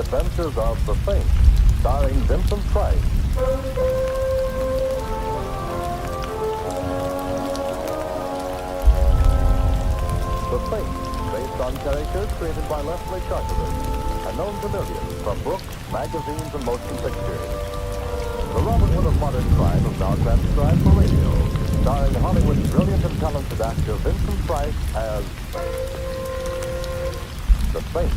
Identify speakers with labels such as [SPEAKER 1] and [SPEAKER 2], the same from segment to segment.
[SPEAKER 1] Adventures of the Saint, starring Vincent Price. The Saint, based on characters created by Leslie Charteris and known to millions from books, magazines, and motion pictures. The Robin Hood of modern crime is now transcribed for radio, starring Hollywood's brilliant and talented actor Vincent Price as the Saint.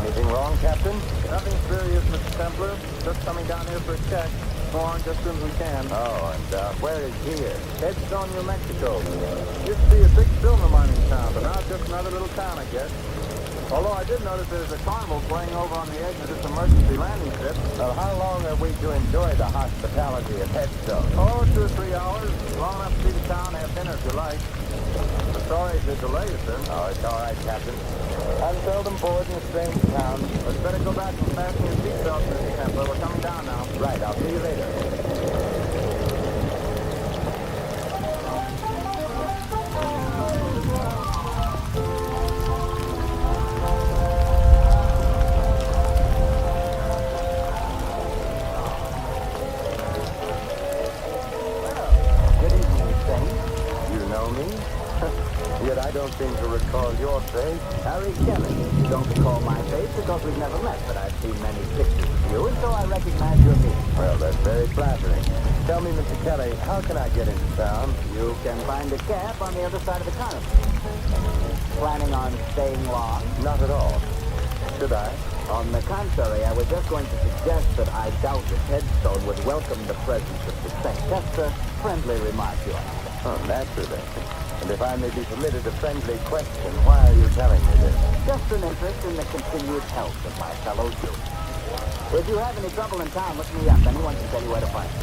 [SPEAKER 1] Anything wrong, Captain?
[SPEAKER 2] Nothing serious, Mr. Templar. Just coming down here for a check. Go on just as soon as we can.
[SPEAKER 1] Oh, and where is here?
[SPEAKER 2] Headstone, New Mexico. Used to be a big silver mining town, but now it's just another little town, I guess. Although I did notice there's a carnival playing over on the edge of this emergency landing strip.
[SPEAKER 1] Well, how long are we to enjoy the hospitality of Headstone?
[SPEAKER 2] Oh, 2 or 3 hours. Long enough to see the town, have dinner if you like. I'm sorry to delay you, sir.
[SPEAKER 1] Oh, it's all right, Captain. I'm seldom bored in a strange town.
[SPEAKER 2] But better go back and fasten your seatbelt, Mr. Templar. We're coming down now.
[SPEAKER 1] Right, I'll see you later. Yet I don't seem to recall your face.
[SPEAKER 3] Harry Kelly. You don't recall my face because we've never met, but I've seen many pictures of you, and so I recognize your me.
[SPEAKER 1] Well, that's very flattering. Tell me, Mr. Kelly, how can I get into town?
[SPEAKER 3] You can find a cab on the other side of the carnival. Planning on staying long?
[SPEAKER 1] Not at all. Should I?
[SPEAKER 3] On the contrary, I was just going to suggest that I doubt if Headstone would welcome the presence of the saint. Just a friendly remark, you are.
[SPEAKER 1] Oh, naturally. And if I may be permitted a friendly question, why are you telling me this?
[SPEAKER 3] Just an interest in the continued health of my fellow youth. If you have any trouble in town, look me up. Anyone can tell you where to find me.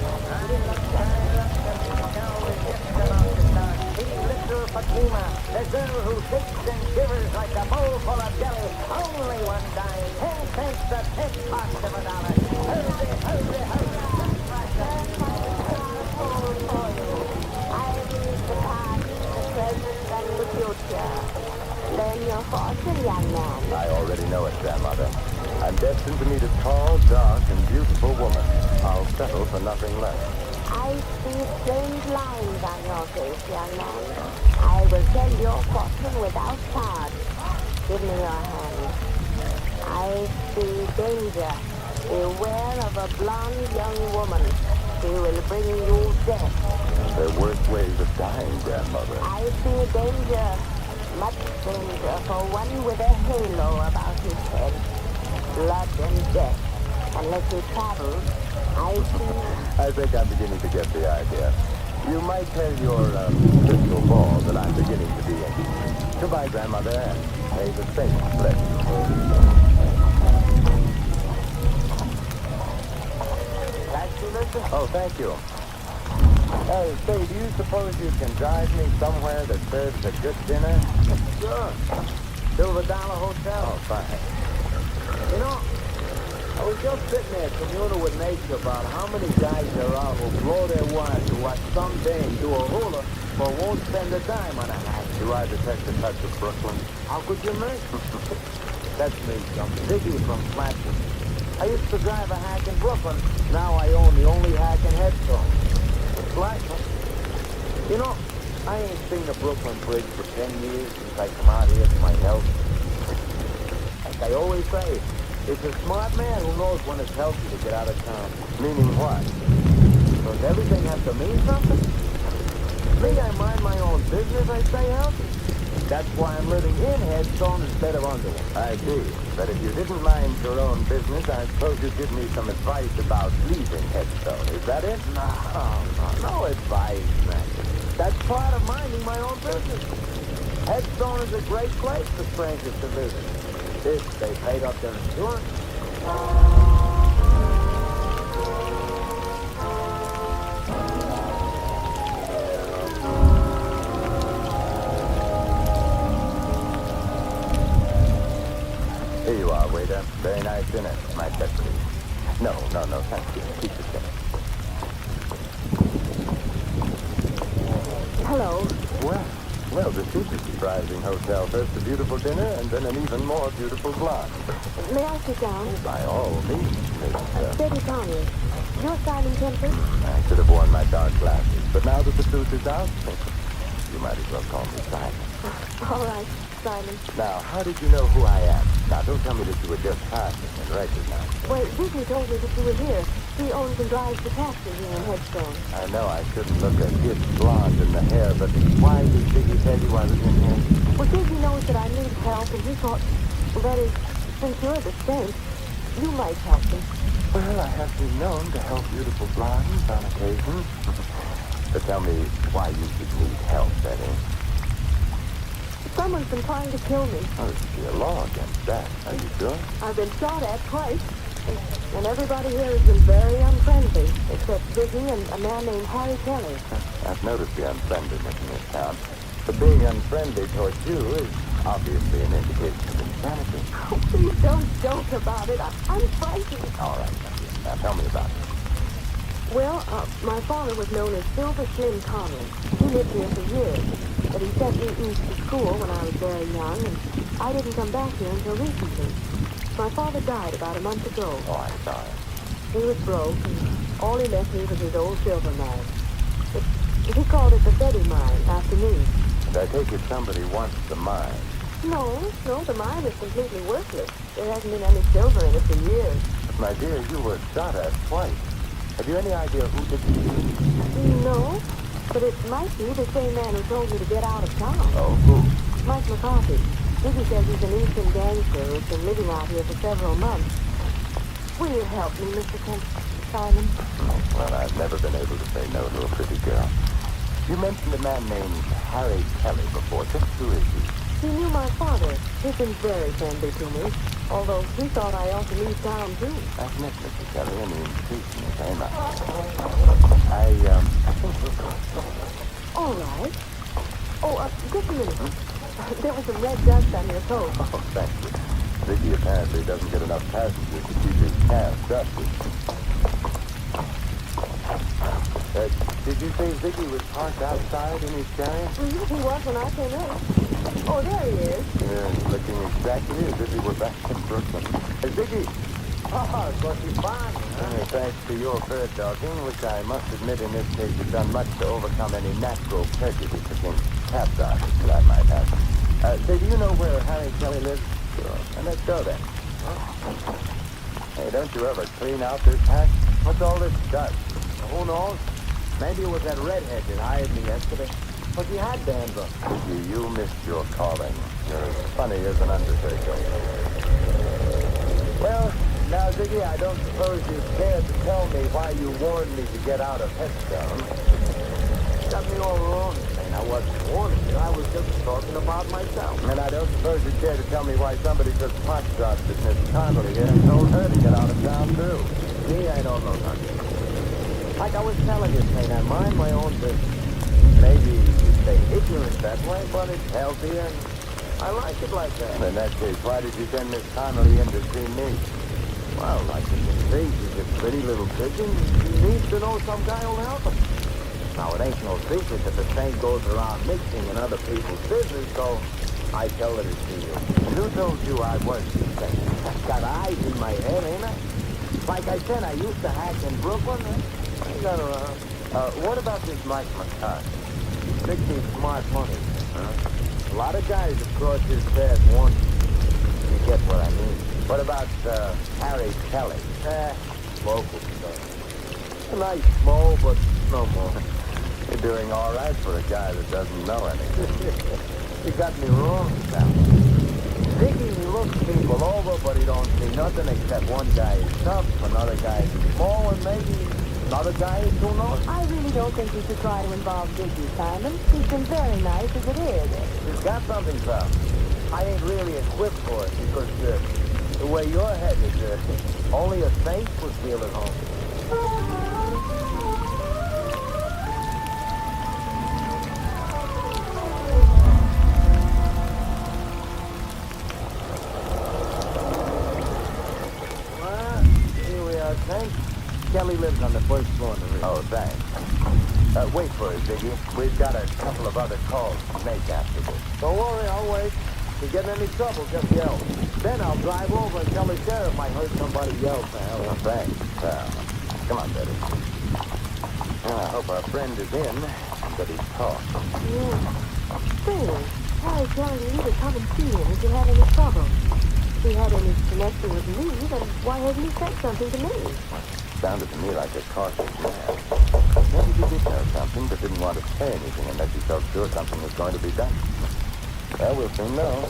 [SPEAKER 4] The girl who shakes and shivers like a bowl full of jelly. Only one dime. 10 cents the 10 parts of a dollar. Hurry, hurry, hurry.
[SPEAKER 5] I read the past, the present, and the future. Learn your fortune, young man.
[SPEAKER 1] I already know it, Grandmother. I'm destined to meet a tall, dark, and beautiful woman. I'll settle for nothing less.
[SPEAKER 5] I see strange lines on your face, young man. I will tell your fortune without cards. Give me your hand. I see danger. Beware of a blonde young woman. She will bring you death.
[SPEAKER 1] There are worse ways of dying, Grandmother.
[SPEAKER 5] I see danger. Much danger for one with a halo about his head. Blood and death. Unless he travels, I see...
[SPEAKER 1] I think I'm beginning to get the idea. You might tell your crystal ball that I'm beginning to be in. Goodbye, Grandmother, and may the saints bless you. Oh, thank you. Say, do you suppose you can drive me somewhere that serves a good dinner?
[SPEAKER 2] Sure. $1 Hotel.
[SPEAKER 1] Oh, fine.
[SPEAKER 2] You know, I was just sitting there communing with nature about how many guys there are who blow their wad to watch some dame do a hula but won't spend a dime on a hack.
[SPEAKER 1] Do I detect a touch of Brooklyn?
[SPEAKER 2] How could you miss? That's me, some Ziggy from Flatbush. I used to drive a hack in Brooklyn. Now I own the only hack in Headstone. It's like, you know, I ain't seen the Brooklyn Bridge for 10 years since I come out here for my health. Like I always say, it's a smart man who knows when it's healthy to get out of town.
[SPEAKER 1] Meaning what?
[SPEAKER 2] Does everything have to mean something? Me, I mind my own business, I stay healthy. That's why I'm living in Headstone instead of under it.
[SPEAKER 1] I see. But if you didn't mind your own business, I suppose you'd give me some advice about leaving Headstone. Is that it?
[SPEAKER 2] No advice, man. That's part of minding my own business. Headstone is a great place for strangers to visit. If they paid up their insurance.
[SPEAKER 1] Here you are, waiter. Very nice dinner. My check, please. No, thank you. Keep the change.
[SPEAKER 5] Hello.
[SPEAKER 1] Well, is a super surprising hotel. First a beautiful dinner, and then an even more beautiful blonde.
[SPEAKER 5] May I sit down?
[SPEAKER 1] By all means, Miss...
[SPEAKER 5] Steady, Tommy. You're Simon Kemper?
[SPEAKER 1] I should have worn my dark glasses, but now that the truth is out, you might as well call me Simon.
[SPEAKER 5] All right, Simon.
[SPEAKER 1] Now, how did you know who I am? Now, don't tell me that you were just passing and recognized me.
[SPEAKER 5] Well, Disney told me that you were here. He owns and drives the taxi here in Headstone.
[SPEAKER 1] I know I shouldn't look a bit blonde in the hair, but why did Ziggy tell you I was in here?
[SPEAKER 5] Well, Disney knows that I need help, and he thought, well, that is, since you're the saint, you might help me.
[SPEAKER 1] Well, I have been known to help beautiful blondes on occasion. But tell me why you should need help, Betty.
[SPEAKER 5] Someone's been trying to kill me.
[SPEAKER 1] Oh, there should be a law against that. Are you sure?
[SPEAKER 5] I've been shot at twice, and everybody here has been very unfriendly, except Ziggy and a man named Harry Kelly.
[SPEAKER 1] I've noticed the unfriendliness in this town. But being unfriendly towards you is obviously an indication of insanity.
[SPEAKER 5] Oh, please don't joke about it. I'm frightened.
[SPEAKER 1] All right, now tell me about it.
[SPEAKER 5] Well, my father was known as Silver Slim Tommy. He lived here for years, but he sent me east to school when I was very young, and I didn't come back here until recently. My father died about a month ago.
[SPEAKER 1] Oh, I'm sorry.
[SPEAKER 5] He was broke, and all he left me was his old silver mine. He called it the Betty mine, after me.
[SPEAKER 1] And I take it somebody wants the mine.
[SPEAKER 5] No, the mine is completely worthless. There hasn't been any silver in it for years.
[SPEAKER 1] But my dear, you were shot at twice. Have you any idea who did this?
[SPEAKER 5] No, but it might be the same man who told me to get out of town.
[SPEAKER 1] Oh, who?
[SPEAKER 5] Mike McCarthy. Ziggy says he's an Eastern gangster who's been living out here for several months. Will you help me, Mr. Kemp, Simon?
[SPEAKER 1] Well, I've never been able to say no to a pretty girl. You mentioned a man named Harry Kelly before. Just who is he?
[SPEAKER 5] He knew my father. He's been very friendly to me, although he thought I ought to leave town, too.
[SPEAKER 1] I've met Mr. Kelly, and he intrigues me very much.
[SPEAKER 5] All right. Oh, just a minute. There was some red dust on your coat.
[SPEAKER 1] Oh, thank you. Ziggy apparently doesn't get enough passengers to keep his cab dusty. Did you say Ziggy was parked outside in his chariot?
[SPEAKER 5] He was when I came in. Oh, there he is.
[SPEAKER 1] Yeah, looking exactly as if he were back in Brooklyn. Hey, Ziggy!
[SPEAKER 2] Oh, it's what you find, huh?
[SPEAKER 1] Thanks to your bird dogging, which I must admit in this case has done much to overcome any natural prejudice against cat dogs that I might have. Say, do you know where Harry Kelly lives? Sure. And let's go then. Hey, don't you ever clean out this hatch? What's all this dust?
[SPEAKER 2] Who knows? Maybe it was that redhead that hired me yesterday. But he had dandruff.
[SPEAKER 1] You missed your calling. You're as funny as an undertaker. Well, now, Ziggy, I don't suppose you cared to tell me why you warned me to get out of Headstone.
[SPEAKER 2] Got me all wrong. And I wasn't warning you. I was just talking about myself.
[SPEAKER 1] And I don't suppose you care to tell me why somebody took pot shots at Miss Connolly here and told her to get out of town, too.
[SPEAKER 2] Me, I don't know nothing. Like I was telling you, Saint, I mind my own business. Maybe you say ignorant that way, but it's healthy and I like it like that.
[SPEAKER 1] In that case, why did you send Miss Connolly in to see me?
[SPEAKER 2] Well, like you can see, she's a pretty little pigeon. She needs to know some guy who'll help her. Now, it ain't no secret that the Saint goes around mixing in other people's business, so I tell her to see you.
[SPEAKER 1] Who told you I was the Saint?
[SPEAKER 2] I've got eyes in my head, ain't I? Like I said, I used to hack in Brooklyn. I got around.
[SPEAKER 1] What about this Mike McCarthy?
[SPEAKER 2] Big smart money. Huh? A lot of guys have crossed his path once. You get what I mean.
[SPEAKER 1] What about Harry Kelly?
[SPEAKER 2] Local stuff. A nice mo, but no more.
[SPEAKER 1] You're doing all right for a guy that doesn't know anything.
[SPEAKER 2] You got me wrong, pal. Ziggy looks people over, but he don't see nothing except one guy is tough, another guy is small, and maybe another guy is too knows.
[SPEAKER 5] I really don't think you should try to involve Ziggy, Simon. He's been very nice as it is.
[SPEAKER 2] He's got something, pal. I ain't really equipped for it, because the way your head is, only a saint would feel at home. Kelly lives on the first floor in the ring.
[SPEAKER 1] Oh, thanks. Wait for it, Ziggy. We've got a couple of other calls to make after this.
[SPEAKER 2] Don't worry, I'll wait. If you get in any trouble, just yell. Then I'll drive over and tell the sheriff I heard somebody yell, pal.
[SPEAKER 1] Well, thanks, pal. Come on, Betty. Well, I hope our friend is in and that he's talked.
[SPEAKER 5] Yeah. Say, Harry's telling you to come and see him if you have any trouble. If he had any connection with me, then why hasn't he said something to me?
[SPEAKER 1] Sounded to me like a cautious man. Maybe he did know something, but didn't want to say anything unless he felt sure something was going to be done. Well, we'll soon know.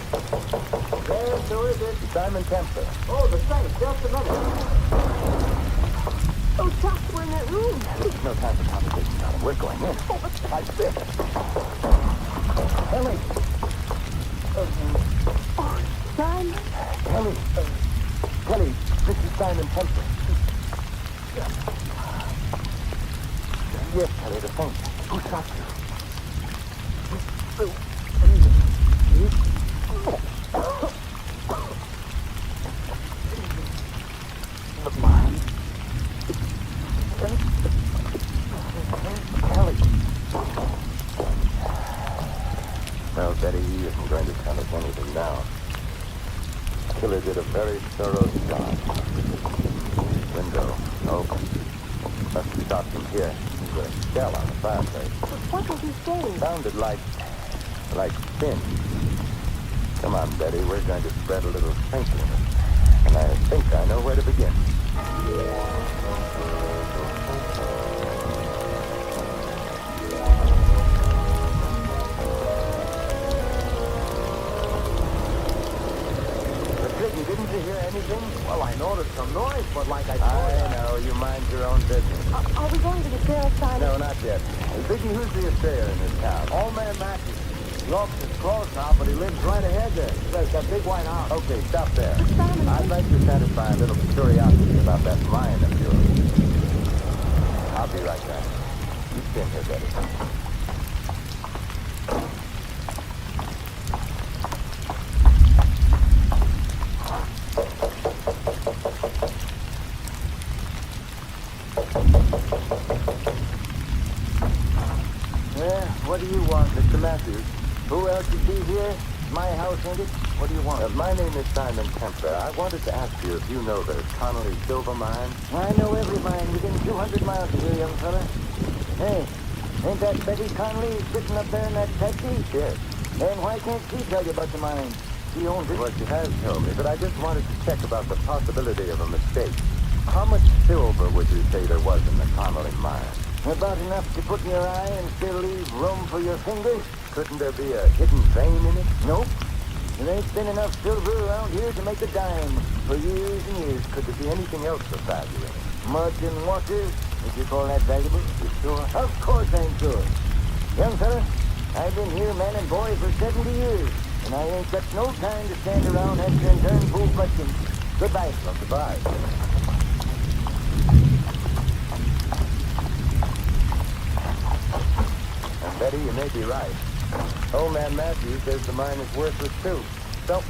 [SPEAKER 2] Yes, who is it?
[SPEAKER 1] Simon Templer.
[SPEAKER 2] Oh, the saint. Just a minute.
[SPEAKER 5] Oh, Chuck, we're in that room.
[SPEAKER 1] There's no time for conversation, Tom. We're going in.
[SPEAKER 5] Oh, but
[SPEAKER 1] Like this. Kelly!
[SPEAKER 5] oh, Simon.
[SPEAKER 1] Kelly! Kelly, this is Simon Templer. Yes, Kelly, the saint. Who shot you? Mine. Kelly. Well, Betty, he isn't going to tell us anything now. Killer did a very thorough job. Window open. Must have stopped him here. There's a shell on the fireplace.
[SPEAKER 5] What was he saying?
[SPEAKER 1] Sounded like sin. Come on, Betty, we're going to spread a little thinking. And I think I know where to begin. Didn't you hear anything?
[SPEAKER 2] Well, I noticed some noise, but like I
[SPEAKER 1] I know, you mind your own business.
[SPEAKER 5] Are we going to the sheriff's, Simon?
[SPEAKER 1] No, not yet. Vicky, who's the assayer in this town?
[SPEAKER 2] Old man Matthews. The office is closed now, but he lives right ahead there. There's that big white house.
[SPEAKER 1] Okay, stop there.
[SPEAKER 5] But Simon,
[SPEAKER 1] I'd like to satisfy a little curiosity about that mine of yours. I'll be right back. You stand here, Betty. What do you want, Mr. Matthews?
[SPEAKER 2] Who else should be here? My house, ain't it? What do you want?
[SPEAKER 1] My name is Simon Templer. I wanted to ask you if you know the Connolly Silver Mine.
[SPEAKER 2] I know every mine within 200 miles of here, young fella. Hey, ain't that Betty Connolly sitting up there in that taxi?
[SPEAKER 1] Yes.
[SPEAKER 2] Then why can't she tell you about the mine? She owns it.
[SPEAKER 1] Well, she has told me, but I just wanted to check about the possibility of a mistake. How much silver would you say there was in the Connolly mine?
[SPEAKER 2] About enough to put in your eye and still leave room for your fingers?
[SPEAKER 1] Couldn't there be a hidden vein in it?
[SPEAKER 2] Nope. There ain't been enough silver around here to make a dime for years and years.
[SPEAKER 1] Could there be anything else of value in it?
[SPEAKER 2] Mud and water, if you call that valuable.
[SPEAKER 1] You sure?
[SPEAKER 2] Of course I'm sure. Young fella, I've been here man and boy for 70 years, and I ain't got no time to stand around answering darn fool questions. Goodbye.
[SPEAKER 1] Well, goodbye. And Betty, you may be right. Old man Matthews says the mine is worthless too. So,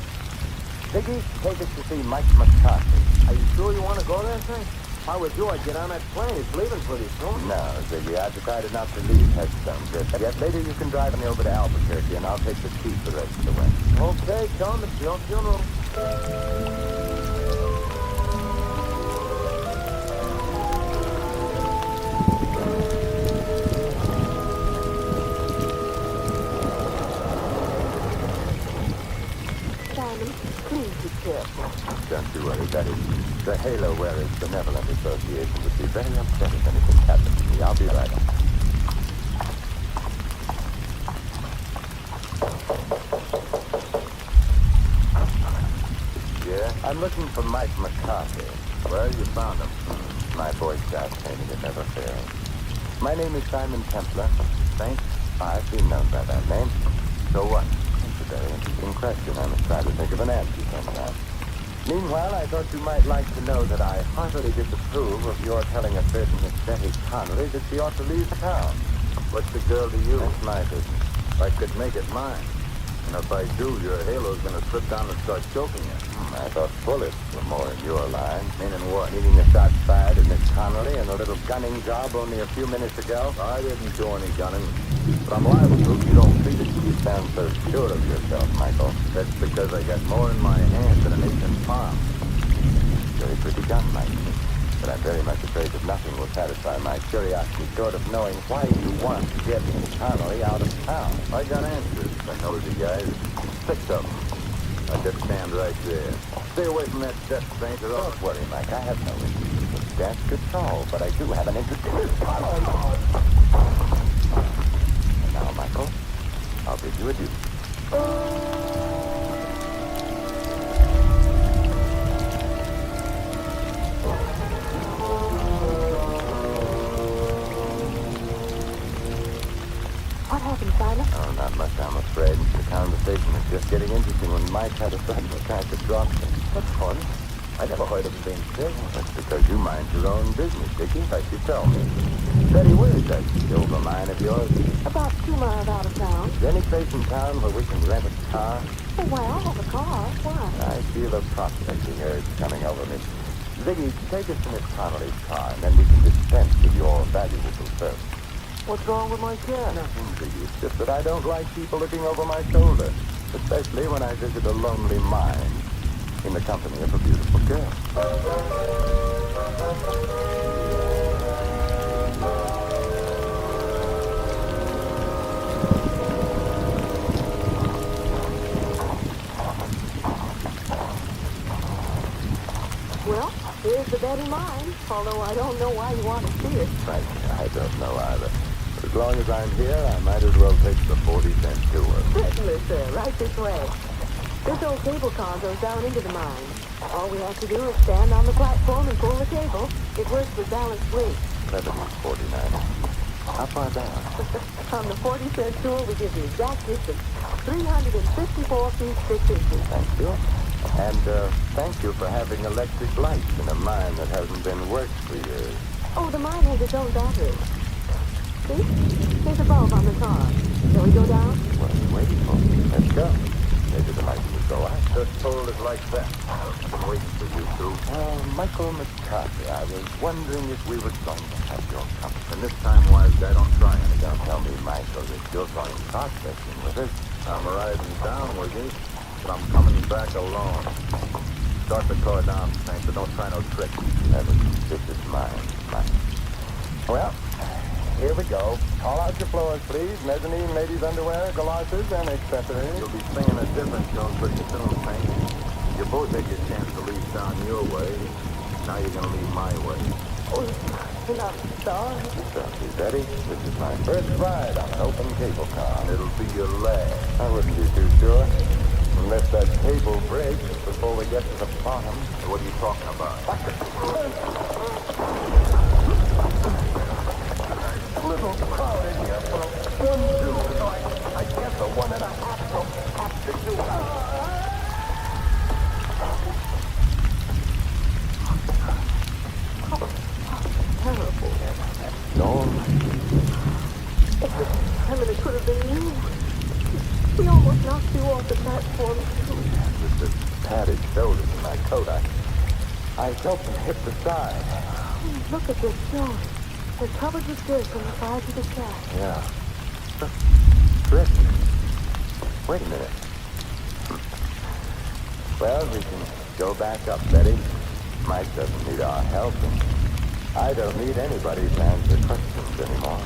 [SPEAKER 1] Ziggy, take us to see Mike McCarthy.
[SPEAKER 2] Are you sure you want to go there, sir? If I was you, I'd get on that plane. It's leaving pretty soon.
[SPEAKER 1] No, Ziggy, I've decided not to leave Headstone just yet. Later you can drive me over to Albuquerque, and I'll take the chief the rest of the way.
[SPEAKER 2] Okay, tell him it's your funeral.
[SPEAKER 5] Simon, please be careful.
[SPEAKER 1] Don't you worry, Betty. The Halo Wearers Benevolent Association would be very upset if anything happened to me. I'll be right up. Yeah? I'm looking for Mike McCarthy. Well, you found him. My Boy Scout training it never fails. My name is Simon Templer. Thanks. I've been known by that name. So what? That's a very interesting question. I must try to think of an answer sometime. Meanwhile, I thought you might like to know that I heartily disapprove of your telling a certain Miss Betty Connolly that she ought to leave town. What's the girl to you? That's my business.
[SPEAKER 2] I could make it mine.
[SPEAKER 1] And if I do, your halo's gonna slip down and start choking you. I thought bullets were more in your line. Meaning what? Meaning the shots fired at Miss Connolly and a little gunning job only a few minutes ago? I didn't do any gunning. But I'm liable to if you don't feed it. You sound so sure of yourself, Michael. That's because I got more in my hand than an ancient palm. Very pretty gun, Mike. But I'm very much afraid that nothing will satisfy my curiosity short of knowing why you want to get Miss Connolly out of town. I got answers. I know the guys. 6 of them. I just stand right there. Stay away from that death paint or else.
[SPEAKER 3] Don't worry, Mike. I have no interest in death at all, but I do have an interest in Miss Connolly. And now, Michael, I'll bid you adieu.
[SPEAKER 5] What happened, Simon?
[SPEAKER 3] Oh, not much, I'm afraid. The conversation was just getting interesting when Mike had a sudden attack of dropsy. That's fun. I never heard of him being sick. That's because you mind your own business, Dickie. Like you tell me. Betty, where is that silver mine of yours?
[SPEAKER 5] About 2 miles out of town.
[SPEAKER 3] Is there any place in town where we can rent a car?
[SPEAKER 5] Oh, well, I have a car. Why?
[SPEAKER 3] I feel a prospecting urge coming over me. Ziggy, take us to Miss Connolly's car, and then we can dispense with your valuable service.
[SPEAKER 2] What's wrong with my car?
[SPEAKER 3] Nothing, Ziggy. It's just that I don't like people looking over my shoulder, especially when I visit a lonely mine in the company of a beautiful girl.
[SPEAKER 5] Well, here's the Betty mine, although I don't know why you want to see it.
[SPEAKER 3] Right, I don't know either. But as long as I'm here, I might as well take the 40-cent tour.
[SPEAKER 5] Certainly, sir. Right this way. This old cable car goes down into the mine. All we have to do is stand on the platform and pull the cable. It works with balanced weight.
[SPEAKER 3] 11.49. How far down?
[SPEAKER 5] On the 40-cent tour, we give the exact distance. 354 feet, 6 inches.
[SPEAKER 3] Thank you. And thank you for having electric lights in a mine that hasn't been worked for years.
[SPEAKER 5] Oh, the mine has its own battery. See? There's a bulb on the car. Shall we go down?
[SPEAKER 3] What are you waiting for? Let's go. Maybe the lights will go out.
[SPEAKER 1] Just hold it like that. I've been waiting for you two.
[SPEAKER 3] Michael McCarthy, I was wondering if we were going to have your company.
[SPEAKER 1] And this time, wise guy, don't try anything.
[SPEAKER 3] Don't tell me, Michael, that you're going prospecting with us.
[SPEAKER 1] I'm riding down with you, but I'm coming back alone. Start the car down, Saint, but don't try no tricks.
[SPEAKER 3] This is mine. Well, here we go. Call out your floors, please. Mezzanine, ladies' underwear, galoshes, and accessories.
[SPEAKER 1] You'll be singing a different tune pretty soon, Saint. You both had your chance to leave down your way. Now you're gonna leave my way.
[SPEAKER 5] Oh, and I'm sorry.
[SPEAKER 3] Don't be, Betty. This is my first ride on an open cable car.
[SPEAKER 1] It'll be your last.
[SPEAKER 3] I wouldn't be too sure. Unless that cable breaks before we get to the bottom.
[SPEAKER 1] What are you talking about?
[SPEAKER 3] Little crowded here for a 1-2, so I guess a 1.5 will have to do.
[SPEAKER 5] Terrible.
[SPEAKER 3] No.
[SPEAKER 5] I mean, it could have been you. He almost knocked you off the platform, too.
[SPEAKER 3] With the padded shoulders in my coat, I felt him hit the side.
[SPEAKER 5] Look at this stone. They're covered with dirt from the side to the shaft.
[SPEAKER 3] Yeah. Rick. Wait a minute. Well, we can go back up, Betty. Mike doesn't need our help, and I don't need anybody to answer questions anymore.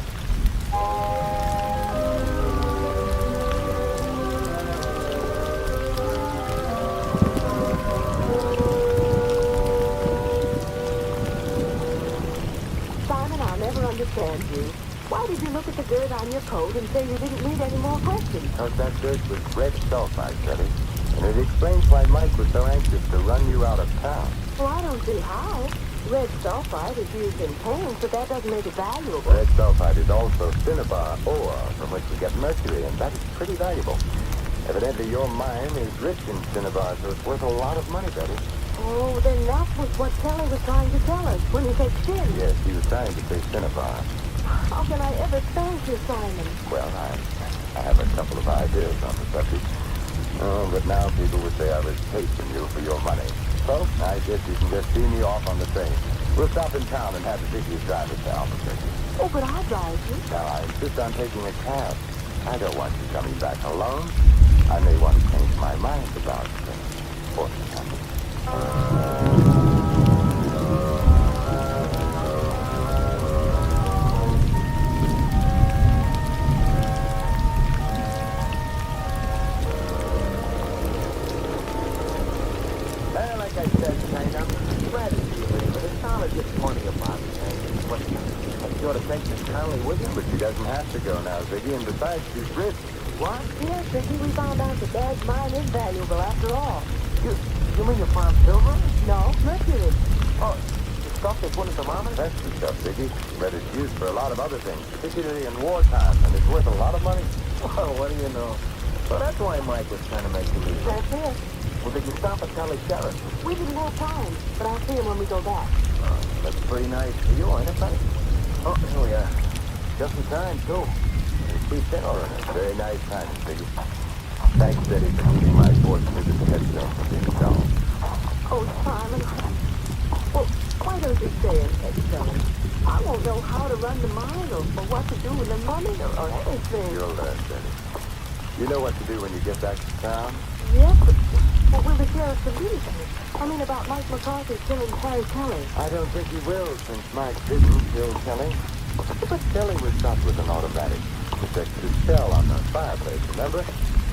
[SPEAKER 5] Simon, I'll never understand you. Why did you look at the dirt on your coat and say you didn't need any more questions?
[SPEAKER 3] Because that dirt was red sulfide, Betty. And it explains why Mike was so anxious to run you out of town.
[SPEAKER 5] Well, I don't see how. Red sulfide is used in paint, but that doesn't make it valuable.
[SPEAKER 3] Red sulfide is also cinnabar ore from which we get mercury, and that is pretty valuable. Evidently, your mine is rich in cinnabar, so it's worth a lot of money, Betty.
[SPEAKER 5] Oh, then that was what Kelly was trying to tell us when he said sin.
[SPEAKER 3] Yes, he was trying to say cinnabar.
[SPEAKER 5] How can I ever thank you, Simon?
[SPEAKER 3] Well, I have a couple of ideas on the subject. Oh, but now people would say I was chasing you for your money. So, I guess you can just see me off on the train. We'll stop in town and have the Dickies drive us to Albuquerque.
[SPEAKER 5] Oh, but I'll drive you.
[SPEAKER 3] Now, I insist on taking a cab. I don't want you coming back alone. I may want to change my mind about things. For
[SPEAKER 2] Well, like I said, Shane, I'm glad to see you leave, but it's not just money about it, Shane. But you ought to take Miss Conley with you.
[SPEAKER 3] But she doesn't have to go now, Ziggy, and besides, she's rich.
[SPEAKER 2] What?
[SPEAKER 5] Yes, Ricky, we found out that Dad's mine is valuable after all.
[SPEAKER 2] You mean you found silver?
[SPEAKER 5] No, mercury.
[SPEAKER 2] Oh, the stuff they put in thermometers?
[SPEAKER 3] That's the stuff, Ziggy. But it's used for a lot of other things, particularly in wartime, and it's worth a lot of money.
[SPEAKER 2] Well, what do you know? So that's why Mike was trying to make you leave.
[SPEAKER 5] That's it.
[SPEAKER 2] Well, did you stop at Kelly Sheriff?
[SPEAKER 5] We didn't have time, but I'll see him when we go back.
[SPEAKER 2] That's pretty nice for you, ain't it, buddy? Oh, here we are. Just in time, too. Sweet dinner in it.
[SPEAKER 3] Very nice time, Ziggy. Thanks, Betty, for keeping my fortune as a headstone from being dull.
[SPEAKER 5] Oh, Simon. Well, why don't you stay in Headstone? I won't know how to run the mine or what to do with the money or anything.
[SPEAKER 3] You'll learn, Betty. You know what to do when you get back to town?
[SPEAKER 5] Yes, but what will the sheriff believe? I mean, about Mike McCarthy killing Harry Kelly.
[SPEAKER 3] I don't think he will, since Mike didn't kill Kelly. But Kelly was shot with an automatic. Protected his shell on the fireplace, remember?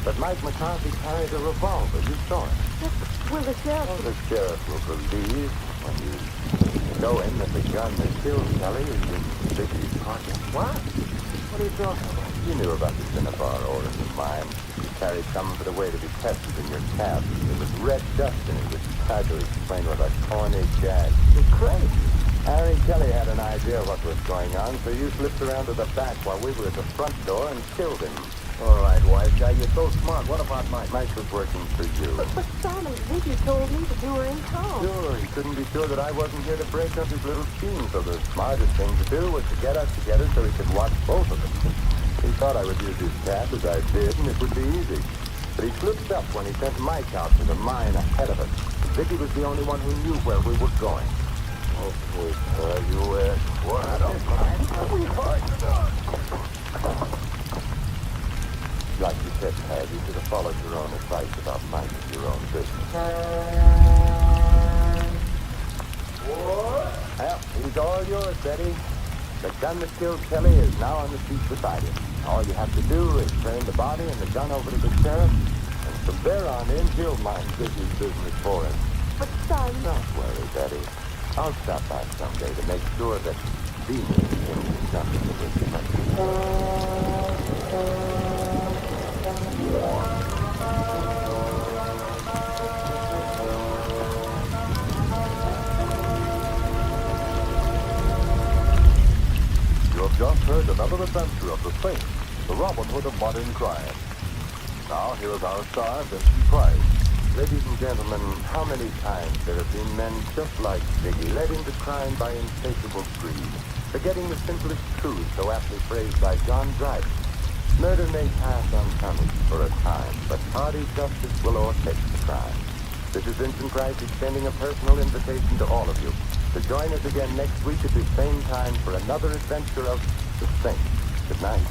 [SPEAKER 3] But Mike McCarthy carried a revolver. You saw it.
[SPEAKER 5] Yes, but will the sheriff...
[SPEAKER 3] Well, the sheriff will believe when you show him that the gun that killed Kelly is in Vicky's pocket.
[SPEAKER 2] What? What are you talking about?
[SPEAKER 3] You knew about the Cinnabar orders of mine. You carried some of it away to be tested in your cab. There was red dust in it, which tried to explain what a corny jag.
[SPEAKER 2] You're crazy.
[SPEAKER 3] Harry Kelly had an idea what was going on, so you slipped around to the back while we were at the front door and killed him.
[SPEAKER 2] All right, wise guy, you're so smart. What about Mike?
[SPEAKER 3] Mike was working for you.
[SPEAKER 5] But Simon, Vicky told me that you were in town.
[SPEAKER 3] Sure, he couldn't be sure that I wasn't here to break up his little scheme, so the smartest thing to do was to get us together so he could watch both of us. He thought I would use his cab as I did, and it would be easy. But he slipped up when he sent Mike out to the mine ahead of us. Vicky was the only one who knew where we were going.
[SPEAKER 2] Okay, sir, you what? I don't mind. We fight the dog.
[SPEAKER 3] Like you said, Tad, you should have followed your own advice about minding your own business. Well, he's all yours, Betty. The gun that killed Kelly is now on the seat beside him. All you have to do is turn the body and the gun over to the sheriff, and from there on in, he'll mind Vicky's business for him.
[SPEAKER 5] But Simon...
[SPEAKER 3] Don't worry, Betty. I'll stop by someday to make sure that Venus is something that was connected.
[SPEAKER 1] You have just heard another adventure of the Saint, the Robin Hood of modern crime. Now, here is our star, Vincent Price.
[SPEAKER 3] Ladies and gentlemen, how many times there have been men just like Ziggy led into crime by insatiable greed, forgetting the simplest truth so aptly phrased by John Dryden. Murder may pass unpunished for a time, but tardy justice will o'ertake the crime. This is Vincent Price extending a personal invitation to all of you to join us again next week at the same time for another adventure of the Saint. Good night.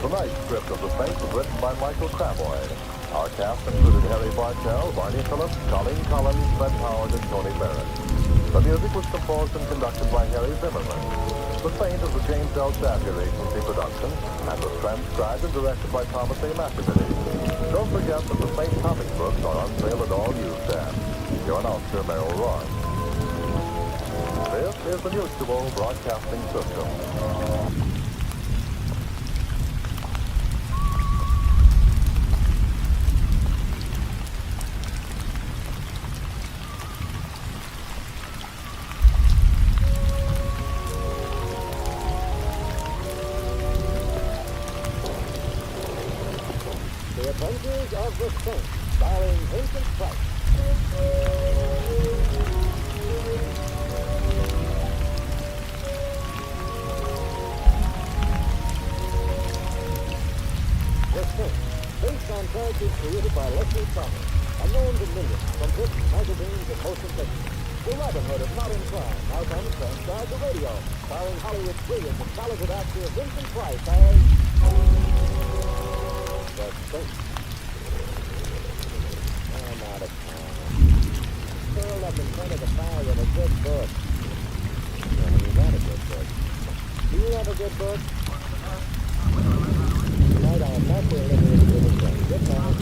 [SPEAKER 1] Tonight's script of The Saint was written by Michael Cravoy. Our cast included Harry Bartell, Barney Phillips, Colleen Collins, Fred Howard, and Tony Barrett. The music was composed and conducted by Harry Zimmerman. The Saint is a James L. Xavier Agency production and was transcribed and directed by Thomas A. McAvity. Don't forget that the Saint comic books are on sale at all newsstands. Your announcer, Merrill Roy. This is the Mutual Broadcasting System.
[SPEAKER 2] The Adventures of the Saint, starring Vincent Price. encounter. Unknown to millions from books, magazines, and motion pictures. The Robin Hood of modern crime now comes from Stars of Radio, starring Hollywood's brilliant and talented actor Vincent Price as the Saint. I'm out of time. Curled up in front of the fire with a good book. Well, you got a good book. Do you have a good book? Tonight I am not going to live with a friend. Good night.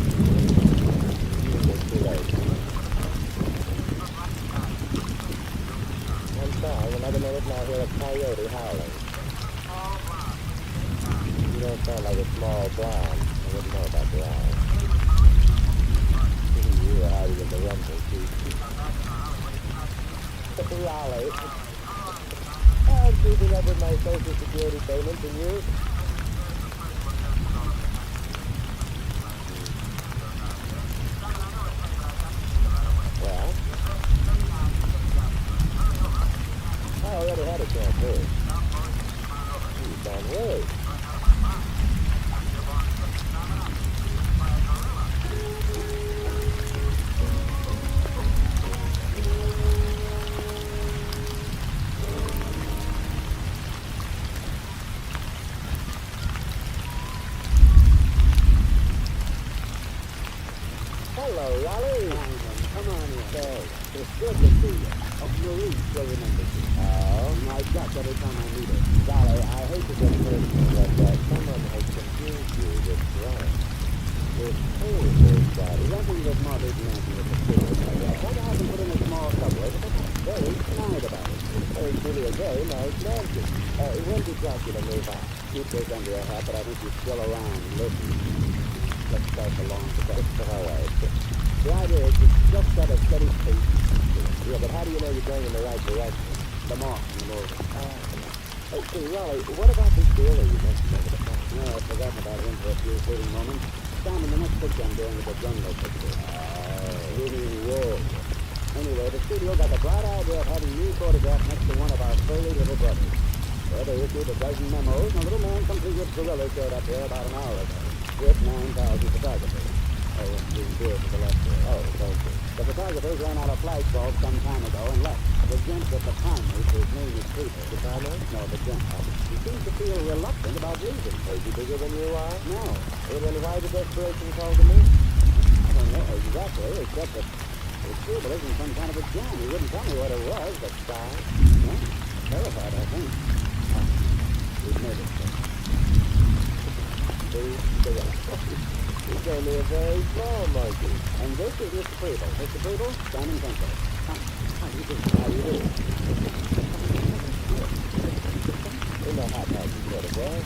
[SPEAKER 2] It's too late. I'm sorry, another minute and I'll hear a coyote howling. You don't sound like a small blonde. I wouldn't know about your eyes. You were hiding in the rumble, too. Raleigh. I'm keeping up with my Social Security payments, and you? Well, I already had a shampoo. You sound worried. Hello, Raleigh. Come on in. Thanks. It's good to see you. Oh, Marie still remembers you. Oh? My gosh, every time I meet her. Raleigh, I hate to get personal, but someone has confused you with Brian. With who is that? Nothing with Mother's Nancy with the spirit. What happened put in a small subway, but they're very snide about it. It's really a very nice Nancy. When did Dracula move out? Keep this under your hat, but I think he's still around. Listen. Let's start the long debate. All right. The idea is to just set a steady pace. Yeah, but how do you know you're going in the right direction? The mark in the morning. Hey, see, Raleigh, what about this dealer you mentioned over the phone? No, I've forgotten about him for a few fleeting moments. Found in the next picture I'm doing with the jungle picture. Living wool. Anyway, the studio got the bright idea of having me photographed next to one of our furry little brothers. Well, they issued a dozen memos, and a little man complete with gorillas showed up here about an hour ago. With 9,000 photographers. Oh, and he's here to the left there. Oh, thank you. The photographers ran out of flash bulbs some time ago and left. The gent with the primers, his name is Creeper. The primers? No, the gent. He seems to feel reluctant about leaving. Is he bigger than you are? No. Well, then why the desperation call to me? I don't know exactly, except that it's true, but isn't some kind of a jam. He wouldn't tell me what it was, but shy. Yeah? Terrified, I think. He's nervous, sir. He gave me a very small monkey. And this is Mr. Preble. Mr. Preble, Simon Central. How do you do? How do you do? In the hot house, you sort of, well.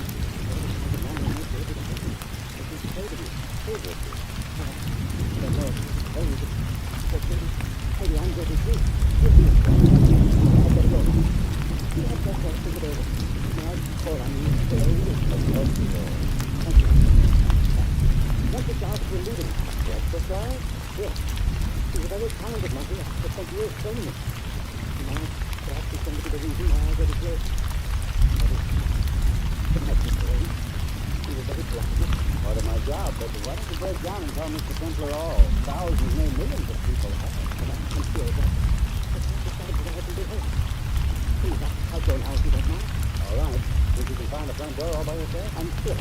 [SPEAKER 2] Maybe I'm going to see. I better go. Think it over. Hold on. Thank you. What's the job for leading? Exercise? Yes. He's a very talented monkey. It's like you're training him. Now, perhaps he's going to be the reason why I get his work. He was very flexible. Part of my job, but why don't you break down and tell Mr. Templar all? Thousands, no millions of people have. And I'm sure that besides what I can do here. Please, I'll go and help you, don't mind? All right. Think you can find the front door all by yourself? I'm sure.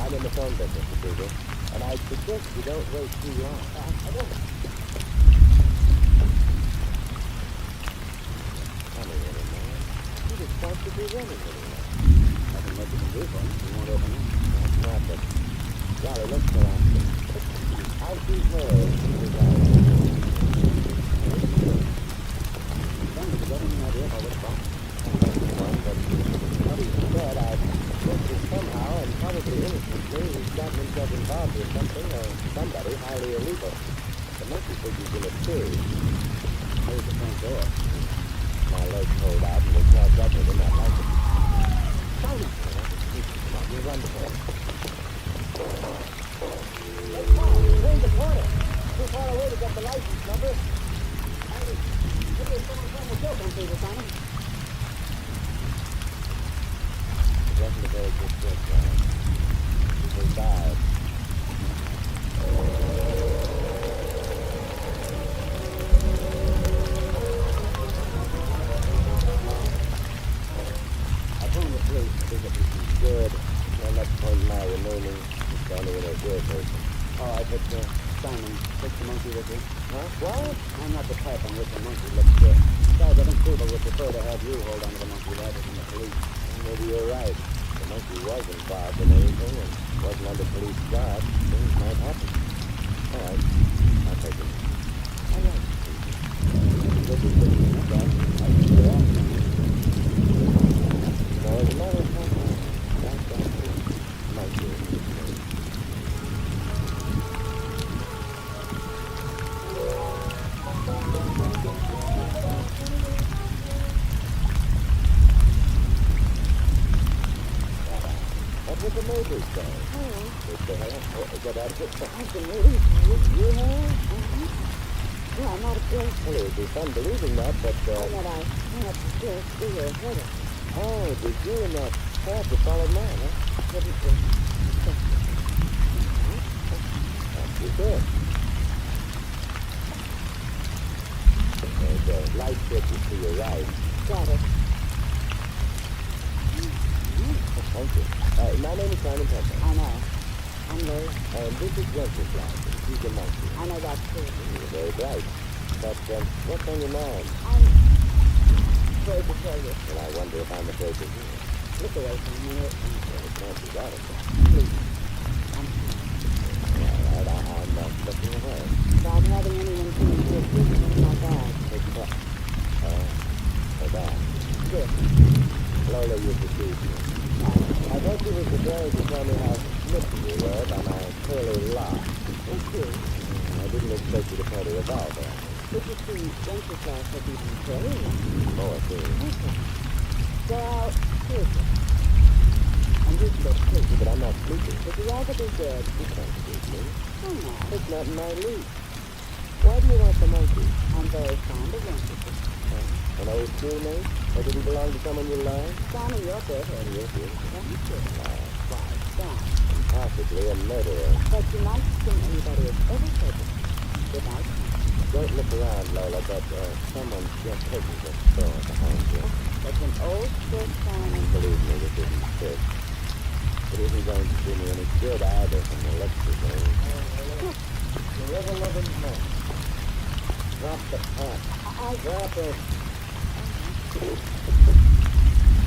[SPEAKER 2] I'm in the phone business, Mr. Kruger. And I suggest you don't wait too long. I won't. Funny little man. He just wants to be running little man. Nothing much you can do for him. He won't open up. That's not but Golly, let's go on. I'll see her. Trying to get any idea about what's wrong. But what he said, I think that somehow, and probably innocently, he's gotten himself involved with something or somebody highly illegal. The monkey figure's in it too. Here's the front door. My legs hold out and they crack up with him. I like it. Simon! You run the phone. Hey, Paul, change the corner. Too far away to get the license number. Maybe someone's trying to joke on people, Simon. It wasn't a very good trick, Simon. He died. Huh? What? I'm not the type on which a monkey looks good. Besides, I think people would prefer to have you hold on to the monkey rather than the police.
[SPEAKER 3] Maybe you're right. The monkey was involved in anything and wasn't under police guard. Things might happen. All right. I'll take it.
[SPEAKER 2] All right. This is the thing, but I can go on.
[SPEAKER 3] No, as a matter of fact, that's that too. Monkey. That's what the neighbors say. They say, get out of it.
[SPEAKER 2] I've been really tired. You have? Yeah, I'm not afraid.
[SPEAKER 3] Well, it would be fun believing that, but,
[SPEAKER 2] But I can't still see your head.
[SPEAKER 3] oh, did you and that cat that followed mine, huh?
[SPEAKER 2] Couldn't you?
[SPEAKER 3] That's you good. There's a light switches to your right.
[SPEAKER 2] Got it.
[SPEAKER 3] Thank you. My name is Simon Pepper.
[SPEAKER 2] I know. I'm Liz.
[SPEAKER 3] And this is Wenceslas. He's a monkey.
[SPEAKER 2] I know that too.
[SPEAKER 3] You're very bright. But what's on your mind?
[SPEAKER 2] I'm afraid to tell you.
[SPEAKER 3] Well, I wonder if I'm afraid to hear.
[SPEAKER 2] Look away from me.
[SPEAKER 3] Well, it can't be that.
[SPEAKER 2] Please. I'm
[SPEAKER 3] All right, I'm looking away.
[SPEAKER 2] about having anyone come into a prison in my bag.
[SPEAKER 3] Take what? For that.
[SPEAKER 2] Good.
[SPEAKER 3] Lola, you deceived me. I thought you were preparing to tell me how smitten you were by my curly lock.
[SPEAKER 2] Thank you.
[SPEAKER 3] I didn't expect you to point a revolver.
[SPEAKER 2] Good to see Wenceslas have even very
[SPEAKER 3] Oh, I see.
[SPEAKER 2] okay. So I'll here's it. And you look sleepy.
[SPEAKER 3] But I'm not sleeping.
[SPEAKER 2] If you rather be dead,
[SPEAKER 3] You can't sleep me.
[SPEAKER 2] oh no.
[SPEAKER 3] It's not in my league. Why do you want the monkey?
[SPEAKER 2] I'm very fond of Wenceslas.
[SPEAKER 3] An old schoolmate? Or did he belong to someone you love?
[SPEAKER 2] Johnny, you're good.
[SPEAKER 3] Oh, yes, yes.
[SPEAKER 2] Thank you. Why, John.
[SPEAKER 3] And possibly a murderer.
[SPEAKER 2] But you might think anybody has ever said it. Good night.
[SPEAKER 3] Don't look around, Lola, but someone's just taking the door behind you.
[SPEAKER 2] That's an old Swiss sign.
[SPEAKER 3] Believe me, this isn't fit. It isn't going to do me any good either from the lecture room.
[SPEAKER 2] The river-loving man.
[SPEAKER 3] Drop the pot. Drop it.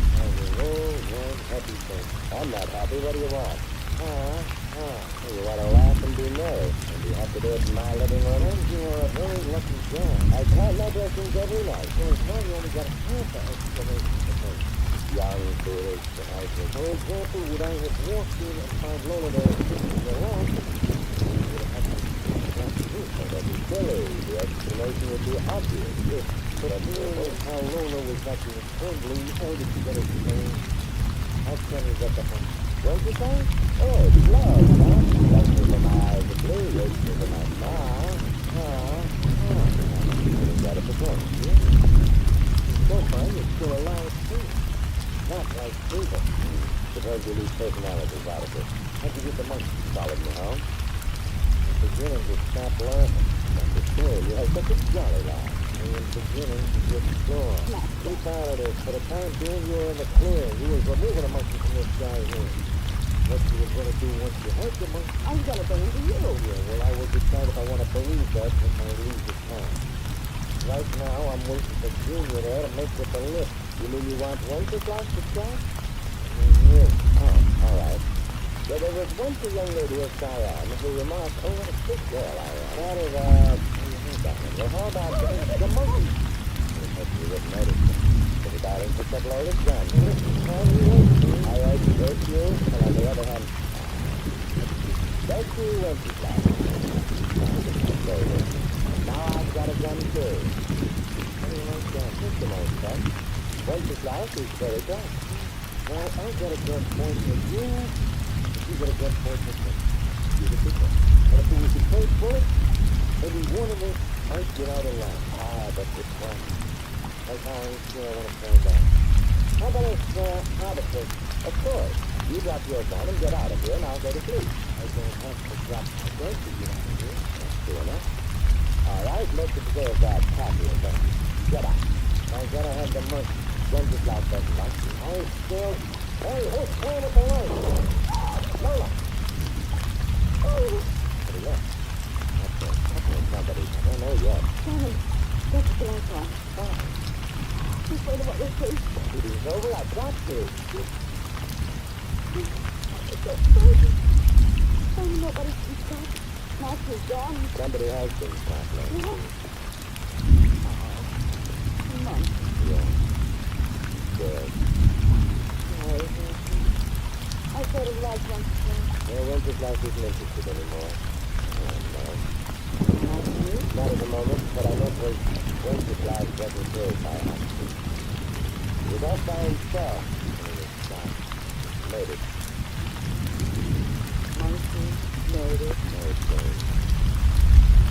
[SPEAKER 3] One happy thing. I'm not happy. What do you want? You want to laugh and be merry. And you have to do it in my living room? You are a very lucky guy. I count my blessings every night. Well, you only got half the explanation to make. Young, foolish, and I think. For example, would I have walked in and found Lola there sitting alone? Would have had to that'd be silly. The explanation would be obvious. But how Lola was acting incredibly, how did she get explained? How can we get the phone? What did you say? Oh, it's love, huh? That's over my eyes of blue, it's over my mouth. You got a performance, yeah? So far, you're still alive, too. Not like people. Suppose you lose personalities out of it. How'd you get the monkey followed me home? I'm beginning to stop laughing. Understood, you have such a jolly laugh. I am beginning to explore. Keep out of this. For the time being, you're in the clear. You was removing a monkey from this guy here. What you were going to do once you had the monkey, I'm going to bring him to you. Yeah, well, I will decide if I want to believe that when my leisure time. Right now, I'm waiting for Junior there to make with the lift. You mean you want Wenceslas to try? Yes. Oh, all right. Yeah, there was once a young lady of Siam who remarked, oh, what a sick girl I am. That is, well, how about the monkey? If you wouldn't notice it. So the darling picked up Lola's gun. I urge you, and on the other hand, don't you Wenceslas? Now I've got a gun too. How do you like that? Just a nice gun. Wenceslas is very good. Well, I've got a gun pointing at you. You got a gun pointing at me. You're the big one. And if it was a close bullet, maybe one of us might get out alive. But it's fun. Like how I'm sure I want to find out. How about if, Harvester, of course, you drop your gun and get out of here, and I'll go to sleep. I don't have to drop my gun to get out of here. That's true enough. All right, let's observe that copy of that. Get out. I'm gonna have the monkey. Don't just like that monkey. I still... Hey, who's playing with the light? Lola! Oh! What do you got? That's it.
[SPEAKER 2] somebody. I don't know yet.
[SPEAKER 5] Simon, get the lights on. Just wait a what we see.
[SPEAKER 2] Shooting's over. I've got to.
[SPEAKER 5] It's so crazy. Simon, nobody can stop. Max is gone.
[SPEAKER 2] Somebody has been shot lately.
[SPEAKER 5] Yeah. Come on.
[SPEAKER 2] Yeah. Good.
[SPEAKER 5] I thought it was once again.
[SPEAKER 2] No, Winter's life isn't interested anymore. Oh, no. Not at the moment, but I know it was Winter's life wasn't killed by accident. He was off by himself when he was shot. Murdered.
[SPEAKER 5] Monkey, murdered.
[SPEAKER 2] No, it's going.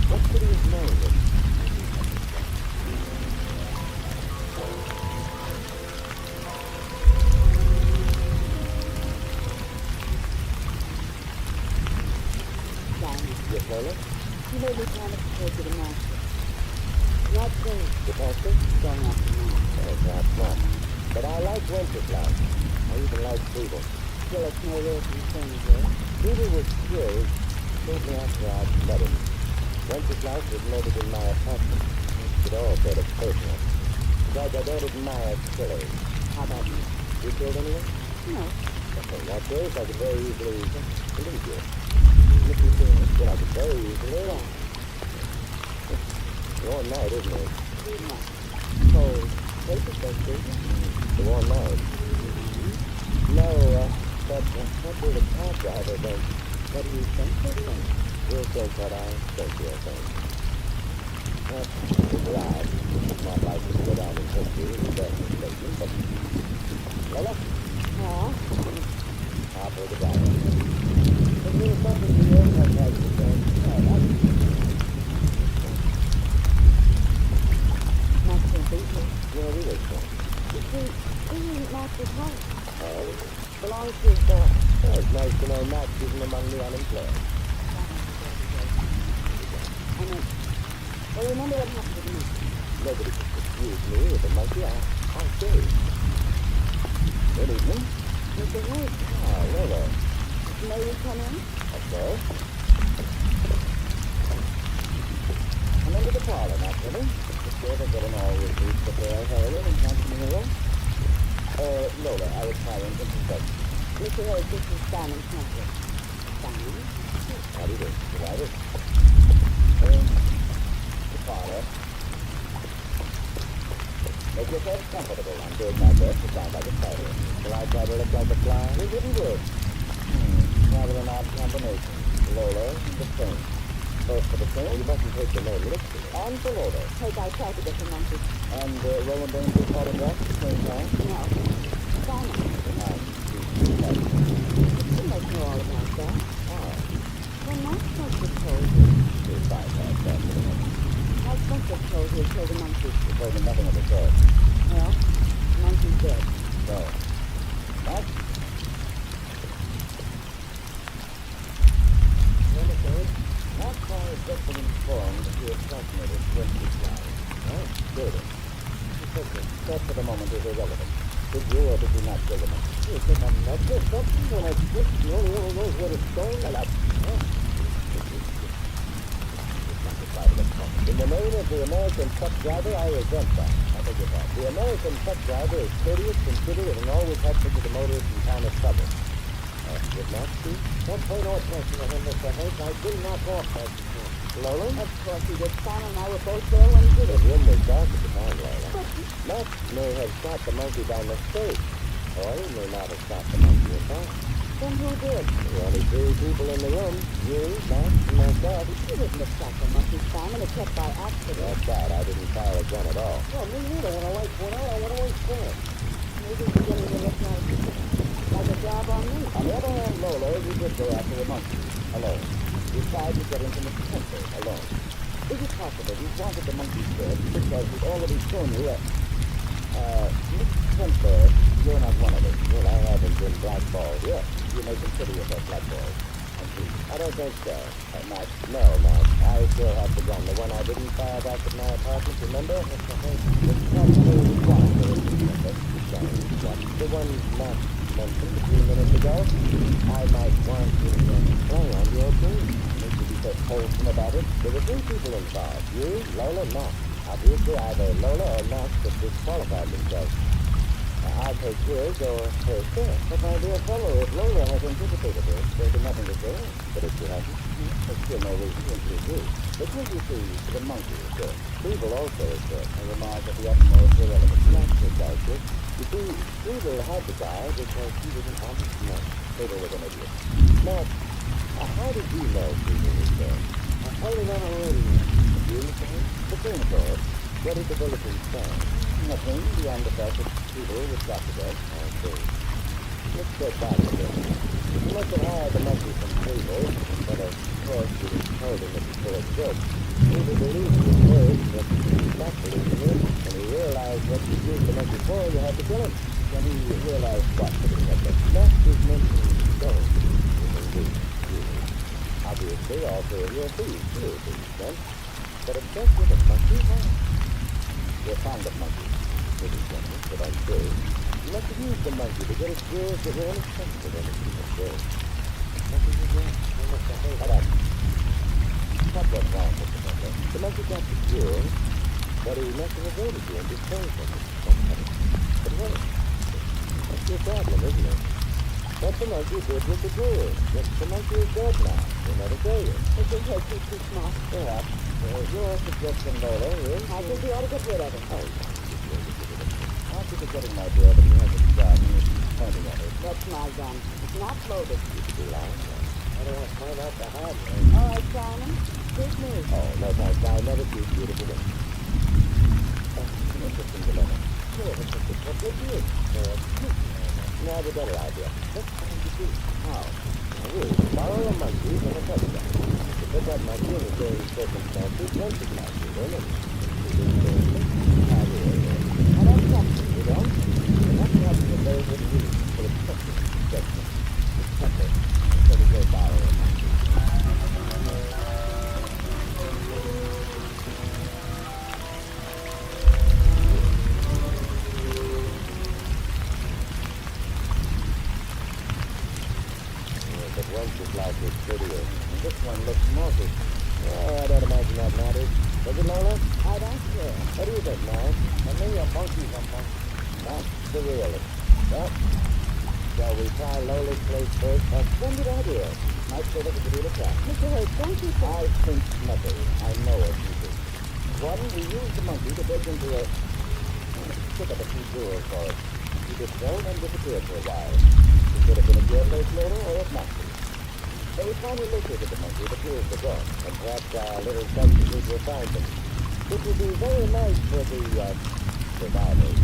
[SPEAKER 2] What could he have known that? Yes, Lola?
[SPEAKER 5] You made me plan to go to the master. Not soon.
[SPEAKER 2] The pastor?
[SPEAKER 5] Going after now.
[SPEAKER 2] Oh, perhaps not. But I like Winter's life. I even like Beetle.
[SPEAKER 5] Still, it's no real concern, Joe.
[SPEAKER 2] Beetle was killed shortly after I'd met him. Winter's life was murdered in my apartment. It all sort of personal. Besides, I don't admire killers.
[SPEAKER 5] How about you?
[SPEAKER 2] You killed anyone?
[SPEAKER 5] No.
[SPEAKER 2] In that case, I could very easily believe you. If you did, well, I could very easily. Warm night, isn't it?
[SPEAKER 5] No.
[SPEAKER 2] Cold. Places like this. The warm night. No, but what will the car driver think? What do you think he'll think? He'll think what I think he'll think. The drive. Not likely to go down in history as a definite statement, but... Lola?
[SPEAKER 5] Yeah?
[SPEAKER 2] I'll pull the driver. If there's something to you, I'd like to say.
[SPEAKER 5] Max and Beatle.
[SPEAKER 2] Where we live from?
[SPEAKER 5] You see, this isn't Max's house.
[SPEAKER 2] Oh,
[SPEAKER 5] Belongs to his daughter.
[SPEAKER 2] well, it's nice to know Max isn't among the unemployed.
[SPEAKER 5] I mean, well, remember what happened to the monkey?
[SPEAKER 2] Nobody can confuse me with a monkey. I'll say. Good evening.
[SPEAKER 5] Mr. White,
[SPEAKER 2] Ah, Lola.
[SPEAKER 5] may we come in?
[SPEAKER 2] Okay. Come into the parlor, naturally. The servant that always reads the fair heroine and comes in the room. Lola, I would try and introduce.
[SPEAKER 5] Mr. White, this is Simon Smith. Simon?
[SPEAKER 2] How do you do? The writer? The parlor. Make yourself comfortable. I'm doing my best to sound like a fighter. Shall I try to look like a fly? It wouldn't work. Rather an odd combination. Lola and the thing. Both for the thing, you mustn't take the name literally. And for Lola.
[SPEAKER 5] Take I tried to get the monkey.
[SPEAKER 2] And Roland Baines is photographed at the same time?
[SPEAKER 5] No. Simon.
[SPEAKER 2] And
[SPEAKER 5] You must know all about that. Well, Max must have told you.
[SPEAKER 2] you bypass that for the moment.
[SPEAKER 5] Max must have told you he killed the monkey.
[SPEAKER 2] You told me nothing of the sort.
[SPEAKER 5] Well, the monkey's dead.
[SPEAKER 2] No. Max? Max has just been informed that you assassinated 20 guys. Oh, good. That for the moment is irrelevant. Did you or did you not kill the monkey? You think I'm nuts or something when I think the only one who knows what it's going to In the name of the American truck driver, I resent that. I beg your pardon. The American truck driver is courteous, considerate, and always helpful to the motorist in time of trouble. Would not be? Don't pay no attention to him, Mr. Hank. I did not walk that. Lola?
[SPEAKER 5] Of course he did. Simon and I were both there when he did
[SPEAKER 2] The
[SPEAKER 5] it.
[SPEAKER 2] room was dark at the time, Lola.
[SPEAKER 5] But
[SPEAKER 2] Max may have shot the monkey by mistake. Or he may not have shot the monkey at all.
[SPEAKER 5] then who did?
[SPEAKER 2] There were only 3 people in the room. You, Max, and myself.
[SPEAKER 5] He wouldn't have shot the monkey, Simon, except by accident.
[SPEAKER 2] That's right. I didn't fire a gun at all.
[SPEAKER 5] Well, me neither. When a light went out, I went away scared. Maybe it's beginning to look like a job on me.
[SPEAKER 2] On the other hand, Lola, you did go after the monkey, alone. You tried to get into Mr. Kemper, alone. Is it possible you wanted the monkey dead because he'd already shown you that, Mr. Kemper, you're not one of them. Well, I haven't been blackballed yet. You may consider yourself blackballed. I don't think so. Max, no, Max. I still have the gun. The one I didn't fire back at my apartment, remember? It's the one Max mentioned a few minutes ago. I might want to play on your team. Make you be that's wholesome about it. There were three people involved. You, Lola, Max. Obviously, either Lola or Max have disqualified themselves. I'll take his or her share. But my dear fellow, if Lola has anticipated this, there'll be nothing to say. But if she hasn't, there's still no reason to introduce. But what you see, the monkey is good. Weevil also is good. A remark of the utmost irrelevance. Max precisely. You see, Weevil had the guy because he was an honest man. Weevil was an idiot. Max, how did you know Weevil was good? I heard it on a radio. Did you listen? The same thought. What did the bulletin say? Nothing beyond the fact that people was shot to death. I see. Let's go back a bit. You must have hired the monkey from Weevil, but of course you told him that you were a joke. Weevil believed you first, but he stopped believing you. When he realized what you used the monkey for, you had to kill him. When he realized what to do with it. That is mentioned gold. Obviously, all three of you are thieves, then. But obsessed with a monkey, huh? You're fond of monkeys, pretty gentlemen, but I'm sure. You must have used the monkey to get his jewels that were inexpensive in his people's jewels. Monkey was wrong. How about what went wrong with the monkey? The monkey got the jewels, but he must have evaded you and disposed of it. But what? That's your problem, isn't it? What the monkey did with the jewels. The monkey is dead now. He'll never tell you.
[SPEAKER 5] Is his head too small?
[SPEAKER 2] Perhaps. Your suggestion, Lola, is...
[SPEAKER 5] I think we ought to get rid of him.
[SPEAKER 2] Oh, after forgetting my dear that he has a gun and he's pointing at it.
[SPEAKER 5] That's my gun. It's not loaded.
[SPEAKER 2] You could be lying. I don't want to find out the hard way.
[SPEAKER 5] All right, Simon. Take me.
[SPEAKER 2] Oh, no thanks. I never see beautiful women. It's an interesting dilemma. Sure, what would you? No, I have a better idea. Let's find the truth. How? We'll borrow a monkey from a photograph. To put that monkey in the same circumstances, once it might be women. Now that's something, you know? And that's not a very good reason for accepting judgment. Accept it. So we go borrow a monkey. But once this life was prettier. And this one looks mortal. Oh, I don't imagine that matters. Does it, Lola?
[SPEAKER 5] I don't care.
[SPEAKER 2] What do you think, man? I know you're monkey's a monkey. That's the realist. Well, shall we try Lola's place first? A splendid idea. Might say that we could do the time.
[SPEAKER 5] Mr. Hoyt, don't you think...
[SPEAKER 2] I think nothing. I know what you think. One, we use the monkey to break into a... pick up a few jewels for us. He did so and disappeared for a while. It could have been at your place later, or it might be. They finally located the monkey, the jewels were gone, and perhaps our little substitute will find them. It would be very nice for the, survivors.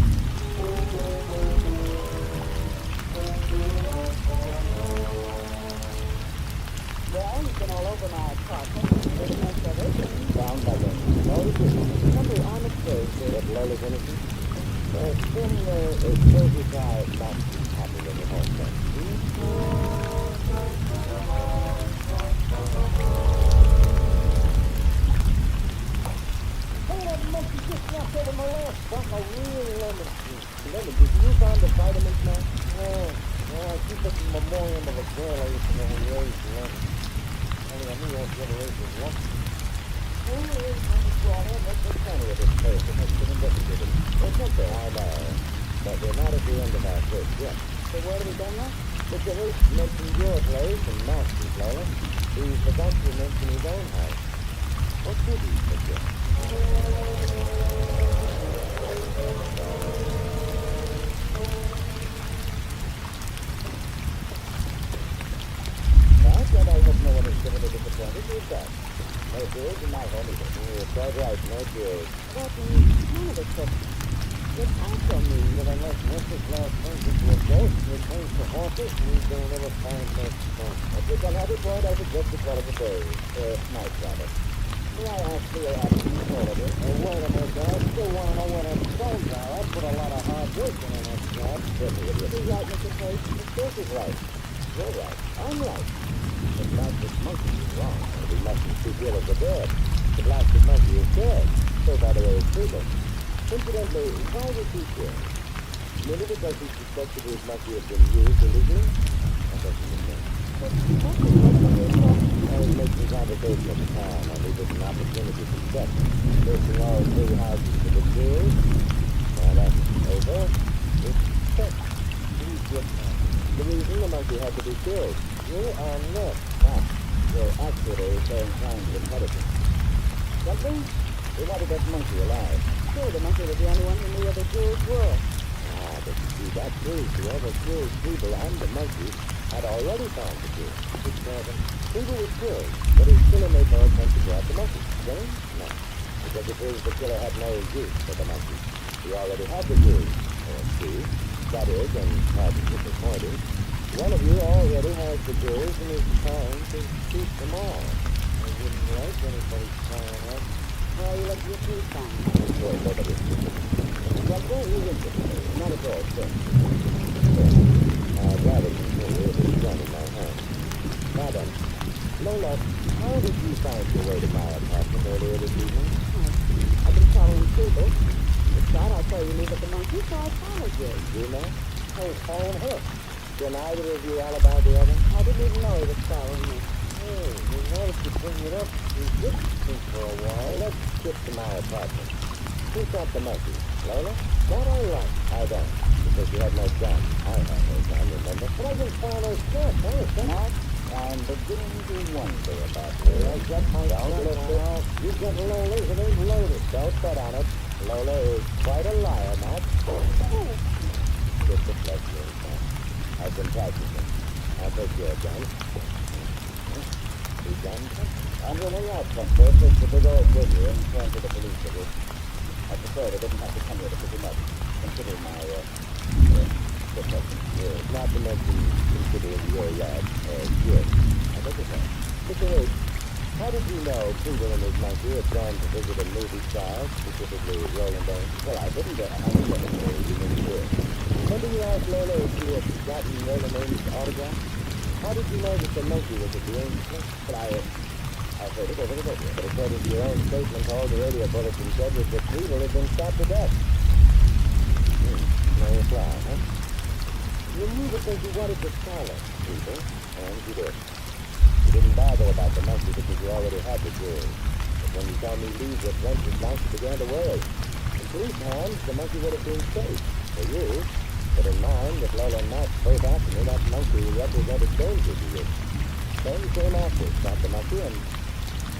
[SPEAKER 5] Well, he's been all over my apartment. There's most of it.
[SPEAKER 2] Found by them. No, it isn't. Remember, I'm afraid that Lola's innocent. Then, suppose we try not to be happy with the whole thing. Hey, that monkey just knocked over my last bottle of real lemon juice. Lemon juice. You found the vitamins, man? Yeah, I keep it in memoriam of a girl I used to know who raised lemon. Only I knew all generations once. There's plenty of this place that has been investigated. There's something I know, but we're not at the end of our search yet. So where do we go now? Mr. Hoyt mentioned your place and Master's, Lola. He forgot to mention his own house. What did he forget? Well, I hope no one is given a disappointed. Who's that? No jewels in my home either. You're quite right, no jewels.
[SPEAKER 5] But none of it could...
[SPEAKER 2] It also means that unless Mrs. Love turns into a ghost and returns to haunt us, we don't ever find much fun. If we can have it point, I suggest we call it a day. Night, rather. May I ask for your absence, all of it? Oh, wait a minute, I still want to know where that stones are. I put a lot of hard work in on that job. Certainly, you're right, Mr. Hoyt. The truth is right. You're right. I'm right. The blasted monkey is wrong. We mustn't speak ill of the dead. The blasted monkey is dead. So, by the way, it's freedom. Incidentally, why was he killed? Merely because he suspected his monkey had been used illegally? That doesn't make sense.
[SPEAKER 5] But what is
[SPEAKER 2] I was making conversation at the time. I needed an opportunity to check. Searching all three houses for the jewels. Now that's over. It's checked. The reason the monkey had to be killed. You are not. Ah, you're actually showing signs of intelligence. Something? We wanted that monkey alive.
[SPEAKER 6] Sure, the monkey was the only one who knew where the jewels were.
[SPEAKER 2] Ah, but you see, that proves whoever killed Peeble and the monkey had already found the jewel. Peeble was killed, but his killer made no attempt to grab the monkey. Really? No. Because it proves the killer had no use for the monkey. He already had the jewel. Or two. That is, and pardon disappointing, one of you already has the jewels and is trying to keep them all. I wouldn't like anybody trying us.
[SPEAKER 6] Well, you let your teeth down.
[SPEAKER 2] Well, nobody. Well, don't you interested? Not at all, sir. I'd rather continue with this gun in my hand. Now then, Lola, how did you find your way to my apartment earlier this evening?
[SPEAKER 6] I've been following Peeble. It's thought I saw you leave with the monkey, so I followed you.
[SPEAKER 2] You know? Oh, following her. Can either of you alibi the other?
[SPEAKER 6] I didn't even know he was following me.
[SPEAKER 2] Oh, we wanted to bring it up. We did think for a while. Let's skip to my apartment. Who shot the monkey? Lola? Not all right. I don't. Because you had no gun. I had no gun, remember? But I didn't find no stuff. Mark, I'm beginning to wonder about her. I got my gun now. You get Lola, it ain't loaded. Don't bet on it. Lola is quite a liar, Matt. Just a pleasure. I've been practicing. I'll take your gun. You done? I'm running out somewhere. Take the big old figure and turn to the police service. I prefer they didn't have to come here to pick him up. Consider my, profession. Not to mention considering your yard, good. I think it's right. Mr. H, how did you know Peter and his monkey had gone to visit a movie star, specifically Roland Bain? Well, I didn't get it. You didn't do it. When did you ask Lola if she had gotten Roland Bain's autograph? How did you know that the monkey was at the Angel? But I've heard it over the radio. But according to your own statement, all the radio bulletin said was that Peter had been shot to death. No reply, huh? You knew because you wanted to silence people, and you did. You didn't bother about the monkey because you already had the jewels. But when you saw me leave with Wench's monkey began to worry. In 3 times, the monkey would have been safe for you. But in mind, with Lola and Max both after me, that monkey represented danger to you. Then you came after, shot the monkey, and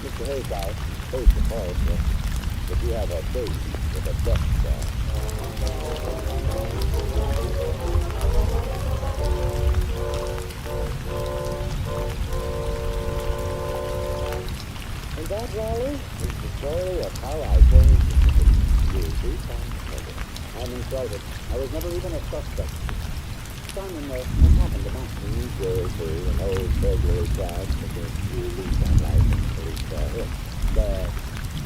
[SPEAKER 2] Mr. Hayes, I hate the forester, but you have a date with a death star. And that, Raleigh, is the story of how I came to see I'm insulted. I was never even a suspect. Simon, what happened about New Jersey, an old burglary charge against you, least unlicensed police him.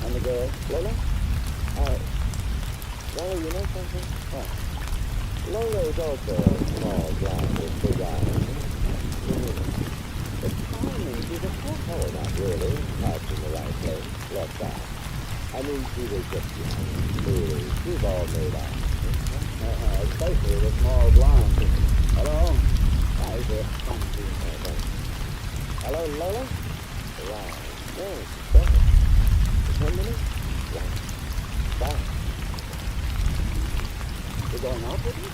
[SPEAKER 2] And the girl, Lola? Lola, you know something? Oh. Lola is also a small blonde with big eyes. But Simon, she's a oh, not really. Parked in the right place. Left eye. I mean, she was just young. Really, she's all made out. Especially the small blonde. Hello? Hi there. Hello, Lola? Wow. Yeah, it's better. 10 minutes? Yeah. Bye. You're going out with me?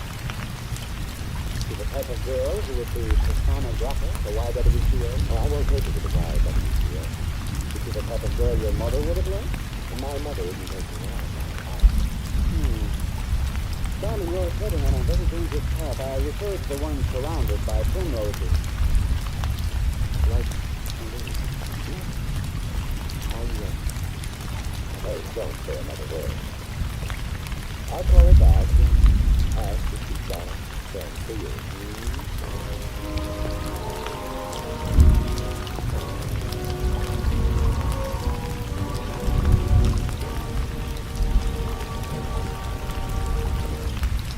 [SPEAKER 2] To the type of girl who would be persona grata, the YWCA? Oh, I won't take you to the YWCA. This is the type of girl your mother would have liked? My mother isn't taking me out. Darling, you're treading on a very dangerous path. I refer to the one surrounded by primroses. Like... Oh, don't say another word. I'll call her back and ask if she's got a friend for you.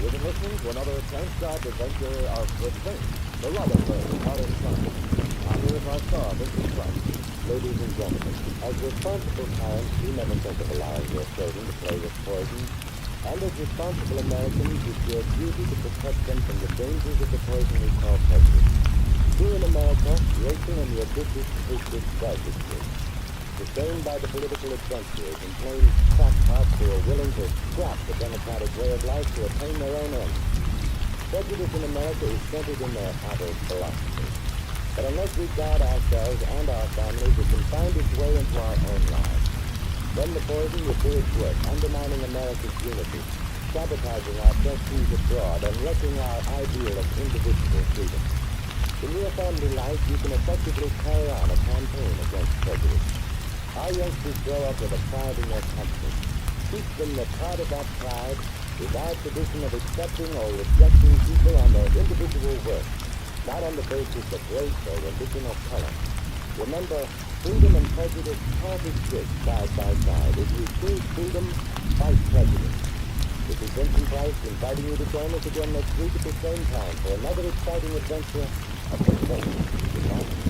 [SPEAKER 2] You've been listening to another transcribed adventure of The Thing, the Robin Bird, out in front. I'm here with our star, Vincent Price. Ladies and gentlemen, as responsible parents, we never think of allowing your children to play with poison. And as responsible Americans, it's your duty to protect them from the dangers of the poison we call prejudice.
[SPEAKER 3] Here in America, racing in the ambitious pursuit does exist. Sustained by the political adventurers and plain crackpots who are willing to scrap the democratic way of life to attain their own ends. Prejudice in America is centered in their adult philosophy. But unless we guard ourselves and our families, it can find its way into our own lives. Then the poison will do its work, undermining America's unity, sabotaging our prestige abroad, and wrecking our ideal of individual freedom. In your family life, you can effectively carry on a campaign against prejudice. Our youngsters grow up with a pride in their country. Teach them that part of that pride is our tradition of accepting or rejecting people on their individual worth, not on the basis of race or religion or color. Remember, freedom and prejudice can't exist side by side. If you choose freedom, fight prejudice. This is Vincent Price inviting you to join us again next week at the same time for another exciting adventure of the faith. Good night.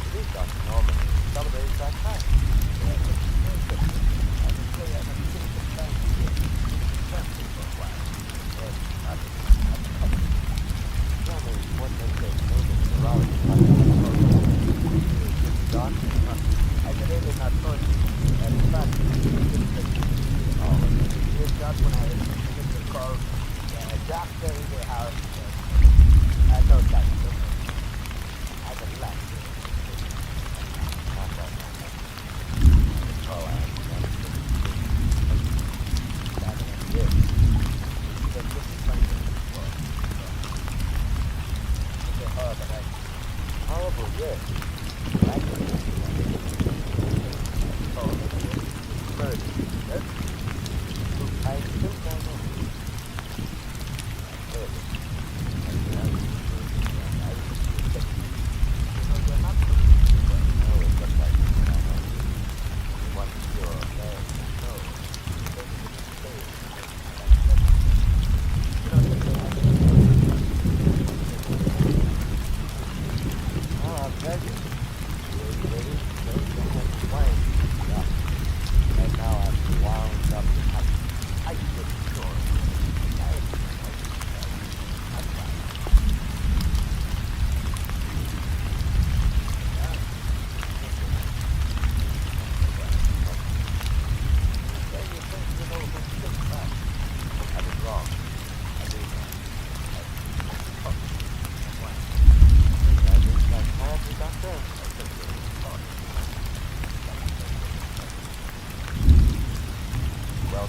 [SPEAKER 3] it is Dr. Norman. Celebrates that time. Tell me what makes this moving neurology Doc? I can hear it not good. And in fact, it's just when I get the call, doctor in the house. No, doctor. I can relax. Horrible, yes. I think I know.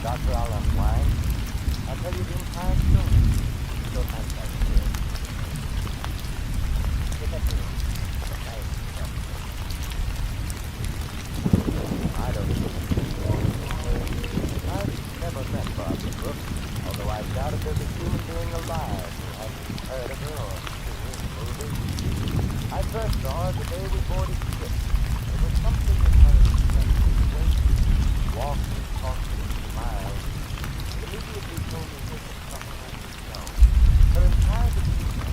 [SPEAKER 3] Doctor, I'll unwind. I'll tell you the entire story. You don't have to hear it. Get up here. I don't know. I've never met Barbara Brooks, although I doubt if there's a human being alive who hasn't heard of her or seen her in movies. I first saw her the day we boarded the ship. There was something in her way. Walking, talking. Immediately told me this was someone I should know. Her entire demeanor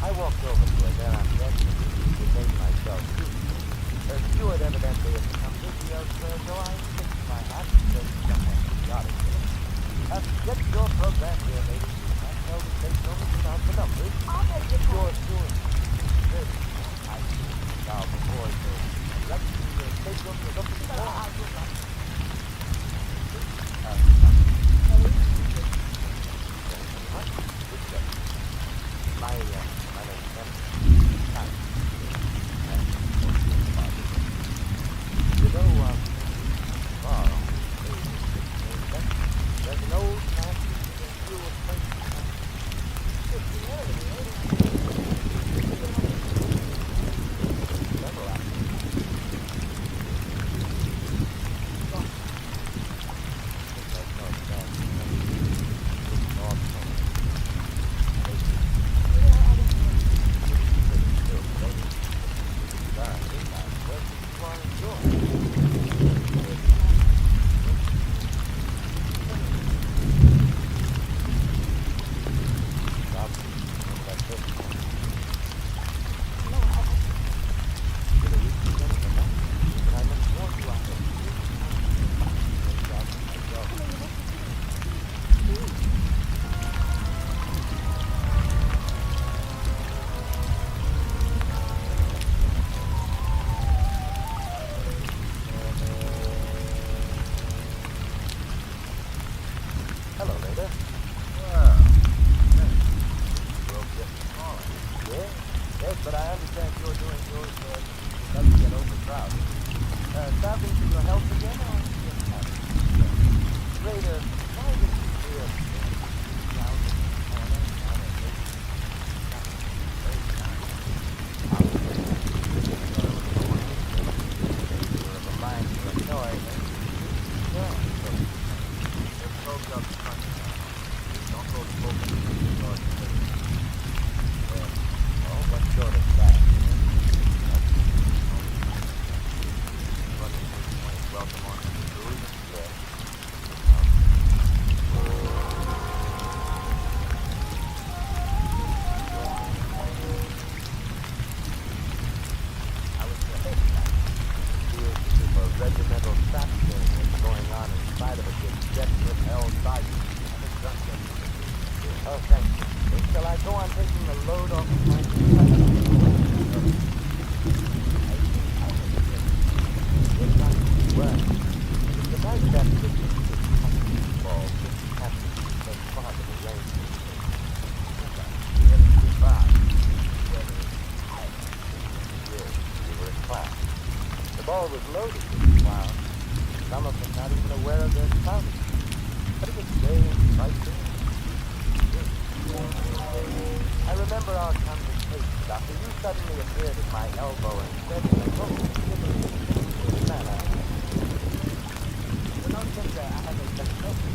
[SPEAKER 3] I walked over to her there on deck and immediately made myself useful. Her steward evidently had become busy elsewhere, so I tipped my hat and said somewhat idiotically, get your program here, ladies. You can't tell the state numbers without the numbers.
[SPEAKER 5] I'll make it
[SPEAKER 3] Your steward. I now before so let's see the stateroom to look at the my name is there's an old fashioned fuel place. But I understand you're doing yours not to get overcrowded. Stopping for your health again, or just having Raider, why did you feel down in the corner on a lake? You're of a mind to annoy me. Yeah, just close up front. Don't go to focus on the Lord. What sort of that? Welcome on to the cruise. Yeah.
[SPEAKER 2] Oh, thank you. Shall I go on taking the load off of my... Well, it's a nice that this ball just happened so far to the range. Yes, we were in class. The ball was loaded with clouds. Some of them not even aware of their clouds. But it was staying right there. I remember our conversation, Doctor. You suddenly appeared at my elbow and said in a most shivering manner, "You don't think I have a succession?"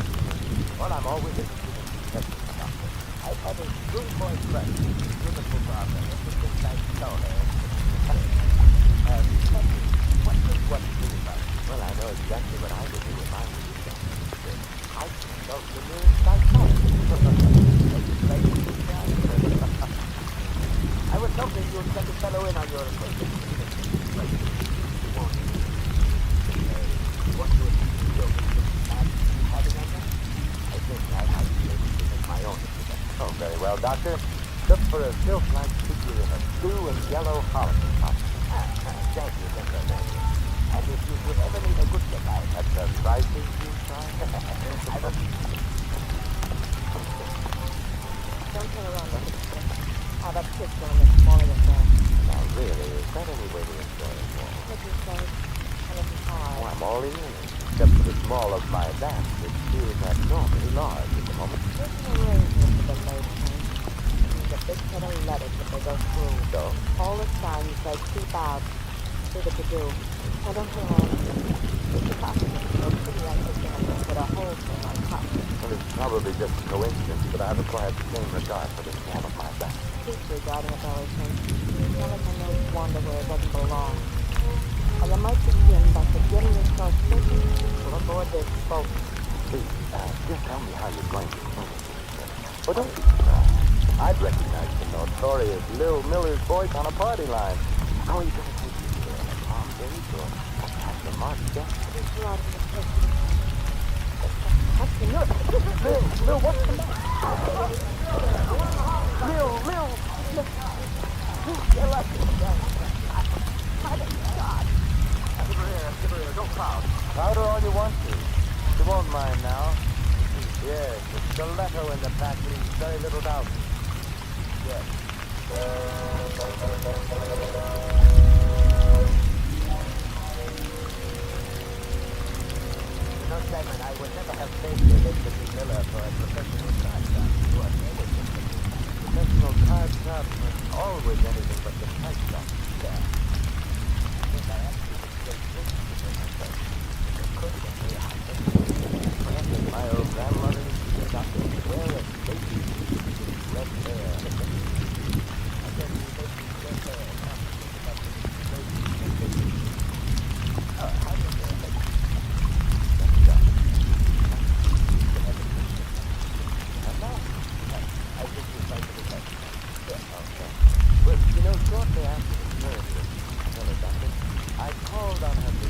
[SPEAKER 2] Well, I'm always interested in succession, Doctor. I've had a schoolboy crush, beautiful daughter, ever since I saw her. What to do about it? Well, I know exactly what I would do if I were you, Doctor. I'd consult the new psychologist. I was hoping you'd send a fellow in on your acquaintance. You won't. What would you do? Have it on that? I think I might be able to make my own introduction. Oh, very well, Doctor. Look for a silk-like figure in a blue and yellow holiday costume. Thank you, thank you. And if you should ever need a good look at the prices you charge, I don't...
[SPEAKER 5] Don't turn around, look at the How about pistol in the smaller of that?
[SPEAKER 2] Now, really, is that any way to enjoy it more?
[SPEAKER 5] What do you say? And this is hard.
[SPEAKER 2] Oh, I'm all ears, except for the small of my back, which feels abnormally large at the moment.
[SPEAKER 5] There's an arrangement for the late train. There's a big set of letters that they go through.
[SPEAKER 2] So?
[SPEAKER 5] All the signs say keep out. See what to do. I don't know. It's a costume. So pretty I think they have to put a whole thing on top.
[SPEAKER 2] Well, it's probably just a coincidence, but I've acquired the same regard for the small of my back.
[SPEAKER 5] Keep regarding a belly thing. It's not like I know wander where it doesn't belong. And you might begin by forgetting yourself thinking aboard this boat.
[SPEAKER 2] Please, just tell me how you're going to explain it. Well, don't be surprised. I'd recognize the notorious Lil Miller's voice on a party line. How are you going to take it there? A Tom Dave or Pastor Mark Jackson?
[SPEAKER 5] There's a lot of the person. Lil, what's the matter? Lil. You're lucky. My God.
[SPEAKER 2] Give her here. Don't crowd. Crowd her all you want to. You won't mind now. Yes, the stiletto in the back leaves very little doubt. Yes. You know, Simon, I would never have faith in Elizabeth Miller for a professional card shop. You are never professional card shop was always anything but the card shop. Yeah. I think I actually would say this to myself. Of course, my old grandmother used to got to wear a baby red hair. I guess you make me red hair. Oh, how do you do it? I think you're right to the yeah, okay. Well, you know, shortly after the birth of Miller Duncan, I called on her to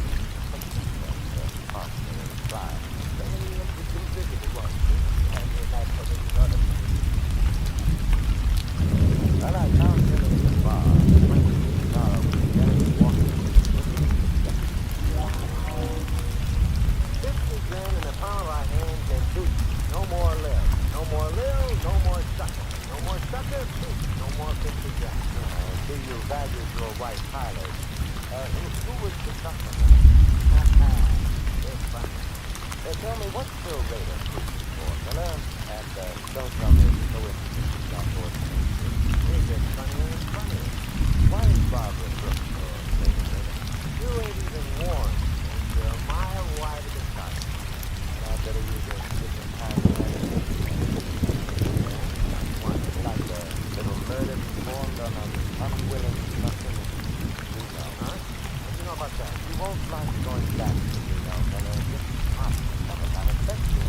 [SPEAKER 2] partner in crime. Very interesting visit it was. And in that particular other. Well, I found him in the bar. Nara was very walking. 50 grand in the palm of our hands and deep. No more Lil. No more Lil, no more sucker. No more sucker, no more 50 grand. See, you value your wife highly. Who was the sucker? It's funny. Tell me, what's Phil Rader preaching for, Miller? And don't tell me it's so interesting to stop for it. It's just funnier and funnier. Why is Barbara Brooks or Rader? You ain't even warned. You're a mile wide of the sun. And I better use a different kind of medicine. Like a little murder performed on an unwilling something. You know, huh? What do you know about that? You won't like going back to you know, Miller. Just some kind of sexual.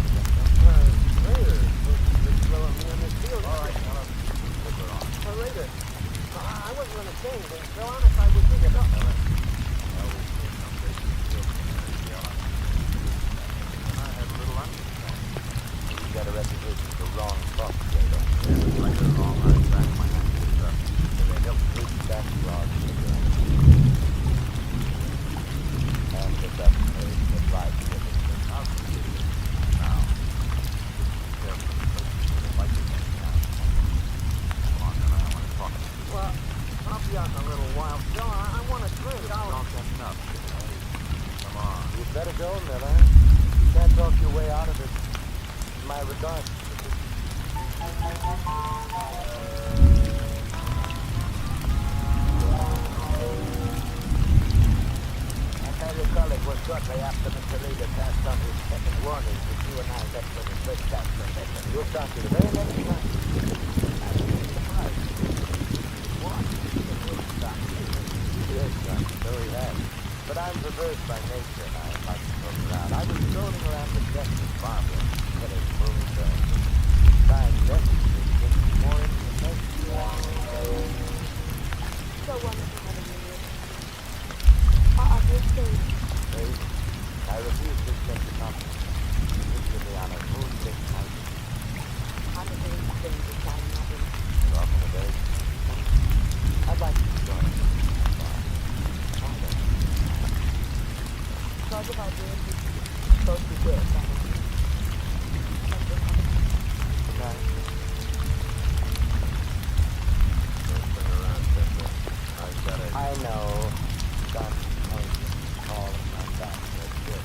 [SPEAKER 2] Later, just throwing me on this field. All right, tell him. Put her on. Later. I wasn't going to say anything. So honest, I would pick it up. I had a little understanding. Shortly after Mr. Reader passed on his second warning that you and I left for the first time profession. You'll talk to the very next time. I was surprised. What? Yes, son, so he has. But I'm perverse by nature, and I like to roam around. I was strolling around the deck of Barbara, but it's full turn. Besides, that is just more information.
[SPEAKER 5] So wonderful having you here. Are you safe?
[SPEAKER 2] I refuse to accept the compliment. Particularly on a moonlit night.
[SPEAKER 5] I'm a very strange time, Robin.
[SPEAKER 2] You're off in a day. I'd like to join you.
[SPEAKER 5] Talk about doing this. Supposed to be good, Robin.
[SPEAKER 2] Good night. I know. Son, all of my back. That's good.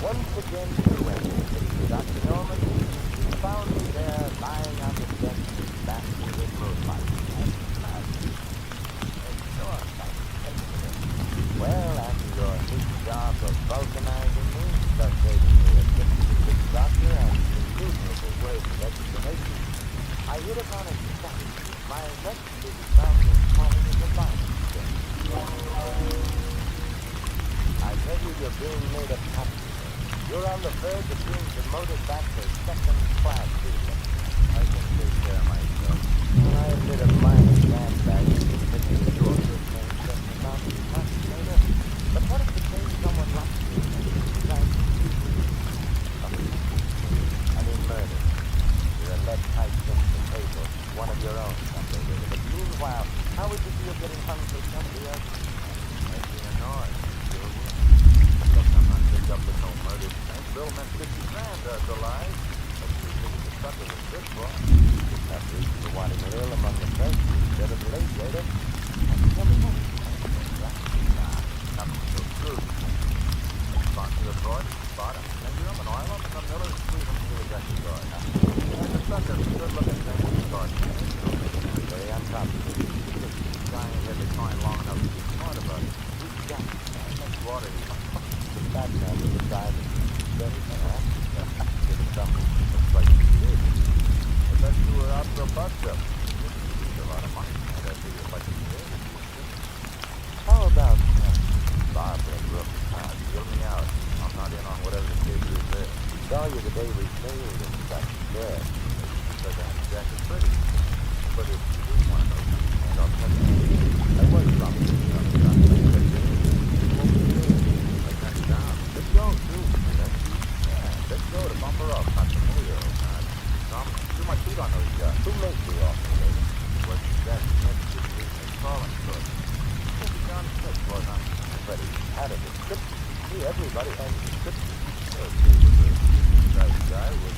[SPEAKER 2] Once again, surrender. Dr. Norman, you found me there lying on the deck, basking in moonlight. Well, after your big job of vulcanizing me, thus saving me a trip to the big doctor and innumerable words of explanation, I hit upon a strategy. My next big found me calling it a body check. I tell you, you're being made a passenger. You're on the verge of being promoted back to second-class citizen. I can take care of myself. I admit a minor sandbag is admitting to your good name just about much later. But what if the day someone like you is trying to keep you? I mean murder. You're a lead-pipe against the table, one of your own someday later. But meanwhile, how would you feel getting hung for somebody else? I'd be annoyed. I'm not picked up with no murder. Bill meant 50 grand to lie. But you think the sucker was good for? That reason for wanting to live among the first instead of the late later. Tell me what? Nothing so true. Sponsor the fraud, spot him, finger him, and oil him, and the Miller squeeze him to a dusty guard. And the sucker, good-looking thing with the guard. Very on top of it. Just trying to get the coin long enough to be smart about it. We've got much water here. That man was a diamond. Very fast. Did something looks like he did. I bet you were out for a bust-up. You need a lot of money. I'd be like you did. How about Barbara Brooks? Fill me out. I'm not in on whatever the case is there. Saw you the day we sailed and such. Yeah. Because that jacket pretty. But if you do want to know something, and I'll tell you. I was probably on the top of the let's go, dude. Let's go to bumper up, not the Mayo. Too much heat on those guys. Who makes the offer, baby? What's that? It's falling short. John Smith was on everybody out of it. See, everybody has it. That guy was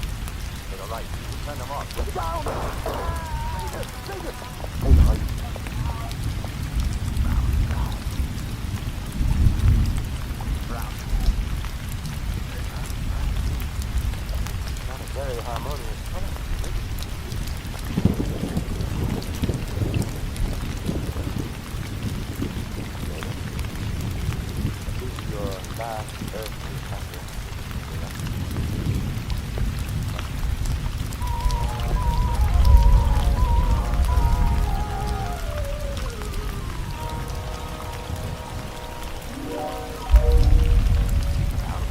[SPEAKER 2] for the light. You turn them off. Get down! Take it! Hold on. Very harmonious color. At least your last earthly passion.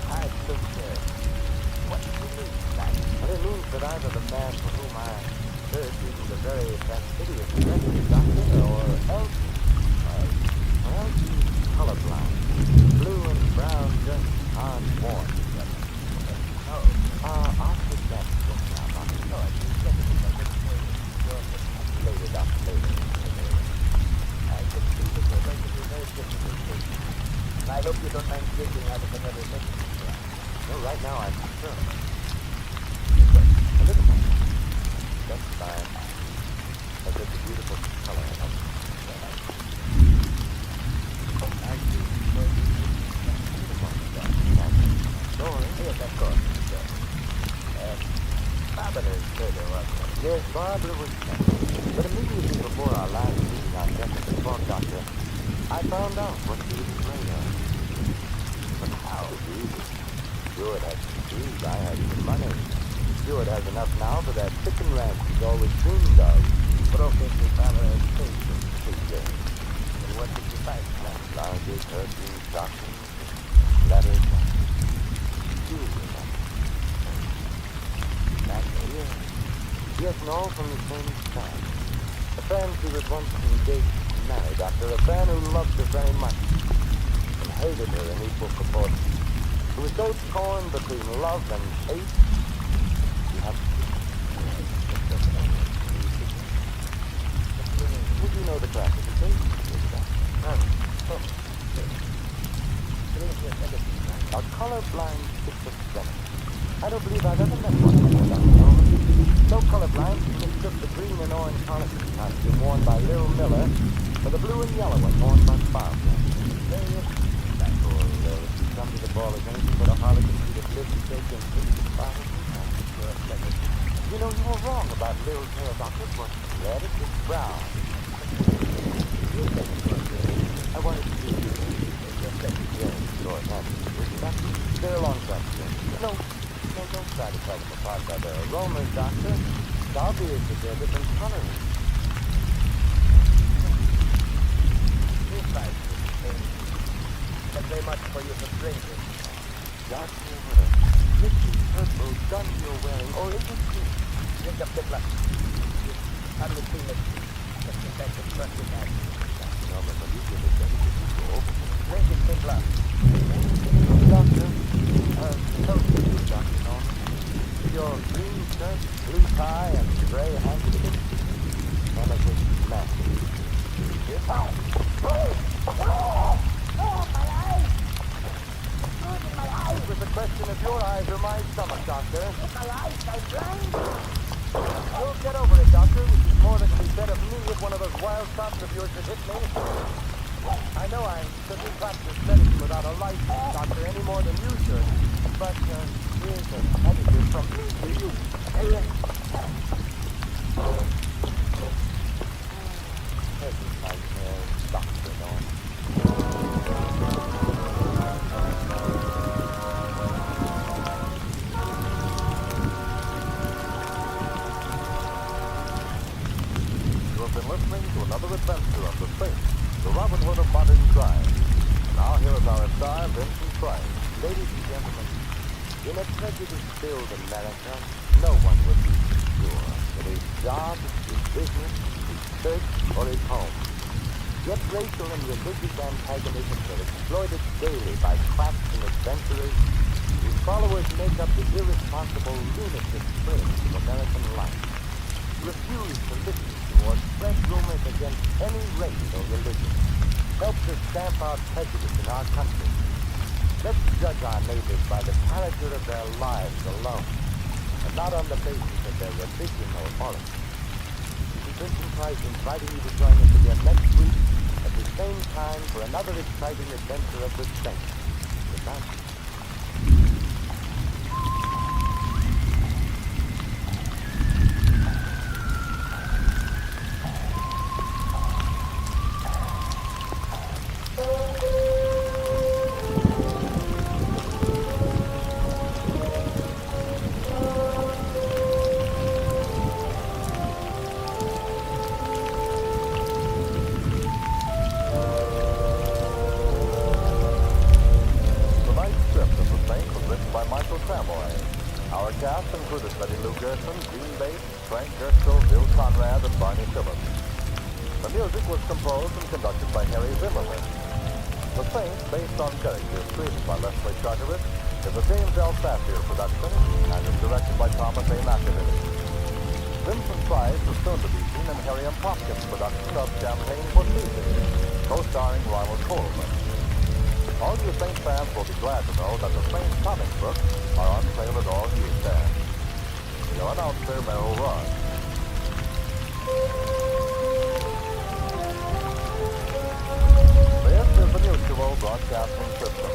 [SPEAKER 2] I'd you don't mind drinking out of another message.
[SPEAKER 3] No, right now I'm concerned. A little more. That's fine. That's such a beautiful color.
[SPEAKER 2] Yes, of course. Barbara is murder, wasn't it?
[SPEAKER 3] Yes, Barbara was. But immediately before our last meeting on deck at the talk, Doctor, I found out what she was afraid of. But how? It's easy. Stewart has some shoes, I have some money. Stewart has enough now for that chicken ranch he's always dreamed of.
[SPEAKER 2] Professor Barbara has faith in
[SPEAKER 3] Yes.
[SPEAKER 2] And what did you find?
[SPEAKER 3] Blouses, perfume, stockings, letters, jewelry. Yes. Yes, and all from the same fan. A fan she was once engaged to marry, Doctor. A fan who loved her very much and hated her in equal proportion. Who was so torn between love and hate. You have Would you know the classification? A colorblind schizophrenic. I don't believe I've ever met one before, Dr. Norman. So colorblind, he mistook the green and orange harlequin costume worn by Lil Miller for the blue and yellow one worn by Barbara. Poor Lil, if she'd come to the ball as anything but a harlequin, she'd have lived to take in 8,000 times. You know, you were wrong about Lil's hair, Doctor. It wasn't red, it was brown. I wanted to do it. Yes, sure, naturally. They're long time. No, don't try to tell them apart by their aromas, Doctor. It's obvious that they're different colors.
[SPEAKER 2] This side can very much for you to drink it.
[SPEAKER 3] Doctor, what a pretty purple gun you're wearing. Or is it green?
[SPEAKER 2] Drink up the blood. How do you feel it? Just the fact of trusting that.
[SPEAKER 3] No, but you give it that you go over.
[SPEAKER 2] Drink it, big blood.
[SPEAKER 3] Doctor, toast to you, Dr. Norman. Your green shirt, blue tie, and gray handkerchief. And a good masterpiece. It was a question of your eyes or my stomach, Doctor.
[SPEAKER 4] My eyes are blind.
[SPEAKER 3] You'll get over it, Doctor, which is more than can be said of me if one of those wild shots of yours should hit me. I know I shouldn't practice medicine without a license, Doctor, any more than you should. But here's a message from me to you. This is my Dr. Norman.
[SPEAKER 1] You have been listening to another adventure of the Saint, the Robin Hood of modern crime. Now here is our star, Vincent Price.
[SPEAKER 3] Ladies and gentlemen, in a prejudice-filled America, no one would be secure in his job, his business, his church, or his home. Yet racial and religious antagonisms are exploited daily by cracks and adventurers whose followers make up the irresponsible lunatic fringe of American life. Refuse to listen to or spread rumors against any race or religion. Help to stamp out prejudice in our country. Let's judge our neighbors by the character of their lives alone, and not on the basis of their religion or origin. This is Vincent Price inviting you to join us again next week at the same time for another exciting adventure of the Saint. Good night.
[SPEAKER 1] Our cast included Betty Lou Gerson, Gene Bates, Frank Gertzel, Bill Conrad, and Barney Phillips. The music was composed and conducted by Harry Zimmerman. The Saint, based on characters created by Leslie Charteris, is a James L. Safier production and is directed by Thomas A. McAdoo. Vincent Price is soon to be seen in Harry M. Popkins' production of Champagne for Season, co-starring Ronald Colman. All you Saint fans will be glad to know that the Saint comic books are on sale at all newsstands. Your announcer, Merrill Ross. This is the Mutual Broadcasting System.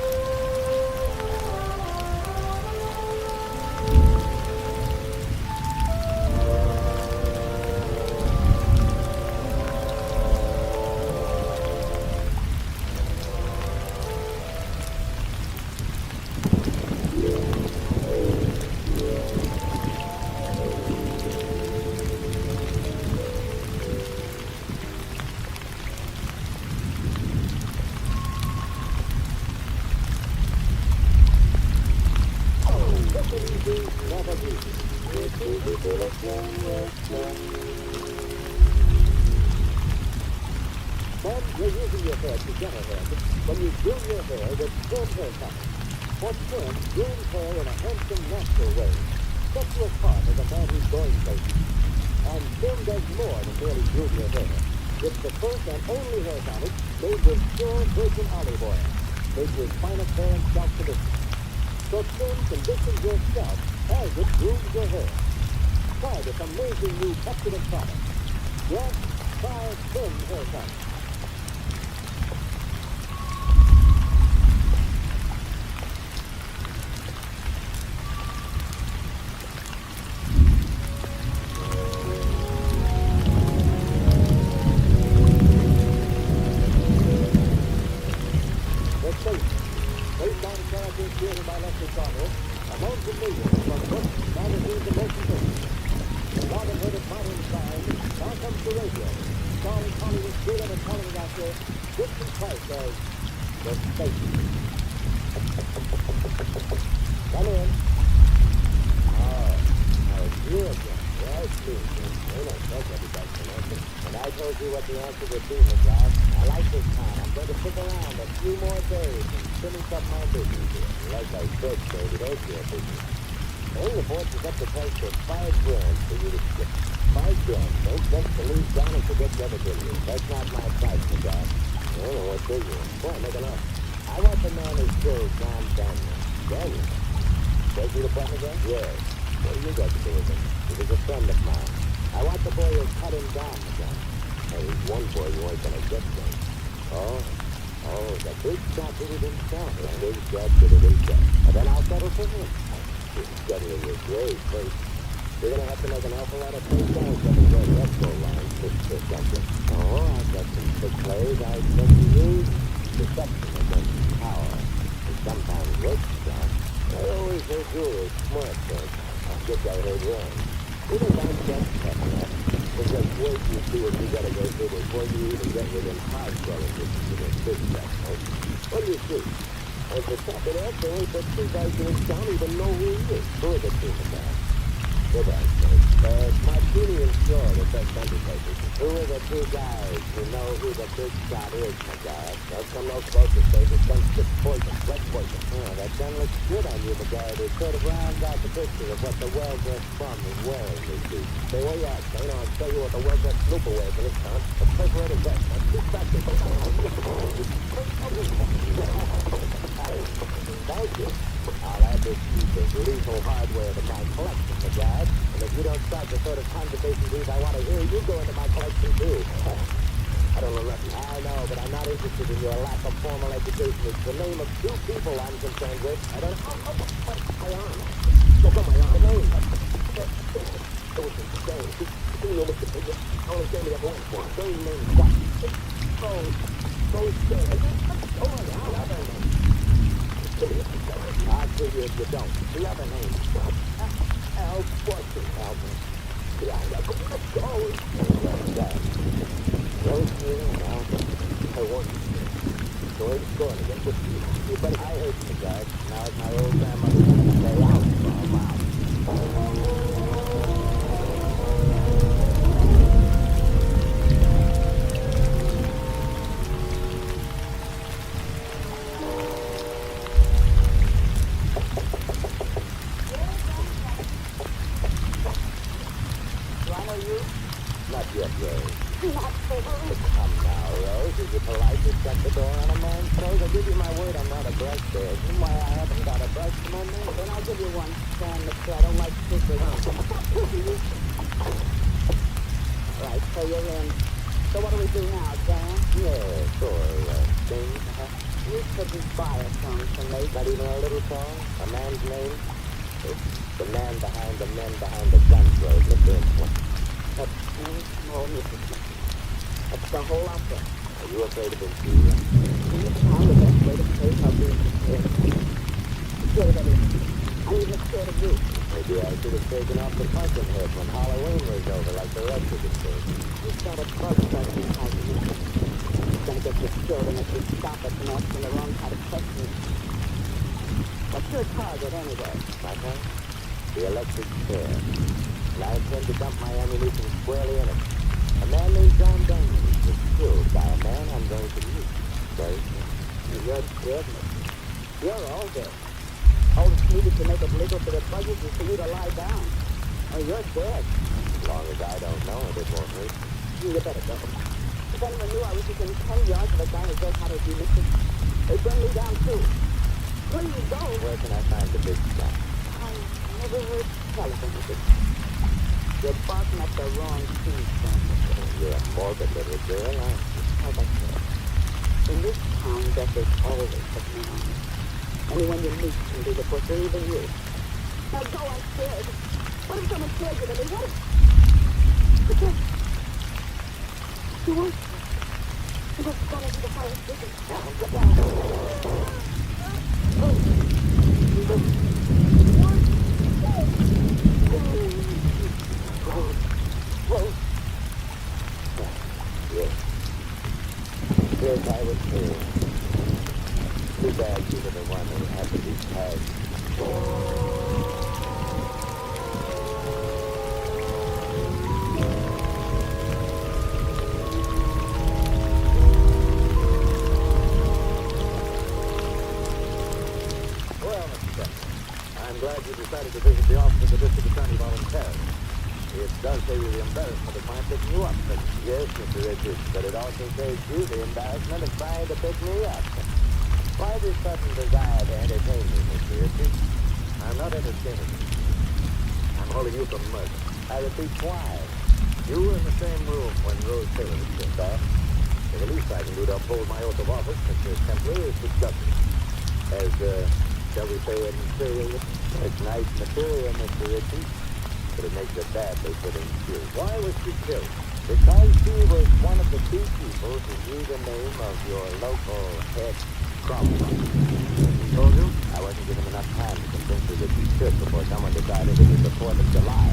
[SPEAKER 2] Then you're using your hair to get ahead when you groom your hair with Trim haircut. For Trim grooms hair in a handsome, natural way. Sets you apart as a man who's going places. And Trim does more than merely groom your hair. It's the first and only hair tonic made with pure virgin olive oil, made with finest hair and scalp condition. So Trim conditions your scalp as it grooms your hair. Try this amazing new peptident product. Yes, try Trim hair tonic. Created by Leslie Carter, and known to millions from books, magazines, and motion pictures. The long-awaited modern time now comes to radio, starring Hollywood freedom and television actor Vincent Price as the Station. Come in. Oh, it's you again. Yes, please. No, that's everybody's an answer. And I told you what the answer would be, McGrath. I like this town. I'm going to stick around a few more days and finish up my business here. Like I said, Dave, it ain't your business. All the boys is up the price for $5,000 for you to skip. $5,000. Don't just believe down and forget the other business. That's not my price, McGrath. I don't know what they want. Go on, make an offer. I want the man who killed John Daniel. Daniel? Treasury Department guy? Yes. What do you got to do with him? He was a friend of mine. I want the boy who cut him down, McGrath. There's one boy you ain't gonna get them. Oh, the big shot did it himself. The big shot did it himself. And then I'll settle for him. You're studying your grave first. You're gonna have to make an awful lot of things down for the great retro line, Mr. Duncan. Oh, I've got some big plays I expect to use. Deception against power. And sometimes works, John. I always heard you were a smart thing. I guess I heard wrong. You don't find that tough enough. But just wait and see what you gotta go through before you even get within 5 dollars of the big stuff, right? What do you see? And to top it off, there ain't but 2 guys in this town even know who he is. Who are the 2 guys? Goodbye, sir. Martini and Shaw, the best undertakers. Who are the 2 guys who know who the big shot is, my guy? Don't come no closer, sir. It's some stick poison, blood poison. Oh, that gun looks good on you, my guy. They sort of round out the picture of what the well-dressed bum is wearing these days. Say, where you at, Shane? I'll show you what the well-dressed snooper wears in this town. A perforated vest. A two-factor. Thank you. I'll add this piece of lethal hardware to my collection, my guy. And if you don't start the sort of conversations I want to hear, you go into my collection, too. I don't know nothing. I know, but I'm not interested in your lack of formal education. It's the name of 2 people I'm concerned with. I don't know. My arm. Look on my arm. The name. It was insane. You know what's the figure? Only gave me a blank one. Same name. What? Those stairs. Oh, my God. Other name. I'll kill you if you don't. The other name. Al Fortune. Alvin. Yeah, I go. Those here now. I want you. So it's going to get with you. But I hate you guys. Now it's my old grandmother going to stay out for a while. Not yet, Rose.
[SPEAKER 5] Not for
[SPEAKER 2] Come now, Rose. Is it polite to shut the door on a man's clothes? I give you my word I'm not is why I haven't got a brush to my nose.
[SPEAKER 6] Then I'll give you one. Stand, mister. I don't like scissors. Right, so you're in. So what do we do now, Dan?
[SPEAKER 2] Yeah, sure. Sing.
[SPEAKER 6] You couldn't buy a song from me.
[SPEAKER 2] Not even a little song? A man's name? It's the man behind the men behind the guns road. Mr. Insolent.
[SPEAKER 6] That's no, Mrs. That's the whole opera.
[SPEAKER 2] Are you afraid of intrusion?
[SPEAKER 6] In this town, the best way to behave how being scared. Scared of everything. I'm even scared of you.
[SPEAKER 2] Maybe I should have taken off the pumpkin head when Halloween was over like the rest of the state.
[SPEAKER 6] You've got a bug stuck inside you. It's gonna get you killed and if you stop us and asking the wrong kind of questions. What's your target anyway?
[SPEAKER 2] My time? The electric chair. And I intend to dump my ammunition squarely in it. A man named John Daniels was killed by a man I'm going to meet. Very soon.
[SPEAKER 6] You're dead, mister. You're all dead. All that's needed to make it legal for the buggers is for you to lie down. Or you're dead.
[SPEAKER 2] As long as I don't know it, it won't hurt.
[SPEAKER 6] You better go. If anyone knew I was within 10 yards of a guy as dead how to do, mister, they'd burn me down too. Please go.
[SPEAKER 2] Where can I find the big shot?
[SPEAKER 6] I never heard tell of anything. You're barking up the wrong tree, son.
[SPEAKER 2] You're a morbid little girl, aren't you?
[SPEAKER 6] How about that? In this town, death is always the man. Anyone you meet can be the butcher, even you. Now go, I'm scared. What if someone scares you to me? What if... Because... You won't. You just gone into the fire station. Now, get down.
[SPEAKER 2] Yes, I was here. Too bad you were the one who had to be tagged. Well, Mr. Denton, I'm glad you decided to visit the office of the district attorney voluntarily. It does save you the embarrassment of my picking you up. But yes, Mr. Richards, but it also saves you the embarrassment of trying to pick me up. Why this sudden desire to entertain me, Mr. Richards? I'm not entertaining you. I'm holding you for murder. I repeat, why? You were in the same room when Rose Taylor was killed, The least I can do to uphold my oath of office, Mr. Templer, is to judge it. As, shall we say, a materialist? It's nice material, Mr. Richards. But it makes a badly fitting excuse. Why was she killed? Because she was one of the two people who knew the name of your local head crackles. She told you? I wasn't given enough time to convince her that she should before someone decided it was the 4th of July.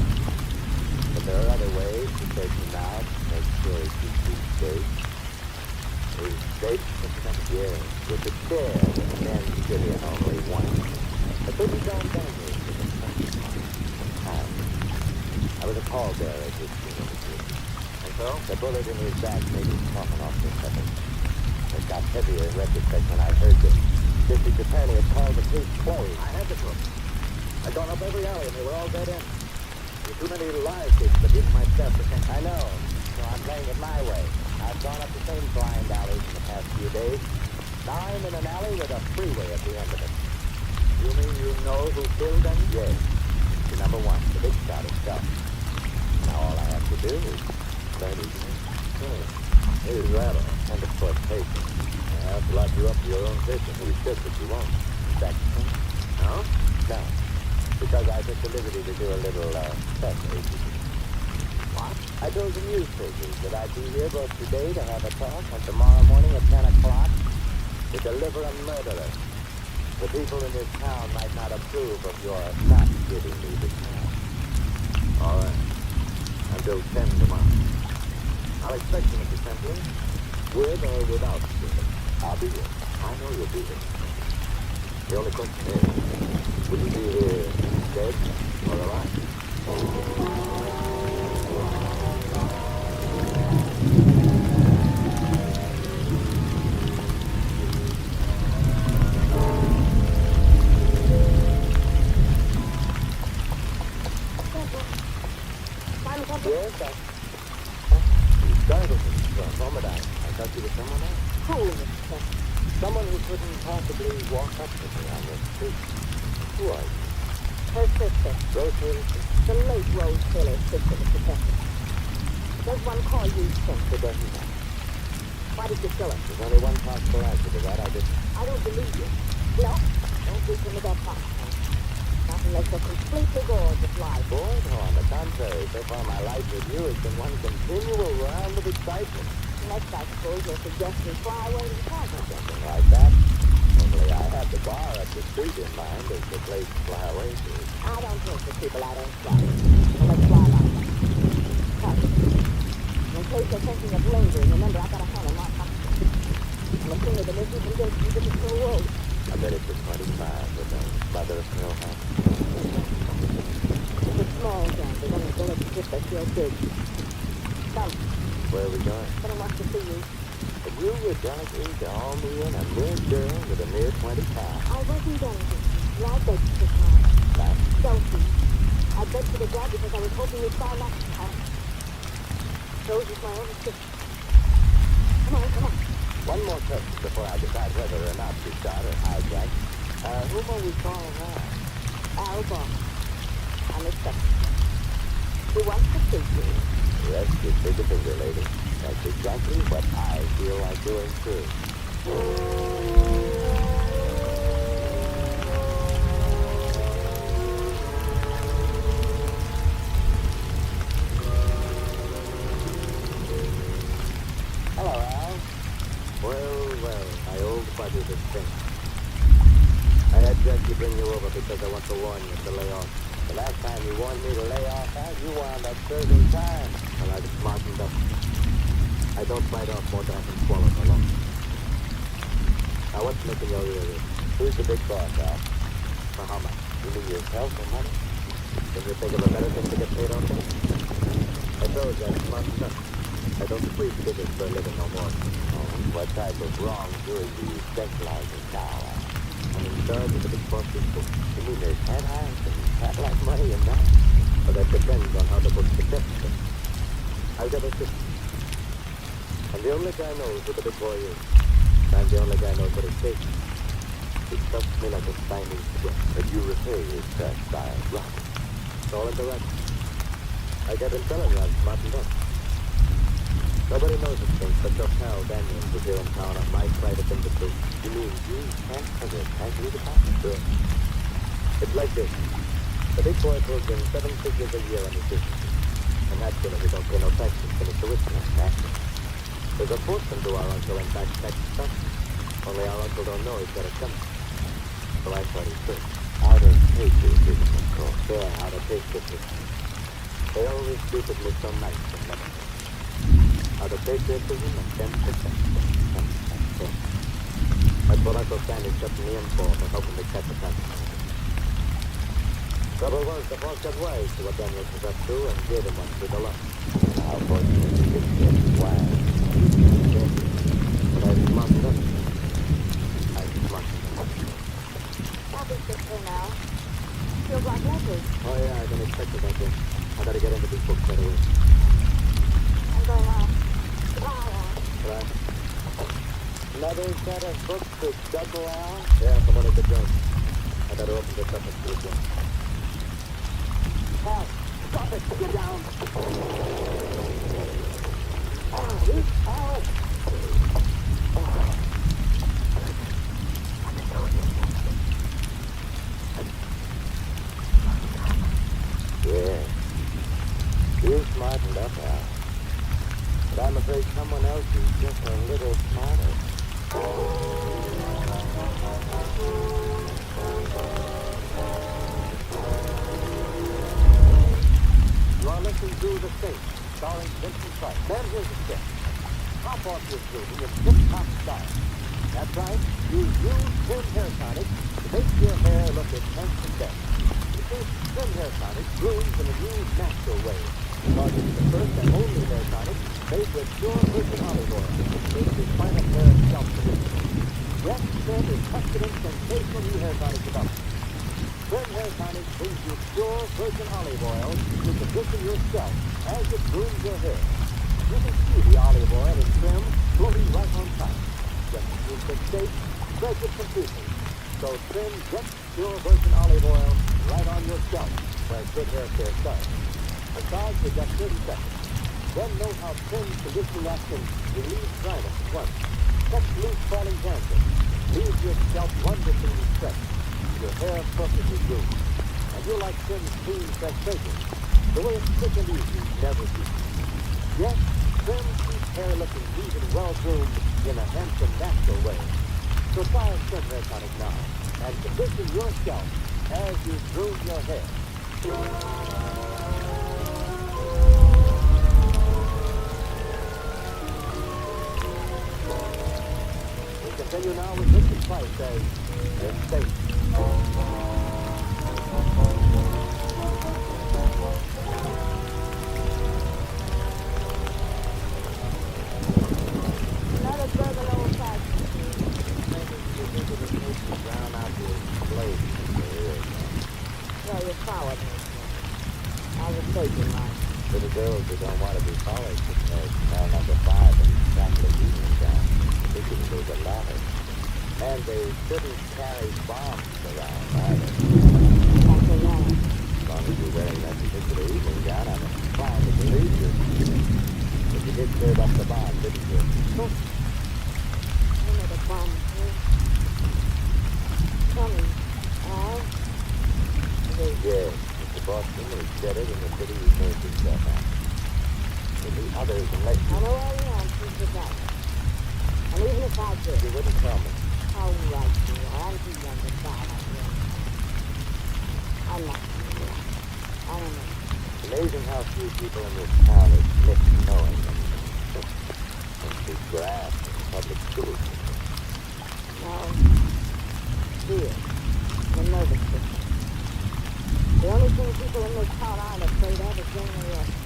[SPEAKER 2] But there are other ways to take him out, make sure he keeps safe. Is safe? Yes, with the chair that men sit in only once. But this is John Daniels. I was a pallbearer at this funeral. And so? The bullet in his back made him coughin' off the second. It got heavier in retrospect when I heard the district attorney had called the police closed. I had the proof. I'd gone up every alley and they were all dead ends. There were too many live cases to give my staff the chance. I know. So I'm playing it my way. I've gone up the same blind alleys in the past few days. Now I'm in an alley with a freeway at the end of it. You mean you know who killed them? Yes. The number one, the big shot itself. Now all I have to do is learn his name. Is that all? And of course, patience. I have to lock you up to your own fishing. You should, but you won't. That's the thing. No? No. Because I took the liberty to do a little, test agency. What? I told the newspapers that I'd be here both today to have a talk and tomorrow morning at 10 o'clock to deliver a murderer. The people in this town might not approve of your not giving me the chance. All right. Until 10 tomorrow. I'll expect you, Mr. Templer. With or without you. I'll be here. I know you'll be here. The only question is, will you be here dead or alive? Yes, you startled me for a moment. I thought you were someone else.
[SPEAKER 6] Holy shit.
[SPEAKER 2] Someone who couldn't possibly walk up to me.
[SPEAKER 3] on this street. Who are you?
[SPEAKER 6] Her sister,
[SPEAKER 3] Rose Taylor?
[SPEAKER 6] the late Rose Taylor's sister, Mr. Preston. Does one call you Tim?
[SPEAKER 3] Who doesn't know?
[SPEAKER 6] Why did you kill her?
[SPEAKER 3] There's only one possible answer to that. I didn't.
[SPEAKER 6] I don't believe you. No, don't reach into that pocket. Not unless you're completely gorged with lies.
[SPEAKER 3] Boyd? Oh, on the contrary. So far, my life with you has been one continual round of excitement.
[SPEAKER 6] Next, I suppose you're suggesting fly away to the target.
[SPEAKER 3] Something like that. Only I had the bar up the street in mind as the place to fly away to.
[SPEAKER 6] I don't think the people I don't fly. So let's fly like that. Come. In case you're thinking of lingering, remember I got a hand in my pocket. And the sooner the mission convinced you that it's the road.
[SPEAKER 3] I bet it's a 25 with a mother of pearl hat.
[SPEAKER 6] It's a small gun, but when the bullets hit, they feel big. Come.
[SPEAKER 3] Where are we going?
[SPEAKER 6] I don't want to see you.
[SPEAKER 3] And you were delicately to haul me in a mere girl with a mere 20 pounds.
[SPEAKER 6] I wasn't delicate. I begged you to come.
[SPEAKER 3] That?
[SPEAKER 6] Sophie. I begged you to go because I was hoping you'd find out the time. Rose is my only sister. Come on, come on.
[SPEAKER 3] One more question before I decide whether or not to shot or hijack. Whom are we calling now?
[SPEAKER 6] Al Bond. Unexpected. He wants to see you.
[SPEAKER 3] Rest your bigger finger, lady. That's exactly what I feel like doing, too. Hello, Al. Well, my old buddy, this thing. I had Jackie bring you over because I want to warn you to lay off. The last time you warned me to lay off, Al, you wound up serving time. Well, I was smartened up. I don't bite off more than I can swallow for long. Now, what's making your ear ring? Who's the big boss, Al? For how much? You mean yourself or money? Can you think of a better thing to get paid on? I told you I'm smartened up. I don't squeeze figures for a living no more. Oh, what type of wrongdoing do you specialize in now, Al? I'm in charge of the big boss people. You mean there's head highs and cat-like money and that? Well, that depends on how the books accept them. I've got a system. I'm the only guy knows what the big boy is. I'm the only guy knows what it takes. He trusts me like a Chinese squid. But you repay his trust by rocket. It's all in the record. Like I've been telling you, I'm smartened up. Nobody knows this thing, but your pal Daniels is here in town on my side of industry. You mean you can't have a casualty department? Sure. It's like this. The big boy pulls in 7 figures a year on his business. And naturally, we don't pay no taxes for Mr. Whitman, taxes. There's a portion to our uncle and back tax stuff. Only our uncle don't know he's got it coming. So I thought he could. Out of patriotism, of course. Yeah, out of patriotism. They always treated me so nice and loving. Out of patriotism and 10%. 10%. That's what Uncle Sandy kept me in for helping me catch a tax. Trouble was, the boss got wise to what Daniels was up to and gave him one with the luck. How fortunate he did get wise. But I smartened up. I smartened up.
[SPEAKER 6] That is sister now. Feels like letters.
[SPEAKER 3] Oh yeah, I didn't expect it like that. I gotta get into these books right away.
[SPEAKER 6] I'm going out.
[SPEAKER 3] Right. Another set of books to double out? Yeah, someone at the joint. I better open this up and see it again. Al, stop it! Get down! Alice! Yeah. You smartened up, Al. But I'm afraid someone else is just a little smarter. You are listening to The State, starring Vincent Price. Then here's the sketch. Top off your beauty in tip-top style. That's right, you use Trim Hair Tonic to make your hair look its handsome best. You see, Trim Hair Tonic grooms in a new natural way. Because it's the first and only hair tonic made with pure virgin olive oil, which makes your final hair self-sufficient. Yes, Trim is trusted in sensational new hair tonic development. Trim Hair Tonic brings you pure virgin olive oil to position yourself as it grooms your hair. You can see the olive oil in Trim floating right on top. Just use the shape, spread it completely.
[SPEAKER 2] So trim just pure virgin olive oil right on your scalp, where good hair care starts. Massage for just 30 seconds. Then note how Trim's conditioning action relieves dryness at once. Cuts loose falling branches. Leaves your scalp wonderfully stretched. Your hair perfectly groomed. And you'll like Trim's clean, fresh fragrance. The way it's quick and easy, never beats. Yes, Trim keeps hair looking neat and well-groomed in a handsome, natural way. So try a Trim hair tonic now and condition your scalp as you groom your hair. We continue now with Richard Price as Estate.
[SPEAKER 5] Another burger old fashioned.
[SPEAKER 2] Drown out your blade in your ears.
[SPEAKER 5] Well, you followed me. I was taking mine.
[SPEAKER 2] Little girls who don't want to be followed should know now number 5 and exactly evening down. Thinking there's a ladder. And they shouldn't carry bombs around either.
[SPEAKER 5] That's a lie.
[SPEAKER 2] As long as you're wearing that particular evening gown, I'm inclined to believe you. But you did serve up the bomb, didn't you?
[SPEAKER 5] You made a bomb, too. Tell me, Al?
[SPEAKER 2] Yes, Mr. Boston has said it in the city he made himself out. But the others, unless
[SPEAKER 5] I know all the answers to that. And even if I did,
[SPEAKER 2] you wouldn't tell me.
[SPEAKER 5] how right you are. I'm too young to die like you. I'm not too young. I don't know.
[SPEAKER 2] It's amazing how few people in this town admit to knowing them. Through grass and public schools.
[SPEAKER 5] Now, fear, the nervous system. The only thing people in this town aren't afraid of is getting arrested.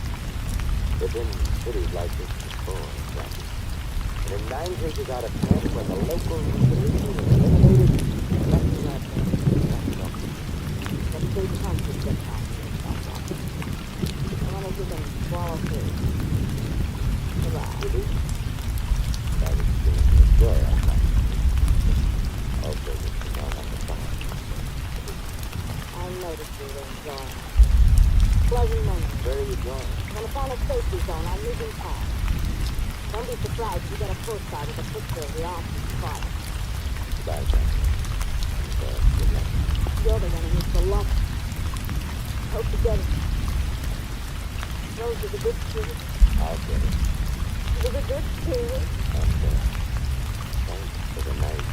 [SPEAKER 2] They've been in cities like this before, exactly. And in 9 cases out of 10, when the local police is eliminated, that's not
[SPEAKER 5] But big hunches get past you. I want to give them swallow through. Goodbye.
[SPEAKER 2] really. That is going to enjoy our time. Also, this is not on the side.
[SPEAKER 5] I noticed you were enjoying. Pleasant memories.
[SPEAKER 2] Where are you going?
[SPEAKER 5] I'm going to find a safety zone. I'm leaving town. Don't be surprised if you get a postcard with a picture of the Austin fire.
[SPEAKER 2] Goodbye, Jack. And, good luck.
[SPEAKER 5] You're the one who needs the luck. Hope to get it. Rose is a good spirit.
[SPEAKER 2] I'll get it.
[SPEAKER 5] She was a good spirit.
[SPEAKER 2] And, thanks for the night.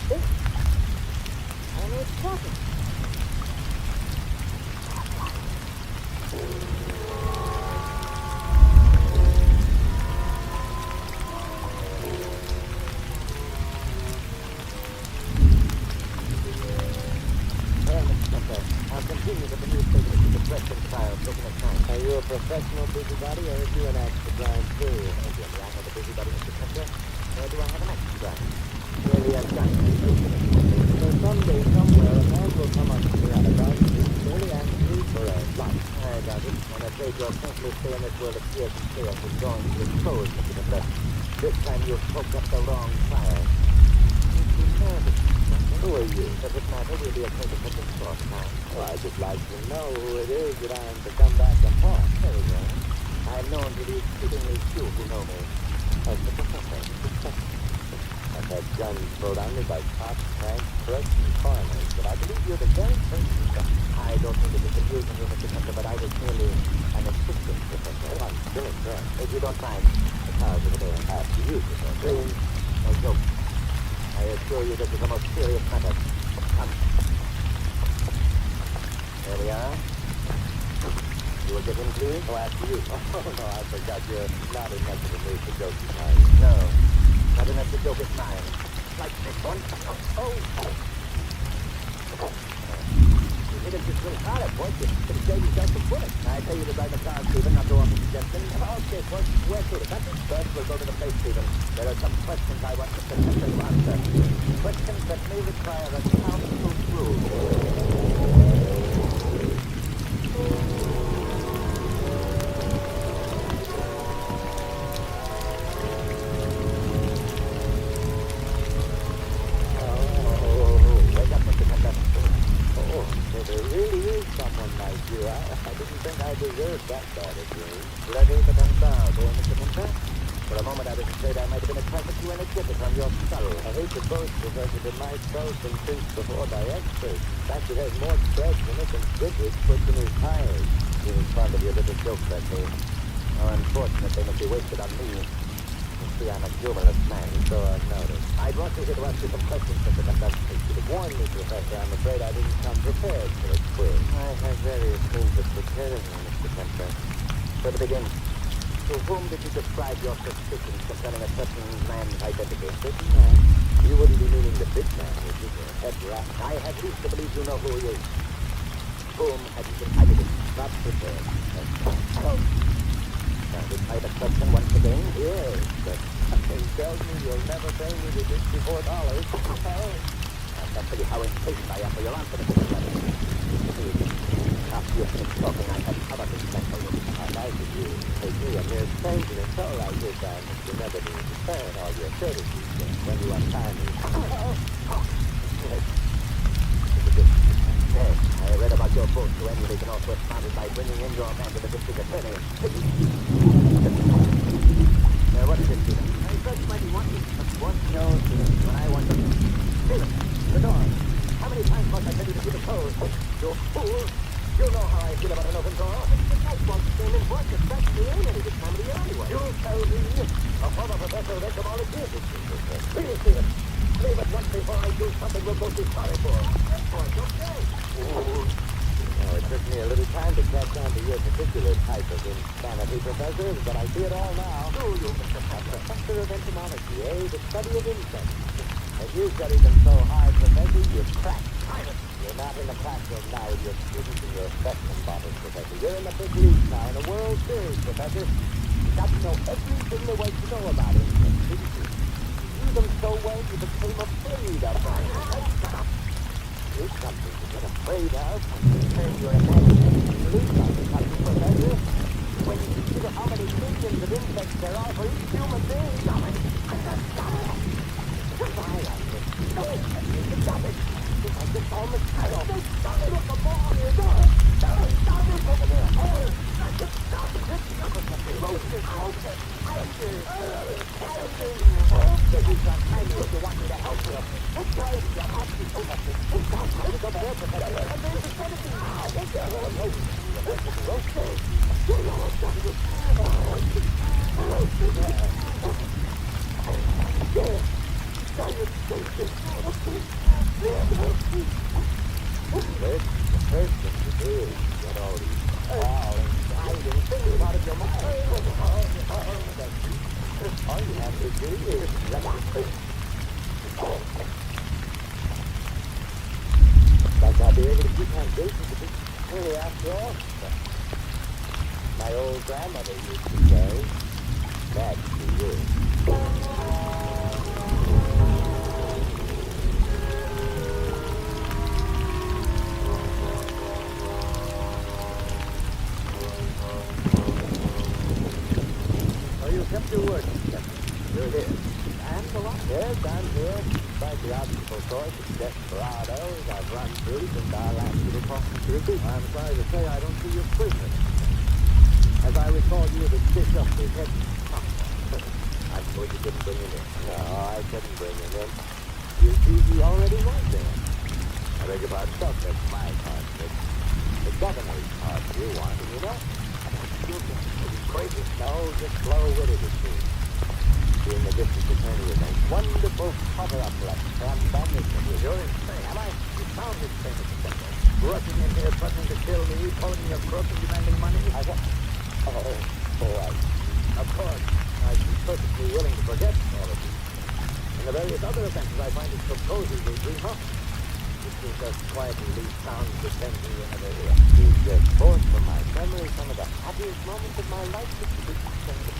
[SPEAKER 5] I don't know what's talking.
[SPEAKER 2] I'll continue with the newspaper to the press and file taking a time. Are you a professional busybody or is you an axe to grind too? Again, I have a busybody, Mr. Custer. Or do I have an axe to grind? Really, I've done it. So someday, somewhere, a man will come up to me on a dark street, merely ask me for a light. I doubt it. I'm afraid your thankful stay in this world of fears and chaos is going to expose, Mr. Custer. This time you've poked up the wrong fire. Who are you? Does it matter? We'll be acquainted with this short time. Well, I'd just like to know who it is that I am to come back and talk. Very well. I'm known to the exceedingly few who know me as the professor. I've had guns pulled on me by cops, cranks, clerks, and foreigners, but I believe you're the very person. I don't think it is confusing you, Mr. Custer, but I was merely an assistant professor. Oh, I'm still in there. If you don't mind, the cars over there have to use it. Please, no joke. I assure you this is a most serious matter. Come. There we are. You will get in, please? Oh, after you. Oh, no, I forgot you're not enough of a mood for joking, are you? No. Not enough to joke at 9. Like this one. Oh. You hit him just really hard, boy. You could have saved yourself some bullets. I tell you to drive the car, Stephen, not to offer suggestions. Okay, boy. Where to? The country? First, we'll go to the place, Stephen. There are some questions I want Mr. Custer to answer. Questions that may require a council rule. boast, Professor, but my skull's been pinched before by experts. In fact, it has more threads in it than Goodrich puts in his tires. He was fond of your little joke that day. How unfortunate they must be wasted on me. You see, I'm a humorous man, so I've noticed. I brought you here to ask you some questions, Mr. Conductor. You should have warned me, Professor. I'm afraid I didn't come prepared for a quiz. I have various means of preparing you, Mr. Kemper. So to begin, to whom did you describe your suspicions concerning a certain man's identity? Certain man? You wouldn't be meaning the big man, would you? Head rat. I have reason to believe you know who he is. Whom have you been targeting? Not prepared. Oh. Sounded quite a question once again. Yes, but something tells me you'll never pay me the $64. Oh. I can't tell you how impatient I am for your answer to this letter. After you finish talking, I have other things to tell you. I like you. Take me a mere stranger, it's all right this time. You never need to return all your courtesies when you untie me. Yes. Yes, I read about your boat to emulate an Northwest Mounted by bringing in your man to the district attorney. What is it, Stephen? I thought you might be wanting. What knows, Stephen, when I want to... Stephen, the door. How many times must I tell you to keep it closed? You fool! You know how I feel about an open door. The night won't stand in for it. It's practically any this time of the year anyway. You tell me. A former professor of entomology. Please, Stephen. Leave it once before I do something we'll both be sorry for. Oh, it's okay. Oh, it took me a little time to catch on to your particular type of insanity, Professor, but I see it all now. Do you, Mr. Professor of entomology, eh? The study of insects. And you studied them so hard, Professor, you cracked. You're not in the classroom now with your students and your specimen bottles, Professor. You're in the big leagues now, in a World Series, Professor. You got to know everything there was to know about insects, didn't you? You knew them so well you became afraid of them. Here's something to get afraid of. Turn your imagination loose on something, Professor. When you consider how many millions of insects there are for each human being. Stop it! Stop it! Goodbye, Arthur. No! Stop it! I just almost had off. Stop it! Look, the ball here! Stop it! Stop it over there! Stop it! Roasted! He's not trying to you want me to help you. Let's try it. You're asking so much. Stop it! Look over there, Professor. And there's the Serenity. Roasted! The first thing to do is get all these falling, hiding things out of your mind. All you have to do is let it think. Like I'll be able to keep on dating to be really after all. My old grandmother used to say, that's the you. Kept your word, you're here. And so on? Yes, I'm here. Despite the obstacle course of desperados I've run through since our last little talk. I'm sorry to say I don't see your prisoner. As I recall, you were to stitch up his head. I suppose you couldn't bring him in. No, I couldn't bring him in. You see, he already was there. I beg your pardon, that's my part. The governor's part you want, you know? Crazy. No, just slow-witted, it seems. Being the district attorney is a wonderful cover-up left from Dominican. You're insane. Am I? You sound insane, Mr. Kemper. Rushing in here, threatening to kill me, calling me a crook and demanding money. Oh, boy. Of course, I'd be perfectly willing to forget all of this. And the various other offenses I find it so cozy to dream up. This will just quietly leave sound pretending you never hear. You just forced from my memory some of the happiest moments of my life.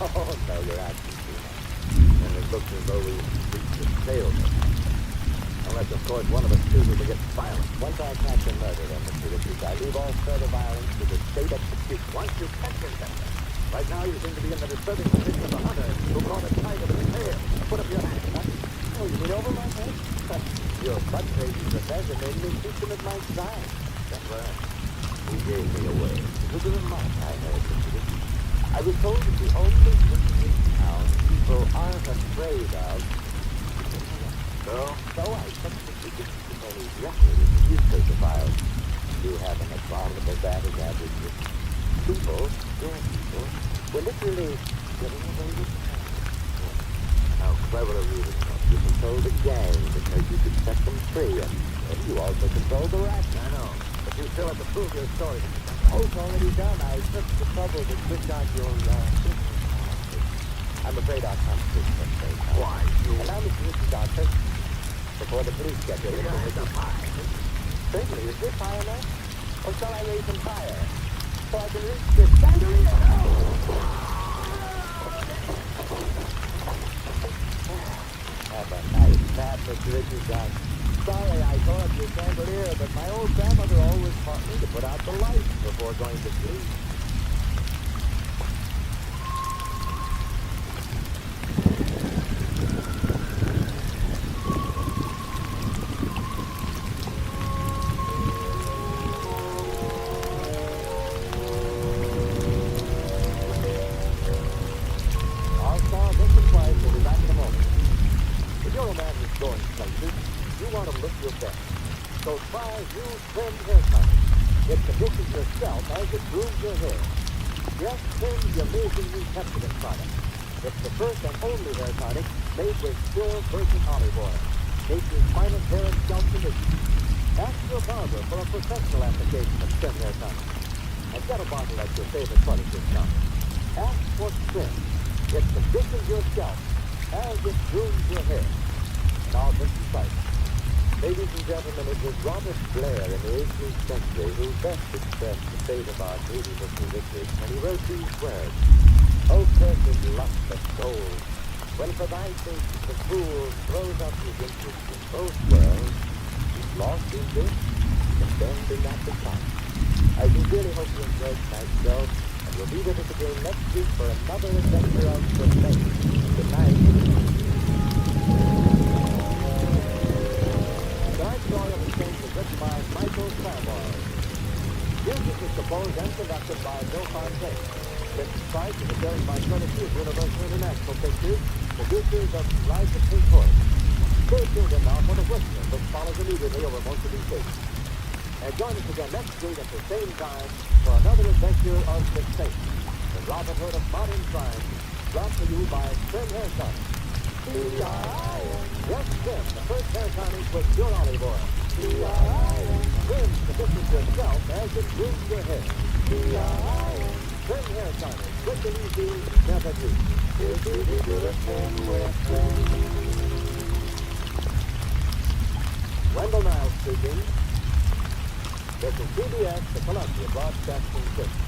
[SPEAKER 2] Oh, no, you're asking too much. And it looks as though we've reached a stalemate. Unless, of course, one of us chooses to get violent. Once I catch a murder, then, Mr. Richards, I leave all further violence to the state execution. Once you catch him, then. Right now, you seem to be in the disturbing position of a hunter who caught a tiger with his tail. Put up your hand, huh? Oh, you mean over my head? Your butt crazy professor made me teach him at my side. That's right. He gave me away. It was a remark I heard, Mr. Richards. I was told that the only thing in town people aren't afraid of So I took the Tiffany's record in the newspaper files. You have an abominable bad as average. People, your people, were literally getting away with it. How clever of you. You control the gang because you could set them free, and you also control the rats. I know, but you still have to prove your story. Oh, it's already done. I took the trouble to switch on your I'm afraid I'll come to this. Why? Allow me to use the doctor before the police get here. Certainly, is this high enough? Or shall I raise some fire? So I can reach this chandelier? Have a nice nap, Mr. Richards. I'm sorry I tore up your chandelier, but my old grandmother always taught me to put out the lights before going to sleep. It's the first and only hair tonic made with pure virgin olive oil. Nature's finest hair and scalp conditioner. Ask your barber for a professional application of Trim Hair Tonic. And get a bottle at your favorite furniture shop. Ask for Trim. It conditions your scalp as it grooms your hair. Now, Mr. Sight. Ladies and gentlemen, it was Robert Blair in the 18th century who best expressed the fate of our greedy Mr. Richards when he wrote these words. O cursed lust of soul, when for thy sake the fool throws up his interest in both worlds, he's lost in this, and then be not the top. I sincerely hope you enjoyed tonight's show, and you'll be with us again next week for another adventure of the faith. Good night. Tonight's story of the Saints was written by Michael Savoy. Music is composed and conducted by Bill Fontaine. This site is appearing by courtesy of Universal International Pictures, producers of Rise of Pink Horse. Stay tuned in now for the whistle, which follows immediately over most of these stations. And join us again next week at the same time for another adventure of the Saints, the Robin Hood of modern crime, brought to you by Trim Hair Tonic. Yes, Trim, the first hair tonic with pure olive oil. Trim conditions yourself as it grooms your hair. Trim Hair Tonic, quick and easy, never used. Wendell Niles speaking. This is CBS, the Columbia Broadcasting System.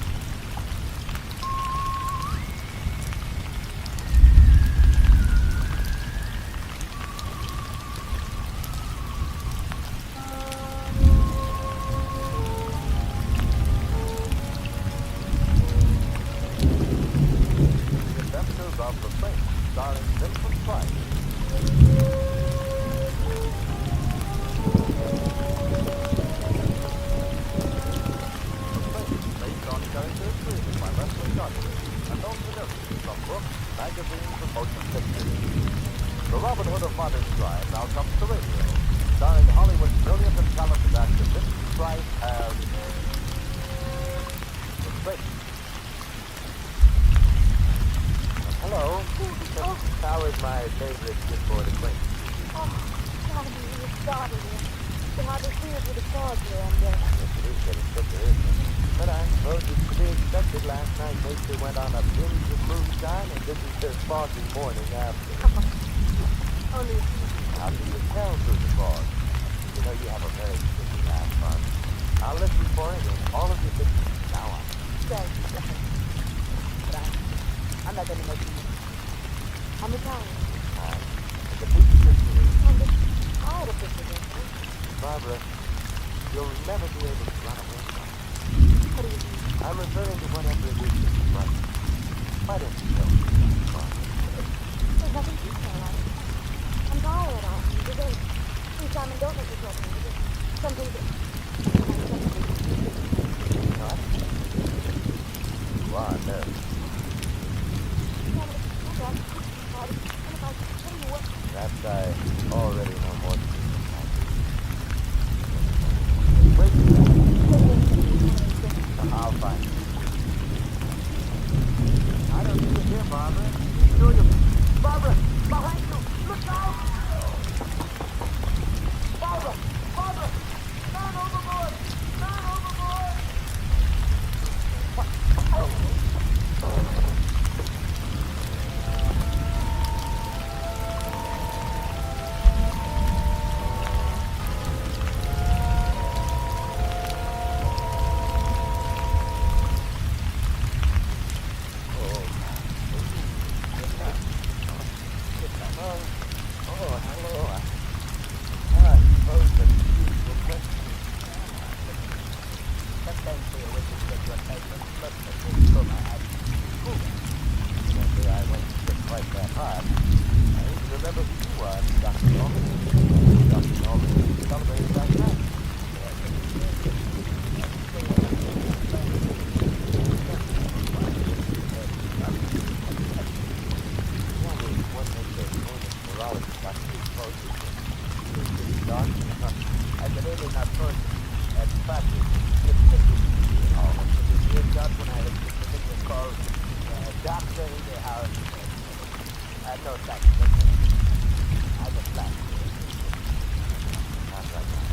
[SPEAKER 2] Perhaps I already know. our first practice. This shot when I had a was called Doctor in the House. No, thanks. I have a flat. Not right now.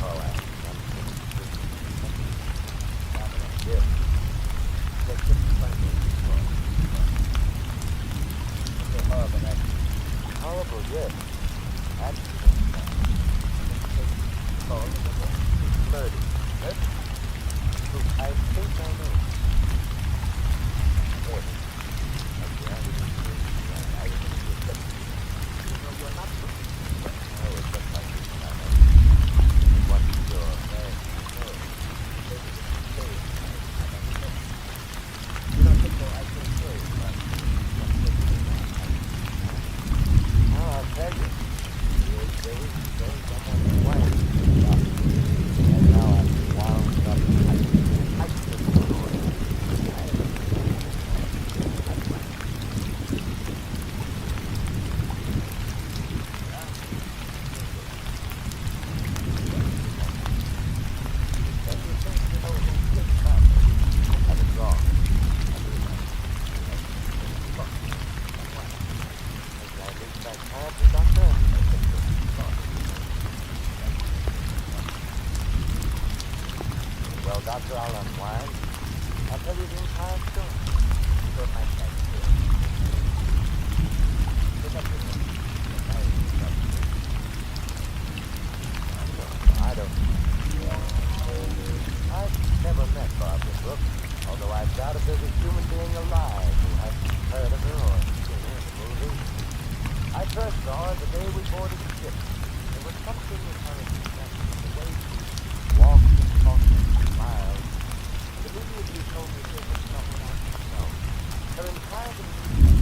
[SPEAKER 2] All right. Yes. Let's get the front door. Okay, horrible, that's horrible, yes. Accident. Murder. I think I know. Yes. Okay, I didn't see it. I didn't see it. No, you're not. No, it's just like this. I know. What's your name? No. You don't think so? I can say it, but... Oh, I'll tell you. There is someone's wife. And now I'm wound up. I just don't know. Well, Doctor, I'll unwind. I'll tell you the entire story. So it might take you. Pick up your name. I don't. I've never met Barbara Brooks, although I doubt if there's a human being alive who hasn't heard of her or seen her in the movie. I first saw her the day we boarded the ship. There was something in her expression, the way she walked and talked and smiled. It immediately told me this was someone I should know. Her entire demeanor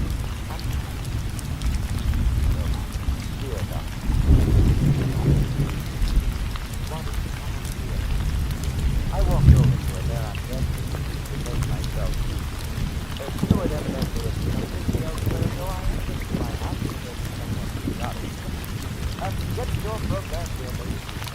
[SPEAKER 2] was dear Doctor. Wanted to come and see her. I walked over to her there on deck to make myself easy. Her steward evidently had seen something else there, so I asked my hat to someone who got it. Get your program here, ladies.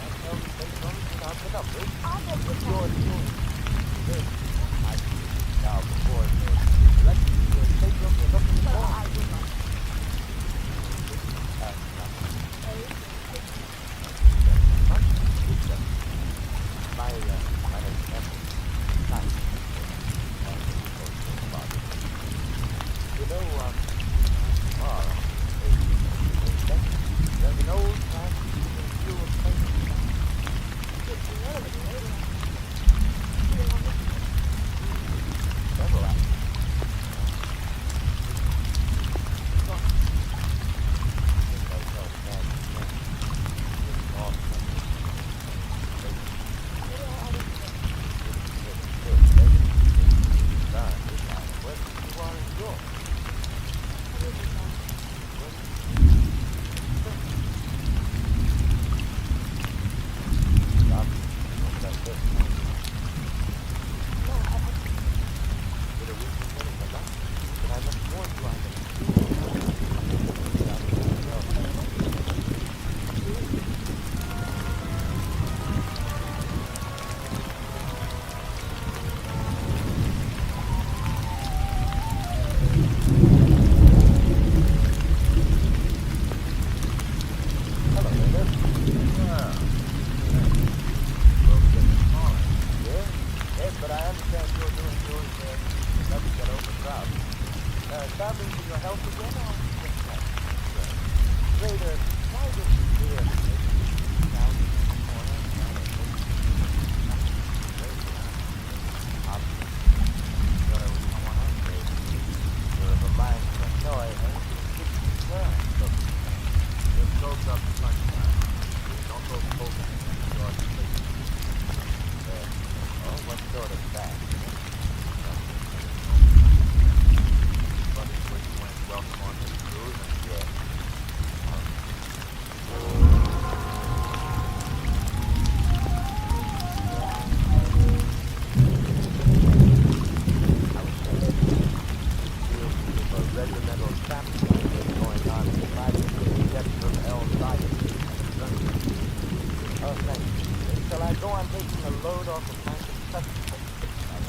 [SPEAKER 2] shall I go on taking the load off the plank and touch it? I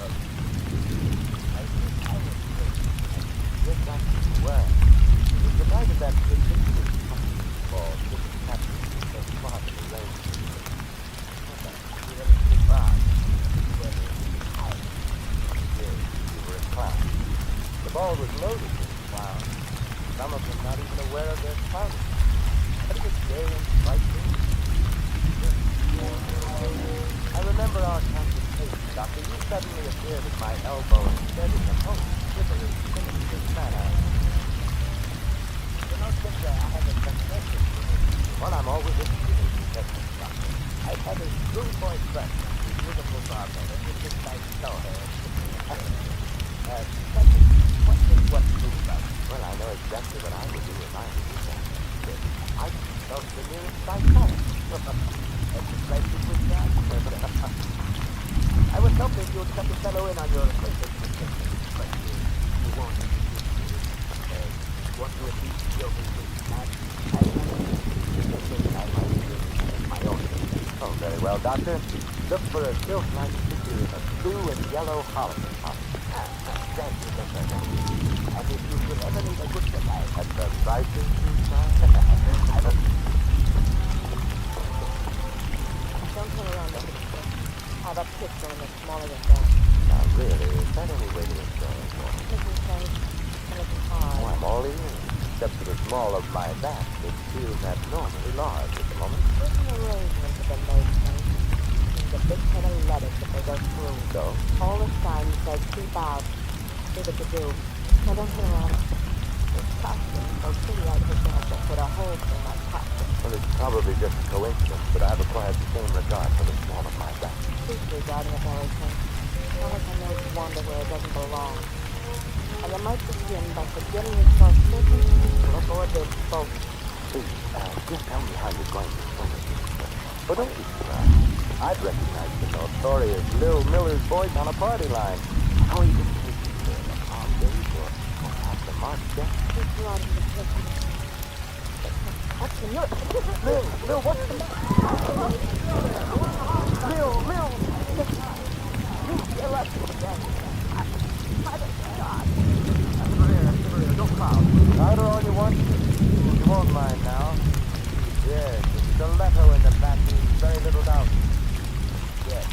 [SPEAKER 2] think I was just got to work. It was the night of that ridiculous ball, just happened so far to the rain. The ball was loaded with clouds. Some of them not even aware of their powder. But it was gay and frightening. I remember our conversation, Doctor. You suddenly appeared at my elbow and said in the most shivery, sinister manner, "You don't think I have a confession to make?" Well, I'm always interested in confessions, Doctor. I had a schoolboy crush on this beautiful barmaid, and just I tell her. What's true about it? Well, I know exactly what I would do if I were you. I'd consult the nearest psychiatrist. That's the place you would that. I was hoping you would cut the fellow in on your acquaintance, but you won't. Want to at least show me that I might do my own. Oh, very well, Doctor. Look for a silk-like figure in a blue and yellow holiday costume. Thank you, Professor. And if you should ever need a good guy at the prices you charge,
[SPEAKER 5] Don't turn around, Mr. I have a pistol in the smaller window.
[SPEAKER 2] now really, is that any way to enjoy it?
[SPEAKER 5] Listen, Frank. Listen hard.
[SPEAKER 2] Oh, I'm all ears. Except for the small of my back, it feels abnormally large at the moment.
[SPEAKER 5] There's an arrangement with the made, Frank. There's a big head of letters that they go through.
[SPEAKER 2] So?
[SPEAKER 5] All the signs say keep out. Do what you do. Now don't turn around. This costume is so pretty I think they have to put a hole through my costume.
[SPEAKER 2] Well, it's probably just a coincidence, but I've acquired the same regard for the small of my back.
[SPEAKER 5] Please regarding it everything. Not like I know to wander where it doesn't belong. And you might begin by forgetting yourself certain people aboard this boat.
[SPEAKER 2] Please, just tell me how you're going to swing it. But don't be surprised. I'd recognize the notorious Lil Miller's voice on a party line. How are you going to take it there? A palm days or after March death?
[SPEAKER 5] Just go out into the kitchen. What's the matter?
[SPEAKER 2] Lil, what's the matter? Lil!
[SPEAKER 5] You're lucky again.
[SPEAKER 2] Don't crowd. Louder all you want. You won't mind now. Yes, the stiletto in the back leaves very little doubt. Yes.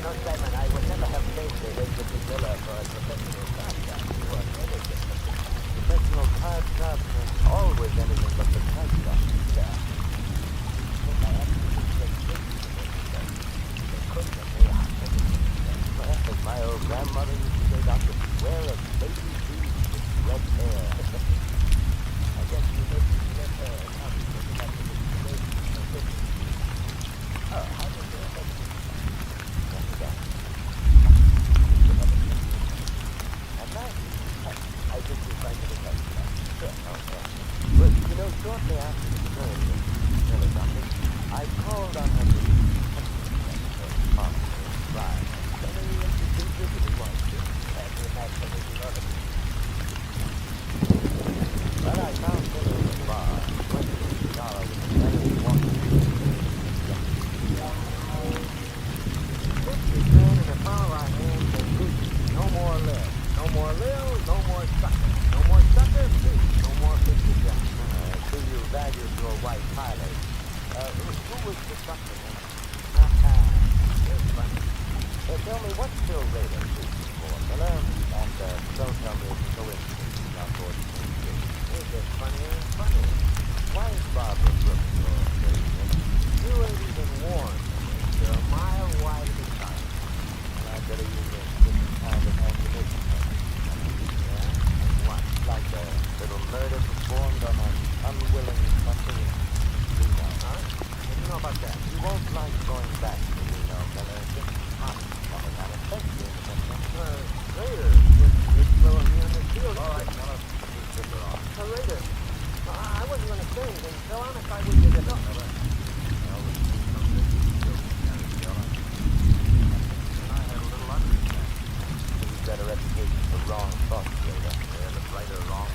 [SPEAKER 2] No, Simon, I would never have faced a Mr. Miller for a professional card shop. Professional card shops are always anything but the card shop. Yeah. As my old grandmother used to say, Doctor, beware of baby feet with red hair. I guess you make red hair. Now you think about the baby. Oh, how does it affect you? That's that. And now, I think you're trying to defend that. Sure, okay. But, you know, shortly after the story of Miller, Doctor, I called on her to right. Well, I found him in the bar, $20 with a penny walking. This is man in the palm of our hands and Gucci. No more Lil. No more Lil, no more sucker. No more sucker, please. No more 50 cents. Do you value your white highlight? Who was the sucker? It's funny. Tell me, what's Bill Rader shooting for, Miller? And don't tell me it's coincidence on board the same ship. Is it funny? Why is Barbara Brooks so crazy? You ain't even warned. You're a mile wide of the time. Well, I better use a different kind of ammunition. Yeah? What? Like a little murder performed on an unwilling sucker? Huh? What do you know about that? You won't like going back to Reno, Miller. Just coming out of Texas. Raider, just blowing me on the field. All right, Miller. Raider, I wasn't going to say anything. So honest, I wouldn't give it up. Well, we see some of this I had a little understanding. He's got a reputation for wrong thoughts, Raider. Yeah, the right or wrong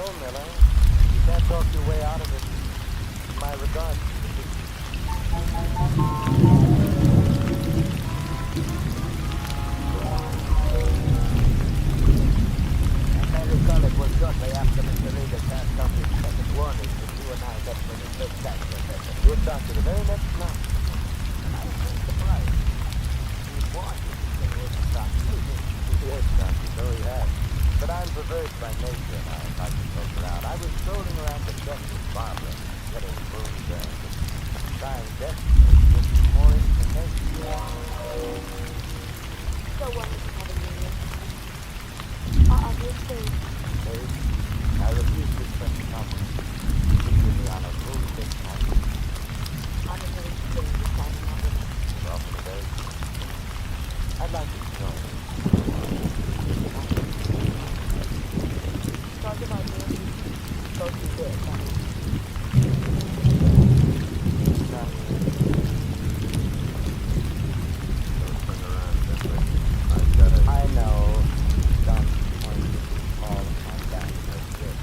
[SPEAKER 2] go, Miller. You can't talk your way out of it. My regards.
[SPEAKER 4] And I recall it was shortly after Mr. Reader passed off his second warning that you and I met for the first time, Professor.
[SPEAKER 2] We'll talk to the very next night.
[SPEAKER 4] I was surprised. He warned you to stay away from Doc.
[SPEAKER 2] Yes, Doctor, so he has. But I'm perverse by nature, and I like to poke around. I was strolling around the deck with Barbara, getting booze and trying desperately to get some more information.
[SPEAKER 5] So wonderful having you here. Obviously,
[SPEAKER 2] Babe, I refuse to accept the compliment. Particularly on a moonlit night.
[SPEAKER 5] I'm a very strange deciding of it.
[SPEAKER 2] Welcome today. I'd like to join you.
[SPEAKER 5] Talk about me. Go to bed, honey.
[SPEAKER 2] I know. Some point all of my back. That's good.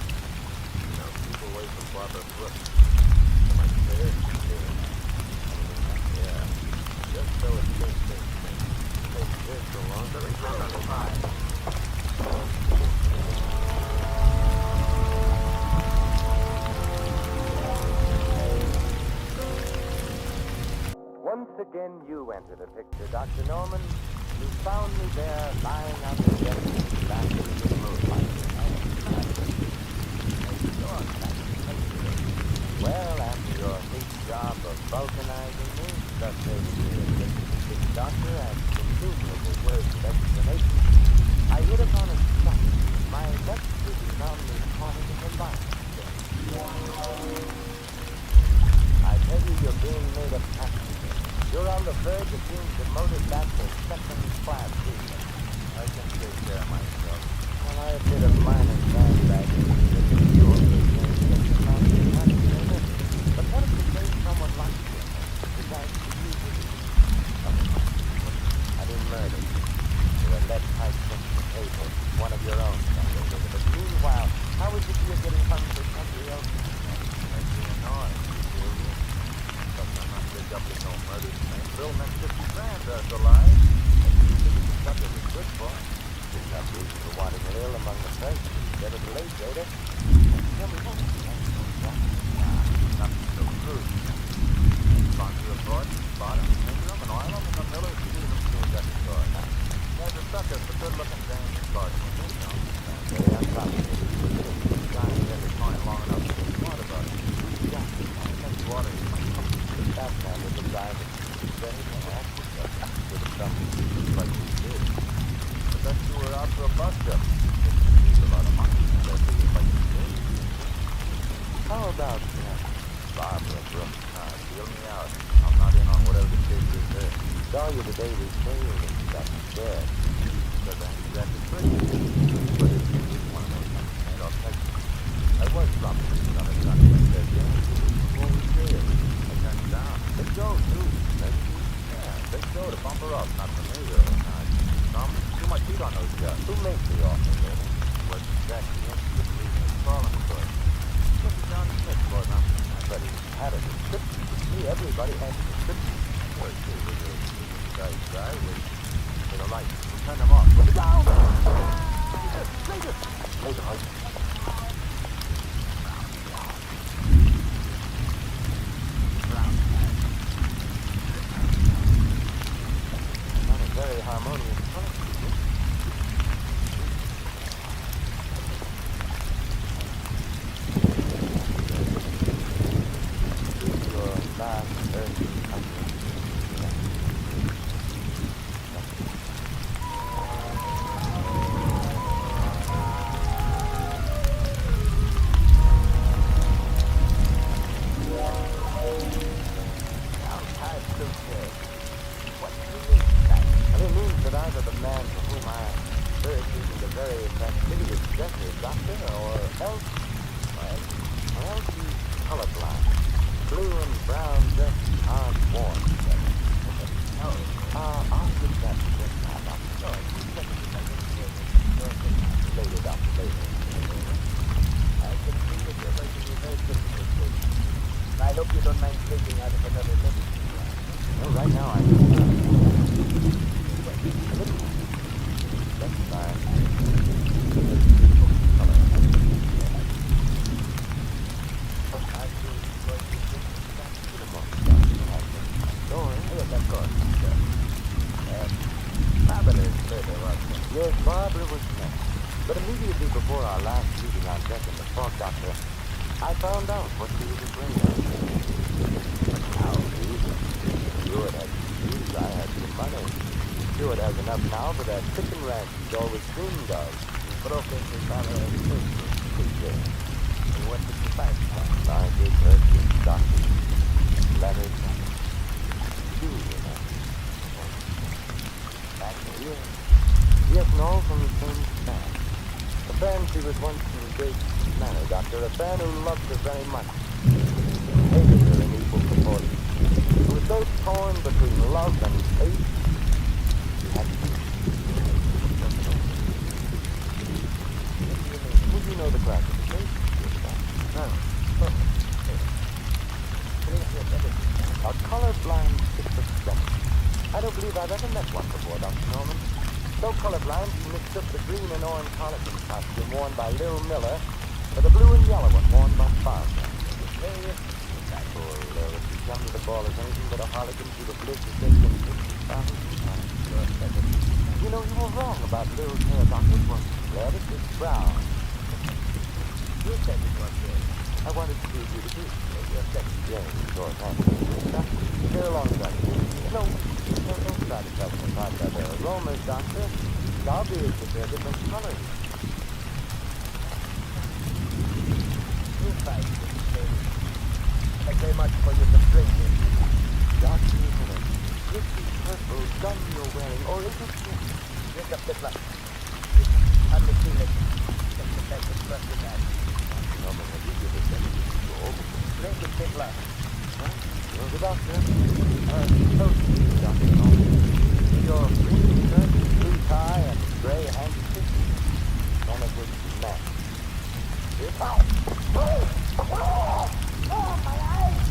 [SPEAKER 2] You know, keep away from Barbara Brooks. Am I clear? Yeah. Just so it takes this so long. Very good on the line. Once again, you enter the picture, Dr. Norman. You found me there, lying on the deck, basking in moonlight. Well, after your neat job of vulcanizing me, frustrating me with this doctor and innumerable words of explanation, I hit upon a spot. My next visit found me haunted in the light. I tell you, you're being made a passenger. You're on the verge of being demoted back to second-class treatment. I can take care of myself. Well, I did a minor sandbagging with the pure business that you found me fascinated. But what if you made someone like you decides to use it? I didn't murder. You're a lead pipe sent to the table. One of your own, Dr. But meanwhile, how would you feel getting hung for somebody else? Makes me annoyed. I'm not big up with no murders. Bill meant 50 grand us alive. The sucker was good for. Didn't have reason for wanting it ill among the first. Better the late, later. Tell me what? Nothing so crude. Sponsor a board, bottom, finger them, and oil them, and the Miller feed them to a record store. There's a sucker for good-looking James Gordon. Very uncomplicated. Guy never saw him long enough to get smart about it. Yeah, that's water. That man was a guy that said he can ask himself with something like he did. But then you were out for a bust-up. He's a lot of money. That's what you'd like to do. How about Barbara Brooks? Feel me out. I'm not in on whatever the case is there. Saw you the day we sailed and got scared. Because I ain't exactly crazy. But if you need one of those things, I'll take you. I was dropping another country and said, before we sailed. Down. Big show, too. Yeah, big show to bump her up. Not for me, though. Too much heat on those guys. Who makes the offer, baby? What's exactly the reason it's calling for it? Look at John Smith, boy. I bet he had a description. See, everybody has a description. Well, see, with the guy, with the lights. Turn them off. Look down! Later, husband. Very harmonious color. Your last earth country. Either the man for whom I search is the very fastidious dresser, doctor, or else he's colorblind. Blue and brown just aren't worn together. I'll get that straight now, doctor. Later, doctor, later.
[SPEAKER 3] right now I'm that's fine. It's beautiful color. I feel quite beautiful. Yes, of course. Barbara's murder, wasn't it? Yes, Barbara was next. But immediately before our last meeting on deck in the fog doctor, I found out what she was afraid of. Now, easy. Stewart had shoes, I had some money. Stewart has enough now for that chicken ranch he's always dreamed of. He broke into Barbara's suitcase. And what did you find? I gave her some documents, letters, shoes, back here. Yes, and all from the same fan. The fan she was once engaged to Manor, Doctor. A fan who loved her very much. Hated her in equal proportion. Who was so torn between love and hate. She had to Would you know the classification? No. A colorblind schizophrenic. I don't believe I've ever met one before, Dr. Norman. So colorblind, he mixed up the green and orange Harlequin costume worn by Lil Miller with the blue and yellow one worn by Farmer. Poor Lil, if he come to the ball as anything but a Harlequin, she'd have lived to say in 50,000 times. You know, you were wrong about Lil's hair, Doctor. It wasn't red, it was brown. You said it was red. I wanted to prove you to be. You're second. Yeah, sure, thank you. Get along, Doctor. No, don't try to tell me apart by their aromas, Doctor. It's obvious that they're different colors. You fight, baby. Thank very much for your subscription. Doctor, is it a pretty purple gun you're wearing, or is it just... Drink up this luck. I'm the teammate. Just the best express with that. No, but I give you the same. Go over. Drink it, big luck. Huh? You're the doctor. Doctor Norman. Your green shirt, blue tie, and gray handkerchief. One of which is matched.
[SPEAKER 4] Oh, my eyes!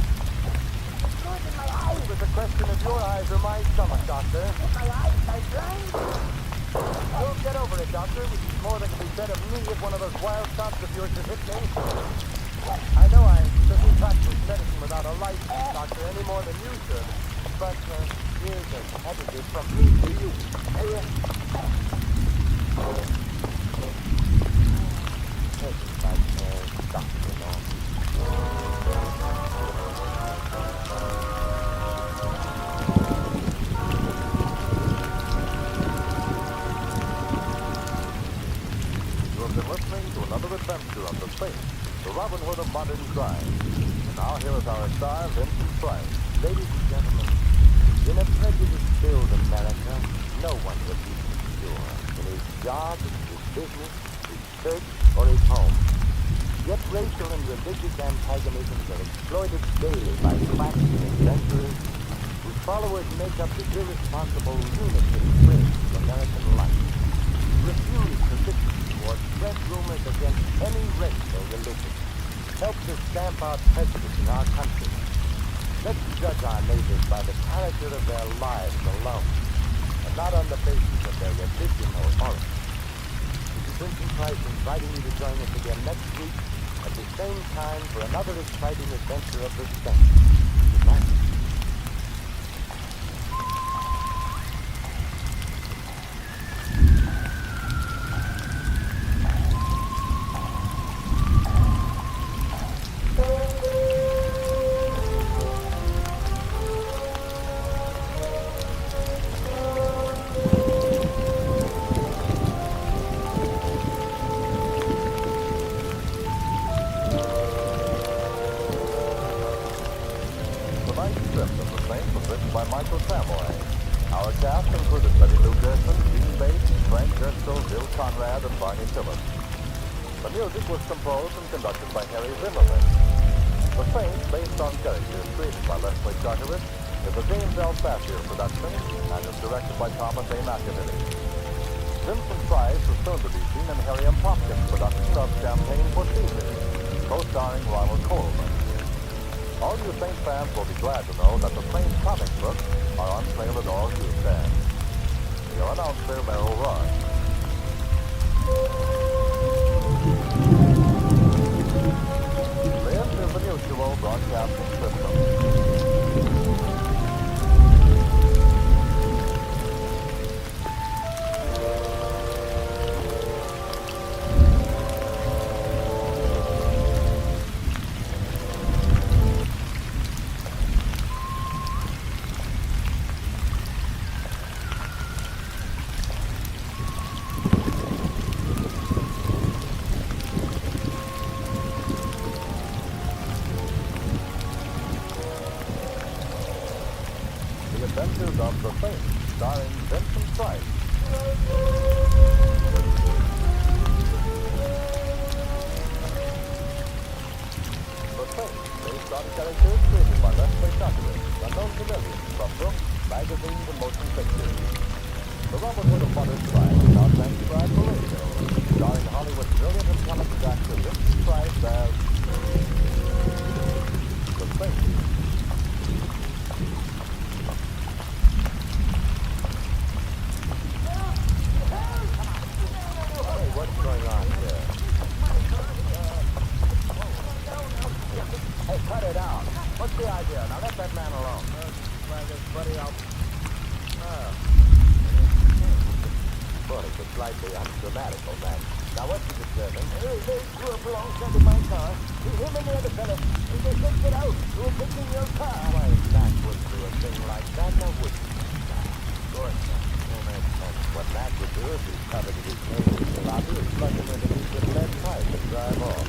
[SPEAKER 4] It's good in my eyes!
[SPEAKER 3] It was a question of your eyes or my stomach, Doctor.
[SPEAKER 4] My eyes are blind!
[SPEAKER 3] You'll get over it, Doctor, which is more than can be said of me if one of those wild shots of yours should hit me. I know I shouldn't practice medicine without a license, Doctor, any more than you should. But here's a pedigree from me to you. Doctor Norman.
[SPEAKER 1] You have been listening to another adventure of the Saint, the Robin Hood of modern crime. And now here is our star, Vincent Price.
[SPEAKER 3] Ladies and gentlemen, in a prejudice-filled America, no one would be secure in his job, his business, his church, or his home. Yet racial and religious antagonisms are exploited daily by quacks and adventurers whose followers make up the irresponsible lunatic fringe of American life. Refuse to listen to or spread rumors against any race or religion. Help to stamp out prejudice in our country. Let's judge our neighbors by the character of their lives alone, and not on the basis of their religion or origin. This is Vincent Price inviting you to join us again next week at the same time for another exciting adventure of the Saint. Good night.
[SPEAKER 1] Tonight's script of the Saint was written by Michael Samoy. Our cast included Betty Lou Gerson, Gene Bates, Frank Gerstle, Bill Conrad, and Barney Phillips. The music was composed and conducted by Harry Zimmerman. The Saint, based on characters created by Leslie Charteris, is a James L. Safier production and is directed by Thomas A. McAvilly. Vincent Price is soon to be seen in Harry M. Hopkins' production of Champagne for Caesar, co-starring Ronald Coleman. All you Saint fans will be glad to know that the Saint comic books are The Adventures of the Saint, starring Vincent Price. The Saint, based on characters created by Leslie Shockley, unknown to millions from books, magazines, and motion pictures. The Robin Hood of modern crime is now transcribed for radio, starring Hollywood's brilliant and talented actor Vincent Price as the Saint.
[SPEAKER 2] What's going on here? Hey, cut it out. What's the idea? Now let that man alone. Buddy, Boy, he's a slightly ungrammatical man. Now, what's he disturbing? They drew up alongside of my car. Him and the other fella. They said, get out. We're fixing your car. Why, Mac would do a thing like that, now would you? Of course not. What Mac would do is he's covered his name in the lobby and plug him underneath with lead pipe and drive off.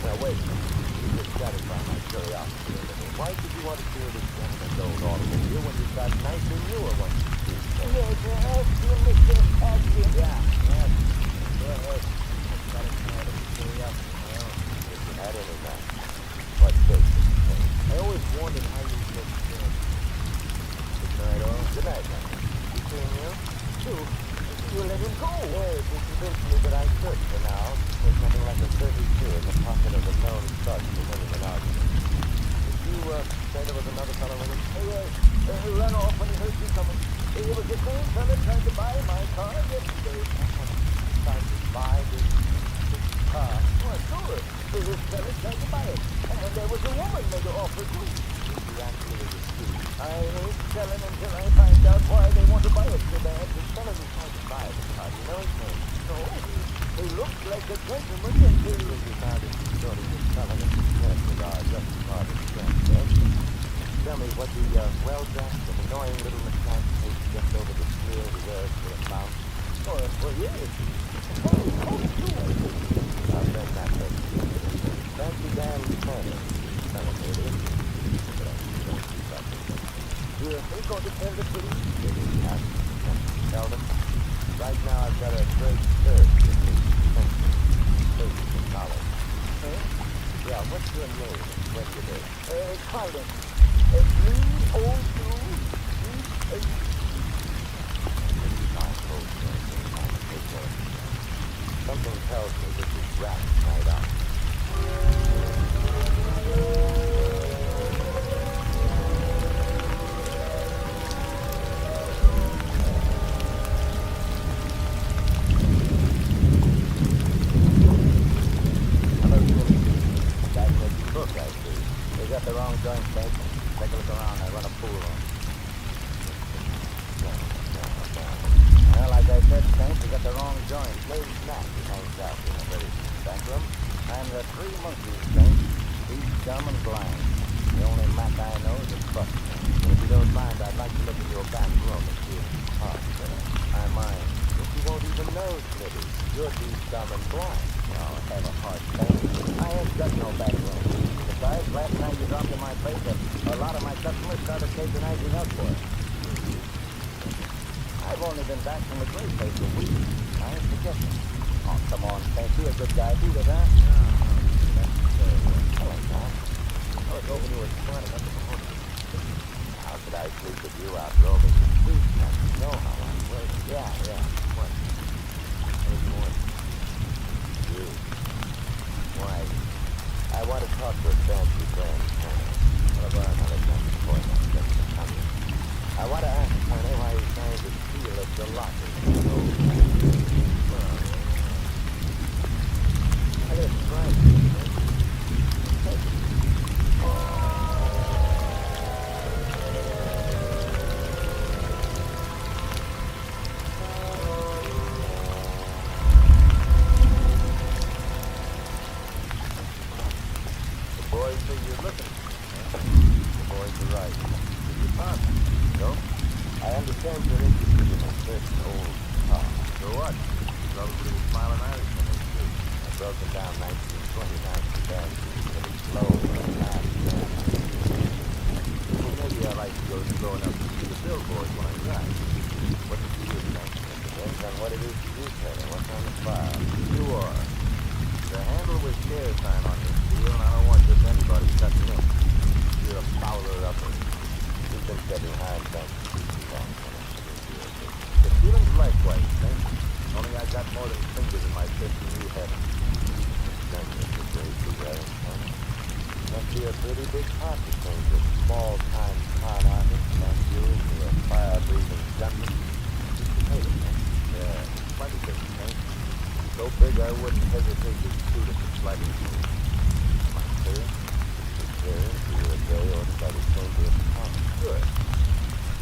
[SPEAKER 2] Now, wait. You just satisfy my curiosity a little. Why did you want to steal this gentleman's old automobile when you've got nicer newer ones to steal? Yes, ask him, Mr. Ask him. Yeah, yes. Go ahead. I've got it out of curiosity. Well, if you had any, Mac. What's this? I always wondered how you look. Good night, all. Good night, Mac. You seeing you? You let him go. Yes, he convinced me that I should for now. There's nothing like a 32 in the pocket of a known thug for winning an argument. Did you say there was another fellow with him? Yes. He ran off when he heard you coming. It was the same fellow trying to buy my car yesterday. Trying to buy this car? Well, sure. This fellow tried to buy it. And there was a woman made an offer too. You actually refused. I ain't selling until I find out why they want to buy it so bad. The fellow who tried to buy the car, you know his name? No. He looked like a gentleman until you found him sort of selling it. Yes, with our just part of strength, eh? Tell me what the well-dressed and annoying little mechanic takes just over the smear he wears for a mount. Oh, yes. I'll bet that way. Fancy Dan Turner. Celebrated. We're going to tell the police. Tell them. Right now I've got a great search in this country. Ladies and college. Yeah, what's your name? What's your name? Colin. 302. Something tells me this is wrapped right up. They got the wrong joint, Saint. Take a look around. I run a pool on. Well, like I said, Saint, we got the wrong joint. Lady Snack hangs out in a very back room. And the three monkeys, Saint. Each dumb and blind. The only Mac I know is a fuck. And if you don't mind, I'd like to look in your back room and see if it's hot. I mind. But you won't even know, Smitty. You're too dumb and blind. I'll have a hard time. I ain't got no back room. Besides, last time you dropped in my place, a lot of my customers started patronizing us for it. I've only been back from the great place a week. I ain't forgetting. Oh, come on, Saint. Be a good guy. Do that, huh? Hello, Tom. I was hoping you were smarting up at the morning. How could I sleep with you out roving the streets? You know how I work. Yeah. What? Hey, boy. You. Why? I want to talk to a fancy friend. What about Alexander Boyd? I want to ask Tony why he's trying to steal a jalopy. I got a strike. Maybe
[SPEAKER 3] wasn't low enough to see the billboard when I drive. What's it to you, Frank? It depends on what it is to you, Taylor. What's on the file? You are. The handle with share sign on this deal, and I don't want just anybody cutting in. You're a fowler upper. You've been stepping hard, Frank. The feeling's likewise, Frank. Only I got more than fingers in my fist than you have. Frank, it's a great together, Frank. Must be a pretty big part to change a small-time con artist like you into a fire-breathing gunman. Hey, Frank. Yeah, plenty big, Frank. So big I wouldn't hesitate to shoot at the slightest move. Am I clear? Clear, either a day ordered by the Chamber of Commerce. Good.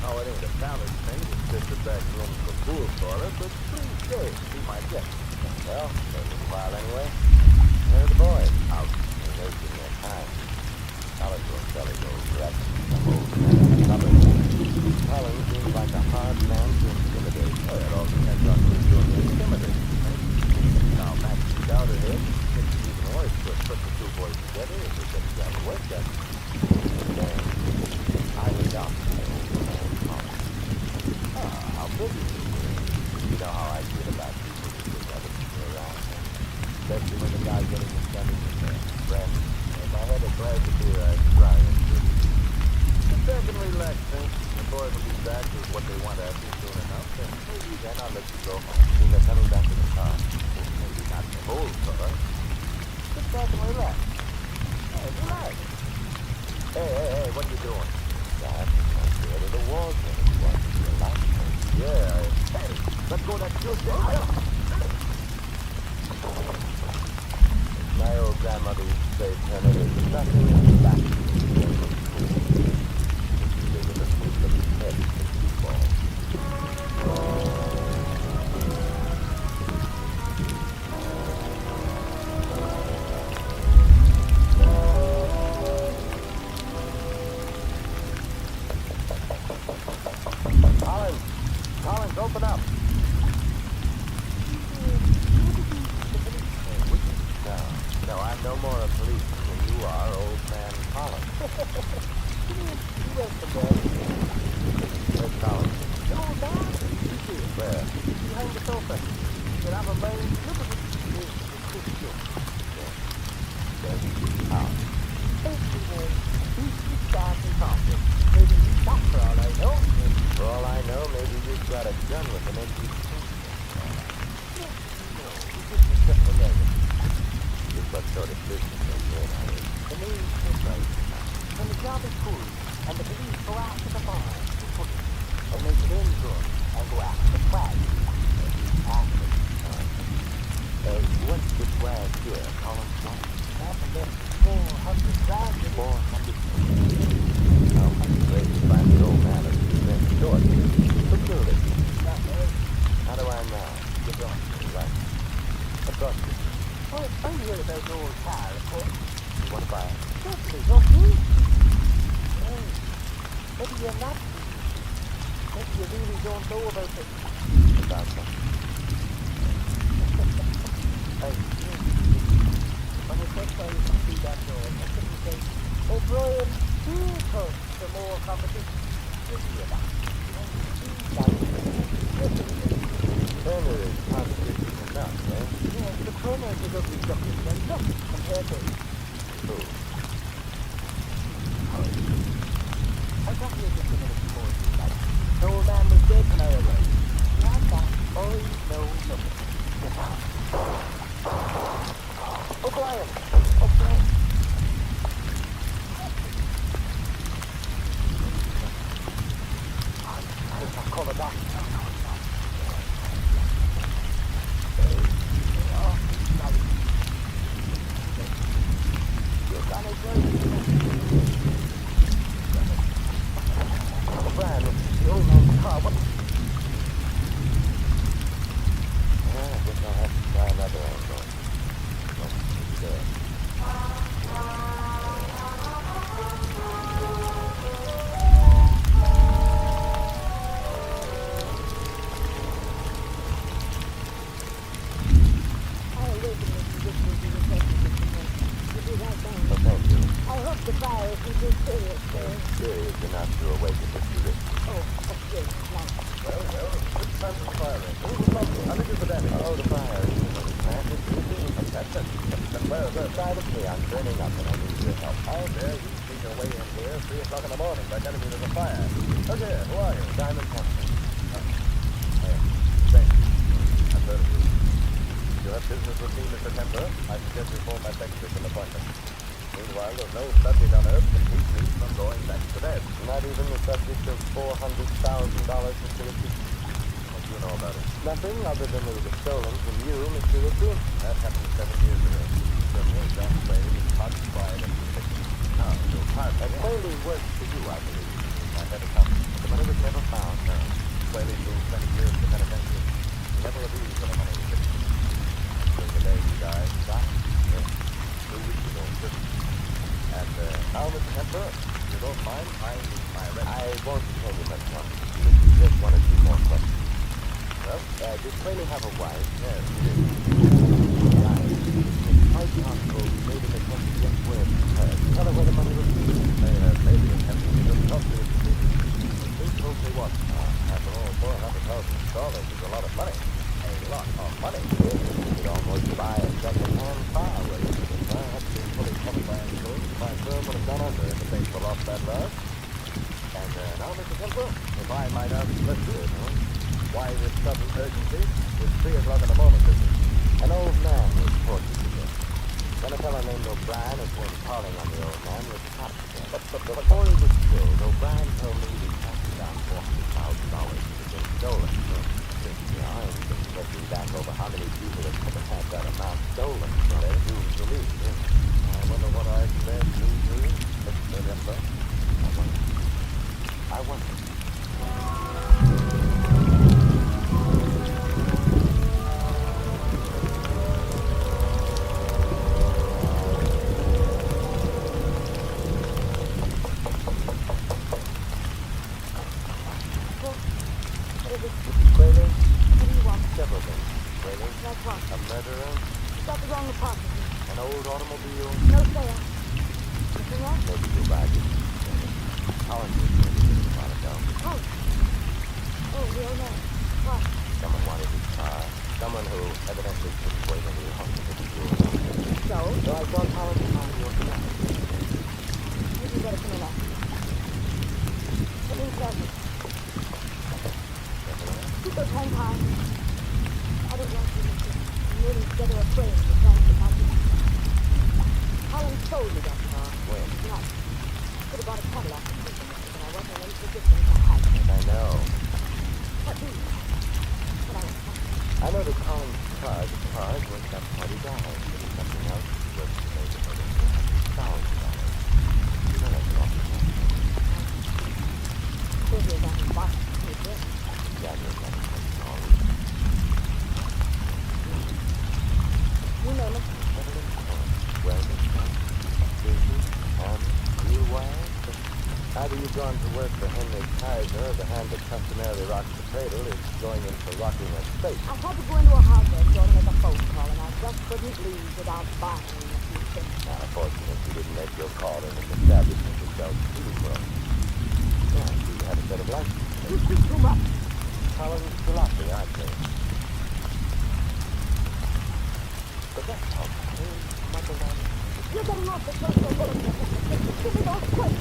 [SPEAKER 3] Oh, it ain't a ballot thing. It's just a back room for pool toilet, but please stay. Be my guest. Well, there's a file anyway. Where are the boys? Out. They're wasting their time. College will tell you those rats. The whole man covered. Collins seems like a hard man to intimidate. Oh, it all depends on who's doing the intimidating. Now, Max Scouter here, it's even worse to put the two boys together if they get down to work that. Then, I was out. How big is it? You know how I feel about people who just have it around. Especially when the guy getting his gun is their friend. If I had a glass of beer, I'd try and do it. Sit back and relax, Frank. The boys will be back with what they want after soon enough, and maybe then I'll let you go home. Then they're coming back to the car. Maybe not the whole car. Sit back and relax. Hey, relax. Hey, what are you doing? Dad, I'm scared of the walls when it's watching your life. Yeah, hey, let's go that Tuesday. My old grandmother used to say, Turner, there's nothing in the back of the game of school. They were the foot of his head for football. Collins, open up. No, I'm no more a policeman than you are, old man Collins. Where's Collins?
[SPEAKER 2] Oh, Dad.
[SPEAKER 3] Where?
[SPEAKER 2] Behind the sofa. You have a brain. Look at it.
[SPEAKER 3] How?
[SPEAKER 2] He's starting talking. Maybe he's shot for all I know.
[SPEAKER 3] For all I know, maybe you've got a gun with an empty what sort of business are you in, Harry?
[SPEAKER 2] The name's right. When the job is cool, and the police go after the bar, to put it, or make it in good, and go after the swag. After
[SPEAKER 3] what's the swag here? Collins, what?
[SPEAKER 2] after the 400 grand.
[SPEAKER 3] 400. Now, I'm afraid to find the old man at the short. Security. How do I now? Get on, right? Across the
[SPEAKER 2] Well, I'm here about the old car, of course.
[SPEAKER 3] You want to buy it?
[SPEAKER 2] Certainly, don't you? Hey, maybe you're not. Maybe you really don't know about it.
[SPEAKER 3] About what?
[SPEAKER 2] Hey, when you first time you see that road, I couldn't say, oh, Brian, do touch for more competition. Give me a back.
[SPEAKER 3] Turner is competition enough, eh?
[SPEAKER 2] Yeah, the Turner is a ugly duckling, and look, compared to
[SPEAKER 3] Who?
[SPEAKER 2] I got here just a minute before you, like, the old man was dead when I arrived. Like that, I know nothing. Oh, Brian, okay. I'll call it back. You're gonna Brian, the old man's car, what?
[SPEAKER 3] I guess I'll have to try another angle. There.
[SPEAKER 5] I hope the fire isn't too serious, sir.
[SPEAKER 3] Serious. urge enough to awaken the spirit.
[SPEAKER 6] Oh, okay, now.
[SPEAKER 1] Well, it's time for the firing. Who's the problem? How big is the damage?
[SPEAKER 3] Oh, the fire is planted.
[SPEAKER 1] That's it. Well,
[SPEAKER 3] The side of me, I'm burning up and I need your help.
[SPEAKER 1] how dare you sneak your way in here 3 o'clock in the morning by telling me there's a fire? Okay, who are you?
[SPEAKER 3] Diamond Company.
[SPEAKER 1] Thank you. I've heard of you. If you have business with me, Mr. Kemper, I suggest you phone my secretary for an appointment. Meanwhile, there's no subject on earth can keep me from going back to bed.
[SPEAKER 3] Not even the subject of $400,000 security.
[SPEAKER 1] What do you know about it?
[SPEAKER 3] Nothing other than it was stolen from you, Mr. Richard.
[SPEAKER 1] That happened 7 years ago. Certainly, John Clay was hot, quiet, and convicted. Now, you'll pardon me.
[SPEAKER 3] Clearly worked for you, I believe.
[SPEAKER 1] I had a company.
[SPEAKER 3] The money was never found.
[SPEAKER 1] No. Clay doing 20 years in the penitentiary. He never abused for the money he didn't. Until the day he died.
[SPEAKER 3] Died?
[SPEAKER 1] Yes. 2 weeks ago in prison. And now, Mr. Kemper, if you don't mind, I need my rest.
[SPEAKER 3] I won't detain you much longer. Just one or two more questions.
[SPEAKER 1] Well,
[SPEAKER 3] did Clearly have a wife?
[SPEAKER 1] yes, he did.
[SPEAKER 3] Died. It's quite possible you made an attempt to get word from her. Tell her where the money was hidden.
[SPEAKER 1] They have made the attempt to get talk to his secret. But please told me what. After all, $400,000 is a lot of money. A lot of money.
[SPEAKER 3] You could almost buy a second-hand car with it.
[SPEAKER 1] If I had been fully covered by insurance, my firm would have gone under if the things were lost that large. And now, Mr. Kemper, if I might ask a question, why this sudden urgency? It's 3 o'clock in the morning, business.
[SPEAKER 3] An old man was tortured to death. Then a fellow named O'Brien, who came calling on the old man, was shot to death. But before he was killed, O'Brien told me he tracked down $400,000 that had been stolen. I'm just looking back over how many people have ever had that amount stolen from their doomed release.
[SPEAKER 1] I wonder what I said to you, Mr. Kemper.
[SPEAKER 3] I wonder. Mrs. Quayler?
[SPEAKER 6] What do you want?
[SPEAKER 3] Several things. Quayler?
[SPEAKER 6] Like what?
[SPEAKER 3] A murderer?
[SPEAKER 6] You got the wrong apartment.
[SPEAKER 3] An old automobile?
[SPEAKER 6] No sale. Anything else?
[SPEAKER 3] Maybe two baggage. Collins was murdered a while ago.
[SPEAKER 6] Oh. Oh, the old man. What?
[SPEAKER 3] Someone wanted his car. Someone who evidently couldn't wait any longer to be ruled.
[SPEAKER 6] So?
[SPEAKER 3] So I thought Collins was on your tonight.
[SPEAKER 6] Maybe you better come along. What do you say? Keep those hands high. I don't want you to nearly together a frame to try and out you. Colin sold me that car.
[SPEAKER 3] When?
[SPEAKER 6] Tonight. Could have bought a Cadillac or something, but I wasn't in any position to have it.
[SPEAKER 3] I know.
[SPEAKER 6] What do you? What I was
[SPEAKER 3] I know that Collins' car, the car, is worth about $40. But if something else is worth the neighborhood of $100,000. You know that's an awful lot.
[SPEAKER 6] figure that in box.
[SPEAKER 3] Yeah, you're right.
[SPEAKER 6] You name it.
[SPEAKER 3] Either you've gone to work for Henry Kaiser, or the hand that customarily rocks the cradle is going in for rocking a safe.
[SPEAKER 6] I had to go into a hardware store to make a phone call, and I just couldn't leave without buying a few things.
[SPEAKER 3] Now, fortunately, you didn't make your call in an establishment that sells food well. Yeah, you had a set of license.
[SPEAKER 6] You speak too much.
[SPEAKER 3] Collins Jalopy, I'd say. But that's how Michael down.
[SPEAKER 6] You're getting off the first door bullet. Give me those quick.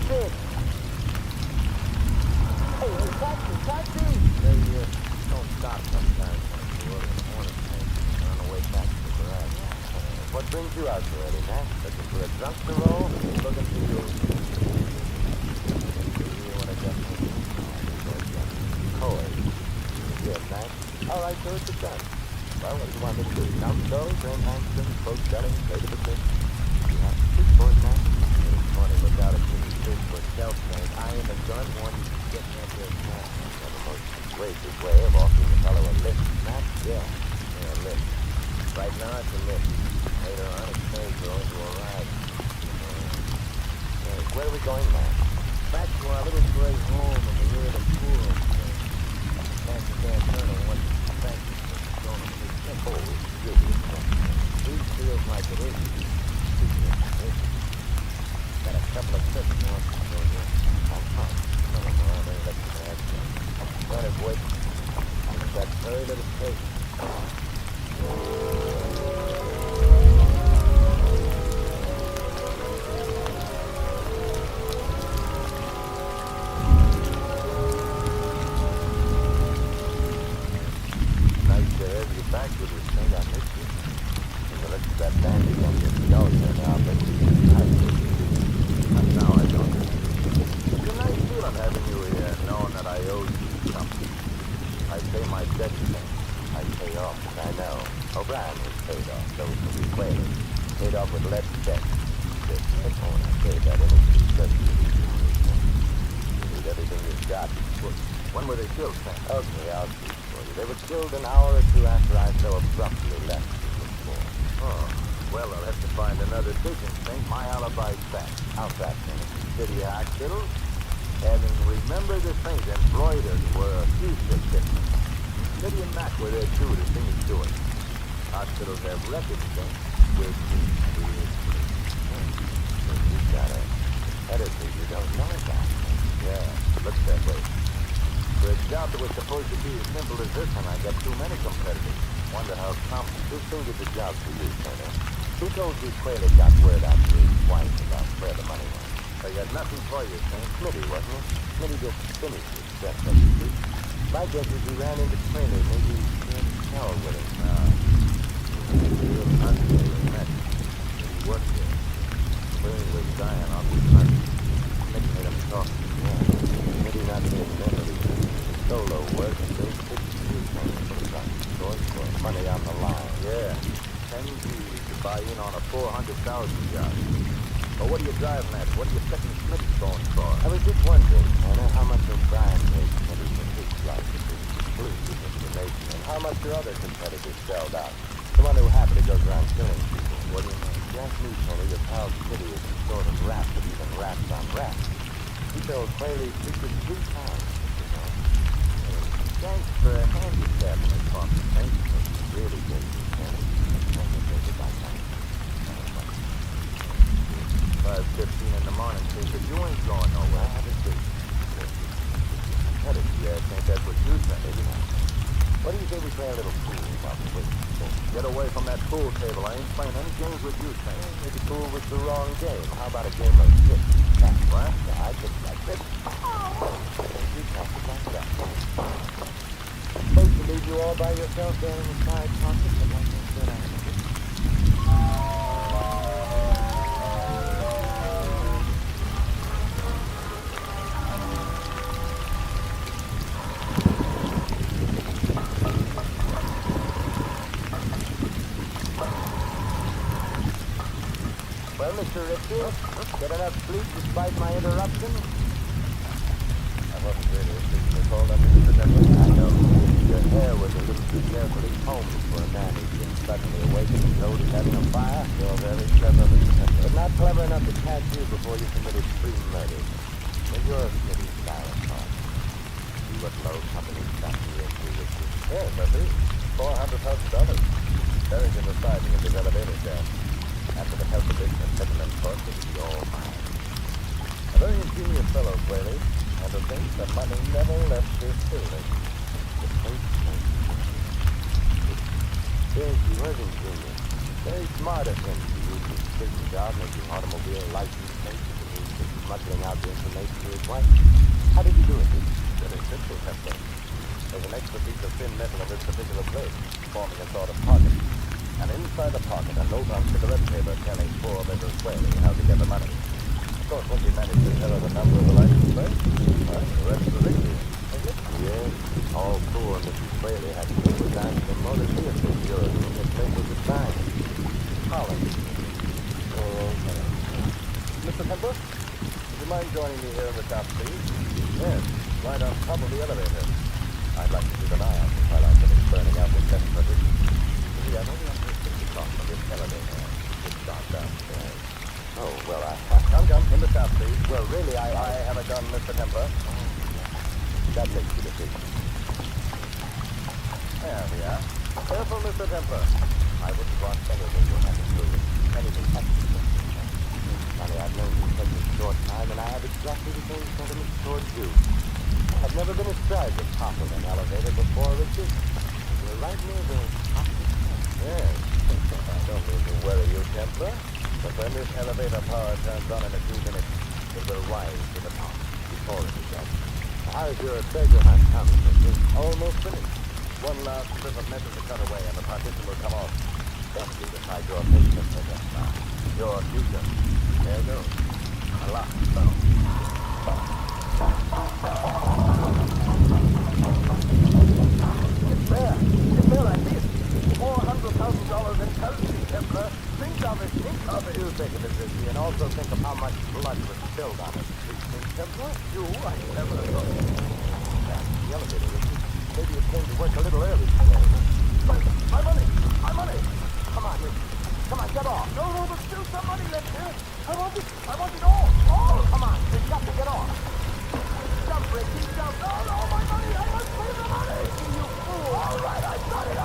[SPEAKER 2] That's it. Hey, taxi, taxi! They don't stop sometimes when it's early in the morning. They're on the way back to the garage.
[SPEAKER 3] What brings you out here, Eddie, Mac? Looking for a drunk to roll?
[SPEAKER 2] Looking for you. You want to get me?
[SPEAKER 3] Coy. Yeah, Mac. All right, so it's done. Well, what do you want me to do? Count the dough, train Hanston, close selling, play the business? You have to speak for it, Mac.
[SPEAKER 2] It's funny, without a kid's fish for itself, man. I am a gun one you can get me up there now.
[SPEAKER 3] The most gracious way of offering the fellow a lift, Mac?
[SPEAKER 2] Yeah, a lift. Right now it's a lift. Later on it's may grow into a ride.
[SPEAKER 3] Where are we going, Mac?
[SPEAKER 2] Back to our little gray home in the rear of the pool. Thanks to Dan Turner and what thank you for going to this thing.
[SPEAKER 3] Oh, really?
[SPEAKER 2] It feels like it is. Got a couple of trips more to go here. Run it, boy. I've got very little space.
[SPEAKER 3] Nice to have you back with us, Saint. I missed you. And the rest of that band again, your dog there now, but now I don't. It's a nice feeling having you here, knowing that I owe you something. I pay my debts, Saint. I pay off, I know. O'Brien was paid off, those who we whalers. Paid off with lead debt. Just when I say that, anything just you need everything you've got. When were they killed, Saint? Okay, I'll speak for you. They were killed an hour or two after I so abruptly left before. Oh, well, I'll have to find another pigeon, Saint. My alibi's back. How's that, Saint? City hospitals? Having remember the Saint embroidered were a few ships different. City and Mac were there too, the thing is doing. Hospitals have records, Saint. With the you got a editor you don't know about. Yeah, looks that way. For a job that was supposed to be as simple as this one, I got too many competitors. Wonder how this thing is a job for you, Turner. Who told you Quayle got word out to his wife about where the money was? They had nothing for you, Saint. Smitty, wasn't it? Smitty just finished his stuff, but you see. My guess is he ran into Quayle. Maybe he didn't tell with him. He was real hunting and met. He worked there. Quayle was dying off his money. Smitty made him talk. Yeah. Smitty not being memory. Solo work and they fixed you for money on the line. Yeah. 10 G's to buy in on a 400,000 job. Well, what are you driving at? What are you setting Smitty's phone for? I was just wondering, Anna, how much O'Brien paid Smitty for his life with this exclusive information, and how much your other competitors sold out. The one who happily goes around killing people. What do you mean? Just me, Tony, that Pal Smitty is the sort of rat that even rats on rats. He told Quayle's secret 3 times. Thanks for handicapping his pocket, thanks. Really good. 5:15 in the morning, says that you ain't going nowhere. Have a seat. What if you think that's what you say, isn't it? What do you say we play a little pool while we wait? Get away from that pool table. I ain't playing any games with you, Saint. Maybe pool was the wrong game. How about a game of chip? What? I just like this. You have to back it up. Supposed to leave you all by yourself there in the side pocket, but like I said, I Well, Mr. Ritchie, get enough sleep despite my interruption? I wasn't really asleep at all, Mr. Douglas. I know. Your hair was a little too carefully combed for a man who's been suddenly awakened and told he's having a fire. You're very clever, Mr. Douglas. But not clever enough to catch you before you committed 3 murders. Well, you're a pretty silent part. See what low company stuff you into with you. Yes, I see. $400,000. Buried in the siding of his elevator shaft. After the help of business settlement cost, it was all mine. A very ingenious fellow, Quayle, and to think that money never left his building. Yes, he was ingenious. Very smart of him to use his business job making automobile license plates means of smuggling out the information to his wife. How did you do it?
[SPEAKER 1] Very simple, Templar. There's an extra piece of thin metal in this particular place, forming a sort of pocket. And inside the pocket, a note on cigarette paper telling poor Mrs. Whaley how to get the money. Of course, once you manage to tell her the number of the license plate, well, the rest is easy, isn't it?
[SPEAKER 3] Yes, all poor Mrs. Whaley had to do was ask the motor vehicle bureau when the plate was assigned.
[SPEAKER 1] Holland. Oh, okay. Mr. Templar, would you mind joining me here in the shop, please? Yes, right on top of the elevator. I'd like to keep an eye on you while I'm finished burning out this test project. See, I know the answer is to cross from this elevator. It's gone downstairs.
[SPEAKER 3] Oh, well,
[SPEAKER 1] Come, in the shop, please. Well, really, I have a gun, Mr. Templar.
[SPEAKER 3] that makes the decision.
[SPEAKER 1] There we are. Careful, Mr. Templar. I wouldn't want anything to happen to you.
[SPEAKER 3] Anything happens to me. Sonny, I've known you such a short time, and I have exactly the same sentiments towards you. I've never been astride the top of an elevator before, Richard. You're right near the top of the stairs.
[SPEAKER 1] Yes. I don't mean to worry you, Templar, but when this elevator power turns on in a few minutes, it will rise to the top before it is done.
[SPEAKER 3] How's your treasure hunt coming, Richard?
[SPEAKER 1] Almost finished. One last strip of metal to cut away and the partition will come off.
[SPEAKER 3] That's to decide your patience for just now.
[SPEAKER 1] Your future. There goes. A lot. So. It's there. It's there, I see it. $400,000 in currency, Templar. Think of it. Think of it.
[SPEAKER 3] You think of it, Richie, and also think of how much blood was spilled on it.
[SPEAKER 1] Templar? You? I never thought.
[SPEAKER 3] The elevator, Richie. Maybe it came to work a little early today.
[SPEAKER 1] My money! My money!
[SPEAKER 3] Come on, Richie. Come on, get off.
[SPEAKER 1] No, there's still some money left here. I want it all. All!
[SPEAKER 3] Come on, you've got to get off.
[SPEAKER 1] Jump, Ricky, jump. No, my money. I must pay the money. You fool. All right, I got it.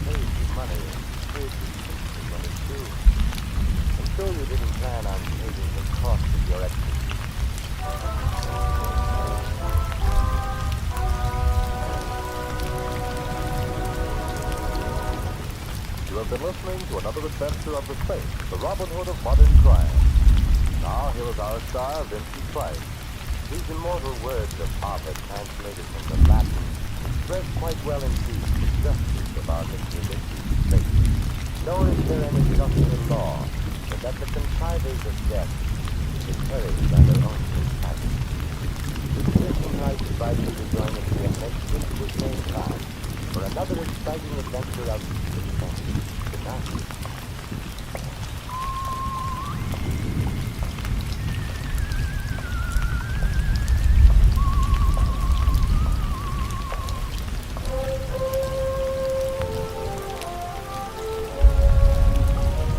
[SPEAKER 3] Crazy money. Crazy money, too. I'm sure you didn't plan on taking the cost of your expedition.
[SPEAKER 1] You have been listening to another adventure of the space, the Robin Hood of modern crime. Now, here is our star, Vincent Price.
[SPEAKER 3] These immortal words of Harvard translated from the Latin express quite well indeed the justice of our Mr. Vincent's fate. Nor is there any justice in law, but that the contrivers of death should be perished by their own compassion. Mr. Vincent Price invites you to join us here next week at the same time for another exciting adventure of suspense. Good night.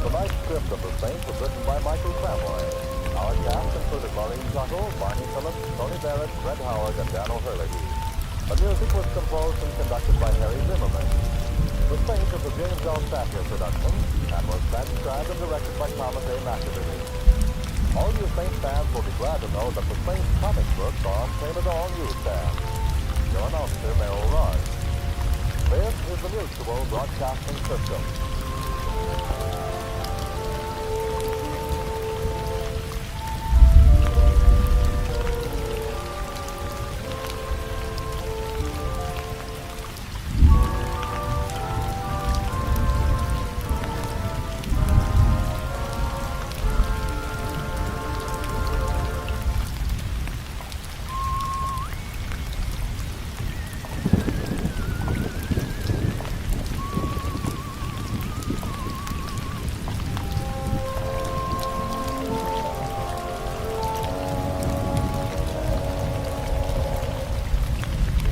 [SPEAKER 1] Tonight's script of The Saint was written by Michael Cramoy. Our cast included Maureen Tuttle, Barney Phillips, Tony Barrett, Fred Howard, and Dan O'Hurley. The music was composed and conducted by Harry Zimmerman. The Saint is a James L. Sattler production and was transcribed and directed by Thomas A. McAdoo. All you Saint fans will be glad to know that the Saint comic books are on sale at all newsstands. Your announcer, Merrill Ross. This is the Mutual Broadcasting System.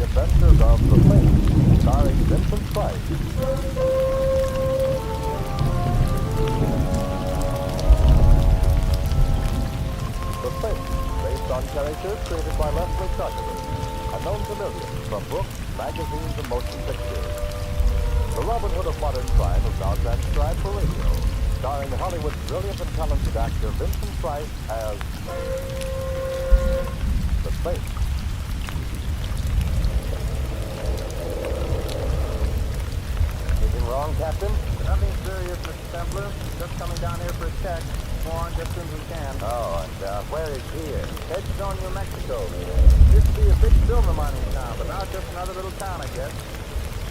[SPEAKER 1] Adventures of the Saint, starring Vincent Price. The Saint, based on characters created by Leslie Charteris, and known to millions from books, magazines, and motion pictures. The Robin Hood of modern crime is now transcribed for radio, starring Hollywood's brilliant and talented actor Vincent Price as the Saint.
[SPEAKER 3] wrong, Captain?
[SPEAKER 2] Nothing serious, Mr. Templar. Just coming down here for a check. Go on just as soon as we can.
[SPEAKER 3] Oh, and where is here?
[SPEAKER 2] Headstone, New Mexico. Used to be a big silver mining town, but now it's just another little town, I guess.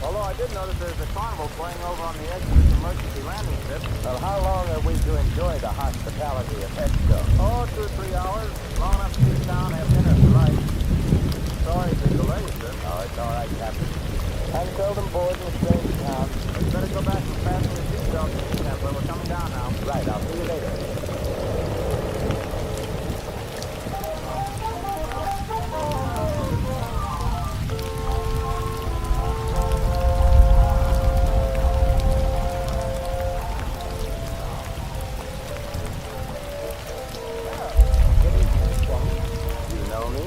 [SPEAKER 2] Although I did notice there's a carnival playing over on the edge of this emergency landing strip.
[SPEAKER 3] Well, how long are we to enjoy the hospitality of Headstone?
[SPEAKER 2] Oh, 2 or 3 hours. Long enough to see the town, have dinner if you like. Sorry for the delay, sir.
[SPEAKER 3] Oh, it's all right, Captain. I'm seldom bored in a strange town.
[SPEAKER 2] You better go back and fasten your seatbelt, Mr. Templar. We're coming down now.
[SPEAKER 3] Right, I'll see you later. You know me?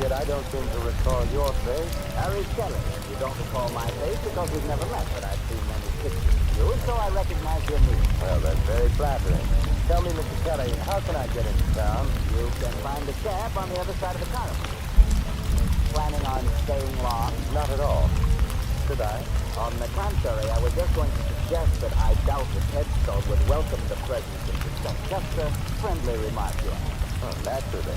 [SPEAKER 3] Yet I don't seem to recall your face.
[SPEAKER 2] Harry Kelly. You don't recall my face because we've never met, but I've seen many pictures of you, so I recognize your name.
[SPEAKER 3] Well, that's very flattering. Tell me, Mr. Kelly, how can I get into town?
[SPEAKER 2] You can find a cab on the other side of the carnival. Planning on staying long?
[SPEAKER 3] Not at all. Should I?
[SPEAKER 2] On the contrary, I was just going to suggest that I doubt if Headstone would welcome the presence of the set. Just a friendly remark, yes.
[SPEAKER 3] Oh, naturally.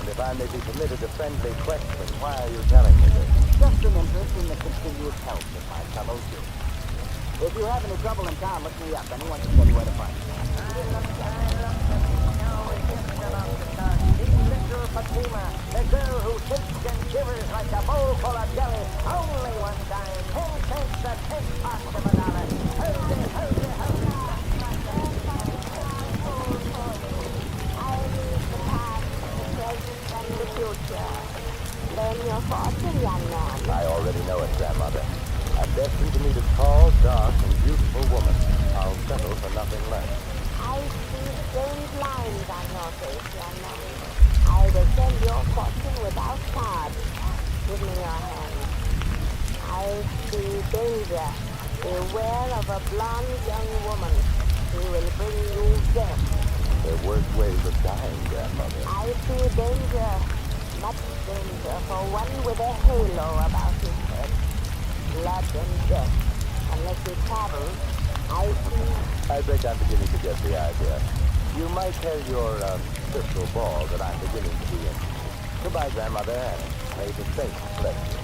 [SPEAKER 3] And if I may be permitted a friendly question, why are you telling me this?
[SPEAKER 2] Just an interest in the continued health of my fellow humans. If you have any trouble in town, look me up. Anyone can tell you where to find me. The girl who shakes and shivers like a bowl full of jelly. Only one dime. 10 cents a 10 parts of a dollar. Hurry, hurry, hurry.
[SPEAKER 5] I read the past, the present, and the future. Learn your fortune, young man.
[SPEAKER 3] I already know it, Grandmother. I'm destined to meet a tall, dark, and beautiful woman. I'll settle for nothing less.
[SPEAKER 5] I see strange lines on your face, young man. I will send your fortune without card. Give me your hand. I see danger. Beware of a blonde young woman. She will bring you death.
[SPEAKER 3] There are worse ways of dying, Grandmother.
[SPEAKER 5] I see danger. Much danger for one with a halo about his head. Blood and death. Unless he travels, I see...
[SPEAKER 3] I think I'm beginning to get the idea. You might tell your crystal ball that I'm beginning to be interested. Goodbye, Grandmother, and may the saints bless you.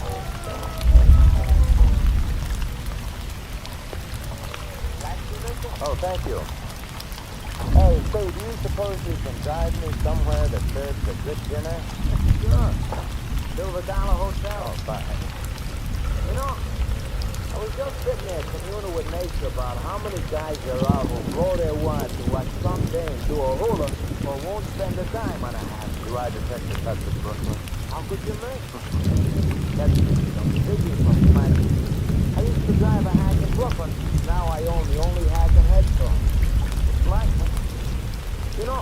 [SPEAKER 3] Oh, thank you. Hey, say, do you suppose you can drive me somewhere that serves a good dinner?
[SPEAKER 2] Sure. Silver Dollar Hotel.
[SPEAKER 3] Oh, fine.
[SPEAKER 2] You know, I was just sitting there communing with nature about how many guys there are who blow their wad to watch some dame do a hula or won't spend a dime on a hat.
[SPEAKER 3] Do I detect the touch of Brooklyn?
[SPEAKER 2] How could you make? That's some biggie from Flagler. I used to drive a hack in Brooklyn. Now I own the only hack in Headstone. It's like, you know,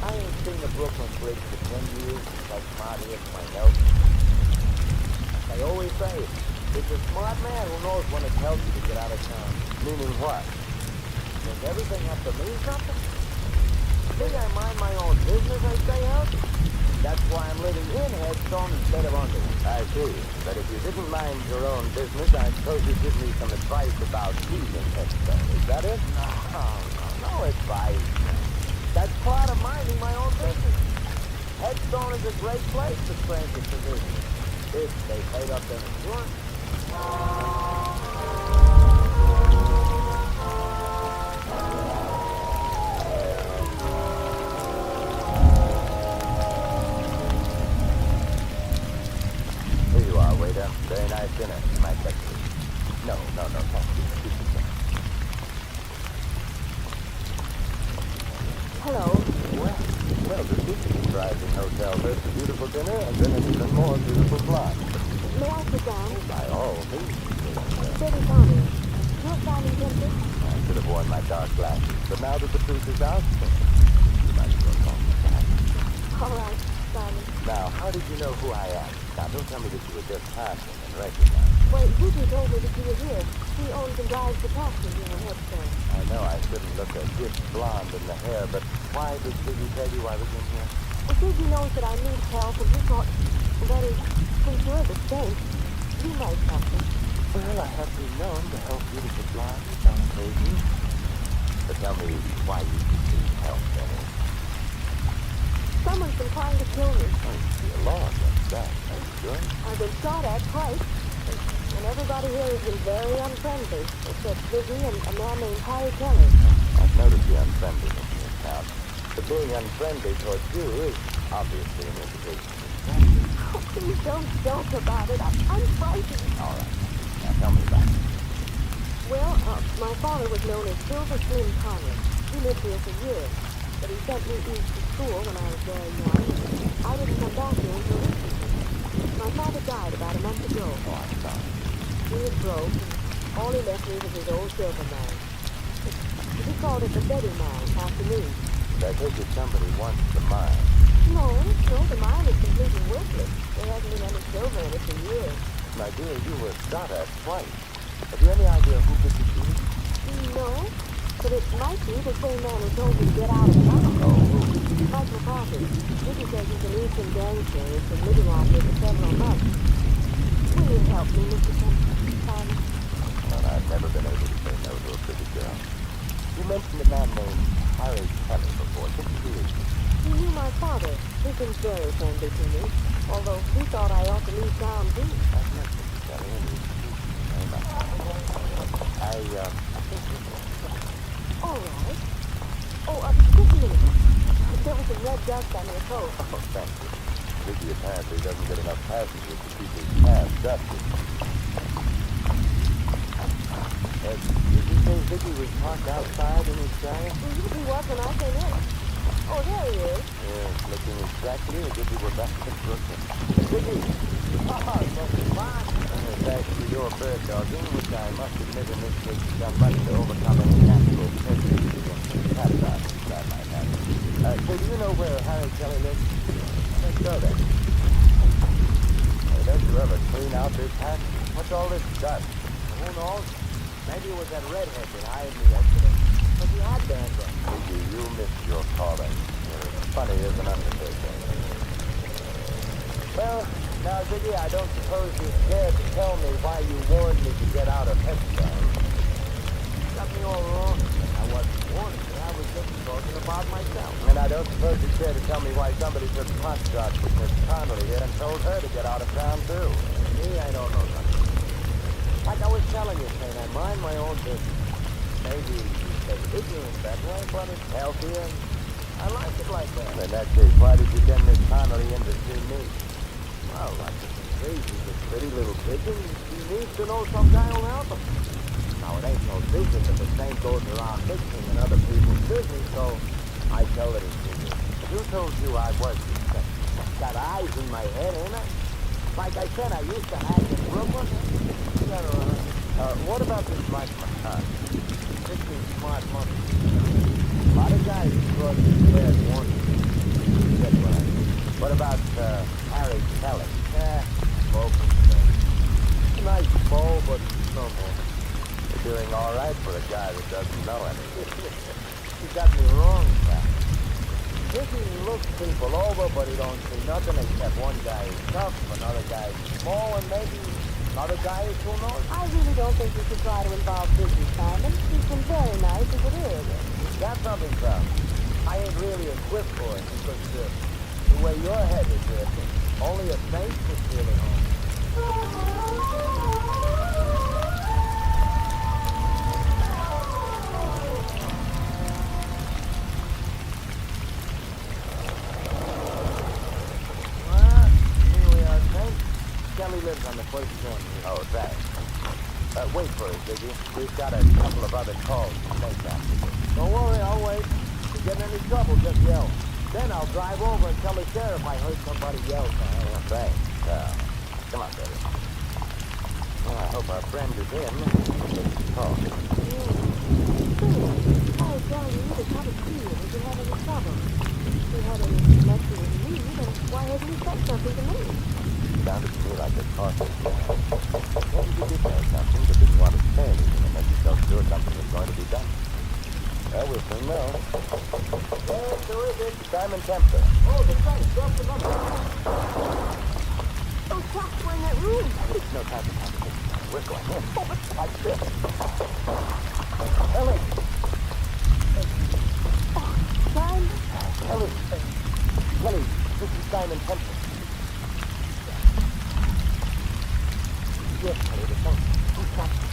[SPEAKER 2] I ain't seen the Brooklyn Bridge for 10 years since I smarted it myself. I always say, it's a smart man who knows when it helps you to get out of town.
[SPEAKER 3] Meaning what?
[SPEAKER 2] Does everything have to mean something? See, I mind my own business, I stay out. That's why I'm living in Headstone instead of under it.
[SPEAKER 3] I see. But if you didn't mind your own business, I suppose you'd give me some advice about leaving Headstone. Is that it?
[SPEAKER 2] No advice. That's part of minding my own business. Headstone is a great place for strangers to visit. If they paid up their insurance.
[SPEAKER 3] Here you are, waiter. Very nice dinner. My breakfast. No, thank you.
[SPEAKER 5] Hello.
[SPEAKER 3] Well, this is a surprising hotel. First a beautiful dinner, and then an even more beautiful blonde.
[SPEAKER 5] May I sit down?
[SPEAKER 3] By all means.
[SPEAKER 5] Steady, Tommy. You're sounding tempted.
[SPEAKER 3] I should have worn my dark glasses, but now that the truth is out, you might as well call me back.
[SPEAKER 5] All right, Simon.
[SPEAKER 3] Now, how did you know who I am? Now, don't tell me that you were just passing and recognized.
[SPEAKER 5] Well, Gigi told me that you were here. He owns and drives the taxi in your Headstone.
[SPEAKER 3] I know I shouldn't look a bit blonde in the hair, but why did Ziggy tell you I was in here?
[SPEAKER 5] Well, Gigi knows that I need help, and he thought, that is, since you're the state, you might help me.
[SPEAKER 3] Well, I have been known to help beautiful blondes on occasion. But tell me why you need help, Benny.
[SPEAKER 5] Someone's been trying to kill me.
[SPEAKER 3] Dear Lord, what's that? Are you sure?
[SPEAKER 5] I've been shot at twice. And everybody here has been very unfriendly, except Ziggy and a man named Harry Kelly.
[SPEAKER 3] I've noticed the unfriendliness in your town. But being unfriendly towards you is obviously an indication.
[SPEAKER 5] Oh, please don't joke about it. I'm frightened.
[SPEAKER 3] All right. Now tell me about it.
[SPEAKER 5] Well, my father was known as Silver Slim Conley. He lived here for years, but he sent me east to school when I was very young. I didn't come back here until recently. My father died about a month ago.
[SPEAKER 3] Oh, I'm sorry.
[SPEAKER 5] He was broke, and all he left me was his old silver mine. He called it the Betty Mine, after me.
[SPEAKER 3] I take it somebody wants the mine.
[SPEAKER 5] No, the mine is completely worthless. There hasn't been any silver in it for years.
[SPEAKER 3] My dear, you were shot at twice. Have you any idea who did the shooting?
[SPEAKER 5] No, but it might be the same man who told me to get out of town.
[SPEAKER 3] Oh, who?
[SPEAKER 5] Mike McCarthy. Dickie says he's an Eastern gangster who's been living out here for several months. Will you help me, Mr. Kempton?
[SPEAKER 3] Well, I've never been able to say no to a pretty girl. You mentioned a man named Harry Kelly before. Didn't you?
[SPEAKER 5] He knew my father. He's been very friendly to me, although he thought I ought to leave town too.
[SPEAKER 3] I've met Mr. Kelly and he's very much.
[SPEAKER 5] All right. Oh, just a minute. There was some red dust on your coat.
[SPEAKER 3] Oh, thank you. Ziggy apparently doesn't get enough passengers to keep his cab dusty. Did you say Ziggy was parked outside in his car?
[SPEAKER 5] He was when I came in. Oh, there he is.
[SPEAKER 3] Yes, looking exactly as if he were back in Brooklyn.
[SPEAKER 2] Ziggy! Oh, Mr. Bond!
[SPEAKER 3] Thanks to your bird dogging, which I must admit in this case has done much to overcome any natural prejudice against cat dogs that I might have. So do you know where Harry Kelly lives? Let's go then. Hey, don't you ever clean out this hatch? What's all this dust?
[SPEAKER 2] Who knows? Maybe it was that redhead that hired me yesterday. But he had dandruff.
[SPEAKER 3] Ziggy, you missed your calling. You're as funny as an undertaker. Well, now, Ziggy, I don't suppose you're scared to tell me why you warned me to get out of Headstone.
[SPEAKER 2] Got me all wrong. I wasn't warning you. I was just talking about myself.
[SPEAKER 3] And I don't suppose you care to tell me why somebody took pot shots with Miss Connolly here and told her to get out of town, too.
[SPEAKER 2] Me, I don't know nothing. Like I was telling you, Shane, I mind my own business. Maybe it's ignorant that way, but it's healthier. I like it like that.
[SPEAKER 3] In that case, why did you send Miss Connolly in to see me?
[SPEAKER 2] Well, like it's crazy. He's a pretty little pigeon. He needs to know some guy will help him. Now, it ain't no secret that the saint goes around mixing in other people's business, so I tell it to you.
[SPEAKER 3] Who told you I was suspected?
[SPEAKER 2] Got eyes in my head, ain't I? Like I said, I used to hack in Brooklyn.
[SPEAKER 3] What about this Mike McCarthy?
[SPEAKER 2] 15 smart money. A lot of guys cross his head once. That's right.
[SPEAKER 3] What about, Harry Kelly?
[SPEAKER 2] Smoking. Nice bow, but no more.
[SPEAKER 3] You're doing all right for a guy that doesn't know anything.
[SPEAKER 2] You got me wrong, pal. Dickie looks people over, but he don't see nothing except one guy is tough, another guy is small, and maybe another guy is who knows.
[SPEAKER 5] I really don't think you should try to involve Ziggy, Simon. He's been very nice as it is.
[SPEAKER 2] Got something, pal. I ain't really equipped for it, because the way your head is, only a saint could feel at home. Kelly lives on the first floor.
[SPEAKER 3] Oh, thanks. Wait for us, Ziggy. We've got a couple of other calls to make after this.
[SPEAKER 2] Don't worry, I'll wait. If you get in any trouble, just yell. Then I'll drive over and tell the sheriff I heard somebody yell.
[SPEAKER 3] Thanks. Come on, baby. Well, I hope our friend is in. Let's talk.
[SPEAKER 5] I was telling you to come and see you if you had any trouble. If you had any connection with me, then why hadn't you said something to me?
[SPEAKER 3] Sounded to me like a cautious man. Maybe you did know something, but didn't want to say anything unless you felt sure something was going to be done. Well, we'll soon know.
[SPEAKER 2] Yes, there is it.
[SPEAKER 3] Simon Kempter.
[SPEAKER 2] Oh, the saint. Drop the number.
[SPEAKER 5] Those cats were in that room.
[SPEAKER 3] It's no time to conversation. We're going in. Oh, it's like this.
[SPEAKER 2] Ellie!
[SPEAKER 5] Simon?
[SPEAKER 2] Ellie! Ellie, this is Simon Thompson. Yes, Ellie, the phone. Who's talking?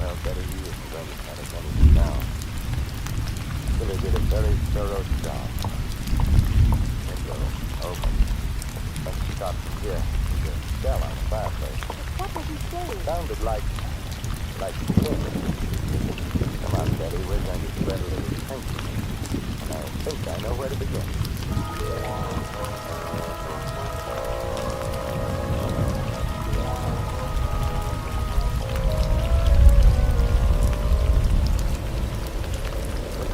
[SPEAKER 3] Well, Betty, he isn't going to tell us anything now. Billy did a very thorough job. Window open. Let's stop from here. There's a bell on the fireplace.
[SPEAKER 5] What was he saying?
[SPEAKER 3] Sounded like skin. Come on, Betty, we're going to spread a little tension. And I think I know where to begin.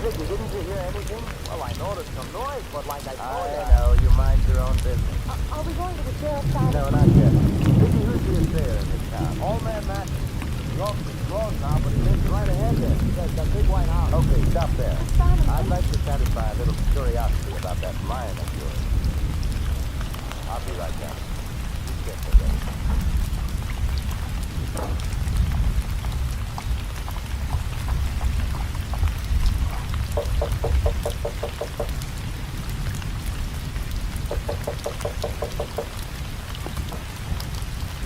[SPEAKER 2] Ziggy, didn't you hear anything? Well, I noticed some noise, but like I told you...
[SPEAKER 3] I know, you mind your own business.
[SPEAKER 5] Are we going to the sheriff's side?
[SPEAKER 3] No, not yet.
[SPEAKER 2] Ziggy, who's the affair in this town? Old man Matt. The officer's closed now, but he lives right ahead there. He has that big white house.
[SPEAKER 3] Okay, stop there.
[SPEAKER 5] Simon,
[SPEAKER 3] I'd like to satisfy a little curiosity about that mine of yours. I'll be right down. You get the rest.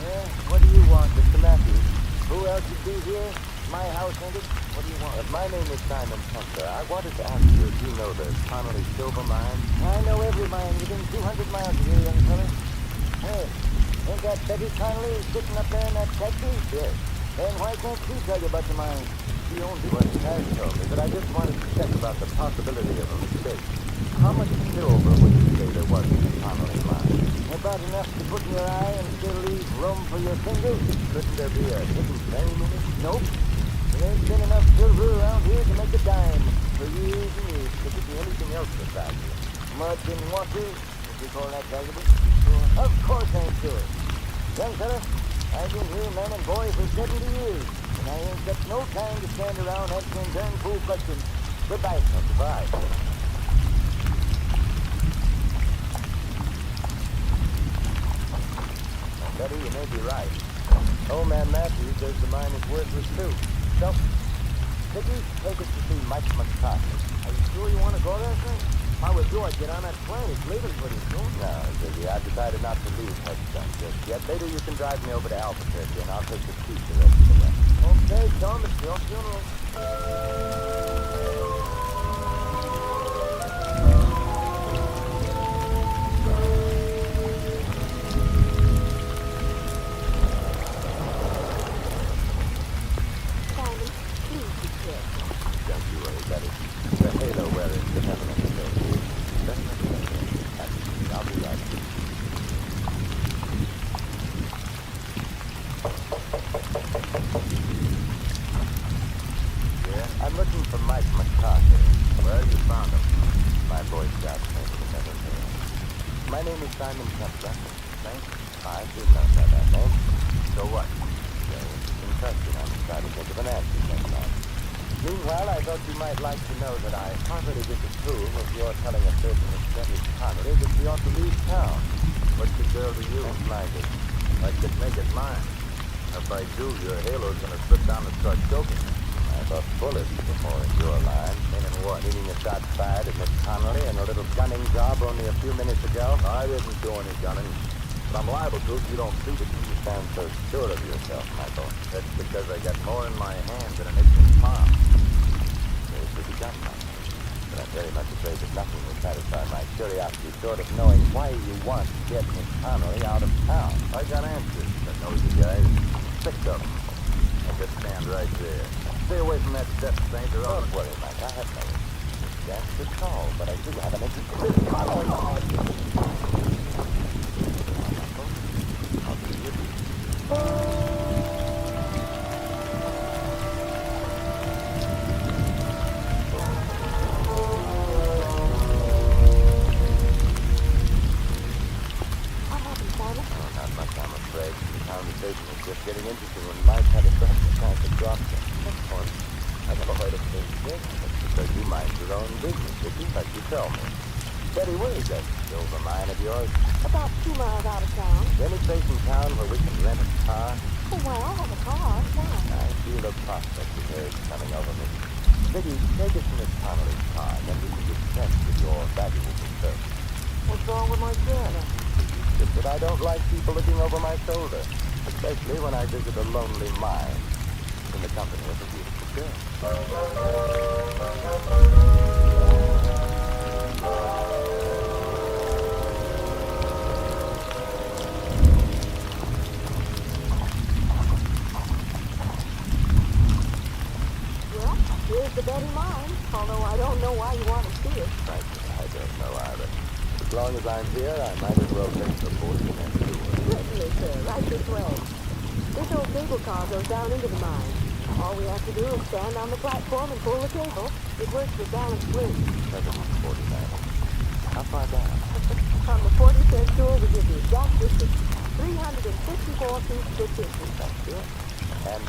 [SPEAKER 2] Yeah, what do you want, Mr. Matthews? Who else would be here? My house, ain't it? What do you want?
[SPEAKER 3] My name is Simon Hunter. I wanted to ask you if you know the Connolly Silver Mine.
[SPEAKER 2] I know every mine within 200 miles of here, young fella. Hey, ain't that Betty Connolly sitting up there in that taxi?
[SPEAKER 3] Yes.
[SPEAKER 2] Then why can't she tell you about the mine? She owns it.
[SPEAKER 3] Well, she has told me, but I just wanted to check about the possibility of a mistake. How much silver would you say there was in the Connolly mine?
[SPEAKER 2] About enough to put in your eye and still leave room for your fingers?
[SPEAKER 3] Couldn't there be a hidden vein in it?
[SPEAKER 2] Nope. There ain't been enough silver around here to make a dime for years and years.
[SPEAKER 3] Could there be anything else besides it?
[SPEAKER 2] Mud and water, if you call that valuable. Of course I'm sure. Young fella, I've been here man and boy for 70 years, and I ain't got no time to stand around answering darn fool questions. Goodbye.
[SPEAKER 3] Goodbye. Betty, you may be right. Old man Matthews says the mine is worthless too. So, Vicky, take us to see Mike McCarthy.
[SPEAKER 2] Are you sure you want to go there, sir? If I was you, I'd get on that plane. It's leaving pretty soon.
[SPEAKER 3] No, Vicky, I've decided not to leave Headstone just yet. Later you can drive me over to Albuquerque and I'll take the chief the rest of the way.
[SPEAKER 2] Okay, Tom, it's your funeral.
[SPEAKER 5] Simon, please be careful.
[SPEAKER 3] Don't you worry, Betty. The halo wearer is definitely safe. I'll be right. Yeah, I'm looking for Mike McCarthy. Where you found him? My Boy Scout name was never there. My name is Simon Kempler. Thanks. I do know that name. So what? Very interesting question. I'm trying to think of an answer sometime. Meanwhile, I thought you might like to know that I heartily disapprove of your telling a certain Betty Connolly that she ought to leave town. What's the girl to you? Don't mind it. I could make it mine. If I do, your halo's gonna slip down and start choking. I thought bullets were more in your line. Meaning what? Meaning a shot fired at Miss Connolly and a little gunning job only a few minutes ago? I didn't do any gunning. But I'm liable to if you don't shoot it. You sound so sure of yourself, Michael. That's because I got more in my hand than an itching palm. There's to be done, Michael. But I'm very much afraid that nothing will satisfy my curiosity short of knowing why you want to get Miss Connolly out of town. I got answers, that nosy guys. 6 of them. I'll just stand right there. Stay away from that step, Saint, or don't worry, Mike. I have no chance to call, but I do have an interest in Miss Connolly. I'll be with you.
[SPEAKER 5] What happened, Simon?
[SPEAKER 3] Oh, not much, I'm afraid. The conversation Yes, that's because you mind your own business, Vicky, like you tell me. Betty, where is that silver mine of yours?
[SPEAKER 5] About 2 miles out of town.
[SPEAKER 3] Is there any place in town where we can rent a car?
[SPEAKER 5] Oh, well, I have a car. Why?
[SPEAKER 3] I feel a prospect of hers coming over me. Vicky, take us to Miss Connolly's car, and then we can dispense with your valuable concern.
[SPEAKER 2] What's wrong with my car?
[SPEAKER 3] Just that I don't like people looking over my shoulder, especially when I visit a lonely mine in the company of a beautiful girl.
[SPEAKER 5] Well, here's the Betty mine, although I don't know why you want to see it.
[SPEAKER 3] I don't know either. As long as I'm here, I might as well take the boarding and do it.
[SPEAKER 5] Certainly, sir. Right this way. This old cable car goes down into the mine. All we have to do is stand on the platform and pull the cable. It works with balance swing.
[SPEAKER 3] 749. How far down?
[SPEAKER 5] On the 40-cent tool, we give you exact distance. 354 feet 6 inches.
[SPEAKER 3] Thank you. And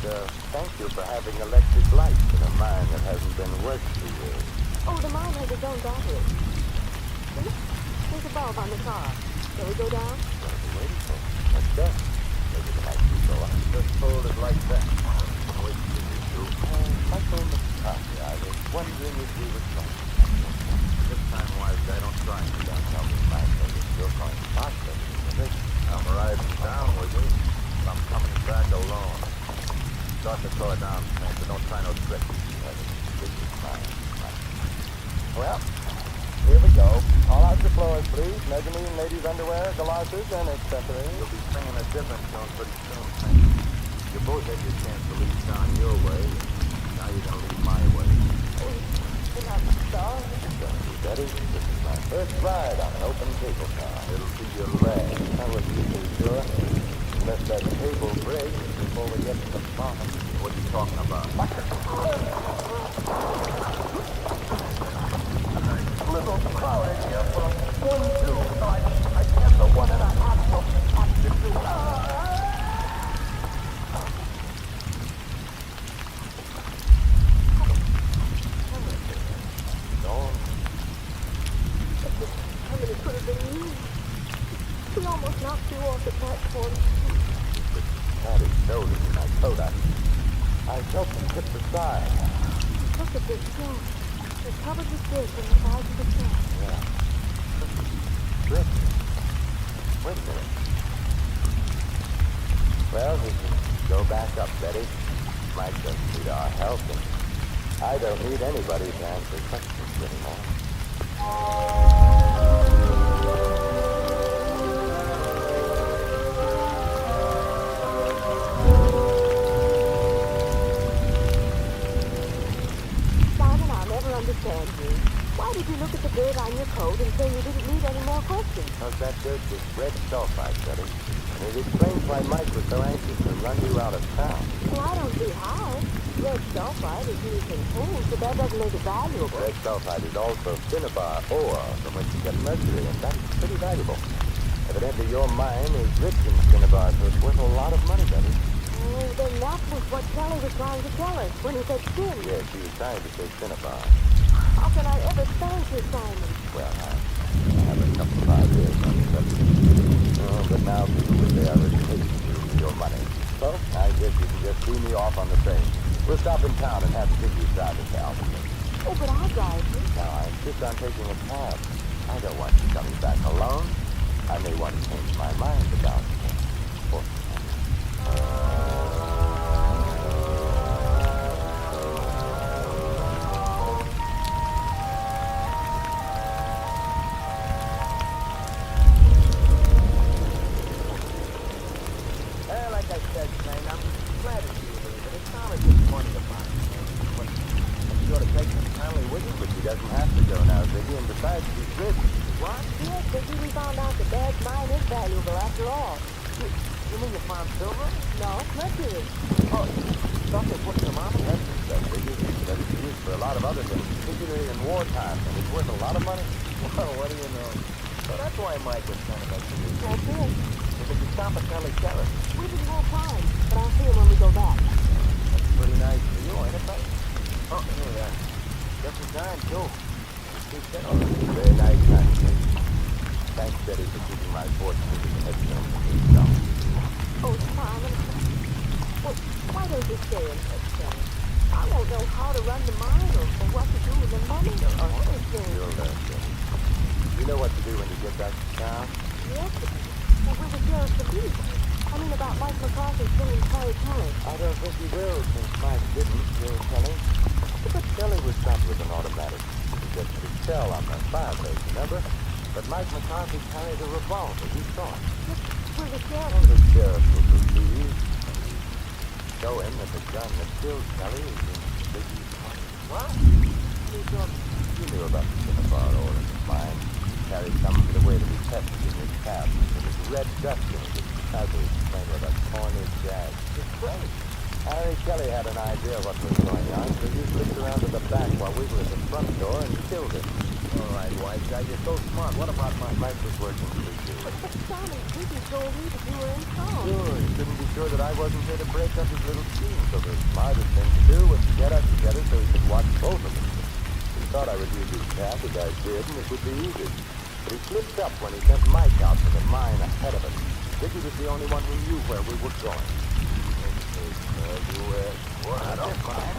[SPEAKER 3] thank you for having electric lights in a mine that hasn't been worked for years.
[SPEAKER 5] Oh, the mine has its own battery. See? There's a bulb on the car. Shall we go down?
[SPEAKER 3] What are we waiting for? Let's go. Maybe the lights will go on. Just hold it like that. Wait till you do. I told Mr. Coffee, I was wondering if you would try. This time, wise guy, don't try me. Don't tell me my fingers. You're going to talk to me. I'm riding down with you. I'm coming back alone. Start the car down, man, but don't try no tricks. This is mine. Well, here we go. All out the floors, please. Mezzanine, ladies' underwear, galoshes, and accessories. You'll be singing a different tune pretty soon, man. You both had your chance to lead down your way. Now you're going to lead my way. Betty, this is my first ride on an open cable car. It'll be your last. I wouldn't be too sure. Unless that cable breaks before we get to the bottom. What are you talking about? Little crowded here for 1, 2, so I guess the 1.5 will have to do.
[SPEAKER 5] How many could have been you? We almost knocked you off the platform.
[SPEAKER 3] Had his shoulders in my coat. I helped him tip the side.
[SPEAKER 5] Look at this snow. It's covered with dirt from the sides of the track.
[SPEAKER 3] Yeah. Good. Wait a minute. Well, we can go back up, Betty. Might just need our help, and I don't need anybody to answer questions anymore.
[SPEAKER 5] Simon, I'll never understand you. Why did you look at the dirt on your coat and say you didn't need any more questions?
[SPEAKER 3] Because that dirt was red sulfide, Betty. And it explains why Mike was so anxious to run you out of town.
[SPEAKER 5] Well, I don't see how. Red sulfide is used in tools, but that doesn't make it valuable.
[SPEAKER 3] Red sulfide is also cinnabar ore from which you get mercury, and that's pretty valuable. Evidently, your mine is rich in cinnabar, so it's worth a lot of money, Betty.
[SPEAKER 5] Oh, then that was what Kelly was trying to tell us when he said sin.
[SPEAKER 3] Yes, he was trying to say cinnabar.
[SPEAKER 5] How can I ever thank you, Simon?
[SPEAKER 3] Well, I have a couple of ideas on the subject. Oh, but now people would say I was taking you for your money. So, I guess you can just see me off on the train. We'll stop in town and have Vicky drive us to Albuquerque.
[SPEAKER 5] Oh, but I'll drive you.
[SPEAKER 3] Now, I insist on taking a cab. I don't want you coming back alone. I may want to change my mind about it.
[SPEAKER 2] Like I said, man, I'm glad to see you, but it's not a good money to find. But you ought to take some family with you.
[SPEAKER 3] But she doesn't have to go now, Vicky, and besides, she's rich.
[SPEAKER 2] What?
[SPEAKER 5] Yes, Vicky, we found out that Dad's mine is valuable after all.
[SPEAKER 2] You mean you found silver?
[SPEAKER 5] No, mercury.
[SPEAKER 2] Oh, stuff they put in your mama?
[SPEAKER 3] That's the stuff, Vicky. But it's used for a lot of other things, particularly in wartime, and it's worth a lot of money.
[SPEAKER 2] Well, what do you know? So that's why Mike was trying to make you.
[SPEAKER 5] That's it.
[SPEAKER 2] If you stop at Kelly Sheriff,
[SPEAKER 5] We didn't have time, but I'll see him when we go back.
[SPEAKER 2] that's pretty nice for you, ain't it, buddy? Oh, here we are. time, too.
[SPEAKER 3] Very nice time, Jake. Thanks, Betty, for keeping my fortune in the headstone for yourself.
[SPEAKER 5] Oh, Simon. Well, why don't you stay in headstone? I won't know how to run the mine or what to do with the money or anything.
[SPEAKER 3] You'll learn, Betty. You know what to do when you get back to town?
[SPEAKER 5] Yes, but we were here at the beach. I mean, about Mike McCarthy killing Terry Kelly.
[SPEAKER 3] I don't think he will, since Mike didn't kill Kelly. But Kelly was shot with an automatic. He just his shell on the fireplace, remember? But Mike McCarthy carried a revolver. You saw it.
[SPEAKER 5] Will the sheriff...
[SPEAKER 3] Oh, the sheriff will believe. Show him that the gun that killed Kelly is in Biggie's pocket.
[SPEAKER 2] What?
[SPEAKER 3] You knew about the Cinnabar ore in the mine. Carried some of it away to be tested in his cab. There was red dust in it. Ugly, explained what a corny jag. It's great. Harry Kelly had an idea what was going on, so you slipped around to the back while we were at the front door and killed him.
[SPEAKER 2] All right, white guy, you're so smart. What about
[SPEAKER 3] Mike was working for you.
[SPEAKER 5] But Simon, Biggie told me that you were in town.
[SPEAKER 3] Sure, he couldn't be sure that I wasn't here to break up his little scheme, so the smartest thing to do was to get us together so he could watch both of us. He thought I would use his cab, as I did, and it would be easy. But he slipped up when he sent Mike out to the mine ahead of us. Dickie was the only one who knew where we were going.
[SPEAKER 2] Well, I don't mind.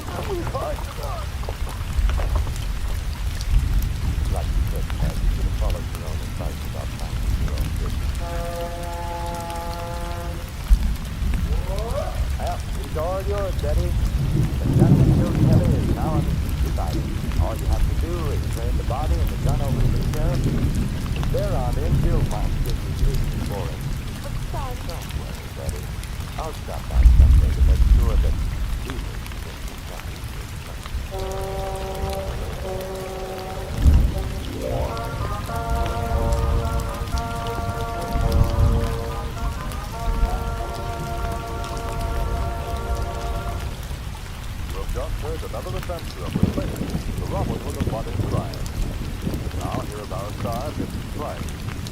[SPEAKER 3] Like you said, Ted, you should have followed your own advice about finding your own business. Well, it's all yours, Betty. The gun that killed Kelly is now on the beside it. All you have to do is turn the body and the gun over to the sheriff. From there on in, he'll find business reasons for him.
[SPEAKER 5] But Simon...
[SPEAKER 3] Don't worry, Betty. I'll stop by someday to make sure that he is
[SPEAKER 1] Just heard another adventure of the Saint, the Robin Hood of modern crime. Now here is our star, Mrs. Price.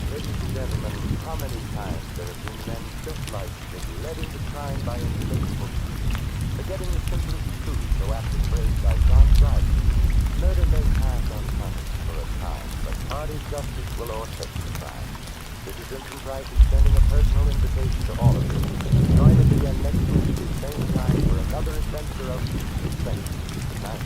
[SPEAKER 3] Ladies and gentlemen, how many times there have been men just like this led into crime by insatiable greed, forgetting the simplest truth so aptly phrased by John Dryden. Murder may pass unpunished for a time, but party justice will o'ertake the crime. This is Vincent Price extending a personal invitation to all of you. Join us again next week at the same time for another adventure of the Saint. Good night.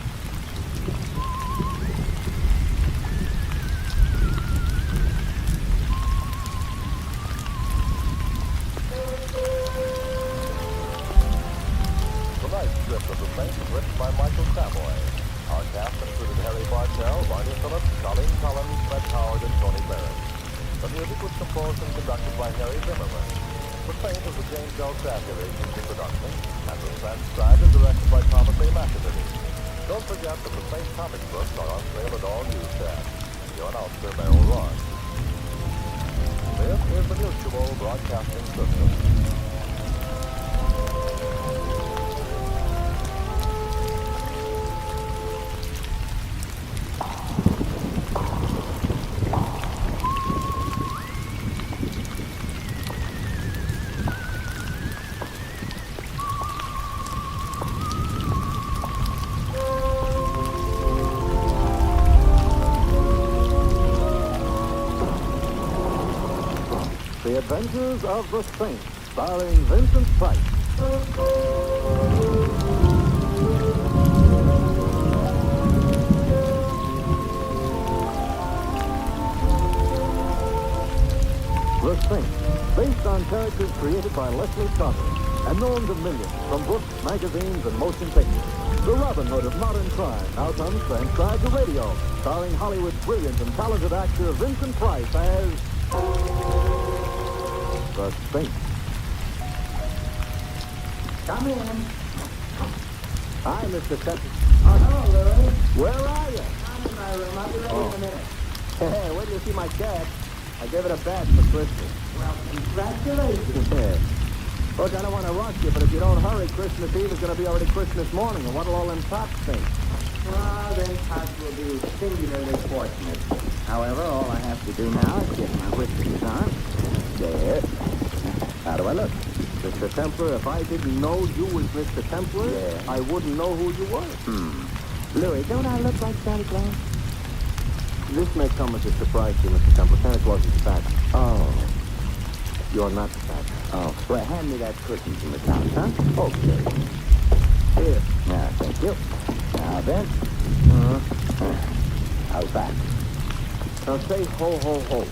[SPEAKER 1] Tonight's script of the Saint was written by Michael Savoy. Our cast included Harry Bartell, Barney Phillips, Colleen Collins, Fred Howard, and Tony Barrett. The music was composed and conducted by Harry Zimmerman. The Saint is a James L. Savior agency production and was transcribed and directed by Thomas A. McInerney. Don't forget that the Saint comic books are on sale at all newsstands. Your announcer, Merrill Ross. This is the Mutual Broadcasting System. The Adventures of the Saint, starring Vincent Price. The Saint, based on characters created by Leslie Cotter and known to millions from books, magazines, and motion pictures. The Robin Hood of modern crime now comes transcribed to radio, starring Hollywood's brilliant and talented actor Vincent Price as the Saint.
[SPEAKER 2] Come in.
[SPEAKER 1] Hi, Mr. Tetris.
[SPEAKER 2] Oh, hello, Louis.
[SPEAKER 1] Where are you?
[SPEAKER 2] I'm in my room. I'll be ready in a minute.
[SPEAKER 1] Hey, wait till you see my cat. I gave it a bat for Christmas.
[SPEAKER 2] Well, congratulations.
[SPEAKER 1] Yeah. Look, I don't want to rush you, but if you don't hurry, Christmas Eve is going to be already Christmas morning, and what'll all them tots think?
[SPEAKER 2] Well, then Tots will be singularly fortunate. However, all I have to do now is get my whiskers on.
[SPEAKER 1] There. How do I look? Mr. Templar, if I didn't know you was Mr. Templar,
[SPEAKER 3] Yeah.
[SPEAKER 1] I wouldn't know who you were.
[SPEAKER 2] Louis, don't I look like Santa Claus? This may come as a surprise to you, Mr. Templar. Santa Claus is fat.
[SPEAKER 3] Oh.
[SPEAKER 2] You're not fat.
[SPEAKER 3] Oh. Well, hand me that cushion from the couch, huh?
[SPEAKER 2] Okay. Here.
[SPEAKER 3] Now, thank you. Now then. How's that?
[SPEAKER 2] Now say ho, ho, ho.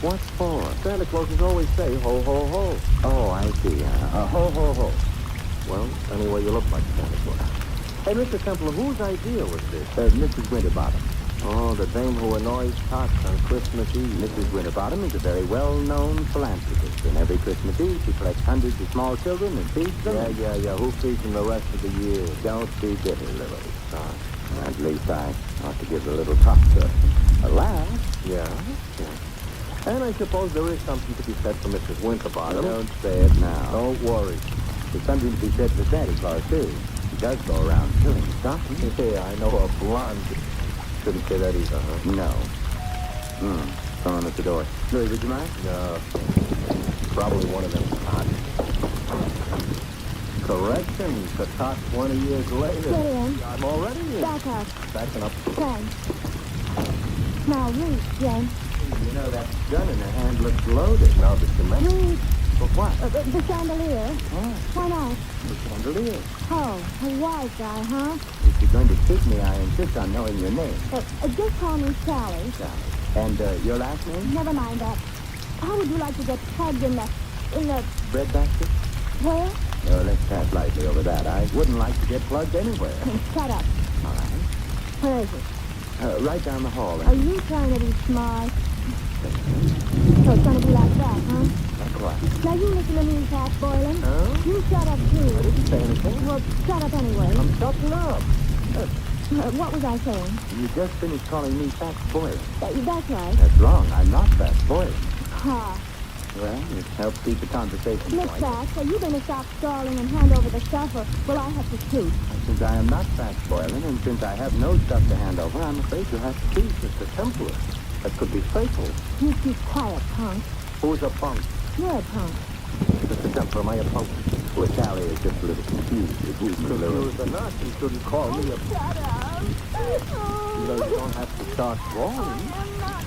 [SPEAKER 3] What for?
[SPEAKER 2] Santa Clauses always say ho, ho, ho.
[SPEAKER 3] Oh, I see. Ho, ho, ho.
[SPEAKER 2] Well, anyway, you look like Santa Claus. Hey, Mr. Templar, whose idea was this?
[SPEAKER 3] Mrs. Winterbottom.
[SPEAKER 2] Oh, the dame who annoys tots on Christmas Eve.
[SPEAKER 3] Mrs. Winterbottom is a very well-known philanthropist, and every Christmas Eve she collects hundreds of small children and feeds them.
[SPEAKER 2] Yeah. Who feeds them the rest of the year?
[SPEAKER 3] Don't be bitter, Lily. At least I ought to give the little tot a laugh.
[SPEAKER 2] Yeah. And I suppose there is something to be said for Mrs. Winterbottom.
[SPEAKER 3] Don't say it now.
[SPEAKER 2] Don't worry.
[SPEAKER 3] There's something to be said for Santa Claus, too. He does go around killing stockings.
[SPEAKER 2] Yeah, I know a blonde. Shouldn't say that either, huh?
[SPEAKER 3] No. Someone at the door. Louis, would you mind?
[SPEAKER 2] No. Probably one of them tots. Correction. The tot 20 years later.
[SPEAKER 5] Get in.
[SPEAKER 2] I'm already in.
[SPEAKER 5] Back up.
[SPEAKER 2] Backing up.
[SPEAKER 5] Thanks. Now reach, Jen.
[SPEAKER 3] You know, that gun in her hand looks loaded.
[SPEAKER 2] Now the cement.
[SPEAKER 5] Reach.
[SPEAKER 3] For what?
[SPEAKER 5] The chandelier.
[SPEAKER 3] What?
[SPEAKER 5] Why not?
[SPEAKER 3] The chandelier.
[SPEAKER 5] Oh, a wise guy, huh?
[SPEAKER 3] If you're going to keep me, I insist on knowing your name.
[SPEAKER 5] Just call me Sally.
[SPEAKER 3] Sally. And your last name?
[SPEAKER 5] Never mind that. How would you like to get plugged in the
[SPEAKER 3] Bread basket?
[SPEAKER 5] where?
[SPEAKER 3] No, let's pass lightly over that. I wouldn't like to get plugged anywhere.
[SPEAKER 5] Shut up.
[SPEAKER 3] All right.
[SPEAKER 5] Where is it?
[SPEAKER 3] Right down the hall.
[SPEAKER 5] Are you trying to be smart? So it's gonna be like that, huh?
[SPEAKER 3] Not quite.
[SPEAKER 5] Now you listen to me, Pat Boylan.
[SPEAKER 2] Huh?
[SPEAKER 5] You shut up too.
[SPEAKER 2] I didn't say anything.
[SPEAKER 5] Well, shut up anyway.
[SPEAKER 2] I'm shutting up.
[SPEAKER 5] What was I saying?
[SPEAKER 3] You just finished calling me Fat Boylan.
[SPEAKER 5] That's right.
[SPEAKER 3] That's wrong. I'm not Fat Boylan.
[SPEAKER 5] Ha.
[SPEAKER 3] Well, it helps keep the conversation
[SPEAKER 5] Miss
[SPEAKER 3] going.
[SPEAKER 5] Fats, are you going to stop stalling and hand over the stuff, or will I have to shoot?
[SPEAKER 3] Since I am not Fat Boylan, and since I have no stuff to hand over, I'm afraid you'll have to choose
[SPEAKER 2] Mr. Templar. That could be fatal.
[SPEAKER 5] You keep quiet, punk.
[SPEAKER 2] Who's a punk?
[SPEAKER 5] You're a punk.
[SPEAKER 2] Mr. Templar, am I a punk?
[SPEAKER 3] Well, Sally is just a little confused. Excuse me, Lily.
[SPEAKER 2] Confused or not, you shouldn't call me a...
[SPEAKER 5] Shut up.
[SPEAKER 2] You know, you don't have to start
[SPEAKER 5] I
[SPEAKER 2] drawing.
[SPEAKER 5] am not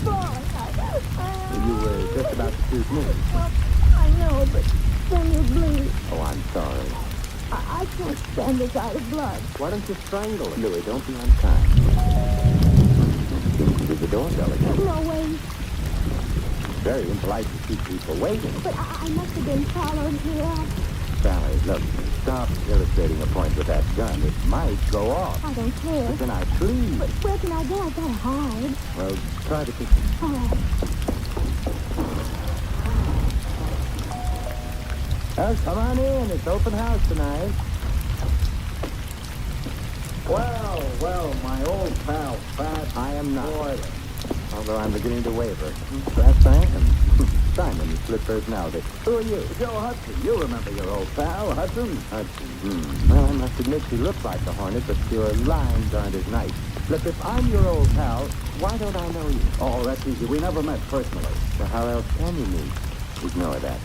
[SPEAKER 5] born.
[SPEAKER 3] You were just about to shoot me.
[SPEAKER 5] Well, I know, but then you bleed.
[SPEAKER 3] Oh, I'm sorry.
[SPEAKER 5] I can't stand the sight of blood.
[SPEAKER 2] Why don't you strangle him?
[SPEAKER 3] Louis, don't be unkind. Seems to be the doorbell again.
[SPEAKER 5] No way.
[SPEAKER 3] Very impolite to keep people waiting.
[SPEAKER 5] But I must have been followed here.
[SPEAKER 3] Sally, look, stop illustrating a point with that gun. It might go off.
[SPEAKER 5] I don't care.
[SPEAKER 3] But then I please.
[SPEAKER 5] But where can I go? I've got to hide.
[SPEAKER 3] Well, try the kitchen.
[SPEAKER 5] All right.
[SPEAKER 3] Well, come on in. It's open house tonight.
[SPEAKER 2] Well, my old pal, Fat.
[SPEAKER 3] I am not.
[SPEAKER 2] Boy,
[SPEAKER 3] Although I'm beginning to waver. Perhaps I am. Simon, you split personality. Who are you?
[SPEAKER 2] Joe Hudson. You remember your old pal, Hudson?
[SPEAKER 3] Hudson. Well, I must admit she looks like the Hornet, but your lines aren't as nice. Look, if I'm your old pal, why don't I know you?
[SPEAKER 2] Oh, that's easy. We never met personally.
[SPEAKER 3] So how else can you meet? Ignore that.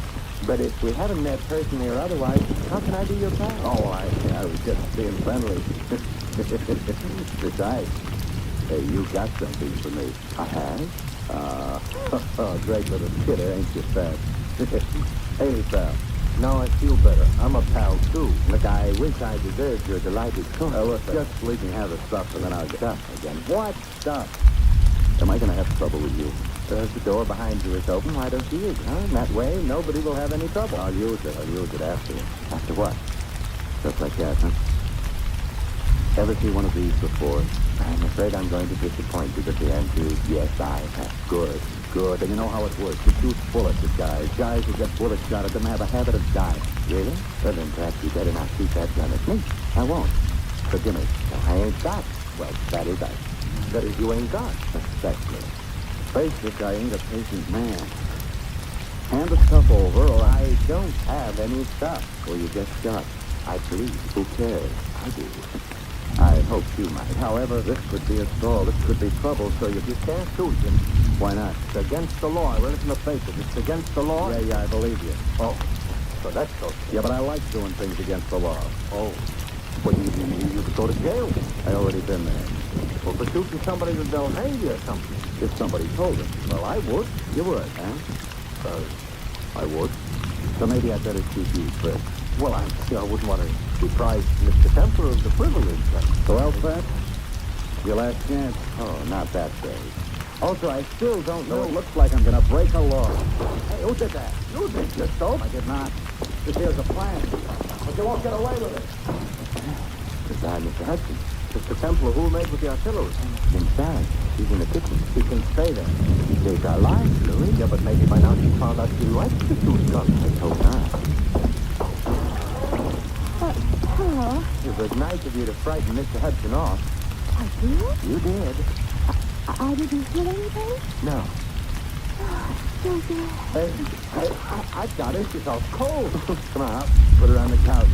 [SPEAKER 3] But if we haven't met personally or otherwise, how can I be your pal?
[SPEAKER 2] Oh, I was just being friendly.
[SPEAKER 3] Besides, you got something for me.
[SPEAKER 2] I have? Great little kidder, ain't you, Fat? Hey, pal. Now I feel better. I'm a pal, too.
[SPEAKER 3] Look, I wish I deserved your delighted tone.
[SPEAKER 2] Listen, just leave me have the stuff, and then I'll get
[SPEAKER 3] Stuff again.
[SPEAKER 2] What stuff? Am I going to have trouble with you?
[SPEAKER 3] The door behind you is open. Why don't you use it, huh? In that way, nobody will have any trouble.
[SPEAKER 2] I'll use it after.
[SPEAKER 3] After what?
[SPEAKER 2] Just like that, huh? Ever see one of these before?
[SPEAKER 3] I'm afraid I'm going to disappoint you, but the answer is yes, I have.
[SPEAKER 2] Good. And you know how it works. You shoot bullets at guys. Guys who get bullets shot at them have a habit of dying.
[SPEAKER 3] Really? Well, then perhaps you better not shoot that gun at me.
[SPEAKER 2] I won't. Forgive me.
[SPEAKER 3] I ain't shot. Well, that is I.
[SPEAKER 2] That is, you ain't got.
[SPEAKER 3] Exactly.
[SPEAKER 2] Face it, I ain't a patient man. Hand the stuff over, or
[SPEAKER 3] I don't have any stuff.
[SPEAKER 2] or you get shot.
[SPEAKER 3] I please.
[SPEAKER 2] Who cares?
[SPEAKER 3] I do.
[SPEAKER 2] I hope you might. However, this could be a stall. This could be trouble, so if you can't shoot him, why not? It's against the law. I read it in the paper. It's against the law? Yeah, I believe you. Oh, so that's okay. Yeah, but I like doing things against the law. Oh. Well, you could go to jail. I already been there. Well, for shooting somebody that they'll hang you or something.
[SPEAKER 3] If somebody told us.
[SPEAKER 2] Well, I would.
[SPEAKER 3] You would, huh?
[SPEAKER 2] I would.
[SPEAKER 3] So maybe I'd better shoot you first.
[SPEAKER 2] Well, I wouldn't want to deprive Mr. Templar of the privilege.
[SPEAKER 3] Well, Fred, your last chance. Oh, not that day. Also, I still don't know. It looks like I'm going to break a law.
[SPEAKER 2] Hey, who did that? You did this, dope.
[SPEAKER 3] I did not. This here's a plan.
[SPEAKER 2] But you won't get away with it.
[SPEAKER 3] Goodbye, Mr. Hudson.
[SPEAKER 2] Mr. Templar, who made with the artillery?
[SPEAKER 3] Inside. She's in the kitchen.
[SPEAKER 2] He can stay there.
[SPEAKER 3] She saved our lives, Louis.
[SPEAKER 2] Yeah, but maybe by now she found out she likes to shoot guns.
[SPEAKER 3] I hope not.
[SPEAKER 5] Hello.
[SPEAKER 2] It was nice of you to frighten Mr. Hudson off.
[SPEAKER 5] I did?
[SPEAKER 3] You did.
[SPEAKER 5] I didn't feel anything?
[SPEAKER 2] No.
[SPEAKER 5] So good.
[SPEAKER 2] Hey, I've got it. She's all cold.
[SPEAKER 3] Come on, put her on the couch.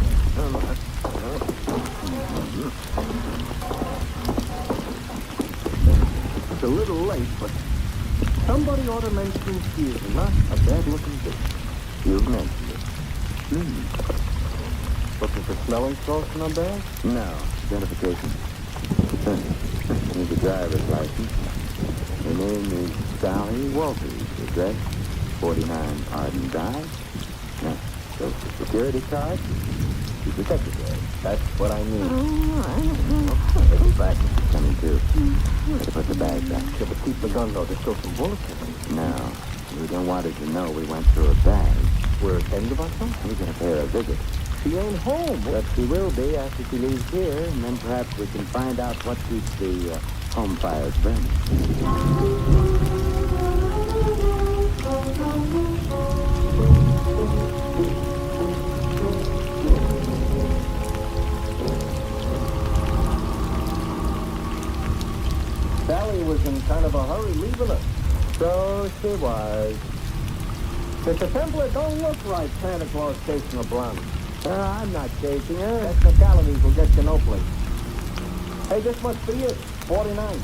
[SPEAKER 2] It's a little late, but somebody ought to mention she is not a bad-looking bitch.
[SPEAKER 3] You've mentioned it.
[SPEAKER 2] Looking for smelling salts in our bag?
[SPEAKER 3] No. Identification. Here's the driver's license. Her name is Sally Walters. Address 49 Arden Drive. Now, social security card. She's the secretary.
[SPEAKER 2] That's what I need.
[SPEAKER 3] Take it back. Coming too. Better put the bag back.
[SPEAKER 2] Yeah, but keep the gun, though. There's still some bullets in it.
[SPEAKER 3] No. We don't want her to know we went through a bag.
[SPEAKER 2] We're thinking about something?
[SPEAKER 3] We're going to pay her a visit.
[SPEAKER 2] She ain't home.
[SPEAKER 3] But she will be after she leaves here, and then perhaps we can find out what keeps the home fires burning.
[SPEAKER 2] Sally was in kind of a hurry leaving us. So she was. Mr. Templar, don't look right, Santa Claus chasing a blonde. I'm not chasing her. Technicalities will get you no place. Hey, this must be it. 49.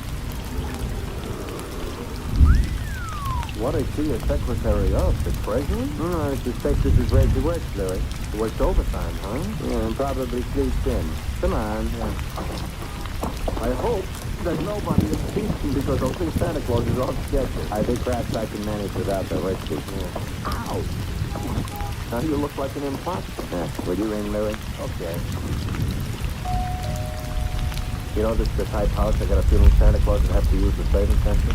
[SPEAKER 2] What is she a secretary of? The treasury?
[SPEAKER 3] I suspect this is where she works, Louis.
[SPEAKER 2] She works overtime, huh?
[SPEAKER 3] Yeah, and probably sleeps in. Come on.
[SPEAKER 2] I hope that nobody is teaching because they'll think Santa Claus is off schedule.
[SPEAKER 3] I think perhaps I can manage without the whiskey.
[SPEAKER 2] Ow! Now you look like an imposter.
[SPEAKER 3] Yeah. Will you ring, Louis?
[SPEAKER 2] Okay. You know, this is the type house I got a feeling Santa Claus would have to use the saving center.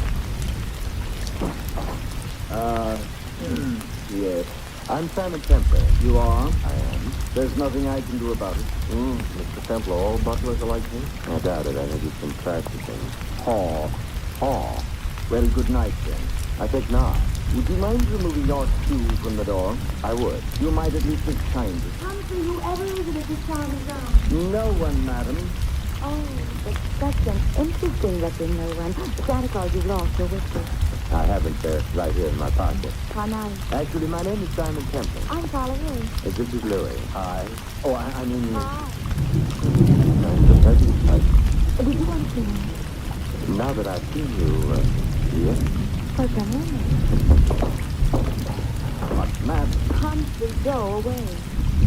[SPEAKER 3] Yes. I'm Simon Templar.
[SPEAKER 2] You are?
[SPEAKER 3] I am.
[SPEAKER 2] There's nothing I can do about it. Mr. Templar, all butlers are like me?
[SPEAKER 3] I doubt it. I think he's been practicing.
[SPEAKER 2] Well, good night, then.
[SPEAKER 3] I think not.
[SPEAKER 2] Would you mind removing your shoe from the door?
[SPEAKER 3] I would.
[SPEAKER 2] You might at least have shined it.
[SPEAKER 5] Humphrey, you ever visited this town of Rome?
[SPEAKER 2] No one, madam.
[SPEAKER 5] Oh, but that's an interesting looking no one. Santa Claus, you've lost your whiskey.
[SPEAKER 3] I haven't, sir. Right here in my pocket.
[SPEAKER 5] How nice.
[SPEAKER 3] Actually, my name is Simon Templar.
[SPEAKER 5] I'm following.
[SPEAKER 3] This is Louis.
[SPEAKER 2] Hi. Oh, I mean...
[SPEAKER 5] Hi.
[SPEAKER 3] Nice.
[SPEAKER 5] Did you want to see me?
[SPEAKER 3] Now that I've seen you, yes.
[SPEAKER 5] What's the name?
[SPEAKER 2] What's matter?
[SPEAKER 5] Humphrey, go away.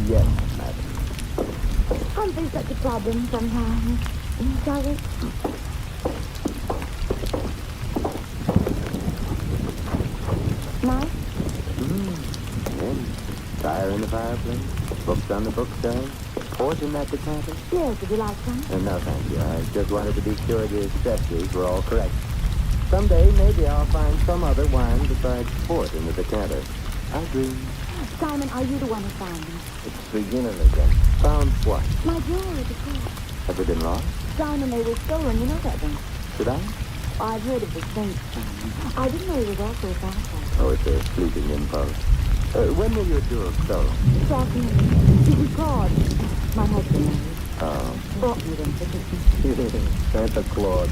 [SPEAKER 2] Yes, madam.
[SPEAKER 5] Humphrey's such a problem sometimes. Sorry. Nice?
[SPEAKER 3] Yes. Fire in the fireplace. Books on the bookshelf. Port in that decanter.
[SPEAKER 5] Yes, would you like some?
[SPEAKER 3] No, thank you. I just wanted to be sure the accessories were all correct. Someday, maybe I'll find some other wine besides port in the decanter. I dream.
[SPEAKER 5] Simon, are you the one who found me?
[SPEAKER 2] It's beginning again.
[SPEAKER 3] Found what?
[SPEAKER 5] My jewelry, the coat.
[SPEAKER 3] Have they been lost?
[SPEAKER 5] Simon, they were stolen. You know that, don't you?
[SPEAKER 3] Should I?
[SPEAKER 5] Oh, I've heard of the saint, Simon. I didn't know he was also a Santa Claus.
[SPEAKER 3] Oh, it's a fleeting impulse. When were your jewels stolen?
[SPEAKER 5] This afternoon, he called. My husband married.
[SPEAKER 3] Oh,
[SPEAKER 5] Brought me them for Christmas.
[SPEAKER 2] Santa Claus.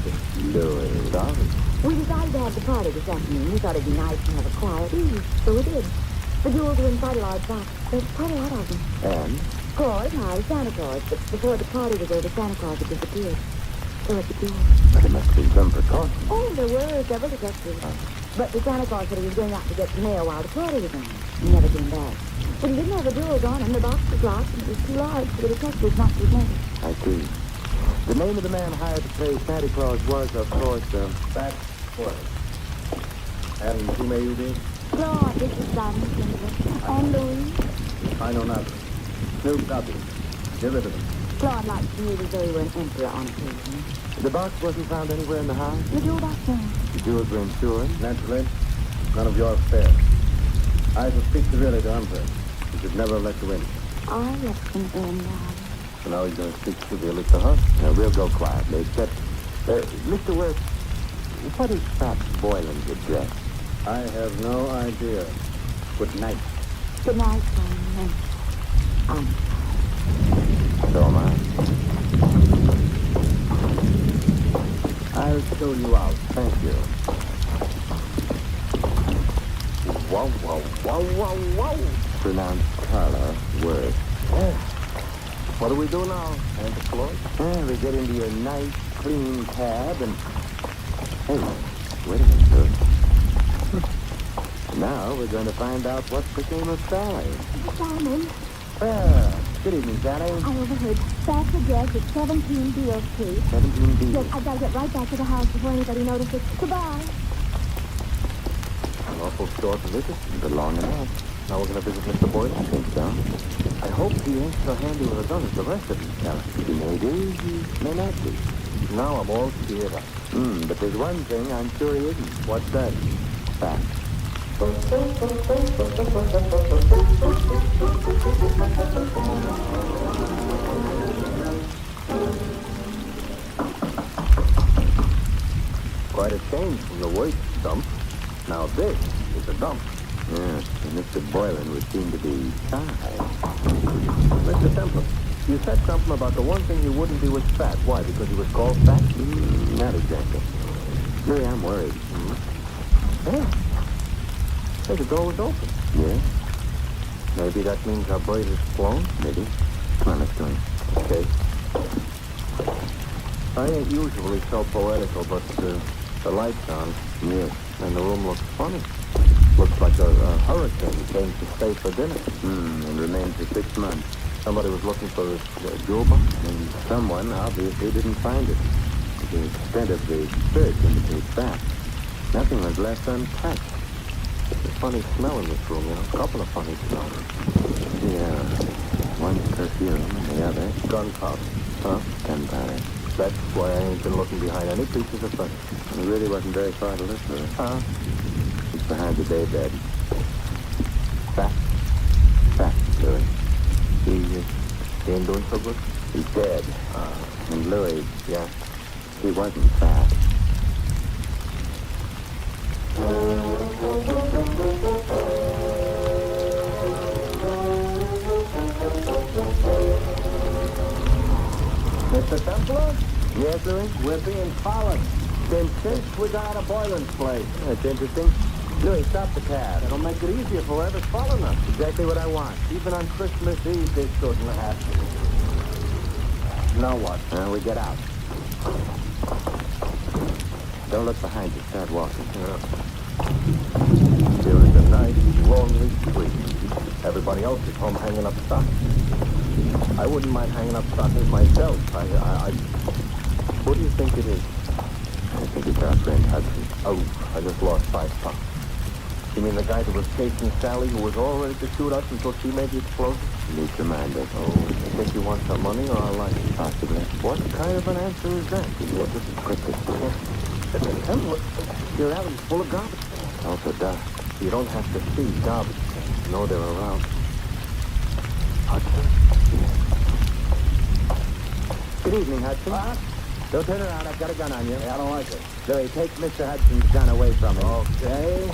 [SPEAKER 3] Louis.
[SPEAKER 2] Sorry.
[SPEAKER 5] We decided to have the party this afternoon. We thought it'd be nice to have a quiet eve, so we did. The jewels were in quite a large box. There's quite a lot of them.
[SPEAKER 3] And?
[SPEAKER 5] Of course, now the Santa Claus, but before the party was over, Santa Claus had disappeared. So at the door.
[SPEAKER 3] But there must have been some precaution.
[SPEAKER 5] Oh, there were several detectives. But the Santa Claus said he was going out to get the mail while the party was on. He never came back. But he didn't have the jewels on him. The box was locked, and it was too large for the detectives not to have noticed.
[SPEAKER 3] I see. The name of the man hired to play Santa Claus was, of course,
[SPEAKER 2] That's what. And who may you be?
[SPEAKER 5] Claude, this is Diamond Kindler. And Louise.
[SPEAKER 2] I know nothing. Snoop Duppy. Give it to them.
[SPEAKER 6] Claude likes to use as though he were an emperor on occasion.
[SPEAKER 3] the box wasn't found anywhere in the house?
[SPEAKER 5] You do that then?
[SPEAKER 3] Did you agree insurance?
[SPEAKER 2] Naturally, none of your affair. I shall speak severely to Humphrey. You should never let you in.
[SPEAKER 5] I let them in, darling.
[SPEAKER 2] So now he's going to speak severely to her.
[SPEAKER 3] Now, we'll go quietly, except, Mr. Worth, what is Fat Boylan's address?
[SPEAKER 2] I have no idea. Good night.
[SPEAKER 5] Good night, darling.
[SPEAKER 3] So am I. I'll show you out. Thank you.
[SPEAKER 2] Wow, wow, wow, wow, wow.
[SPEAKER 3] Pronounced Carla Worth.
[SPEAKER 2] What do we do now, Santa Claus?
[SPEAKER 3] We get into your nice, clean cab and... Hey, wait a minute, Lou. Now we're going to find out what became of Sally.
[SPEAKER 5] Simon,
[SPEAKER 3] Good evening, Sally.
[SPEAKER 5] I overheard. That's address at 17 Beale Street.
[SPEAKER 3] 17B.
[SPEAKER 5] Yes, I've got to get right back to the house before anybody notices. Goodbye.
[SPEAKER 2] An awful short visit.
[SPEAKER 3] But long enough.
[SPEAKER 2] Now we're going to visit Mr. Boyd.
[SPEAKER 3] I think so.
[SPEAKER 2] I hope he ain't so handy with a gun as the rest of them, Sally.
[SPEAKER 3] He may be, he may not be.
[SPEAKER 2] Now I'm all scared up.
[SPEAKER 3] But there's one thing I'm sure he isn't.
[SPEAKER 2] What's that?
[SPEAKER 3] Fact.
[SPEAKER 2] Quite a change from the waste dump. Now this is a dump.
[SPEAKER 3] Yes, and Mr. Boylan would seem to be shy.
[SPEAKER 2] Mr. Templar, you said something about the one thing you wouldn't be was fat. Why? Because he was called fat?
[SPEAKER 3] Not exactly. Really, I'm worried.
[SPEAKER 2] Yeah. Hey, the door was open.
[SPEAKER 3] Yeah?
[SPEAKER 2] Maybe that means our bird is flown?
[SPEAKER 3] Maybe. Come on, let's go in.
[SPEAKER 2] Okay. I ain't usually so poetical, but the light's on.
[SPEAKER 3] Yes.
[SPEAKER 2] And the room looks funny. Looks like a hurricane came to stay for dinner.
[SPEAKER 3] And remained for 6 months.
[SPEAKER 2] Somebody was looking for his jewel box.
[SPEAKER 3] And someone obviously didn't find it. The extent of the search indicates that. Nothing was left untouched.
[SPEAKER 2] There's a funny smell in this room, you know. A couple of funny smells.
[SPEAKER 3] Yeah. One's perfume and the other
[SPEAKER 2] Gunpowder. Huh?
[SPEAKER 3] gunpowder.
[SPEAKER 2] That's why I ain't been looking behind any pieces of furniture.
[SPEAKER 3] It really wasn't very far to look for it.
[SPEAKER 2] Huh?
[SPEAKER 3] It's behind the daybed. Fact. Fact, Louis.
[SPEAKER 2] He ain't doing so good?
[SPEAKER 3] He's dead. And Louis,
[SPEAKER 2] Yeah.
[SPEAKER 3] he wasn't fat.
[SPEAKER 2] Mr. Templar,
[SPEAKER 3] Yes, Louis?
[SPEAKER 2] we're being followed. Since we got out of Boylan's place.
[SPEAKER 3] That's interesting. Louis, stop the cab.
[SPEAKER 2] It'll make it easier for whoever's following us.
[SPEAKER 3] Exactly what I want.
[SPEAKER 2] Even on Christmas Eve, this shouldn't happen. Now what?
[SPEAKER 3] We get out. Don't look behind you. Start walking.
[SPEAKER 2] Here is a nice, lonely street. Everybody else is home hanging up stockings. I wouldn't mind hanging up stockings myself. Who do you think it is?
[SPEAKER 3] I think it's our friend Hudson.
[SPEAKER 2] Oh, I just lost $5. You mean the guy that was chasing Sally, who was all ready to shoot us until she made the explosion?
[SPEAKER 3] You need to remind us.
[SPEAKER 2] Oh, you think you want our money or our life?
[SPEAKER 3] Possibly.
[SPEAKER 2] What kind of an answer is that?
[SPEAKER 3] Well, this is quickly.
[SPEAKER 2] Mr. Templar, your alley's full of garbage.
[SPEAKER 3] Also dark.
[SPEAKER 2] You don't have to see garbage. You know they're around. Hudson?
[SPEAKER 3] Good evening, Hudson.
[SPEAKER 2] What?
[SPEAKER 3] Don't turn around. I've got a gun on you.
[SPEAKER 2] I don't like it.
[SPEAKER 3] Louis, take Mr. Hudson's gun away from him.
[SPEAKER 2] Okay.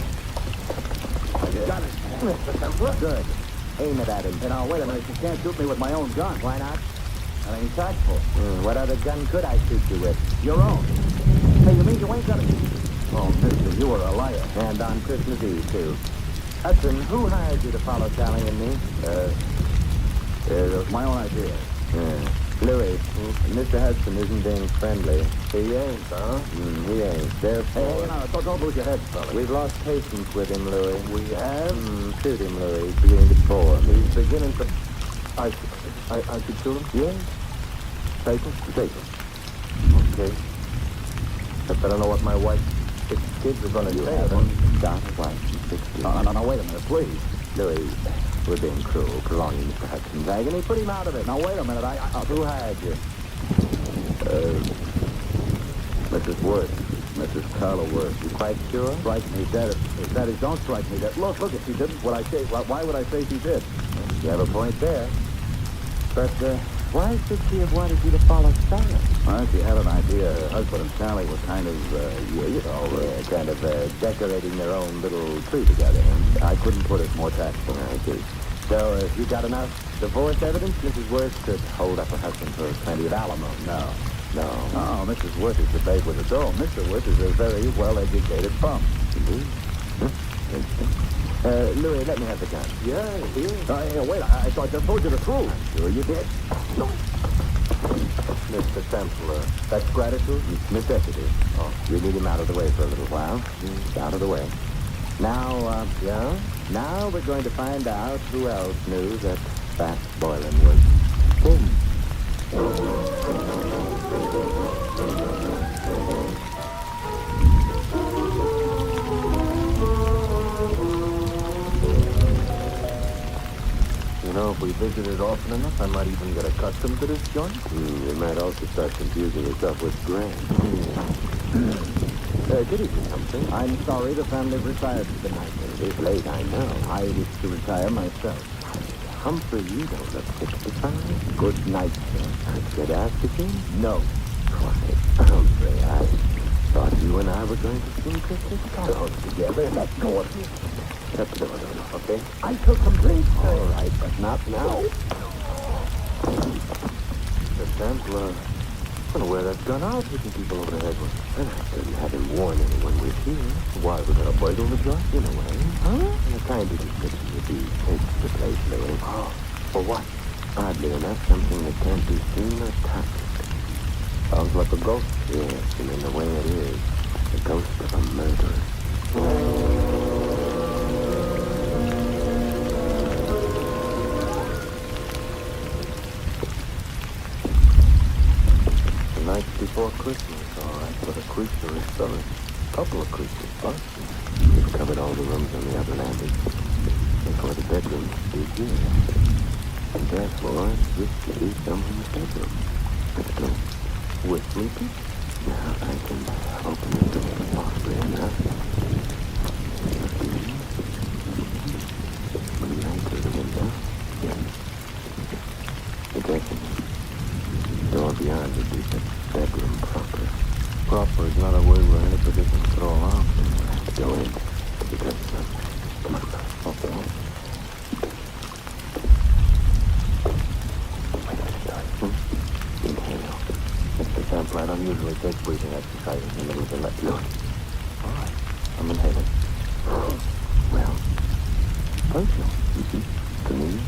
[SPEAKER 2] I got it. Mr. Templar.
[SPEAKER 3] Good. Aim it at him.
[SPEAKER 2] Hey, now, wait a minute. You can't shoot me with my own gun.
[SPEAKER 3] Why not?
[SPEAKER 2] That ain't tactful.
[SPEAKER 3] What other gun could I shoot you with?
[SPEAKER 2] Your own. Hey, you mean you ain't got it? Oh, mister, you were a liar.
[SPEAKER 3] And on Christmas Eve, too. Hudson, who hired you to follow Sally and me?
[SPEAKER 2] It was my own idea.
[SPEAKER 3] Louis, Mr. Hudson isn't being friendly.
[SPEAKER 2] He ain't, huh?
[SPEAKER 3] He ain't. Therefore...
[SPEAKER 2] Hey, now, don't lose your head, fella.
[SPEAKER 3] We've lost patience with him, Louis.
[SPEAKER 2] We have?
[SPEAKER 3] Shoot him, Louis. He's beginning to bore me.
[SPEAKER 2] He's beginning to... I should shoot him?
[SPEAKER 3] Yes?
[SPEAKER 2] Take him?
[SPEAKER 3] Take him. Okay. But I don't know what my wife's 6 kids are going to say.
[SPEAKER 2] haven't got a wife and 6 kids.
[SPEAKER 3] No, wait a minute, please.
[SPEAKER 2] Louis, we're being cruel, prolonging Mr. Hudson's agony. Put him out of it.
[SPEAKER 3] Now, wait a minute. Who hired you?
[SPEAKER 2] Mrs. Worth. Mrs. Carla Worth. You quite sure?
[SPEAKER 3] Strike me dead. If that is, don't strike me dead. Look, if she didn't, would I say, why would I say she did?
[SPEAKER 2] You have a point there. But, why should she have wanted you to follow Sarah?
[SPEAKER 3] Well, she had an idea. Her husband and Sally were kind of,
[SPEAKER 2] Decorating their own little tree together.
[SPEAKER 3] I couldn't put it more tactfully.
[SPEAKER 2] I see. So, you got enough divorce evidence? Mrs. Worth could hold up her husband for plenty of alimony.
[SPEAKER 3] No.
[SPEAKER 2] No.
[SPEAKER 3] Oh, Mrs. Worth is the babe with the dough. Mr. Worth is a very well-educated bum.
[SPEAKER 2] Indeed. Interesting. Louis, let me have the gun.
[SPEAKER 3] Yeah, here. Wait, I thought I told you the truth.
[SPEAKER 2] Sure you did.
[SPEAKER 3] Mr. Templar, that's gratitude?
[SPEAKER 2] It's necessity.
[SPEAKER 3] Oh.
[SPEAKER 2] You need him out of the way for a little while. He's out of the way. Now, now we're going to find out who else knew that Fast Boiling was him.
[SPEAKER 3] You know, if we visited often enough, I might even get accustomed to this joint.
[SPEAKER 2] You might also start confusing yourself with Grant. Good evening, Humphrey.
[SPEAKER 3] I'm sorry the family retired for the night.
[SPEAKER 2] It is late, I know.
[SPEAKER 3] I wish to retire myself.
[SPEAKER 2] Humphrey, you don't look 65.
[SPEAKER 3] Good night, sir.
[SPEAKER 2] Get asked again?
[SPEAKER 3] No.
[SPEAKER 2] Why, Humphrey, I thought you and I were going to sing Christmas carols together.
[SPEAKER 3] Let go of me.
[SPEAKER 2] Shut the door, okay?
[SPEAKER 3] I shall complain, sir.
[SPEAKER 2] All right, but not now.
[SPEAKER 3] The Templar. I don't know where that's gone out, hitting people over the head with.
[SPEAKER 2] And I didn't have him warn anyone we're here.
[SPEAKER 3] Why, we're going to burgle the joint?
[SPEAKER 2] In a way. Huh? And a kind of description would be takes the place, Louis.
[SPEAKER 3] Oh, for what?
[SPEAKER 2] Oddly enough, something that can't be seen or touched.
[SPEAKER 3] Sounds like a ghost.
[SPEAKER 2] Yes, and in the way it is, the ghost of a murderer.
[SPEAKER 3] Night before Christmas, all right, but a creature is stirring. Couple of creatures, huh?
[SPEAKER 2] We've covered all the rooms on the upper landing. Therefore, the bedroom is here. And therefore, this should be someone's bedroom. Let's go.
[SPEAKER 3] We're sleeping?
[SPEAKER 2] Now, I can open the door softly enough. One right through the window. Yes. The dressing room. Door beyond would be the bedroom proper.
[SPEAKER 3] Proper is not a word we're in a position to throw around.
[SPEAKER 2] Let's go in to the dressing room. Come on.
[SPEAKER 3] Okay.
[SPEAKER 2] Wait a minute, darling. Inhale.
[SPEAKER 3] Mr. Templar, I don't usually take breathing exercises in the middle of the lecture.
[SPEAKER 2] All right.
[SPEAKER 3] I'm inhaling.
[SPEAKER 2] Well,
[SPEAKER 3] Personal.
[SPEAKER 2] to me,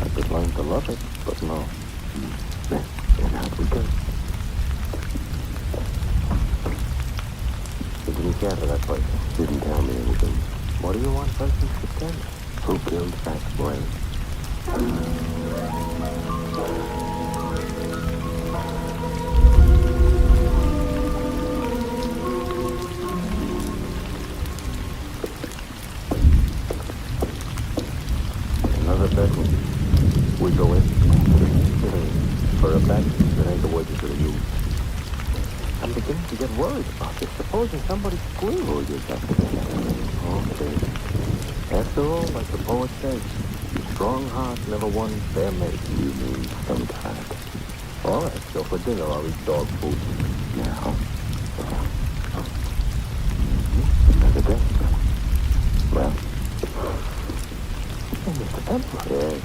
[SPEAKER 3] I could learn to love it, but no.
[SPEAKER 2] then out we go.
[SPEAKER 3] Didn't you care for that person?
[SPEAKER 2] Didn't tell me anything.
[SPEAKER 3] What do you want persons to tell you?
[SPEAKER 2] Who killed Fast Boiling?
[SPEAKER 3] Another bedroom. We go in. For a fact, that ain't the word you should have used. I'm beginning to get worried about this. Supposing somebody screamed.
[SPEAKER 2] Hold yourself together.
[SPEAKER 3] Okay. After all, like the poet says, strong heart never won fair mate.
[SPEAKER 2] You mean sweetheart.
[SPEAKER 3] All right, so for dinner I'll eat dog food.
[SPEAKER 2] Now. Another dressing room. Well,
[SPEAKER 3] Mr. Templar.
[SPEAKER 2] yes.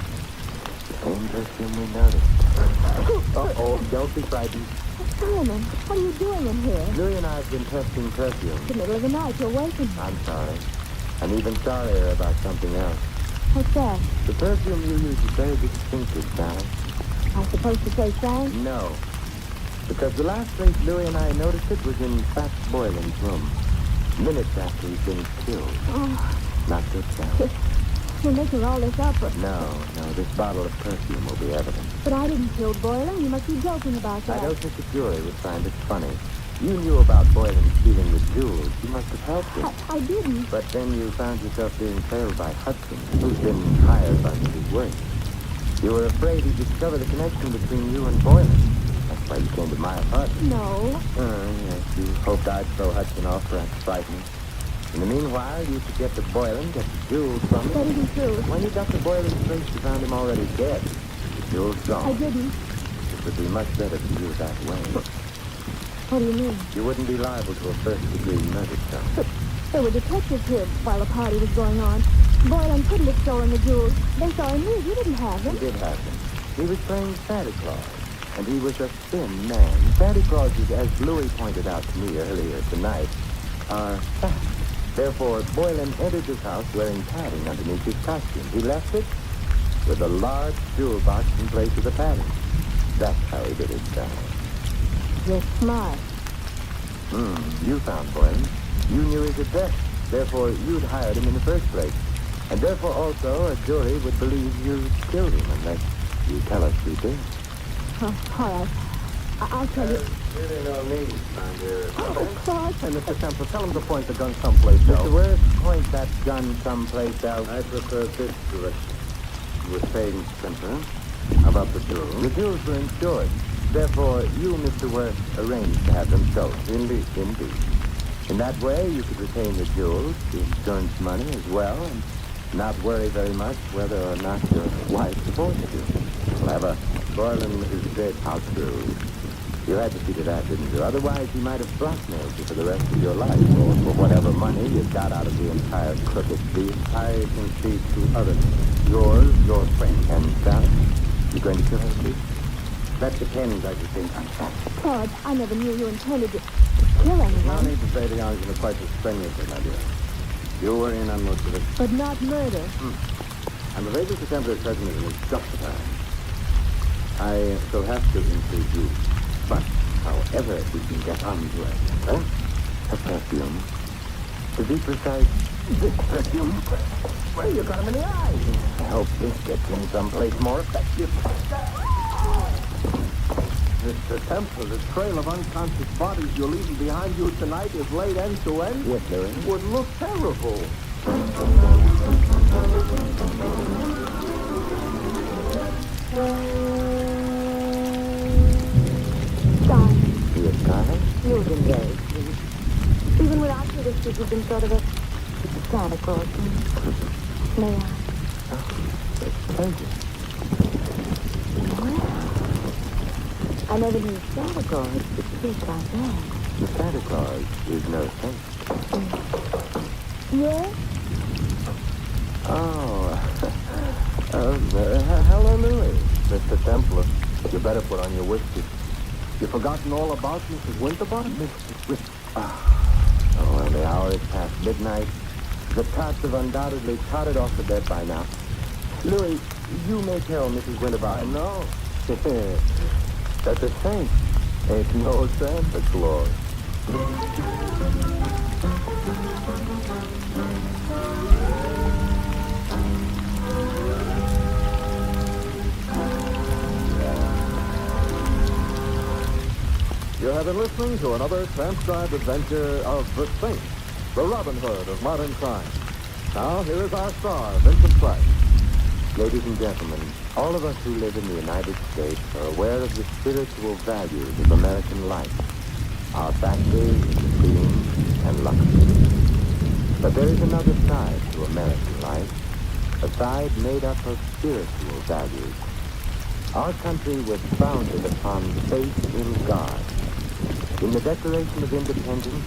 [SPEAKER 2] Same perfume we noticed.
[SPEAKER 3] Uh-oh, don't be frightened.
[SPEAKER 6] Simon, what are you doing in here?
[SPEAKER 2] Louis and I have been testing perfume.
[SPEAKER 6] It's the middle of the night. You're waking me.
[SPEAKER 2] I'm sorry. I'm even sorrier about something else.
[SPEAKER 6] What's that?
[SPEAKER 2] The perfume you use is very distinctive, Sally.
[SPEAKER 6] I'm supposed to say thanks?
[SPEAKER 2] No. Because the last place Louis and I noticed it was in Fast Boiling's room. Minutes after he'd been killed.
[SPEAKER 6] Oh,
[SPEAKER 2] Not good, Sally.
[SPEAKER 5] You're making all this up.
[SPEAKER 3] No, this bottle of perfume will be evidence.
[SPEAKER 5] But I didn't kill Boylan. You must be joking about that.
[SPEAKER 3] I don't think the jury would find it funny. You knew about Boylan stealing the jewels. You must have helped him.
[SPEAKER 5] I didn't.
[SPEAKER 3] But then you found yourself being trailed by Hudson, who's been hired by Mrs. Worth. You were afraid he'd discover the connection between you and Boylan. That's why you came to my apartment.
[SPEAKER 5] No.
[SPEAKER 3] Yes, you hoped I'd throw Hudson off, perhaps frightening. In the meanwhile, you could get to Boylan, get the jewels from him.
[SPEAKER 5] That isn't true.
[SPEAKER 3] When you got to Boylan's place, you found him already dead. The jewels gone.
[SPEAKER 5] I didn't.
[SPEAKER 3] It would be much better for you that way.
[SPEAKER 5] What do you mean?
[SPEAKER 3] You wouldn't be liable to a first-degree murder charge.
[SPEAKER 5] But there were detectives here while the party was going on. Boylan couldn't have stolen the jewels. They saw him here. You didn't have them.
[SPEAKER 3] He did have them. He was playing Santa Claus, and he was a thin man. Santa Clauses, as Louis pointed out to me earlier tonight, are fat. Therefore, Boylan entered his house wearing padding underneath his costume. He left it with a large jewel box in place of the padding. That's how he did his job.
[SPEAKER 5] You're smart.
[SPEAKER 3] You found Boylan. You knew his address. Therefore, you'd hired him in the first place. And therefore, also, a jury would believe you killed him unless you tell us you did.
[SPEAKER 5] Oh, all right. I'll tell you.
[SPEAKER 3] Really no need, my dear.
[SPEAKER 5] Oh, Clark.
[SPEAKER 1] Hey, Mr. Temple, tell him to point the gun someplace else.
[SPEAKER 3] Mr. Worth, point that gun someplace else. I prefer this direction. You were saying, Spencer, about the jewels? The jewels were insured. Therefore, you, Mr. Worth, arranged to have them sold. Indeed. In that way, you could retain the jewels, the insurance money as well, and not worry very much whether or not your wife divorced you. Clever. Boylan is dead. How true. You had to see to that, didn't you? Otherwise, he might have blackmailed you for the rest of your life, or for whatever money you got out of the entire crooked deal. I can see two others. Yours, your friend, and Sally. You going to kill her, too? That depends, I should think.
[SPEAKER 5] Claude, I never knew you intended to kill anyone.
[SPEAKER 1] No need to say the argument quite as strenuously, my dear.
[SPEAKER 3] You were in on most of it.
[SPEAKER 5] But not murder.
[SPEAKER 1] I'm afraid Mr. Templar's pessimism is justified.
[SPEAKER 3] I shall have to include you. But, however we can get onto it, a perfume. To be precise, this perfume. Well, you got him in the eye. I hope this gets him someplace more effective.
[SPEAKER 1] Mr. Templar, the trail of unconscious bodies you're leaving behind you tonight, if laid end to end,
[SPEAKER 3] Yes, Louis.
[SPEAKER 1] would look terrible.
[SPEAKER 5] Darling,
[SPEAKER 3] He is kind.
[SPEAKER 5] you've engaged. Even without you, this kid, you've been sort of a Santa Claus. May I?
[SPEAKER 3] Thank you.
[SPEAKER 5] I never knew Santa Claus could speak like that.
[SPEAKER 3] The Santa Claus is no saint.
[SPEAKER 5] Yes?
[SPEAKER 3] Oh. Hello, Louis.
[SPEAKER 1] Mr. Templar, you better put on your whiskey. You've forgotten all about Mrs. Winterbottom?
[SPEAKER 3] Oh, well, the hour is past midnight. The tots have undoubtedly totted off to bed by now. Louis, you may tell Mrs. Winterbottom.
[SPEAKER 1] No.
[SPEAKER 3] That the saint ain't no Santa Claus.
[SPEAKER 1] You have been listening to another transcribed adventure of the Saint, the Robin Hood of modern crime. Now, here is our star, Vincent Price.
[SPEAKER 3] Ladies and gentlemen, all of us who live in the United States are aware of the spiritual values of American life, our factories, machines, and luxury. But there is another side to American life, a side made up of spiritual values. Our country was founded upon faith in God. In the Declaration of Independence,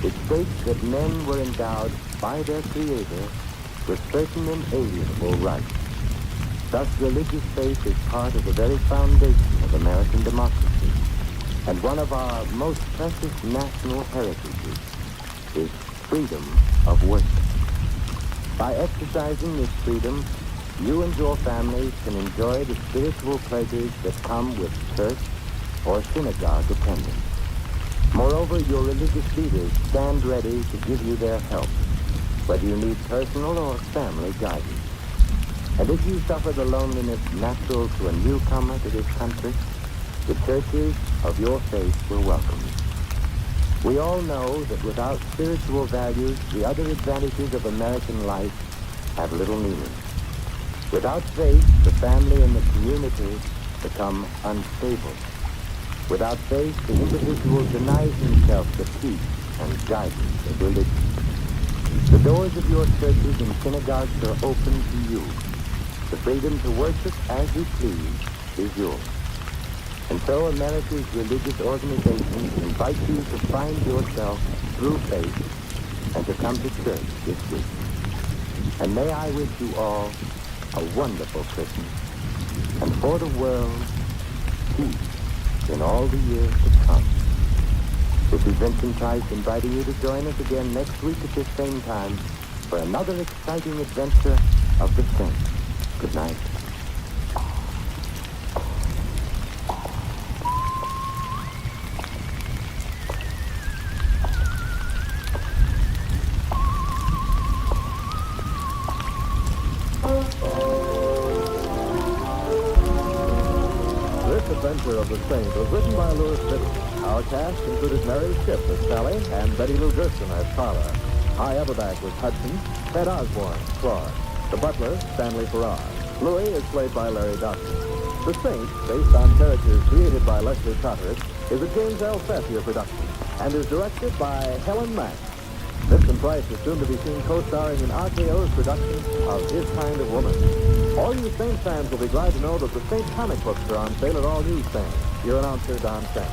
[SPEAKER 3] it states that men were endowed by their Creator with certain inalienable rights. Thus, religious faith is part of the very foundation of American democracy. And one of our most precious national heritages is freedom of worship. By exercising this freedom, you and your families can enjoy the spiritual pleasures that come with church or synagogue attendance. Moreover, your religious leaders stand ready to give you their help, whether you need personal or family guidance. And if you suffer the loneliness natural to a newcomer to this country, the churches of your faith will welcome you. We all know that without spiritual values, the other advantages of American life have little meaning. Without faith, the family and the community become unstable. Without faith, the individual denies himself the peace and guidance of religion. The doors of your churches and synagogues are open to you. The freedom to worship as you please is yours. And so America's religious organizations invite you to find yourself through faith and to come to church this week. And may I wish you all a wonderful Christmas, and for the world, peace in all the years to come. This is Vincent Price inviting you to join us again next week at this same time for another exciting adventure of the Saints. Good night.
[SPEAKER 1] Adventure of the Saint was written by Louis Little. Our cast included Mary Shipp as Sally and Betty Lou Gerson as Carla. Hi Everback was Hudson, Ted Osborne, Claude. The butler, Stanley Farrar. Louis is played by Larry Dodson. The Saint, based on characters created by Leslie Carteret, is a James L. Safier production and is directed by Helen Mack. Vincent Price is soon to be seen co-starring in RKO's production of His Kind of Woman. All you Saint fans will be glad to know that the Saint comic books are on sale at all newsstands. Your announcer, Don Saint.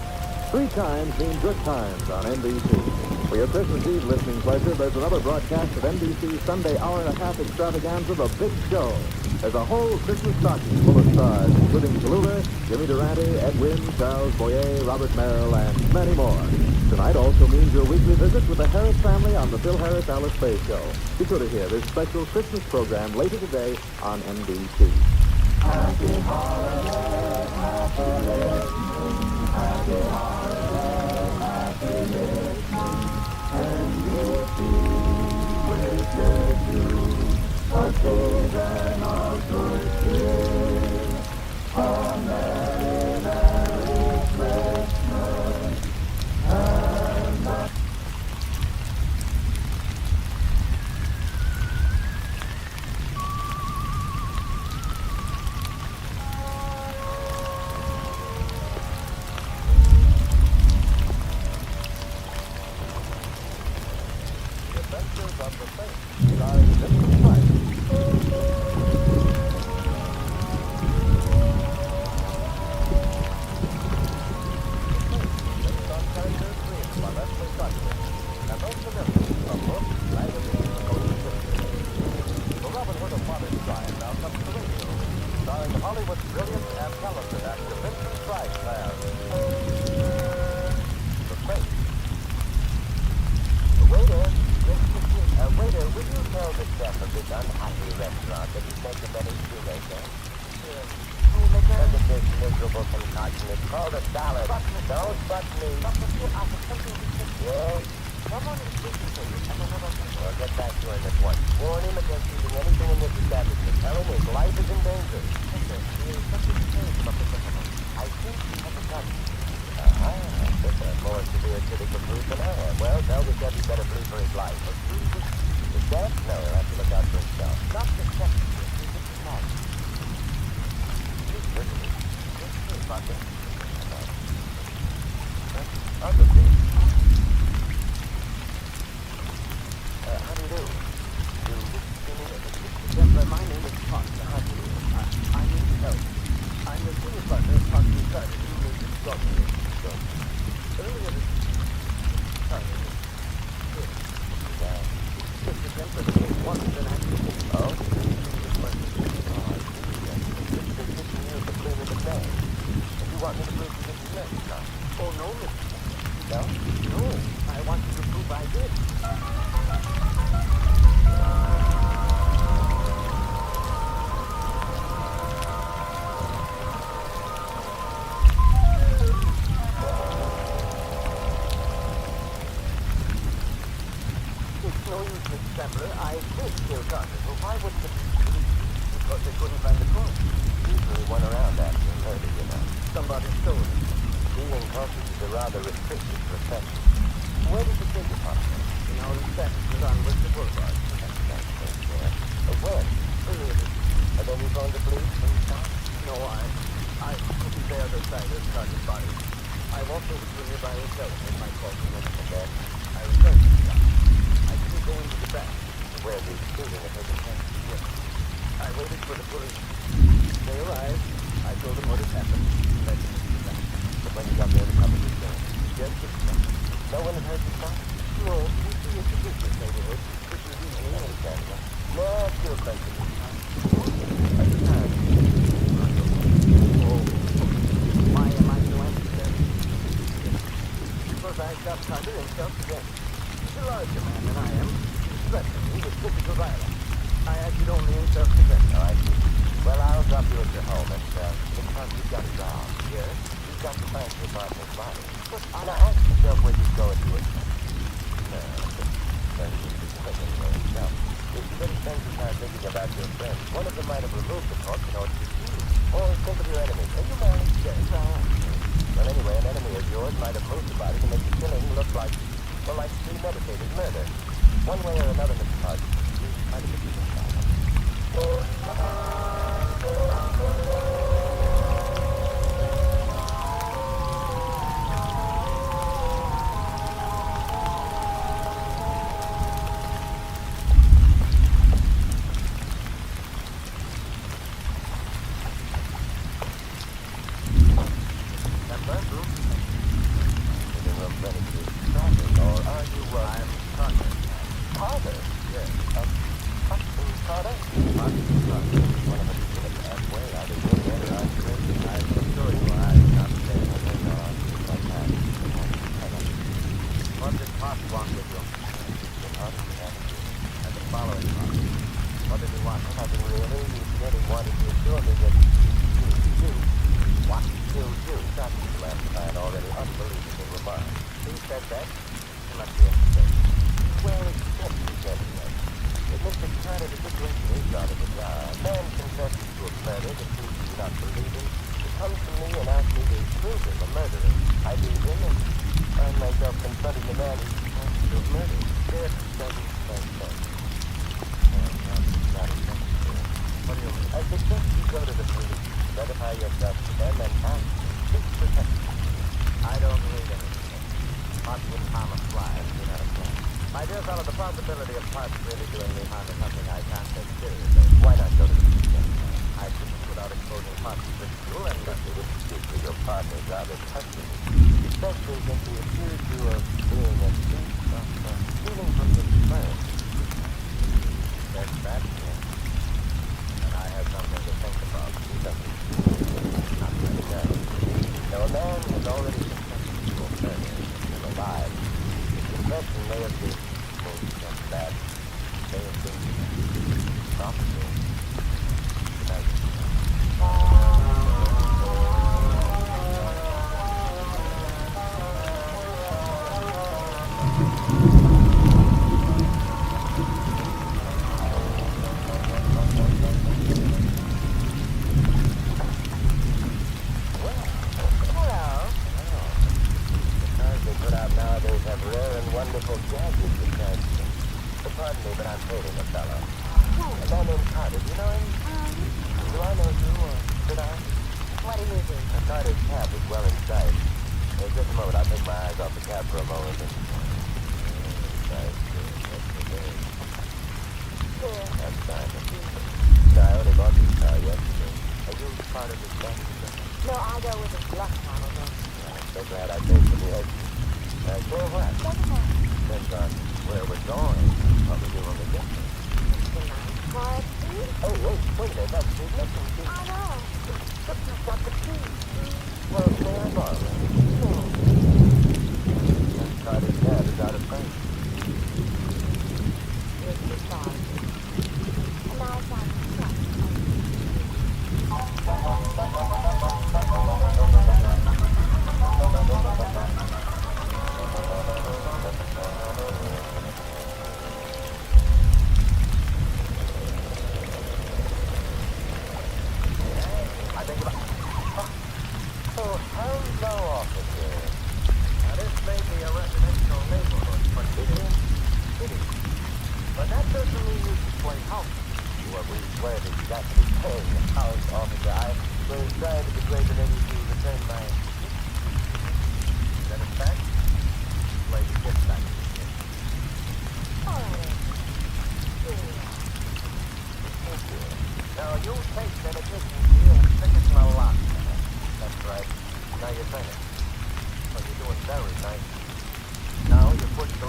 [SPEAKER 1] 3 times mean good times on NBC. For your Christmas Eve listening pleasure, there's another broadcast of NBC's Sunday hour-and-a-half extravaganza, The Big Show. There's a whole Christmas stocking full of stars, including Tallulah, Jimmy Durante, Ed Wynn, Charles Boyer, Robert Merrill, and many more. Tonight also means your weekly visit with the Harris family on the Phil Harris Alice Faye Show. Be sure to hear this special Christmas program later today on NBC.
[SPEAKER 7] Happy holidays, happy listening, happy holidays, happy listening. NBC wishes you a season of good cheer. A merry, merry Christmas.
[SPEAKER 1] Adventures of the Saint, starring Vincent Price. Based on characters created by Leslie Carteret and those familiar from books, magazines, and motion pictures. The Robin Hood of modern crime now comes to radio, starring Hollywood's brilliant and talented actor Vincent Price as the Saint.
[SPEAKER 2] Waiter, will you tell the chef of this unhappy restaurant that he's making better shoemaker? Look at this miserable concoction. It's called a salad. Don't butt me. Yes? Someone is speaking to you. Well, get back to him at once. Warn him against eating anything in this establishment. Tell him his life is in danger. I think he has a gun. That's a more severe city for food than I have. Well, tell the chef he better flee for his life. The chef? No, he'll have to look out for himself. Not the chef. He's just a man. He's literally. He's fucking. Understood. How do you do? Yes, my name is Fox. How do you do? I need to know. I'm the senior partner of Fox & Carter. You need to talk to me. Earlier this time, Mr. Kemper wanted an accident. Oh? It's been 15 years of cleaning the bag. If you want me to prove you didn't do it, oh, no, Mr. No? No. I want you to prove I did. I did kill Carter, so why wouldn't the Because they couldn't find the corpse.
[SPEAKER 3] Usually one around after a murder, you know.
[SPEAKER 2] Somebody stole it.
[SPEAKER 3] Stealing corpses is a rather restricted profession. Where did you dig the corpse?
[SPEAKER 2] In our inspection on Worcester Boulevard.
[SPEAKER 3] When?
[SPEAKER 2] Earlier.
[SPEAKER 3] And then you phoned the police and stopped?
[SPEAKER 2] No, I couldn't bear the sight of Sergeant body. I walked over to a nearby hotel and made my call to him, and then I returned to the shop. I didn't go into the back.
[SPEAKER 3] Where the shooting had taken place?
[SPEAKER 2] Yes. I waited for the police. They arrived. I told them what had happened. Led them to the back.
[SPEAKER 3] But when you got there, the cover was there.
[SPEAKER 2] Yes, it's
[SPEAKER 3] No one had heard the shot?
[SPEAKER 2] no, you see, it's a business neighborhood. This is easily
[SPEAKER 3] Understandable. May I ask you a question?
[SPEAKER 2] Why am I so anxious? Because I got Thunder in self-defense. He's a larger man than I am. He threatened me with physical violence. I acted only in self-defense.
[SPEAKER 3] Oh, I see. Well, I'll drop you at your home, and because you've got a job.
[SPEAKER 2] Yes?
[SPEAKER 3] You've got to find your partner's body. Now, ask yourself where you go if you would. No, but now, if you didn't spend your time thinking about your friends, one of them might have removed the corpse in order to see you. Or think of your enemy. Are you married?
[SPEAKER 2] Yes, I am.
[SPEAKER 3] Well, anyway, an enemy of yours might have moved the body to make the killing look like premeditated murder. One way or another, Mr. Park, you might have been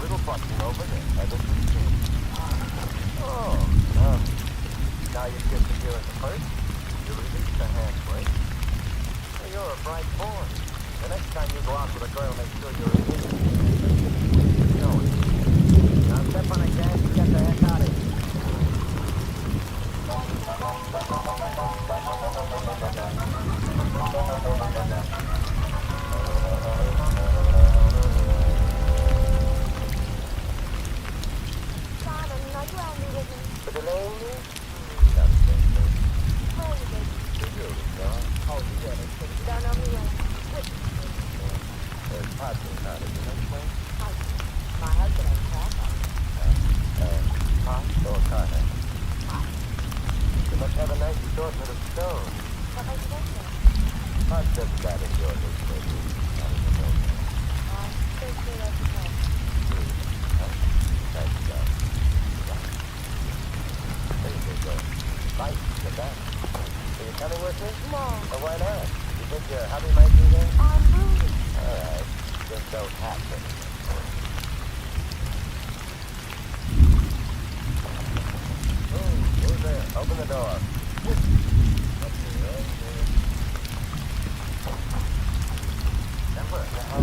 [SPEAKER 3] little button over there. Oh, no. Now you get to feel it first. You release the hand brake. Well, you're a bright boy. The next time you go out with a girl, make sure you're in it. Now step on the gas and get the heck out of here. For the lady? Nothing.
[SPEAKER 5] Where are you going?
[SPEAKER 3] To you, John.
[SPEAKER 5] Oh, you get it. You don't know me well.
[SPEAKER 3] There's parking out of the next way.
[SPEAKER 5] My husband ain't talking.
[SPEAKER 3] Pot or Carter? You must have a nice assortment of stones.
[SPEAKER 5] What makes you think so?
[SPEAKER 3] Pot doesn't that in your list, maybe?
[SPEAKER 5] I think we have to talk.
[SPEAKER 3] Thanks, John. There you go. Right, get back. So you're coming with me?
[SPEAKER 5] No,
[SPEAKER 3] Well, why not? You think your hubby might be there?
[SPEAKER 5] I'm Rudy.
[SPEAKER 3] All right. Just don't happen. Who's there? Open the door. What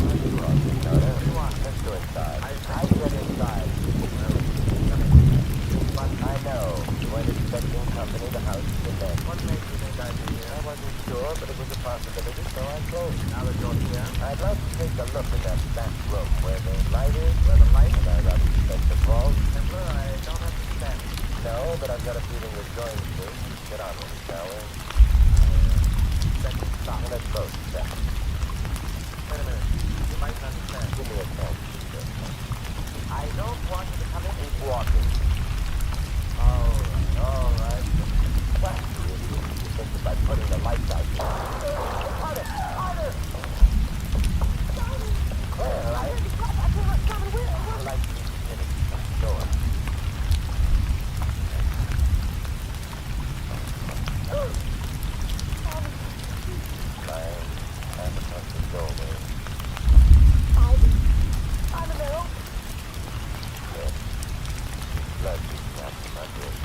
[SPEAKER 3] do you want? Let's go inside. I get inside. But I know you weren't expecting company. The house is in bed. What makes you think I'd be here? I wasn't sure, but it was a possibility, so I came. Now that you're here, I'd like to take a look at that back room where the light is. Where the light? And I rather suspect the vault. Templar, I don't understand. No, but I've got a feeling we're going to. Get on with it, shall we? Second stop. Let's both step. Wait a minute. You might understand. Give me a chance. I don't want you to come in. Keep walking. All right. What? You think by putting the lights out here? Harder! Claire, I heard the clock. I came up coming with it. The lights in the door. I'm across the doorway.
[SPEAKER 5] I'm in there.
[SPEAKER 3] Yes. Blood is not in my brain.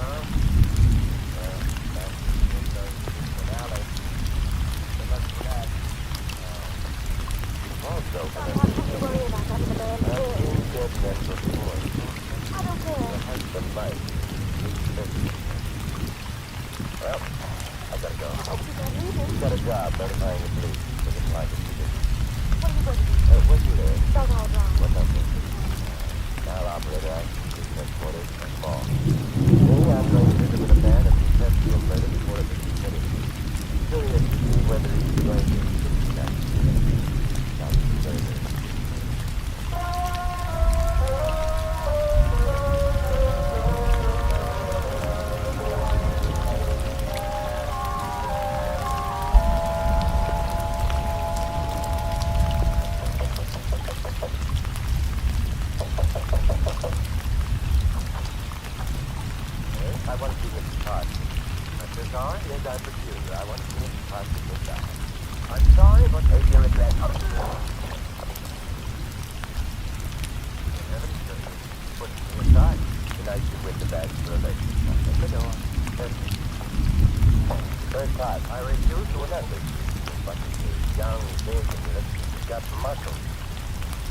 [SPEAKER 3] Well, that's an alley. So much for that. Also,
[SPEAKER 5] What do you worry about under the bed?
[SPEAKER 3] I've seen dead men before.
[SPEAKER 5] I don't care.
[SPEAKER 3] The husband might. Well, I gotta go.
[SPEAKER 5] I hope you don't need him.
[SPEAKER 3] Got a job notifying the police. Doesn't like it either.
[SPEAKER 5] What are you going to do?
[SPEAKER 3] What's you there?
[SPEAKER 5] Don't hold on.
[SPEAKER 3] What number? Now, operator, I can see headquarters and call. Me, I'm going to visit with a man and test the later before it is committed. Curious to see whether he's going to that. Sounds very good. I want to see Mrs. Parsons. Mr. Sorry? Yes, I'm peculiar. I want to see Mrs. Parsons sit down. I'm sorry, but maybe your address. Heaven's sake. Put me aside. Tonight you win the badge for a lady. Open the door. Third time. I refuse to nothing. But you're young, big, and you've got muscle.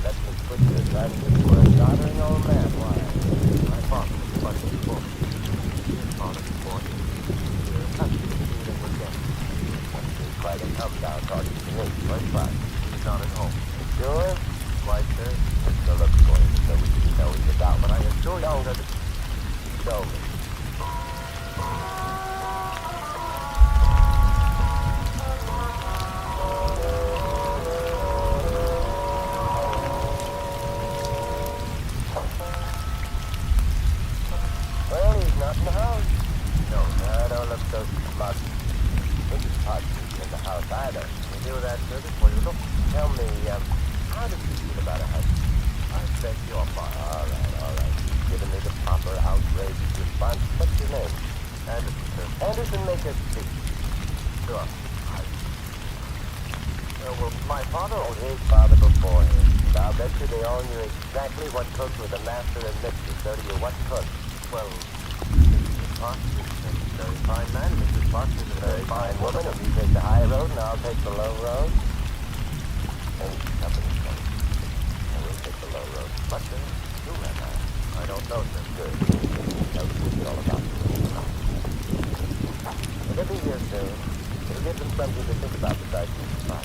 [SPEAKER 3] Let me put you aside and you were a doddering old man. Why? My father was a bunch of bull. Quite a come down talking to me. Quite fine. He's not at home. Sure? Quite sure. So look for him so we didn't know he's about, but I assure you that show me. Well, he's not in the house. No, I don't look so smart. Mrs. Parsons in the house either. You do that service for you. Look, tell me, how did you feel about a husband? I beg your pardon. All right. You've given me the proper outrageous response. What's your name? Anderson, sir. Anderson, make us speak. Sure. Well, my father or his father before him. And I'll bet you they all knew exactly what cook was a master and mistress. So do you, what cook? Well, Mrs. Fox is a very fine man. Mrs. Fox is a very fine woman. If you take the high road and I'll take the low road. Hey, company's coming. I will take the low road. What the? Who am I don't know, sir. Good. Tell me what it's all about. They'll be here soon. It'll give them something to think about besides Mrs. Fox.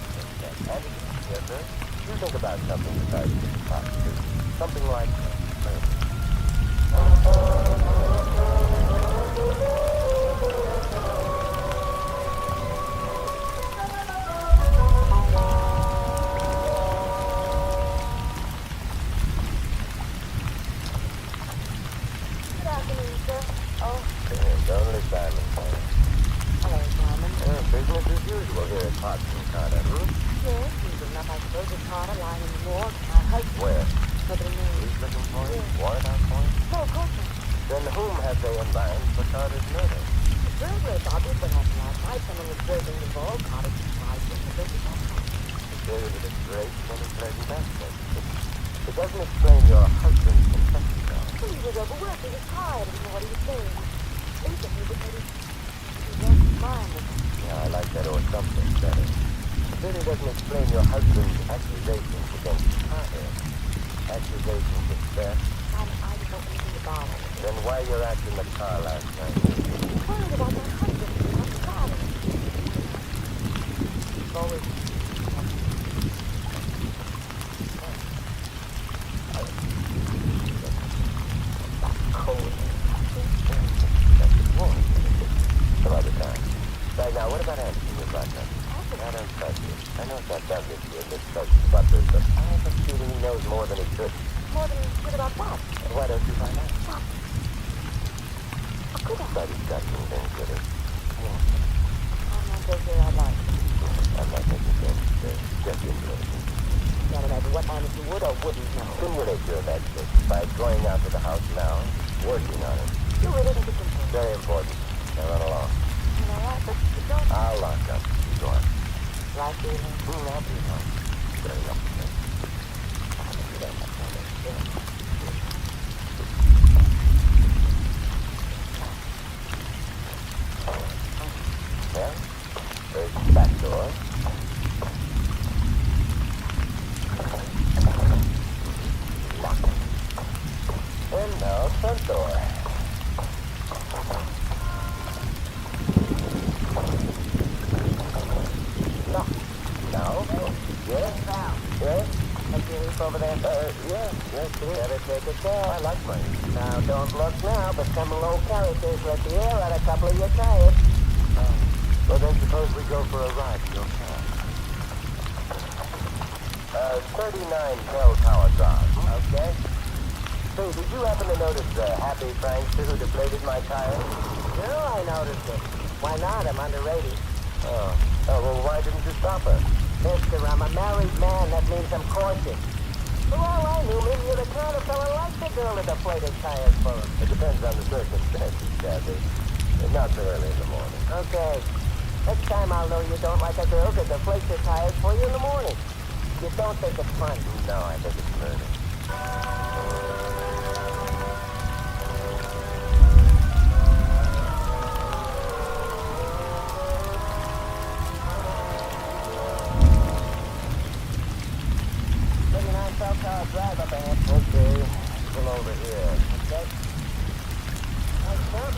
[SPEAKER 3] And yes, sir. You think about something besides Mrs. Fox, too. Something like
[SPEAKER 5] Good afternoon, sir. Oh,
[SPEAKER 3] It's only Simon.
[SPEAKER 5] hello, Simon.
[SPEAKER 3] Business as usual here at Potts and Carter,
[SPEAKER 5] Yes, easy enough, I suppose. It's Carter lying in the morgue. My husband.
[SPEAKER 3] Where?
[SPEAKER 5] Nobody knows.
[SPEAKER 3] He's looking for him?
[SPEAKER 5] Yes.
[SPEAKER 3] Warrant out for him?
[SPEAKER 5] No, of course not.
[SPEAKER 3] Then whom have they in mind for Carter's murder?
[SPEAKER 5] The burglar, it's obvious what happened last night. Someone was building the vault. Carter surprised him. The burglar got caught.
[SPEAKER 3] There is a great many pleasant aspects. It doesn't explain your husband's confession, though.
[SPEAKER 5] Well, he was overworked. He was tired. He didn't know what he was saying. Basically, because he lost his mind.
[SPEAKER 3] Yeah, I like that or something better. It really doesn't explain your husband's accusations against Carter. Accusations of theft.
[SPEAKER 5] I didn't know anything about it.
[SPEAKER 3] Then why you're out in the car last night?
[SPEAKER 5] Worried about my husband. Not Carter. He's always cold.
[SPEAKER 3] Some other time. Right now, what about Anthony, your partner? I don't trust you. I know it's not done this year, this does butlers, but I have a feeling he knows more than he should.
[SPEAKER 5] More than good about what?
[SPEAKER 3] Why don't you find out?
[SPEAKER 5] What? How could I?
[SPEAKER 3] But he's got some things with it.
[SPEAKER 5] I'm not so sure I like it.
[SPEAKER 3] I'm not making things. Just interesting.
[SPEAKER 5] Can't imagine what honest you would or wouldn't know.
[SPEAKER 3] Stimulate your imagination by going out to the house now, working on it.
[SPEAKER 5] You really think it's important?
[SPEAKER 3] Very important. Now run along.
[SPEAKER 5] You know what? But you don't
[SPEAKER 3] I'll lock up. You go on.
[SPEAKER 5] like it.
[SPEAKER 3] I'll be home. Very well. Well, there's the back door. Locked. And now front door. Locked. Now? Yes? Yes?
[SPEAKER 2] Take your leap over there.
[SPEAKER 3] Yes, better take it down. I like mine.
[SPEAKER 2] Now, don't look now, but some low characters let the air out a couple of your tires.
[SPEAKER 3] Well, then suppose we go for a ride in your car. 39 bell tower drive.
[SPEAKER 2] Okay.
[SPEAKER 3] Say, did you happen to notice the happy prankster who deflated my tire?
[SPEAKER 2] Sure, I noticed it. Why not? I'm underrated.
[SPEAKER 3] Oh, well, why didn't you stop her?
[SPEAKER 2] Mister, I'm a married man. That means I'm cautious. For all I knew, maybe you're the kind of fella like the girl that deflated tires for him.
[SPEAKER 3] It depends on the circumstances, Kathy. Not so early in the morning.
[SPEAKER 2] Okay. Next time I'll know you don't like a girl that deflates your tires for you in the morning. You don't think it's fun.
[SPEAKER 3] No, I think it's murder.
[SPEAKER 2] Drive up ahead.
[SPEAKER 3] Okay, pull over here.
[SPEAKER 2] Okay. Nice jump.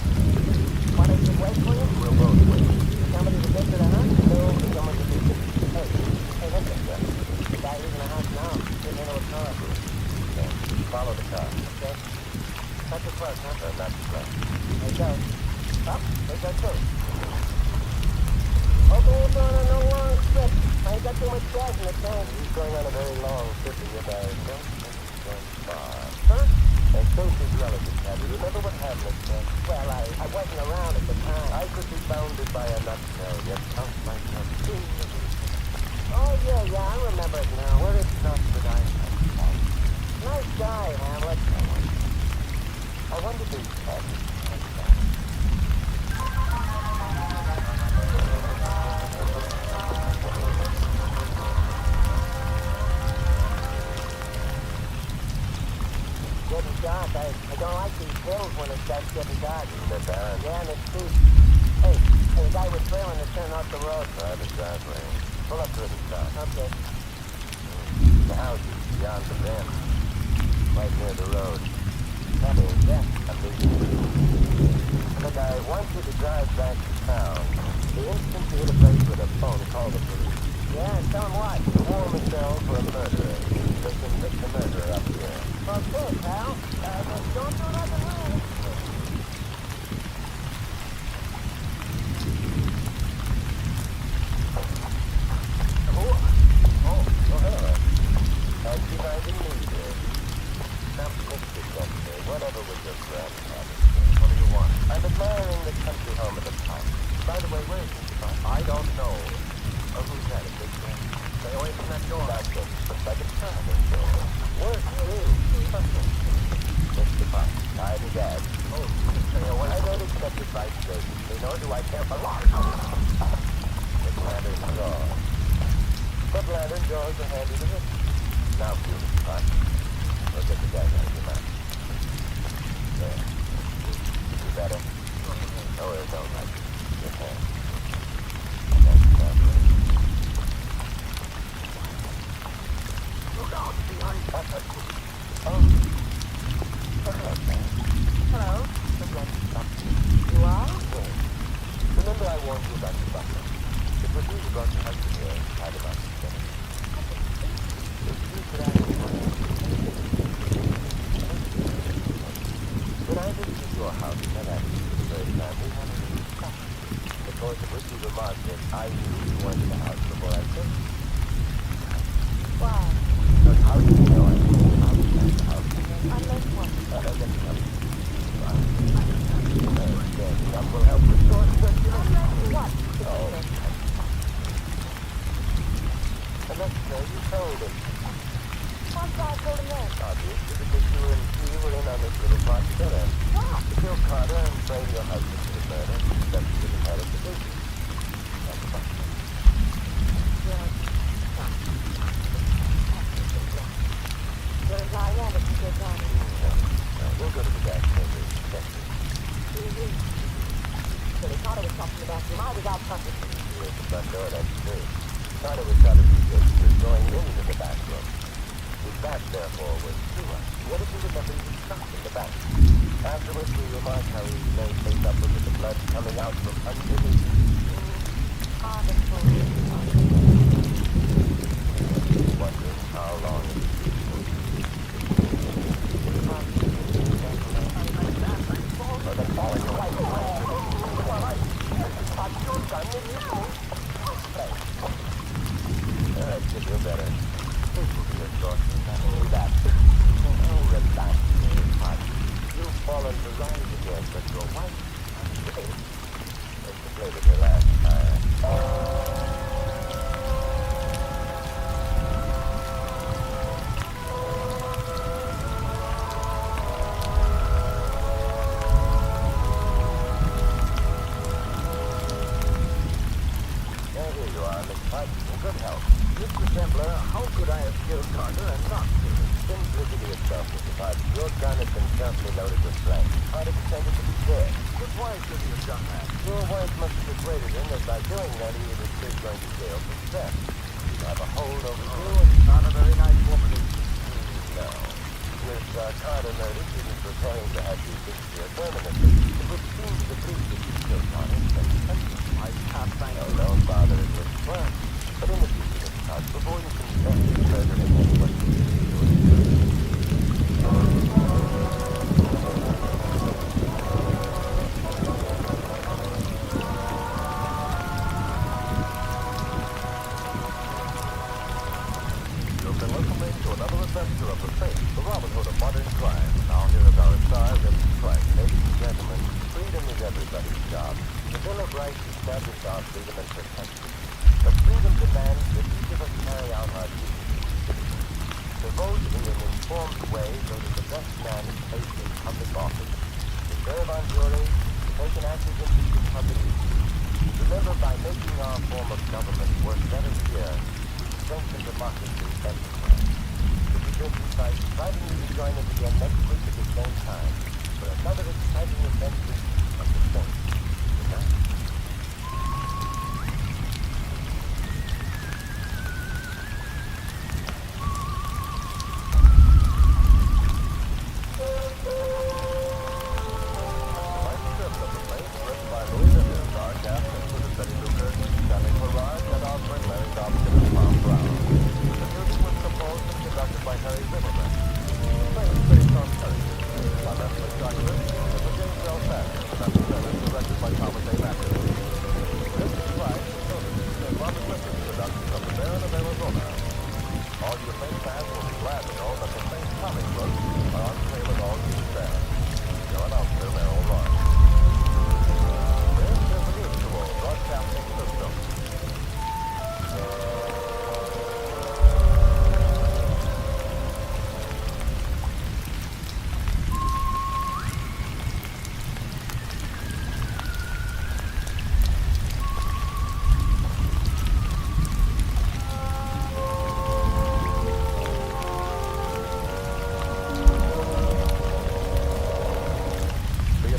[SPEAKER 2] Want us to wait for you?
[SPEAKER 3] We'll both wait.
[SPEAKER 2] Somebody to get to the house?
[SPEAKER 3] No, someone to do this.
[SPEAKER 2] Hey, listen. The guy leaving the house now. Getting into a car.
[SPEAKER 3] Okay, follow the car.
[SPEAKER 2] Okay. Not too close, huh?
[SPEAKER 3] Not too close.
[SPEAKER 2] There you go. Up. There you go, too. Okay, we're going on a long trip. I ain't got too much gas in the tank.
[SPEAKER 3] He's going on a very long trip, and yet I don't think he's going far.
[SPEAKER 2] Huh?
[SPEAKER 3] And so his relative, Kathy. Remember what Hamlet said?
[SPEAKER 2] Well, I wasn't around at the time.
[SPEAKER 3] I could be bounded by a nutshell, yet count myself in the least.
[SPEAKER 2] Oh, yeah, I remember it now.
[SPEAKER 3] Were it not that I had fault.
[SPEAKER 2] Nice guy, Hamlet.
[SPEAKER 3] I wonder if he's happy.
[SPEAKER 2] back. I don't like these hills when it starts getting dark.
[SPEAKER 3] They're barren.
[SPEAKER 2] Yeah, and it's steep. Hey, the guy was trailing to turn off the road.
[SPEAKER 3] Right, exactly. Pull up to it and start.
[SPEAKER 2] Okay.
[SPEAKER 3] The houses beyond the bend. Right near the road.
[SPEAKER 2] That is, yeah.
[SPEAKER 3] I'm leaving you. Look, I want you to drive back to town. The instant you hit a place with a phone, call the police.
[SPEAKER 2] Yeah, tell him what?
[SPEAKER 3] Warm a cell for a murderer. They can pick the murderer up here.
[SPEAKER 2] Okay, pal. Just don't do nothing wrong.
[SPEAKER 3] Hello. I see I didn't need you. Now, Mr. Chester, whatever was your grand habit? What do you want? I'm admiring the country home of the pine. By the way, where is Mr. Pine? I don't know. Oh, who's that? A big man? Stay away from that door. That's it. Looks like a traveling door. Work, too. Mr. Pine, I'm Dad. Oh, you can stay away. I don't accept advice graciously, nor do I care for large. The lantern jaw. But lantern jaws are handy to hit. Now, feel Mr. Pine. Look at the gas out of your mouth. There. You better? Oh, it don't like it. Your hand. That's lovely. Look out behind you. Oh. Hello, man.
[SPEAKER 5] Hello?
[SPEAKER 3] I'm glad you stopped me.
[SPEAKER 5] You are?
[SPEAKER 3] Yes. Remember I warned you about the butler? It was you who brought your husband here and tied him up together. If you could ask me one when I visited your house in that attitude for the first time, we had a little discussion. The course of which you remarked that I knew you weren't in the house before I came.
[SPEAKER 5] Why?
[SPEAKER 3] Because how do you know I was outside the house?
[SPEAKER 5] Unless what?
[SPEAKER 3] Let me help you. Standing up will help restore circulation.
[SPEAKER 5] Unless what?
[SPEAKER 3] Oh. Unless you told him.
[SPEAKER 5] What's that told him then?
[SPEAKER 3] Obviously, because you and he were in on this little plot together.
[SPEAKER 5] What?
[SPEAKER 3] To kill Carter and blame your husband for the murder, except you didn't have it to do. That's fine.
[SPEAKER 5] You're as I am if you get down.
[SPEAKER 3] No, we'll go to the gas chamber and check it.
[SPEAKER 5] So they thought I was talking about you. I was out front with you.
[SPEAKER 3] You at the front door, that's true. Carter was trying to do this. He was going into the back room. His back, therefore, was to us. What if you remember he was shot in the back? Afterwards, we remarked how he lay face upward with the blood coming out from under his... Wondering how long it would be. For the falling away. Well, I touched your gun and you pulled. That should feel better. This will be a short do that. Oh, relax. You've fallen to rise again, but your wife is safe. Let's play with your last time. There, here you are, Miss Pike. In good health. Mr. Templar, how could I have killed Carter and not killed him? Simplicity itself, Mr. Pike. Your gun has been carefully loaded with blanks. Carter pretended to be dead. But why should he have done that? Your wife must have persuaded him that by doing that he would escape going to jail for theft. He'd have a hold over you and... Not a very nice woman, is she? No. With Carter murdered, she was preparing to have you disappear permanently. It would seem to the police that you killed Carter. I can't thank you. No, don't bother. It was fun. But in the future, Mr. Pike, before you confess to murdering anyone, you need to do it. You've been listening to another adventure of the faith, the Robin Hood of modern crime. Now here is our star, Vincent Price. Ladies and gentlemen, freedom is everybody's job. The Bill of Rights established our freedom and protection. But freedom demands that each of us carry out our duty. To vote in an informed way so that the best man is placed in public office. To serve on juries, to take an active interest in public issues. Remember, by making our form of government work better here, we strengthen democracy and crime. To be Vincent Price inviting you to join us again next week at the same time for another exciting adventure of the Saints. Good night.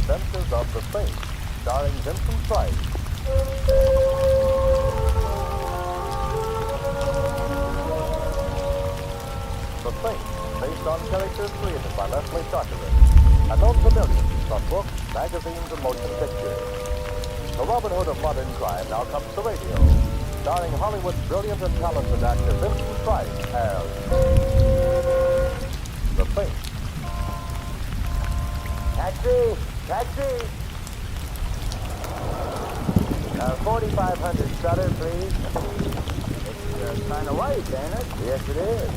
[SPEAKER 1] Adventures of the Saints, starring Vincent Price. The Saints, based on characters created by Leslie Charteris, and known to millions from books, magazines, and motion pictures. The Robin Hood of modern crime now comes to radio, starring Hollywood's brilliant and talented actor Vincent Price as The Saints.
[SPEAKER 2] Taxi! Taxi! 4500 Sutter, please. It's kind of late, ain't it?
[SPEAKER 3] Yes, it is.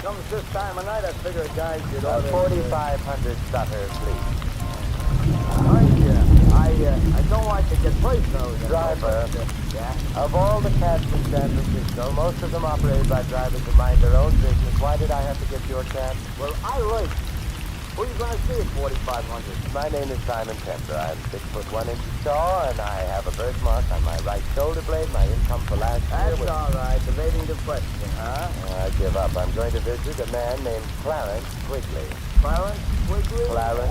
[SPEAKER 2] Comes this time of night, I figure a guy should order...
[SPEAKER 3] 4500 Sutter, please.
[SPEAKER 2] I don't like to get placed those.
[SPEAKER 3] Driver.
[SPEAKER 2] Yeah?
[SPEAKER 3] Of all the cabs in San Francisco, most of them operated by drivers who mind their own business. Why did I have to get your cab?
[SPEAKER 2] Well, I like... Who are you going to see at 4500?
[SPEAKER 3] My name is Simon Temper. I'm 6'1" tall, and I have a birthmark on my right shoulder blade. My income for last year
[SPEAKER 2] That's
[SPEAKER 3] was...
[SPEAKER 2] all right. Evading the question, huh?
[SPEAKER 3] I give up. I'm going to visit a man named Clarence Quigley.
[SPEAKER 2] Clarence Quigley?
[SPEAKER 3] Clarence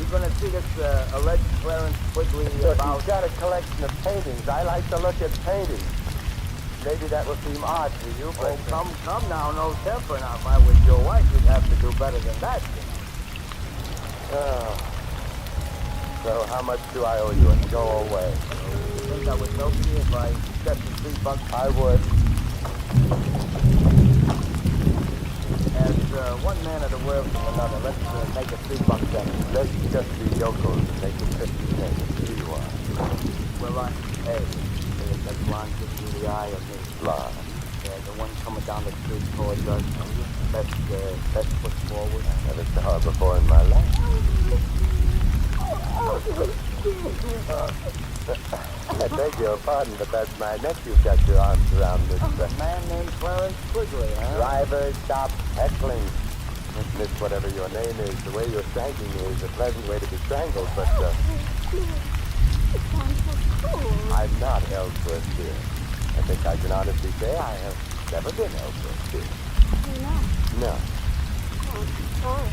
[SPEAKER 2] You're going to see this alleged Clarence Quigley
[SPEAKER 3] Look,
[SPEAKER 2] about...
[SPEAKER 3] he's got a collection of paintings. I like to look at paintings. Maybe that will seem odd to you, but...
[SPEAKER 2] Oh, come now, no temper. Now, if I was your wife, you'd have to do better than that.
[SPEAKER 3] Oh. So how much do I owe you? And go away.
[SPEAKER 2] You think I would help you if I set the $3?
[SPEAKER 3] I would.
[SPEAKER 2] As one man of the world from another, let's make it $3 then.
[SPEAKER 3] Let's just be yokels and make it 50 cents. Here you are.
[SPEAKER 2] Well, hey, that blonde gives you the eye of me.
[SPEAKER 3] Blonde.
[SPEAKER 2] The one coming down the street towards us. Best foot forward.
[SPEAKER 3] I never saw her before in my life. I beg your pardon, but that's my nephew. Got your arms around this.
[SPEAKER 2] A man named Clarence Quigley, huh?
[SPEAKER 3] Driver, stop heckling. Miss, whatever your name is, the way you're strangling me is a pleasant way to be strangled, but
[SPEAKER 6] It sounds so cool.
[SPEAKER 3] I'm not Ellsworth here. I think I can honestly say I have never been Ellsworth here.
[SPEAKER 6] You're not.
[SPEAKER 3] No.
[SPEAKER 6] Oh, I'm sorry.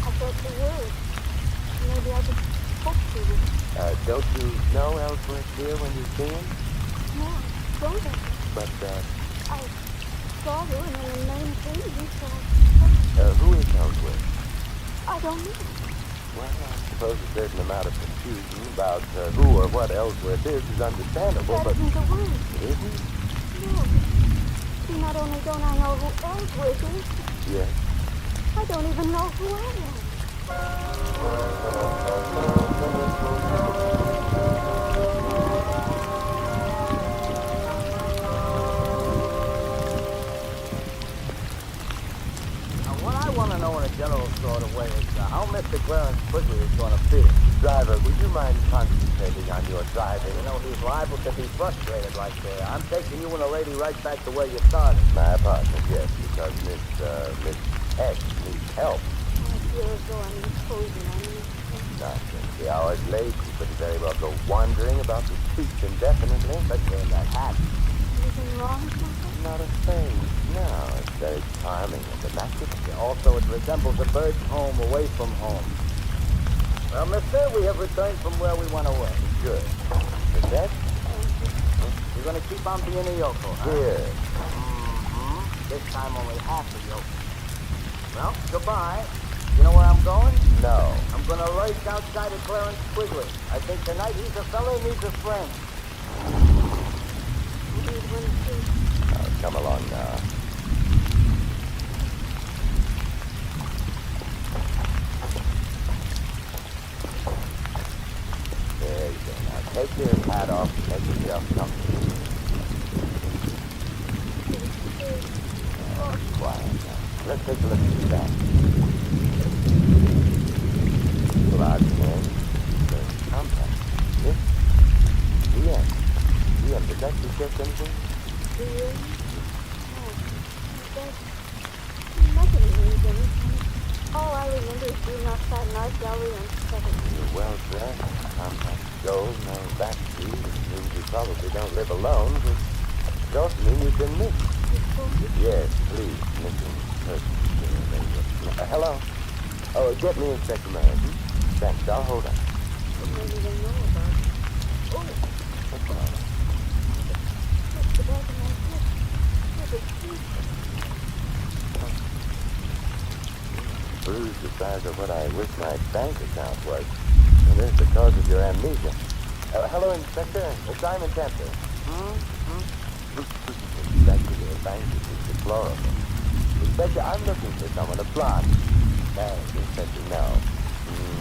[SPEAKER 6] I thought you were. Maybe I just spoke to you.
[SPEAKER 3] Don't you know Ellsworth here when you see him?
[SPEAKER 6] No, don't I?
[SPEAKER 3] But,
[SPEAKER 6] I saw you and then the name came to me, so
[SPEAKER 3] who is Ellsworth?
[SPEAKER 6] I don't know.
[SPEAKER 3] Well, I suppose a certain amount of confusion about who or what Ellsworth is understandable,
[SPEAKER 6] That
[SPEAKER 3] but...
[SPEAKER 6] isn't the word.
[SPEAKER 3] It isn't?
[SPEAKER 6] No. See, not only don't I know who Ellsworth is,
[SPEAKER 3] Yes.
[SPEAKER 6] I don't even know who I am.
[SPEAKER 2] What I want to know in a general sort of way is how Mr. Clarence Quigley is going to feel.
[SPEAKER 3] Driver, would you mind concentrating on your driving?
[SPEAKER 2] You know, he's liable to be frustrated like that. I'm taking you and the lady right back to where you started.
[SPEAKER 3] My apartment, yes, because Miss X needs help.
[SPEAKER 6] I feel as though I'm imposing on you.
[SPEAKER 3] Nonsense. 3 hours late, you couldn't very well go wandering about the streets indefinitely.
[SPEAKER 2] But in that hat.
[SPEAKER 5] Anything wrong with something?
[SPEAKER 3] Not a thing. No, it's very charming and immaculate.
[SPEAKER 2] Also, it resembles a bird's home away from home. Well, mister, we have returned from where we went away.
[SPEAKER 3] Good. Is that?
[SPEAKER 2] You're going to keep on being a yokel, huh?
[SPEAKER 3] Here.
[SPEAKER 2] Mm-hmm. This time only half a yokel. Well, goodbye. You know where I'm going?
[SPEAKER 3] No.
[SPEAKER 2] I'm going to lurch outside of Clarence Quigley. I think tonight he's a fellow who needs a friend.
[SPEAKER 5] I need one too.
[SPEAKER 3] Oh, come along now. There you go. Now take your hat off and make yourself comfortable. Oh, quiet now. Let's take a look at your back. Pull out again. The compact. This? DM, did that suggest anything?
[SPEAKER 5] Do you? Oh, that nothing means anything. All I remember is being outside an art gallery on 7th.
[SPEAKER 3] You're well dressed. Compact gold, no backseat. It means you probably don't live alone. It also means you've been missed. Yes, please, missing person. Hello? Oh, get me Inspector Merritt. Thanks, I'll hold on.
[SPEAKER 5] Maybe they know about it. Oh,
[SPEAKER 3] What's the matter?
[SPEAKER 5] what's the back of my head? What a teeth.
[SPEAKER 3] Bruise the size of what I wish my bank account was. And this is because of your amnesia. Hello, Inspector. Simon Tempter. Inspector, your language is deplorable. Inspector, I'm looking for someone, a blonde. Inspector, no.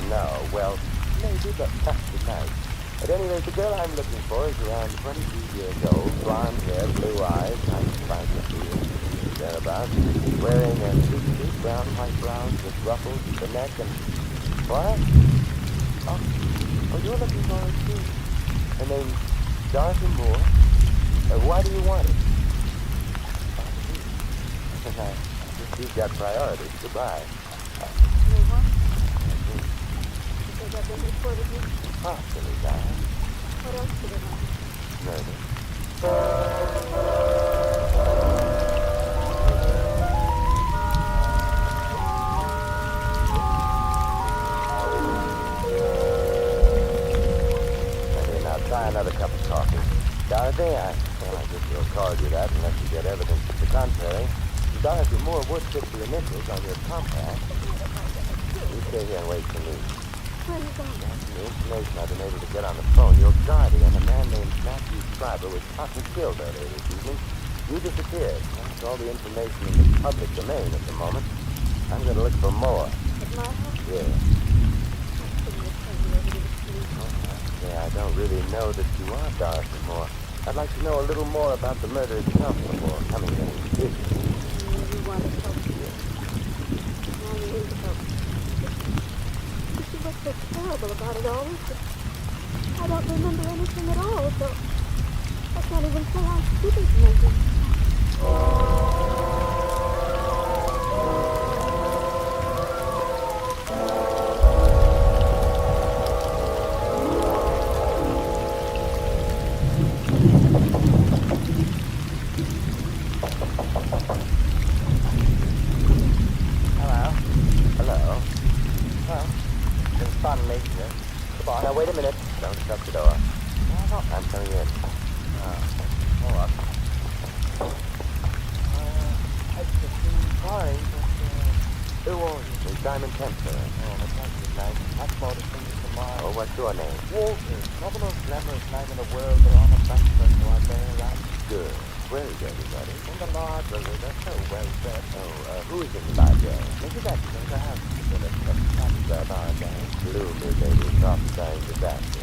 [SPEAKER 3] No, well, maybe, but not tonight. At any rate, the girl I'm looking for is around 22 years old, blonde hair, blue eyes, nice spiky feet, thereabouts, wearing a suit, brown white blouse with ruffles at the neck and... What? Oh, you're looking for her too. Her name's Dorothy Moore. Why do you want it? You've got priorities. Goodbye.
[SPEAKER 5] You know what? You think I've been reported you?
[SPEAKER 3] Possibly, guys.
[SPEAKER 5] What else do they want?
[SPEAKER 3] Murder. Okay, now try another cup of coffee. Dorothy, I guess you'll call you that unless you get evidence to the contrary. Dorothy Moore would fit the initials on your compact. You stay here and wait for me.
[SPEAKER 5] Where are you going?
[SPEAKER 3] The information I've been able to get on the phone, your guardian, a man named Matthew Schreiber, was shot and killed earlier this evening. You disappeared. That's all the information in the public domain at the moment. I'm going to look for more.
[SPEAKER 5] At my house?
[SPEAKER 3] Yeah.
[SPEAKER 5] Couldn't you tell me over to the police?
[SPEAKER 3] Yeah, I don't really know that you are Dorothy Moore. I'd like to know a little more about the murder itself before coming to any decision.
[SPEAKER 5] You want to help me? Now you need to help me. You see what's so terrible about it all is that I don't remember anything at all, so I can't even say how stupid it may be.
[SPEAKER 3] Hello. Well, it's been fun meeting you. Come on, now wait a minute. Don't shut the door. I'm coming in. Hold on. It's fine, but, who are you? It's Simon Tempter. Oh, but that's nice. That's more distinguished from mine. Oh, what's your name? Walter. Not the most glamorous name in the world, but on a banker, so I bear that. Good. Where is everybody? In the library. They're so well dressed. Oh, who is in the library? Mrs. Atkins, I have to get a bargain. Gloomy lady prophesying disaster.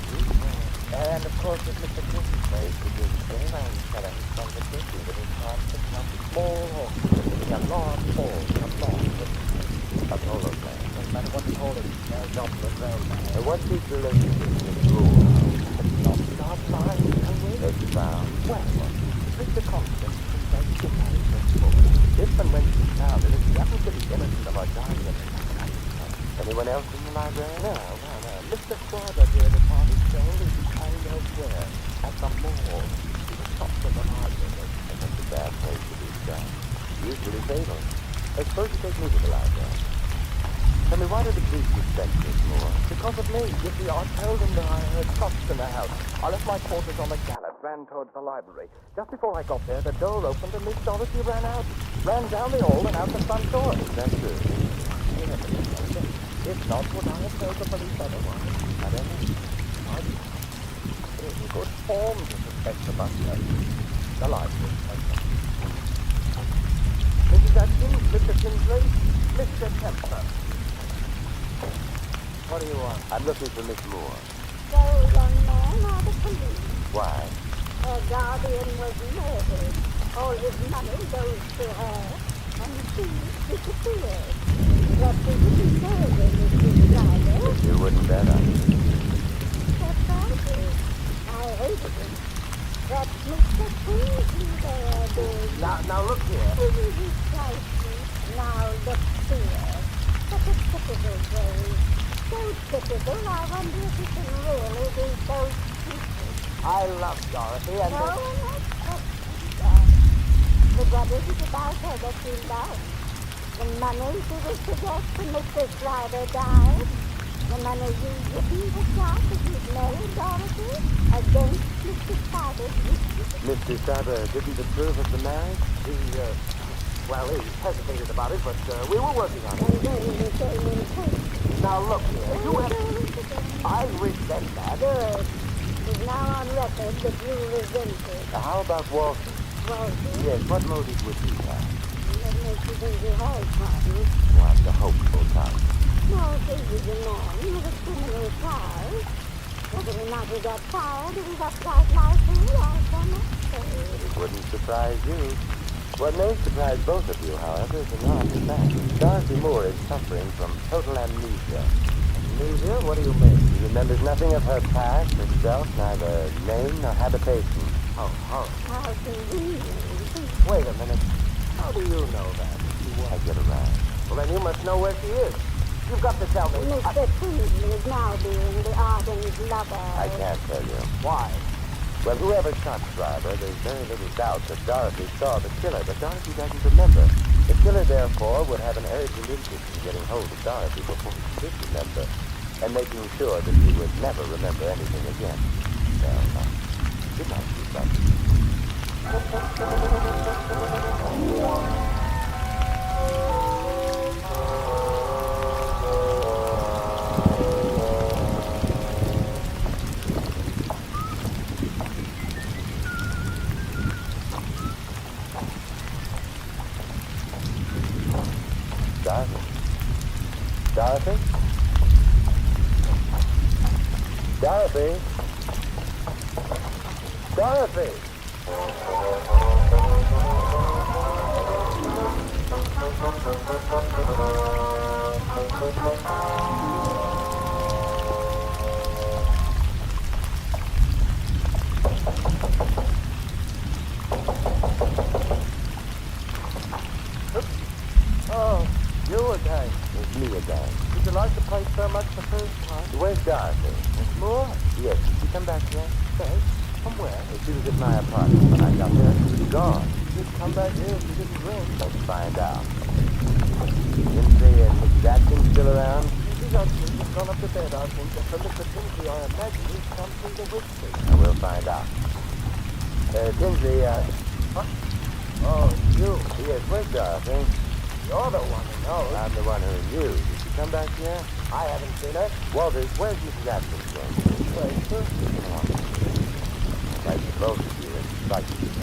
[SPEAKER 3] And of course, with Mr. Clinton's face, the doomsday man said his conversation with his time to come to small horses. A large ball, a large a polo player. No matter what you call it, there's not the ground. What's his relationship with the rule? Not mine, can we? It's found. Well, Mr. Constant is very different. If and when she's found, it is definitely innocent of our dying. Anyone else in the library? No. Mr. Scriber here departed told he'd be kind elsewhere, at the mall, to the top of the library. And that's a bad place to be done. Usually fatal. I suppose you take me to the library. Tell me, why did the police suspect this more? Because of me. You see, I told them that I heard shots in the house. I left my quarters on the gallows, ran towards the library. Just before I got there, the door opened and Miss Dorothy ran out. Ran down the hall and out the front door. Is that true? If not, would I have told the police otherwise? I don't know. It is in good form to suspect the butler. The library. Mrs. Atkins, Mr. Tinsley, Mr. Kempner. What do you want? I'm looking for Miss Moore.
[SPEAKER 5] So, young man, are the police.
[SPEAKER 3] Why?
[SPEAKER 5] Her guardian was murdered. All his money goes to her, and she disappeared. What do you deserve, Mrs. Ryder?
[SPEAKER 3] You wouldn't bet on it.
[SPEAKER 5] Precisely. I hated it. That Mr. Tinsley there did.
[SPEAKER 2] Now look here.
[SPEAKER 5] Precisely. Now look here. What a typical phrase. So typical, I wonder if you can really be so stupid.
[SPEAKER 2] I love Dorothy and...
[SPEAKER 5] No, not but what is it about her that you love? The money she was to get when Mr. Slider died? The money you didn't have got if you'd married Dorothy against Mr. Slider's wishes?
[SPEAKER 3] Mr. Saber didn't approve of the marriage?
[SPEAKER 2] Well, he hesitated about it, but we were working on it.
[SPEAKER 5] And then you came in case.
[SPEAKER 2] Now look here. You have... I resent that.
[SPEAKER 5] Good. It's now on record that you resent it.
[SPEAKER 3] How about Walton?
[SPEAKER 5] Walton?
[SPEAKER 3] Yes, what motive would he have?
[SPEAKER 5] What makes you think he has one?
[SPEAKER 3] What, the hopeful type?
[SPEAKER 5] No, this is a man with a criminal past. Whether or not he got fired, he was like lightning, I cannot say.
[SPEAKER 3] It wouldn't surprise you. What may surprise both of you, however, is another fact. Dorothy Moore is suffering from total amnesia.
[SPEAKER 2] Amnesia? What do you mean?
[SPEAKER 3] She remembers nothing of her past, herself, neither name nor habitation.
[SPEAKER 2] Oh.
[SPEAKER 5] How convenient.
[SPEAKER 2] Wait a minute. How do you know that?
[SPEAKER 3] I get around.
[SPEAKER 2] Well, then you must know where she is. You've got to tell me.
[SPEAKER 5] Mr. Tinsley is now being the ardent lover.
[SPEAKER 3] I can't tell you.
[SPEAKER 2] Why?
[SPEAKER 3] Well, whoever shot Schreiber, there's very little doubt that Dorothy saw the killer, but Dorothy doesn't remember. The killer, therefore, would have an urgent interest in getting hold of Dorothy before he did remember, and making sure that he would never remember anything again. Well, good night, Sweet Dorothy? Dorothy? Dorothy?
[SPEAKER 2] Oh, you again.
[SPEAKER 3] It's me again.
[SPEAKER 2] Did you like the place so much the first time?
[SPEAKER 3] Where's Dorothy?
[SPEAKER 2] Miss Moore?
[SPEAKER 3] Yes, did she come back yet?
[SPEAKER 2] Say, from where?
[SPEAKER 3] She was at my apartment. When I got there, she was gone.
[SPEAKER 2] She'd come back here if she didn't drink.
[SPEAKER 3] Let's find out. Tinsley and Mrs. Atkins still around?
[SPEAKER 2] Mrs. Atkins has gone up to bed, I think, and for Mr. Tinsley, I imagine he's come through the whiskey.
[SPEAKER 3] I will find out. Tinsley,
[SPEAKER 2] Huh? Oh, you.
[SPEAKER 3] yes, where's Dorothy?
[SPEAKER 2] You're the one who knows.
[SPEAKER 3] I'm the one who knew. Did she come back here?
[SPEAKER 2] I haven't seen her.
[SPEAKER 3] Walters, where's Mrs. Atkins going?
[SPEAKER 2] Wait, sir.
[SPEAKER 3] Come on. Nice to both of you. It's like
[SPEAKER 2] Mrs.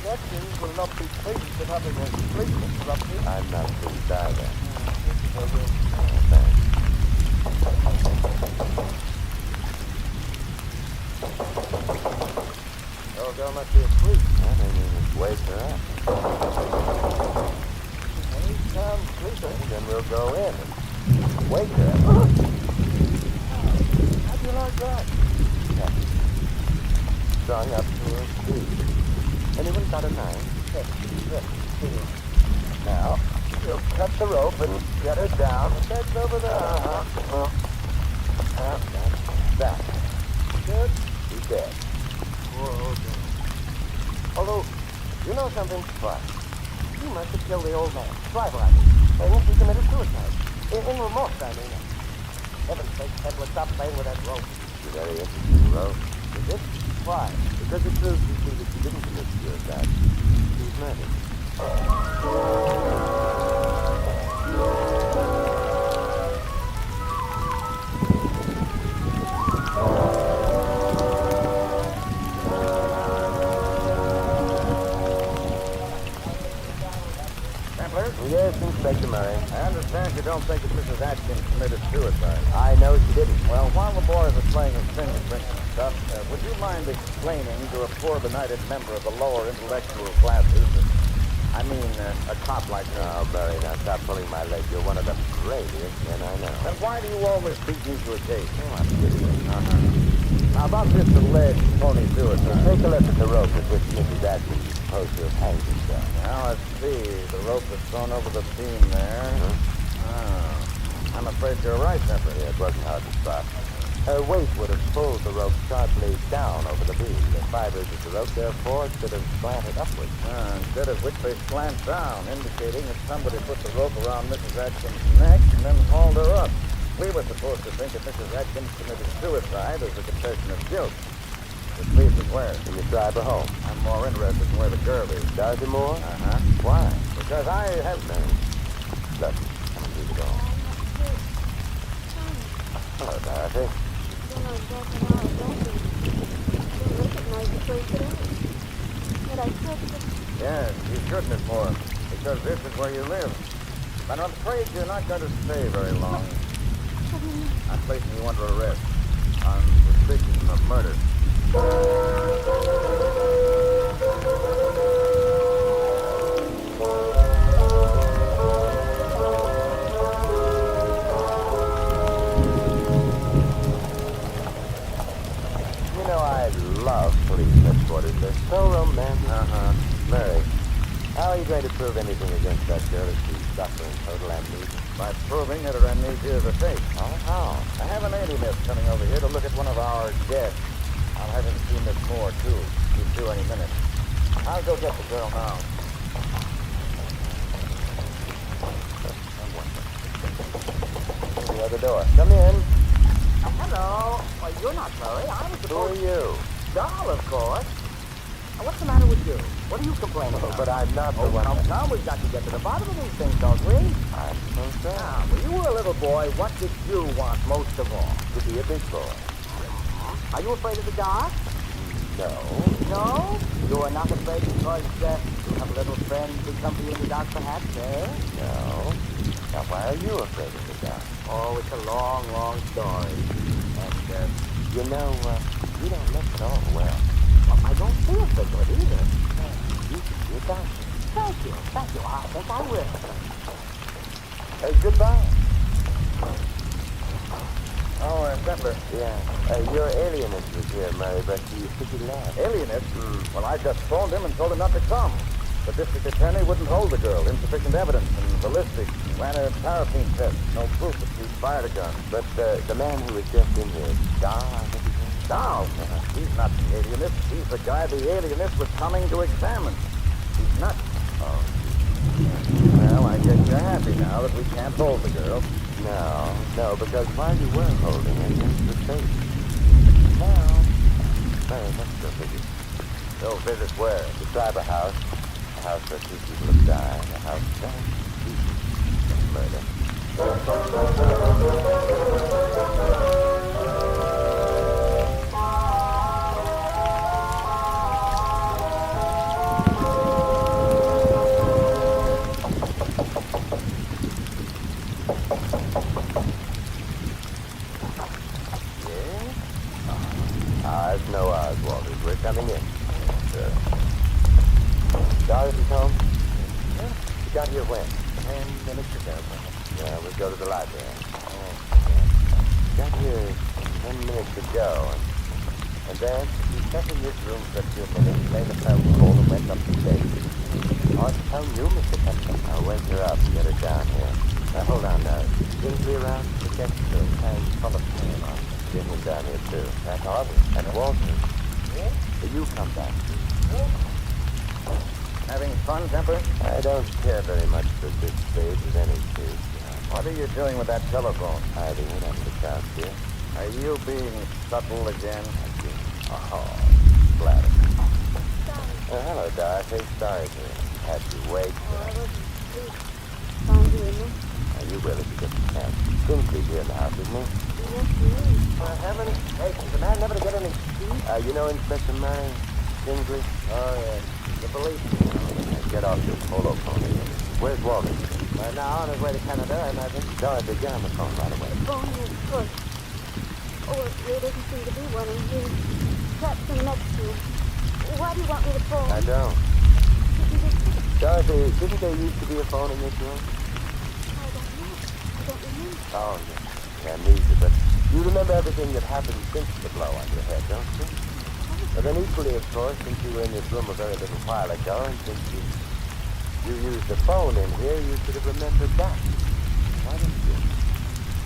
[SPEAKER 2] Atkins will not be pleased at having her sleep interrupted.
[SPEAKER 3] I'm not pleased either.
[SPEAKER 2] Oh,
[SPEAKER 3] Thanks.
[SPEAKER 2] Oh, girl must be asleep.
[SPEAKER 3] Well, then you just wake her up.
[SPEAKER 2] He's sound sleeping.
[SPEAKER 3] Then we'll go in and wake her.
[SPEAKER 2] How'd you like that?
[SPEAKER 3] Strung up to her feet. Anyone got a knife?
[SPEAKER 2] Yes, here.
[SPEAKER 3] Now, We'll cut the rope and get her down. That's over there. Well, that's that. Good. He's dead.
[SPEAKER 2] Whoa, okay. Although, you know something?
[SPEAKER 3] What?
[SPEAKER 2] You must have killed the old man. Driver, I mean. Saying he committed suicide. In remorse, I mean. Heaven's sake, Peddler, stop playing with that rope.
[SPEAKER 3] It's a very interesting rope.
[SPEAKER 2] Is it? Why?
[SPEAKER 3] Because it proves, you see, that she didn't commit suicide. She was murdered.
[SPEAKER 2] Templar?
[SPEAKER 3] Yes, Inspector Murray.
[SPEAKER 2] I understand you don't think that Mrs. Atkins committed suicide.
[SPEAKER 3] I know she didn't.
[SPEAKER 2] Well, while the boys are playing with fingerprints and stuff, would you mind explaining to a poor benighted member of the lower intellectual classes I mean, a cop like me?
[SPEAKER 3] Oh, Murray, now stop pulling my leg. You're one of the bravest men I know.
[SPEAKER 2] Then why do you always beat me to a case?
[SPEAKER 3] Oh, I'm kidding.
[SPEAKER 2] Now, about this alleged phony suicide.
[SPEAKER 3] Take a look at the rope with which Mrs. Atkins is supposed to have hanged herself.
[SPEAKER 2] Now, let's see. The rope is thrown over the beam there. Oh. I'm afraid you're right, Templar.
[SPEAKER 3] Yeah, it wasn't hard to spot. Her weight would have pulled the rope sharply down over the beam. The fibers of the rope, therefore, should have slanted upwards.
[SPEAKER 2] Instead of which they slant down, indicating that somebody put the rope around Mrs. Atkins' neck and then hauled her up. We were supposed to think that Mrs. Atkins committed suicide as a confession of guilt. Which leaves us where?
[SPEAKER 3] Can you drive her home?
[SPEAKER 2] I'm more interested in where the girl is.
[SPEAKER 3] Dorothy Moore?
[SPEAKER 2] Uh-huh.
[SPEAKER 3] Why?
[SPEAKER 2] Because I have...
[SPEAKER 3] Look, come through the door. Hello, Dorothy.
[SPEAKER 2] Yes, you should, Miss Moore. Because this is where you live. But I'm afraid you're not going to stay very long. I'm placing you under arrest on suspicion of murder.
[SPEAKER 3] You know, I love police headquarters. They're so romantic. Mary, how are you going to prove anything against that girl if she's suffering total amnesia?
[SPEAKER 2] By proving that her amnesia is a fake.
[SPEAKER 3] Oh, how?
[SPEAKER 2] I have an alienist coming over here to look at one of our guests. I'll have him see Miss Moore, too. He's due any minute. I'll go get the girl now.
[SPEAKER 3] The other door. Come in.
[SPEAKER 4] Hello. Well, you're not Murray. I'm
[SPEAKER 3] Who are
[SPEAKER 4] supposed
[SPEAKER 3] you?
[SPEAKER 4] Doll, of course. Now, what's the matter with you? What are you complaining
[SPEAKER 3] Oh,
[SPEAKER 4] about?
[SPEAKER 3] but I'm not the
[SPEAKER 4] Oh,
[SPEAKER 3] one.
[SPEAKER 4] now, we've got to get to the bottom of these things, don't we?
[SPEAKER 3] I suppose so.
[SPEAKER 4] Now, when you were a little boy, what did you want most of all?
[SPEAKER 3] To be a big boy.
[SPEAKER 4] Are you afraid of the dark?
[SPEAKER 3] No.
[SPEAKER 4] No? You are not afraid because you have a little friend who come to you in the dark, perhaps, eh?
[SPEAKER 3] No. Now, why are you afraid of the dark?
[SPEAKER 4] Oh, it's a long, long story. And,
[SPEAKER 3] You know, you don't look at all well.
[SPEAKER 4] I don't feel so good either.
[SPEAKER 3] You should be a doctor.
[SPEAKER 4] Thank you. I think I will.
[SPEAKER 3] Hey, goodbye.
[SPEAKER 2] Oh, Templar.
[SPEAKER 3] Yeah. Your alienist was here, Murray, but he left.
[SPEAKER 2] Alienist? Well, I just phoned him and told him not to come. The district attorney wouldn't hold the girl. Insufficient evidence and ballistics. Ran a paraffin test. No proof that she fired a gun.
[SPEAKER 3] But the man who was just in here, Don, I think his name.
[SPEAKER 2] Now, he's not the alienist. He's the guy the alienist was coming to examine. He's not.
[SPEAKER 3] Oh.
[SPEAKER 2] Well, I guess you're happy now that we can't hold the girl.
[SPEAKER 3] No, because while you were holding her, you was safe. Now, Murray, let's go visit.
[SPEAKER 2] Go visit where?
[SPEAKER 3] The cyber house. A house where two people have died. A house very deep in murder. Oz, no Oz, Walters. We're coming in. Sure. Dorothy's home? Yeah. You got here when?
[SPEAKER 2] 10 minutes ago.
[SPEAKER 3] Yeah, we'll go to the library. Oh, got here 10 minutes ago. And then,
[SPEAKER 2] He sat in this room for a few minutes, made a phone call, and went up the stairs.
[SPEAKER 3] Oh, tell you, Mr. Kempton. I'll wake her up and get her down here. Now, hold on now. Kingsley around? Forget the tank full of pain on. Get him down here, too. That's Harvey. And Walter. Yeah? You come back.
[SPEAKER 2] Having fun, Temper?
[SPEAKER 3] I don't care very much for this stage with any case.
[SPEAKER 2] What are you doing with that telephone?
[SPEAKER 3] Hiding it under the couch here.
[SPEAKER 2] Are you being subtle again?
[SPEAKER 3] Oh, flatter. Hello, Doc. Hey, sorry to have you wait.
[SPEAKER 6] Oh, I wasn't asleep. Found you in there?
[SPEAKER 3] Are you willing to get the chance? Kingsley's here in the house, isn't he?
[SPEAKER 6] Yes, he is.
[SPEAKER 3] For heaven's sake, is the man never to get any sleep? You know Inspector Murray? Kingsley?
[SPEAKER 2] Oh, yes. The police.
[SPEAKER 3] Get off your polo pony. Where's Walter?
[SPEAKER 2] Right now, on his way to Canada, I imagine.
[SPEAKER 3] Dorothy, get on the phone right away.
[SPEAKER 6] Phone is pushed. Oh, there doesn't seem to be one in here. Perhaps in the next room. Why do you want me to phone?
[SPEAKER 3] I don't.
[SPEAKER 6] Did you just...
[SPEAKER 3] Dorothy, didn't there used to be a phone in this room?
[SPEAKER 6] I don't know. I don't remember.
[SPEAKER 3] Oh, yeah, neither, but you remember everything that happened since the blow on your head, don't you? But then equally, of course, since you were in this room a very little while ago, and since you used the phone in here, you should have remembered that. Why didn't you?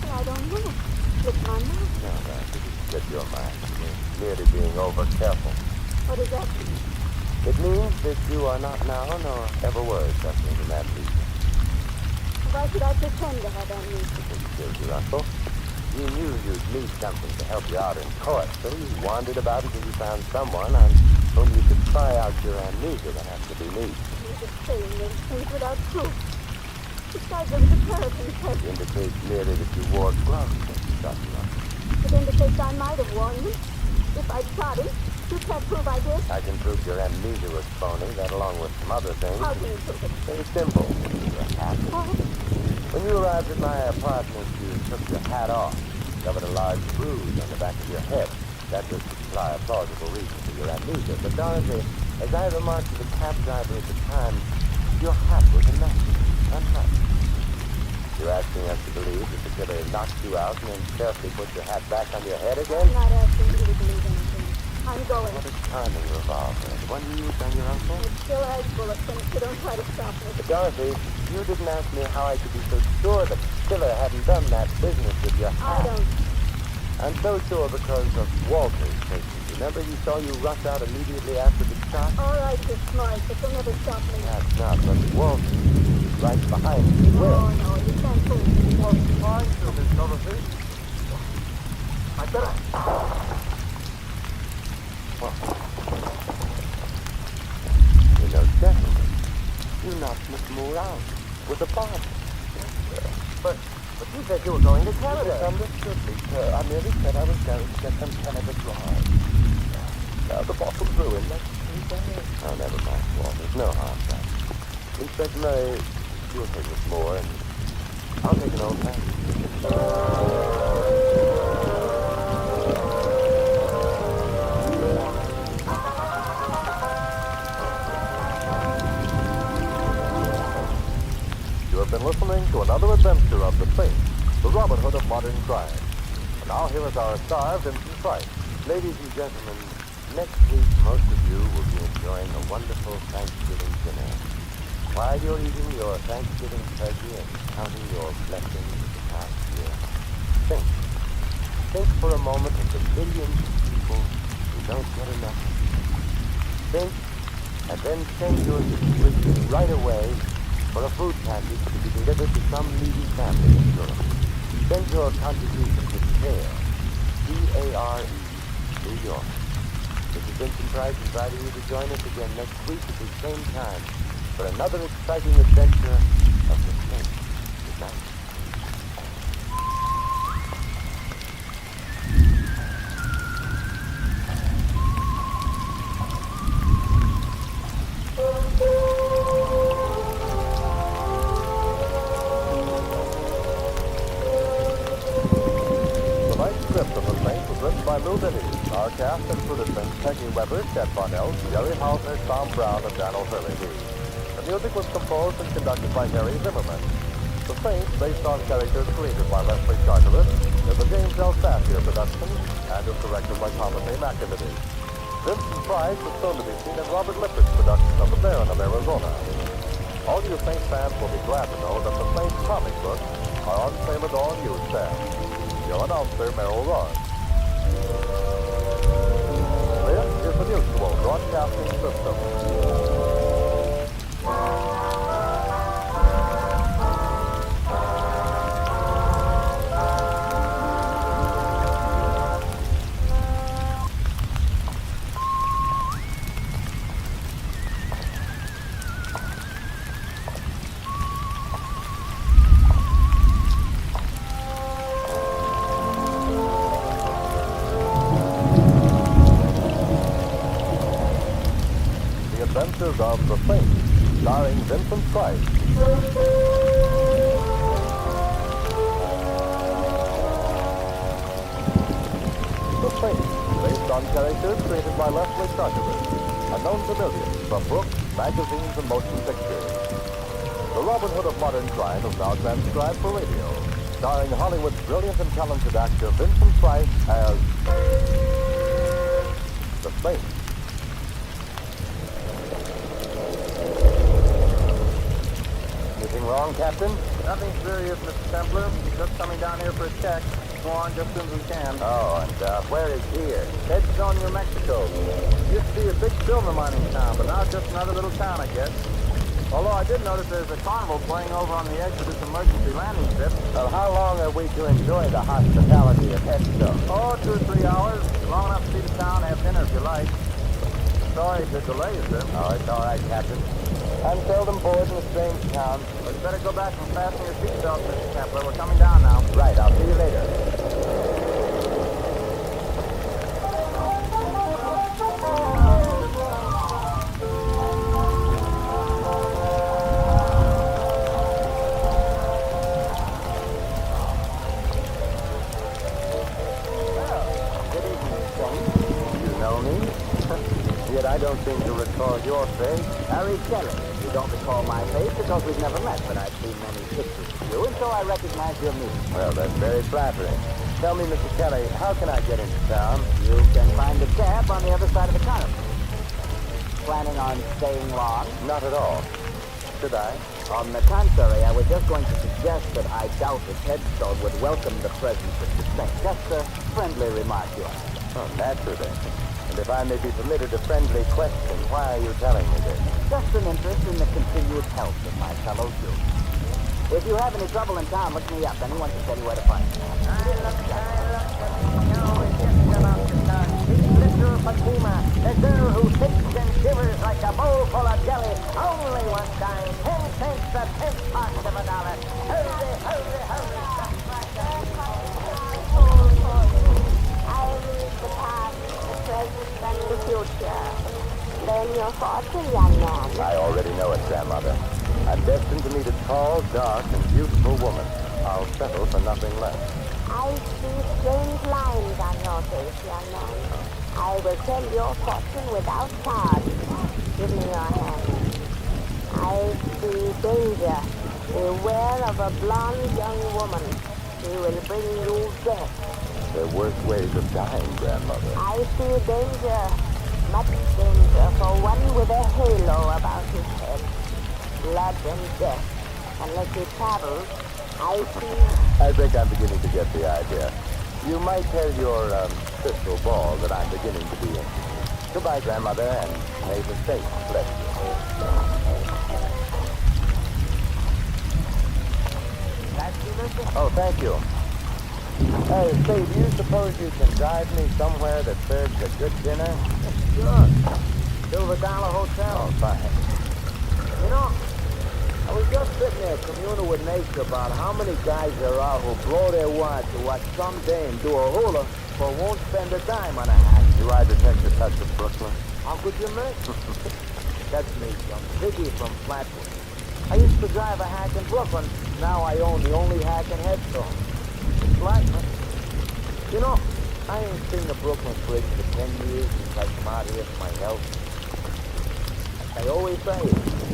[SPEAKER 6] Well, I don't know. Slipped my mind.
[SPEAKER 3] No, this is slip your mind. You're merely being over-careful.
[SPEAKER 6] What does that mean?
[SPEAKER 3] It means that you are not now, nor ever were, suffering in that region.
[SPEAKER 6] Why should I pretend to have amnesia?
[SPEAKER 3] It killed your uncle. You knew you'd need something to help you out in court, so you wandered about until you found someone on whom you could try out your amnesia. That has to be me.
[SPEAKER 6] You're just saying those things without proof. Besides, there was a paraffin test.
[SPEAKER 3] It indicates merely that you wore gloves when you shot your uncle.
[SPEAKER 6] It indicates I might have worn them. If I'd shot him, you can't prove I did.
[SPEAKER 3] I can prove your amnesia was phony, that along with some other things.
[SPEAKER 6] How can you prove it?
[SPEAKER 3] Very simple. Your hat.
[SPEAKER 6] What?
[SPEAKER 3] When you arrived at my apartment, you took your hat off, discovered a large bruise on the back of your head. That would supply a plausible reason for your amnesia. But Dorothy, as I remarked to the cab driver at the time, your hat was immaculate, untouched. You're asking us to believe that the killer knocked you out and then carefully put your hat back on your head again?
[SPEAKER 6] I'm not asking you to believe anything. I'm going.
[SPEAKER 3] What a charming revolver. The one you used on your uncle?
[SPEAKER 6] It still has bullets in it, so don't try to stop me.
[SPEAKER 3] But Dorothy, you didn't ask me how I could be so sure the killer hadn't done that business with your hat.
[SPEAKER 6] I don't.
[SPEAKER 3] I'm so sure because of Walter's statement. Remember he saw you rush out immediately after the shot?
[SPEAKER 6] All right, you're smart, but you'll never stop me.
[SPEAKER 3] That's not what Walter was right behind you.
[SPEAKER 6] Oh, no, you can't fool me.
[SPEAKER 2] Well, fine, so Miss Dorothy. I better...
[SPEAKER 3] You know, gentlemen, you knocked Miss Moore out with a bomb.
[SPEAKER 2] But you said you were going to Canada.
[SPEAKER 3] Misunderstood me, sir. I merely said I was going to get some Canada dry. Now the bottle's ruined. Let's see that. Oh, never mind, Walter. There's no harm done. Inspector Murray, you'll take Miss Moore, and I'll take an old man.
[SPEAKER 1] You have been listening to another adventure of the Saint, the Robin Hood of modern crime. And now here is our star, Vincent Price.
[SPEAKER 3] Ladies and gentlemen, next week most of you will be enjoying a wonderful Thanksgiving dinner. While you're eating your Thanksgiving turkey and counting your blessings of the past year, think for a moment of the millions of people who don't get enough. Think, and then send your subscription right away for a food package to be delivered to some needy family in Europe. Send your contribution to CARE, C-A-R-E, New York. This is Vincent Price inviting you to join us again next week at the same time for another exciting adventure of the Saint. Good night.
[SPEAKER 1] By Lou Vinny. Our cast included Peggy Weber, Chet Bonnell, Jerry Hausner, Tom Brown, and Daniel Hurley. The music was composed and conducted by Harry Zimmerman. The Saint, based on characters created by Leslie Charteris, is a James L. Sassier production and is directed by Thomas A. McIntyre. Vincent Price is soon to be seen in Robert Lippitt's production of The Baron of Arizona. All you Saint fans will be glad to know that the Saint comic books are on sale at all newsstands. Your announcer, Merrill Ross. This is the Mutual Broadcasting System. Adventures of the Saint, starring Vincent Price. The Saint, based on characters created by Leslie Charteris, and known to millions from books, magazines, and motion pictures. The Robin Hood of modern crime is now transcribed for radio, starring Hollywood's brilliant and talented actor Vincent Price as the Saint. Anything wrong, Captain?
[SPEAKER 2] Nothing serious, Mr. Templar. Just coming down here for a check. Go on just as soon as we can.
[SPEAKER 3] Oh, and where is here?
[SPEAKER 2] Headstone, New Mexico. Used to be a big silver mining town, but now it's just another little town, I guess. Although I did notice there's a carnival playing over on the edge of this emergency landing strip.
[SPEAKER 3] Well, how long are we to enjoy the hospitality of Headstone?
[SPEAKER 2] Oh, 2 or 3 hours. Long enough to see the town, have dinner if you like. Sorry to delay you, sir.
[SPEAKER 3] Oh, it's all right, Captain. I'm seldom bored in a strange town.
[SPEAKER 2] Well, you better go back and fasten your seatbelt, Mr. Templar. We're coming down now.
[SPEAKER 3] Right, I'll see you later. Yet I don't seem to recall your face.
[SPEAKER 2] Harry Kelly. You don't recall my face because we've never met, but I've seen many pictures of you, and so I recognize your me.
[SPEAKER 3] Well, that's very flattering. Tell me, Mr. Kelly, how can I get into town?
[SPEAKER 2] You can find a cab on the other side of the counter. Planning on staying long?
[SPEAKER 3] Not at all. Should I?
[SPEAKER 2] On the contrary, I was just going to suggest that I doubt if Headstone would welcome the presence of the Saint. Just a friendly remark, you are.
[SPEAKER 3] Oh, naturally. And if I may be permitted a friendly question, why are you telling me this?
[SPEAKER 2] Just an interest in the continued health of my fellow Jews. If you have any trouble in town, look me up. Anyone can tell you where to find me. Fatima, the girl who sits and shivers like a bowl full of jelly. Only one dime, 10 cents, the 10th part of $1. Hurry, hurry, hurry.
[SPEAKER 5] I read the past, the present, and the future. Learn your fortune, young man.
[SPEAKER 3] I already know it, grandmother. I'm destined to meet a tall, dark, and beautiful woman. I'll settle for nothing less.
[SPEAKER 5] I see strange lines on your face, young man. I will tell your fortune without cards. Give me your hand. I see danger. Beware of a blonde young woman. She will bring you death.
[SPEAKER 3] There are worse ways of dying, grandmother.
[SPEAKER 5] I see danger. Much danger for one with a halo about his head. Blood and death. Unless he travels, I see...
[SPEAKER 3] I think I'm beginning to get the idea. You might tell your crystal ball that I'm beginning to be in. Goodbye, grandmother, and may the saint bless you. Oh, thank you. Say, do you suppose you can drive me somewhere that serves a good dinner?
[SPEAKER 2] Sure. Silver Dollar Hotel.
[SPEAKER 3] Oh, fine.
[SPEAKER 2] You know, I was just sitting there communing with nature about how many guys there are who blow their wad to watch some dame do a hula but won't spend a dime on a hat.
[SPEAKER 3] Do I detect a touch of Brooklyn?
[SPEAKER 2] How could you miss? That's me, young Ziggy from Flatwood. I used to drive a hack in Brooklyn. Now I own the only hack in Headstone. It's like, man. You know, I ain't seen the Brooklyn Bridge for 10 years since I come out here for my health. Like I always say,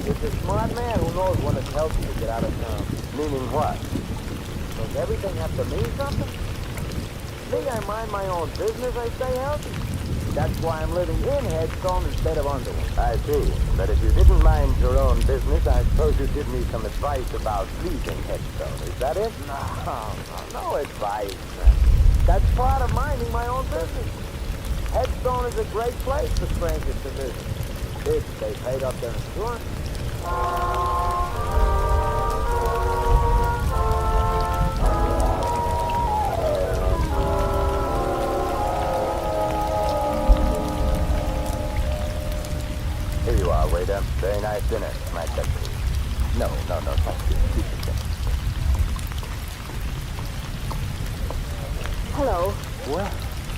[SPEAKER 2] it's a smart man who knows when it's healthy to get out of town.
[SPEAKER 3] Meaning what?
[SPEAKER 2] Does everything have to mean something? Me, I mind my own business, I stay healthy. That's why I'm living in Headstone instead of under one.
[SPEAKER 3] I see. But if you didn't mind your own business, I suppose you'd give me some advice about leaving Headstone. Is that it?
[SPEAKER 2] No advice. That's part of minding my own business. Headstone is a great place for strangers to visit, if they paid up their insurance.
[SPEAKER 3] Here you are, waiter. Very nice dinner. My pleasure. No, thank you. Keep it simple.
[SPEAKER 5] Hello.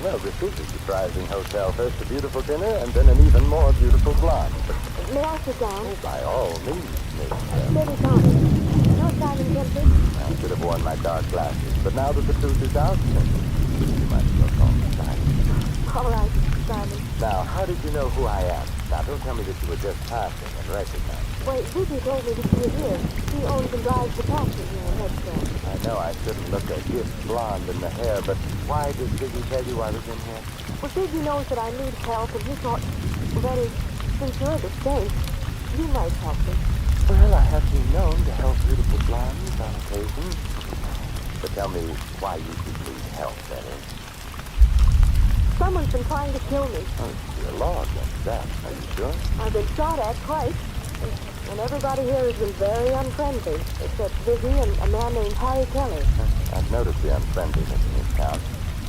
[SPEAKER 3] Well, this is a surprising hotel. First a beautiful dinner, and then an even more beautiful blonde.
[SPEAKER 5] May I sit down?
[SPEAKER 3] By all means, Miss.
[SPEAKER 5] Lady Connie, no signing tempted?
[SPEAKER 3] I should have worn my dark glasses, but now that the truth is out, you might as well call me Simon.
[SPEAKER 5] All right, Simon.
[SPEAKER 3] Now, how did you know who I am? Now, don't tell me that you were just passing and recognized.
[SPEAKER 5] Wait, Vicky told me that you were here. She owns and drives the taxi here in Headstone.
[SPEAKER 3] I know I shouldn't look a gift blonde in the hair, but why did Ziggy tell you I was in here?
[SPEAKER 5] Well, Ziggy knows that I need help, and he thought, that is, since you're the state, you might help me.
[SPEAKER 3] Well, I have been known to help beautiful blondes on occasion. But tell me why you could need help, that is.
[SPEAKER 5] Someone's been trying to kill me.
[SPEAKER 3] Oh, dear Lord, what's that? Are you sure?
[SPEAKER 5] I've been shot at twice, and everybody here has been very unfriendly, except Vicky and a man named Harry Kelly.
[SPEAKER 3] I've noticed the unfriendliness in this town.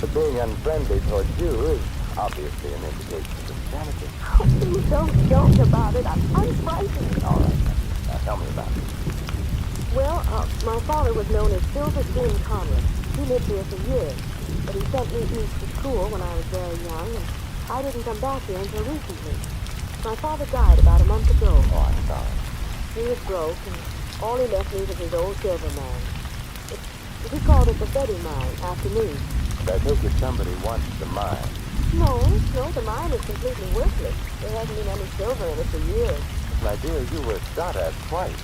[SPEAKER 3] But being unfriendly towards you is obviously an indication of insanity.
[SPEAKER 5] Oh, please don't joke about it. I'm frightened.
[SPEAKER 3] All right. Now tell me about it.
[SPEAKER 5] Well, my father was known as Silver Slim Conley. He lived here for years, but he sent me east to school when I was very young, and I didn't come back here until recently. My father died about a month ago.
[SPEAKER 3] Oh, I'm sorry.
[SPEAKER 5] He was broke, and all he left me was his old silver mine. He called it the Betty Mine, after me.
[SPEAKER 3] But I take it somebody wants the mine.
[SPEAKER 5] No, the mine is completely worthless. There hasn't been any silver in it for years.
[SPEAKER 3] My dear, you were shot at twice.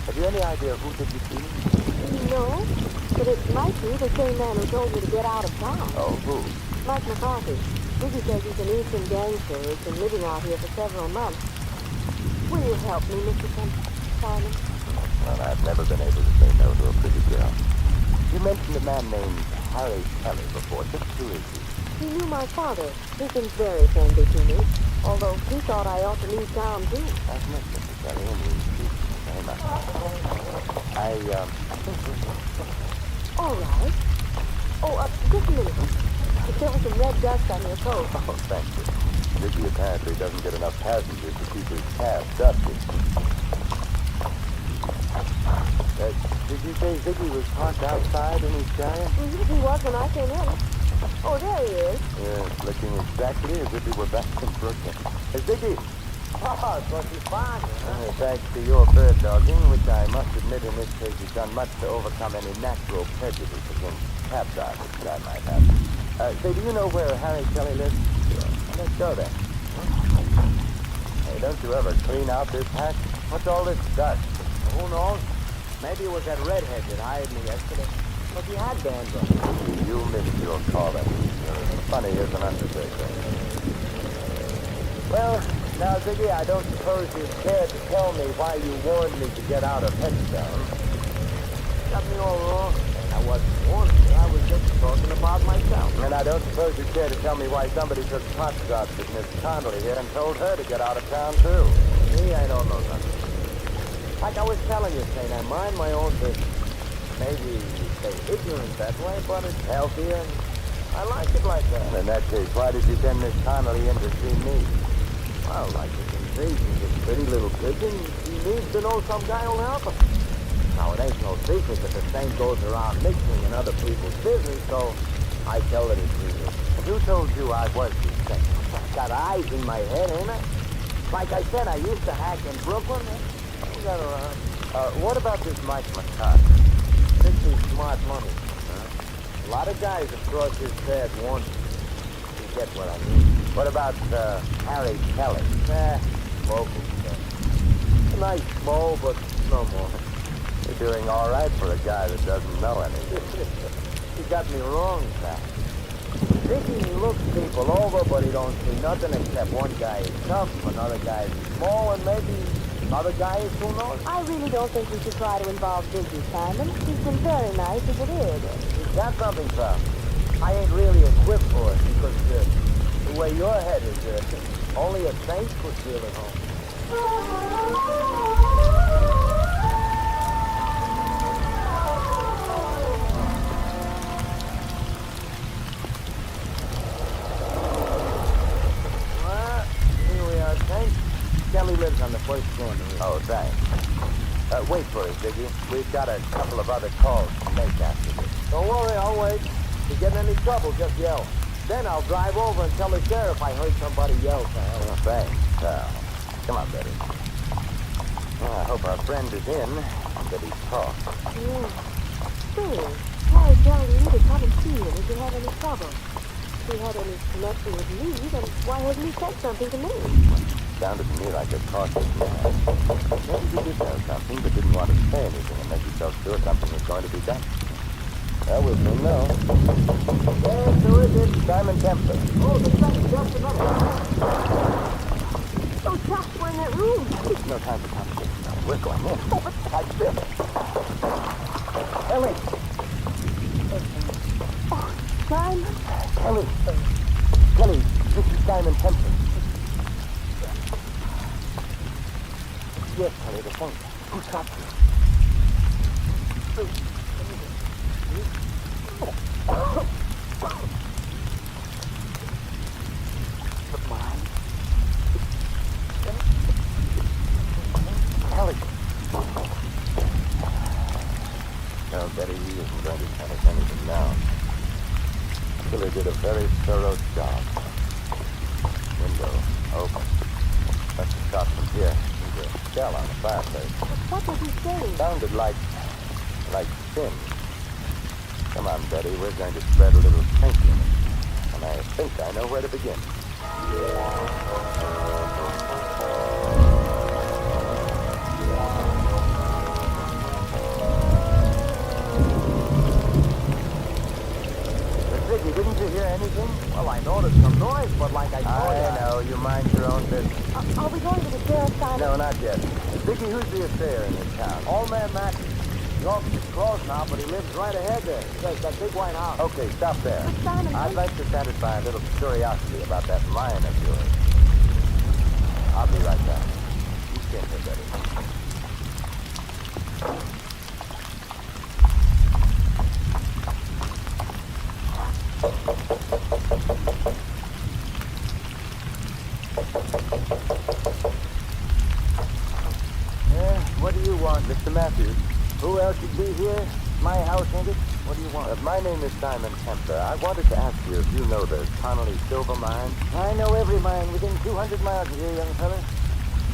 [SPEAKER 3] Have you any idea who did you see?
[SPEAKER 5] No, but it might be the same man who told me to get out of town.
[SPEAKER 3] Oh, who?
[SPEAKER 5] Mike McCarthy. Vicky says he's an Eastern gangster who's been living out here for several months. Will you help me, Mr. Simon?
[SPEAKER 3] Well, I've never been able to say no to a pretty girl. You mentioned a man named Harry Kelly before. Just who is he?
[SPEAKER 5] He knew my father. He's been very friendly to me, although he thought I ought to leave town, too.
[SPEAKER 3] I've met Mr. Kelly, and he's very much. I think we're...
[SPEAKER 5] All right. Oh, just a minute. There was some red dust on your coat.
[SPEAKER 3] Oh, thank you. Ziggy apparently doesn't get enough passengers to keep his cab dusty. Did you say Ziggy was parked outside in his giant?
[SPEAKER 5] He was when I came in. Oh, there he is.
[SPEAKER 3] Yes, looking exactly as if he were back in Brooklyn. Hey, Ziggy!
[SPEAKER 2] Oh, so you found me, huh?
[SPEAKER 3] Thanks to your bird dogging, which I must admit in this case has done much to overcome any natural prejudice against cab drivers that I might have. Say, do you know where Harry Kelly lives? Sure. Let's go then. Hey, don't you ever clean out this hatch? What's all this dust?
[SPEAKER 2] Who knows? Maybe it was that redhead that hired me yesterday. But he had dandruff.
[SPEAKER 3] You missed your calling. Funny is an undertaker. Well, now, Ziggy, I don't suppose you cared to tell me why you warned me to get out of Headstone.
[SPEAKER 2] Got me all wrong. I wasn't warning you. I was just talking about myself.
[SPEAKER 3] And I don't suppose you care to tell me why somebody took pot shots at Miss Connolly here and told her to get out of town, too.
[SPEAKER 2] Me, I don't know nothing. Like I was telling you, Saint, I mind my own business. Maybe you say ignorant that way, but it's healthier. I like it like that.
[SPEAKER 3] In that case, why did you send Miss Connolly in to see me?
[SPEAKER 2] Well, like you can see, she's a pretty little pigeon. She needs to know some guy will help her. Now, it ain't no secret that the Saint goes around mixing in other people's business, so I tell her to see me.
[SPEAKER 3] Who told you I was the Saint?
[SPEAKER 2] I got eyes in my head, ain't I? Like I said, I used to hack in Brooklyn. I got around.
[SPEAKER 3] What about this Mike McCarthy?
[SPEAKER 2] This is smart money. Huh? A lot of guys have crossed his path once. You get what I mean.
[SPEAKER 3] What about Harry Kelly?
[SPEAKER 2] Local stuff. A nice mo, but no more.
[SPEAKER 3] You're doing all right for a guy that doesn't know anything.
[SPEAKER 2] You got me wrong, pal. Vicky looks people all trouble, but he don't see nothing except one guy is tough, another guy is small, and maybe another guy is who knows.
[SPEAKER 5] I really don't think we should try to involve Ziggy, Simon. He's been very nice as it is.
[SPEAKER 2] You got something, pal. I ain't really equipped for it because the way your head is, only a saint could feel at home. Well, here we are, Saint. Kelly lives on the first floor in the room.
[SPEAKER 3] Oh, thanks. Wait for us, Ziggy. We've got a couple of other calls to make after this.
[SPEAKER 2] Don't worry, I'll wait. If you get in any trouble, just yell. Then I'll drive over and tell the sheriff I heard somebody yell, pal.
[SPEAKER 3] Oh, thanks, pal. Come on, Betty. Well, I hope our friend is in and that he's talked.
[SPEAKER 5] Yeah. Sure. Harry telling you to come and see him if you have any trouble. If he had any connection with me, then why hadn't he said something to me?
[SPEAKER 3] Sounded to me like a cautious man. Maybe he did know something, but didn't want to say anything unless he felt sure something was going to be done. Well, we'll soon know.
[SPEAKER 2] Yes, who is it?
[SPEAKER 3] Simon Templer.
[SPEAKER 2] Oh, the second, just a minute.
[SPEAKER 5] Oh, Chuck, we're in that room.
[SPEAKER 3] There's no time for conversation now. We're going in. Oh, but I feel it.
[SPEAKER 2] Ellie.
[SPEAKER 5] Oh, Simon.
[SPEAKER 3] Kelly. Kelly, this is Simon Templer. Yes, Kelly, the phone. Who's got you? But mine. Kelly. No, Betty, he isn't going to tell us anything now. Killer did a very thorough job. Window open. That's a shot from here. There's a shell on the fireplace.
[SPEAKER 5] What was he saying?
[SPEAKER 3] Sounded like sin. Come on, Betty, we're going to spread a little thinking. And I think I know where to begin.
[SPEAKER 2] Ziggy, didn't you hear anything? Well, I noticed some noise, but like I told you...
[SPEAKER 3] I know, you mind your own business.
[SPEAKER 5] Are we going to the sheriff, Simon?
[SPEAKER 3] No, not yet. Vicky, who's the affair in this town?
[SPEAKER 2] Old man Mac. The officer's closed now, but he lives right ahead there. Yes, that big white house.
[SPEAKER 3] Okay, stop there.
[SPEAKER 5] But Simon,
[SPEAKER 3] I'd like to satisfy a little curiosity about that line of yours. I'll be right back. You stay here, Betty.
[SPEAKER 2] What do you want?
[SPEAKER 3] Mr. Matthews,
[SPEAKER 2] Who else should be here? My house, ain't it? What do you want?
[SPEAKER 3] my name is Simon Templer. I wanted to ask you if you know the Connolly Silver Mine.
[SPEAKER 2] I know every mine within 200 miles of here, young fella.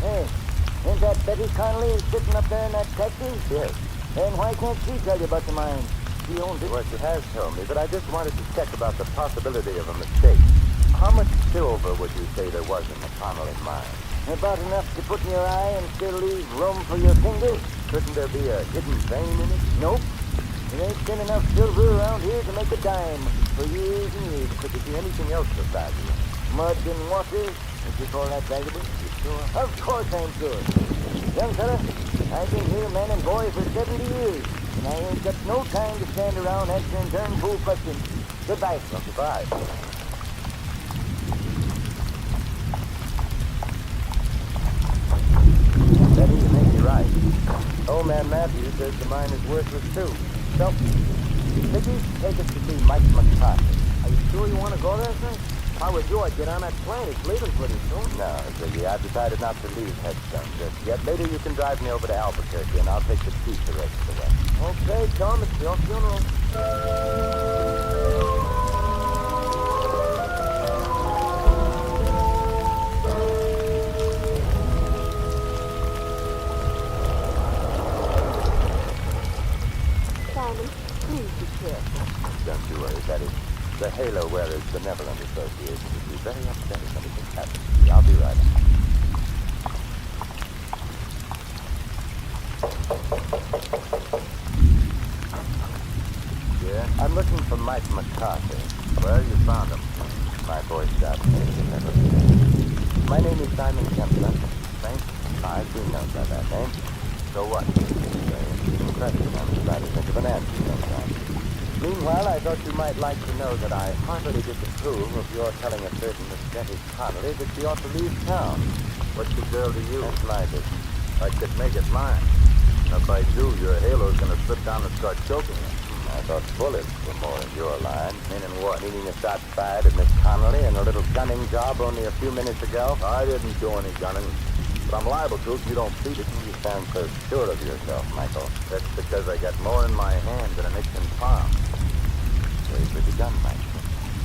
[SPEAKER 2] Hey, ain't that Betty Connolly sitting up there in that taxi?
[SPEAKER 3] Yes.
[SPEAKER 2] Then why can't she tell you about the mine? She owns it.
[SPEAKER 3] Well, she has told me, but I just wanted to check about the possibility of a mistake. How much silver would you say there was in the Connolly mine?
[SPEAKER 2] About enough to put in your eye and still leave room for your fingers?
[SPEAKER 3] Couldn't there be a hidden vein in it?
[SPEAKER 2] Nope. There ain't been enough silver around here to make a dime for years and years.
[SPEAKER 3] Could there be anything else of value?
[SPEAKER 2] Mud and water, if you call that valuable.
[SPEAKER 3] You sure?
[SPEAKER 2] Of course I'm sure. Young fella, I've been here man and boy for 70 years, and I ain't got no time to stand around answering darn fool questions. Goodbye.
[SPEAKER 3] Well, goodbye. Betty, you may be right. Old man Matthews says the mine is worthless too. So, Vicky, take us to see Mike McCarthy.
[SPEAKER 2] Are you sure you want to go there, sir? If I was you, I'd get on that plane. It's leaving pretty soon.
[SPEAKER 3] No, Ziggy, I've decided not to leave Headstone just yet. Later you can drive me over to Albuquerque and I'll take the chief the rest of the way.
[SPEAKER 2] Okay, Tom, it's your funeral.
[SPEAKER 5] Simon, please be careful.
[SPEAKER 3] Don't you worry, Betty. The Halo Wearers Benevolent Association would be very upset if anything happens to me. I'll be right on. Yeah? I'm looking for Mike McCarthy. Well, you found him. my voice out. My name is Simon Kempler. Thanks. I do know by that name. So what? Very interesting question. I'm trying to think of an answer sometime. Meanwhile, I thought you might like to know that I heartily disapprove of your telling a certain Miss Betty Connolly that she ought to leave town.
[SPEAKER 2] What's the girl to you?
[SPEAKER 3] That's my business.
[SPEAKER 2] I could make it mine. If I do, your halo's gonna slip down and start choking you.
[SPEAKER 3] I thought bullets were more in your line.
[SPEAKER 2] Meaning what?
[SPEAKER 3] Meaning a shot fired at Miss Connolly and a little gunning job only a few minutes ago?
[SPEAKER 2] I didn't do any gunning. But I'm liable to if you don't beat it.
[SPEAKER 3] You sound so sure of yourself, Michael.
[SPEAKER 2] That's because I got more in my hand than an itch in palm.
[SPEAKER 3] Very pretty gun, Mike.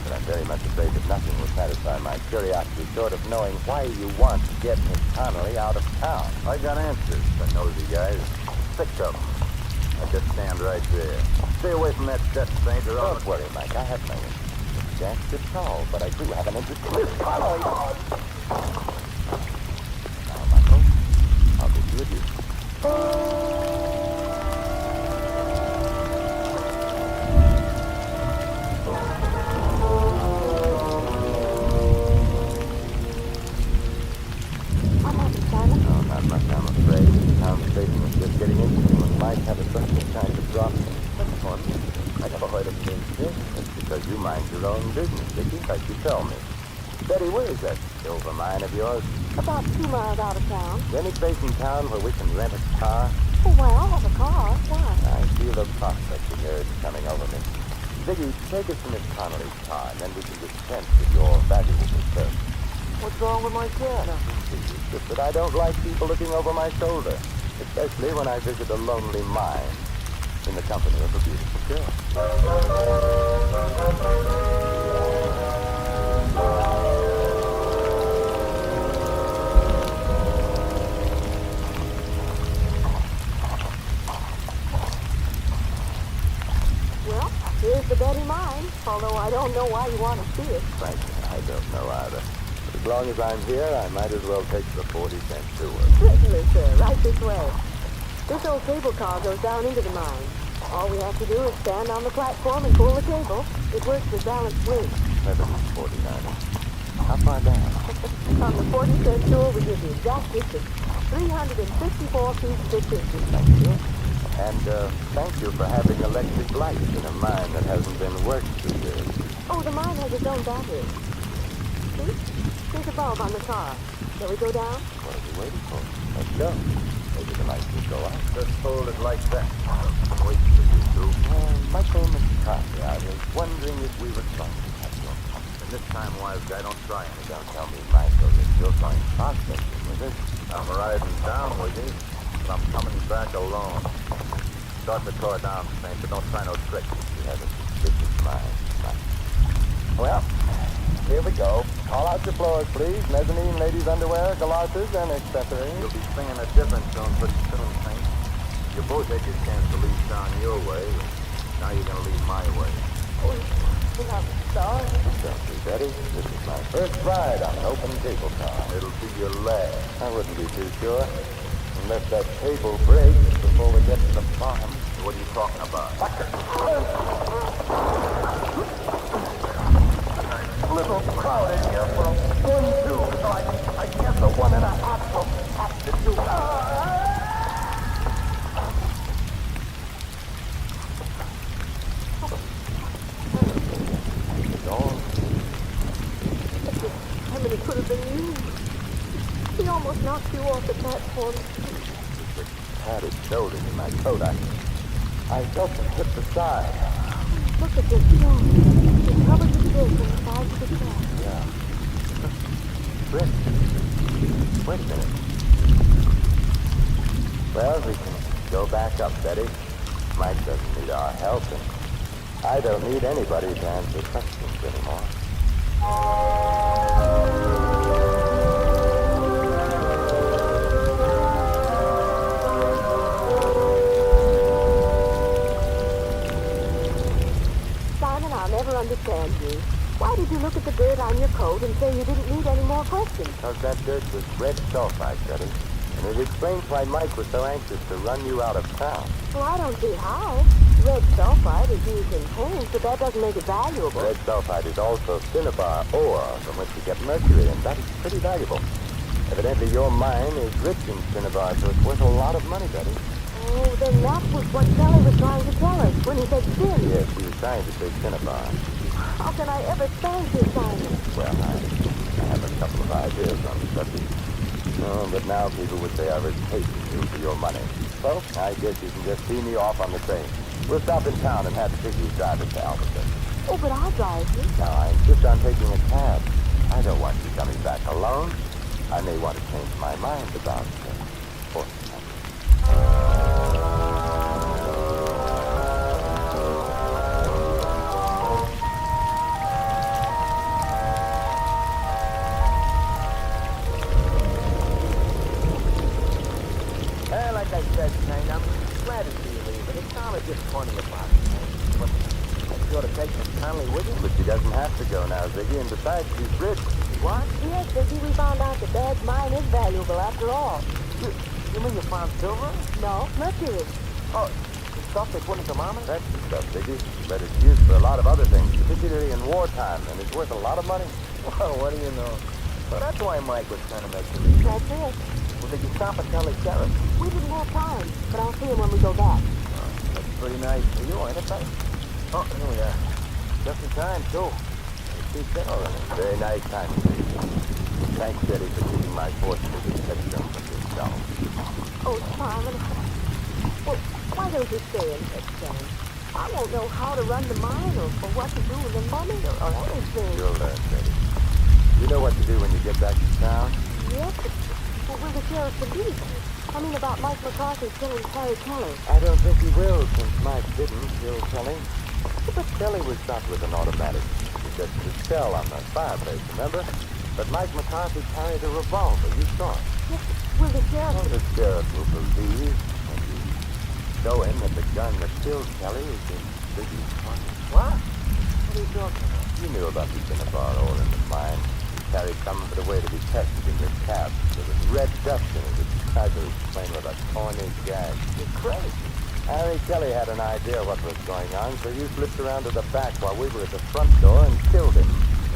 [SPEAKER 3] But I'm very much afraid that nothing will satisfy my curiosity short of knowing why you want to get Miss Connolly out of town.
[SPEAKER 2] I got answers for nosy guys. 6 of them. I just stand right there. Stay away from that death saint or
[SPEAKER 3] Don't worry, Mike. I have no interest. That's at all, but I do have an interest in Miss Connolly. Now, Michael, I'll be with you.
[SPEAKER 5] What happened, Simon?
[SPEAKER 3] No, not much, I'm afraid. The conversation was just getting interesting when Mike had a sudden kind of drop. That's fun. I never heard of being sick. That's because you mind your own business, Dickie, like you tell me. Betty, where is that silver mine of yours?
[SPEAKER 5] About 2 miles out of town.
[SPEAKER 3] Is there any place in town where we can rent a car?
[SPEAKER 5] Oh, well, I have a car. Why?
[SPEAKER 3] I feel a prospect of urge coming over me. Ziggy, take us to Miss Connolly's car, and then we can dispense with your valuable service.
[SPEAKER 2] What's wrong with my car?
[SPEAKER 3] It's just that I don't like people looking over my shoulder, especially when I visit a lonely mine in the company of a beautiful girl.
[SPEAKER 5] Well, here's the Betty mine, although I don't know why you want to see it.
[SPEAKER 3] Frankly, I don't know either. But as long as I'm here, I might as well take the 40-cent tour.
[SPEAKER 5] Certainly, sir. Right this way. This old cable car goes down into the mine. All we have to do is stand on the platform and pull the cable. It works with balanced weight.
[SPEAKER 3] 749. How far down?
[SPEAKER 5] On the 40-cent tour, we give the exact distance. 354 feet 6 inches.
[SPEAKER 3] Thank you. And thank you for having electric lights in a mine that hasn't been worked for years.
[SPEAKER 5] Oh, the mine has its own battery. See? There's a bulb on the car. Shall we go down?
[SPEAKER 3] What are we waiting for? Let's go. Maybe the lights will go out.
[SPEAKER 2] Just hold it like that. I'm waiting for you two.
[SPEAKER 3] Michael McCarthy, I was wondering if we were trying to catch your company.
[SPEAKER 2] And this time, wise guy, don't try anything.
[SPEAKER 3] Don't tell me, Michael, that you're going prospecting with us.
[SPEAKER 2] I'm riding down with you, but I'm coming back alone. Start the car down, Saint, but don't try no tricks.
[SPEAKER 3] You have a suspicious mind, Michael. Well, here we go. All out your floors, please. Mezzanine, ladies' underwear, galoshes, and accessories.
[SPEAKER 2] You'll be singing a different tune pretty soon, Saint. You both had your chance to leave town your way. Now you're going to leave my way.
[SPEAKER 5] I'm sorry.
[SPEAKER 3] Don't be, Betty. This is my first ride on an open cable car.
[SPEAKER 2] It'll be your last.
[SPEAKER 3] I wouldn't be too sure. Unless that cable breaks before we get to the farm.
[SPEAKER 2] What are you talking about?
[SPEAKER 3] Little crowded here for one, two, so I guess a 1.5 will have to do.
[SPEAKER 5] It could have been you. He almost knocked you off the platform.
[SPEAKER 3] Padded shoulders in my coat. I felt him hit the side.
[SPEAKER 5] Look at this snow. It covers his face on the sides of the track.
[SPEAKER 3] Yeah. Rick, wait a minute. Well, we can go back up, Betty. Mike doesn't need our help, and I don't need anybody to answer questions anymore.
[SPEAKER 5] Simon, I'll never understand you. Why did you look at the dirt on your coat and say you didn't need any more questions?
[SPEAKER 3] Because that dirt was red sulfide, Betty. And it explains why Mike was so anxious to run you out of town.
[SPEAKER 5] Well, I don't see how. red sulfide is used in paint, but that doesn't make it valuable.
[SPEAKER 3] Red sulfide is also cinnabar ore from which you get mercury, and that is pretty valuable. Evidently, your mine is rich in cinnabar, so it's worth a lot of money, Betty.
[SPEAKER 5] Oh, then that was what Kelly was trying to tell us when he said sin.
[SPEAKER 3] Yes, he was trying to say cinnabar.
[SPEAKER 5] How can I ever thank you, Simon?
[SPEAKER 3] Well, I have a couple of ideas on the subject. Oh, but now people would say I was hating you for your money. So, I guess you can just see me off on the train. We'll stop in town and have Vicky drive us to Albuquerque.
[SPEAKER 5] Oh, but I'll drive you.
[SPEAKER 3] Now, I insist on taking a cab. I don't want you coming back alone. I may want to change my mind about horse country.
[SPEAKER 2] Well, like I said, Shane, I'm glad to see you leave, but it sounded just funny about it. But I sort of take Miss Conley with you.
[SPEAKER 3] But she doesn't have to go now, Ziggy, and besides, she's rich.
[SPEAKER 2] What?
[SPEAKER 5] Yes, Vicky, we found out that Dad's mine is valuable after all.
[SPEAKER 2] You mean you found silver?
[SPEAKER 5] No, mercury.
[SPEAKER 2] Oh, the stuff they put in thermometers?
[SPEAKER 3] That's the stuff, Ziggy. But it's used for a lot of other things, particularly in wartime, and it's worth a lot of money.
[SPEAKER 2] Well, what do you know? Well, that's why Mike was trying to make the leap.
[SPEAKER 5] That's it.
[SPEAKER 2] Well, did you stop and tell the sheriff?
[SPEAKER 5] We didn't have time, but I'll see him when we go back.
[SPEAKER 2] That's pretty nice for you, ain't it, buddy? Oh, here we are. Just in time, too. It's dinner already.
[SPEAKER 3] Very nice time, Ziggy. Thanks, Betty, for keeping my fortunate headstone from yourself.
[SPEAKER 5] Oh, Simon. Well, why don't you stay in Headstone? I won't know how to run the mine or what to do with the money or anything.
[SPEAKER 3] You'll learn, Betty. You know what to do when you get back to town?
[SPEAKER 5] Yes, but will the sheriff believe? I mean about Mike McCarthy killing Harry Kelly.
[SPEAKER 3] I don't think he will, since Mike didn't kill Kelly. But Kelly was shot with an automatic. Just a shell on the fireplace, remember? But Mike McCarthy carried a revolver. You saw it.
[SPEAKER 5] Yes, will the sheriff...
[SPEAKER 3] Well, the sheriff will believe when you show him that the gun that killed Kelly is in Ziggy's pocket.
[SPEAKER 2] What? What are you talking about?
[SPEAKER 3] You knew about the cinnabar ore in the mine. He carried some of it away to be tested in this cab. There was red dust in it, which tried to explain with a corny gag.
[SPEAKER 2] You're crazy.
[SPEAKER 3] Harry Kelly had an idea what was going on, so you slipped around to the back while we were at the front door and killed him.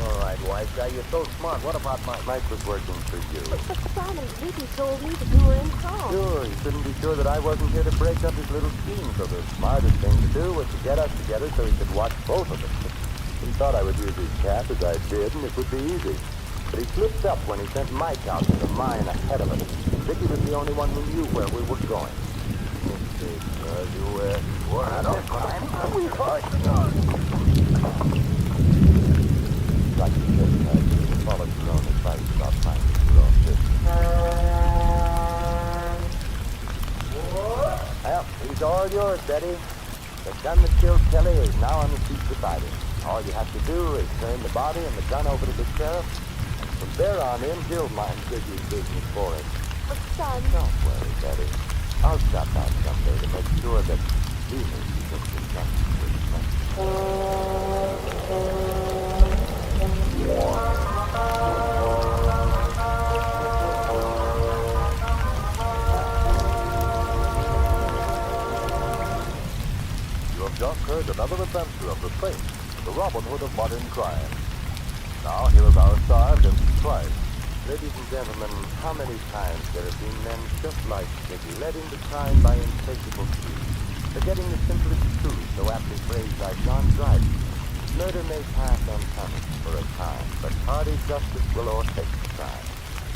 [SPEAKER 2] All right, wise guy, you're so smart. What about Mike?
[SPEAKER 3] Mike was working for you.
[SPEAKER 5] But Simon, Vicky told me that you were in town.
[SPEAKER 3] Sure, he couldn't be sure that I wasn't here to break up his little scheme, so the smartest thing to do was to get us together so he could watch both of us. He thought I would use his cap as I did, and it would be easy. But he slipped up when he sent Mike out to the mine ahead of us. Vicky was the only one who knew where we were going.
[SPEAKER 2] You were out of time. We thought.
[SPEAKER 3] Like you said, you followed your own advice about finding your own business. Well, he's all yours, Betty. The gun that killed Kelly is now on the seat beside him. All you have to do is turn the body and the gun over to the sheriff. From there on in, he'll mind Ziggy's business for him.
[SPEAKER 5] But son...
[SPEAKER 3] Don't worry, Betty. I'll stop out someday to make sure that he knows he thinks he's done
[SPEAKER 1] You have just heard another adventure of the saint, the Robin Hood of modern crime. Now here is our star, Vincent Price.
[SPEAKER 3] Ladies and gentlemen, how many times there have been men just like Ziggy, led into crime by insatiable greed, forgetting the simplest truth so aptly phrased by John Dryden. Murder may pass unpunished for a time, but tardy justice will o'ertake the crime.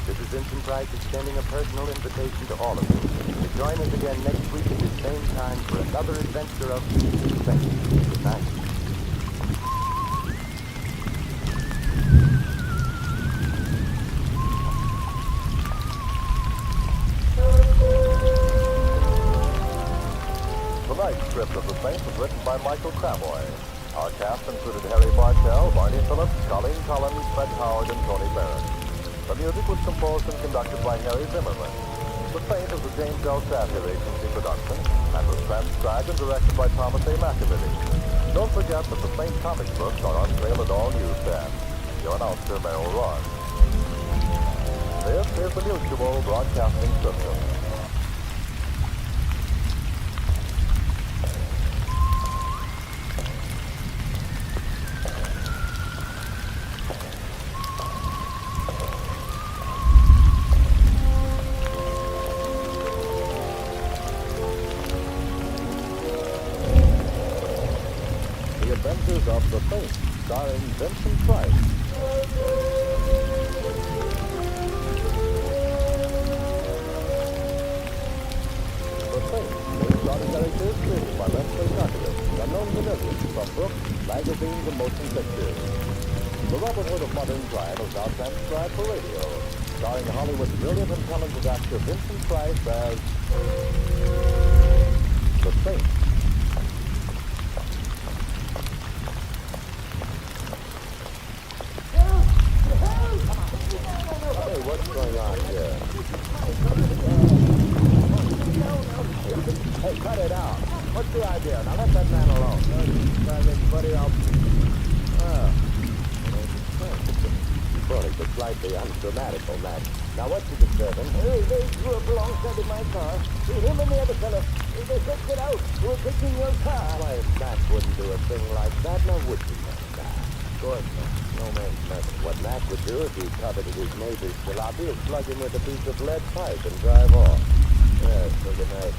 [SPEAKER 3] This is Vincent Price extending a personal invitation to all of you to join us again next week at the same time for another adventure of the saint. Good night.
[SPEAKER 1] Tonight's script of The Saint was written by Michael Cramoy. Our cast included Harry Bartell, Barney Phillips, Colleen Collins, Fred Howard, and Tony Barrett. The music was composed and conducted by Harry Zimmerman. The Saint is a James L. Savier Agency production and was transcribed and directed by Thomas A. McAvilly. Don't forget that the Saint comic books are on sale at all newsstands. Your announcer, Merrill Ross. This is the Mutual Broadcasting System. Vincent Price. The Saint, based on characters created by Leslie Carpenter, unknown familiars from books, magazines, and motion pictures. The Robin Hood of modern crime is now transcribed for radio, starring Hollywood's brilliant and talented actor Vincent Price as the Saint. Hey, what's going on here? Hey, cut it out. What's the idea? Now let that man alone. Everybody else. Funny, but slightly ungrammatical, Matt. Now what's the disturbance?
[SPEAKER 2] They drew up alongside of my car. Him and the other fella. They said, get out. We're taking your car.
[SPEAKER 1] Why, Matt wouldn't do a thing like that, now would you, Matt? Of course not. No man's nothing. What Matt would do if he coveted his neighbor's jalopy is plug him with a piece of lead pipe and drive off. Yes, so good night.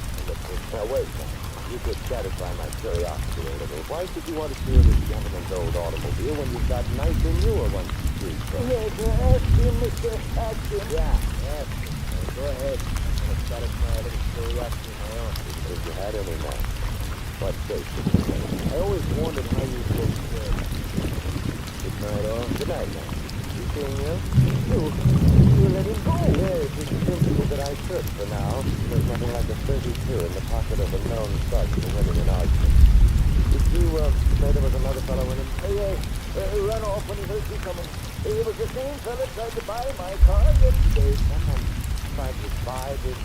[SPEAKER 1] Now wait, Matt. You could satisfy my curiosity a little. Why should you want to steal this gentleman's old automobile when you've got nicer, newer ones to choose from?
[SPEAKER 2] Yes, ask him, mister. Ask him.
[SPEAKER 1] Yeah, ask him. Go ahead. I'm going to satisfy a little curiosity of my own. If you had any, Matt. What shape? I always wondered how you could... Good night, all. Good night, Matt. You seeing you?
[SPEAKER 2] You let him go.
[SPEAKER 1] Yes, it's simply that I should for now. There's nothing like a 32 in the pocket of a known thug for winning an argument. Did you say there was another fellow in him?
[SPEAKER 2] Run off when he heard you coming. It was the same fella tried to buy my car yesterday.
[SPEAKER 1] Someone tried to buy this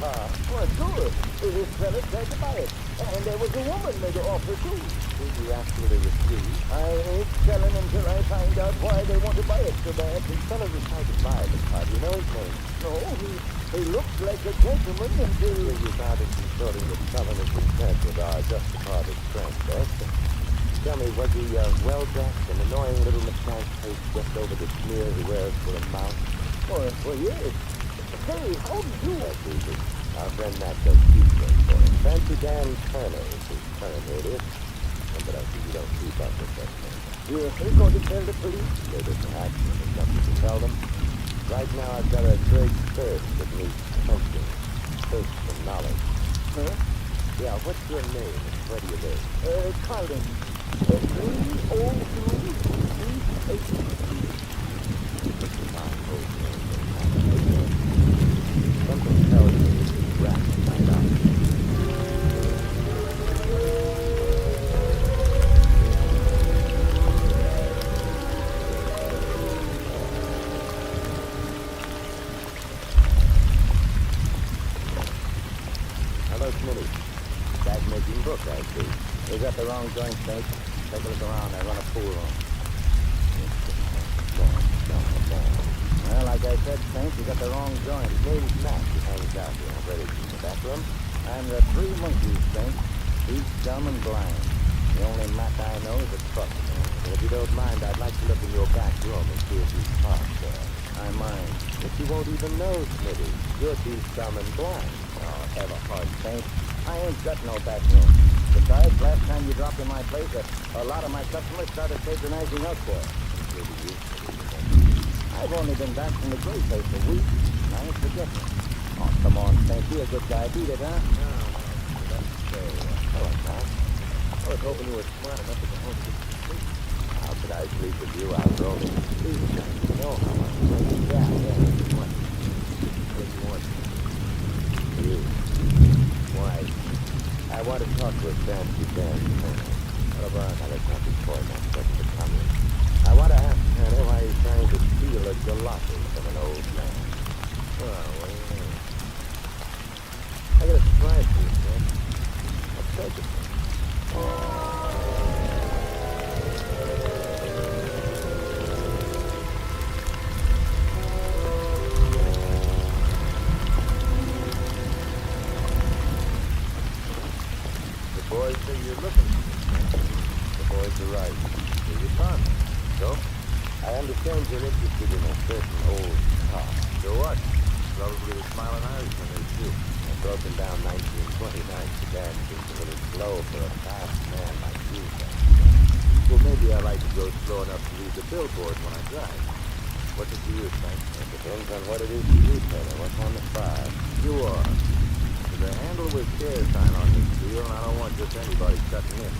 [SPEAKER 1] car.
[SPEAKER 2] Well, sure. This fella tried to buy it. And there was a woman made an offer, too.
[SPEAKER 1] Did you actually refuse?
[SPEAKER 2] I ain't selling until I find out why they want to buy it so bad.
[SPEAKER 1] The fellow who tried to buy the car, do you know his name?
[SPEAKER 2] No, he looks like a gentleman until...
[SPEAKER 1] You found him consorting with covenant consent with our just departed friend, yes? Tell me, was he well-dressed, an annoying little moustache face just over the smear he wears for a mouth?
[SPEAKER 2] Well, yes. Say, how do you...
[SPEAKER 1] That's easy. Our friend Matt does keep work for him. Fancy Dan Turner is his current alias. But I see you don't keep up with that thing.
[SPEAKER 2] You're going to tell the police?
[SPEAKER 1] There is an accident or something to tell them. Right now I've got a great thirst that needs quenching. Thirst for knowledge.
[SPEAKER 2] Huh?
[SPEAKER 1] Yeah, what's your name and where do you live?
[SPEAKER 2] Colin. 302
[SPEAKER 1] Something tells me this is wrapped right up. Hello, Smitty. Bag-making book, I see. You got the wrong joint, Snake. Take a look around. I run a pool room.
[SPEAKER 2] Well, like I said, Saint, you got the wrong joint.
[SPEAKER 1] His name's Matt. He hangs out here. Where is he? In the back room?
[SPEAKER 2] I'm the three monkeys, Saint. He's dumb and blind. The only Matt I know is a truck.
[SPEAKER 1] Well, if you don't mind, I'd like to look in your back room and see if he's parked there.
[SPEAKER 2] I mind.
[SPEAKER 1] But you won't even know, Smitty. You're too dumb and blind.
[SPEAKER 2] Oh, have a heart, Saint. I ain't got no back room. Besides, last time you dropped in my place, a lot of my customers started patronizing us there.
[SPEAKER 1] Including you.
[SPEAKER 2] I've only been back from the gray place a week, and I ain't forgetting. Oh, come on, Saint. Be a good guy. Beat it, huh?
[SPEAKER 1] No, that's so... Hello, Matt. I was hoping you were smart enough to go home to sleep. How could I sleep with you out rolling the street? You know how much.
[SPEAKER 2] Yeah.
[SPEAKER 1] What? What do you want? You. Why? I want to talk to a fancy Dan Turner. What about another country boy not such a coming? I want to ask Turner why he's trying to steal a jalopy from an old man. Oh, what do you mean? I got a surprise for you, man. I'll take it. The boys say you're looking for me. The boys are right. So you found me. So? I understand you're interested in a certain old car. So what? Probably the Smiling Irishman is too. A broken down 1929 sedan seems a little slow for a fast man like you.
[SPEAKER 3] Well, maybe I like to go slow enough to read the billboard when I drive. What's it to you, Frank? It depends on what it is to you, Taylor. What's on the file? You are. There's a handle with share sign on this deal, and I don't want just anybody cutting in.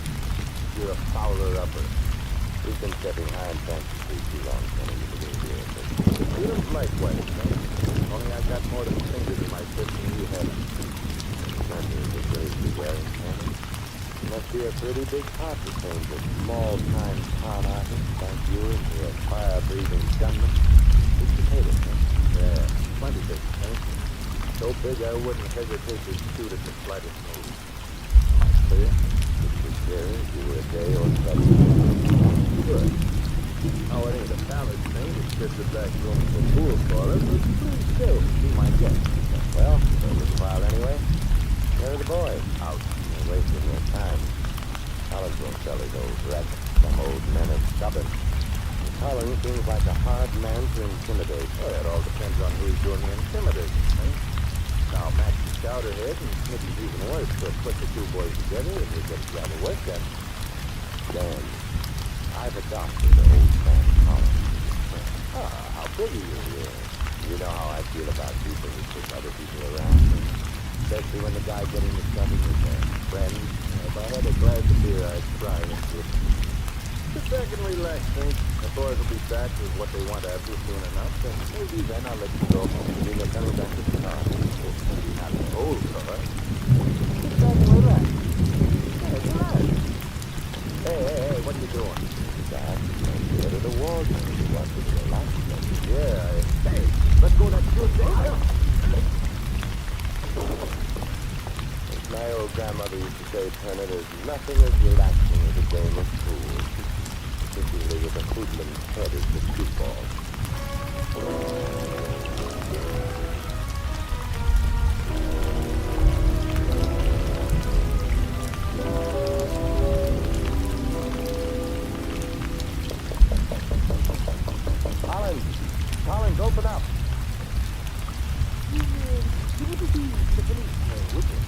[SPEAKER 3] You're a fowler-upper. We've been stepping high and fancy for too long, Kenny. You begin here, but it feels likewise, Frank. Only I've got more than fingers in my fist than you have. Remember the grave you're wearing, Kenny? You must be a pretty big pot to change a small-time con artist like you into a fire-breathing gunman. Big potato, Kenny. Yeah, plenty big, Kenny. So big I wouldn't hesitate to shoot at the slightest move. Am I clear? Would you care if you were a day or seven? Good. Oh, it ain't a palace thing. It's just a back room for pool parlors. But please stay. Be my guest. Well, so was a while anyway. Where are the boys? Out. They're wasting their time. Collins won't sell his old wreck. Some old men are stubborn. Collins seems like a hard man to intimidate. Well, it all depends on who's doing the intimidating, right? Now, Max is Chowderhead and Smitty's even worse, so put the two boys together and you get rather work done. Dan, I've adopted the old man Collins. How big are you? Yeah. You know how I feel about people who push other people around. Especially when the guy getting the stuff is a friend. If I had a glass of beer, I'd cry into it. Sit back and relax, Frank. The boys will be back with what they want after soon enough, and maybe then I'll let you go. Maybe they're coming back to the car. Maybe not the old car. Sit back and relax. Yeah, relax. Hey, what are you doing? Dad, I'm scared of the wall. You want to relax? Yeah, hey, let's go that good day. As my old grandmother used to say, Turner, there's nothing as relaxing as a game of pool. Particularly with a hoodlum's head as the cue ball. Collins, open up. You wouldn't be the policeman, would you?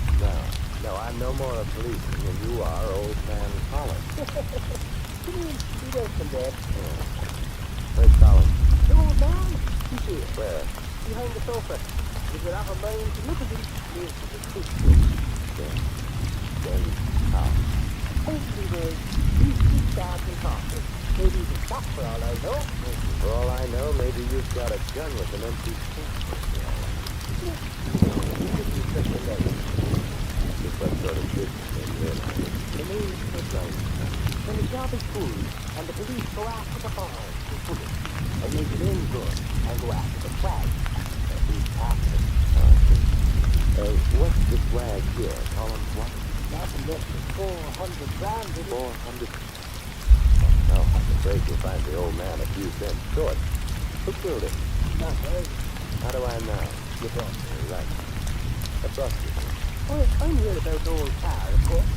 [SPEAKER 3] No, I'm no more a policeman than you are, old man Collins. He does some bad. Yeah. Where's Collins? The old man. He's here. Where? Behind the sofa. If you have a mind to look at him, he's the truth. Yeah. Then how? Hopefully he's starting talking. Maybe he can stop for all I know. For all I know, maybe you've got a gun with an empty clip. Yeah. Just what sort of business is this? The name is right. When the job is full, and the police go after the ball, they put it. And make it in good, and go after the swag. And he's after it. What's the swag here? Collins, what? Nothing less than 400 grand. 400? No, I'm afraid you'll find the old man a few cents short. Who killed him? Not very. How do I know? You don't. Right. I trust you. Oh, I'm here about the old car, of course.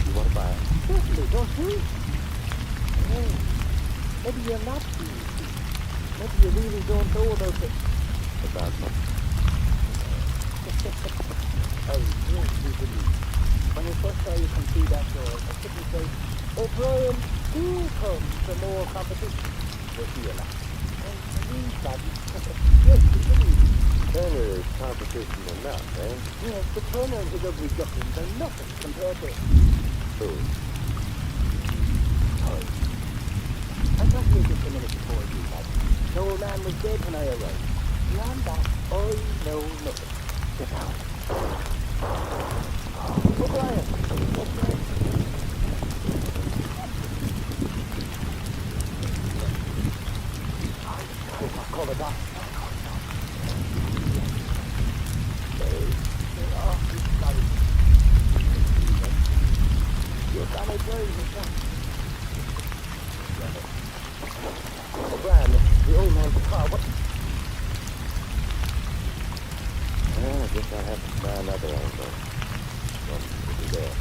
[SPEAKER 3] You want to buy it? Certainly, don't you? Oh, maybe you're not seen. Maybe you really don't know about it. About what? I really believe. When I first saw you come through that door, I couldn't say, oh, Brian, here comes some more competition. You'll see a lot. Yes, we believe. Turner is competition enough, eh? Yes, but Turner and his ugly ducklings are nothing compared to... Who? Oh. I got here just a minute before you, lad. The old man was dead when I arrived. Beyond that, I know nothing. Get out. Oh, Brian. Oh, Brian. I'll call the doctor. O'Brien, the old man's car, what? Well, I guess I'll have to try another angle. One will be there.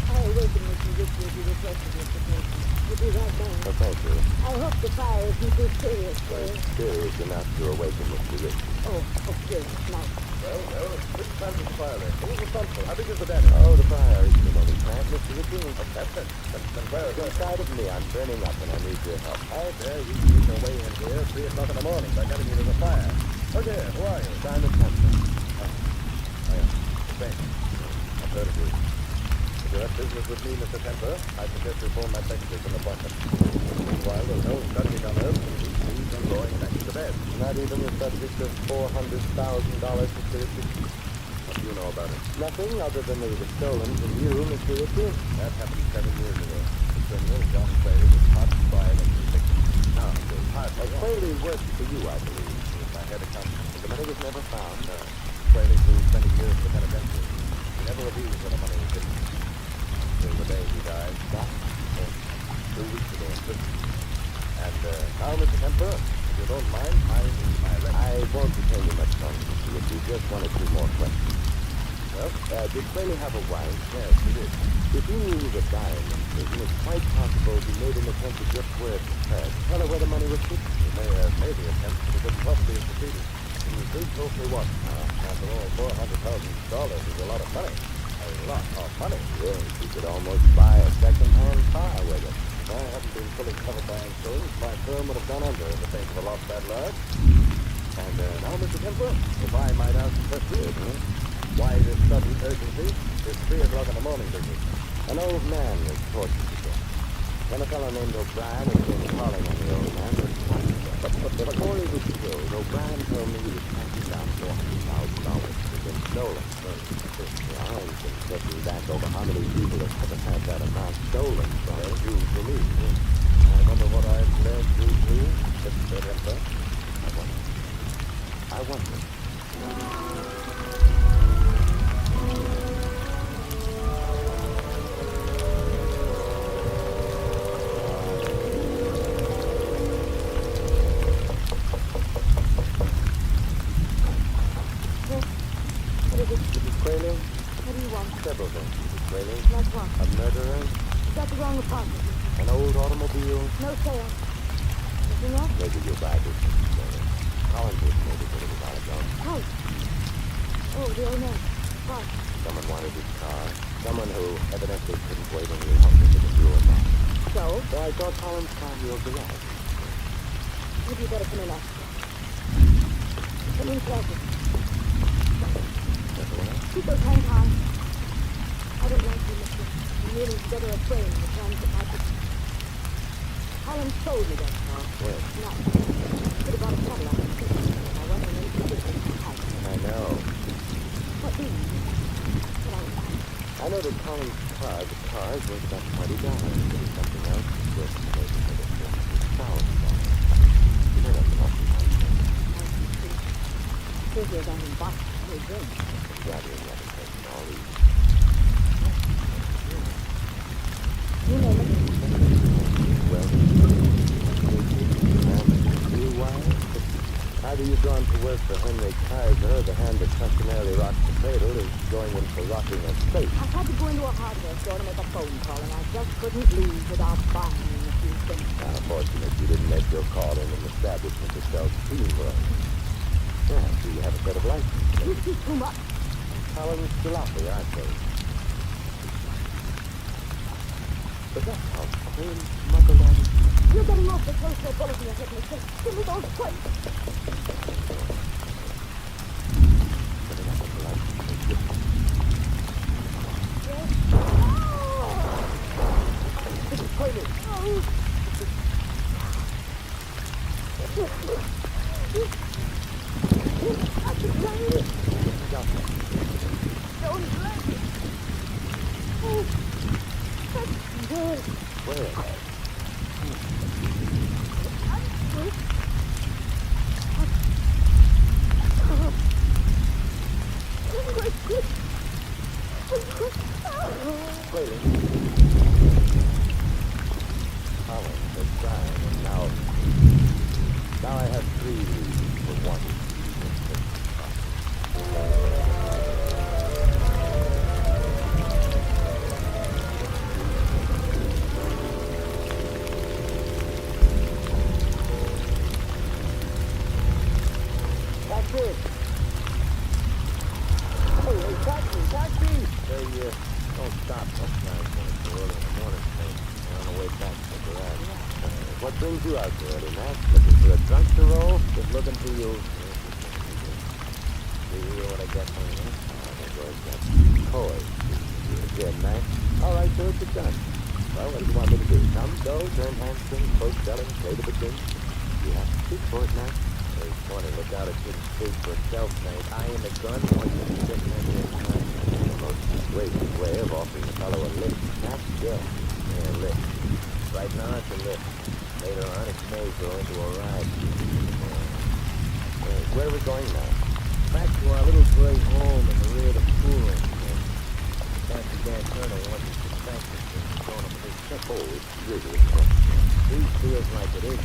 [SPEAKER 6] I reckon if you get your reflective information, you'll be right back.
[SPEAKER 3] Oh, thank you.
[SPEAKER 6] I hope the fire isn't too serious, Dave.
[SPEAKER 3] Serious enough to awaken Mr. Rich.
[SPEAKER 6] Oh, serious, now.
[SPEAKER 1] Well, which plant is the fire there? Who's responsible? How big is the damage?
[SPEAKER 3] Oh, the fire is the only plant, Mr. Richie.
[SPEAKER 1] That's it. Then where is it?
[SPEAKER 3] Inside of me, I'm burning up and I need your help.
[SPEAKER 1] I dare you to make your way in here 3 o'clock in the morning by telling me there's a fire. Look here, who are you?
[SPEAKER 3] Simon Thompson.
[SPEAKER 1] Oh, yeah. Thanks. I've heard of you. If you have business with me, Mr. Temper, I suggest you phone my secretary for an appointment. Meanwhile, there's no study on earth to keep me from going back to bed.
[SPEAKER 3] Not even the subject of $400,000, Mr. Richie.
[SPEAKER 1] What do you know about it?
[SPEAKER 3] Nothing other than it was stolen from you, Mr. Richie.
[SPEAKER 1] That happened 7 years ago. The criminal, John Quayle, was caught, tried, and convicted. Now, there's hardly
[SPEAKER 3] Quayle worked for you, I believe.
[SPEAKER 1] He was my head accountant.
[SPEAKER 3] The money was never found.
[SPEAKER 1] Quayle grew 20 years in the penitentiary. He never abused when the money was hidden. Till the day he died.
[SPEAKER 3] That?
[SPEAKER 1] 2 weeks ago in prison. And now, Mr. Temper, if you don't mind, I need my rest.
[SPEAKER 3] I won't detain you much longer, Mr. Richie. Just 1 or 2 more questions.
[SPEAKER 1] Well,
[SPEAKER 3] Did Quayle have a wife?
[SPEAKER 1] yes, he did.
[SPEAKER 3] If you knew he was dying in prison, it's quite possible he made an attempt to get where it was. Tell her where the money was hidden.
[SPEAKER 1] He may have made the attempt, but he couldn't possibly have succeeded. He was too closely watched. After all, $400,000 is a lot of money. A lot of money.
[SPEAKER 3] Yes, you could almost buy a second-hand car with it.
[SPEAKER 1] If I hadn't been fully covered by insurance, my firm would have gone under in the face of a loss that large. And now, Mr. Temper, if I might ask a question, why this sudden urgency? It's 3 o'clock in the morning, business.
[SPEAKER 3] An old man was tortured to death. Then a fellow named O'Brien who came calling on the old man was shot to death. But before he was killed, O'Brien told me he was tracking down $400,000 that had been stolen. Yeah, he's been checking back over how many people have ever had that amount stolen from
[SPEAKER 1] Well, you believe me. I wonder what I've led you to, Mr. Temper.
[SPEAKER 3] I wonder. Mrs. Quayle?
[SPEAKER 6] What do you want?
[SPEAKER 3] Several things, Mrs. Quayle.
[SPEAKER 6] Like what?
[SPEAKER 3] A murderer,
[SPEAKER 6] Got the wrong apartment.
[SPEAKER 3] an old automobile.
[SPEAKER 6] No sale. Anything else?
[SPEAKER 3] Maybe you'll buy this, Mrs. Quayle. Collins was maybe a little while ago.
[SPEAKER 6] House. Oh, the old man. What?
[SPEAKER 3] Someone wanted his car. Someone who evidently couldn't wait any longer for the fuel box.
[SPEAKER 6] So?
[SPEAKER 3] So I thought Collins found your garage.
[SPEAKER 6] Maybe you better come in after. Come in closer. Keep those hands high. I don't like you, mister. You're kneeling together a frame in the plans that might be... Collins sold me that car.
[SPEAKER 3] Where?
[SPEAKER 6] No. Could have bought a Cadillac. I went in and put it in the house.
[SPEAKER 3] I know.
[SPEAKER 6] What do you mean? What
[SPEAKER 3] I know that Collins' car, the car is worth about $20. Maybe something else is worth maybe $1,000. You know that's an awful lot.
[SPEAKER 6] Figure that in box. No drink.
[SPEAKER 3] Rather than having taken all these.
[SPEAKER 6] You name it.
[SPEAKER 3] Well, blue wire. Either you've gone to work for Henry Kaiser, or the hand that customarily rocks the cradle is going in for rocking a safe.
[SPEAKER 6] I had to go into a hardware store to make a phone call, and I just couldn't leave without buying a few things.
[SPEAKER 3] Fortunate you didn't make your call in an establishment that sells steamrollers. Yeah, so you have a set of license.
[SPEAKER 6] You speak too much.
[SPEAKER 3] Collins Jalopy, aren't they? But that's how Quayle smuggled out his...
[SPEAKER 6] You're getting off the close to a bullet in your head, mister. Give me those plates.
[SPEAKER 3] Setting up a license.
[SPEAKER 6] Yes?
[SPEAKER 3] This is Quayle.
[SPEAKER 6] I should blame you.
[SPEAKER 3] Stop.
[SPEAKER 6] Don't blame me. Oh, that's good.
[SPEAKER 3] Where?
[SPEAKER 2] don't stop sometimes when it's early in the morning, Saint. We're on the way back to the garage.
[SPEAKER 3] What brings you out so early, Max? Looking for a drunk to roll?
[SPEAKER 2] Just looking for you. Do you hear what I got for you?
[SPEAKER 3] Coy. You're dead, Max. All right, so it's done. Well, what do you want me to do? Come, go, turn hamstrings, post selling, play the begin? You have to speak for it, Max.
[SPEAKER 2] Hey, funny, look out, it couldn't speak for itself, Saint. I in the gun, once it's sitting in your time.
[SPEAKER 3] The most persuasive way of offering the fellow a lift. Max, yeah.
[SPEAKER 2] Yeah, lift. Right now, it's a lift. Later on, it may go into a ride.
[SPEAKER 3] Where are we going now?
[SPEAKER 2] Back to our little gray home in the rear of the school room. Fancy Dan Turner wants us to practice and going up a big step.
[SPEAKER 3] Oh, it's really fun.
[SPEAKER 2] He feels like it is.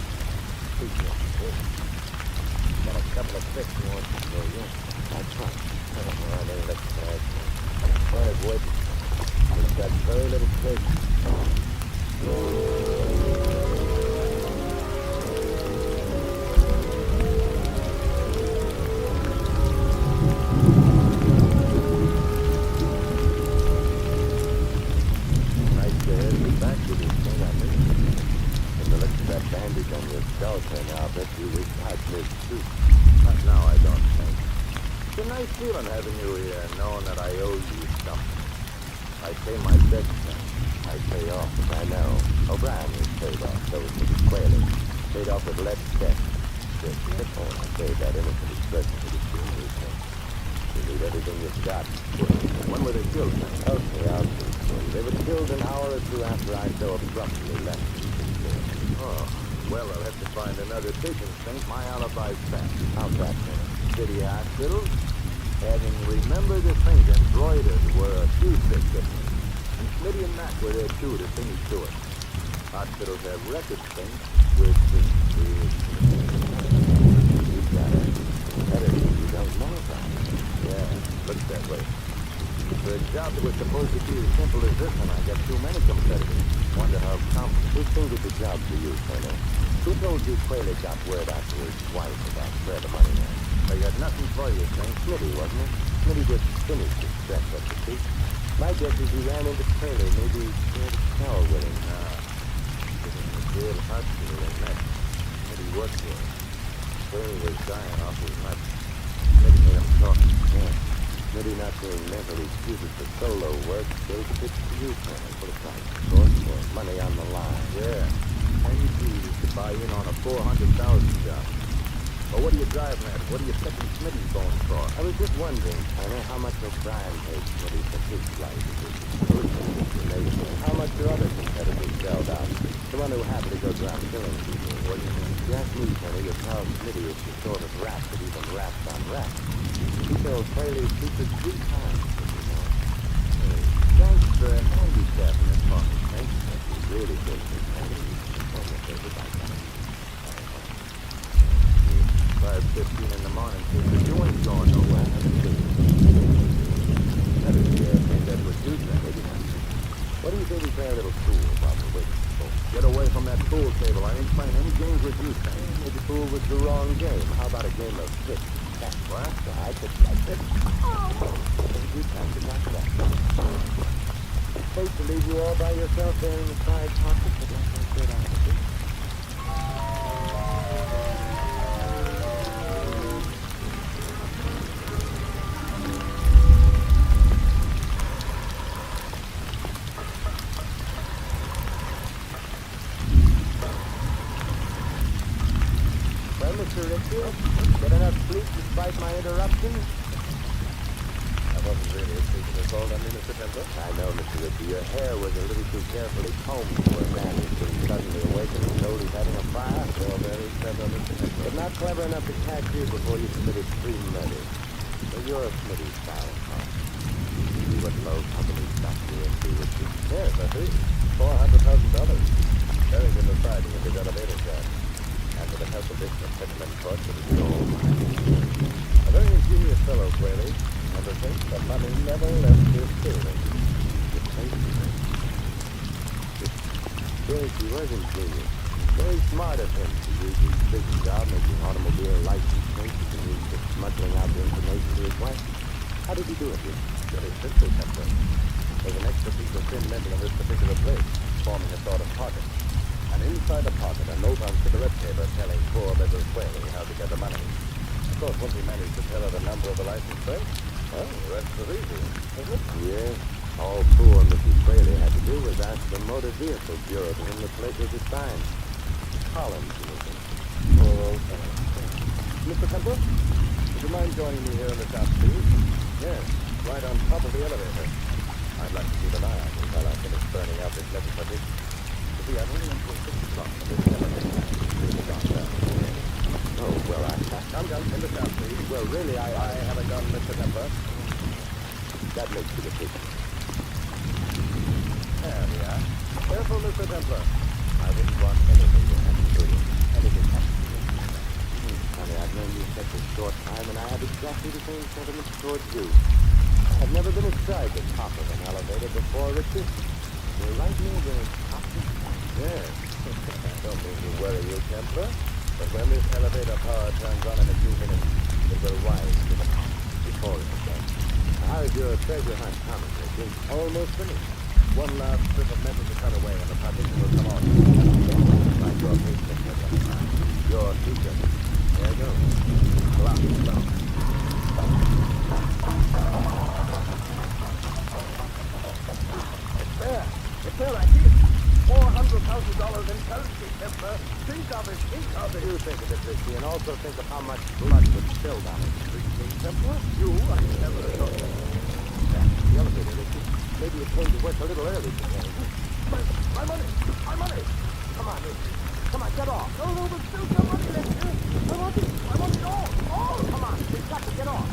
[SPEAKER 2] Speaking of it, got a couple of tricks he wants to show you.
[SPEAKER 3] That's right.
[SPEAKER 2] Well, they look bad. Well, it's waiting. He's got very little space.
[SPEAKER 3] Bandage on your skull, and I'll bet you wish I'd lived too.
[SPEAKER 2] Not now, I don't think. It's a nice feeling having you here, knowing that I owe you something. I pay my debts, then.
[SPEAKER 3] I pay off, I know. O'Brien was paid off, so was Mrs. Quayle. Paid off with lead debt. Just simple, I say that innocent expression to the seniors. You leave everything you've got.
[SPEAKER 2] When were they killed, then?
[SPEAKER 3] Okay, I'll see. They were killed an hour or two after I so abruptly left.
[SPEAKER 2] Oh, well, I'll have to find another patient, Saint. My alibi's back.
[SPEAKER 3] How's that, then?
[SPEAKER 2] City hospital. Having remembered the things embroidered were a few sick different. And Smitty and Mac were there, too, to finish to it. Hospitals have records, Saint, with the...
[SPEAKER 3] You've got it. Competitors you don't know about.
[SPEAKER 2] Yeah, looks that way. For a job that was supposed to be as simple as this one, I got too many competitors. Wonder how come.
[SPEAKER 3] Who fingered the job for you, Turner? Who told you Quayle got word out to his wife about where the money went?
[SPEAKER 2] They got nothing for you, Saint.
[SPEAKER 3] Smitty, wasn't it? Smitty just finished his stretch up the creek. My guess is he ran into Quayle, maybe shared a cell with him.
[SPEAKER 2] It was in the jail hospital they met. Smitty worked there. Quayle was dying off his nuts. Smitty made him talk.
[SPEAKER 3] Yeah. Smitty not being mentally suited for solo work gave the pitch to you, Turner, for the price, of course, for money on the line.
[SPEAKER 2] Yeah. 10 G's to buy in on a $400,000 job. But what are you driving at? What are you picking Smitty's bones for?
[SPEAKER 3] I was just wondering, Turner, how much O'Brien paid Smitty for his flight of his information. How much your other competitors shelled out? The one who happily goes around killing people. What do you mean? You ask me, Turner, your pal Smitty is the sort of rat that even rats on rats. He told Quayle's secret 3 times, you know.
[SPEAKER 2] Hey, thanks for handicapping it for me, Saint.
[SPEAKER 3] He's really good for Quayle.
[SPEAKER 2] 5:15 in the morning, sister. You ain't going nowhere.
[SPEAKER 3] That is the thing that was you, maybe not. What do you think we play a little fool while we're waiting for?
[SPEAKER 2] Get away from that pool table. I ain't playing any games with you, Saint.
[SPEAKER 3] Maybe fool was the wrong game. How about a game of tit? That's what? I could like it. You can't do like that. It's supposed to leave you all by yourself there in the side pocket, but like I said, I do. Mr. Enriches, get enough sleep despite my interruption?
[SPEAKER 2] I wasn't really asleep at all, Mr. Temple.
[SPEAKER 3] I know, Mr. Enriches. Your hair was a little too carefully combed for a man who's been suddenly awakened and told he's having a fire.
[SPEAKER 2] You're very clever, Mr. Temple.
[SPEAKER 3] But not clever enough to catch you before you committed 3 murders. So you're a Smitty's style, huh? You see what low company got you into with you?
[SPEAKER 2] Yes, I see. $400,000. Very good deciding with his elevator job. And with the help of this impediment court, it is all mine. A very ingenious fellow, Quayle. And to think that money never left his building.
[SPEAKER 3] Yes, he was ingenious. Very smart of him to use his prison job making automobile license plates and use it smuggling out the information to his wife. How did he do it?
[SPEAKER 2] Very simple, Temple.
[SPEAKER 3] There's an extra piece of thin metal in this particular place, forming a sort of pocket. And inside the pocket, a note on cigarette paper telling poor Mrs. Whaley how to get the money. Of course, once he managed to tell her the number of the license plate, well, the rest was easy, isn't it? Yes. All poor Mrs. Whaley had to do was ask the Motor Vehicle Bureau to whom the plate was assigned. Collins, listen. Poor old fellow. Mr. Temple, would you mind joining me here in the shop, please? Yes, right on top of the elevator. I'd like to keep an eye on you while I finish burning out this legislation. You see, I've only until 6 o'clock for this elevator. Oh, well, I'm done. In the shop, please. Well, really, I haven't done, Mr. Temple. That makes the decision. There we are. Careful, Mr. Templar. I wouldn't want anything to happen to you. Anything happen to you. Honey, I've known you such a short time, and I have exactly the same sentiments towards you. I've never been inside the top of an elevator before, Richard. You're right near the top of the... Yes. I don't mean to worry you, Templar, but when this elevator power turns on in a few minutes, it will rise to the top before it's done. How's your treasure hunt coming, Richard? Almost finished. One last strip of metal to cut away and the partition will come off. Like your paycheck, your future. There you go. Lock it down. It's there, I see it. $400,000 in currency, Templar. Think of it, think of it. You think of it, Richie, and also think of how much blood was spilled on it. Richie, Templar? You, I never thought. Yeah, the elevator, Richie. Maybe it came to work a little early today. My money! My money! Come on, Richie. Come on, get off. No, there's still some money left here. I want it all. All! Come on, we've got to get off.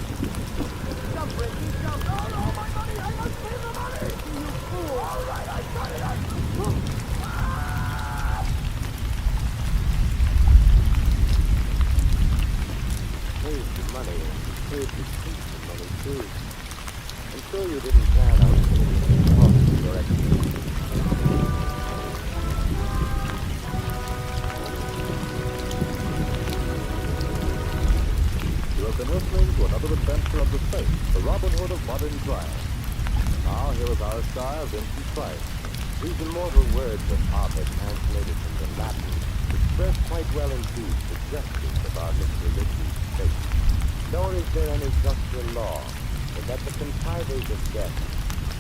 [SPEAKER 3] Jump, Richie, jump. No, my money! I must save the money! You fool! All right, I got it. Here's the money. Here's the piece of money, too. I'm sure you didn't plan on talking directly.
[SPEAKER 1] You have been listening to another adventure of the space, the Robin Hood of modern crime. Now, here is our star, Vincent Price.
[SPEAKER 3] These immortal words of Arthur translated from the Latin express quite well indeed the justice of our Mr. Ritchie's fate. Nor is there any juster law but that the contrivers of death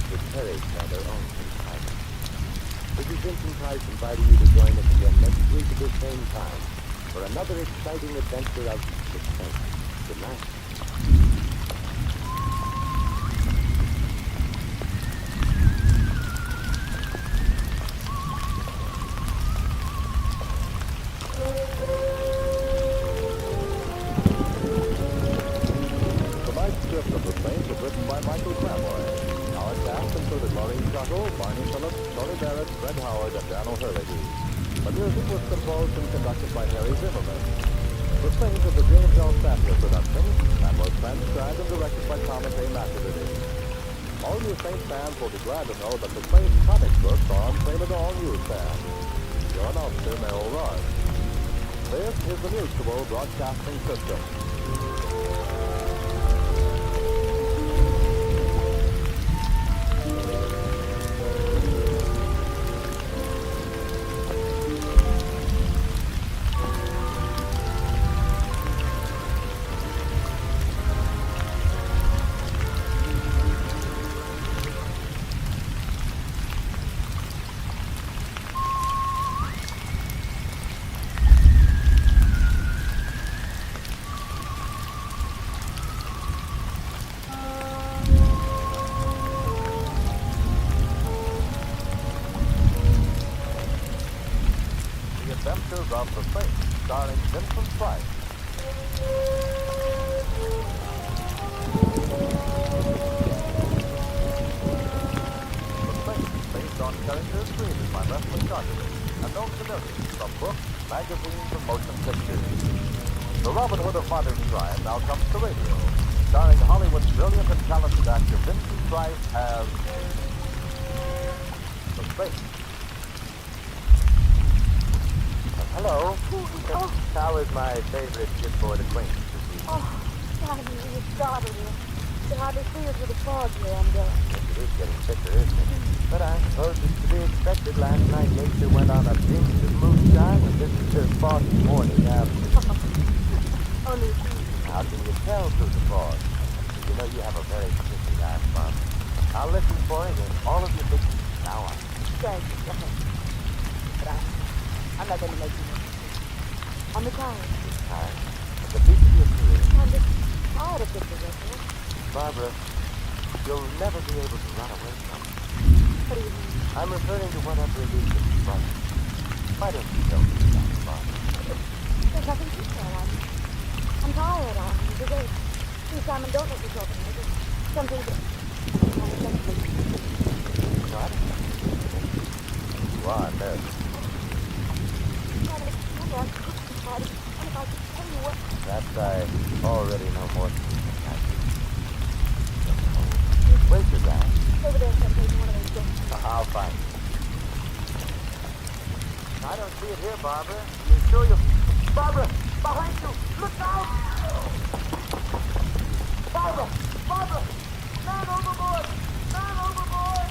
[SPEAKER 3] would perish by their own contrivance. This is Vincent Price inviting you to join us again next week at the same time for another exciting adventure of suspense. Good night.
[SPEAKER 1] All you Saints fans will be glad to know that the Saints comic books are on sale at all newsstands. Your announcer, Merrill Ross. This is the Mutual Broadcasting System. Adventures of the Saints, starring Vincent Price. The Saints, based on characters created by Leslie Carter and known to millions from books, magazines, and motion pictures. The Robin Hood of modern crime now comes to radio, starring Hollywood's brilliant and talented actor Vincent Price as the Saints.
[SPEAKER 3] Hello. How is my favorite shipboard acquaintance this evening?
[SPEAKER 5] Oh, Daddy, you startled me.
[SPEAKER 6] can hardly see it through the fog here, I'm going.
[SPEAKER 3] Yes, it is getting thicker, isn't it? But I suppose it's to be expected. Last night nature went on a binge of moonshine, and this is the foggy morning after.
[SPEAKER 6] Only
[SPEAKER 3] How can you tell through the fog? You know you have a very pretty eye, Bob. I'll listen for it in all of your pictures. Now on.
[SPEAKER 6] thank you. But I'm not going to make you miss it. I'm retired.
[SPEAKER 3] Alright. But the piece of your career,
[SPEAKER 6] I'm just tired of this position.
[SPEAKER 3] Barbara, you'll never be able to run away from it.
[SPEAKER 6] What do you mean?
[SPEAKER 3] I'm referring to whatever it is that you like. Why don't you tell me about it, Barbara?
[SPEAKER 6] There's nothing to say. I'm tired. I'm busy. Please, Simon, don't let me talk to me. There's something that...
[SPEAKER 3] What? You are nervous. That I already know more than you think I do. Where's your bag?
[SPEAKER 6] Over there, someplace in one of those books.
[SPEAKER 3] I'll find it. I don't see it here, Barbara. You sure you... Barbara! Behind you! Look out! Barbara! Barbara! Man overboard! Man overboard!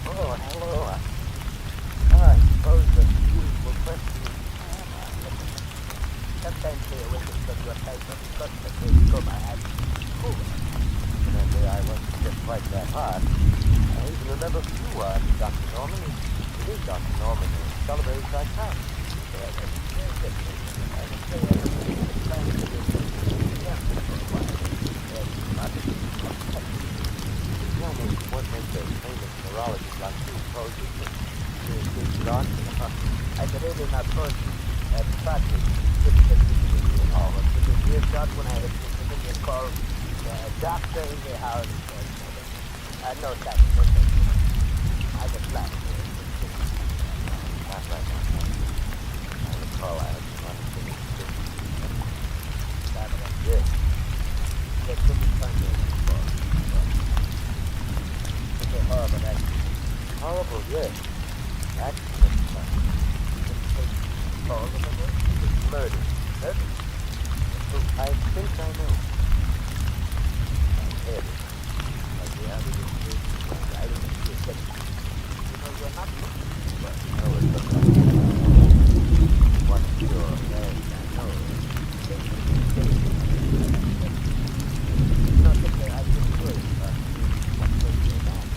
[SPEAKER 3] Oh, hello. I suppose the usual question. Sometimes they wish that your type of customer would come and cool. Evidently, I wasn't just quite that hard. I even remember who you are, Dr. Norman. It is Dr. Norman, a celebrated psychiatrist. Tell me what makes a famous neurologist like you poses with not? I can read in that first practice. It was years ago when I had something called doctor in the house. No, thanks. I just laughed. Not right now. I recall I had one thing. Yes. There could be something. It's a horrible accident. Horrible, yes. Accident. It's murder. Murder? I think I know. I'm headed. Like the other is I don't see a second. You know, you're not looking for it. You know, it looks like what's your name? I know. Not that I can do it, but what's your name?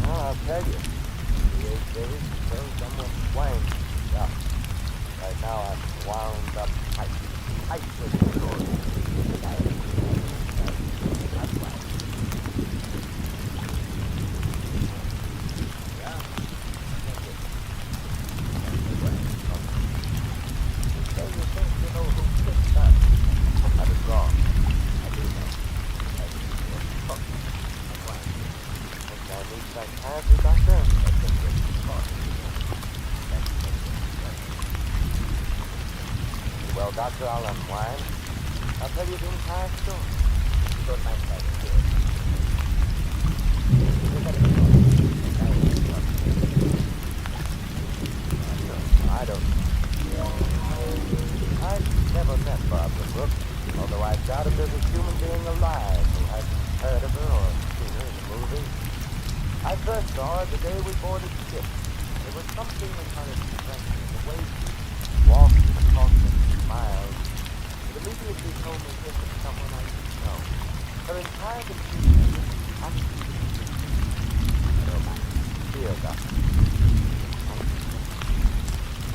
[SPEAKER 3] Well, I'll tell you. There is someone flying. Yeah. Right now I'm wound up tight with the sword. That's why. Yeah. So you think you know who picked that? I was wrong. I do know. I think that's why. I need psychiatry, doctor. I think it's possible. Well, Doctor, I'll unwind. I'll tell you the entire story. You don't mind that, do it? I don't. I've never met Barbara Brooks, although I doubt if there's a human being alive who hasn't heard of her or seen her in the movies. I first saw her the day we boarded the ship. There was something in her expression, the way she walked and talked and smiled. It immediately told me this was someone I didn't know. Her entire demeanor was absolutely dear doctor.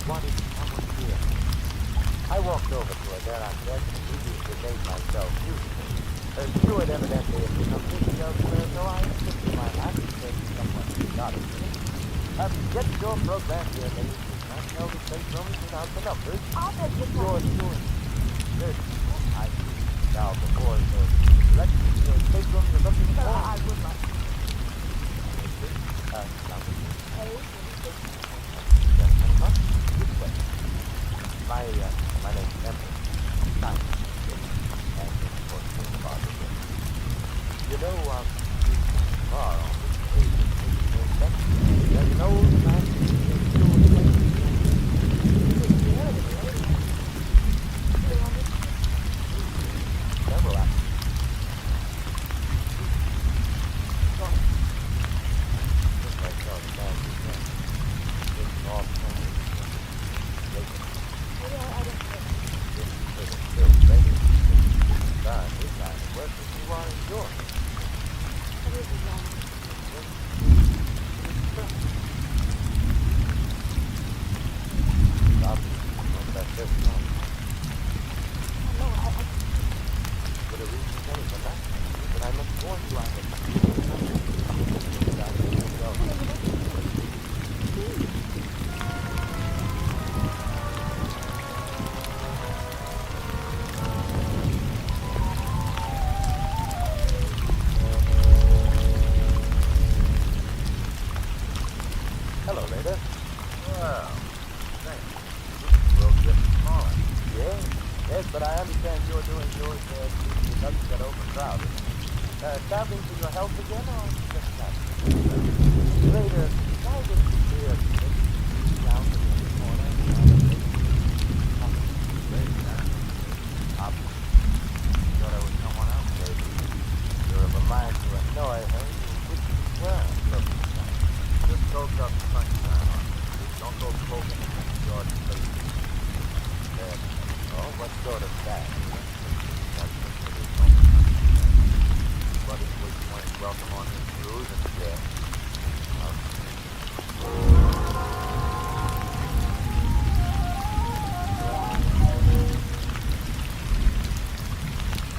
[SPEAKER 3] Wanted someone here. I walked over to her there on deck and immediately made myself useful. Her steward evidently had become busy elsewhere, so I insisted my hat and said to someone who got it. Get your program here, ladies. You can't tell the staterooms without the numbers.
[SPEAKER 6] I'll take your
[SPEAKER 3] Your
[SPEAKER 6] time.
[SPEAKER 3] steward. Good. I see. Now, before the directions to your staterooms are looking for...
[SPEAKER 6] I would like to.
[SPEAKER 3] Numbers.
[SPEAKER 6] Hey,
[SPEAKER 3] Yeah. my name's Emperor. Nice. And of course, the father. You know, far on this page, there's an old fashioned several actors. Hello, Rita. Well, thanks. We'll get smaller. Yes, but I understand you're doing yours to not get overcrowded. Traveling to your health again, or just that? Later, why did you hear down to the corner? Thought I was someone else, maybe. You're of a mind to annoy her. Well, look. Just soak up sunshine on it. Don't go poking against George face. There. Oh, what sort of bag? But it was most welcome on this cruise, and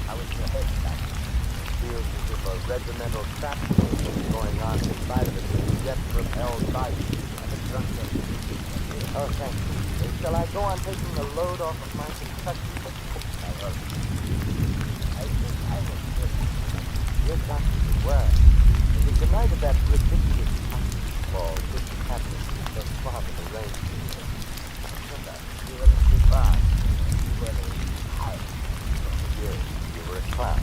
[SPEAKER 3] how is your head back? Feels as if a regimental trap is going on inside of it. Jet-propelled bike and a drunk. Oh, thank you. Shall I go on taking the load off of my Kentucky? I think I will fit. Your doctor as well. It was the night of that ridiculous ball which happened so far from the rain. You were in Dubai. You were a house. You were a clown.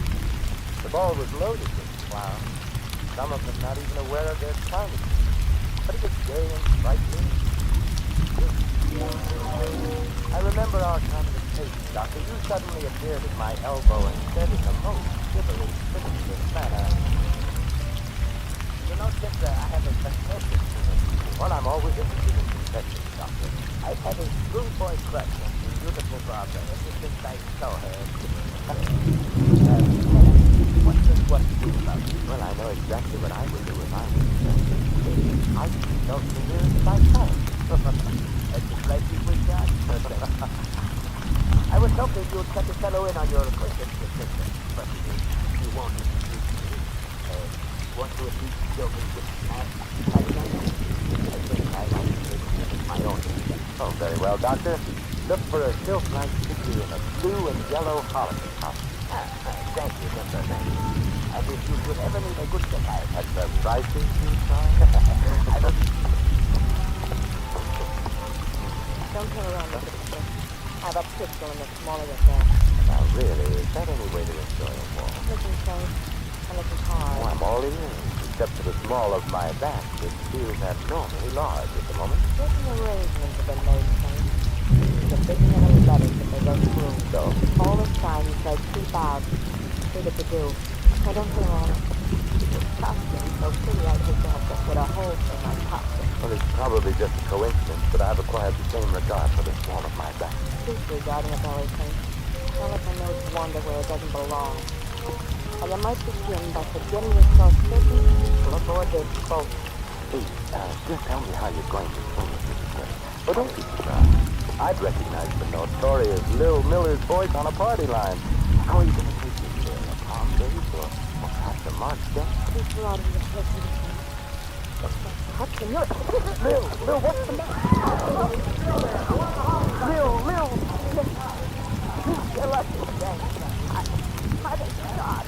[SPEAKER 3] The ball was loaded with clowns. Some of them not even aware of their timing. But it was gay and frightening. I remember our conversation, Doctor. You suddenly appeared at my elbow and said in the most chivalrous, sinister manner, you know, since I have a confession to make. Well, I'm always interested in confessions, Doctor. I've had a schoolboy crush on the beautiful Barbara ever since I saw her. What to do about it? Well, I know exactly what I would do if I was I felt the nearest by time. That's just like you would God. I was hoping you would cut the fellow in on your acquaintance with Mr. But you won't introduce me. Want to at least show me with that? I think I like to my own. Oh, very well, Doctor. Look for a silk-like figure in a blue and yellow holiday costume. Thank you, Mr. Thank you. And if you should ever need a good supply at the prices you charge, I don't...
[SPEAKER 5] Don't turn around, look at the stick. I have a pistol in the small of your hand.
[SPEAKER 3] Now, really, is that any way to enjoy a walk?
[SPEAKER 5] Listen close and listen hard.
[SPEAKER 3] Oh, I'm all ears, except for the small of my back, which feels abnormally large at the moment.
[SPEAKER 5] Certain arrangements have been made, Saint. The bigger the letters that they go through.
[SPEAKER 3] So?
[SPEAKER 5] All this time you said keep out. See what to do. Now don't turn around. This costume so pretty I hate to have to put a hole in my costume.
[SPEAKER 3] Well, it's probably just a coincidence, but I've acquired the same regard for the small of my back.
[SPEAKER 5] Disregarding a belly thing. Don't let my nose wander where it doesn't belong. And you might begin by forgetting yourself certain people aboard this boat.
[SPEAKER 3] Please, just tell me how you're going to swing it, Mrs. Gray. Well, don't be surprised. I'd recognize the notorious Lil Miller's voice on a party line. How are you going to take this there? A palm base or perhaps a march dance?
[SPEAKER 5] This rod in the head to the front. Hudson, you're...
[SPEAKER 3] Lil, what's the matter? Lil!
[SPEAKER 5] You're lucky today. I think God.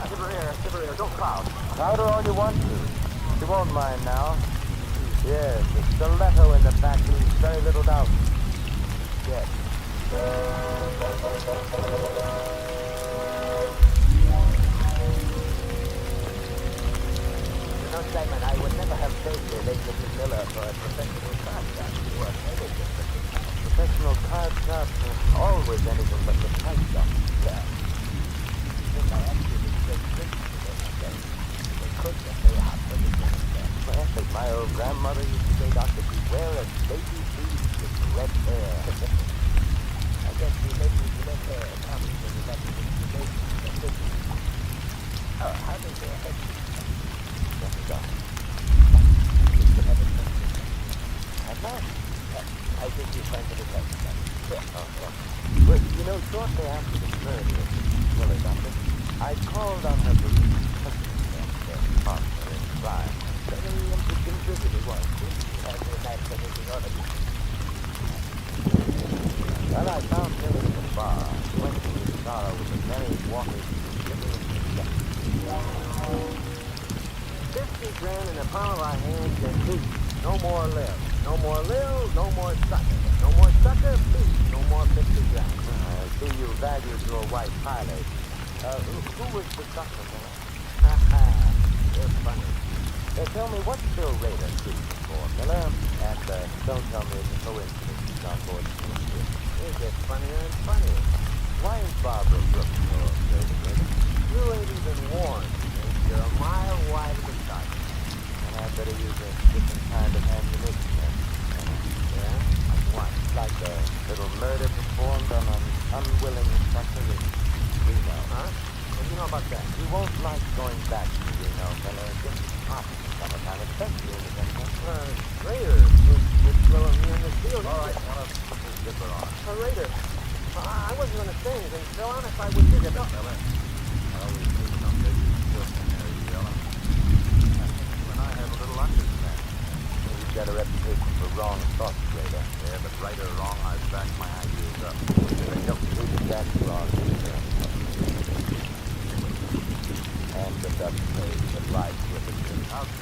[SPEAKER 3] Shiver here, don't crowd. Crowd her all you want to. She won't mind now. Yes, the stiletto in the back leaves very little doubt. Yes.
[SPEAKER 2] You know, Simon, I would never have faced Elizabeth Miller for a professional card shop. You are anything but professional card shop. Always anything but the card shop. Yeah. Think I actually take drinks today myself. They cook and they hot for the dinner. Well, as my old grandmother used to say, Doctor, beware of baby feet with red hair. I guess the ladies with red hair comes when you got to the baby. Oh, how does their head Yes, it does. And now, I think you find it a sure. Well, you know, shortly after the murder of Miller, Doctor, I called on her to partner in crime. Very interesting visit it was. She had to imagine anything other than well, I found Miller in the bar, quenching his sorrow with the many waters slipping into the deck. 50 grand in the palm of our hands and peace. No more Lil. No more Lil, no more sucker. No more sucker, peace. No more 50 grand. I see you valued your wife highly. Who was the sucker, Miller? You're funny. Tell me, what's Bill Rader shooting for, Miller? And don't tell me it's a coincidence he's on board the ship. It gets funnier and funnier. Why is Barbara Brooks your Bill Rader? You ain't even warned. You're a mile wide of the target. And I'd better use a different kind of ammunition then. Yeah? Like what? Like a little murder performed on an unwilling sucker in Reno. Huh? What do you know about that? You won't like going back to Reno, Miller. It gets hot in the summertime, especially in the winter. Raider, you're throwing me in the field. All right, want to put this zipper on. Raider, I wasn't going to say anything. So honest, I would do it. No, Miller. I always knew someday you'd still come there, Yella. When I have a little understanding. You've got a reputation for wrong thoughts, Raider. Yeah, but right or wrong, I've backed my ideas up. They don't need to back wrong either. And the Dutch phrase that lies with it in house.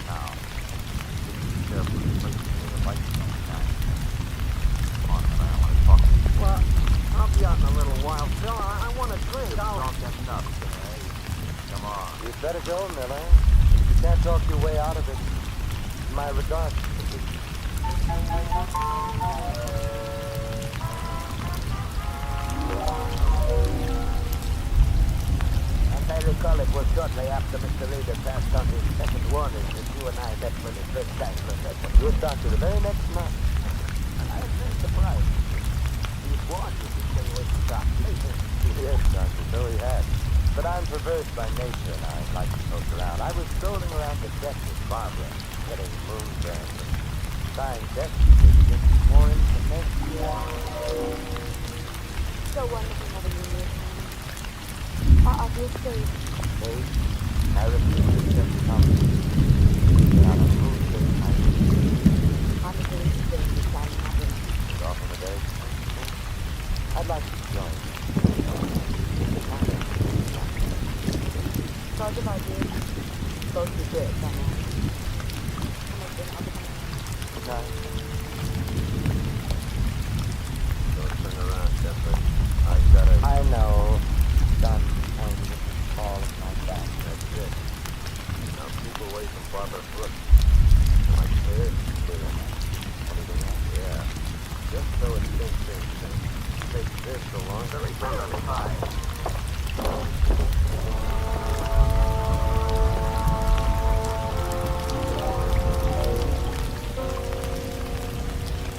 [SPEAKER 2] Now, be careful to place the light sometime. Come on, man, I want to talk to you. Well, I'll be out in a little while, Phil. I want to drink. Drunk enough today. Come on. You'd better go, Miller. You can't talk your way out of it. My regards. As I recall, it was shortly after Mr. Reader passed on his second warning that you and I met for the first time, Professor. You were Doctor the very next night. And I was very surprised. He was warned you to stay away from dark places. Yes, Doctor, so he had. But I'm perverse by nature, and I like to poke around. I was strolling around the deck with Barbara, getting moonburn. Signed deck, to get more information.
[SPEAKER 5] So wonderful having you here. Are you safe?
[SPEAKER 2] Safe? I refuse to accept the conversation. Not a moon day, I
[SPEAKER 5] I'm going to stay in the silent cabin.
[SPEAKER 2] was off in the day. I'd like to join you.
[SPEAKER 5] Talk about you. Both be good, someone. Come on, then, I'll be back.
[SPEAKER 2] Good night.
[SPEAKER 3] Don't turn around, Jeffrey. I've got a...
[SPEAKER 2] I know. Sun hangs all of my back.
[SPEAKER 3] That's it. Now keep away from Barbara Brooks. Like clear? Clear.
[SPEAKER 2] Anything else?
[SPEAKER 3] Yeah. Just so it sinks in. Take this along. Very high.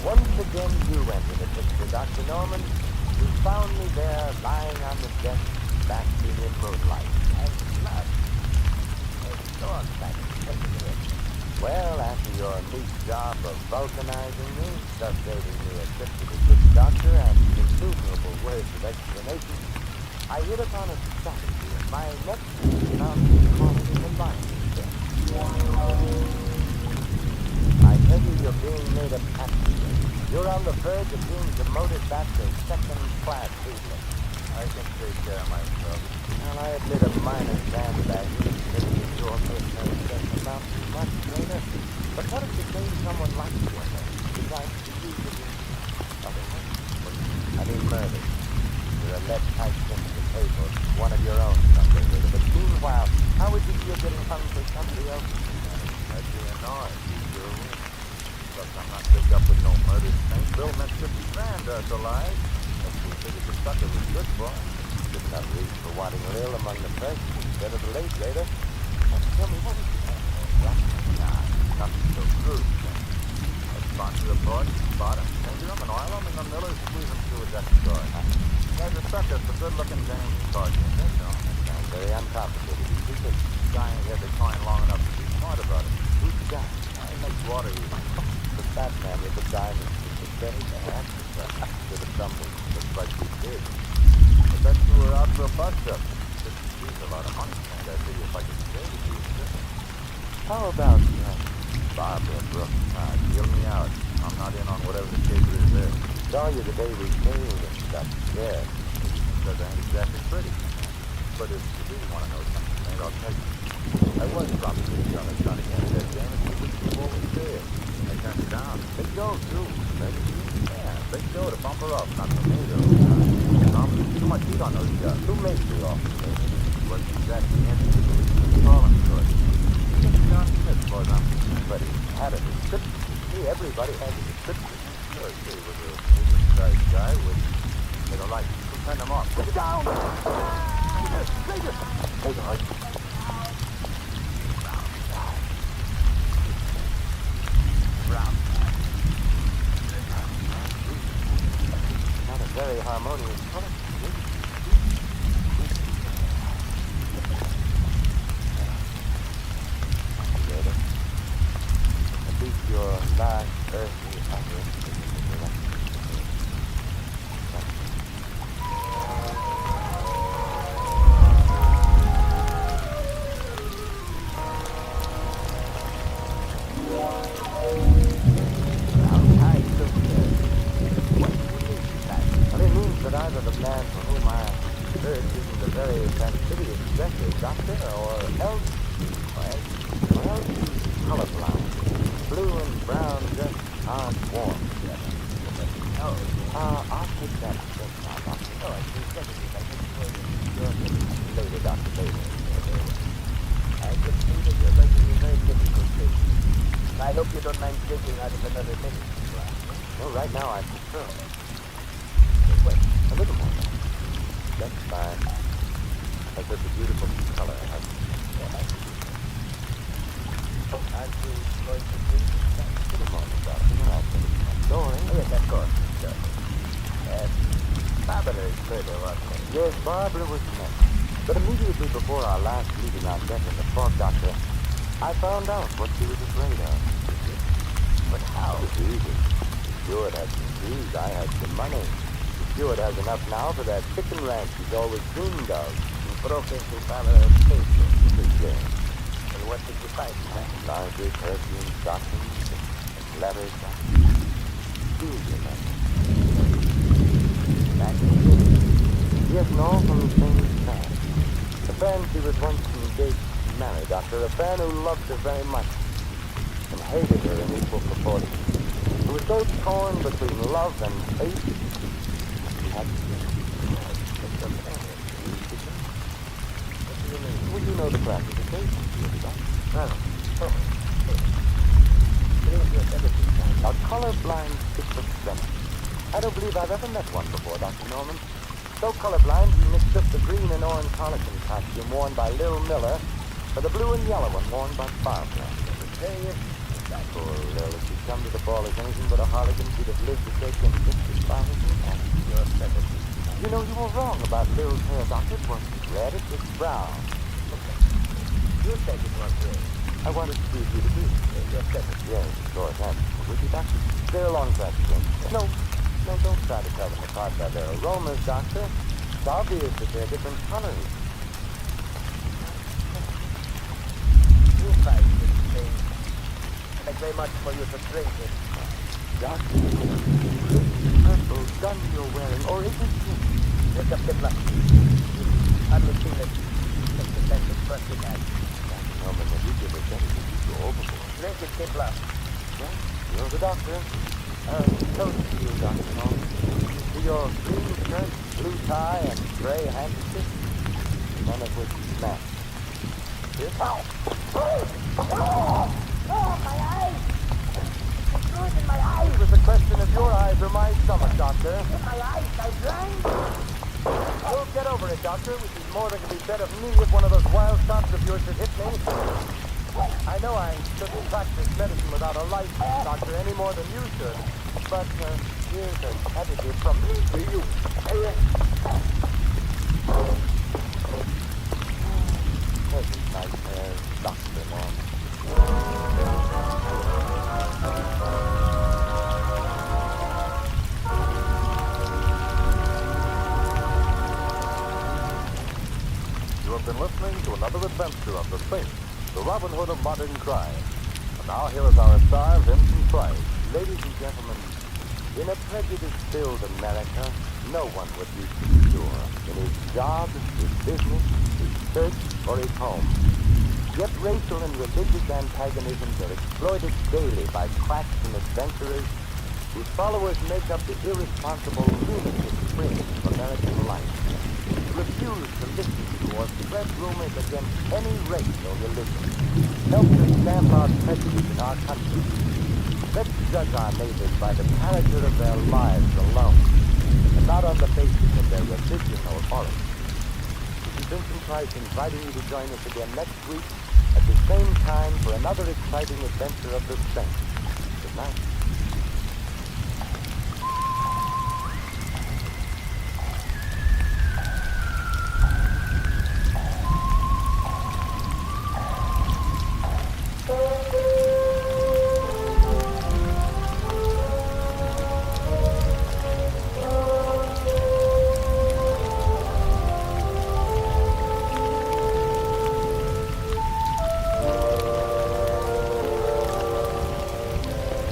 [SPEAKER 2] Once again you entered the picture, Dr. Norman. You found me there, lying on the deck, basking in moonlight. And blood. A storm like well, after your neat job of vulcanizing me, thus saving me a trip to the good doctor and innumerable words of explanation, I hit upon a strategy in my next found calling the lion. I tell you, you're being made a passenger. You're on the verge of being demoted back to second-class seaman.
[SPEAKER 3] I can take care of myself.
[SPEAKER 2] Well, I admit a minor sandbagging in your personal doesn't amount to much, Rainer. But what if you say someone like you decides to use it in other ways? I mean murder.
[SPEAKER 3] bet I think to pay for one of your own someday later. But meanwhile, how would you feel getting hung for somebody else?
[SPEAKER 2] I'd be annoyed. You sure would. Look, I'm not big up with no murder thing. Bill meant 50 grand to lies. That's what we figured the sucker was good for.
[SPEAKER 3] Good enough reason for wanting Lil among the first instead of the late later. Tell me, what is it?
[SPEAKER 2] Nah, nothing so crude. I sponsor a board, spot him, finger him, and oil him, and the millers squeeze him through a deck door. There's a sucker for good-looking dames and bargains, that's all.
[SPEAKER 3] Sounds very uncomplicated. Who's this?
[SPEAKER 2] Guy ain't had the coin long enough to be smart about it.
[SPEAKER 3] Who's the guy?
[SPEAKER 2] He makes water easy.
[SPEAKER 3] The fat man with the diamonds. The steady man. Should have stumbled.
[SPEAKER 2] Looks like we did. I bet you were out for a bust-up. 50 G's a lot of money, and I figure if I could save it, you would.
[SPEAKER 3] How about
[SPEAKER 2] Barbara Brooks, deal me out. I'm not in on whatever the caper is there.
[SPEAKER 3] saw you the day we sailed and stuff? Yeah.
[SPEAKER 2] Because I ain't exactly pretty. But if you do want to know something, mate, I'll tell you. I was propositioned on a son again that James 2 weeks before we sailed. I turned it down. Big dough, too. Yeah, big dough to bump her up, not for me, though. Too much heat on those jobs.
[SPEAKER 3] Who made the offer?
[SPEAKER 2] What's exactly the answer to the policeman's calling for it? John Smith, for them.
[SPEAKER 3] But he had a description. See, everybody has a description.
[SPEAKER 2] Sure, he was a medium-sized guy with a light. Who turned him off?
[SPEAKER 3] Get down! Hey, guys. Not a very harmonious color. At least your last earthly utterance. Well, it means that either the man for whom I search isn't a very fastidious dresser, doctor, or else, well, he's colorblind. Blue and brown just aren't warm together. I'll take that now, doctor. Oh, I see. Later, doctor, later.
[SPEAKER 2] I can see that you're making a very difficult case. I hope you don't mind taking out of another minute.
[SPEAKER 3] No, right now I prefer. Wait, a little more. That's fine. That's such a beautiful color.
[SPEAKER 2] Aren't you going to drink?
[SPEAKER 3] A little more, doctor. I'll finish my story.
[SPEAKER 2] Oh, yes, of course. Sure. Barbara is further, wasn't it?
[SPEAKER 3] Yes, Barbara was next. But immediately before our last meeting on deck in the fog, doctor, I found out what she was afraid of.
[SPEAKER 2] But how?
[SPEAKER 3] It was easy. The steward had some keys. I had some money. The steward has enough now for that chicken ranch he's always dreamed of.
[SPEAKER 2] You broke into Barbara's station.
[SPEAKER 3] Yes.
[SPEAKER 2] And what did you find?
[SPEAKER 3] Laundry, perfume, stockings, and letters. Julia letters. Yes, and all from the same man. A fan she was once engaged to marry, doctor. A fan who loved her very much and hated her in equal proportion. Who was so torn between love and hate. She had to well, you know the classification. A colorblind schizophrenic. I don't believe I've ever met one before, Dr. Norman. So colorblind, he mistook the green and orange harlequin costume worn by Lil Miller for the blue and yellow one worn by Barbara. Poor Lil, if she'd come to the ball as anything but a harlequin, she'd have lived to take in 65 and your 70. You know, you were wrong about Lil's hair, Doctor. It wasn't red, it was brown.
[SPEAKER 2] You said it was red.
[SPEAKER 3] I wanted to see if you'd agree.
[SPEAKER 2] Your 70.
[SPEAKER 3] Yes, of course, and would you, Doctor? They're along track again. No, don't try to tell them apart by their aromas, Doctor. It's obvious that they're different colors.
[SPEAKER 2] You find this thing. Thank very much for you to drink it.
[SPEAKER 3] Doctor, this purple gun you're wearing, or is it pink?
[SPEAKER 2] Drink up the blood. Hardly feel it. Just the sense of bursting out.
[SPEAKER 3] Dr. Norman, if you give us anything, you go overboard.
[SPEAKER 2] Drink it, kid blood.
[SPEAKER 3] Well, you're the doctor. Toast to you, Dr. Norman. To your green shirt, blue tie, and gray handkerchief, none of which match. Here?
[SPEAKER 4] Oh, my eyes! Good in my eyes!
[SPEAKER 3] It was a question of your eyes or my stomach, Doctor.
[SPEAKER 4] My eyes are blind!
[SPEAKER 3] You'll get over it, Doctor, which is more than can be said of me if one of those wild shots of yours should hit me. I know I shouldn't practice medicine without a license, Doctor, any more than you should. But here's a sedative from me for you. Pleasant nightmares, Dr. Morgan.
[SPEAKER 1] You have been listening to another adventure of the Saint, the Robin Hood of modern crime. And now here is our star, Vincent Price.
[SPEAKER 3] Ladies and gentlemen, in a prejudice-filled America, no one would be secure in his job, his business, his church, or his home. Yet racial and religious antagonisms are exploited daily by quacks and adventurers whose followers make up the irresponsible lunatic fringe of American life, refuse to listen to or spread rumors against any race or religion, help to stamp out prejudice in our country. Let's judge our neighbors by the character of their lives alone, and not on the basis of their religion or origin. This is Vincent Price inviting you to join us again next week at the same time for another exciting adventure of the Saint. Good night.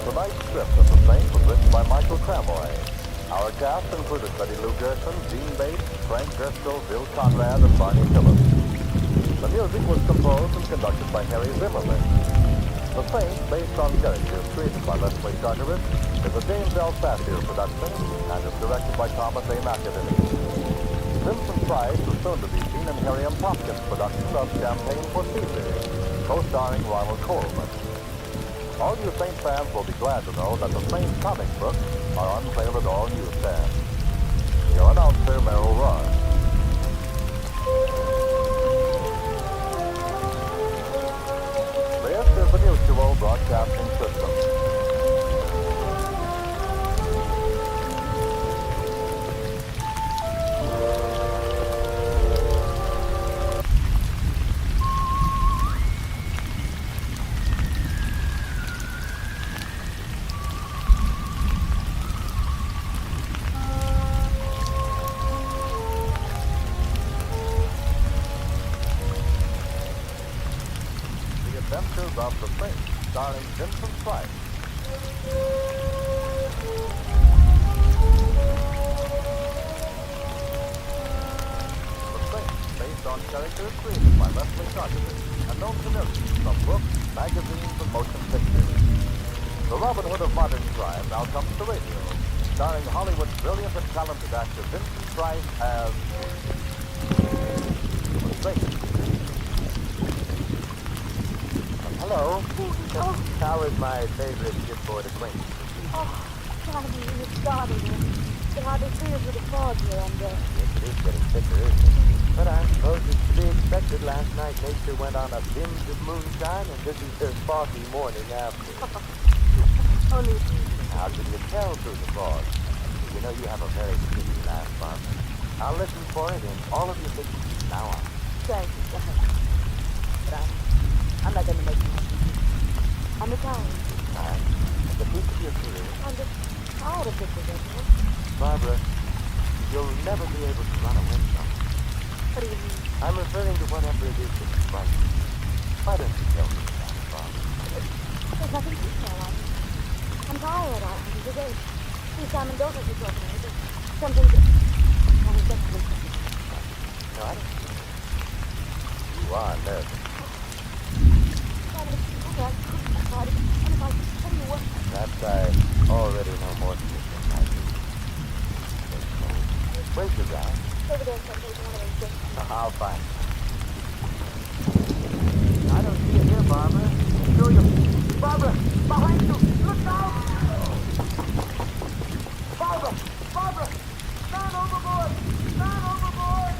[SPEAKER 1] Tonight's script of The Saint was written by Michael Cramoy. Our cast included Betty Lou Gerson, Dean Bates, Frank Driscoll, Bill Conrad, and Barney Phillips. The music was composed and conducted by Harry Zimmerman. The Saint, based on characters created by Leslie Charteris, is a James L. Safier production and is directed by Thomas A. McAdamy. Vincent Price is soon to be seen in Harry M. Popkins' production of Champagne for Caesar, co-starring Ronald Coleman. All you Saint fans will be glad to know that the Saint comic books are on sale at all newsstands. Your announcer, Merrill Ross. This is the Mutual Broadcasting System. Adventures of the Saint, starring Vincent Price. The Saint, based on characters created by Leslie Charteris and known to millions from books, magazines, and motion pictures. The Robin Hood of modern crime now comes to radio, starring Hollywood's brilliant and talented actor Vincent Price as the Saint.
[SPEAKER 3] Hello. How is my favorite shipboard acquaintance?
[SPEAKER 5] Oh, Johnny, you started me. It hardly feels with the fog here under.
[SPEAKER 3] Yes, it is getting thicker, isn't it? But I suppose it's to be expected. Last night nature went on a binge of moonshine, and this is her foggy morning after.
[SPEAKER 5] Only
[SPEAKER 3] How can you tell through the fog? You know you have a very pretty laugh, Bob. I'll listen for it in all of your pictures now on.
[SPEAKER 5] thank you, Johnny. But I'm not going to make you. I'm retired.
[SPEAKER 3] At the peak of your career,
[SPEAKER 5] I'm just tired of pictures, isn't it?
[SPEAKER 3] Barbara, you'll never be able to run away from it.
[SPEAKER 5] What do you mean?
[SPEAKER 3] I'm referring to whatever it is that strikes you. Why don't you tell me about it, Barbara?
[SPEAKER 5] There's nothing to tell. I'm tired. I'm today. See, Simon Douglas is talking to me. Something that... I was just thinking.
[SPEAKER 3] No, I don't think so. You are nervous.
[SPEAKER 5] Simon, okay, I couldn't decide it. And if I tell you what...
[SPEAKER 3] Perhaps I already know more than you think I do.
[SPEAKER 6] over there and start taking one of those drinks.
[SPEAKER 2] I'll find it. I don't see it here, Barbara. I'm sure you... Barbara! Behind you! Look out! Barbara! Barbara! Stand overboard! Stand overboard!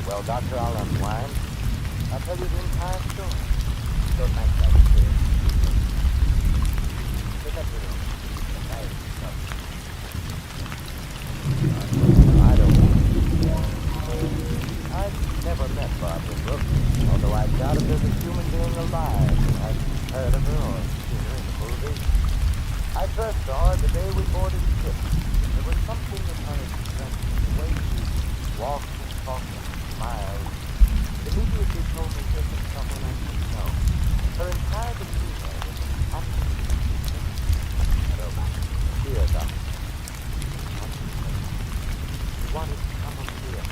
[SPEAKER 3] Well, Doctor, I'll unwind. I'll tell you the entire story. Don't make that clear. Pick up your room. I don't know. I've never met Barbara Brooks, although I doubt if there's a human being alive who hasn't heard of her or seen her in the movies. I first saw her the day we boarded the ship. There was something in her expression, the way she walked and talked and smiled. Immediately told me this is someone I should know. Her entire demeanor was absolutely dear Doctor. She wanted to come and see her.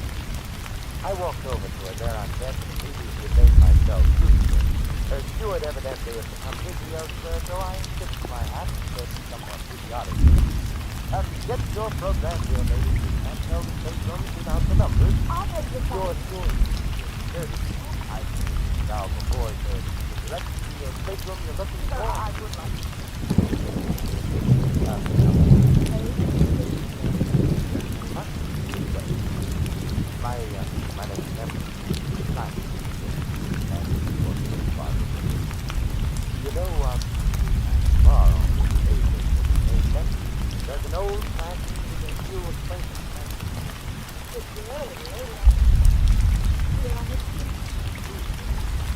[SPEAKER 3] I walked over to her there on deck and immediately made myself used to her. Her steward evidently had become busy elsewhere, so I tipped my hat and said somewhat idiotically, get your program here, ladies. You can't tell the staterooms without the numbers.
[SPEAKER 6] I'll take this
[SPEAKER 3] Your
[SPEAKER 6] one.
[SPEAKER 3] steward. I now before the direct to your stateroom you're looking for.
[SPEAKER 6] I would like to.
[SPEAKER 3] My name is Emily. You know, tomorrow, there's an old fashioned fuel station.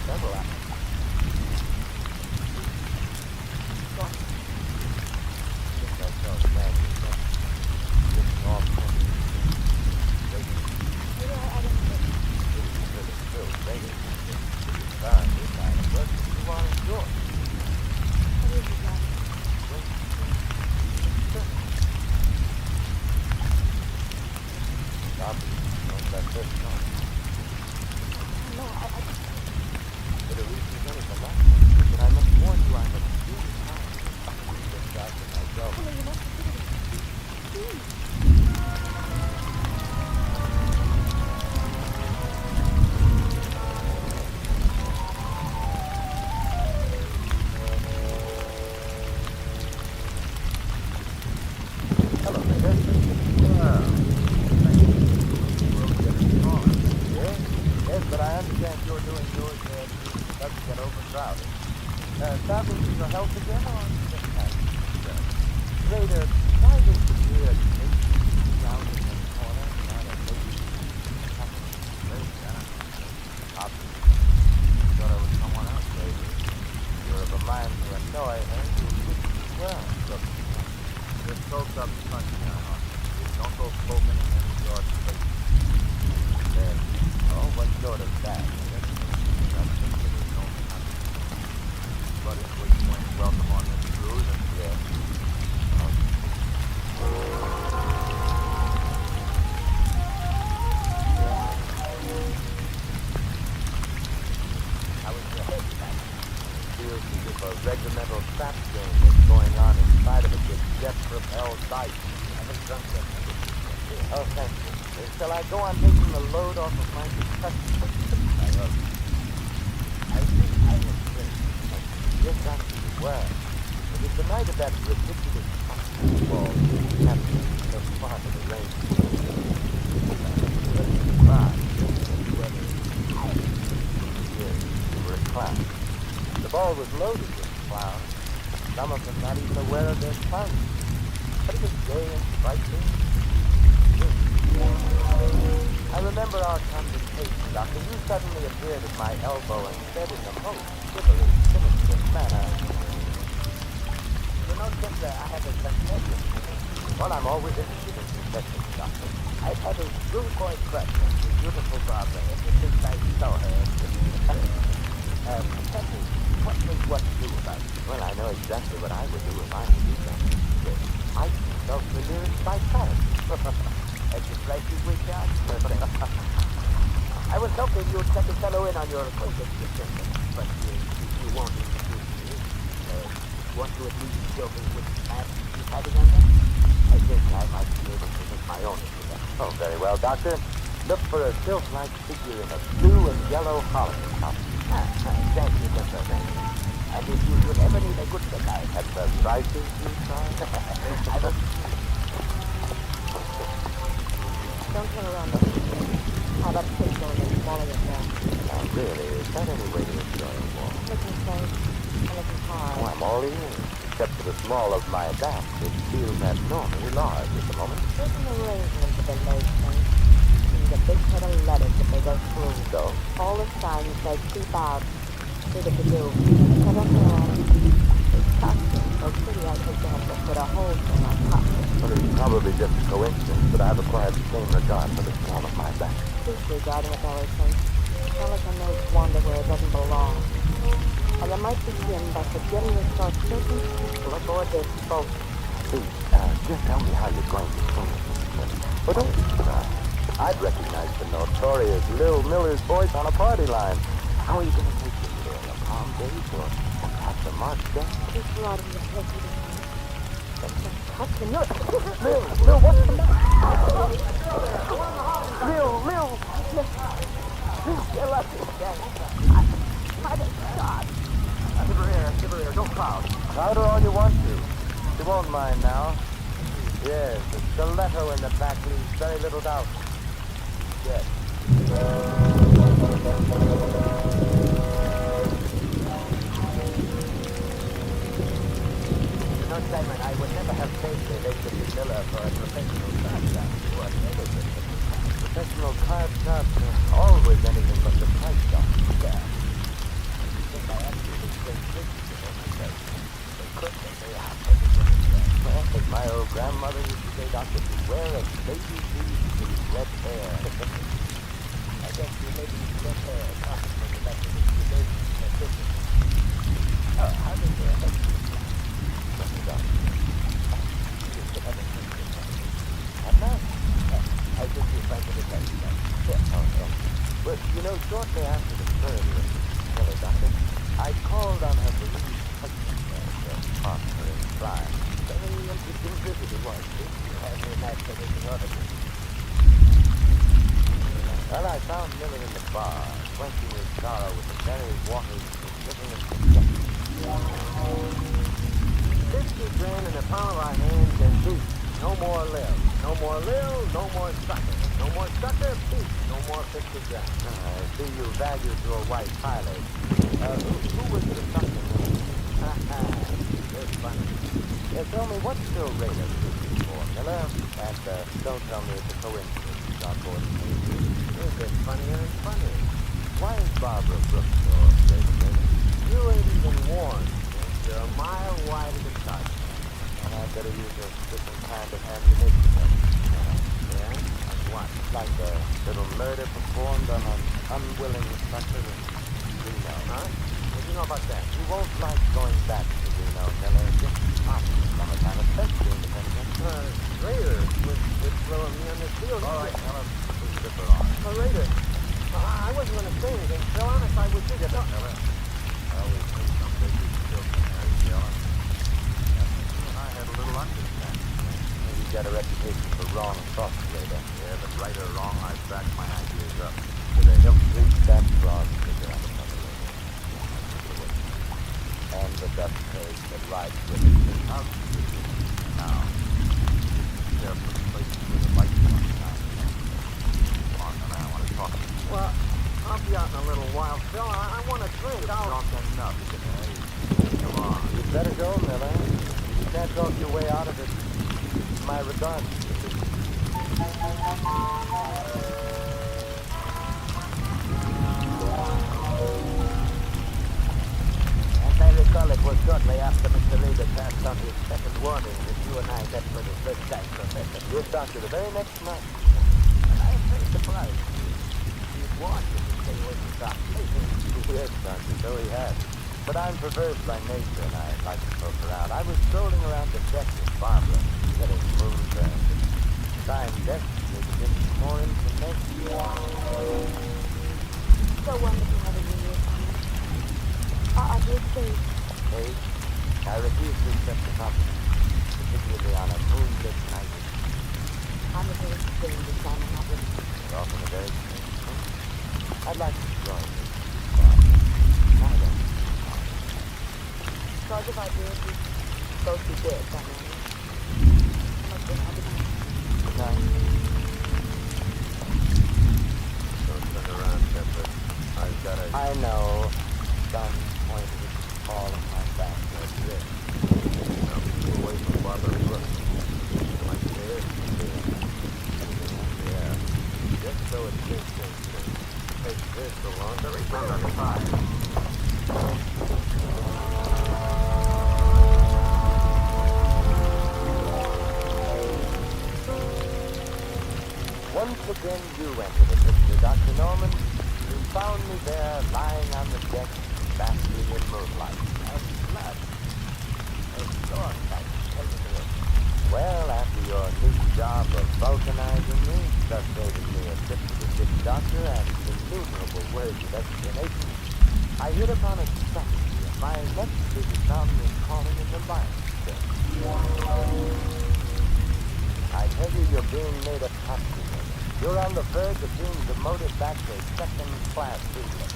[SPEAKER 3] Several hours.
[SPEAKER 2] Yes, but I understand you're doing yours there so it doesn't get overcrowded. Starting to your health again, or just that? Later, why did you hear a lady down in the corner? Not a lady. Very down. Obviously. Thought I was someone else, maybe. You're of a mind to annoy her. You'll wish you well. Look, just soak up sunshine on you. Don't go poking in any short space. Then, oh, what sort of that? But if we went welcome on this cruise, and yeah. How was your head back? Feels as if a regimental trap game was going on inside of it with jet-propelled dice. I haven't drunk that. Oh, thank you. Shall I go on taking the load off of my concussion? I think I was great. Yes, actually you were. It was the night of that ridiculous ball happening so far to the range. Yes, we were a clown. The ball was loaded with clowns. Some of them not even aware of their fun. But it was gay and frightening. I remember our conversation, Doctor. You suddenly appeared at my elbow and said in the most shivery, sinister manner, "You know, Chester, I have a confession." Well, I'm always interested in confessions, Doctor. I've had a schoolboy crush on the beautiful Barbara ever since I saw her. Tell me, what to do about it? Well, I know exactly what I would do if I were you, Doctor. Yes. I consult the nearest psychiatrist. At the prices we charge? I was hoping you'd let the fellow in on your acquaintance, but you won't introduce me. Want to at least show me which path you're having on that? I think I might be able to make my own introduction. Oh, very well, Doctor. Look for a sylph-like figure in a blue and yellow holiday costume. Thank you, Mr. Manning. And if you should ever need a good guy at the prices you charge, I will...
[SPEAKER 5] Don't turn around, though. How about pistol and swallow it down?
[SPEAKER 2] Oh, really? Is that any way to enjoy a walk?
[SPEAKER 5] Looking safe. I'm looking hard.
[SPEAKER 2] Oh, I'm all ears. Except for the small of my back, which feels abnormally large at the moment.
[SPEAKER 5] There's an arrangement of the nation. There's a big set of letters that they go through.
[SPEAKER 2] So?
[SPEAKER 5] All the signs say keep out. See what to do. I don't know. This costume so pretty I think they have to put a hole in my costume.
[SPEAKER 2] Well, it's probably just a coincidence, but I've acquired the same regard for the small of my back.
[SPEAKER 5] Disregarding a belly thing. Not like a nose wander where it doesn't belong. And it might begin by forgetting to start certain people aboard this boat.
[SPEAKER 2] Please, just tell me how you're going to swing it. Well, don't be surprised. I'd recognize the notorious Lil Miller's voice on a party line. How are you going to take this here? A palm days or perhaps a March day?
[SPEAKER 5] Just right in the place of the
[SPEAKER 2] Lil, what's the matter? Lil.
[SPEAKER 5] You're lucky, Jack. I just shot.
[SPEAKER 2] Give her here. Don't crowd. Crowd her all you want to. You won't mind now. Yes, the stiletto in the back leaves very little doubt. Yes. You know, Simon, I would never have faced Elizabeth Miller for a professional card shop. Professional card shops are always anything but the price shop. Yeah. I think I actually think this because they could and they are. Well, as my old grandmother used to say, Doctor, beware of baby leaves with red hair. I guess you maybe red hair is not for the rest of the day. Oh, how did you help me? I think you're frankly the best. Well, you know, shortly after the murder of Miller, Doctor, I called on her bereaved husband and partner in crime. Very interesting visit it was. As in that particular Well, I found Miller in the bar, quenching his sorrow with the very waters of living and consumption. 50 grand in the palm of our hands and deep. No more live. No more live, no more sucker. No more sucker, peace. No more pictogram.
[SPEAKER 3] I see you value your white pilot. Who was the sucker?
[SPEAKER 2] It's funny.
[SPEAKER 3] Yeah, tell me, what's the radar looking for, Miller? And don't tell me it's a coincidence he's on board the Navy.
[SPEAKER 2] It gets funnier and funnier.
[SPEAKER 3] Why is Barbara Brooks your favorite lady?
[SPEAKER 2] You ain't even warned. You're a mile wide of the touch.
[SPEAKER 3] And I'd better use a different kind of ammunition.
[SPEAKER 2] Yeah? Like what?
[SPEAKER 3] Like a little murder performed on an unwilling sucker in Reno.
[SPEAKER 2] Huh? What do you know about that?
[SPEAKER 3] You won't like going back to Reno, Miller. Just hot summertime, especially in the Pentagon.
[SPEAKER 2] Raider was throwing me on this field.
[SPEAKER 3] All right, Miller, put the zipper on.
[SPEAKER 2] Raider. I wasn't going to say anything. Phil, honest, I was just...
[SPEAKER 3] Miller, I always knew someday you'd still come there, Yellen. You and I had a little understanding. You got a reputation for wrong thoughts, Raider. Yeah, but right or wrong, I've backed my ideas up. So they help reach that broad figure on the cover, Raider. And the dust curves that rides with it. Now, be careful of places where the lights come down. Come on, Miller, I want to talk to you.
[SPEAKER 2] Well, I'll be out in a little while, Phil. I want to drink.
[SPEAKER 3] You've drunk enough today. Come on. You'd better go, Miller. You can't talk your way out of it. My regards.
[SPEAKER 2] As I recall, it was shortly after Mr. Raider passed on his second warning that you and I met for the first time, Professor.
[SPEAKER 3] You started the very next night.
[SPEAKER 2] And I am very surprised. He warned you to stay away from dark places.
[SPEAKER 3] Yes, Doctor, so he had. But I'm perverse by nature, and I like to poke around. I was strolling around the deck with Barbara, getting moonburned. Time deck, to get some more information.
[SPEAKER 5] So wonderful having you here, Thomas. Are you safe?
[SPEAKER 3] Hey, I refuse to accept the compliment, particularly on a moonlit night.
[SPEAKER 5] I'm a very strange son. I'm not really...
[SPEAKER 3] It's often a very strange thing. I'd like to join you. I don't.
[SPEAKER 5] Because if I did, we'd both be dead by now. How much good night.
[SPEAKER 3] Good night.
[SPEAKER 2] Don't turn around, Pepper. I've got a...
[SPEAKER 3] I know. Sun pointed its ball on my back.
[SPEAKER 2] That's it. Now keep away from Barbara Brooks. Like this. Yeah. Just so it takes this along to return on the fire.
[SPEAKER 3] Once again, you entered the picture, Dr. Norman. You found me there, lying on the deck, basking in moonlight. And blood. A storm type, taking the risk. Well, after your neat job of vulcanizing me, thus saving me a trip to the sick doctor and innumerable words of explanation, I hit upon a strategy, and my next visit found me calling in the lion's den. I tell you, you're being made a topsy. You're on the verge of being demoted back to second-class seaman.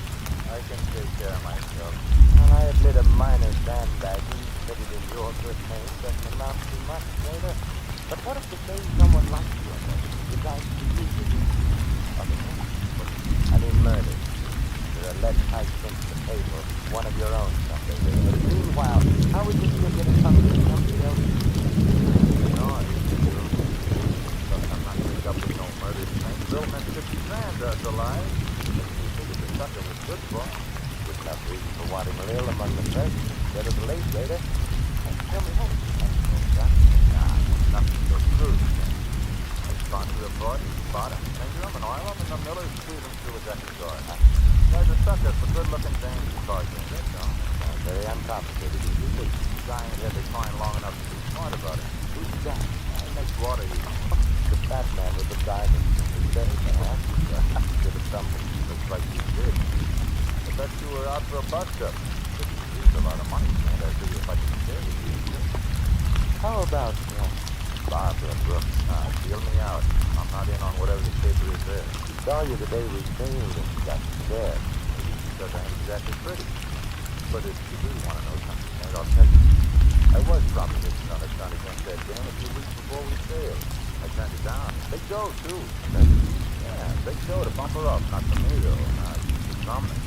[SPEAKER 2] I can take care of myself.
[SPEAKER 3] Well, I admit a minor sandbagging fitted in your good name doesn't amount to much later. But what if the day someone like you decides to use it in other things? I mean murder. There are less tight things to pay for one of your own someday. But meanwhile, how would you feel getting something to somebody else?
[SPEAKER 2] No, I think it's true. But I'm not picked up with no murder thing. Bill meant 50 grand us alive. You figured the sucker was good for.
[SPEAKER 3] Good enough reason for wanting a little among the first instead of the late later. And tell me what?
[SPEAKER 2] Nothing so crude. I sponsor a board, spot him, finger him, and oil him, and the Millers feed him through his escort. There's a sucker for good-looking dames and bargains, that's all.
[SPEAKER 3] Very uncomplicated, easy to see.
[SPEAKER 2] Guy ain't had to climb long enough to be smart about it.
[SPEAKER 3] Who's that?
[SPEAKER 2] He makes water eat.
[SPEAKER 3] The fat man with the diamonds. He said it,
[SPEAKER 2] Give it something. Looks like you did. I bet you were out for a bust-up. It's a lot of money, man. I figure if I can save you.
[SPEAKER 3] How about
[SPEAKER 2] Barbara Brooks, feel me out. I'm not in on whatever the paper is there.
[SPEAKER 3] she saw you the day we sailed and got scared?
[SPEAKER 2] Maybe because I ain't exactly pretty. But if you do want to know something, Ned, I'll tell you.
[SPEAKER 3] I was proposition on a Sonic against that game a few weeks before we sailed. I turned it down. Big show, too. Yeah, big show to bump her up. Not for me, though.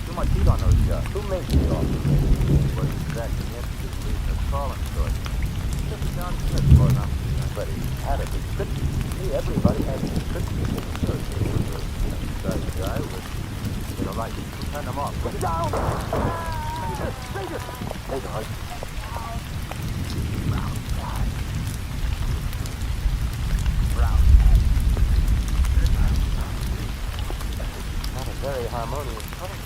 [SPEAKER 3] Too much heat on those shots. Who makes it off the me? Wasn't exactly interested in leaving a calling story. Except for John Smith, as far as I'm concerned. But he had a description. See, everybody has a description. Besides, guy was, you know, like, turn them off. Get down! Major! Hey, guys. Not a very harmonious color.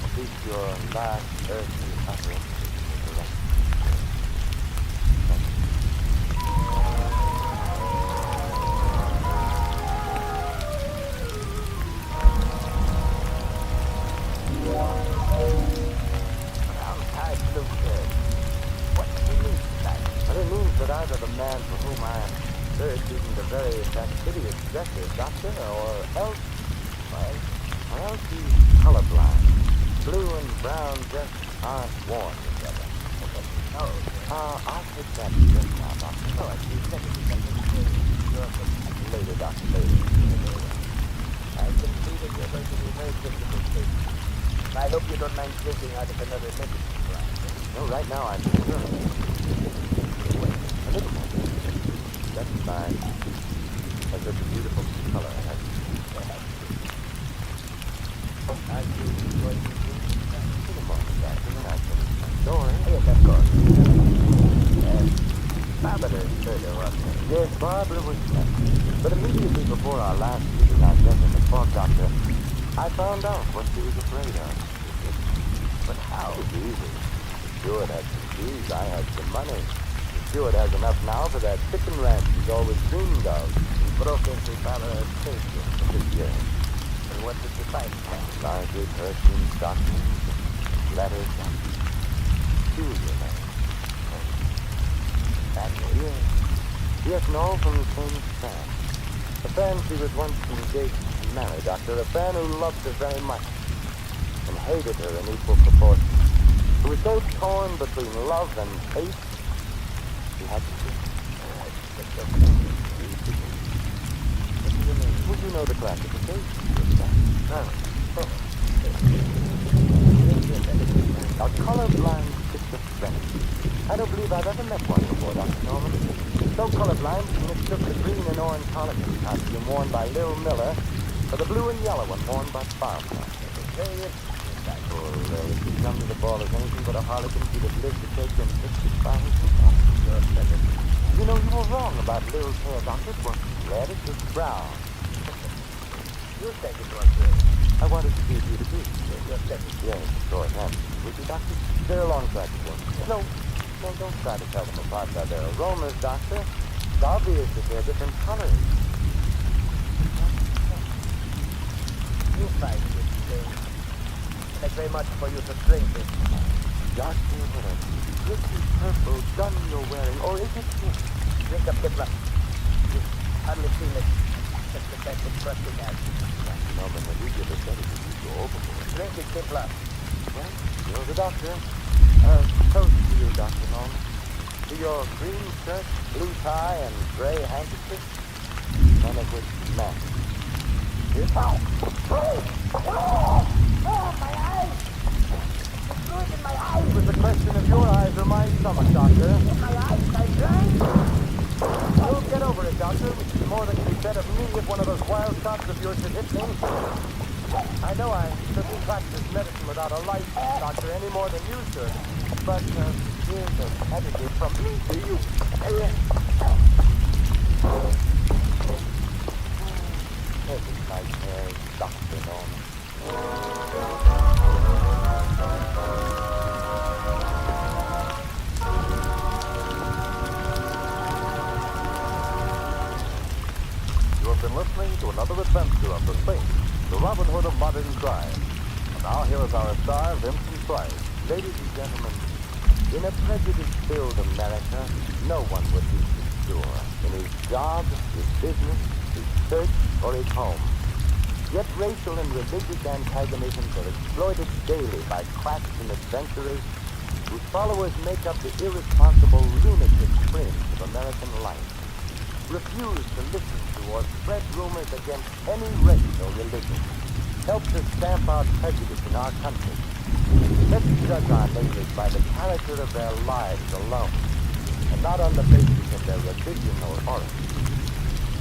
[SPEAKER 3] At least your last earthly utterance is correct. Either the man for whom I am searched isn't a very fastidious dresser, doctor, or else he's colorblind. Blue and brown just aren't worn together. I'll take that just now, doctor. Oh, I see. Later, doctor, later. I can see that you're going to be very difficult patient. I hope you don't mind drinking out of another medicine glass. No, right now I'm sure. That's fine. That's such a beautiful color. I see what you do. In a moment, Captain, and I finish my story. Yes, of course. Barbara heard her, wasn't it? Yes, Barbara was left. But immediately before our last meeting, I guess in the fog, Doctor, I found out what she was afraid of. But how? It's easy. Sure, it had some keys. I had some money. Stewart has enough now for that chicken ranch he's always dreamed of. He broke into Barbara's station. Yes. And what did you find? Largely perfume stockings, letters, and peculiar letters. Yes. Yes, and all from the same fan. A fan she was once engaged to marry, Doctor. A fan who loved her very much and hated her in equal proportion. Who was so torn between love and hate. He had to do. Would you know the classification? A colorblind schizophrenic. I don't believe I've ever met one before, Dr. Norman. So colorblind, he mistook the green and orange harlequin costume worn by Lil Miller for the blue and yellow one worn by Farmer. If he'd come to the ball as anything but a harlequin, he'd have lived to take them 65 You know, you were wrong about Lil's hair, Doctor. It wasn't red, it was brown. You said it was red. I wanted to give you the truth. Your second. Yes, go ahead. Would you, Doctor? They're alongside the one. No, don't try to tell them apart by their aromas, Doctor. It's obvious that they're different colors. You find it, James. Thanks very much for you to drink it. Doctor, what a pretty purple gun you're wearing, or is it this? Drink up, Kipler. You've hardly seen it. Just the best expressing as. No, but when you give it better, you go overboard. Drink it, Kipler. Well, you're the doctor. Toast to you, Dr. Norman. To your green shirt, blue tie, and gray handkerchief. None of which match. Here's how.
[SPEAKER 4] Oh, my eyes! Fluid in my eyes!
[SPEAKER 3] It was a question of your eyes or my stomach, Doctor.
[SPEAKER 4] In my eyes, I drank!
[SPEAKER 3] You'll get over it, Doctor. It's more than can be said of me if one of those wild shots of yours should hit me. I know I shouldn't practice medicine without a light, Doctor, any more than you should. But here's a pedigree from me to you. Perfect night hair, Dr. Norman.
[SPEAKER 1] You have been listening to another adventure of the Saint, the Robin Hood of modern crime. And now here is our star, Vincent Price.
[SPEAKER 3] Ladies and gentlemen, in a prejudice-filled America, no one would be secure in his job, his business, his church, or his home. Yet racial and religious antagonisms are exploited daily by cracks and adventurers whose followers make up the irresponsible lunatic fringe of American life. Refuse to listen to or spread rumors against any race or religion. Help to stamp out prejudice in our country. Let's judge our neighbors by the character of their lives alone, and not on the basis of their religion or origin.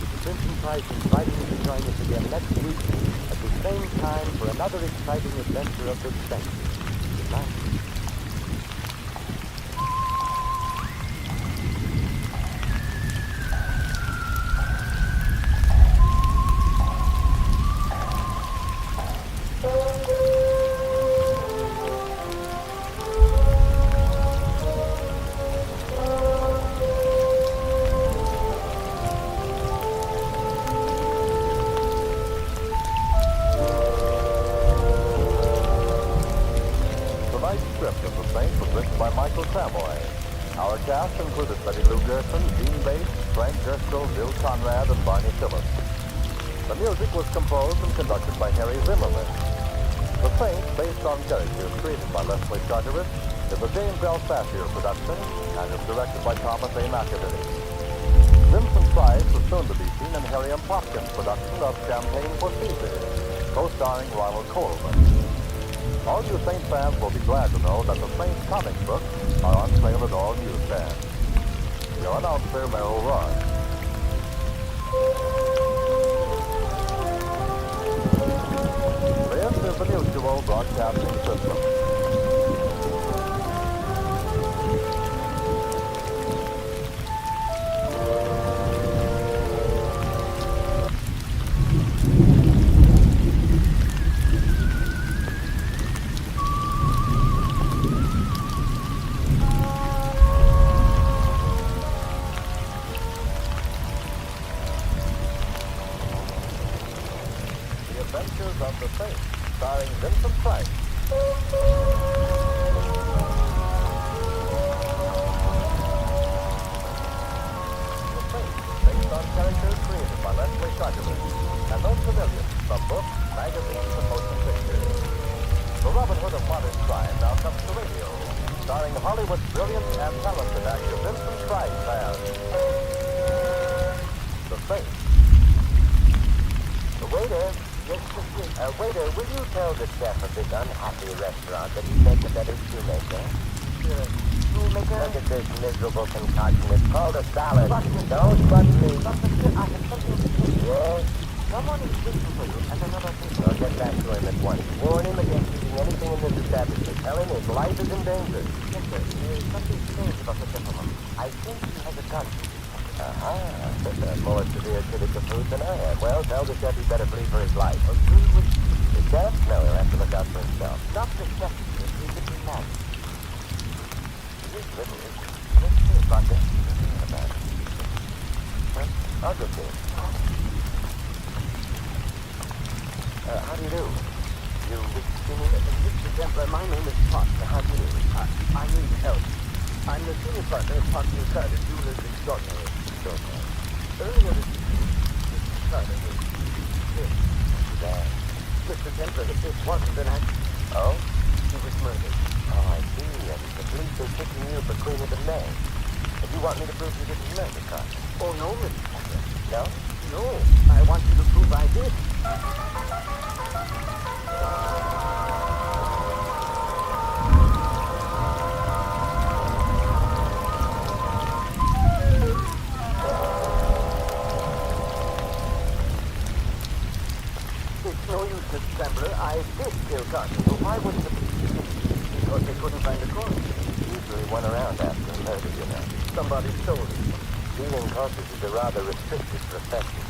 [SPEAKER 3] This is Vincent Price inviting you to join us again next week at the same time for another exciting adventure of the century. Good night.
[SPEAKER 1] Production and is directed by Thomas A. McAdoo. Vincent Price was soon to be seen in Harry M. Popkins' production of Champagne for Caesar, co-starring Ronald Colman. All you Saint fans will be glad to know that the Saint comic books are on sale at all newsstands. Your announcer, Merrill Ross. This is the Mutual Broadcasting System. Of the Saint, starring Vincent Price. The Saint, based on characters created by Leslie Charteris, and known familiars from books, magazines, and motion pictures. The Robin Hood of modern crime now comes to radio, starring Hollywood's brilliant and talented actor Vincent Price as The Saint. The waiter. Waiter, will you tell the chef of this unhappy restaurant that he makes a better shoemaker? Shoemaker? Look at this miserable concoction. It's called a salad. Don't butt me. I have something to say. Yes? Someone is waiting for you at another table. I'll get back to him at once. Warn him against eating anything in this establishment. Tell him his life is in danger. Yes, sir. There is something strange about the gentleman. I think he has a gun. More severe critic of food than I have. Well, tell the chef he better flee for his life. Agree with the chef? No, he'll have to look out for himself. Not the chef. He's a big man. He's little. Let's see about this. I'll go see him. How do you do? You wish to see me? Mr. Templar, my name is Pot. How do you do? I need help. I'm the senior partner of Pot & Carter, Jewelers Extraordinary. Earlier this evening, Mr. Carter was killed. There. Mr. Templar, it wasn't an accident. Oh? He was murdered. Oh, I see. And the police are kicking you for Queen of the May. If you want me to prove you didn't murder Carter. Oh, no, Mr. Templar. No? No. I want you to prove I did. I did kill Carter, so why wouldn't the police? Because they couldn't find the corpse. Usually one around after a murder, you know. Somebody stole it. Stealing corpses is a rather restricted profession.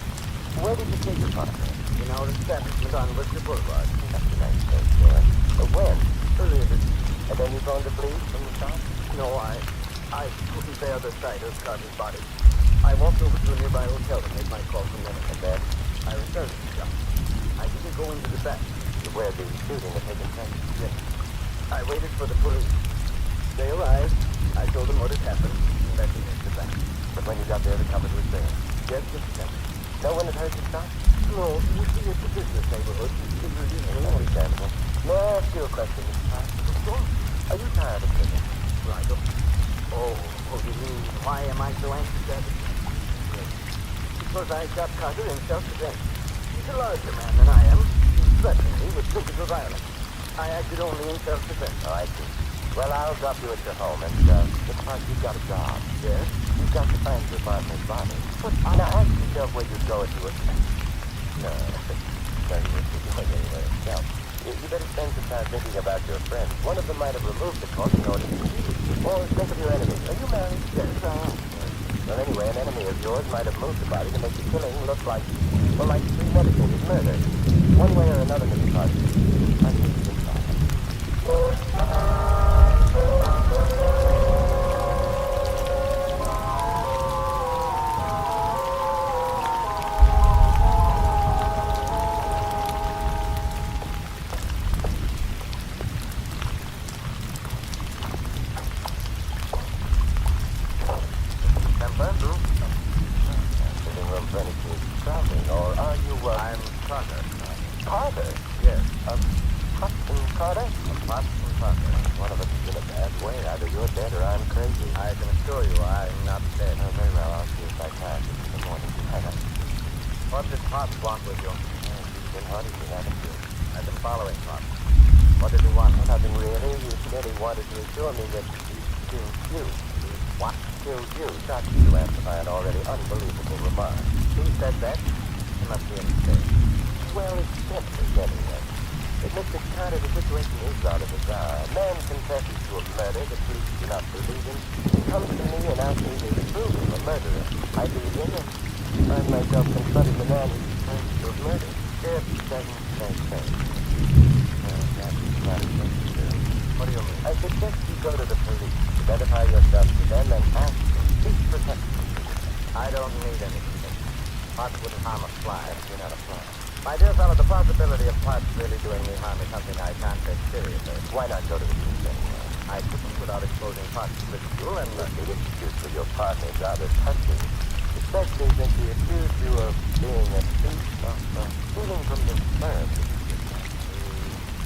[SPEAKER 1] Where did you take your partner? In our establishment on Worcester Boulevard. That's a nice place there. When? Earlier this week. And then you phoned the police from the shop? No, I couldn't bear the sight of Carter's body. I walked over to a nearby hotel to make my call from there. And then? I returned to the shop. I didn't go into the back. Where the shooting had taken place? Yes. I waited for the police. They arrived. I told them what had happened, and that we missed the back. But when you got there, the cupboard was there. Yes, Mr. Templar.
[SPEAKER 3] Know when it hurt you stop?
[SPEAKER 2] No, it's a business neighborhood.
[SPEAKER 3] Understandable. May I ask you a question, Mr. Park?
[SPEAKER 2] Of course.
[SPEAKER 3] Are you tired of living?
[SPEAKER 2] Right. Oh, you mean, why am I so anxious at it? Yes. Because I got Carter in self-defense. He's a larger man than I am. He threatened me with physical violence. I acted only in self-defense.
[SPEAKER 3] Oh, I see. Well, I'll drop you at your home, and, Mr. Park, you've got a job.
[SPEAKER 2] Yes?
[SPEAKER 3] You've got to find your partner's body. But now ask yourself where you'd go if you were... No, you wouldn't go anywhere yourself. You better spend some time thinking about your friends. One of them might have removed the corpse in order to kill you. Or think of your enemies. Are you married?
[SPEAKER 2] Yes, I am.
[SPEAKER 3] Well, anyway, an enemy of yours might have moved the body to make the killing look like, well, like premeditated murder. One way or another, Mr. Park, I think you can try it. Living room furniture is traveling, or are you,
[SPEAKER 2] I'm Carter.
[SPEAKER 3] Carter?
[SPEAKER 2] Yes.
[SPEAKER 3] Hudson Carter?
[SPEAKER 2] Hudson Carter.
[SPEAKER 3] One of us is in a bad way. Either you're dead or I'm crazy.
[SPEAKER 2] I can assure you I'm not dead.
[SPEAKER 3] Oh, very well. I'll see if I can. In the morning.
[SPEAKER 2] What did Pop want with you?
[SPEAKER 3] You've been hard as you haven't you?
[SPEAKER 2] I've been following Pop. What did he want?
[SPEAKER 3] Nothing really. He said he wanted to assure me that he killed you.
[SPEAKER 2] What?
[SPEAKER 3] Killed you. Shot you to amplify an already unbelievable remark.
[SPEAKER 2] He said that? He must be a mistake.
[SPEAKER 3] Well, it's simply anyway. Mr. Carter, the situation is rather bizarre. A man confesses to a murder that police do not believe him. He comes to me and asks me to prove him a murderer. I believe him and find myself confronting the man who claims to have murdered. It doesn't make sense. Well, that's not a thing to do.
[SPEAKER 2] What do you mean?
[SPEAKER 3] I suggest you go to the police, identify yourself to them, and ask them. Seek protection.
[SPEAKER 2] I don't need any protection. Pop wouldn't harm a fly.
[SPEAKER 3] You're not a fly.
[SPEAKER 2] My dear fellow, the possibility of Pop really doing me harm is something I can't take seriously.
[SPEAKER 3] Why not go to the police anyway?
[SPEAKER 2] I couldn't without exposing Pop to ridicule and...
[SPEAKER 3] The excuse for your partner is rather touching, especially since he accused you of being a thief of stealing from the firm.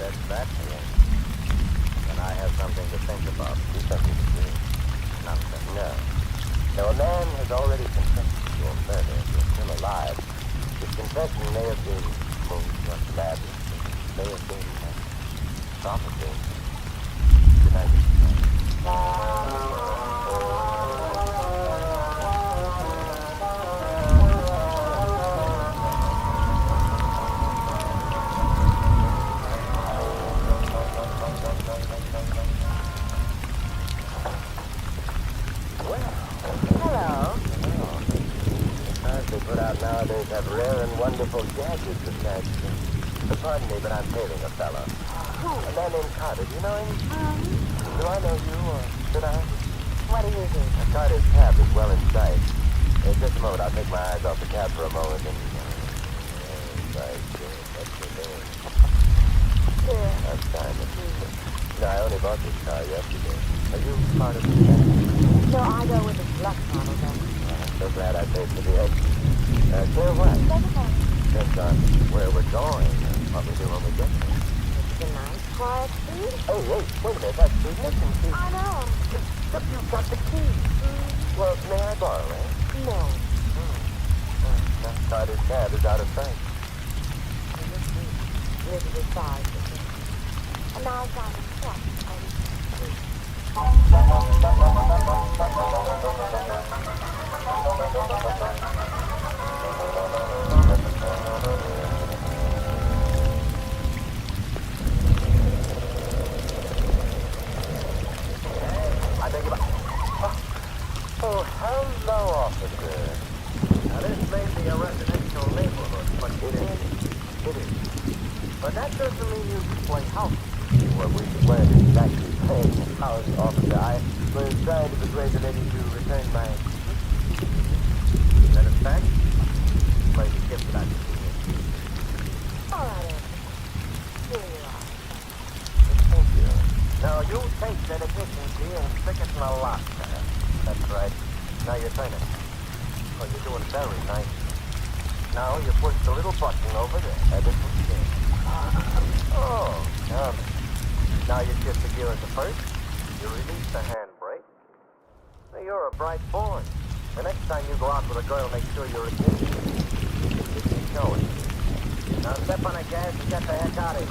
[SPEAKER 2] Said that?
[SPEAKER 3] Yes.
[SPEAKER 2] And I have something to think about.
[SPEAKER 3] Do something to do.
[SPEAKER 2] Nonsense.
[SPEAKER 3] No. Now, a man has already confessed to a murder. If you're still alive, his confession may have been most lavish. It may have been promising. Good night, Mr. They put out nowadays have rare and wonderful gadgets attached to them. Pardon me, but I'm tailing a fellow. A man named Carter. Do you know him? Do I know you, or should I?
[SPEAKER 5] What do you do?
[SPEAKER 3] Carter's cab is well in sight. Just a moment. I'll take my eyes off the cab for a moment and... Right, that's the name.
[SPEAKER 5] Here.
[SPEAKER 3] I'm Simon. No, I only bought this car yesterday. Are you part of the family?
[SPEAKER 5] No, I go with the deluxe model then.
[SPEAKER 3] I'm so glad I paid for the extra. Clear what? Depends on where we're going and what we do when we get there.
[SPEAKER 5] It's a nice, quiet street.
[SPEAKER 3] Hey, wait a minute. That's the ignition key.
[SPEAKER 5] I know.
[SPEAKER 3] Except you've got the key. Well, may I borrow it?
[SPEAKER 5] No.
[SPEAKER 3] Carter's cab is out of sight.
[SPEAKER 5] Little bit sorry for you. And now I've got a truck.
[SPEAKER 3] I beg your pardon. Oh, hello, officer.
[SPEAKER 2] Now, this may be a residential neighborhood, but
[SPEAKER 3] It is.
[SPEAKER 2] But that doesn't mean you can play house.
[SPEAKER 3] Well, we weren't exactly playing house, officer. I was trying to persuade the lady to return my...
[SPEAKER 2] Is that a fact? Play the gift that I can see.
[SPEAKER 5] All right, Ed. Here you are.
[SPEAKER 3] Thank you.
[SPEAKER 2] Now, you take that ignition key and stick it in a lock there.
[SPEAKER 3] That's right. Now you're turning.
[SPEAKER 2] Oh, you're doing very nice. Now you push the little button over there.
[SPEAKER 3] I just see.
[SPEAKER 2] Oh, now, now you shift the gear at the first. You release the handbrake. Now, you're a bright boy. The next time you go out with a girl, make sure you're a kid. Keep going. Now step on the gas and get the heck out of here.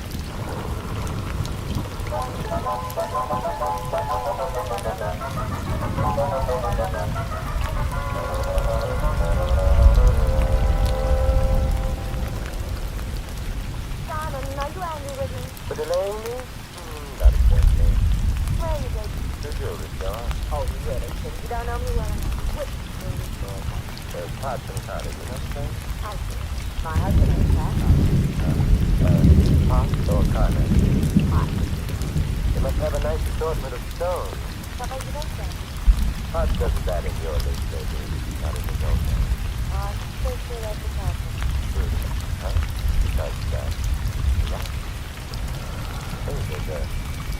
[SPEAKER 5] Simon, are you angry with me?
[SPEAKER 3] For delaying me? Not exactly.
[SPEAKER 5] Where are you taking me?
[SPEAKER 3] The jewelry store.
[SPEAKER 5] Oh, you really? You don't know me well enough. Which jewelry store?
[SPEAKER 3] There's pots and powder, you know what I'm saying?
[SPEAKER 5] I see. My husband owns that.
[SPEAKER 3] Pots or carnet?
[SPEAKER 5] Pot.
[SPEAKER 3] You must have a nice assortment of stones.
[SPEAKER 5] What makes you think that?
[SPEAKER 3] Pot doesn't that in your list, baby. Not in his own name.
[SPEAKER 5] Oh, I'm pretty sure that's the problem.
[SPEAKER 3] Huh? Besides that. Right. Hey, there's a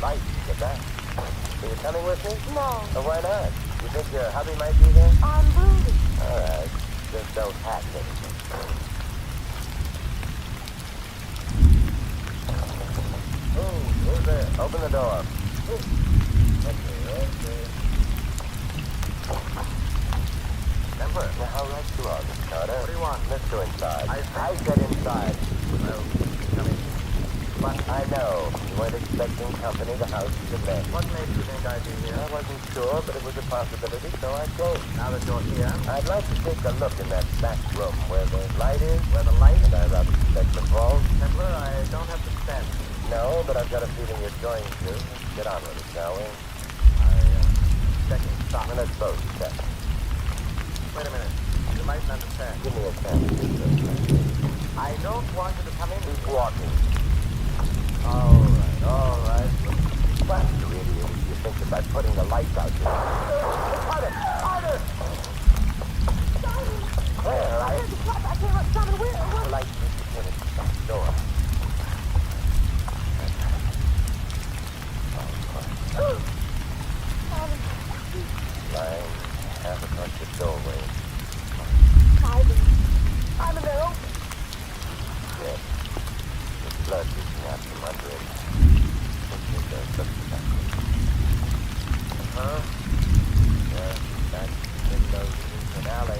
[SPEAKER 3] light in the back. Are you coming with me?
[SPEAKER 5] No.
[SPEAKER 3] Oh, why not? You think your hubby might be there?
[SPEAKER 5] I'm broody.
[SPEAKER 3] All right. Just don't hack anything. Who's there? Open the door. Okay.
[SPEAKER 2] Emperor.
[SPEAKER 3] Now, how right you are, Miss Carter.
[SPEAKER 2] What do you want?
[SPEAKER 3] Let's go inside.
[SPEAKER 2] I
[SPEAKER 3] said inside.
[SPEAKER 2] Well, come in.
[SPEAKER 3] But I know. You weren't expecting company. The house is a mess.
[SPEAKER 2] What made you think I'd be here?
[SPEAKER 3] I wasn't sure, but it was a possibility, so I came.
[SPEAKER 2] Now that you're here,
[SPEAKER 3] I'd like to take a look in that back room where the light is.
[SPEAKER 2] where the light...
[SPEAKER 3] And I rather suspect the vault.
[SPEAKER 2] Templar, I don't have to stand.
[SPEAKER 3] No, but I've got a feeling you're going to. Let's get on with it, shall we?
[SPEAKER 2] Checking stock.
[SPEAKER 3] Well, let's both check.
[SPEAKER 2] Wait a minute. You mightn't understand.
[SPEAKER 3] Give me a chance.
[SPEAKER 2] I don't want you to come in.
[SPEAKER 3] Keep walking.
[SPEAKER 2] All right.
[SPEAKER 3] What, you idiot? You think about putting the lights out here?
[SPEAKER 5] Harder!
[SPEAKER 3] Where?
[SPEAKER 5] I heard the clap. I came up, Simon. Where?
[SPEAKER 3] The lights just in the door. Lying half across the doorway.
[SPEAKER 5] Simon, they're open.
[SPEAKER 3] Yes. The blood leaking out from under it.
[SPEAKER 2] Huh?
[SPEAKER 3] Yeah, that window is an alley.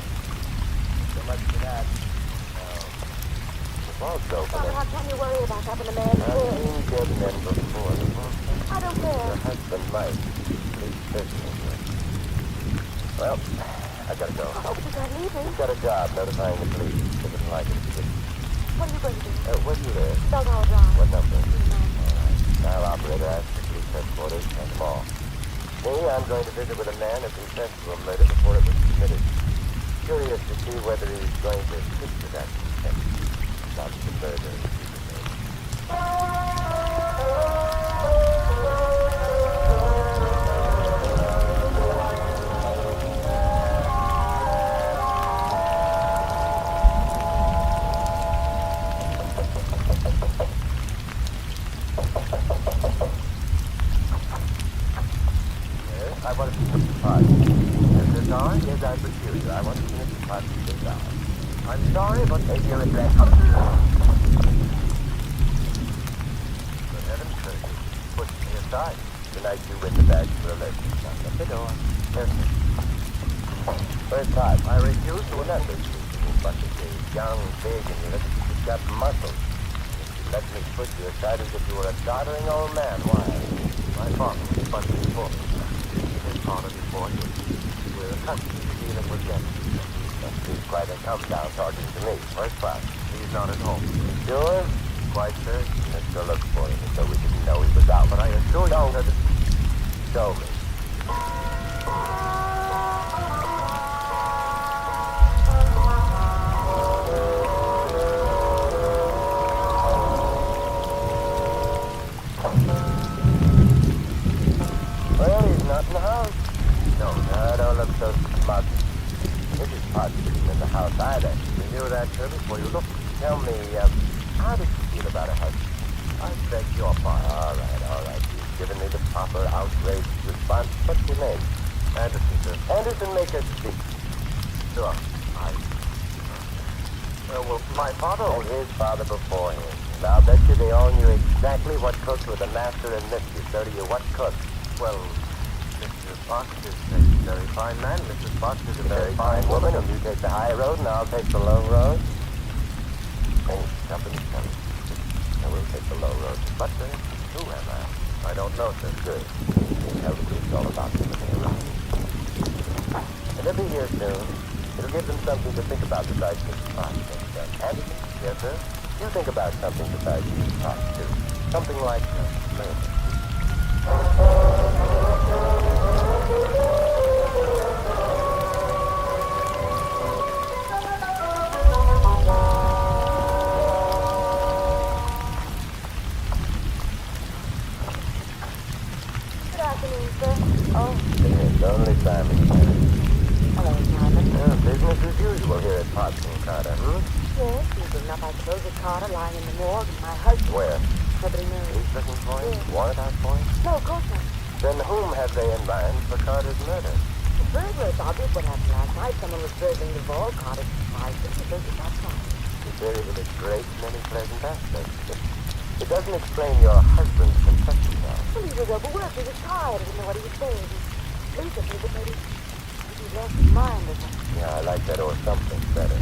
[SPEAKER 3] So much for that. The vault's open.
[SPEAKER 5] Simon, how can you worry about having a man
[SPEAKER 3] I've
[SPEAKER 5] here?
[SPEAKER 3] seen dead men before.
[SPEAKER 5] I don't
[SPEAKER 3] Your
[SPEAKER 5] care.
[SPEAKER 3] husband might. Please personally. Well, I gotta go.
[SPEAKER 5] I hope you're not leaving.
[SPEAKER 3] He's got a job notifying the police. They wouldn't like it if you didn't.
[SPEAKER 5] What are you going to do?
[SPEAKER 3] Where do you live?
[SPEAKER 5] Belltower Drive.
[SPEAKER 3] What number?
[SPEAKER 5] No.
[SPEAKER 3] All right. Now, operator, ask the police headquarters and them all. Me, I'm going to visit with a man who confessed to a murder before it was committed. Curious to see whether he's going to stick to that confession. Not the murder. I want to see Mr. Potts. Mr. Don? Yes, I'm peculiar. I want to see Mr. Potts sit down. I'm sorry, but take your address. Good heavens, sir. You pushed me aside. Tonight you win the badge for election. Now, shut the door. Yes, sir. Where's Potts? I refuse to remember you. But you're young, big, and you've got muscles. You let me push you aside as if you were a doddering old man. Why? My father was bunching before me. Father before you. We're accustomed to dealing with them. Must be quite a come down talking to me. Where's Potts? He's not at home. Sure? Quite certain. Let's go look for him as though we didn't know he was out. But I assure you that... Show me. Well, he's not in the house. No, don't look so smug. Mrs. Potts isn't in the house either. You knew that, sir, before you looked. Tell me, how did you feel about her husband? I beg your pardon. All right. You've given me the proper outraged response. What's your name? Anderson, sir. Anderson, make us speak. Sure.
[SPEAKER 2] Well, my father...
[SPEAKER 3] And his father before him. And I'll bet you they all knew exactly what cooks were the master and mistress. So do you, what cooks?
[SPEAKER 2] Well, Mr. Fox is a very fine man. Mrs. Fox is a
[SPEAKER 3] Very fine woman, and you take the high road, and I'll take the low road. Hey, company's coming. I will take the low road. But, who am I?
[SPEAKER 2] I don't know, sir.
[SPEAKER 3] Good. Tell the groups all about them when they arrive. And they'll be here soon. It'll give them something to think about besides Mrs. Fox. Anderson?
[SPEAKER 2] Yes, sir?
[SPEAKER 3] You think about something besides Mrs. Fox, too. Something like murder.
[SPEAKER 5] Good afternoon, sir. Oh,
[SPEAKER 3] It's only Simon.
[SPEAKER 5] hello, Simon.
[SPEAKER 3] Business as usual here at Potts and Carter,
[SPEAKER 5] Yes, usual enough. I suppose a Carter lying in the morgue and my husband.
[SPEAKER 3] Where?
[SPEAKER 5] Nobody knows.
[SPEAKER 3] He's looking for him?
[SPEAKER 5] Yes.
[SPEAKER 3] Warrant out for him?
[SPEAKER 5] No, of course not.
[SPEAKER 3] Then whom have they in mind for Carter's murder?
[SPEAKER 5] The burglar, it's obvious what happened last night. Someone was burgling the vault. Carter surprised him. The burglar got caught.
[SPEAKER 3] The theory with a great many pleasant aspects. But it doesn't explain your husband's confession now.
[SPEAKER 5] Well, he was overworked. He was tired. I didn't know what he was saying. He blinked at me, but maybe he lost his mind or something.
[SPEAKER 3] Yeah, I like that or something better.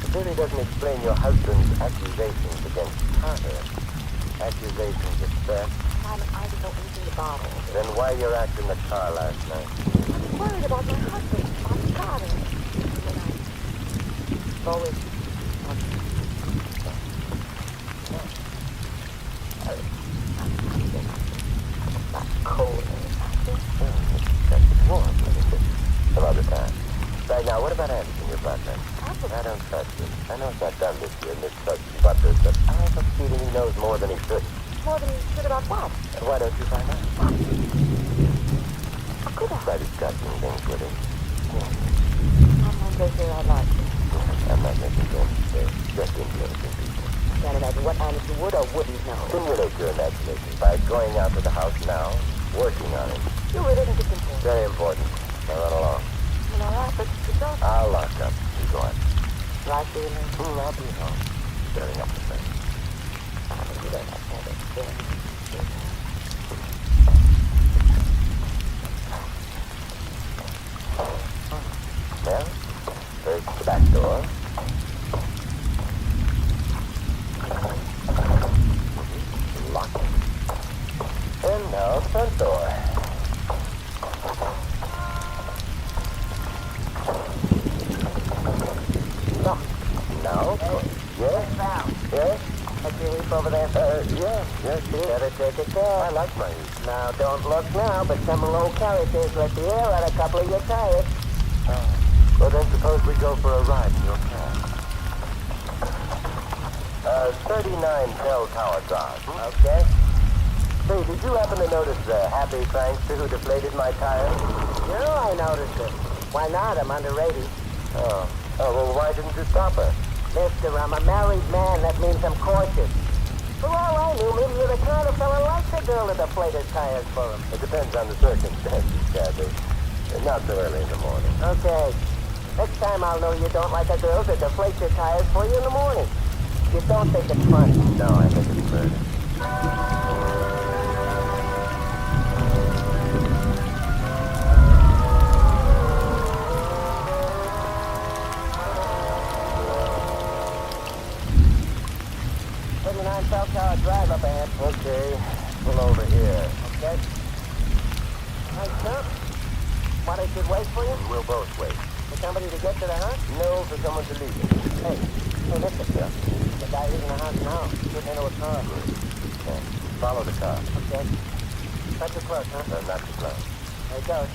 [SPEAKER 3] The theory doesn't explain your husband's accusations against Carter. Accusations of theft.
[SPEAKER 5] Simon, I didn't know anything about all this.
[SPEAKER 3] Then why you act in the car last night?
[SPEAKER 5] I was worried about my husband, about Carter. And I always... Not cold.
[SPEAKER 3] That's warm. Some other time. Right now, what about Anderson, your butler? I don't trust him. I know it's not done this year, Miss Such Butlers, but I have a feeling he knows more than he should.
[SPEAKER 5] More than he should about what?
[SPEAKER 3] Why don't you find out?
[SPEAKER 5] How could I?
[SPEAKER 3] Try discussing things with him.
[SPEAKER 5] I'm not so sure I'd like to.
[SPEAKER 3] I'm not making things. They're just influencing people.
[SPEAKER 5] I can't imagine what Anderson would or wouldn't know.
[SPEAKER 3] Stimulate your imagination by going out to the house now, working on it.
[SPEAKER 5] You really think it's important?
[SPEAKER 3] Very important. Now run along.
[SPEAKER 5] Well, all right, but it's all
[SPEAKER 3] I'll lock up. You go on.
[SPEAKER 5] right for you, man.
[SPEAKER 3] I'll be home. Stirring up the thing.
[SPEAKER 5] I think you don't have to have experience.
[SPEAKER 3] Well, first the back door. Locked. And now the front door. Locked. Now, yes? Yes?
[SPEAKER 2] That's your heap over there?
[SPEAKER 3] Yes,
[SPEAKER 2] Better take it there.
[SPEAKER 3] I like my heat.
[SPEAKER 2] Now, don't look now, but some low characters let the air out a couple of your tires.
[SPEAKER 3] Well, then suppose we go for a ride in your car. 39 Bell Tower Drive.
[SPEAKER 2] Okay.
[SPEAKER 3] Say, did you happen to notice the happy prankster who deflated my tires?
[SPEAKER 2] Sure, I noticed it. Why not? I'm underrated.
[SPEAKER 3] Oh, well, why didn't you stop her?
[SPEAKER 2] Mister, I'm a married man. That means I'm cautious. For all I knew, maybe you're the kind of fella like the girl that deflated tires for him.
[SPEAKER 3] It depends on the circumstances, Kathy. Not so early in the morning.
[SPEAKER 2] Okay. Next time I'll know you don't like a girl to deflate your tires for you in the morning. You don't think it's funny.
[SPEAKER 3] No, I think it's murder.
[SPEAKER 2] Bell Tower Drive up ahead.
[SPEAKER 3] Okay, pull over here.
[SPEAKER 2] Okay. Hey, sir. Want I should wait for you?
[SPEAKER 3] We'll both wait.
[SPEAKER 2] For somebody to get to the house?
[SPEAKER 3] No, for someone to leave.
[SPEAKER 2] Hey, listen.
[SPEAKER 3] Yeah.
[SPEAKER 2] The guy is in the house now. Getting into a car.
[SPEAKER 3] Okay. Follow the car.
[SPEAKER 2] Okay. Not too close, huh?
[SPEAKER 3] No, not too close.
[SPEAKER 2] There he goes.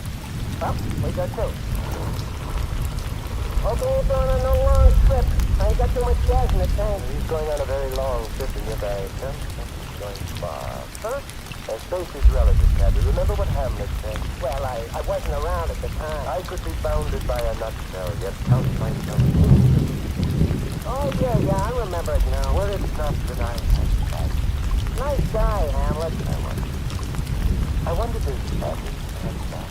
[SPEAKER 2] Well, we go too. Hoping you're going on no long trip. I ain't got too much gas in the tank.
[SPEAKER 3] He's going on a very long trip in your bag. He's going far.
[SPEAKER 2] Huh?
[SPEAKER 3] Space is relative, Kathy. Remember what Hamlet said?
[SPEAKER 2] Well, I wasn't around at the time.
[SPEAKER 3] I could be bounded by a nutshell, yet count myself.
[SPEAKER 2] Oh, yeah, I remember it now.
[SPEAKER 3] Were it not that I had that.
[SPEAKER 2] Nice guy, Hamlet.
[SPEAKER 3] I wonder if his family had that.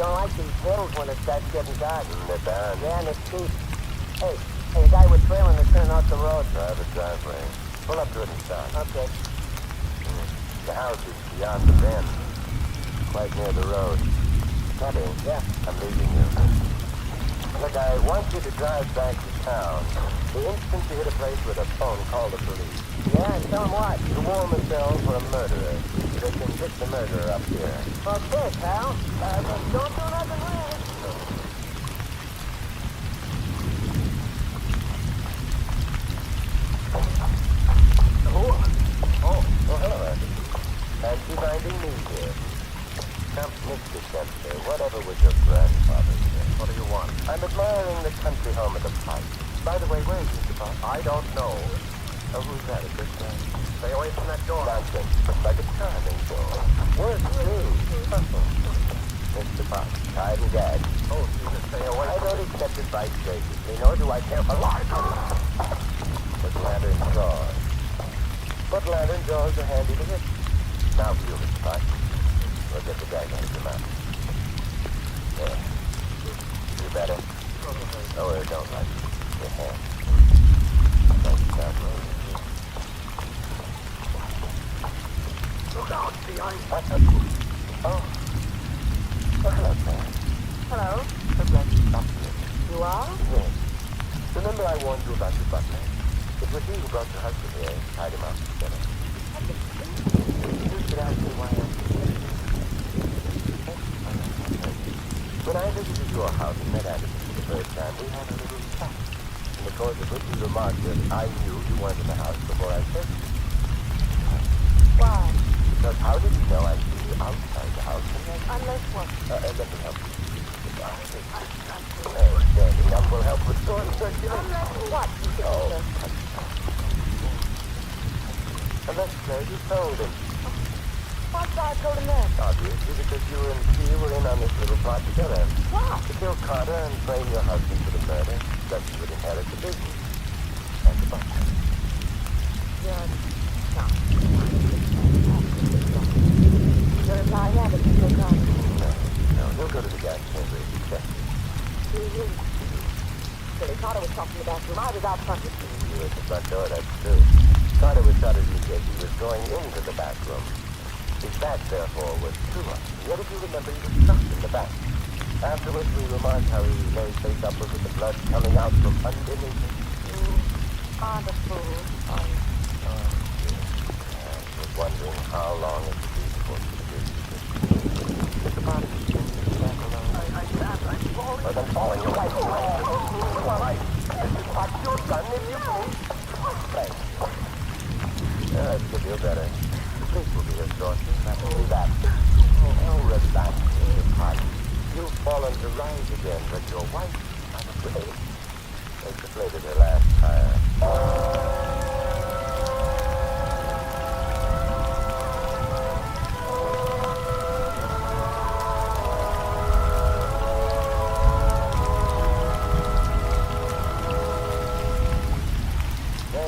[SPEAKER 2] don't like these hills when it starts getting dark.
[SPEAKER 3] They're bad.
[SPEAKER 2] Yeah, and it's steep. Hey, the guy we're trailing is turning off the road.
[SPEAKER 3] Private driveway. Pull up to it and start.
[SPEAKER 2] Okay.
[SPEAKER 3] The house is beyond the bend. Quite near the road. Teddy.
[SPEAKER 2] Yeah.
[SPEAKER 3] I'm leaving you. Look, I want you to drive back to town. The instant you hit a place with a phone, call the police.
[SPEAKER 2] Yeah, and tell him what?
[SPEAKER 3] You warn the cell for a murderer. They can get the murderer up here.
[SPEAKER 2] Okay, pal. Don't do nothing wrong.
[SPEAKER 3] Oh, hello, Andy. Fancy finding me here. Come, Mr. Kempster, whatever was your grandfather's name? What do you want? I'm admiring the country home of the Pike. By the way, where is Mr. Pike? I don't know. Oh, who's that? Is this guy? Stay away from that door. Nonsense. Looks like a charming door. Where's you? Mr. Pike, tied and gagged. Oh, you just stay away. I don't accept advice graciously, nor do I care for lies. But lantern jaws. But lantern jaws are handy to hit. Now for you, Mr. Pike. We'll get the guy out of your mouth. There. You better. Oh, I don't like your hand. Don't stop rolling. Look out, behind. What? Oh. Oh, hello, Sam.
[SPEAKER 5] Hello?
[SPEAKER 3] So glad you stopped here.
[SPEAKER 5] You are?
[SPEAKER 3] Yes. Remember I warned you about your butler? It was he who brought your husband here and tied him up together. You should ask me why I'm here. When I visited your house and met Anderson for the first time, we had a little chat, in the course of which he remarked that I knew you weren't in the house before I said you.
[SPEAKER 5] Why?
[SPEAKER 3] Because how did you know I'd see you outside the house?
[SPEAKER 5] Unless what?
[SPEAKER 3] Let me help you. Standing up will help restore the circulation.
[SPEAKER 5] Unless what, Mr.
[SPEAKER 3] Oh.
[SPEAKER 5] Taylor?
[SPEAKER 3] Unless you told him.
[SPEAKER 5] What's I told him that?
[SPEAKER 3] Obviously, because you and she were in on this little plot together.
[SPEAKER 5] What?
[SPEAKER 3] To kill Carter and blame your husband for the murder, so you would inherit the business. And the butler.
[SPEAKER 5] You're not. You're a fly rabbit, Mr. Carter.
[SPEAKER 3] No, he'll go to the gas chamber if he checks it.
[SPEAKER 5] Billy Carter was talking in the bathroom. I was out front with you.
[SPEAKER 3] You were at the front door, that's true. Carter was shot as he said he was going into the back room. His back, therefore, was to us. Yet, if you remember, he was shot in the back. Afterwards, we remarked how he lay face upward with the blood coming out from underneath him.
[SPEAKER 5] You are the fool.
[SPEAKER 3] I was wondering how long it would be before she would do this. Mr. Potter, can you back alone? I can't. I'm falling. Well, then fall in your right. All right. Watch your gun if you please. Thanks. Let's get you better. The police will be here shortly. That will be that. Oh, relax, Mr. Potter. You've fallen to rise again, but your wife, I'm afraid, has deflated her last tire.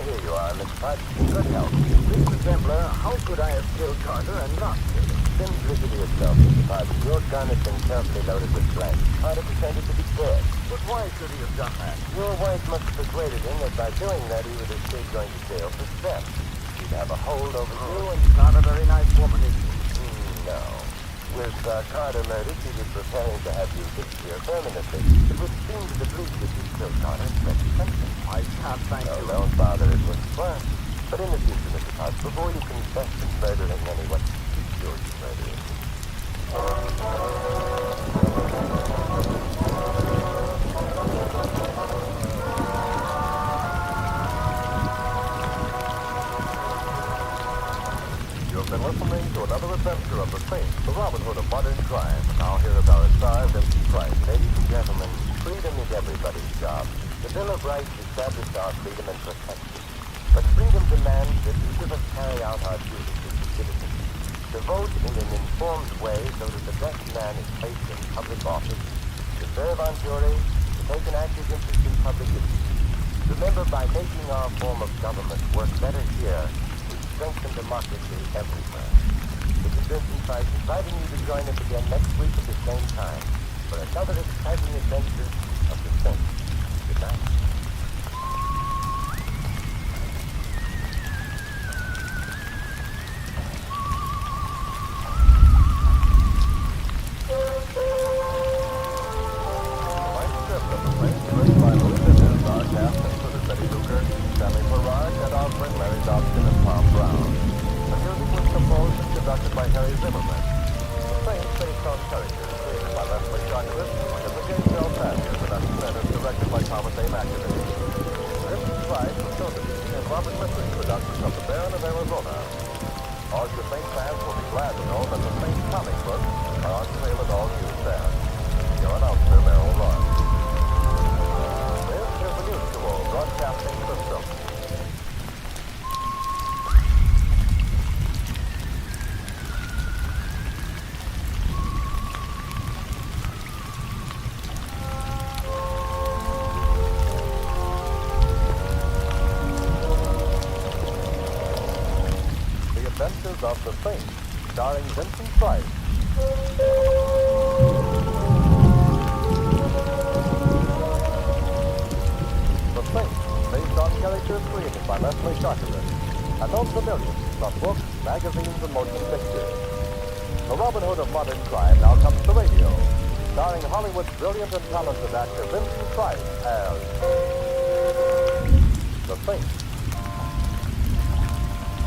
[SPEAKER 3] Here you are, Miss Pike. Good health. Mr. Templar, how could I have killed Carter and not killed him? Simply to yourself, Mr. Pike. Your gun has been carefully loaded with blanks. Carter pretended to be dead. But why should he have done that? Your wife must have persuaded him that by doing that he would escape going to jail for theft. She'd have a hold over you and... Not a very nice woman, is she? No. With Carter murdered, she was preparing to have you fixed here permanently. It would seem to the police that you killed Carter and fled to country. I can't thank you. Don't bother, it was fun. But in the future, Mr. Potts, before you confess to murdering anyone, be sure you murder him.
[SPEAKER 1] You've been listening to another adventure of the Saint, the Robin Hood of modern crime. Now here is our star, Vincent Price.
[SPEAKER 3] Ladies and gentlemen, freedom is everybody's job. The Bill of Rights established our freedom and protection. But freedom demands that each of us carry out our duties as citizens. To vote in an informed way so that the best man is placed in public office. To serve on juries. To take an active interest in public issues. Remember, by making our form of government work better here, we strengthen democracy everywhere. This is Vincent Price inviting you to join us again next week at the same time. for another exciting adventure of the Saints. Good night. All you Saint fans will be glad to know that the Saint comic books are on sale at all newsstands. Your announcer, Merrill Lund. This is the Mutual Broadcasting System. Of the Saint, starring Vincent Price. The Saint, based on characters created by Leslie Charteris, and known to millions from books, magazines, and motion pictures. The Robin Hood of modern crime now comes to radio, starring Hollywood's brilliant and talented actor Vincent Price as the Saint.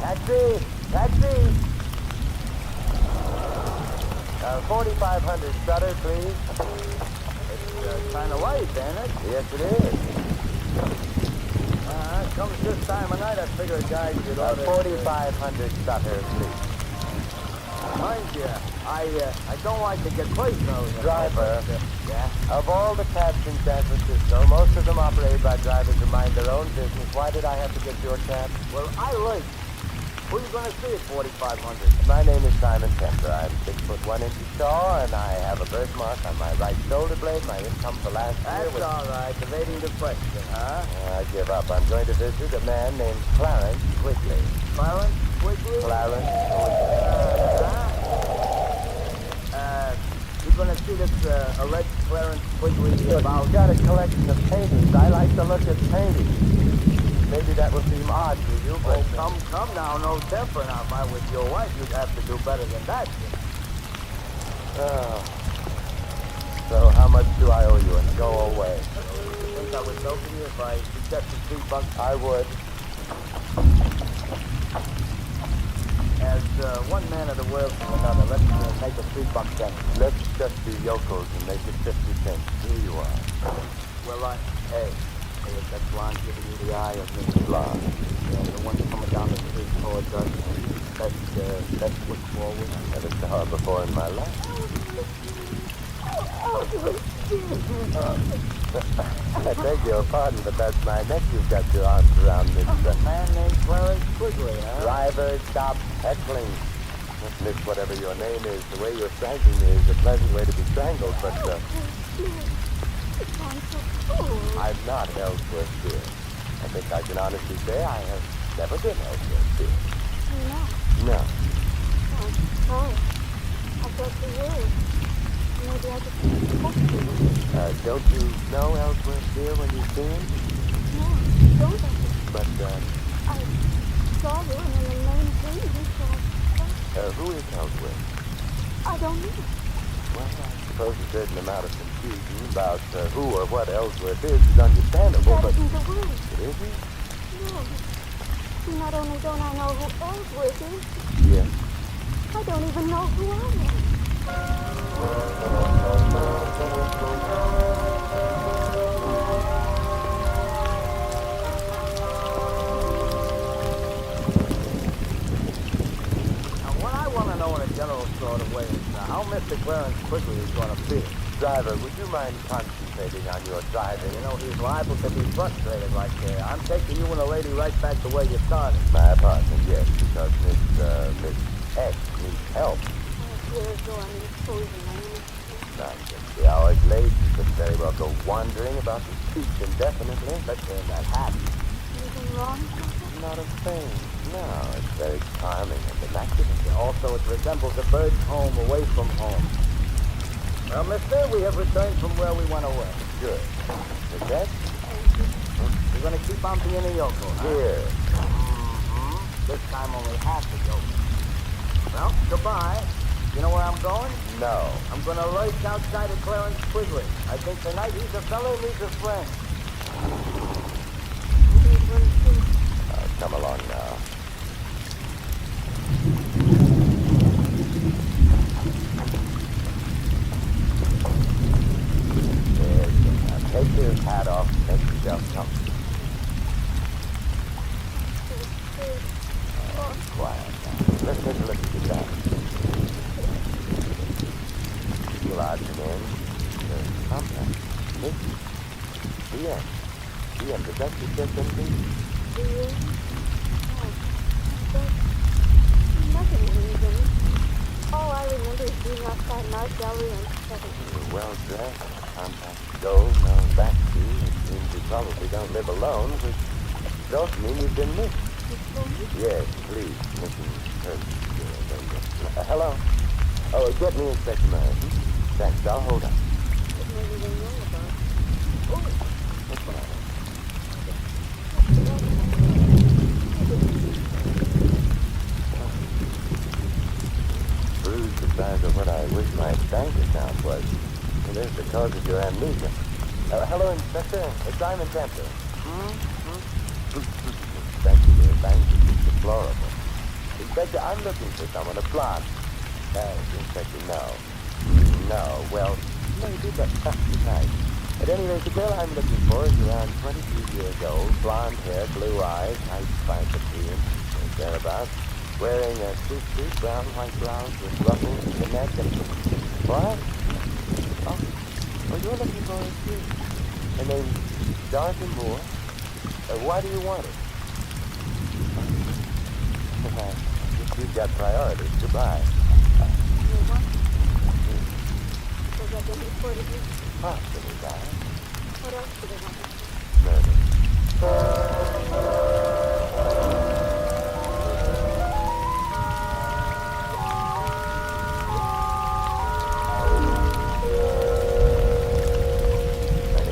[SPEAKER 2] Taxi! Taxi! 4500 Sutter, please. It's kind of late, ain't it?
[SPEAKER 3] Yes, it is.
[SPEAKER 2] It comes this time of night, I figure a guy should order...
[SPEAKER 3] 4500 Sutter, please.
[SPEAKER 2] Mind you, I don't like to get personal.
[SPEAKER 3] Driver.
[SPEAKER 2] Yeah?
[SPEAKER 3] Of all the cabs in San Francisco, most of them operated by drivers who mind their own business. Why did I have to get your cab?
[SPEAKER 2] Well, I like... Who are you going to see at 4500?
[SPEAKER 3] My name is Simon Kemper. I'm 6 foot 1 inches tall, and I have a birthmark on my right shoulder blade. My income for last year
[SPEAKER 2] That's
[SPEAKER 3] was...
[SPEAKER 2] all right. Evading the question, huh?
[SPEAKER 3] I give up. I'm going to visit a man named Clarence Quigley.
[SPEAKER 2] Clarence Quigley?
[SPEAKER 3] Clarence Quigley.
[SPEAKER 2] You're going to see this alleged Clarence Quigley
[SPEAKER 3] Look,
[SPEAKER 2] about...
[SPEAKER 3] you've got a collection of paintings. I like to look at paintings. Maybe that will seem odd to you, but...
[SPEAKER 2] Oh, come now, no temper. Now, if I was your wife, you'd have to do better than that.
[SPEAKER 3] So how much do I owe you? And go away.
[SPEAKER 2] You think I would open you if I suggested $3?
[SPEAKER 3] I would.
[SPEAKER 2] As one man of the world from another, let's make a $3 bet.
[SPEAKER 3] Let's just be yokels and make it 50 cents. Here you are.
[SPEAKER 2] Well, hey, is that blonde giving you the eye or me?
[SPEAKER 3] Blonde.
[SPEAKER 2] Yeah, the one coming down the street towards us. Best foot forward.
[SPEAKER 3] Never saw her before in my life. I beg your pardon, but that's my neck you've got your arms around,
[SPEAKER 2] A
[SPEAKER 3] Mr.
[SPEAKER 2] man named Clarence Quigley, huh?
[SPEAKER 3] Driver, stop heckling. Miss, whatever your name is, the way you're strangling me is a pleasant way to be strangled, but, I'm not Ellsworth dear. I think I can honestly say I have never been Ellsworth dear. No.
[SPEAKER 5] I'm sorry. I thought you were. Maybe I just spoke to you.
[SPEAKER 3] Don't you know Ellsworth dear when you see him?
[SPEAKER 5] No, don't I?
[SPEAKER 3] But,
[SPEAKER 5] I saw you in the main thing.
[SPEAKER 3] who is Ellsworth?
[SPEAKER 5] I don't know.
[SPEAKER 3] Well, I suppose a certain amount of confusion about who or what Ellsworth is understandable,
[SPEAKER 5] That
[SPEAKER 3] but...
[SPEAKER 5] isn't the word.
[SPEAKER 3] It isn't?
[SPEAKER 5] No. Not only don't I know who Ellsworth is,
[SPEAKER 3] Yes.
[SPEAKER 5] I don't even know who I am.
[SPEAKER 2] Now, what I want to know in a general sort of way is how Mr. Clarence Quigley is going to feel.
[SPEAKER 3] Driver, would you mind concentrating on your driving?
[SPEAKER 2] You know, he's liable to be frustrated like I'm taking you and the lady right back to where you started.
[SPEAKER 3] My apartment, yes, because Miss X needs help.
[SPEAKER 5] Years ago, I'm exposing my innocence.
[SPEAKER 3] Nonsense. The hour's late. You could very well go wandering about the streets indefinitely.
[SPEAKER 2] Especially in that hat.
[SPEAKER 5] Anything wrong, Papa?
[SPEAKER 3] Not a thing. No, it's very charming and immaculate.
[SPEAKER 2] Also, it resembles a bird's home away from home. Well, mister, we have returned from where we went away.
[SPEAKER 3] Good. Is that?
[SPEAKER 2] You're going to keep on being a yokel, huh?
[SPEAKER 3] Here.
[SPEAKER 2] This time only half a yokel. Well, goodbye. You know where I'm going?
[SPEAKER 3] No.
[SPEAKER 2] I'm going to lurch outside of Clarence Quigley. I think tonight he's a fellow who needs a friend.
[SPEAKER 3] Come along now. There you go. Now take your hat off and make yourself comfortable. Quiet now. Let's take a look at your back. Feel odds and ends. There's compact. DM. DM, does that suggest anything?
[SPEAKER 5] Nothing even. All I remember is being outside an art gallery on 7th.
[SPEAKER 3] You're well dressed, compact gold, no backseat. It means you probably don't live alone, which does mean you've been missed. Yes, please, Mrs. Persists. Hello. Oh, get me Inspector Myers. Thanks, I'll hold on.
[SPEAKER 5] Maybe they know about it.
[SPEAKER 3] What's the matter? Bruised the size of what I wish my bank account was. Well, there's the cause of your amnesia. Hello, Inspector. It's Simon Tempter. Thank you, dear. Thank you. It's deplorable. Inspector, I'm looking for someone. A blonde. Inspector, no. No. Well, maybe, but not tonight. At any rate, the girl I'm looking for is around 22 years old, blonde hair, blue eyes, height 5'3" and thereabouts, wearing a suit, brown, white blouse with ruffles in the neck and... What? Oh, you're looking for her too. Her name's Dorothy Moore. Why do you want it? You've got priorities. Goodbye.
[SPEAKER 5] Was that the report of you?
[SPEAKER 3] Possibly that.
[SPEAKER 5] What else do they want?
[SPEAKER 3] Murder.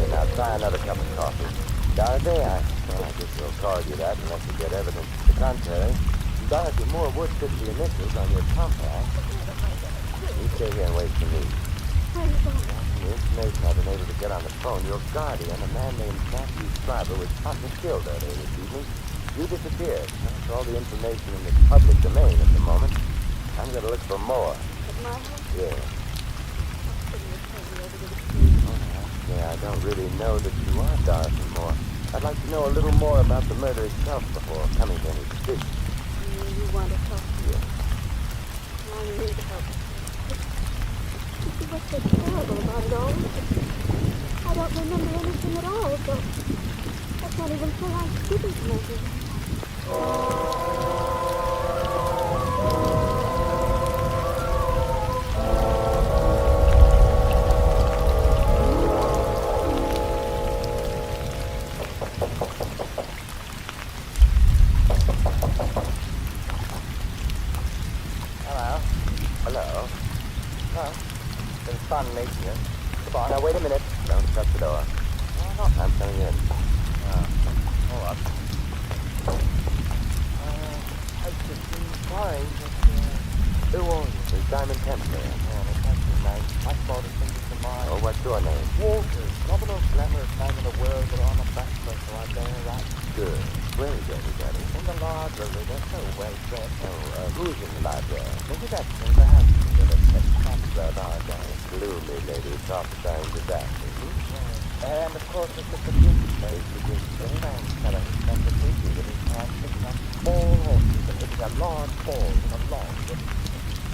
[SPEAKER 3] Now try another cup of coffee. Dorothy, I guess we'll call you that unless you get evidence to the contrary. Dorothy Moore would fit the initials on your compact. You stay here and wait for me.
[SPEAKER 5] Where are you going?
[SPEAKER 3] The information I've been able to get on the phone, your guardian, a man named Matthew Schreiber, was shot and killed earlier this evening. You disappeared. That's all the information in the public domain at the moment. I'm going to look for more.
[SPEAKER 5] At my house?
[SPEAKER 3] Yeah.
[SPEAKER 5] Couldn't you tell me over to the street?
[SPEAKER 3] Yeah, I don't really know that you are Dorothy Moore. I'd like to know a little more about the murder itself before coming to any decision.
[SPEAKER 5] You want to talk to
[SPEAKER 3] Yeah.
[SPEAKER 5] I need help. You see what's so terrible about it all? I don't remember anything at all, so I can't even say I didn't remember.
[SPEAKER 3] Hello. Well, it's been fun meeting you. Come on, now wait a minute. Don't shut the door. No, I'm coming in. Hold up. I've just been fine, but, who owns it? There's Diamond Tempter. Oh, that's nice. I thought it was to mine. Oh, what's your name?
[SPEAKER 2] Walter. Not the most glamorous man in the world, but on a bachelor, so I bear right.
[SPEAKER 3] Good. Where is everybody?
[SPEAKER 2] In the library, they're so well dressed.
[SPEAKER 3] Who's in the library?
[SPEAKER 2] Mrs. Atkins, the housekeeper, that chancellor of our day.
[SPEAKER 3] Gloomy lady prophesying disaster.
[SPEAKER 2] And of course, it's the Virginia place, which is very nice fellow who spends the evening with his hand picking up small horses, and it is a large ball with a long whip.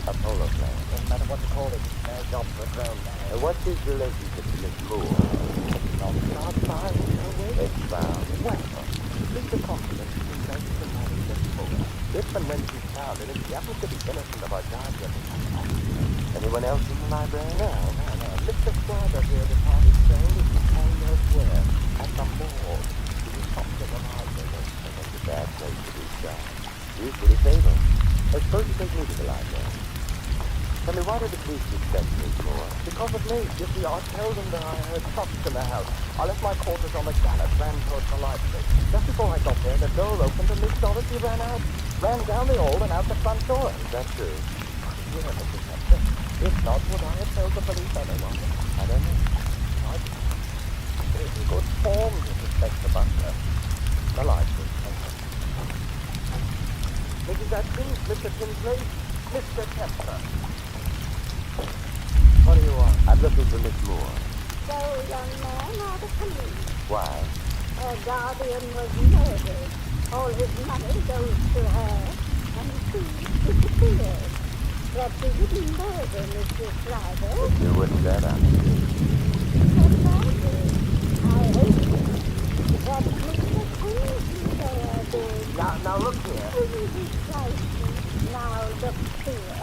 [SPEAKER 3] A polo player.
[SPEAKER 2] Doesn't matter what you call it, their jobs are grown now.
[SPEAKER 3] What's his relationship to Miss Moore?
[SPEAKER 2] Not fine, no way.
[SPEAKER 3] It's found.
[SPEAKER 2] Well, Mr. Confidence is going to marry this boy. If and when she's found, and if she happens to be innocent of our guardian.
[SPEAKER 3] Anyone else in the library?
[SPEAKER 2] No. Mr. Schreiber here, the party sold is behind elsewhere at the mall. He was up to the library.
[SPEAKER 3] That's a bad place to be shot. Usually fatal. Suppose you take me to the library. Tell me, why did the police suspect me more?
[SPEAKER 1] Because of me. You see, I told them that I heard shots in the house. I left my quarters on the gallows, ran towards the library. Just before I got there, the door opened and Miss Dorothy ran out. Ran down the hall and out the front door.
[SPEAKER 3] Is that true?
[SPEAKER 1] Yeah, Mr. Kempster. If not, would I have told the police otherwise?
[SPEAKER 3] I don't know.
[SPEAKER 1] It's good form to suspect the butler. The library. Mrs. Atkins, Mr. Tinsley, Mr. Kempster. What do you want?
[SPEAKER 3] I'm looking for Miss Moore.
[SPEAKER 5] So, young man, are the police.
[SPEAKER 3] Why?
[SPEAKER 5] Her guardian was murdered. All his money goes to her, and she disappeared. That she didn't murder Mr. Schreiber.
[SPEAKER 3] You wouldn't bet on it.
[SPEAKER 5] I hate it. That Mr. Tinsley there did.
[SPEAKER 1] Now look here.
[SPEAKER 5] Isn't it frightening? Now look here.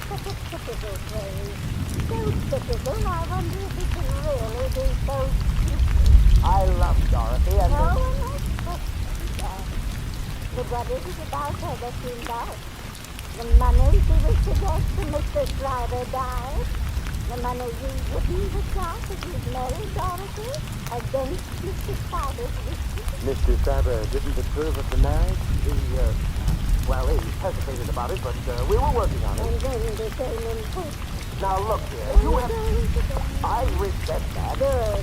[SPEAKER 5] Such a typical phrase. So typical, I wonder if it can really be so stupid.
[SPEAKER 1] I love Dorothy and...
[SPEAKER 5] No, I'm not questioning that. But what is it about her that you love? The money she was to get when Mr. Schreiber died? The money you wouldn't have got if you'd married Dorothy against Mr. Schreiber's wishes?
[SPEAKER 3] Mr. Schreiber didn't approve of the marriage?
[SPEAKER 1] Well, he hesitated about it, but we were working on it.
[SPEAKER 5] And then became impatient.
[SPEAKER 1] Now look here, you have... I resent that.
[SPEAKER 5] Good.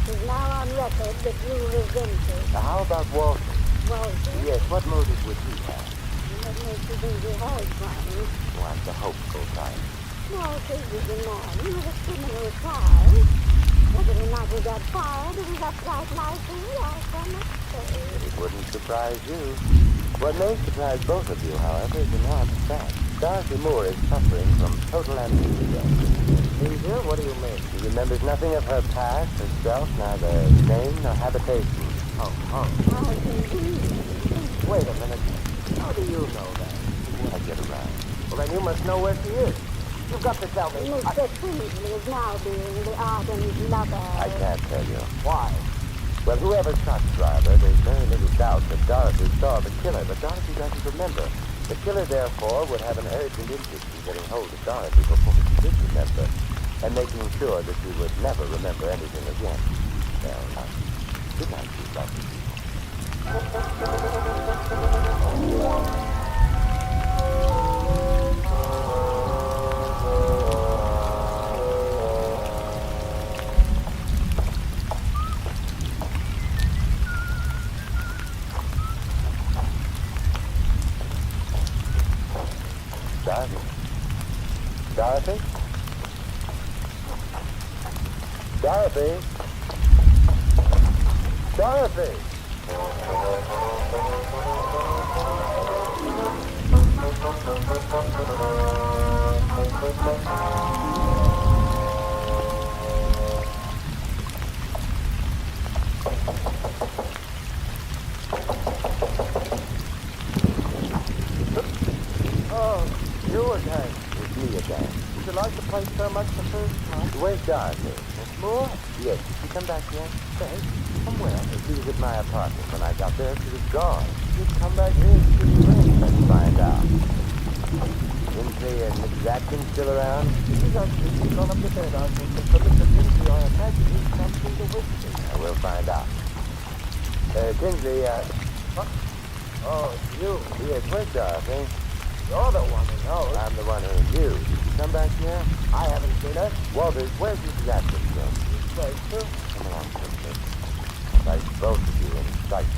[SPEAKER 5] It's now on record that you resent it.
[SPEAKER 3] Now, how about Walter?
[SPEAKER 5] Walter?
[SPEAKER 3] Yes, what motive would he have?
[SPEAKER 5] What makes you think he has one?
[SPEAKER 3] Oh, I'm the hopeful type.
[SPEAKER 5] Walter was a man with a criminal trial. Whether or not he got fired, it was upright likely, I cannot say.
[SPEAKER 3] It wouldn't surprise you. What may surprise both of you, however, is an odd fact. Dorothy Moore is suffering from total amnesia.
[SPEAKER 1] Amnesia? What do you mean?
[SPEAKER 3] She remembers nothing of her past, herself, neither name nor habitation.
[SPEAKER 1] Oh.
[SPEAKER 5] I can believe.
[SPEAKER 1] Wait a minute. How do you know that?
[SPEAKER 3] I get around.
[SPEAKER 1] Well, then you must know where she is. You've got to tell me.
[SPEAKER 5] Mr. Tinsley is now being the ardent lover.
[SPEAKER 3] I can't tell you.
[SPEAKER 1] Why?
[SPEAKER 3] Well, whoever shot Schreiber, there's very little doubt that Dorothy saw the killer, but Dorothy doesn't remember. The killer, therefore, would have an urgent interest in getting hold of Dorothy before she did remember, and making sure that she would never remember anything again. Well, good night, you lovely people. Dorothy? Dorothy? Dorothy?
[SPEAKER 1] Oh, you again.
[SPEAKER 3] It's me again.
[SPEAKER 1] Did you like the place so much the first time?
[SPEAKER 3] Where's Dorothy?
[SPEAKER 1] Miss Moore?
[SPEAKER 3] Yes, did she come back yet?
[SPEAKER 1] Yes. Somewhere.
[SPEAKER 3] She was at my apartment. When I got there, she was gone.
[SPEAKER 1] You'd come back here to the ring.
[SPEAKER 3] Let's find out. Tinsley and Mrs. Atkins still around?
[SPEAKER 1] Mrs. Atkins has gone up to bed, I think. And for Mr. Tinsley, I imagine he's come through the whiskey.
[SPEAKER 3] We'll find out. Tinsley,
[SPEAKER 1] What? Oh, it's you.
[SPEAKER 3] yes, where's Dorothy?
[SPEAKER 1] You're the one who knows.
[SPEAKER 3] I'm the one who knew. Did she come back here?
[SPEAKER 1] I haven't seen her.
[SPEAKER 3] Walters, where's Mrs. Atkins from?
[SPEAKER 1] This place, too.
[SPEAKER 3] Come along, Tinsley. Like both of you in sight.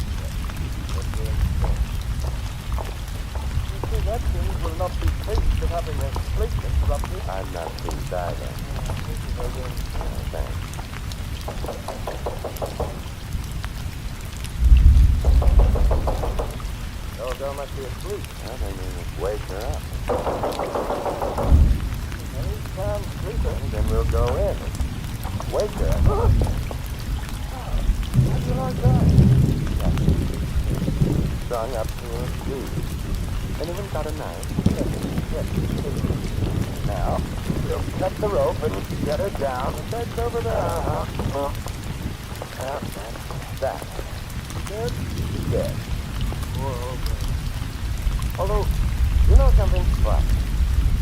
[SPEAKER 1] Mrs. Atkins will not be pleased at having her sleep interrupted.
[SPEAKER 3] I'm not pleased either. Thanks.
[SPEAKER 1] Oh, girl must be asleep.
[SPEAKER 3] Well, then we must wake her up.
[SPEAKER 1] Any sound sleeper.
[SPEAKER 3] Then we'll go in. Wake her up.
[SPEAKER 1] How'd you like that?
[SPEAKER 3] Strung up to her sleeve. Anyone got a knife?
[SPEAKER 1] Yes.
[SPEAKER 3] Now, we'll cut the rope and get her down.
[SPEAKER 1] That's over there.
[SPEAKER 3] Well, that's that.
[SPEAKER 1] Good.
[SPEAKER 3] She's dead.
[SPEAKER 1] Whoa, okay.
[SPEAKER 3] Although, you know something fun?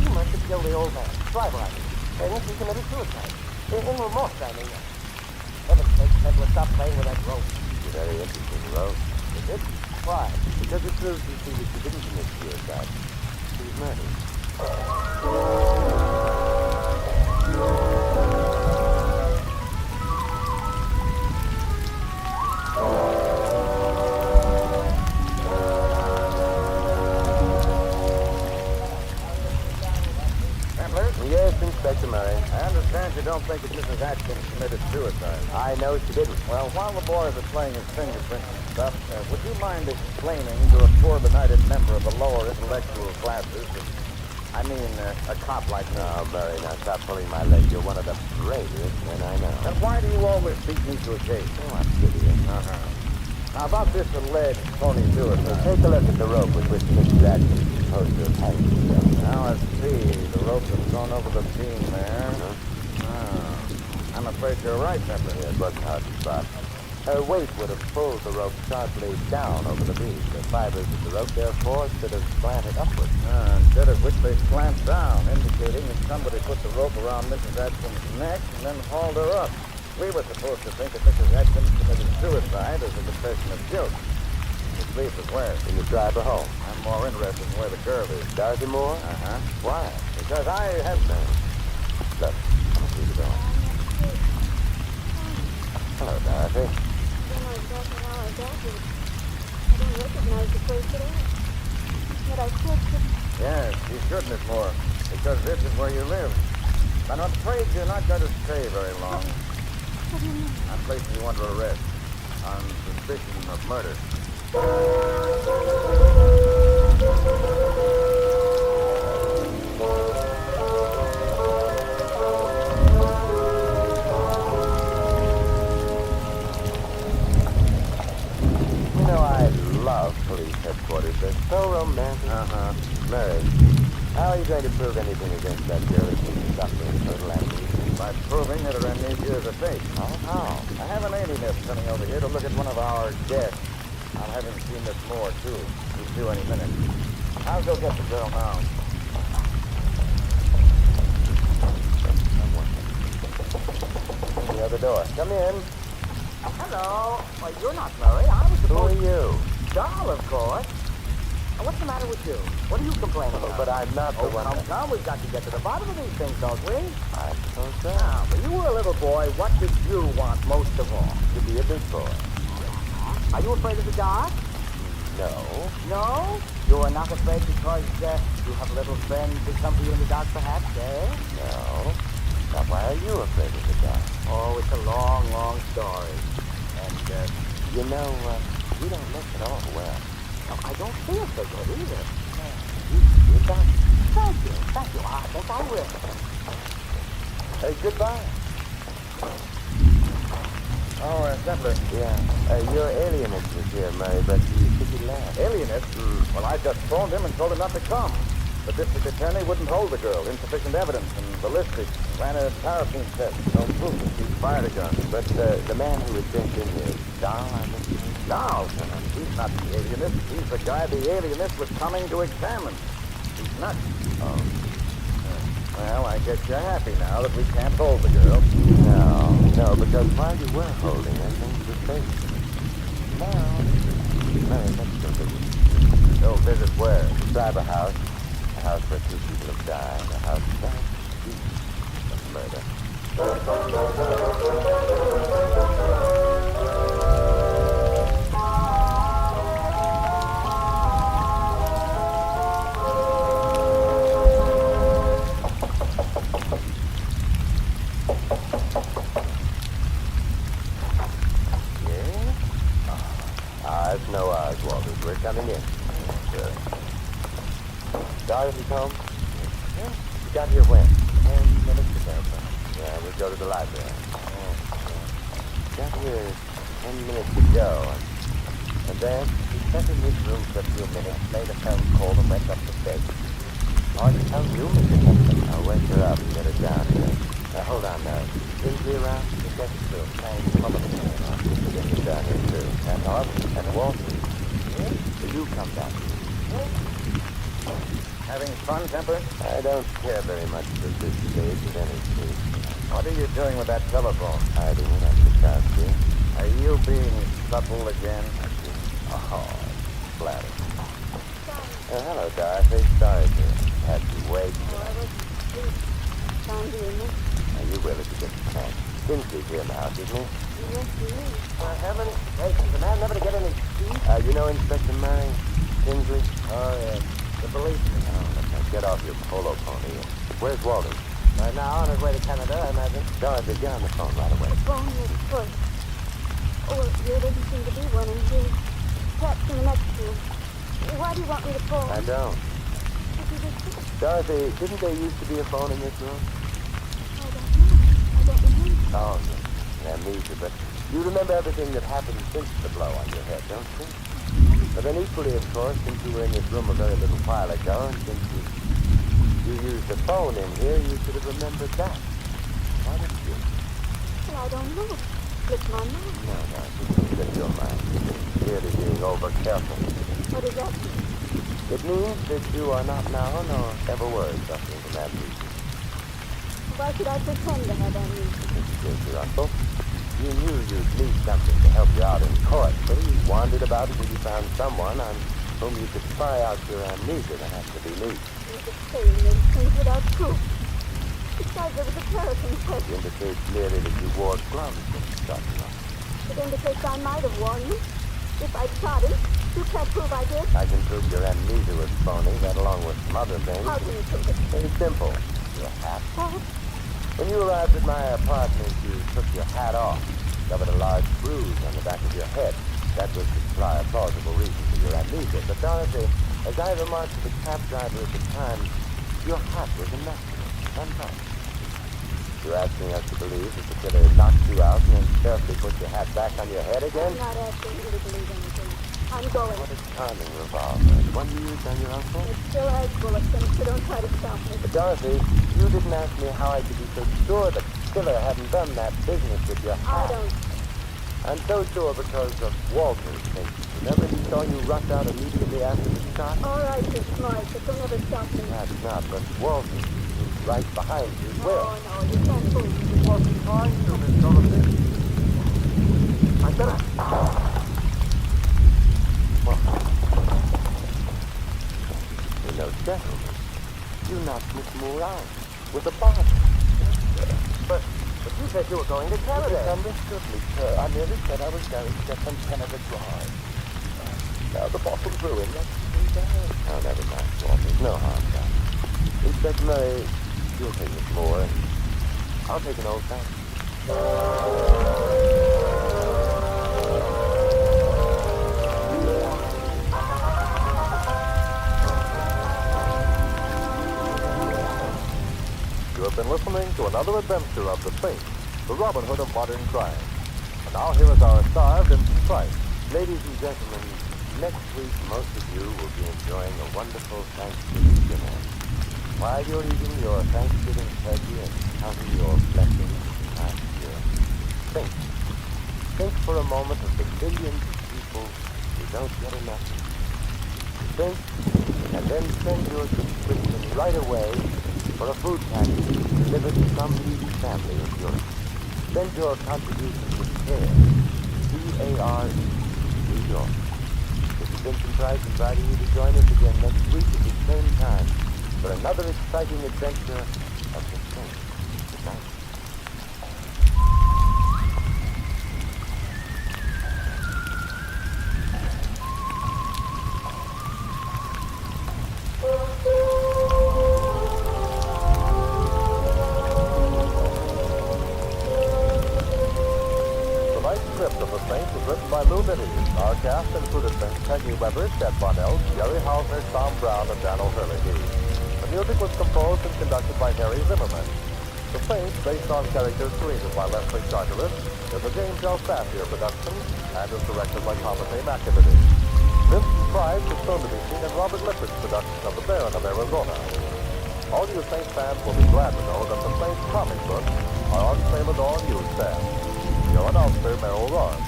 [SPEAKER 2] You must have killed the old man. Driver, I mean. And he committed suicide. In remorse, I mean. Heaven's sake, Templar, stop playing with that rope.
[SPEAKER 3] It's a very interesting rope.
[SPEAKER 2] Is it? Why?
[SPEAKER 3] Because it proves, you see, that she didn't commit suicide. She was murdered. Yes, Inspector Murray.
[SPEAKER 2] I understand you don't think that Mrs. Atkins committed suicide.
[SPEAKER 3] I know she didn't.
[SPEAKER 2] Well, while the boys are playing his fingerprints and stuff, would you mind explaining to a poor benighted member of the lower intellectual classes, I mean, a cop like me?
[SPEAKER 3] Oh, Murray, now stop pulling my leg. You're one of the bravest men I know.
[SPEAKER 2] Then why do you always beat me to a case?
[SPEAKER 3] Oh, I'm kidding.
[SPEAKER 2] Now, about this alleged phony suicide.
[SPEAKER 3] Take a look at the rope with which Mrs. Atkins is supposed to have hanged herself.
[SPEAKER 2] Now, let's see. The rope has gone over the beam there. I'm afraid you're right, Templar.
[SPEAKER 3] It wasn't hard to spot. Her weight would have pulled the rope sharply down over the beam. The fibers of the rope, therefore, should have slanted upward.
[SPEAKER 2] Instead of which they slant down, indicating that somebody put the rope around Mrs. Atkins' neck and then hauled her up. We were supposed to think that Mrs. Atkins committed suicide as a confession of guilt. Which leaves us where?
[SPEAKER 3] In the driver home.
[SPEAKER 2] I'm more interested in where the curve is.
[SPEAKER 3] Dorothy Moore?
[SPEAKER 2] Why? Because I have...
[SPEAKER 3] Look, through the door. Hello, Dorothy.
[SPEAKER 5] I don't know exactly how I got here. I don't recognize the place at all. But I could...
[SPEAKER 2] Yes, you should, Miss Moore. Because this is where you live. I'm afraid you're not going to stay very long.
[SPEAKER 5] What do you mean?
[SPEAKER 2] I'm placing you under arrest on suspicion of murder.
[SPEAKER 3] You know, I love police headquarters. They're so romantic. Mary, how are you going to prove anything against that girl who seems to suffer in total amnesia?
[SPEAKER 2] By proving that her amnesia is a fake.
[SPEAKER 3] How?
[SPEAKER 2] I have an alienist coming over here to look at one of our guests. I'll have him see Miss Moore, too. He's due any minute. I'll go get the girl now.
[SPEAKER 3] The other door. Come in.
[SPEAKER 2] Hello. Well, you're not Murray. I was
[SPEAKER 3] Who are
[SPEAKER 2] supposed...
[SPEAKER 3] you?
[SPEAKER 2] Doll, of course. What's the matter with you? What are you complaining about?
[SPEAKER 3] But I'm not the one
[SPEAKER 2] Come, we've got to get to the bottom of these things, don't we?
[SPEAKER 3] I suppose so.
[SPEAKER 2] Now, when you were a little boy, what did you want most of all?
[SPEAKER 3] To be a big boy.
[SPEAKER 2] Are you afraid of the dark?
[SPEAKER 3] No.
[SPEAKER 2] No? You are not afraid because you have little friends who come to you in the dark, perhaps, eh?
[SPEAKER 3] No. Now, why are you afraid of the dark?
[SPEAKER 2] Oh, it's a long, long story. And,
[SPEAKER 3] You know, you don't look at all well.
[SPEAKER 2] I don't feel so good either.
[SPEAKER 3] You don't.
[SPEAKER 2] Thank you. I think I will.
[SPEAKER 3] Hey, goodbye.
[SPEAKER 2] Oh, Templar.
[SPEAKER 3] Yeah. Your alienist was here, Murray, but you said he left.
[SPEAKER 2] Alienist? Well, I just phoned him and told him not to come. The district attorney wouldn't hold the girl. Insufficient evidence and ballistics. Ran a paraffin test. No proof that she fired a gun.
[SPEAKER 3] But the man who was sent in here, Don, I think.
[SPEAKER 2] No, he's not the alienist. He's the guy the alienist was coming to examine. He's nuts.
[SPEAKER 3] Oh.
[SPEAKER 2] Well, I guess you're happy now that we can't hold the girl.
[SPEAKER 3] No, because while you were holding her, things were safe. Now, Murray, let's go visit.
[SPEAKER 2] Go visit where?
[SPEAKER 3] The cyber house. A house where 2 people have died. A house right of murder. It's no odds, Walters. We're coming in. Sure. Dorothy home? Yeah. You got here when? 10 minutes ago. Yeah, we'll go to the library. Got here 10 minutes ago. And then he sat in this room for a few minutes, made a phone call, and went up to bed. Oh, you tell you, Mr. Thompson. I'll wake her up and get her down here. Now, hold on now. Lindsay around? Yes, it's true. Thanks. Come on. We'll get you down here, too. And Arthur and Walter. Will you come down here?
[SPEAKER 2] Having fun, Temper?
[SPEAKER 3] I don't care very much at this stage of any case.
[SPEAKER 2] What are you doing with that telephone?
[SPEAKER 3] Hiding it under the couch.
[SPEAKER 2] Are you being subtle again?
[SPEAKER 3] Oh, flatter. Hello, Dorothy. Sorry to have you wait.
[SPEAKER 6] Oh, I was asleep. Found you in there.
[SPEAKER 3] Are you ready to get the tank? Kinsley's here now, isn't he?
[SPEAKER 6] Yes, he is.
[SPEAKER 2] Heaven, is the man never to get any sleep?
[SPEAKER 3] You know Inspector Murray? Kinsley?
[SPEAKER 2] Oh, yes. The policeman.
[SPEAKER 3] Oh, now get off your polo pony. Where's Walter?
[SPEAKER 2] Right now, on his way to Canada, I imagine.
[SPEAKER 3] Dorothy, get on the phone right away.
[SPEAKER 6] The phone was full. Oh, well, there doesn't seem to be one in here. Perhaps in the next room. Why do you want me to phone?
[SPEAKER 3] I don't.
[SPEAKER 6] What did you say?
[SPEAKER 3] Dorothy, didn't there used to be a phone in this room?
[SPEAKER 6] I don't know. I don't remember.
[SPEAKER 3] Oh, no. Amnesia, but you remember everything that happened since the blow on your head, don't you? But then equally, of course, since you were in this room a very little while ago, and since you used the phone in here, you should have remembered that. Why didn't you?
[SPEAKER 6] Well, I don't know. Slipped my mind.
[SPEAKER 3] No, it slip your mind. You're really being over-careful.
[SPEAKER 6] What does that mean?
[SPEAKER 3] It means that you are not now, nor ever were, suffering from amnesia.
[SPEAKER 6] Why should I pretend to have amnesia?
[SPEAKER 3] Excuse your uncle. You knew you'd need something to help you out in court, so you wandered about until you found someone on whom you could spy out your amnesia. That has to be me.
[SPEAKER 6] You just saying those things without proof. Besides, there was a kerosene
[SPEAKER 3] It
[SPEAKER 6] test.
[SPEAKER 3] indicates clearly that you wore gloves when you shot him up.
[SPEAKER 6] It indicates I might have worn them. If I'd shot him, you can't prove I did.
[SPEAKER 3] I can prove your amnesia was phony, that along with some other things.
[SPEAKER 6] How can you prove it?
[SPEAKER 3] Very simple. Your hat.
[SPEAKER 6] What?
[SPEAKER 3] When you arrived at my apartment, you took your hat off, discovered a large bruise on the back of your head. That would supply a plausible reason for your amnesia. But Dorothy, as I remarked to the cab driver at the time, your hat was immaculate, untouched. You're asking us to believe that the killer knocked you out and then carefully put your hat back on your head again?
[SPEAKER 6] I'm not asking you to believe anything. I'm going.
[SPEAKER 3] What a charming revolver. The one you used on your uncle?
[SPEAKER 6] It still has bullets in it, so don't try to stop me.
[SPEAKER 3] But Dorothy, you didn't ask me how I could be so sure the killer hadn't done that business with your
[SPEAKER 6] I
[SPEAKER 3] hat.
[SPEAKER 6] don't.
[SPEAKER 3] I'm so sure because of Walter's thing. Remember he saw you rush out immediately after the shot?
[SPEAKER 6] All right, you're smart, but don't ever stop me.
[SPEAKER 3] That's not, but Walter was right behind you as well.
[SPEAKER 6] No, you can't fool me.
[SPEAKER 2] He wasn't trying to, Miss Dorothy. I said it.
[SPEAKER 3] You're no gentleman. You knocked Miss Moore out with a bottle.
[SPEAKER 2] But you said you were going to Canada.
[SPEAKER 3] You understood me, sir. I merely said I was going to get some Canada Dry. Now the bottle's ruined. That's too bad. Oh, never mind, Walter. No harm done. Inspector Murray, you'll take Miss Moore, and I'll take an old fashioned.
[SPEAKER 1] You have been listening to another adventure of the Saint, the Robin Hood of modern crime. And now here is our star, Vincent Price.
[SPEAKER 3] Ladies and gentlemen, next week most of you will be enjoying a wonderful Thanksgiving dinner. While you're eating your Thanksgiving turkey and counting your blessings last year, think for a moment of the billions of people who don't get enough. Think, and then send your subscription right away for a food package delivered to some needy family of yours. Send your contribution with care. C-A-R-E, New York. This is Vincent Price inviting you to join us again next week at the same time for another exciting adventure of the Saint. Good night.
[SPEAKER 1] Our cast included Peggy Weber, Chet Bonnell, Jerry Hausner, Tom Brown, and Daniel Hurley. The music was composed and conducted by Harry Zimmerman. The Saint, based on characters created by Leslie Charteris, is a James L. Safier production and is directed by Thomas A. McAvity. Vincent Price is soon to be seen in Robert Lippard's production of The Baron of Arizona. All you Saint fans will be glad to know that the Saint comic books are on sale at all newsstands. Your announcer, Merrill Ross.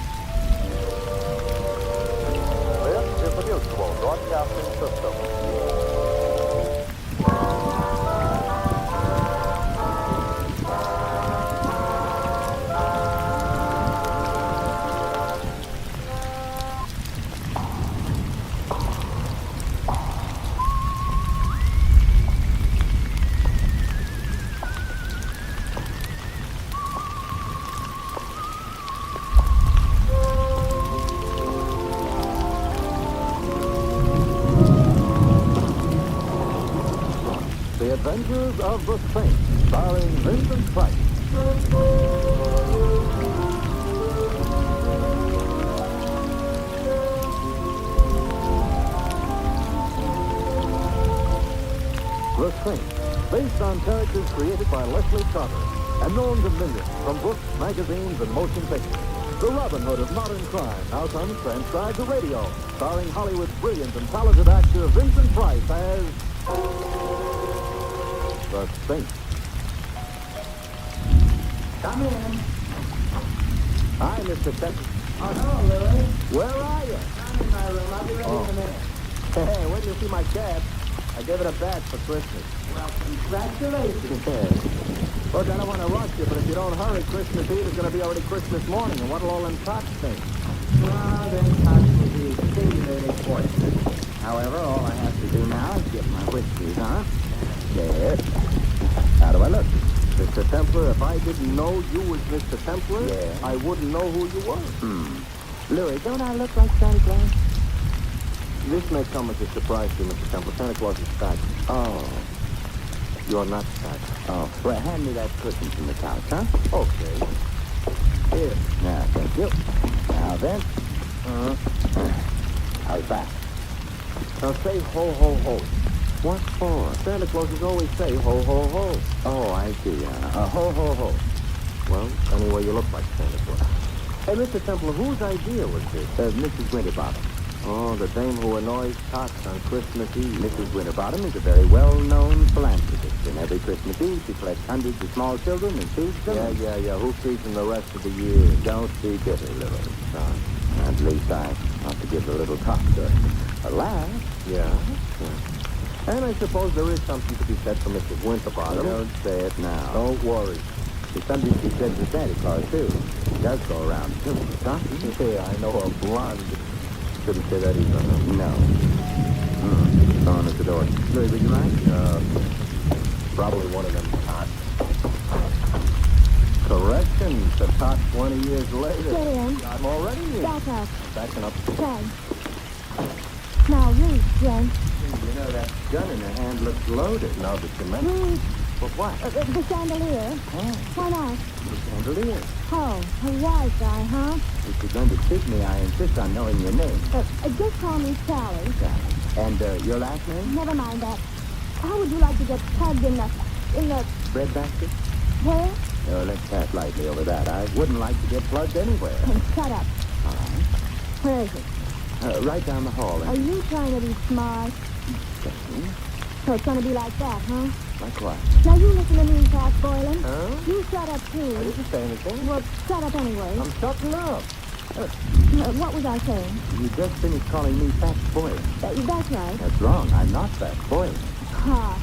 [SPEAKER 1] This is the Mutual Broadcasting System. Adventures of the Saint, starring Vincent Price. The Saint, based on characters created by Leslie Charter and known to millions from books, magazines, and motion pictures. The Robin Hood of modern crime now comes transcribed to radio, starring Hollywood's brilliant and talented actor Vincent Price as the Saint.
[SPEAKER 2] Come in.
[SPEAKER 1] Hi, Mr. Texas.
[SPEAKER 2] Oh, hello, Louie.
[SPEAKER 1] Where are you?
[SPEAKER 2] I'm in my room. I'll be ready in a minute.
[SPEAKER 1] Hey, when you see my cat, I gave it a bat for Christmas.
[SPEAKER 2] Well, congratulations.
[SPEAKER 1] Look, I don't want to rush you, but if you don't hurry, Christmas Eve is going to be already Christmas morning, and what'll all them tots think?
[SPEAKER 2] Well, then Tots will be singularly fortunate. However, all I have to do now is get my whiskers, huh?
[SPEAKER 1] There. How do I look? Mr. Templar, if I didn't know you was Mr. Templar,
[SPEAKER 2] Yeah.
[SPEAKER 1] I wouldn't know who you were.
[SPEAKER 2] Louie, don't I look like Santa Claus?
[SPEAKER 1] This may come as a surprise to you, Mr. Templar. Santa Claus is fat.
[SPEAKER 2] Oh.
[SPEAKER 1] You're not fat.
[SPEAKER 2] Oh, well, hand me that cushion from the couch, huh?
[SPEAKER 1] Okay. Here.
[SPEAKER 2] Yeah, thank you. Now then. How's that?
[SPEAKER 1] Now say ho, ho, ho.
[SPEAKER 2] What for?
[SPEAKER 1] Santa Clauses always say ho, ho, ho.
[SPEAKER 2] Oh, I see. Ho, ho, ho.
[SPEAKER 1] Well, anyway, you look like Santa Claus. Hey, Mr. Templar, whose idea was this?
[SPEAKER 2] Mrs. Winterbottom.
[SPEAKER 1] Oh, the dame who annoys tots on Christmas Eve.
[SPEAKER 2] Mrs. Winterbottom is a very well-known philanthropist, and every Christmas Eve she collects hundreds of small children and feeds them.
[SPEAKER 1] Yeah. Who feeds them the rest of the year?
[SPEAKER 2] Don't be bitter, Louie. At least I ought to give a little talk to her. Alas,
[SPEAKER 1] Yeah. And I suppose there is something to be said for Mrs. Winterbottom.
[SPEAKER 2] don't say it now.
[SPEAKER 1] Don't worry.
[SPEAKER 2] There's something she said to Santa Claus, too. She does go around, too. Huh?
[SPEAKER 1] Yeah, I know a blonde. Shouldn't say that either.
[SPEAKER 2] No. Phone at the door. Louie, would you mind?
[SPEAKER 1] Probably one of them tots. Correction, the tot 20 years later.
[SPEAKER 5] Get in.
[SPEAKER 1] I'm already in.
[SPEAKER 5] Back up.
[SPEAKER 1] Backing up.
[SPEAKER 5] Thanks. Now reach, Jen.
[SPEAKER 2] You know, that gun in her hand looks loaded.
[SPEAKER 1] Now that you mention it.
[SPEAKER 5] Reach.
[SPEAKER 2] But what?
[SPEAKER 5] The chandelier. Why not?
[SPEAKER 2] The chandelier.
[SPEAKER 5] Oh, a wise guy, huh?
[SPEAKER 2] If you're going to speak me, I insist on knowing your name.
[SPEAKER 5] Just call me Sally.
[SPEAKER 2] And your last name?
[SPEAKER 5] Never mind that. How would you like to get plugged in the
[SPEAKER 2] Bread basket?
[SPEAKER 5] where?
[SPEAKER 2] Oh, let's pass lightly over that. I wouldn't like to get plugged anywhere.
[SPEAKER 5] And shut up.
[SPEAKER 2] All right.
[SPEAKER 5] Where is it?
[SPEAKER 2] Right down the hall.
[SPEAKER 5] Are you trying to be smart? So it's going to be like that, huh?
[SPEAKER 2] Like what?
[SPEAKER 5] Now you listen to me, Pat Boylan.
[SPEAKER 1] Huh?
[SPEAKER 5] You shut up,
[SPEAKER 1] I
[SPEAKER 5] too.
[SPEAKER 1] didn't say anything.
[SPEAKER 5] Well, shut up anyway.
[SPEAKER 1] I'm shutting up.
[SPEAKER 5] What was I saying?
[SPEAKER 2] You just finished calling me Fat Boylan.
[SPEAKER 5] That's right.
[SPEAKER 2] That's wrong. I'm not Fat Boylan.
[SPEAKER 5] Ha.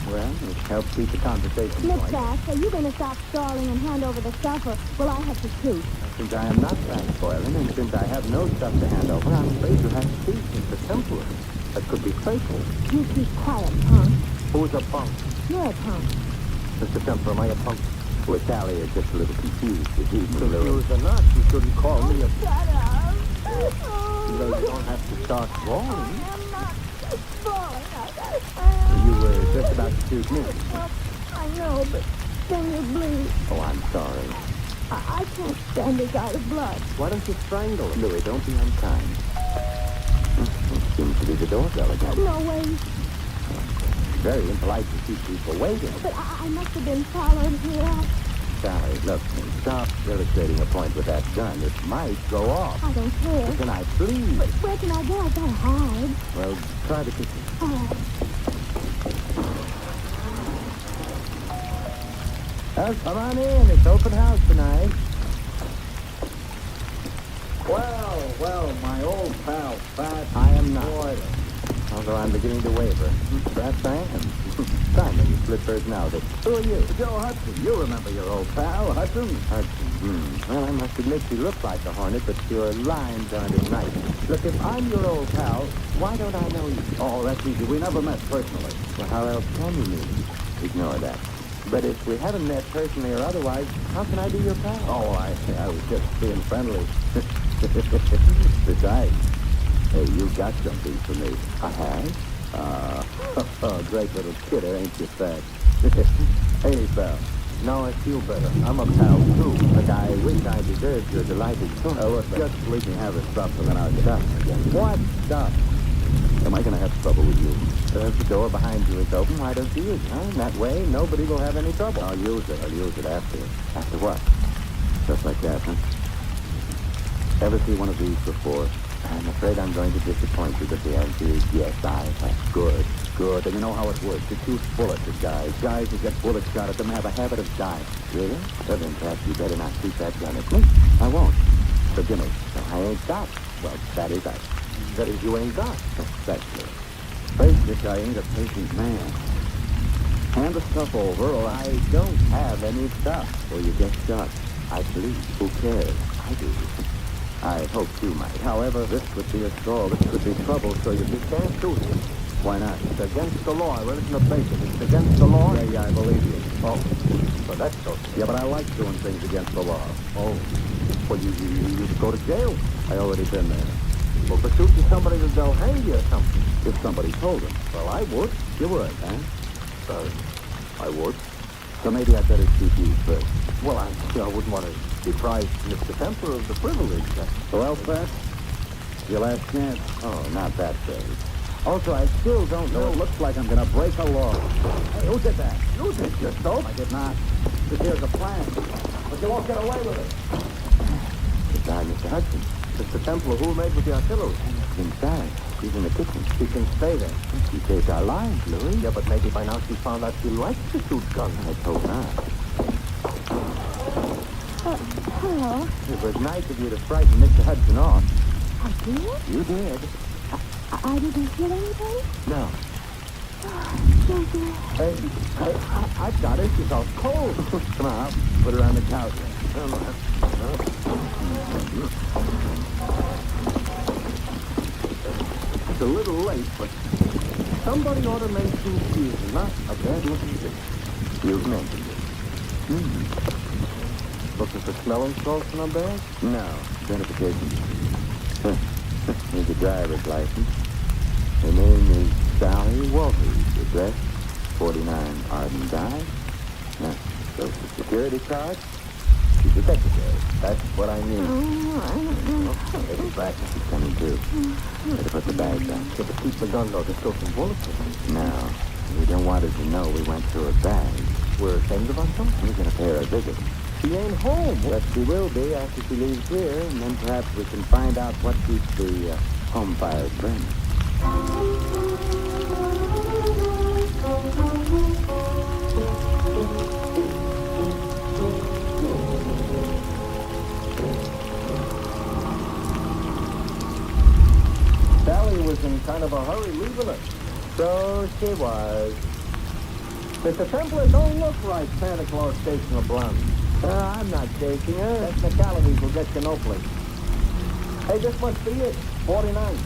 [SPEAKER 2] Well, it helps keep the conversation
[SPEAKER 5] Miss
[SPEAKER 2] going.
[SPEAKER 5] Bass, are you going to stop stalling and hand over the stuff, or will I have to shoot?
[SPEAKER 2] Since I am not Fat Boylan, and since I have no stuff to hand over, I'm afraid you have to speak.
[SPEAKER 1] Mr. Templar. That could be fatal.
[SPEAKER 5] You keep quiet, punk.
[SPEAKER 1] Who's a punk?
[SPEAKER 5] You're a punk.
[SPEAKER 1] Mr. Templar, am I a punk?
[SPEAKER 2] Well, Sally is just a little confused this evening, Louie.
[SPEAKER 1] Confused or not, you shouldn't call me a...
[SPEAKER 5] Shut up.
[SPEAKER 1] You don't have to start bawling.
[SPEAKER 5] I'm not falling.
[SPEAKER 2] You were just about to shoot me.
[SPEAKER 5] I know, but then you bleed.
[SPEAKER 2] Oh, I'm sorry.
[SPEAKER 5] I can't stand this out of blood.
[SPEAKER 1] Why don't you strangle him?
[SPEAKER 2] Louie, don't be unkind. It seems to be the doorbell again.
[SPEAKER 5] No way.
[SPEAKER 2] Very impolite to keep people waiting.
[SPEAKER 5] But I must have been followed here.
[SPEAKER 2] Sally, look, stop illustrating a point with that gun. It might go off.
[SPEAKER 5] I don't care.
[SPEAKER 2] Can I please?
[SPEAKER 5] But where can I go? I gotta hide.
[SPEAKER 2] Well, try the kitchen.
[SPEAKER 5] Oh,
[SPEAKER 2] Well, come on in. It's open house tonight.
[SPEAKER 1] Well, my old pal, Fat.
[SPEAKER 2] I am not.
[SPEAKER 1] Boylan.
[SPEAKER 2] Although I'm beginning to waver. Perhaps I am. Simon, you split personality. Who are you?
[SPEAKER 1] Joe Hudson. You remember your old pal, Hudson?
[SPEAKER 2] Well, I must admit you look like a hornet, but you're lying darned at night. Look, if I'm your old pal, why don't I know you?
[SPEAKER 1] Oh, that's easy. We never met personally.
[SPEAKER 2] Well, how else can you meet me? Ignore that. But if we haven't met personally or otherwise, how can I be your pal?
[SPEAKER 1] Oh, I was just being friendly.
[SPEAKER 2] Besides, hey, you got something for me. I have?
[SPEAKER 3] Great little kidder, ain't you, Fat? Hey, pal.
[SPEAKER 2] Now I feel better. I'm a pal, too.
[SPEAKER 3] Look, I wish I deserved your delighted tone. Look, just let me have a stop and then I'll stop again.
[SPEAKER 2] What stuff?
[SPEAKER 3] Am I going to have trouble with you? If the door behind you is open, why don't you use it? Huh? That way, nobody will have any trouble. I'll use it after. After what? Just like that, huh? Ever see one of these before? I'm afraid I'm going to disappoint you, but the answer is yes, I have. Good. And you know how it works. It shoots bullets at guys. Guys who get bullets shot at them have a habit of dying. Really? Well, then perhaps you better not shoot that gun at me. I won't. So, Jimmy, I ain't got. Well, that is I.
[SPEAKER 2] That is, you ain't got.
[SPEAKER 3] Exactly. Face it, I ain't a patient man. Hand the stuff over, or I don't have any stuff. Or you get shot. I believe. Who cares? I do. I hope you might. However, this would be a stall. This could be trouble, so you can't shoot him. Why not?
[SPEAKER 2] It's against the law. I read it in the paper. It's against the law.
[SPEAKER 3] Yeah, I believe you.
[SPEAKER 2] Oh, so that's so.
[SPEAKER 3] Yeah, but I like doing things against the law.
[SPEAKER 2] Oh, well, you go to jail.
[SPEAKER 3] I already been there.
[SPEAKER 2] Well, for shooting somebody, they'll hang you or something.
[SPEAKER 3] If somebody told him.
[SPEAKER 2] Well, I would.
[SPEAKER 3] You would, huh?
[SPEAKER 2] I would.
[SPEAKER 3] So maybe I'd better shoot you first.
[SPEAKER 2] Well, I wouldn't want to deprive Mr. Templar of the privilege.
[SPEAKER 3] Well, Fat, your last chance. Oh, not that phase. Also, I still don't know. It looks like I'm going to break a law. Hey, who did that?
[SPEAKER 2] You did yourself.
[SPEAKER 3] I did not. This here's a plan.
[SPEAKER 2] But you won't get away with it.
[SPEAKER 3] Goodbye, Mr. Hudson.
[SPEAKER 2] Mr. Templar, who made with the artillery?
[SPEAKER 3] Inside. She's in the kitchen.
[SPEAKER 2] She can stay there.
[SPEAKER 3] She saved our lives, Louis.
[SPEAKER 2] Yeah, but maybe by now she found out she likes to shoot guns.
[SPEAKER 3] Let's hope not.
[SPEAKER 5] Hello.
[SPEAKER 3] It was nice of you to frighten Mr. Hudson off.
[SPEAKER 5] I did?
[SPEAKER 3] You did.
[SPEAKER 5] I didn't kill anybody?
[SPEAKER 3] No.
[SPEAKER 5] Thank you.
[SPEAKER 3] Hey, I've got her. She's all cold. Come on, I'll put her on the couch.
[SPEAKER 2] It's a little late, but somebody ought to mention she is not a bad-looking bitch.
[SPEAKER 3] You've mentioned it.
[SPEAKER 2] Looking for smelling salts in our bag?
[SPEAKER 3] No. Identification. Here's a driver's license. Her name is Sally Walters. Address 49 Arden Drive. Now, Social Security card. She's a secretary. That's what I need.
[SPEAKER 5] Oh, I don't know.
[SPEAKER 3] Maybe back. She's coming too. Better put the bags on.
[SPEAKER 2] Yeah, but keep the gun, though. There's still some bullets in it.
[SPEAKER 3] No. We don't want her to know we went through her bag.
[SPEAKER 2] We're ashamed of ourselves?
[SPEAKER 3] We're going to pay her a visit.
[SPEAKER 2] She ain't home.
[SPEAKER 3] Yes, she will be after she leaves here, and then perhaps we can find out what keeps the home fires burning.
[SPEAKER 2] Sally was in kind of a hurry leaving us.
[SPEAKER 3] So she was.
[SPEAKER 2] Mr. Templar, don't look right. Santa Claus chasing a blonde.
[SPEAKER 3] I'm not chasing her.
[SPEAKER 2] Technicalities will get you no place. Hey, this must be it. 49.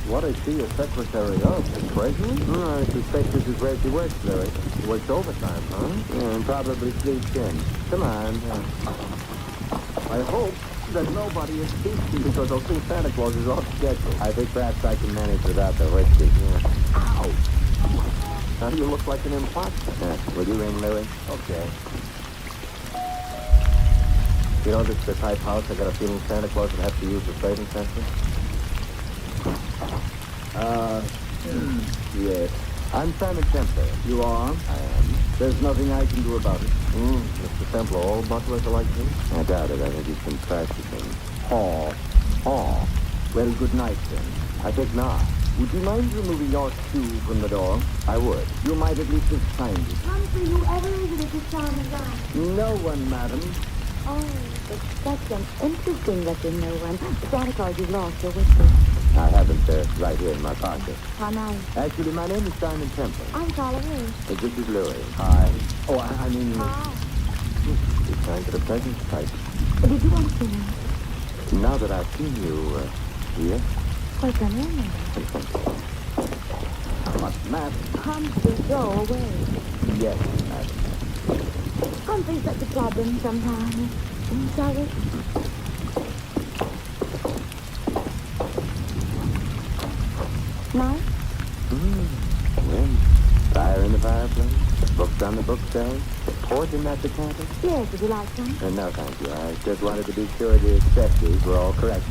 [SPEAKER 2] What is she a secretary of? The Treasury?
[SPEAKER 3] I suspect this is where she works, Louis.
[SPEAKER 2] She works overtime, huh?
[SPEAKER 3] Yeah, and probably sleeps in. Come on.
[SPEAKER 2] I hope that nobody is teaching because they'll think Santa Claus is off schedule.
[SPEAKER 3] I think perhaps I can manage without the whiskey.
[SPEAKER 2] Ow! Now you look like an imposter.
[SPEAKER 3] Will you ring Louis?
[SPEAKER 2] Okay. You know, this is the type house I got a feeling Santa Claus would have to use the saving sensor.
[SPEAKER 3] Yes. I'm Simon Templar.
[SPEAKER 2] You are?
[SPEAKER 3] I am. There's nothing I can do about it.
[SPEAKER 2] Mr. Templar, all butlers are like me?
[SPEAKER 3] I doubt it. I think he's been practicing.
[SPEAKER 2] Oh.
[SPEAKER 3] Well, good night, then.
[SPEAKER 2] I think not. Would you mind removing your shoe from the door?
[SPEAKER 3] I would.
[SPEAKER 2] You might at least have signed it.
[SPEAKER 5] Humphrey, whoever is it this charming guy?
[SPEAKER 2] No one, madam.
[SPEAKER 5] Oh, but that's an interesting looking no one. Santa Claus, you've lost your whiskey.
[SPEAKER 3] I have it right here in my pocket.
[SPEAKER 5] How nice.
[SPEAKER 3] Actually, my name is Simon Templar.
[SPEAKER 5] I'm Carla Ray.
[SPEAKER 3] This is Louis.
[SPEAKER 2] Hi. Oh, I mean,
[SPEAKER 5] Hi.
[SPEAKER 2] you're trying to the present type.
[SPEAKER 5] Did you want to see me?
[SPEAKER 3] Now that I've seen you, yes?
[SPEAKER 5] Well, come in.
[SPEAKER 3] What's the matter?
[SPEAKER 5] Humphrey, go away.
[SPEAKER 3] Yes, madam.
[SPEAKER 5] Humphrey's such a problem sometimes. I'm sorry.
[SPEAKER 6] Nice?
[SPEAKER 3] Wind. Fire in the fireplace. Books on the bookshelf. Port in that decanter.
[SPEAKER 6] Yes, would you like some?
[SPEAKER 3] No, thank you. I just wanted to be sure the accessories were all correct.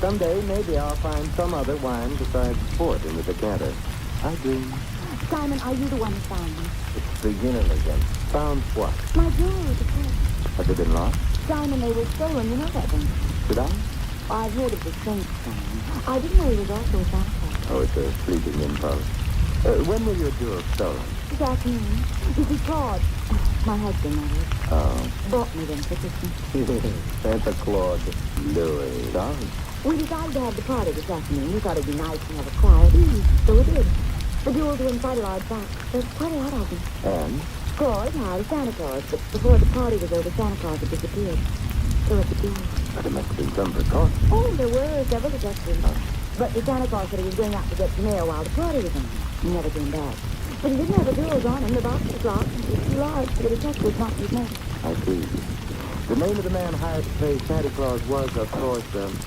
[SPEAKER 3] Someday, maybe I'll find some other wine besides port in the decanter. I do.
[SPEAKER 6] Simon, are you the one who found them?
[SPEAKER 3] It's beginning again. Found what?
[SPEAKER 6] My jewelry, the purse.
[SPEAKER 3] Has it been lost?
[SPEAKER 6] Simon, they were stolen. You know that, don't you?
[SPEAKER 3] Did I?
[SPEAKER 6] I've heard of the saint, Simon. I didn't know he was also a Santa Claus.
[SPEAKER 3] Oh, it's a fleeting impulse. When were your jewels stolen?
[SPEAKER 6] This afternoon. You see, Claude, my husband, that is,
[SPEAKER 3] Oh.
[SPEAKER 6] bought me them for Christmas.
[SPEAKER 3] Santa Claus. Louis. Sorry.
[SPEAKER 6] We decided to have the party this afternoon. We thought it'd be nice to have a quiet evening, so we did. The jewels were in quite a large box. There's quite a lot of them.
[SPEAKER 3] And?
[SPEAKER 6] Claude hired Santa Claus, but before the party was over, Santa Claus had disappeared. So at the jewels.
[SPEAKER 3] But there must have been some precaution.
[SPEAKER 6] Oh, there were several detectives. But the Santa Claus said he was going out to get some air while the party was on. He never came back. But he didn't have the jewels on him. The box was locked, and it was too large for the detectives not to be met.
[SPEAKER 3] I see. The name of the man hired to play Santa Claus was, of course,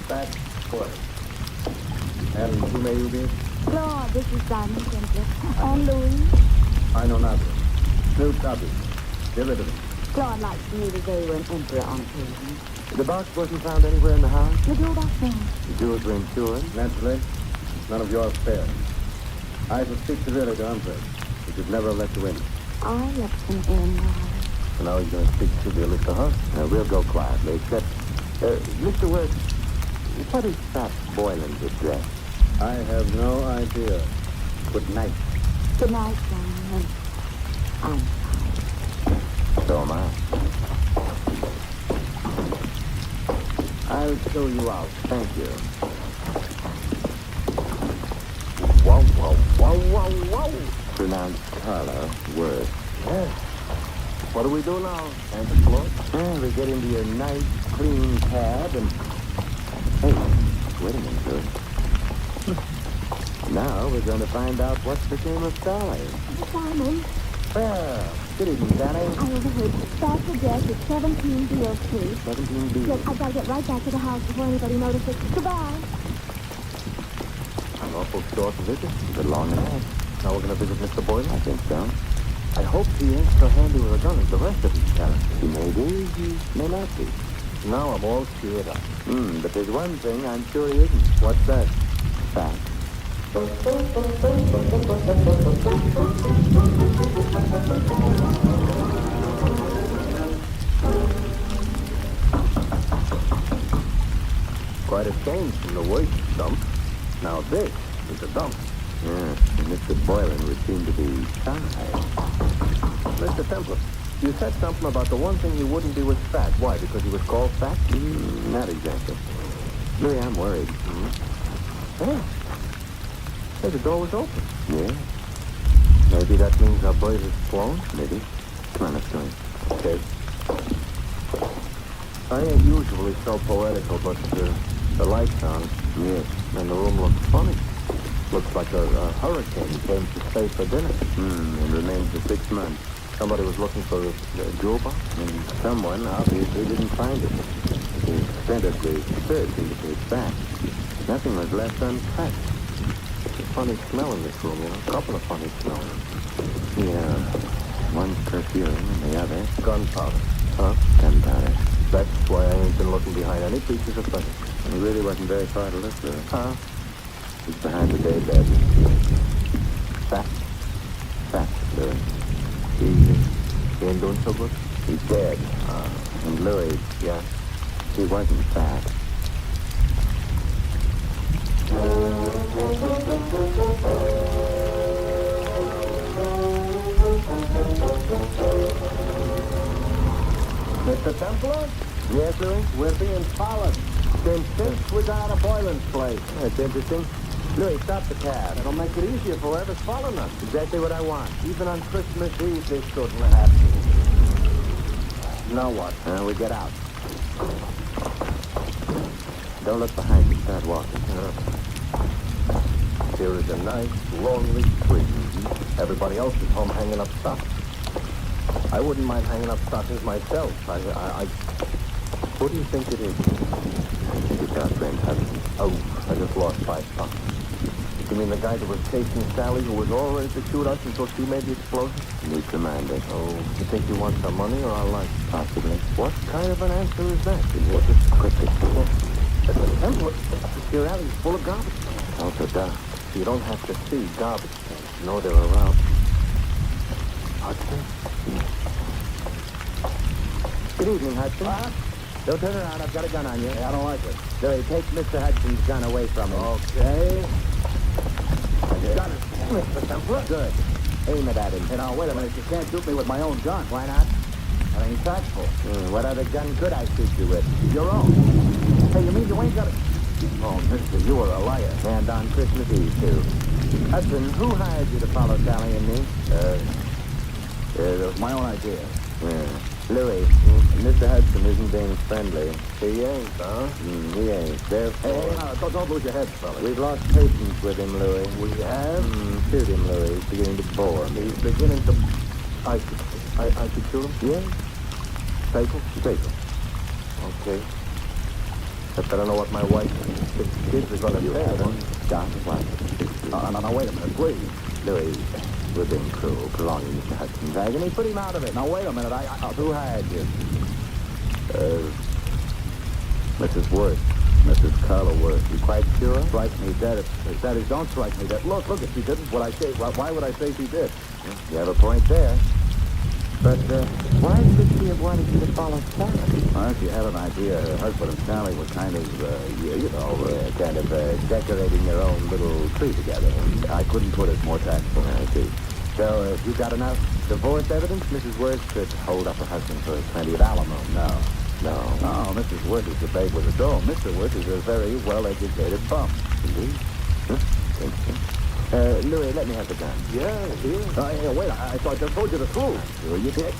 [SPEAKER 3] Fat Boy. And who may you be?
[SPEAKER 6] Claude, this is Simon Simpson. And Louis.
[SPEAKER 3] I know nothing. Snoop Doggy. Get rid of him.
[SPEAKER 6] Claude likes to me to say you were an emperor on occasion.
[SPEAKER 3] The box wasn't found anywhere in the house?
[SPEAKER 6] The jewel box thing.
[SPEAKER 3] The jewels were insured? Naturally. None of your affair. I shall speak severely to Humphrey. We should never let you in.
[SPEAKER 6] I left them in, darling.
[SPEAKER 3] So now he's going to speak severely to her. We'll go quietly, except... Mr. Worth, what is Fat Boylan's address? I have no idea. Good night.
[SPEAKER 6] Good night, Simon. I'm
[SPEAKER 3] So am I. I'll show you out. Thank you. Wow, wow, wow, wow, wow. Pronounced Carla Worth. Yes. What do we do now, Santa Claus? We get into your nice, clean cab and... Hey, wait a minute, Louis. Now we're going to find out what became of Dolly.
[SPEAKER 6] Simon.
[SPEAKER 3] Well, good evening, Danny.
[SPEAKER 6] I overheard. That's address is 17 Beale Street.
[SPEAKER 3] 17B.
[SPEAKER 6] Yes, I've got to get right back to the house before anybody notices. Goodbye.
[SPEAKER 3] An awful short visit. But long enough. Now we're going to visit Mr. Boylan? I think so. I hope he ain't so handy with a gun as the rest of his characters. He may be, he may not be. Now I'm all cheered up. But there's one thing I'm sure he isn't. What's that? Fact. Quite a change from the waste dump. Now this is a dump. Yeah, and Mr. Boylan would seem to be shy. Mr. Templar, you said something about the one thing he wouldn't be with Fat. Why, because he was called Fat? Not exactly. Louis, I'm worried. Hey. Hey, the door was open. Yeah. Maybe that means our boys is flown? Maybe. Come on, let's go in. Okay. I ain't usually so poetical, but the light's on. Yes. And the room looks funny. Looks like a hurricane came to stay for dinner. And remained for 6 months. Somebody was looking for a jewel box, and someone obviously didn't find it. The extent of the search indicates that. Nothing was left untouched. It's a funny smell in this room, you know. A couple of funny smells. Yeah. One's perfume and the other... Gunpowder. Huh? Gunpowder. That's why I ain't been looking behind any pieces of furniture. It really wasn't very far to look for. Huh? He's behind the daybed. Fat. He ain't doing so good? He's dead. And Louis, yeah, he wasn't fat. Mr. Templar? Yes, Louis? We're being followed. Since we got out of Boylan's place. That's interesting. Louis, stop the cab. It'll make it easier for whoever's following us. Exactly what I want. Even on Christmas Eve, they shouldn't have to. Now what? We get out. Don't look behind you. Start walking. Here is a nice, lonely street. Everybody else is home hanging up stockings. I wouldn't mind hanging up stockings myself. Who do you think it is? It's our friend Hudson. Oh, I just lost 5 pounds. You mean the guy that was chasing Sally, who was all ready to shoot us until she made the explosion? We commanded. Oh, you think he wants our money or our life? Possibly. What kind of an answer is that? What is quickly? Your alley's full of garbage cans. Also dark. You don't have to see garbage cans. You know they're around. Hudson? Good evening, Hudson.
[SPEAKER 2] Don't turn around. I've got a gun on you. Hey, I don't like it. Louis, take Mr. Hudson's gun away from him. Okay. Got it, Mr. Templar. Good. Aim it at him. Hey, now, wait a minute. You can't shoot me with my own gun. Why not? That ain't tactful. What other gun could I shoot you with? Your own. Hey, you mean you ain't got it? Oh, mister, you are a liar. And on Christmas Eve, too. Hudson, who hired you to follow Sally and me? That was my own idea. Louis, Mr. Hudson isn't being friendly. He ain't, huh? He ain't. Therefore... Hey, don't lose your head, fella. We've lost patience with him, Louis. We have? Shoot him, Louis. He's beginning to bore me. He's beginning to... I should shoot him? Yes. Take him? Take him. Okay. Except I don't know what my wife and 6 kids are going to do. Stop. What? Now, wait a minute, please. Louis... We're being cruel, prolonging Mr. Hudson's agony. Put him out of it. Now, wait a minute. Who hired you? Mrs. Worth. Mrs. Carla Worth. You quite sure? Strike me dead. That is, don't strike me dead. Look, if she didn't, what I say, why would I say she did? You have a point there. But, why should she have wanted you to follow Sally? Well, she had an idea. Her husband and Sally were kind of, decorating their own little tree together. I couldn't put it more tactful. I see. So, you got enough divorce evidence? Mrs. Worth could hold up her husband for plenty of alimony. No, Mrs. Worth is the babe with a doll. Mr. Worth is a very well-educated bum. Indeed. Louis, let me have the gun. Yeah, here. Hey, wait, I thought I told you the truth. Sure you did.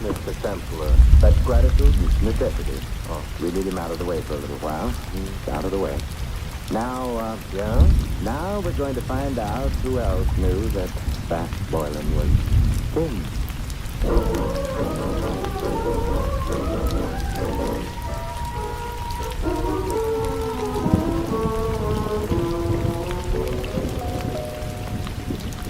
[SPEAKER 2] Mr. Templar, that's gratitude? Necessity. Oh, we need him out of the way for a little while. He's out of the way. Now, Now we're going to find out who else knew that fast boiling was thin.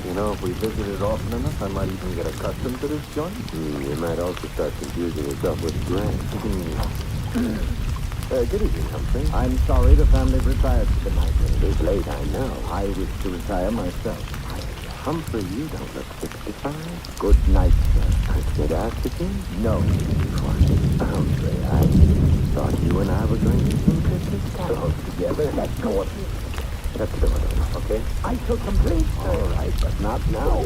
[SPEAKER 2] You know, if we visited often enough, I might even get accustomed to this joint. You might also start confusing yourself with Grant. Good evening, Humphrey. I'm sorry the family retired for the night. It is late, I know. I wish to retire myself. Humphrey, you don't look 65. Good night, sir. Could I ask again? No. Humphrey, I thought you and I were going to sing Christmas carols together. Let's go up. Let's do it, okay? I shall complete, sir. All right, but not now.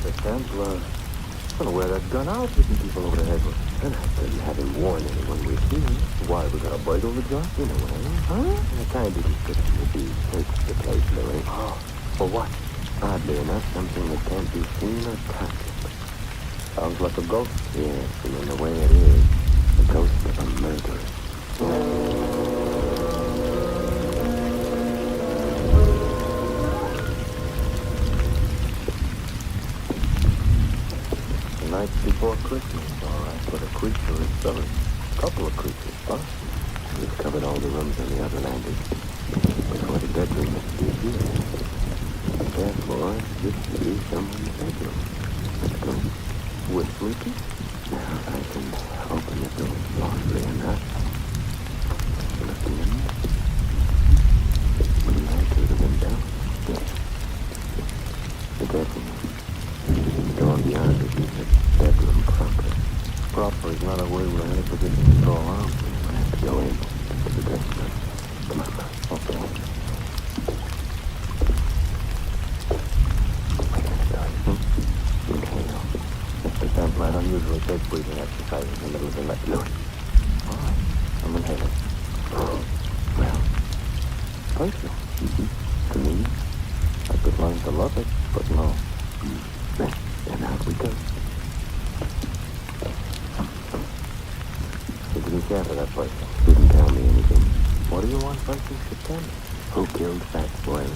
[SPEAKER 2] The Templar. I'm going to wear that gun out, hitting people over the head with. And I couldn't have him warn anyone we've seen. Why, we got a burgle the job? In a way. Huh? The kind of description would be takes the place, Louis. Oh, for what? Oddly enough, something that can't be seen or touched. Sounds like a ghost. Yes, and in the way it is, the ghost of a murderer. Night before Christmas, all right, but a creature is done. A couple of creatures, huh? We've covered all the rooms on the other landing. Before the bedroom must be here. Therefore, this should be someone's bedroom. Let's go. We're sleeping? Now I can open the door softly enough. Look in. When you enter the window, yes. The bedroom. Going beyond it is a bedroom proper. Proper is not a word we're in a position to throw around. We have to go in to the basement. Come on, okay. Wait a minute, Inhale. Mr. Templar, I don't usually take breathing exercises in the middle of the night. Louis. All right, I'm inhaling. Well, personal. To me, I could learn to love it, but no. And out we go. He didn't care for that person. Didn't tell me anything. What do you want persons to tell me? Who killed Fat Boy?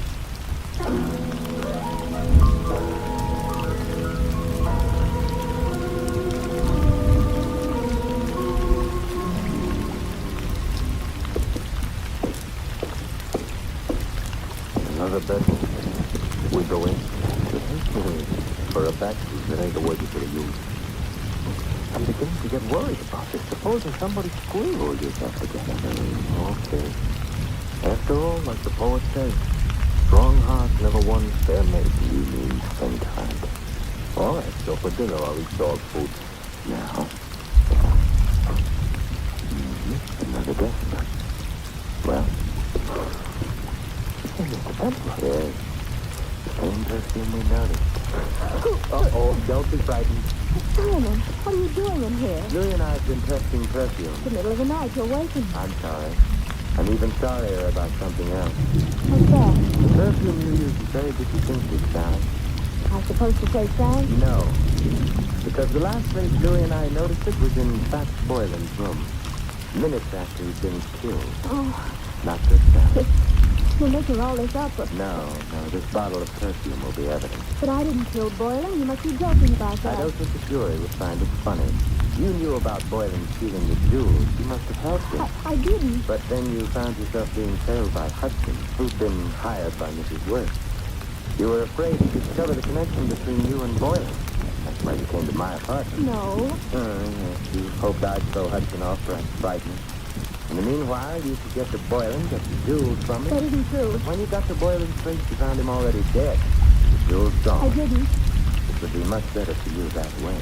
[SPEAKER 3] the business. We go in. For a fact, that ain't the word you could have used. I'm beginning to get worried about this. Supposing somebody squealed yourself together. Okay. After all, like the poet says, strong heart never won fair maid. You mean faint heart. All right, so for dinner I'll eat dog food. Now. Another guess. Well. Hey, Mr. Templar. Yes. Same perfume we noticed. Uh-oh, don't be frightened.
[SPEAKER 5] Simon, what are you doing in here?
[SPEAKER 3] Louie and I have been testing perfume.
[SPEAKER 5] It's the middle of the night. You're waking me.
[SPEAKER 3] I'm sorry. I'm even sorrier about something else.
[SPEAKER 5] What's that?
[SPEAKER 3] The perfume you used is very distinctive, Sally.
[SPEAKER 5] I'm supposed to say thanks?
[SPEAKER 3] No. Because the last place Louie and I noticed it was in Fat Boylan's room. Minutes after he'd been killed.
[SPEAKER 5] Oh,
[SPEAKER 3] Not good, Sally.
[SPEAKER 5] you're making all this up.
[SPEAKER 3] No, this bottle of perfume will be evidence.
[SPEAKER 5] But I didn't kill Boylan. You must be joking about that.
[SPEAKER 3] I don't think the jury would find it funny. You knew about Boylan stealing the jewels. You must have helped him.
[SPEAKER 5] I didn't.
[SPEAKER 3] But then you found yourself being trailed by Hudson, who'd been hired by Mrs. Worth. You were afraid to discover the connection between you and Boylan. That's why you came to my apartment.
[SPEAKER 5] No.
[SPEAKER 3] Yes. You hoped I'd throw Hudson off, perhaps frighten him. In the meanwhile, you could get to Boylan, get the jewels from him.
[SPEAKER 5] That isn't true.
[SPEAKER 3] But when you got to Boylan's place, you found him already dead. The jewels gone.
[SPEAKER 5] I didn't.
[SPEAKER 3] It would be much better for you that way.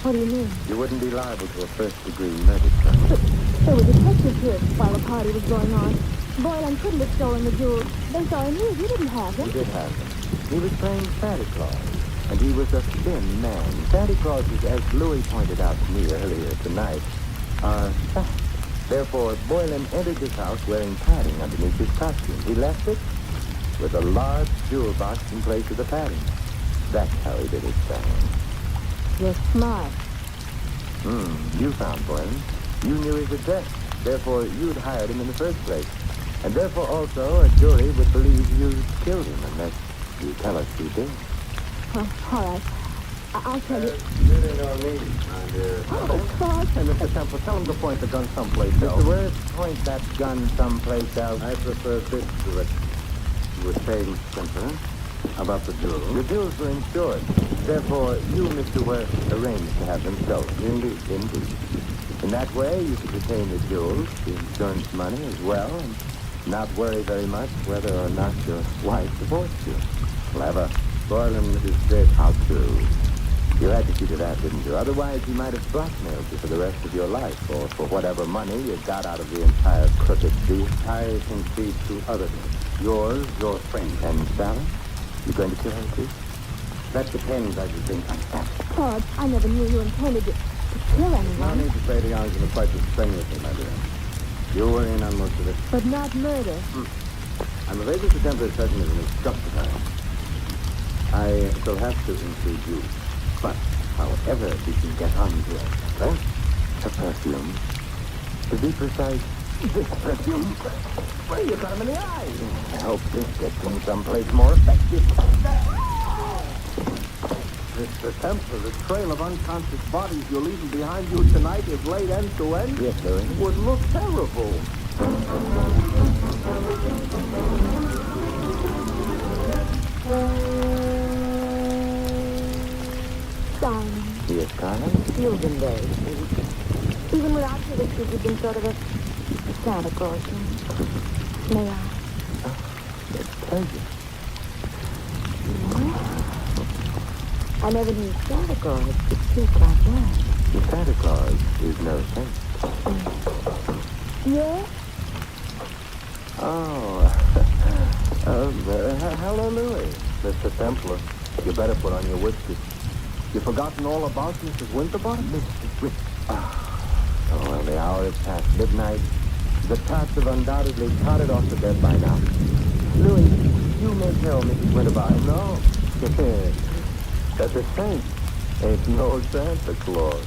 [SPEAKER 5] What do you mean?
[SPEAKER 3] You wouldn't be liable to a first-degree murder charge.
[SPEAKER 5] But there were detectives here while the party was going on. Boylan couldn't have stolen the jewels. They saw him use. You didn't have them.
[SPEAKER 3] He did have them. He was playing Santa Claus, and he was a thin man. Santa Clauses, as Louis pointed out to me earlier tonight, are fat. Therefore, Boylan entered his house wearing padding underneath his costume. He left it with a large jewel box in place of the padding. That's how he did his thing.
[SPEAKER 5] You're smart.
[SPEAKER 3] You found Boylan. You knew his address. Therefore, you'd hired him in the first place. And therefore, also, a jury would believe you killed him unless you tell us you did.
[SPEAKER 5] Oh, all right. I'll tell you.
[SPEAKER 3] You didn't know me, my dear.
[SPEAKER 5] Oh, God.
[SPEAKER 3] Hey, Mr. Temple, tell him to point the gun someplace else. Mr. Worth, point that gun someplace else. I prefer this to it. You were saying, Mr. Temple, about the jewels? The jewels were insured. Therefore, you, Mr. Worth, arranged to have them sold. Indeed, indeed. In that way, you could retain the jewels, the insurance money as well, and not worry very much whether or not your wife divorced you. Clever. Boylan is dead. How true. You had to see to that, didn't you? Otherwise, he might have blackmailed you for the rest of your life, or for whatever money you got out of the entire crooked deal. I concede to others. Yours, your friend. And Sally? You going to kill her, too? That depends, I should think.
[SPEAKER 5] Claude, I never knew you intended to kill
[SPEAKER 3] No
[SPEAKER 5] anyone.
[SPEAKER 3] need to say the honors of the fight is strenuously, my dear. You were in on most of it.
[SPEAKER 5] But not murder.
[SPEAKER 3] I'm afraid Mr. Templar's session is an instructor time. I shall have to include you. But, however we can get on to it, huh? The perfume. To be precise, this perfume. Well, you got him in the eye. I hope this gets him someplace more effective.
[SPEAKER 1] Mr. Templar, the trail of unconscious bodies you're leaving behind you tonight, if laid end to end,
[SPEAKER 3] Yes, Louis.
[SPEAKER 1] would look terrible.
[SPEAKER 5] Simon,
[SPEAKER 3] Yes, Carla?
[SPEAKER 5] you've been very sweet. Even without your wishes, you've been sort of a Santa Claus. May I?
[SPEAKER 3] It's pleasure.
[SPEAKER 5] I never knew Santa Claus could speak like that.
[SPEAKER 3] The Santa Claus is no saint.
[SPEAKER 5] Yeah?
[SPEAKER 3] Oh, hello, Louis.
[SPEAKER 1] Mr. Templar, you better put on your whiskey. You forgotten all about Mrs. Winterbottom?
[SPEAKER 3] Oh, well, the hour is past midnight. The tots have undoubtedly trotted off to bed by now. Louis, you may tell Mrs. Winterbottom.
[SPEAKER 1] No. That the saint ain't no Santa Claus.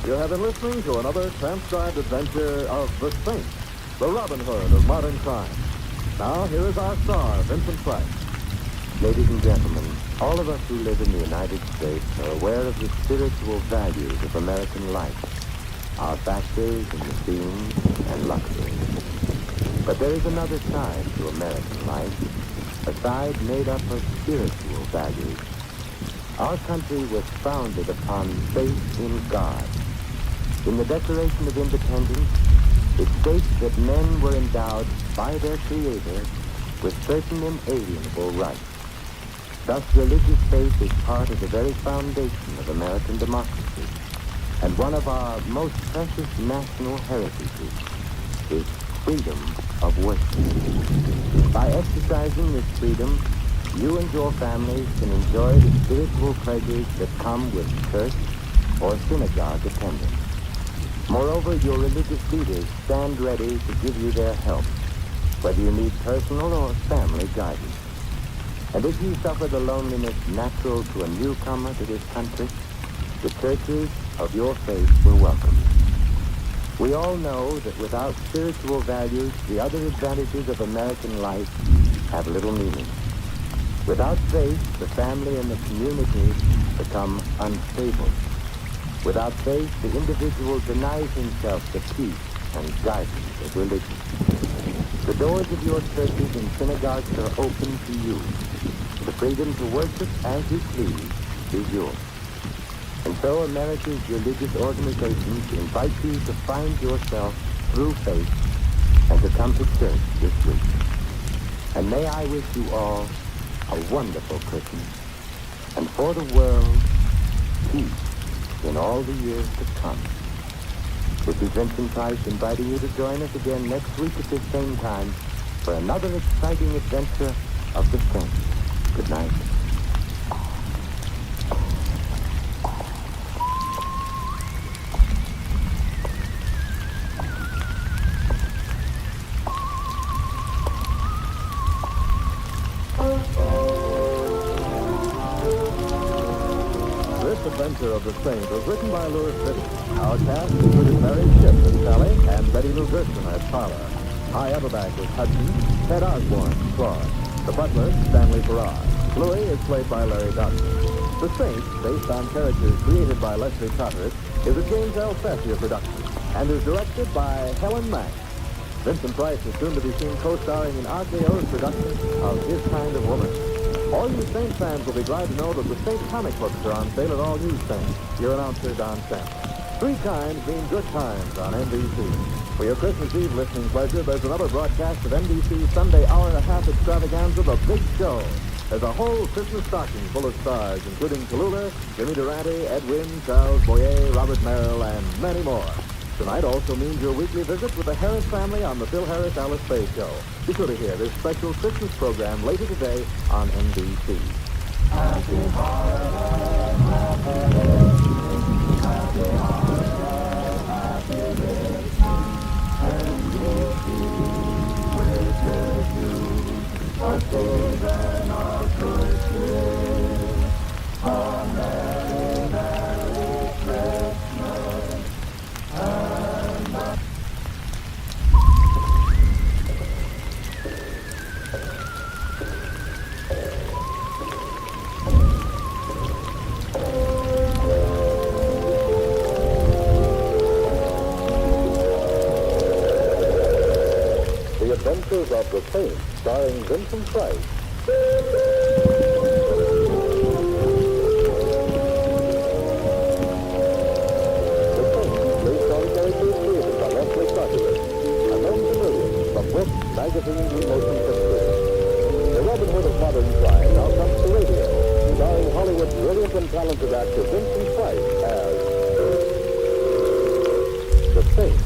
[SPEAKER 1] You have been listening to another transcribed adventure of the Saint, the Robin Hood of modern crime. Now, here is our star, Vincent Price.
[SPEAKER 3] Ladies and gentlemen, all of us who live in the United States are aware of the spiritual values of American life, our factories and machines and luxury. But there is another side to American life, a side made up of spiritual values. Our country was founded upon faith in God. In the Declaration of Independence, it states that men were endowed by their Creator with certain inalienable rights. Thus, religious faith is part of the very foundation of American democracy, and one of our most precious national heritages is freedom of worship. By exercising this freedom, you and your families can enjoy the spiritual pleasures that come with church or synagogue attendance. Moreover, your religious leaders stand ready to give you their help, whether you need personal or family guidance. And if you suffer the loneliness natural to a newcomer to this country, the churches of your faith will welcome you. We all know that without spiritual values, the other advantages of American life have little meaning. Without faith, the family and the community become unstable. Without faith, the individual denies himself the peace and guidance of religion. The doors of your churches and synagogues are open to you. The freedom to worship as you please is yours. And so America's religious organizations invite you to find yourself through faith and to come to church this week. And may I wish you all a wonderful Christmas, and for the world, peace in all the years to come. This is Vincent Price inviting you to join us again next week at this same time for another exciting adventure of the Saints. Good night.
[SPEAKER 1] This adventure of the Saint was written by Louis Vitti. Our cast included Mary Shipp as Sally and Betty Lou Gerson as Parla. High Everback was Hudson, Ted Osborne, Claude. The butler, Stanley Farrar. Louis is played by Larry Dodson. The Saint, based on characters created by Leslie Charteris, is a James L. Sassier production and is directed by Helen Mack. Vincent Price is soon to be seen co-starring in RKO's production of His Kind of Woman. All you Saint fans will be glad to know that the Saint comic books are on sale at all newsstands. Your announcer, Don Sampson. 3 kinds mean good times on NBC. For your Christmas Eve listening pleasure, there's another broadcast of NBC's Sunday hour-and-a-half extravaganza, The Big Show. There's a whole Christmas stocking full of stars, including Tallulah, Jimmy Durante, Ed Wynn, Charles Boyer, Robert Merrill, and many more. Tonight also means your weekly visit with the Harris family on the Phil Harris Alice Faye Show. Be sure to hear this special Christmas program later today on NBC.
[SPEAKER 7] Happy holidays, happy holidays, happy Christmas, and wishes you a season of good cheer. A merry, merry Christmas.
[SPEAKER 1] The Adventures of the Saint, starring Vincent Price. Magazines and motion pictures. The Robin Hood of modern crime now comes to radio, starring Hollywood's brilliant and talented actor Vincent Price as the Saint.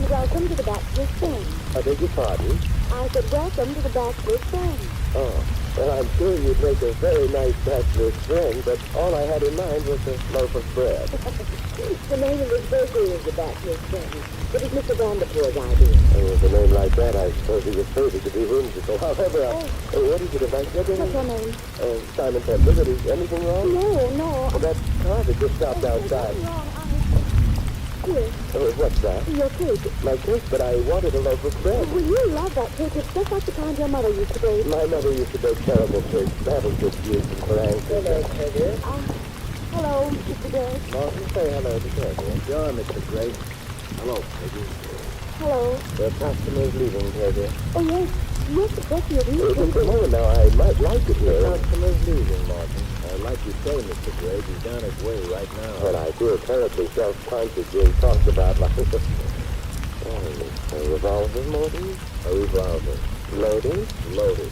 [SPEAKER 5] Welcome to the Bachelor's Den.
[SPEAKER 1] I beg your pardon?
[SPEAKER 5] I said welcome to the Bachelor's Den.
[SPEAKER 1] Oh.
[SPEAKER 3] Well, I'm sure you'd make a very nice bachelor's friend, but all I had in mind was a loaf of bread.
[SPEAKER 6] The name of his bakery is the Bachelor's Friend. It was Mr. Vanderpoor's idea.
[SPEAKER 3] With a name like that, I suppose he was fated to be whimsical. However, what is it, if I said
[SPEAKER 6] What's your name?
[SPEAKER 3] Simon Templeton, is anything wrong?
[SPEAKER 6] No.
[SPEAKER 3] Well, that car that just stopped outside.
[SPEAKER 6] Here,
[SPEAKER 3] What's that?
[SPEAKER 6] your cake.
[SPEAKER 3] My cake, but I wanted a loaf of bread.
[SPEAKER 6] Well, you love that cake. It's just like the kind your mother used to bake.
[SPEAKER 3] My mother used to bake terrible cakes. That'll just use them for answers.
[SPEAKER 6] Hello, Mr. Gray.
[SPEAKER 3] Martin, say hello to Peggy. Sure, Mr. Gray. Hello, Peggy.
[SPEAKER 6] Hello.
[SPEAKER 3] The customer's leaving, Peggy.
[SPEAKER 6] Oh, yes. Yes, the coffee is
[SPEAKER 3] Just a moment now. I might like it here.
[SPEAKER 2] The customer's leaving, Martin. Like you say, Mr. Gray, he's on his way right now.
[SPEAKER 3] Well, I feel terribly self-conscious being talked about like this. A revolver, Martin?
[SPEAKER 2] A revolver.
[SPEAKER 3] Loaded?
[SPEAKER 2] Loaded.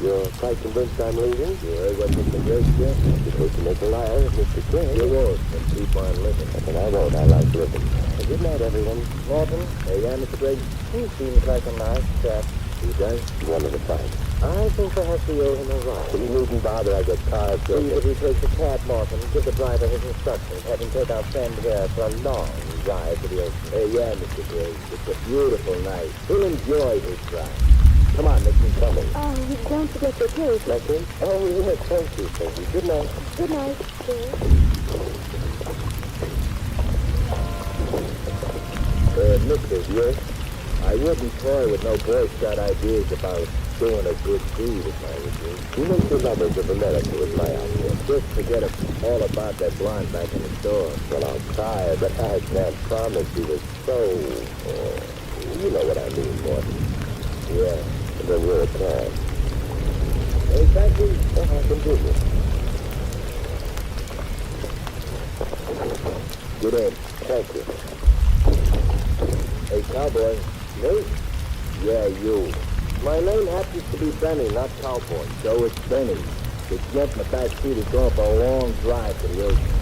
[SPEAKER 3] You're quite convinced I'm leaving?
[SPEAKER 2] You heard what Mr. Gray said?
[SPEAKER 3] You're supposed to make a liar of Mr. Gray.
[SPEAKER 2] You won't, but keep on living.
[SPEAKER 3] But I won't. I like living. Good night, everyone.
[SPEAKER 2] Martin, yeah, Mr. Gray, he seems like a nice chap. He does?
[SPEAKER 3] One of the fight.
[SPEAKER 2] I think perhaps we owe him a ride.
[SPEAKER 3] You needn't bother. I get cars.
[SPEAKER 2] Please, if he takes a cab, Martin, give the driver his instructions. Have him take our friend here for a long drive to the ocean. Yeah, Mr. Gray. It's a beautiful night. He'll enjoy his drive. Come on, Nixon, come in.
[SPEAKER 6] Don't forget your cake.
[SPEAKER 3] Nothing? Oh, yes, thank you. Good night.
[SPEAKER 6] Good night, dear.
[SPEAKER 2] Mister, yes? I wouldn't toy with no Boy Scout ideas about doing a good deed if I was you.
[SPEAKER 3] You make the lovers of America with my outfit.
[SPEAKER 2] Just forget all about that blonde back in the store.
[SPEAKER 3] Well, I'll try, but I can't promise you was so... you know what I mean, Morton.
[SPEAKER 2] Yeah.
[SPEAKER 3] And then you're a cab.
[SPEAKER 2] Hey, thank you.
[SPEAKER 3] Continue.
[SPEAKER 2] Get in.
[SPEAKER 3] Thank you.
[SPEAKER 2] Hey, cowboy.
[SPEAKER 3] Me?
[SPEAKER 2] Yeah, you. My name happens to be Benny, not Cowboy. So it's Benny. The gent in the back seat is going for a long drive to the ocean.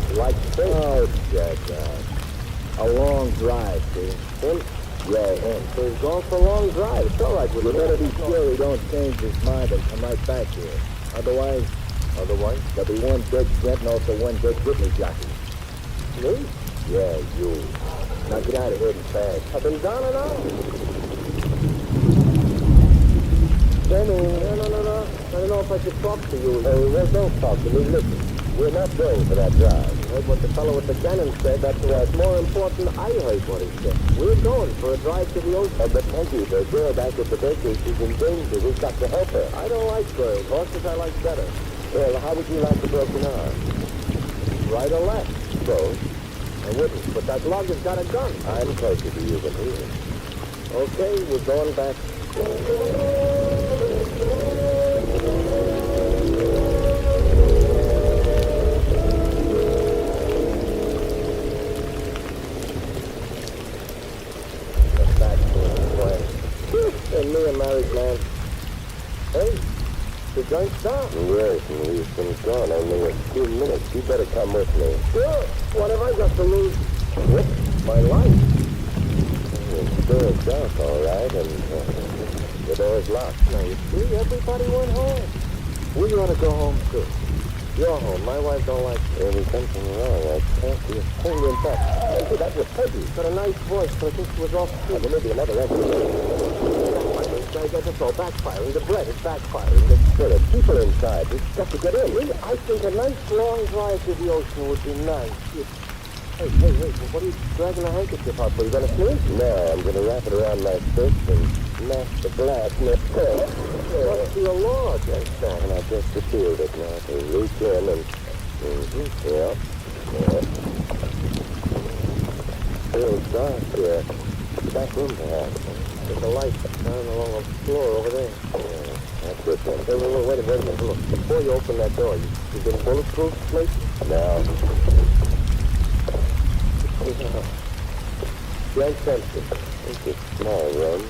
[SPEAKER 2] You like to think? Oh, jackass. A long drive, see? Him? Yeah, him. So he's going for a long drive. It's all right with you. You better be sure he don't change his mind and come right back here. Otherwise, there'll be one dead gent and also one dead Whitney jockey.
[SPEAKER 3] Me?
[SPEAKER 2] Yeah, you. Now get out of here and fast.
[SPEAKER 3] I've been gone and all.
[SPEAKER 2] Benny, no. I don't know if I should talk to you.
[SPEAKER 3] Well, don't talk to me. Listen, we're not going for that drive.
[SPEAKER 2] Heard what the fellow with the cannon said. That's more important. I heard what he said. We're going for a drive to the ocean.
[SPEAKER 3] But Peggy, the girl back at the bakery, she's in danger. We've got to help her.
[SPEAKER 2] I don't like girls. Horses I like better.
[SPEAKER 3] Well, how would you like a broken arm?
[SPEAKER 2] Right or left?
[SPEAKER 3] Both.
[SPEAKER 2] I wouldn't, but that log has got a gun.
[SPEAKER 3] I'm closer to you than he is.
[SPEAKER 2] Okay, we're going back. And me, a married man. Hey, the joint stopped.
[SPEAKER 3] Yes, and he's been gone only a few minutes. You better come with me.
[SPEAKER 2] Sure. What have I got to lose? What? My life.
[SPEAKER 3] It's still dark, all right, and the door's locked.
[SPEAKER 2] Now, you see, everybody went home. We ought to go home, too. You're home. My wife don't like you.
[SPEAKER 3] There'll be something wrong. I can't see a thing in fact.
[SPEAKER 2] Hey, that was Peggy. Got a nice voice, but I think she was off key.
[SPEAKER 3] There may be another exit.
[SPEAKER 2] I guess it's all backfiring. The bread is backfiring.
[SPEAKER 3] There are people inside. We've got to get in.
[SPEAKER 2] I think a nice long drive to the ocean would be nice. Hey, what are you dragging a handkerchief out for? You gonna sneeze?
[SPEAKER 3] No, I'm going to wrap it around my fist and smash the glass in the head.
[SPEAKER 2] Must be a law against that.
[SPEAKER 3] And I just repealed it now. So reach in and... Yeah. Still dark here. Back room, perhaps.
[SPEAKER 2] There's a light down along the floor over there.
[SPEAKER 3] Yeah, that's it then.
[SPEAKER 2] Hey, wait a minute. Look, before you open that door, you been bulletproof, please?
[SPEAKER 3] Now,
[SPEAKER 2] Young Simpson.
[SPEAKER 3] it's a small room.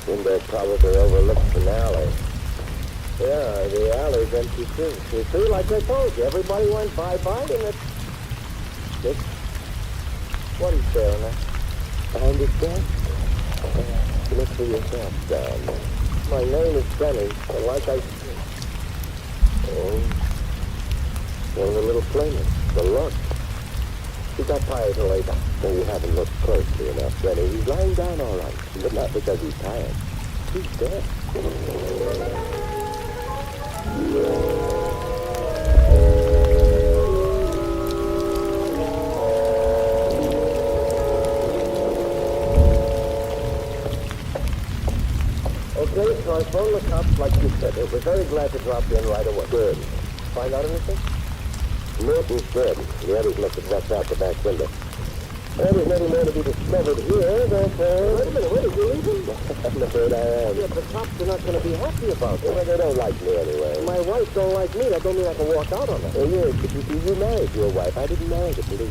[SPEAKER 3] Window probably overlooks an alley.
[SPEAKER 2] Yeah, the alley's empty too. You see, like I told you, everybody went bye-bye and it's... What are you staring at?
[SPEAKER 3] Behind this desk? Look for yourself, Don.
[SPEAKER 2] My name is Benny, and like I...
[SPEAKER 3] Oh, one of the little planet, the lug. He's got tired to lay down. No, you haven't looked closely enough, Jenny. He's lying down all right, but not because he's tired. He's dead. Okay, so I phoned the cops like you said. They were very glad to drop in right away. Good. Find out anything? Norton's dead. The others must have ducked out the back window. Well, there's nothing more to be discovered here, therefore... Wait a minute, wait, are you leaving? I'm afraid I am. Yeah, the cops are not going to be happy about it. Well, they don't like me anyway. My wife don't like me. That don't mean I can walk out on her. Oh, yes, but you married your wife. I didn't marry the police.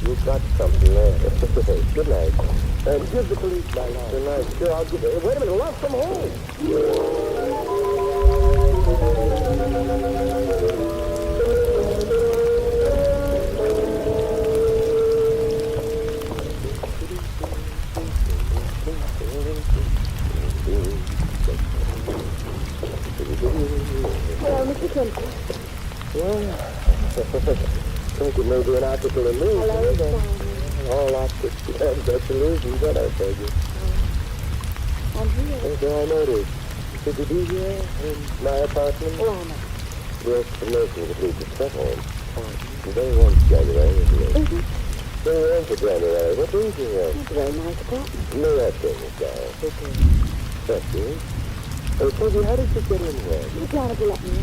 [SPEAKER 3] You've got something there. Good night. Give the police my line. Good night. Sure, I'll give it. Wait a minute, love from home.
[SPEAKER 6] Hello, Mr. Kemp.
[SPEAKER 3] Well, I think it may be an optical illusion.
[SPEAKER 6] Hello, Simon.
[SPEAKER 3] All optics have such illusions, that I tell you.
[SPEAKER 6] I'm here.
[SPEAKER 3] So I noticed. Should you be here in my apartment?
[SPEAKER 6] Oh, I know.
[SPEAKER 3] The explanation would lead to trouble. Very warm January, isn't it?
[SPEAKER 6] Is it?
[SPEAKER 3] Very warm for January. What is it?
[SPEAKER 6] It's a very nice apartment.
[SPEAKER 3] No, that thing is down.
[SPEAKER 6] Okay.
[SPEAKER 3] That's it. Oh, Toby, how did you get in here?
[SPEAKER 6] You planted to let me in.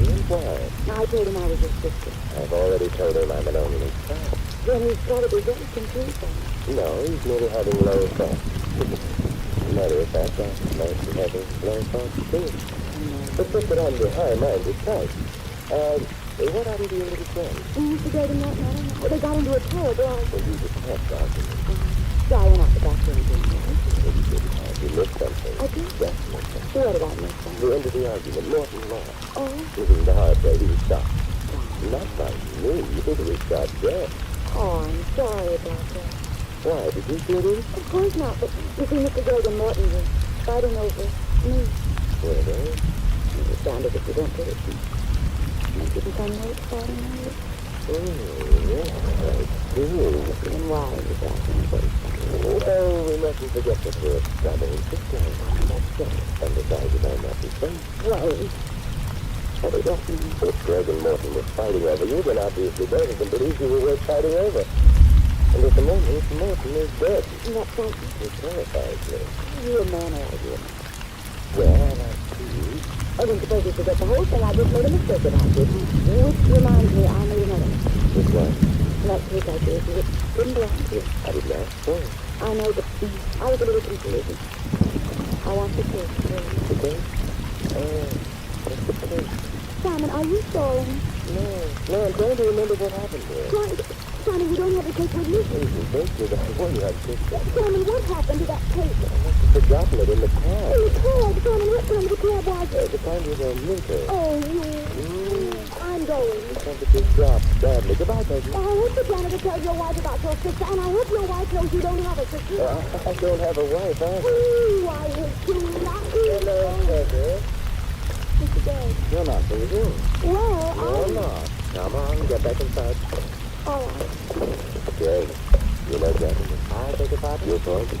[SPEAKER 3] And why?
[SPEAKER 6] I told him I was his sister.
[SPEAKER 3] I've already told him I'm an only child.
[SPEAKER 6] Then he's got to be very confused on me.
[SPEAKER 3] No, he's merely having low thoughts. Matter of fact, I'm nice to having low thoughts too. But just that I'm the high-minded type. What happened to your little friend?
[SPEAKER 6] He used to go to Norton, I don't know. They got into a terrible argument.
[SPEAKER 3] Well, he's a pet argument.
[SPEAKER 6] So I went out the back door and didn't know.
[SPEAKER 3] You missed something.
[SPEAKER 6] I did?
[SPEAKER 3] Yes, you missed something.
[SPEAKER 6] What did I miss then?
[SPEAKER 3] The end of the argument, Norton lost.
[SPEAKER 6] Oh?
[SPEAKER 3] Giving the hard way, he was shot. Not by me. You think he was shot dead.
[SPEAKER 6] Oh, I'm sorry about that.
[SPEAKER 3] Why? Did you shoot him?
[SPEAKER 6] Of course not, but you see, Mr. Gregg and Morton were fighting over me.
[SPEAKER 3] Were they?
[SPEAKER 6] It sounded as if you don't get it. You didn't come late fighting over it.
[SPEAKER 3] Oh, yes, I do.
[SPEAKER 6] And why was that in the
[SPEAKER 3] Well, we mustn't forget that we're brothers and sisters.
[SPEAKER 6] That's right.
[SPEAKER 3] And besides, it might not be safe.
[SPEAKER 6] Well, what did that mean?
[SPEAKER 3] If Greg and Morton were fighting over you, then obviously both of them believed you were worth fighting over. And at the moment, Morton is dead.
[SPEAKER 6] That's right.
[SPEAKER 3] It terrifies me.
[SPEAKER 6] Are you a man or are you a man?
[SPEAKER 3] Well, I see.
[SPEAKER 6] I didn't suppose you forget the whole thing. I just made a mistake about it. Which reminds me, I made another mistake.
[SPEAKER 3] Which one?
[SPEAKER 6] That cake I gave you, it didn't belong to you.
[SPEAKER 3] I didn't ask for it.
[SPEAKER 6] I know, but I was a little confused. I want the cake.
[SPEAKER 3] The cake? Oh, what's the cake?
[SPEAKER 6] Simon, are you stalling?
[SPEAKER 3] No, I'm trying to remember what happened there.
[SPEAKER 6] Simon, you don't have the cake with you.
[SPEAKER 3] Please, you think you're the one you had kissed.
[SPEAKER 6] Simon, what happened to that cake?
[SPEAKER 3] I must have forgotten it in the cab.
[SPEAKER 6] In the cab, Simon, what kind of a cab was it?
[SPEAKER 3] The kind with a meter.
[SPEAKER 6] Oh, you. I'm going.
[SPEAKER 3] The temperature dropped badly. Goodbye, baby.
[SPEAKER 6] I hope the janitor tells your wife about your sister, and I hope your wife knows you don't have a sister.
[SPEAKER 3] I don't have a wife, either.
[SPEAKER 6] Ooh, I hate you.
[SPEAKER 3] Hello, Heather.
[SPEAKER 6] Mr. Gregg.
[SPEAKER 3] You're not leaving.
[SPEAKER 6] Well,
[SPEAKER 3] You're not. Come on, get back inside.
[SPEAKER 6] all right.
[SPEAKER 3] Greg, you know gentlemen. I beg your pardon? Your point.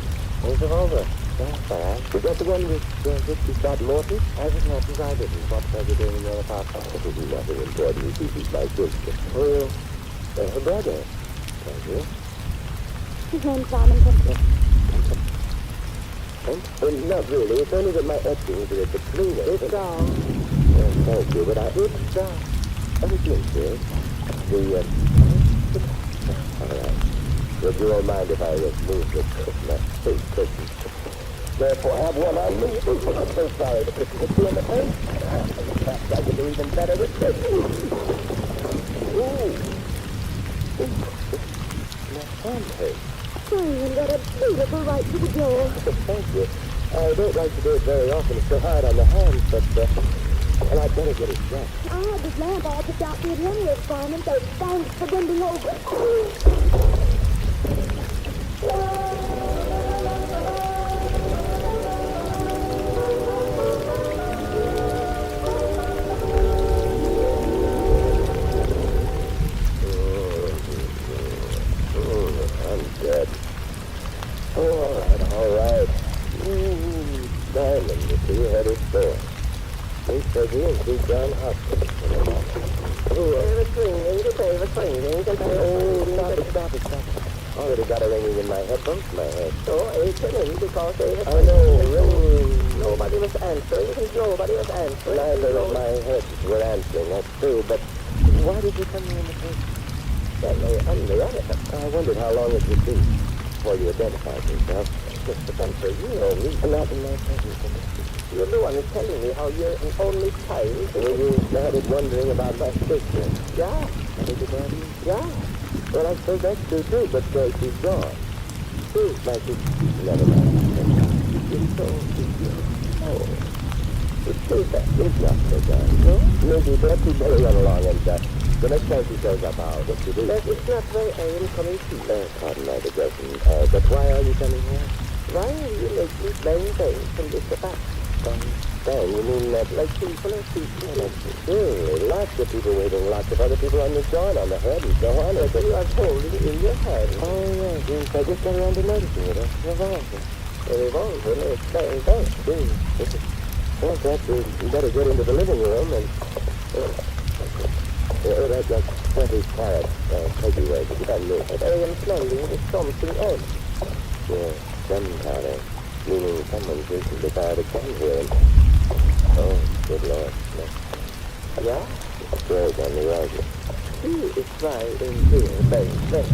[SPEAKER 3] It's over. That's all right. We got the one with which shot Morton? As it happens, I didn't. What are you doing in your apartment? It isn't nothing important. He's my sister. Oh, her brother. Thank you.
[SPEAKER 6] His name's Simon Kemp.
[SPEAKER 3] Not really. It's only that my etchings are at the cleaner.
[SPEAKER 6] It's all.
[SPEAKER 3] Thank you, but everything good. All right. Would you all mind if I move the cushion? Therefore, have one on me. I'm so sorry to put you in the face. Perhaps I could do even better with this. Ooh. My hand hurts.
[SPEAKER 6] Simon got a beautiful right to the jaw.
[SPEAKER 3] Thank you. I don't like to do it very often. It's so hard on the hands, but, well, I'd better get it dressed.
[SPEAKER 6] I had this lamp all picked out for you anyway, Simon, so thanks for bending over.
[SPEAKER 3] and the two-headed storm. He said he and see John Hopkins in a moment.
[SPEAKER 4] Favorite swing,
[SPEAKER 3] Stop it. Already got a ringing in my headphones, my head.
[SPEAKER 4] So it's ringing because favorite
[SPEAKER 3] I know, ringing.
[SPEAKER 4] Nobody was answering, nobody was answering.
[SPEAKER 3] Neither of my heads were answering, that's true, but why did you come here in the first place?
[SPEAKER 4] Well, they on it.
[SPEAKER 3] I wondered how long it would be before you identified yourself.
[SPEAKER 4] Mr. Spencer, you know me.
[SPEAKER 3] Not in my presence.
[SPEAKER 4] You're the one who's telling me how you're an only child.
[SPEAKER 3] Well, you started wondering about my sister.
[SPEAKER 4] Yeah,
[SPEAKER 3] I beg your pardon?
[SPEAKER 4] yeah.
[SPEAKER 3] Well, I suppose that's true, too, but she's gone. Who's my sister? Never mind.
[SPEAKER 4] It's so oh.
[SPEAKER 3] It's true that it's not so bad. No? Maybe, perhaps you'd better run along and, the next time she shows up, I'll get you do.
[SPEAKER 4] But it's not why I am coming to you.
[SPEAKER 3] Pardon my digression. But why are you coming here?
[SPEAKER 4] Why are you making me bang things from this to that?
[SPEAKER 3] Bang, you mean that
[SPEAKER 4] Like people are people.
[SPEAKER 3] surely lots of people waiting, lots of other people on the joint, on the head, and so on.
[SPEAKER 4] But you are holding it in your hand.
[SPEAKER 3] Oh, yes, I just got around to noticing it. A revolver.
[SPEAKER 4] A revolver, it's bang bang.
[SPEAKER 3] Well, perhaps you better get into the living room and... that's 20 carat peggy weight.
[SPEAKER 4] But I am smelling something else.
[SPEAKER 3] Yeah, gunpowder. Meaning someone's recently fired a gun here. Oh, good Lord. No.
[SPEAKER 4] Yeah?
[SPEAKER 3] Straight on the rifle.
[SPEAKER 4] See, it's right in here, bang bang.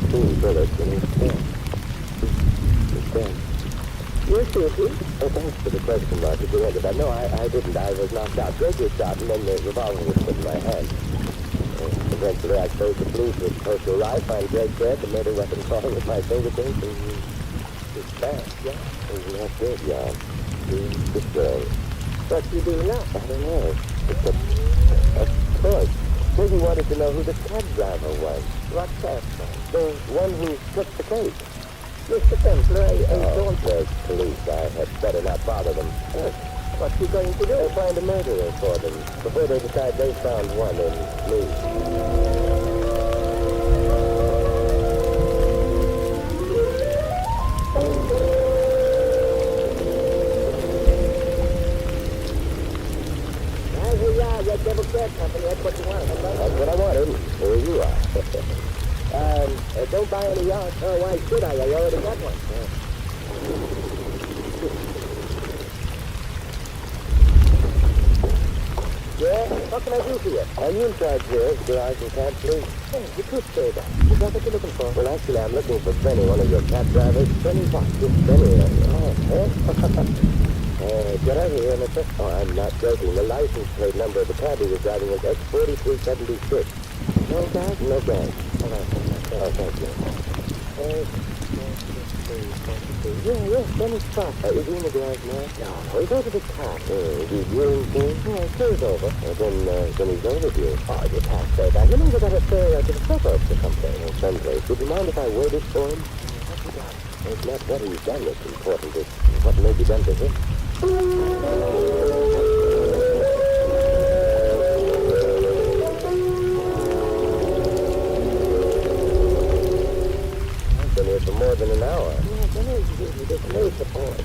[SPEAKER 3] Two bullets in his chest. He's dead.
[SPEAKER 4] You're shooting?
[SPEAKER 3] Oh, thanks for the question mark at the end of that. No, I didn't. I was knocked out. Greg was shot, and then the revolver was put in my hand. Eventually, I suppose the police were supposed to arrive, find Greg dead, the murder weapon falling with my fingerprints, and it's bad, yeah. That's good, yeah. It's good.
[SPEAKER 4] What you do now?
[SPEAKER 3] I don't know. Of course. Maybe wanted to know who the cab driver was.
[SPEAKER 4] What that?
[SPEAKER 3] The one who took the cake.
[SPEAKER 4] Mr. Templar, I
[SPEAKER 3] Oh,
[SPEAKER 4] don't...
[SPEAKER 3] there's police. I had better not bother them.
[SPEAKER 4] What you going to do?
[SPEAKER 3] They'll find a murderer for them before they decide they found one in me.
[SPEAKER 4] That Devil Crab Company, that's what you want.
[SPEAKER 3] That's what I wanted. Here you are.
[SPEAKER 4] Don't buy any yachts. Oh, why should I? I already got one. Yeah? What can I do for you?
[SPEAKER 3] Are you in charge here, garage and cab, please?
[SPEAKER 4] Oh, you could say that. Is that what you're looking for?
[SPEAKER 3] Well, actually, I'm looking for Benny, one of your cab drivers.
[SPEAKER 4] Benny what?
[SPEAKER 3] This Benny. Get out of here, mister. Oh, I'm not joking. The license plate number of the cab he was driving was X4376.
[SPEAKER 4] No gas?
[SPEAKER 3] No gas.
[SPEAKER 4] All right.
[SPEAKER 3] Oh, thank you.
[SPEAKER 4] Yeah, Benny's spot.
[SPEAKER 3] Is he in the garage now?
[SPEAKER 4] No, he's over the car.
[SPEAKER 3] Is he viewing soon?
[SPEAKER 4] Yeah, his car's over.
[SPEAKER 3] Then he's overdue.
[SPEAKER 4] Oh, you can't say that. You mean we got a ferry out to the suburbs or something?
[SPEAKER 3] Well, someplace. Would you mind if I waited for him?
[SPEAKER 4] What you got?
[SPEAKER 3] It's not what he's done that's important. It's what may be done to him. I've been here for more than an hour.
[SPEAKER 4] Yeah, Benny gives me this new support.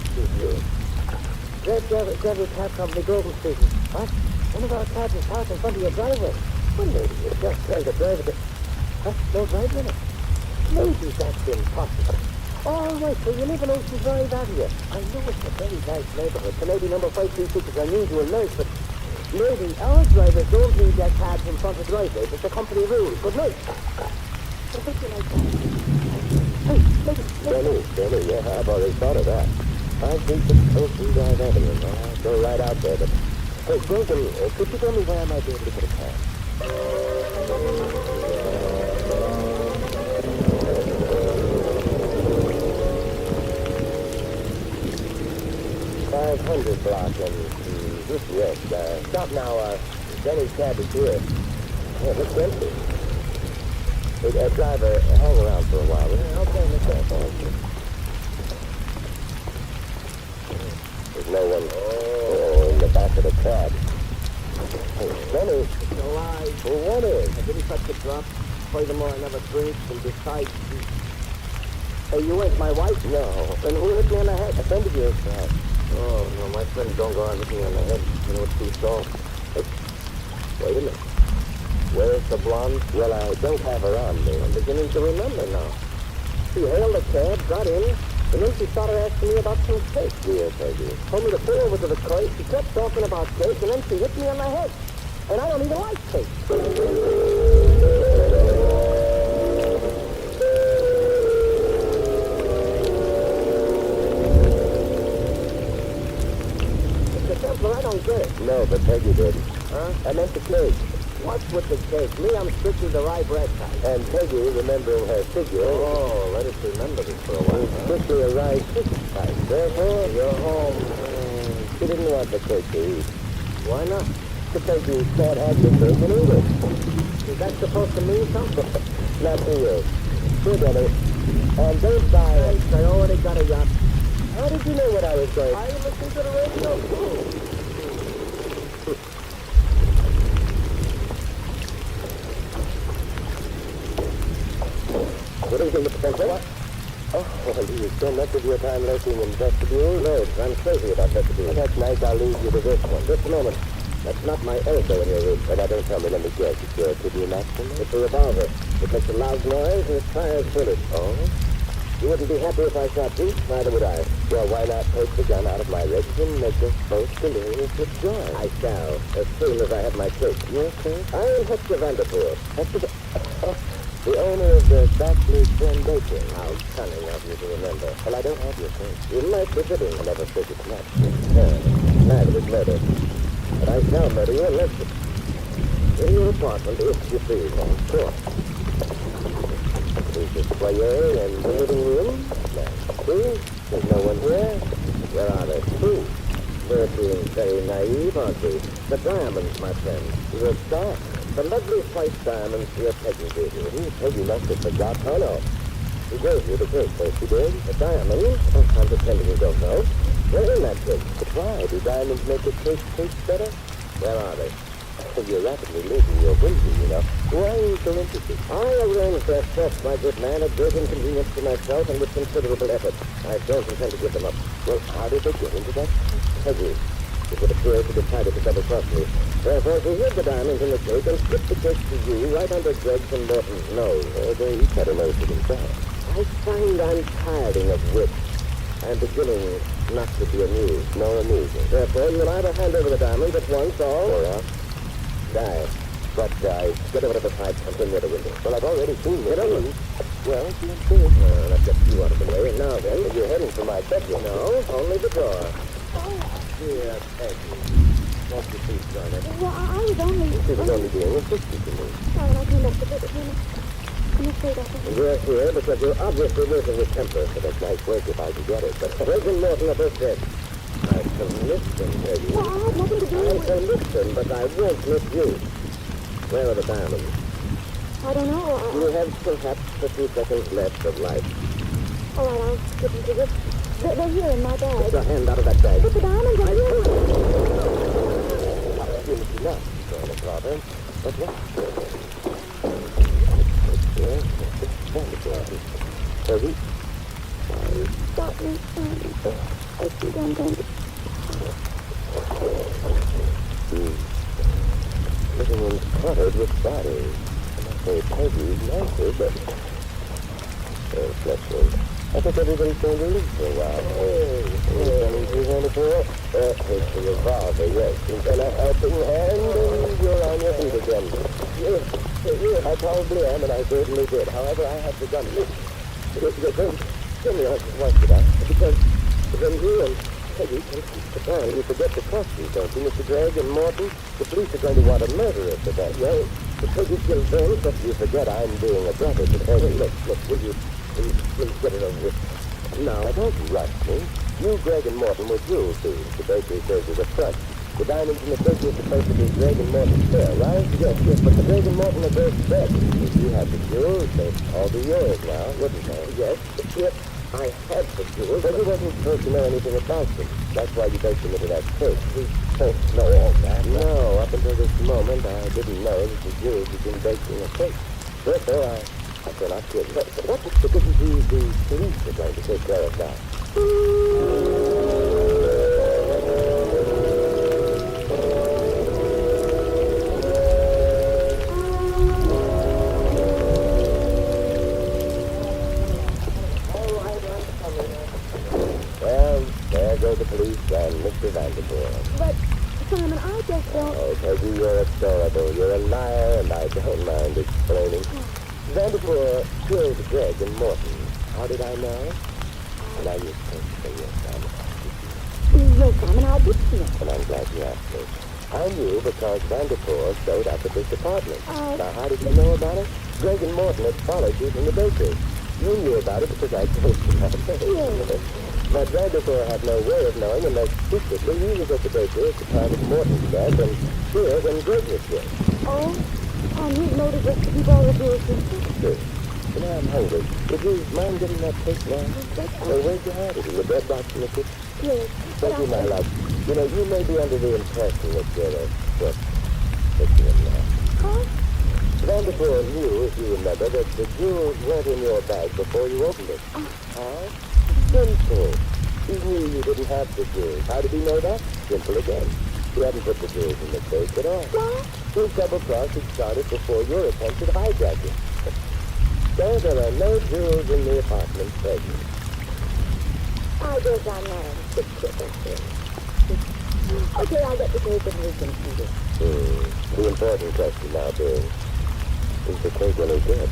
[SPEAKER 4] Red Devil Cab Company, Global speaking. What? One of our cabs is parked in front of your driveway. Well, maybe you just trying to drive it. Huh? No drive in it? Maybe that's impossible. All right, so you live in Ocean Drive Avenue. I know it's a very nice neighborhood, so maybe number 536 is unusual nice, but maybe our drivers don't leave their cabs in front of driveways. It's a company rule. Good night. What would you like that? Hey,
[SPEAKER 3] Benny, yeah, I've already thought of that. 536 Ocean Drive Avenue. I'll go right out there, but... Hey, Grogan, could you tell me where I might be able to get a cab? $500 block and just yes. Stop now. Benny's cab is here. Yeah, it looks empty. Hey, driver, hang around for a while.
[SPEAKER 4] Okay, Mr.
[SPEAKER 3] There's no one in the back of the cab. Hey, Benny.
[SPEAKER 4] No,
[SPEAKER 3] Well, what is?
[SPEAKER 4] I didn't touch the drop. Furthermore, I never drink and decide. Hey, you ain't my wife?
[SPEAKER 3] No.
[SPEAKER 4] Then who hit me on the head?
[SPEAKER 3] A friend of yours, perhaps.
[SPEAKER 4] Oh, no, my friends don't go on hitting me on the head. You know, it's too soft. Hey, wait a minute. Where's the blonde? Well, I don't have her on me. I'm beginning to remember now. She hailed a cab, got in, and then she started asking me about some cake. Yes, I do. Told me to pull over to the crate. She kept talking about cake, and then she hit me on the head. And I don't even like cake. Mr. Templar, I don't get it. No, but Peggy did. Huh? I meant the cake. What's with the cake? Me, I'm strictly the rye bread type. And Peggy, remembering her figure... Oh, let us remember this for a while. Strictly a rye chicken type. Therefore, you're home. She didn't want the cake to eat. Why not? Because you can't have your cake and eat it. Is that supposed to mean something? Not to you. Here, Denny. And don't buy it. Thanks, I already got a yacht. How did you know what I was going? I listened to the radio. What do you think, Mr. Spencer? What? Oh, well, do you spend much of your time lurking in vestibules? No, I'm crazy about vestibules. Well, that's nice. I'll leave you to this one. Just a moment. That's not my elbow in your room. But now don't tell me. Let me guess. It's your kidney maximum? It's a revolver. It makes a loud noise and it fires bullets. Oh? You wouldn't be happy if I shot you? Neither would I. Well, why not take the gun out of my ribs and make us both delirious with joy? I shall, as soon as I have my cake. Your cake? I am Hector Vanderpool. Hector... The owner of the Backley Twin Bakery. How cunning of you to remember. Well, I don't have your cake. You might be fitting. I never said it's not. Neither is murder. But I shall murder you unless in your apartment, if you please, of course. There's the foyer and the living room. See? There's no one here. Where are they? Who? We're being very naive, aren't we? The diamonds, my friend. You're dark. The lovely white diamonds your Peggy gave you. Peggy must have forgot. Oh, no. She gave you the cake, first she did. The diamonds? Oh, I'm pretending you don't know. They're in that cake. But why? Do diamonds make the cake taste better? Where are they? You're rapidly losing your whimsy, you know. Why are you so interested? I arranged their theft, my good man, at great inconvenience to myself and with considerable effort. I don't intend to give them up. Well, how did they get into that? Peggy. It would appear she decided to double-cross me. Therefore, she hid the diamonds in the cake and slipped the cake to you right under Greg's and Morton's nose. They each had a nose to themselves. I find I'm tiring of wit. I'm beginning not to be amused, nor amusing. Therefore, you will either hand over the diamonds at once or else die. What dies? Get over to the side and turn near the window. Well, I've already seen it. Well, you see it. Well, let's get you out of the way. And now then, you're heading for my bedroom. No, only the door. Dear Peggy, won't you please join us?
[SPEAKER 5] Well, I was only...
[SPEAKER 4] She was only being assistant to me.
[SPEAKER 5] Sorry, I came back to bed. I'm afraid of it.
[SPEAKER 4] We're here because you're obviously losing your temper. But that's nice work if I can get it. But Greg and Morton are both dead. I shall miss them, Peggy.
[SPEAKER 5] Well, I have nothing to do with it.
[SPEAKER 4] I shall miss them, but I won't miss you. Where are the diamonds?
[SPEAKER 5] I don't know.
[SPEAKER 4] You have perhaps a few seconds left of life.
[SPEAKER 5] All right, I'll get them to you. They're here in my bag.
[SPEAKER 4] Put your hand out of that bag.
[SPEAKER 5] But the diamonds are here.
[SPEAKER 4] Opportunity enough, Colonel Carter. But what? Peggy?
[SPEAKER 5] Stop me, son. I think I'm going to...
[SPEAKER 4] Everyone's cluttered with bodies. And I say Peggy's nicer, but... bless you. I think everybody's going to leave for a while. Hey, 324. Here's the revolver, yes. And a helping hand, and you're on your feet again. Yes, I probably am, and I certainly did. However, I had the gun. Tell me why should I? Because then you and Peggy can keep the gun. You forget the costumes, don't you, Mr. Gregg and Morton? The police are going to want to murder us for that. Well, the Peggy killed them, but you forget I'm being a brother to Peggy. Look, will you... Please get it over with. Now, don't rush me. You, Greg, and Morton were jewel thieves. The bakery says you were front. The diamonds in the cake were supposed to be Greg and Morton's share, right? Yes, but the Greg and Morton are both dead. If you had the jewels, they'd all be yours now, wouldn't they? Yes, if I had the jewels, but you wasn't supposed to know anything about them. That's why you baked them into that cake. We don't know all that. No, up until this moment, I didn't know that the jewels had been baked in a cake. Therefore, I cannot kill you. But what is because the police are going to take care of that? than Mr. Vanderpool.
[SPEAKER 6] But, Simon, I just don't...
[SPEAKER 4] Oh, Peggy, you're adorable. You're a liar, and I don't mind explaining. Vanderpool killed Greg and Morton. How did I know? Now you think for yourself.
[SPEAKER 6] No, Simon, I didn't know.
[SPEAKER 4] And I'm glad you asked me. I knew because Vanderpool showed up at this apartment. Now, how did you know about it? Greg and Morton had followed you from the bakery. You knew about it because I told you that.
[SPEAKER 6] Yes.
[SPEAKER 4] But Vanderpool had no way of knowing unless secretly he was at the bakery at the time of Morton's death and here when Greg was killed.
[SPEAKER 6] Oh, and he's noticed us to keep all the doors shut.
[SPEAKER 4] Good. You know, I'm hungry. Would you mind getting that cake now? Or where'd you hide it? In the bread box in the kitchen?
[SPEAKER 6] Yes.
[SPEAKER 4] Thank you, my love. You know, you may be under the impression that you're a cook. But you're not.
[SPEAKER 6] Huh?
[SPEAKER 4] Vanderpool knew, if you remember, that the jewels weren't in your bag before you opened it. How? Simple. He knew you didn't have the jewels. How did he know that? Simple again. He hadn't put the jewels in the safe at all.
[SPEAKER 6] What?
[SPEAKER 4] His double cross had started before your attempt at hijacking. So there are no jewels in the apartment present.
[SPEAKER 6] I guess I'm not a big kid. Okay, I'll get the cake and we can eat it.
[SPEAKER 4] The important question now being, is the cake any good?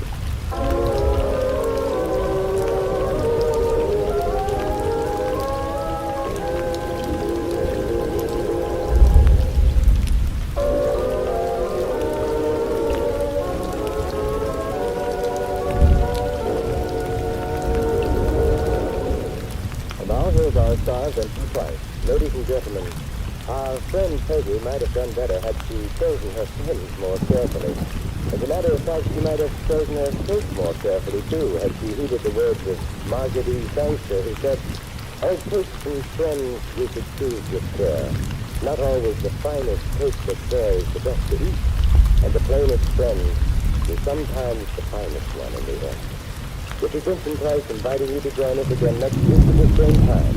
[SPEAKER 4] And now here's our star, Vincent Price. Ladies and gentlemen, our friend Peggy might have done better had she chosen her friends more carefully. As a matter of fact, she might have chosen her cake more carefully, too, had she heeded the words of Margaret E. Sangster, who said, "Oh, cakes and friends we should choose with care. Not always the finest cake that bears the best to eat, and the plainest friend is sometimes the finest one in the end." This is Vincent Price inviting you to join us again next week at the same time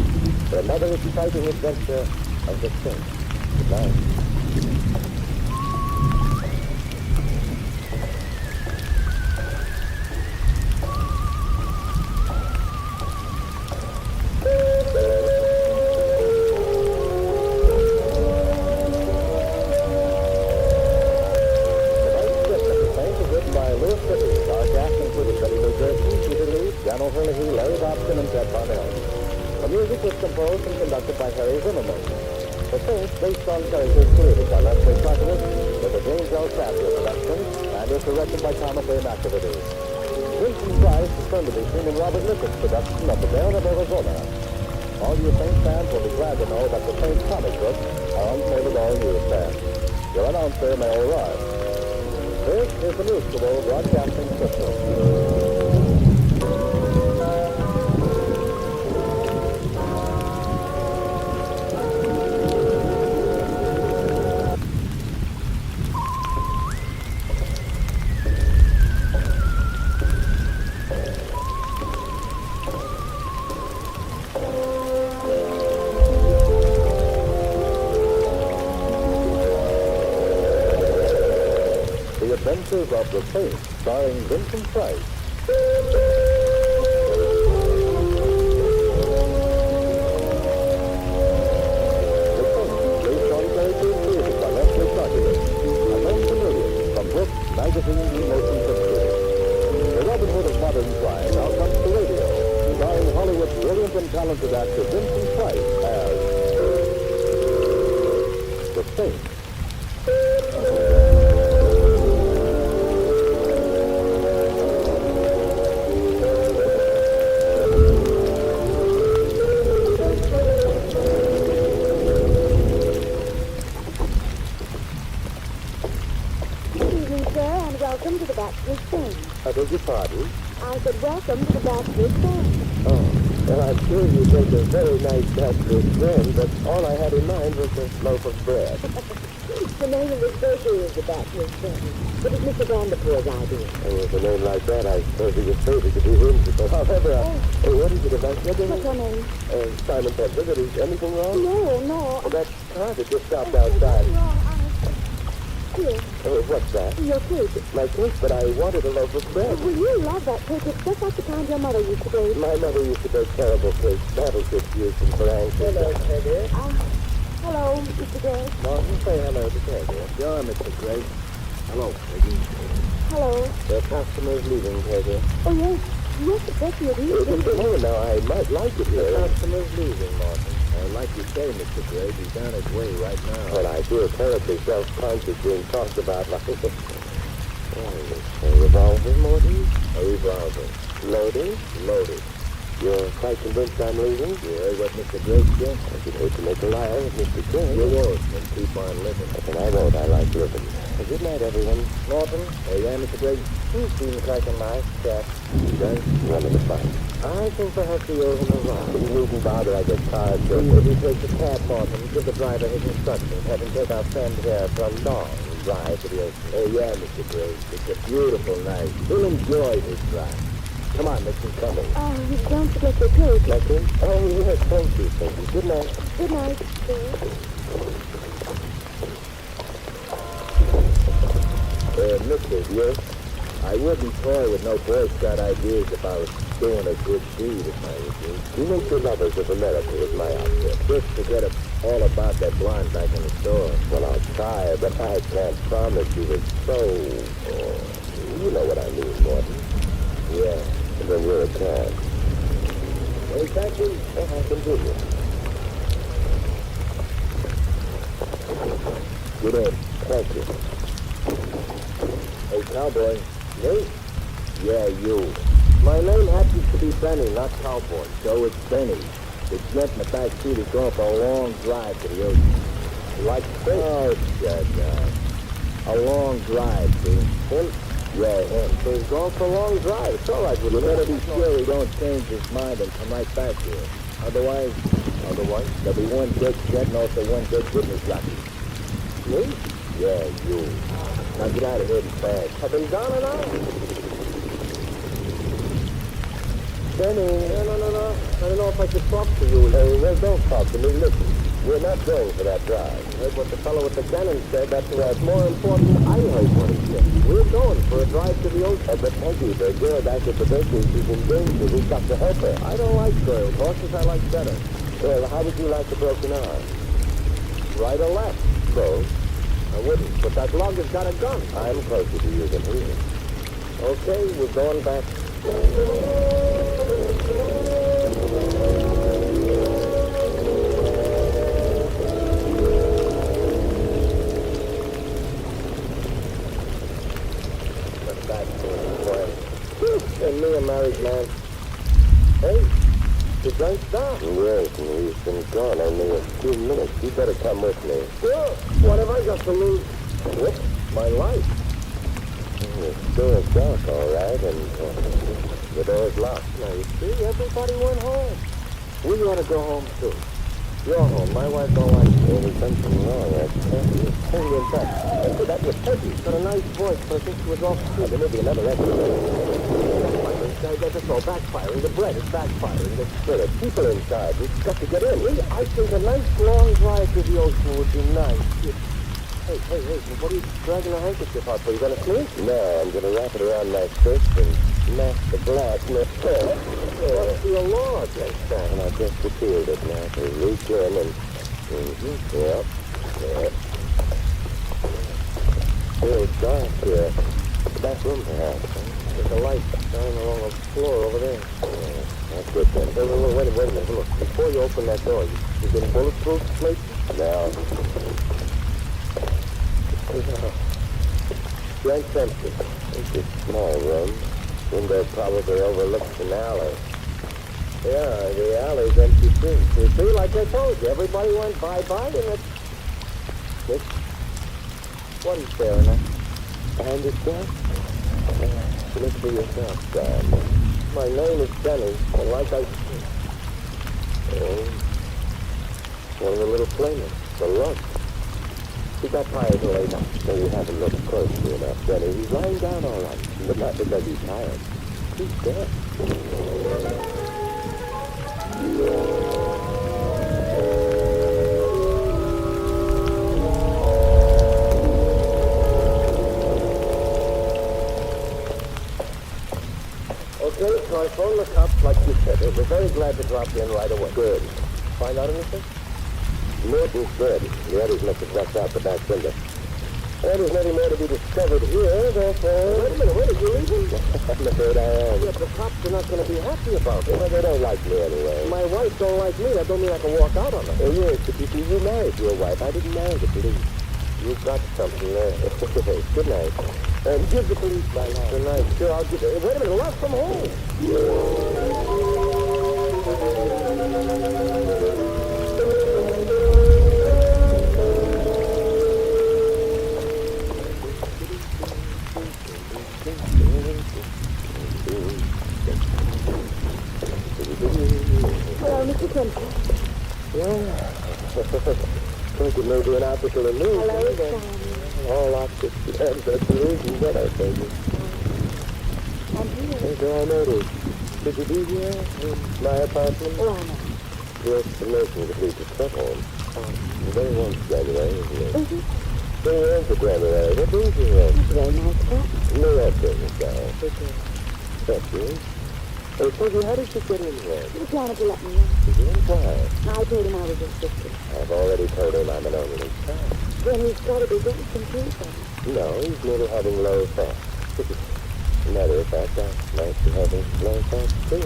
[SPEAKER 4] for another exciting adventure of the Saint. Good night. The music was composed and conducted by Harry Zimmerman. The Saints, based on characters created by Leslie Carteret, was a James L. Safier production and is directed by Thomas A. McAvity. Vincent Price is going to be seen in Robert Nichols' production of The Baron of Arizona. All you Saints fans will be glad to know that the Saints comic books are on sale at all newsstands. Your announcer may arrive. This is the Mutual Broadcasting System. Adventures of the Saints, starring Vincent Price. The Saints, based on characters created by Leslie Carteret, and known to millions from books, magazines, and motion pictures. The Robin Hood of modern crime now comes to radio, starring Hollywood's brilliant and talented actor Vincent Price as the Saints.
[SPEAKER 6] Welcome to the Bachelor's Den.
[SPEAKER 4] I beg your pardon?
[SPEAKER 6] I said welcome to the Bachelor's Den.
[SPEAKER 4] Oh, well, I'm sure you make a very nice bachelor's friend, but all I had in mind was a loaf of bread.
[SPEAKER 6] The name of this bakery is the Bachelor's Den. It was Mr. Vanderpool's idea.
[SPEAKER 4] Oh, with a name like that, I suppose it was fated to be whimsical. However, what is it about getting...
[SPEAKER 6] What's your name?
[SPEAKER 4] Simon Pedler. Is anything wrong?
[SPEAKER 6] No.
[SPEAKER 4] Well, that car that just stopped outside.
[SPEAKER 6] Wrong,
[SPEAKER 5] Here,
[SPEAKER 4] What's that?
[SPEAKER 5] your cake.
[SPEAKER 4] My cake, but I wanted a loaf of bread.
[SPEAKER 5] Well, you love that cake. It's just like the kind your mother used to bake.
[SPEAKER 4] My mother used to bake terrible cakes. Battleship used them for anxious. Hello, Peggy.
[SPEAKER 5] Hello, Mr. Gray.
[SPEAKER 4] Martin, say hello to Peggy.
[SPEAKER 2] Sure, Mr. Gray. Hello, Peggy.
[SPEAKER 5] Hello.
[SPEAKER 4] The customer's leaving, Peggy.
[SPEAKER 5] Oh, yes. Yes, it's actually a
[SPEAKER 4] Oh, now, I might like it here.
[SPEAKER 2] The customer's leaving, Martin. Like you say, Mr. Gray, he's on his way right now.
[SPEAKER 4] Well, I feel terribly self-conscious being talked about like this. A revolver, Morty?
[SPEAKER 2] A revolver.
[SPEAKER 4] Loaded?
[SPEAKER 2] Loaded.
[SPEAKER 4] You're quite convinced I'm leaving?
[SPEAKER 2] You heard what Mr. Gray said?
[SPEAKER 4] I should hate to make a liar of Mr. Gray.
[SPEAKER 2] You won't, and keep on living.
[SPEAKER 4] And I won't. I like living. Good night, everyone.
[SPEAKER 2] Morton? Oh, yeah, Mr. Gray?
[SPEAKER 4] He seems like a nice chap.
[SPEAKER 2] Does?
[SPEAKER 4] One of the fun. I think perhaps we owe him a ride. You needn't bother. I get tired. So
[SPEAKER 2] If you take the cab, Morton, give the driver his instructions. Have him take our friend here for a long drive to the ocean. Oh, yeah, Mr. Gray. It's a beautiful night. He'll enjoy his drive. Come on, let's get coming.
[SPEAKER 5] Oh, don't forget your cake.
[SPEAKER 4] Lucky? Oh, yes, thank you. Good night.
[SPEAKER 5] Good night, sir.
[SPEAKER 2] Mister, yes? I wouldn't toy with no Boy Scout ideas about doing a good deed if I was you.
[SPEAKER 4] You make the lovers of America with my outfit.
[SPEAKER 2] Just forget all about that blonde back in the store.
[SPEAKER 4] Well, I'll try, but I can't promise you it's so... you know what I mean, Morton.
[SPEAKER 2] Yeah.
[SPEAKER 4] And then you're a cad.
[SPEAKER 2] Hey, thank you.
[SPEAKER 4] I can do it.
[SPEAKER 2] Good day.
[SPEAKER 4] Thank you.
[SPEAKER 2] Hey, cowboy.
[SPEAKER 4] Me?
[SPEAKER 2] Yeah, you. My name happens to be Benny, not Cowboy. So it's Benny. The jet in the back seat is going for a long drive to the ocean. Like this? Oh, shut up. A long drive, see?
[SPEAKER 4] Him?
[SPEAKER 2] Yeah, him.
[SPEAKER 4] So he's going for a long drive. It's all right with
[SPEAKER 2] You
[SPEAKER 4] you.
[SPEAKER 2] better be sure he don't change his mind and come right back here. Otherwise, there'll be one dead jet and also one dead witness jockey.
[SPEAKER 4] Me?
[SPEAKER 2] Yeah, you. Now get out of here fast.
[SPEAKER 4] I've been down and out.
[SPEAKER 2] Benny.
[SPEAKER 4] No. I don't know if I should talk to you. Well, don't talk to me. Listen, we're not going for that drive. I heard what the fellow with the cannon said. That's more important. I heard what he said. We're going for a drive to the ocean. But Peggy, the girl back at the bakery, she's in danger. We've got to help her.
[SPEAKER 2] I don't like girls. Horses I like better.
[SPEAKER 4] Well, how would you like a broken arm?
[SPEAKER 2] Right or left?
[SPEAKER 4] Both.
[SPEAKER 2] I wouldn't, but that log has got a gun.
[SPEAKER 4] I'm closer to you than he is.
[SPEAKER 2] Okay, we're going back.
[SPEAKER 4] And me a married man. Hey, the drink stopped. Yes, and he's been gone only a few minutes. You better come with me.
[SPEAKER 2] Well, what have I got to lose? Whoops, my life.
[SPEAKER 4] The door's dark, all right, and the door's locked. Now, you see, everybody went home. We ought to go home, too. You're home. My wife don't like you. There's something wrong. I can't be totally in fact. That was Peggy. Got a nice voice, but I think she was off the street. There may be another extra. That's all backfiring. The bread is backfiring. The people inside. We've got to get in. I think a nice long drive to the ocean would be nice. Hey, what are you dragging a handkerchief out for? You gonna sneeze? No, I'm gonna wrap it around my fist and mask the glass in the head. What's the alarm next time? And I just repealed it now. So reach in and... Yep. Here, it's dark here. The back room, perhaps. There's a light shining along the floor over there. Yeah, that's good then. Wait a minute. Look, before you open that door, you been bulletproof, please? No. Rent's empty. It's a small room. Window probably overlooks an alley. Yeah, the alley's empty too. You see, like I told you, everybody went bye-bye and it's... What is there enough? Behind this door? Look for yourself, Sam. My name is Benny, and like I... one of the little flamers, the lug. He got tired later, so you haven't looked closely enough, Benny. He's lying down all right, but not because he's tired. He's dead. So I phoned the cops like you said. They were very glad to drop in right away. Good. Find out anything? Morton's dead. The others must have rushed out the back window. Well, there's nothing more to be discovered here, therefore... Wait a minute, are you leaving? I'm afraid I am. Yeah, but the cops are not going to be happy about it. Well, they don't like me anyway. My wife don't like me. That don't mean I can walk out on her. Oh, yes, but you see, you married your wife. I didn't marry the police. You've got something there. Good night. Give the police my line. Good night. Sure, I'll give it. Wait a minute, left from home.
[SPEAKER 5] Hello, Mr. Clinton.
[SPEAKER 4] Yeah. Think it may be an optical illusion.
[SPEAKER 5] Hello, Simon.
[SPEAKER 4] All optics. That's the reason that I tell you.
[SPEAKER 5] I'm here.
[SPEAKER 4] That's all I noticed. Could you be here in my apartment?
[SPEAKER 5] Why not?
[SPEAKER 4] Your explanation would lead to trouble. The very one's January, isn't it?
[SPEAKER 5] Mm-hmm.
[SPEAKER 4] Very one's for January. What brings you here?
[SPEAKER 5] It's a very nice apartment.
[SPEAKER 4] No, that's business, guy.
[SPEAKER 5] Okay.
[SPEAKER 4] That's you. Oh, Peggy, how did you get in here?
[SPEAKER 5] The janitor let me in.
[SPEAKER 4] Did you inquire?
[SPEAKER 5] I told him I was his sister.
[SPEAKER 4] I've already told him I'm an only child.
[SPEAKER 5] Then he's got to be getting some tea from me.
[SPEAKER 4] No, he's merely having low thoughts. Matter of fact, I might be having low thoughts too.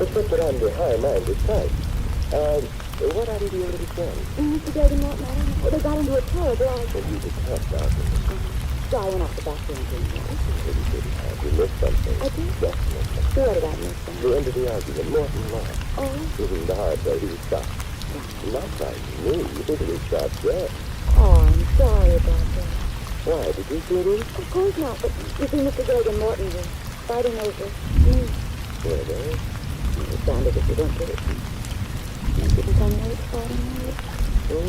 [SPEAKER 4] It's just that I'm the high-minded type. What happened to your little friend?
[SPEAKER 5] Mr. Gordon Morton, I don't know. Well, they got into a terrible argument.
[SPEAKER 4] Well, you could talk about it.
[SPEAKER 5] So I went out the back room to him.
[SPEAKER 4] You missed something.
[SPEAKER 5] I did?
[SPEAKER 4] Yes, missed something.
[SPEAKER 5] So what did I miss then?
[SPEAKER 4] The end of the argument, Morton lost.
[SPEAKER 5] Oh?
[SPEAKER 4] The hard way, he was shot. Not by me, he was shot dead.
[SPEAKER 5] Oh, I'm sorry about that.
[SPEAKER 4] Why, did you see it?
[SPEAKER 5] Of course not, but you see, Mr. Gordon Morton was fighting over me.
[SPEAKER 4] Really?
[SPEAKER 5] It sounded as if you don't get it. You didn't tell me how it's fighting over it.
[SPEAKER 4] Oh,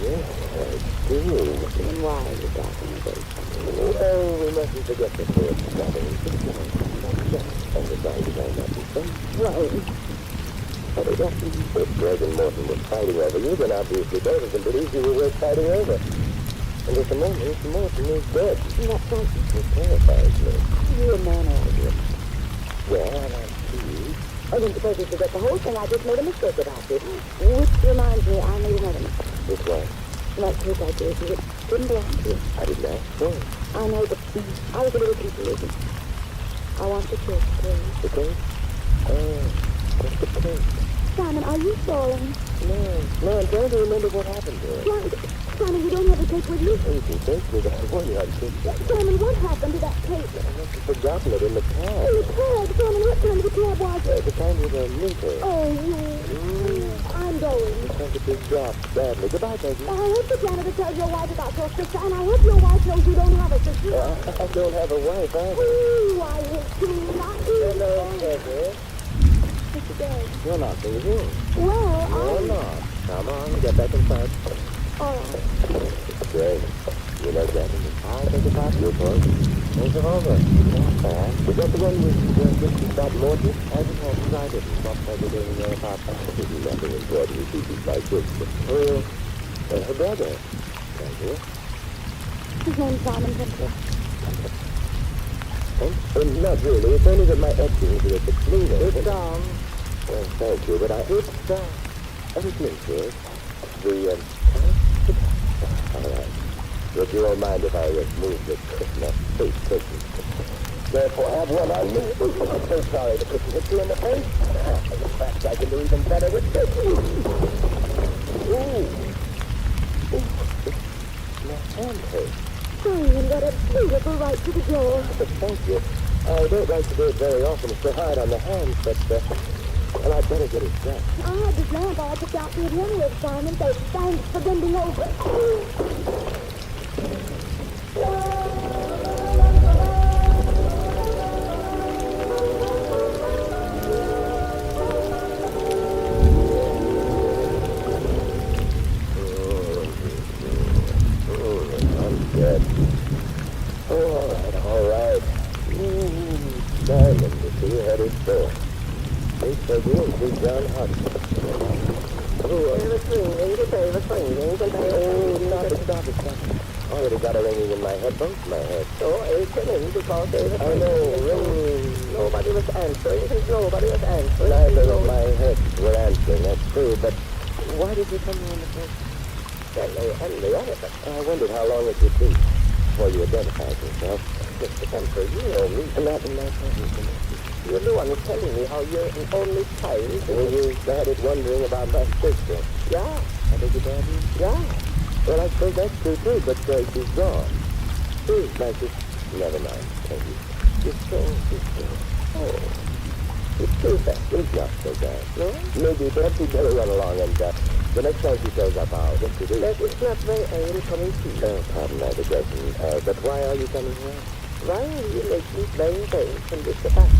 [SPEAKER 4] yes, I do.
[SPEAKER 5] Then why are you talking about it?
[SPEAKER 4] Oh, we mustn't forget the first battle. And the body might not be safe.
[SPEAKER 5] Right.
[SPEAKER 4] But it doesn't. If Greg and Morton were fighting over you, then obviously both of them believed you were worth fighting over. And at the moment, Morton is dead.
[SPEAKER 5] That's right.
[SPEAKER 4] It terrifies me.
[SPEAKER 5] You're a man, are you?
[SPEAKER 4] Well, I see.
[SPEAKER 5] I didn't suppose you forget the whole thing. I just made a mistake about it. Which reminds me, I made another mistake.
[SPEAKER 4] Which one?
[SPEAKER 5] That cake I gave you, it didn't belong to you.
[SPEAKER 4] I didn't ask for it.
[SPEAKER 5] I know, but I was a little confused. I want the cake, please.
[SPEAKER 4] The cake? Oh, what's the cake?
[SPEAKER 5] Simon, are you falling?
[SPEAKER 4] No, I'm trying to remember what happened to it.
[SPEAKER 5] Right. Simon, you don't have a cake with you?
[SPEAKER 4] Oh, you can take me that one, you had to.
[SPEAKER 5] Simon, what happened to that cake?
[SPEAKER 4] I must have forgotten it in the cab.
[SPEAKER 5] In the cab? Simon, what kind of a cab was it?
[SPEAKER 4] The kind with a meter.
[SPEAKER 5] Oh, I'm going.
[SPEAKER 4] The kind of big drop, badly. Goodbye, Peggy.
[SPEAKER 5] I hope the janitor tells your wife about your sister, and I hope your wife knows you don't have a sister.
[SPEAKER 4] I don't have a wife, either.
[SPEAKER 5] Ooh, I hope you not
[SPEAKER 4] Hello, Peggy.
[SPEAKER 5] Mr. Gray.
[SPEAKER 4] You're not leaving.
[SPEAKER 5] Well,
[SPEAKER 4] You're not. Come on, get back inside.
[SPEAKER 5] all right.
[SPEAKER 4] Great. You know, gentlemen, I'll take a part of your boy. Things are over. Was that the one with Bob Morton? I just had decided to stop everything in your apartment. Nothing important. You see, she's my sister. Her brother. Thank you.
[SPEAKER 5] His name's Simon Pinter.
[SPEAKER 4] Not really. It's only that my etchings are at the cleaner.
[SPEAKER 5] It's gone.
[SPEAKER 4] Well, thank you, but it's me, sir. The, all right. Would you all mind if I move the Christmas face cushion? Therefore, have one on me. I'm so sorry the cushion hit you in the face. In fact, I can do even better with this. Ooh. My hand hurts.
[SPEAKER 5] Simon got a beautiful right to the jaw.
[SPEAKER 4] Thank you. I don't like to do it very often. It's so hard on the hands, but, well, I'd better get it done.
[SPEAKER 5] I had this lamp all picked out for you anyway, Simon, so thanks for bending over.
[SPEAKER 4] I'm dead. All right. Diamond, you see, had it so. They said you and Big John Hudson. Favorite swinging, the favorite swinging, the favorite
[SPEAKER 3] Stop it. Already got a ringing in my head, both my head.
[SPEAKER 4] So it's ringing because favorite
[SPEAKER 3] I know, ringing.
[SPEAKER 4] Nobody was answering, since nobody was answering.
[SPEAKER 3] Neither of my heads were answering, that's true, but why did you come here in the first place?
[SPEAKER 4] And the other, but
[SPEAKER 3] I wondered how long it would be before you identified yourself.
[SPEAKER 4] Mr. Kemper, you know me.
[SPEAKER 3] Not in my presence.
[SPEAKER 4] You're the one who's telling me how you're an only child.
[SPEAKER 3] Well, you started wondering about my sister.
[SPEAKER 4] Yeah.
[SPEAKER 3] I beg your pardon?
[SPEAKER 4] Yeah.
[SPEAKER 3] Well, I suppose that's true, too, but she's gone. Who's my sister? Never mind. Thank you.
[SPEAKER 4] Sister. Oh. It's too bad.
[SPEAKER 3] It's not so bad.
[SPEAKER 4] No?
[SPEAKER 3] Maybe perhaps you'd better run along and the next time she shows up, I'll introduce
[SPEAKER 4] But it's not very early coming to you.
[SPEAKER 3] Pardon my digression. But why are you coming here?
[SPEAKER 4] Why do you make me bang bang from this to that?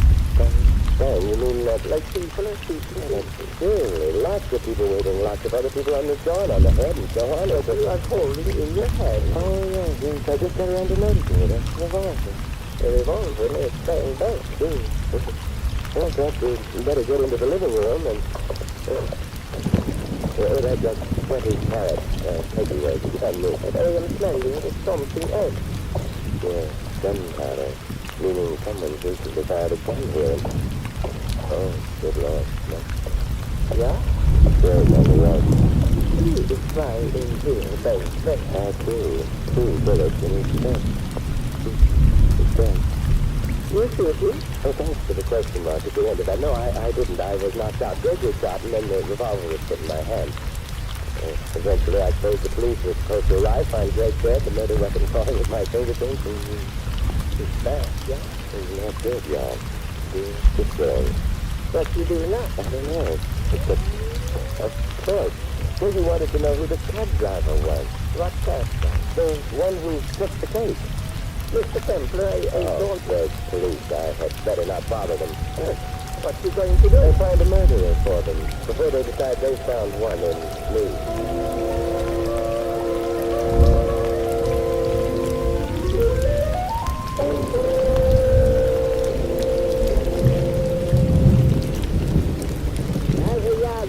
[SPEAKER 3] Bang, you mean
[SPEAKER 4] Like people are speaking.
[SPEAKER 3] Surely, lots of people waiting, lots of other people on the joint, on the head, and so on.
[SPEAKER 4] But you are holding in your hand
[SPEAKER 3] Oh, yes, I just got around to noticing it. A revolver.
[SPEAKER 4] a revolver and it's bang bang.
[SPEAKER 3] Well, perhaps we better get into the living room and... that's a 20-carat heavyweight gun.
[SPEAKER 4] But I am smelling something else.
[SPEAKER 3] Yeah, gunpowder. Meaning someone's recently fired a gun here. Oh, good Lord. No.
[SPEAKER 4] Yeah?
[SPEAKER 3] There's on the road.
[SPEAKER 4] It's right in here, bang bang.
[SPEAKER 3] Two bullets in each chest. It's dead.
[SPEAKER 4] You're shooting?
[SPEAKER 3] Oh, thanks for the question mark at the end of that. No, I didn't. I was knocked out. Greg was shot, and then the revolver was put in my hand. Eventually, I suppose the police were supposed to arrive, find Greg dead, the murder weapon falling with my fingerprints, and he's back, yeah? Isn't that good, y'all? It's good.
[SPEAKER 4] What you do now?
[SPEAKER 3] I don't know. But, of course. Greg wanted to know who the cab driver was.
[SPEAKER 4] What cab?
[SPEAKER 3] The one who took the cake.
[SPEAKER 4] Mr. Templar, I don't...
[SPEAKER 3] the police. I had better not bother them.
[SPEAKER 4] What you going to do?
[SPEAKER 3] They'll find a murderer for them before they decide they found one in me.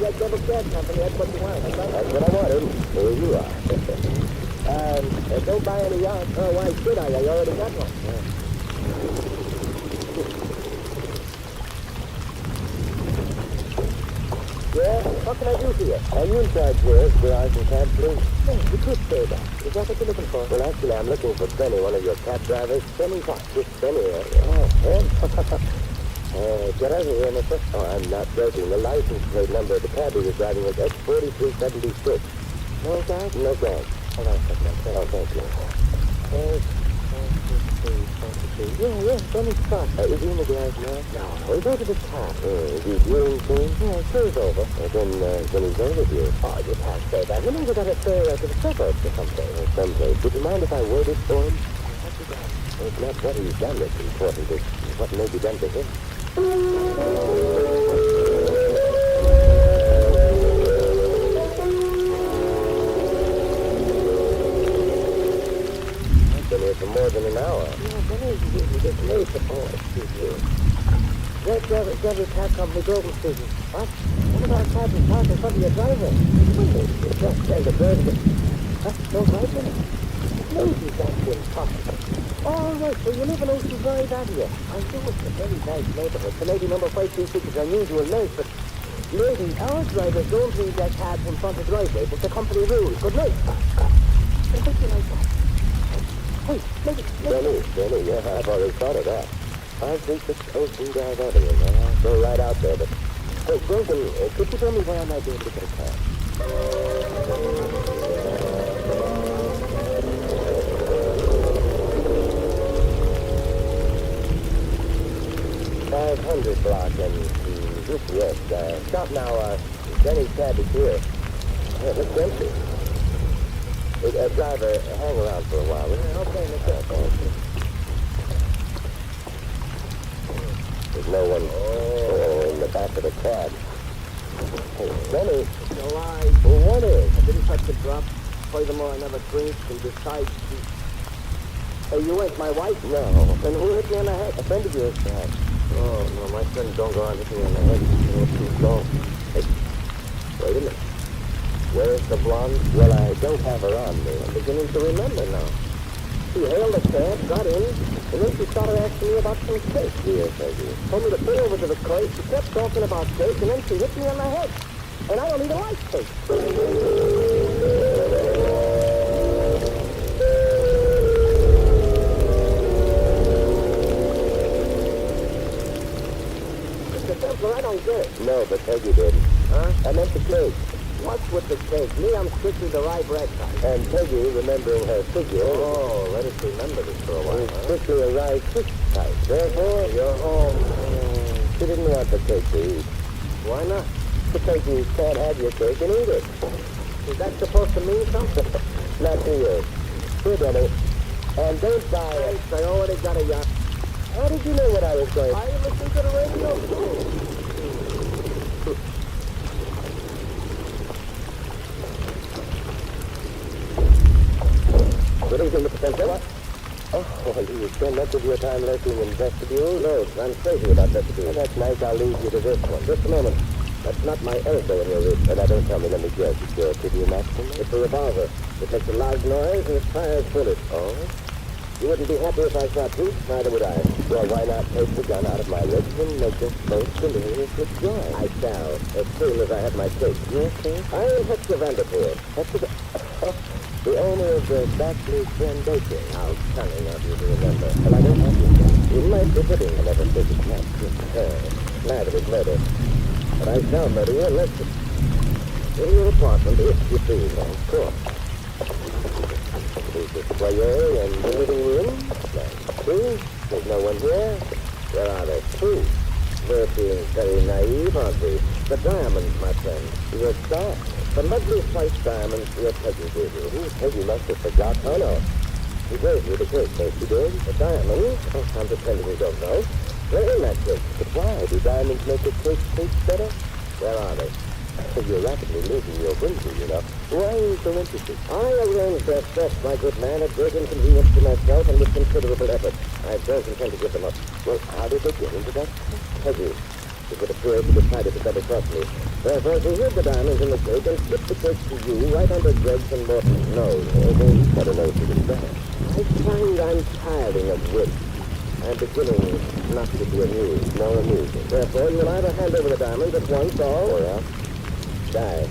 [SPEAKER 4] That double cab company, that's what you want.
[SPEAKER 3] That's what I wanted. Here you are.
[SPEAKER 4] Don't buy any yacht. Oh, why should I? I already got one. Yeah, what can I do for you?
[SPEAKER 3] Are you in charge here? Garage and cab, please?
[SPEAKER 4] Oh, you could say that. Is that what you're looking for?
[SPEAKER 3] Well, actually, I'm looking for Benny, one of your cab drivers.
[SPEAKER 4] Benny what?
[SPEAKER 3] Just Benny. Get over here, mister. Oh, I'm not joking. The license plate number of the cab he was driving was X4376.
[SPEAKER 4] No gas?
[SPEAKER 3] No gas.
[SPEAKER 4] Hold on a second.
[SPEAKER 3] Oh, thank you.
[SPEAKER 4] Yeah, Benny's car.
[SPEAKER 3] Is he in the garage now?
[SPEAKER 4] No, he's over the car.
[SPEAKER 3] Is he viewing soon?
[SPEAKER 4] Yeah, sure he's over.
[SPEAKER 3] Then he's over here.
[SPEAKER 4] Oh, you can't say that. You mean we got to stay out to the suburbs or something?
[SPEAKER 3] Someplace. Would you mind if I waited for him?
[SPEAKER 4] What's he done?
[SPEAKER 3] It's not what he's done that's important. It's what may be done to him. I've been here for more than an hour.
[SPEAKER 4] Yeah, Benny's usually getting late before. Excuse you. Grab your cab company, Grogan speaking. What? One of our cabs is parked in front of your driveway. You just tell the driver. Huh? No right in it? Maybe that's impossible. All right, so you live in Ocean Drive, Avenue. I know it's a very nice neighborhood. So maybe number 526 is unusual nice, but maybe our drivers don't leave their cabs in front of the driveway, but the company rules. Good night. What do you like that? Hey, maybe...
[SPEAKER 3] Benny, yeah, I've already thought of that. 536 Ocean Drive Avenue. I'll go right out there, but... Hey, Grogan, could you tell me where I might be able to get a cab? 500 block and yes, stop now. Benny's cab is here. It looks empty. Driver, hang around for a while.
[SPEAKER 4] Okay, let's go.
[SPEAKER 3] There's no one in the back of the cab. Hey, Benny.
[SPEAKER 4] It's a lie.
[SPEAKER 3] Well, what is?
[SPEAKER 4] I didn't touch the drop. Furthermore, I never drink, and besides... Hey, you ain't my wife?
[SPEAKER 3] No.
[SPEAKER 4] Then who hit me on the head?
[SPEAKER 3] A friend of yours, perhaps. Oh, no, my friends don't go on hitting me on the head. Don't. Hey, wait a minute.
[SPEAKER 2] Where's the blonde?
[SPEAKER 3] Well, I don't have her on me.
[SPEAKER 2] I'm beginning to remember now. She hailed a cab, got in, and then she started asking me about some cake.
[SPEAKER 3] Dear Peggy.
[SPEAKER 2] Told me to pull over to the crate. She kept talking about cake, and then she hit me on the head. And I don't even like cake. Mr. Templar, I don't get it.
[SPEAKER 3] No, but Peggy did.
[SPEAKER 2] Huh?
[SPEAKER 3] I meant the cake.
[SPEAKER 2] What's with the cake? Me, I'm strictly the right red type.
[SPEAKER 3] And Peggy, remembering her figure,
[SPEAKER 2] Oh, let us remember this for a while,
[SPEAKER 3] is
[SPEAKER 2] huh?
[SPEAKER 3] strictly a right six type. Therefore,
[SPEAKER 2] You're home.
[SPEAKER 3] she didn't want the cake to eat.
[SPEAKER 2] Why not?
[SPEAKER 3] Because you can't have your cake and eat it.
[SPEAKER 2] Is that supposed to mean something?
[SPEAKER 3] Not to you. Here, Denny. And don't buy it.
[SPEAKER 2] Thanks, I already got a yacht.
[SPEAKER 3] How did you know what I was going to...
[SPEAKER 2] I listen to the radio, too.
[SPEAKER 3] What do you think, Mr. Spencer? Oh, you spend much of your time lurking in vestibule?
[SPEAKER 2] No, I'm crazy about that to
[SPEAKER 3] Well,
[SPEAKER 2] do.
[SPEAKER 3] that's nice. I'll leave you to this one.
[SPEAKER 2] Just a moment. That's not my elbow in your wrist.
[SPEAKER 3] Now, don't tell me. Let me guess. It's your tribute match for me?
[SPEAKER 2] It's a revolver. It makes a loud noise and it fires bullets.
[SPEAKER 3] Oh?
[SPEAKER 2] You wouldn't be happy if I shot you. Neither would I.
[SPEAKER 3] Well, why not take the gun out of my lips and make us both delirious with joy?
[SPEAKER 2] I shall, as soon as I have my cake.
[SPEAKER 3] Your cake?
[SPEAKER 2] I am Hector Vanderpool.
[SPEAKER 3] The owner of the Bachelor's Friend Bakery.
[SPEAKER 2] How cunning of you to remember.
[SPEAKER 3] Well, I don't have your gun.
[SPEAKER 2] It might be fitting.
[SPEAKER 3] I never think it's not.
[SPEAKER 2] Neither is murder. But I shall murder you unless it's in your apartment if you please.
[SPEAKER 3] Of course. There's the foyer and the living room. Two. There's no one here.
[SPEAKER 2] Where are they? Two. We're being very naive, aren't we? The diamonds, my friend.
[SPEAKER 3] You're star.
[SPEAKER 2] The lovely white diamonds your cousin gave you.
[SPEAKER 3] Peggy must have forgotten.
[SPEAKER 2] Oh, no. He gave you the cake,
[SPEAKER 3] Yes, she did.
[SPEAKER 2] The diamonds? Oh, I'm pretending we don't know. They're in that cake.
[SPEAKER 3] But why? Do diamonds make a cake taste better?
[SPEAKER 2] Where are they?
[SPEAKER 3] You're rapidly losing your whimsy, you know. Why are you so interested?
[SPEAKER 2] I arranged their theft, my good man, at great inconvenience to myself and with considerable effort. I don't intend to give them up.
[SPEAKER 3] Well, how did they get into that?
[SPEAKER 2] Peggy, it would appear she decided to double cross me. Therefore, she hid the diamonds in the cake and slipped the cake to you right under Greg's and Morton's nose.
[SPEAKER 3] You better know she did that.
[SPEAKER 2] I find I'm tiring of wit. I'm beginning not to be amused.
[SPEAKER 3] No amusing.
[SPEAKER 2] Therefore, you'll either hand over the diamonds at once or
[SPEAKER 3] else
[SPEAKER 2] die.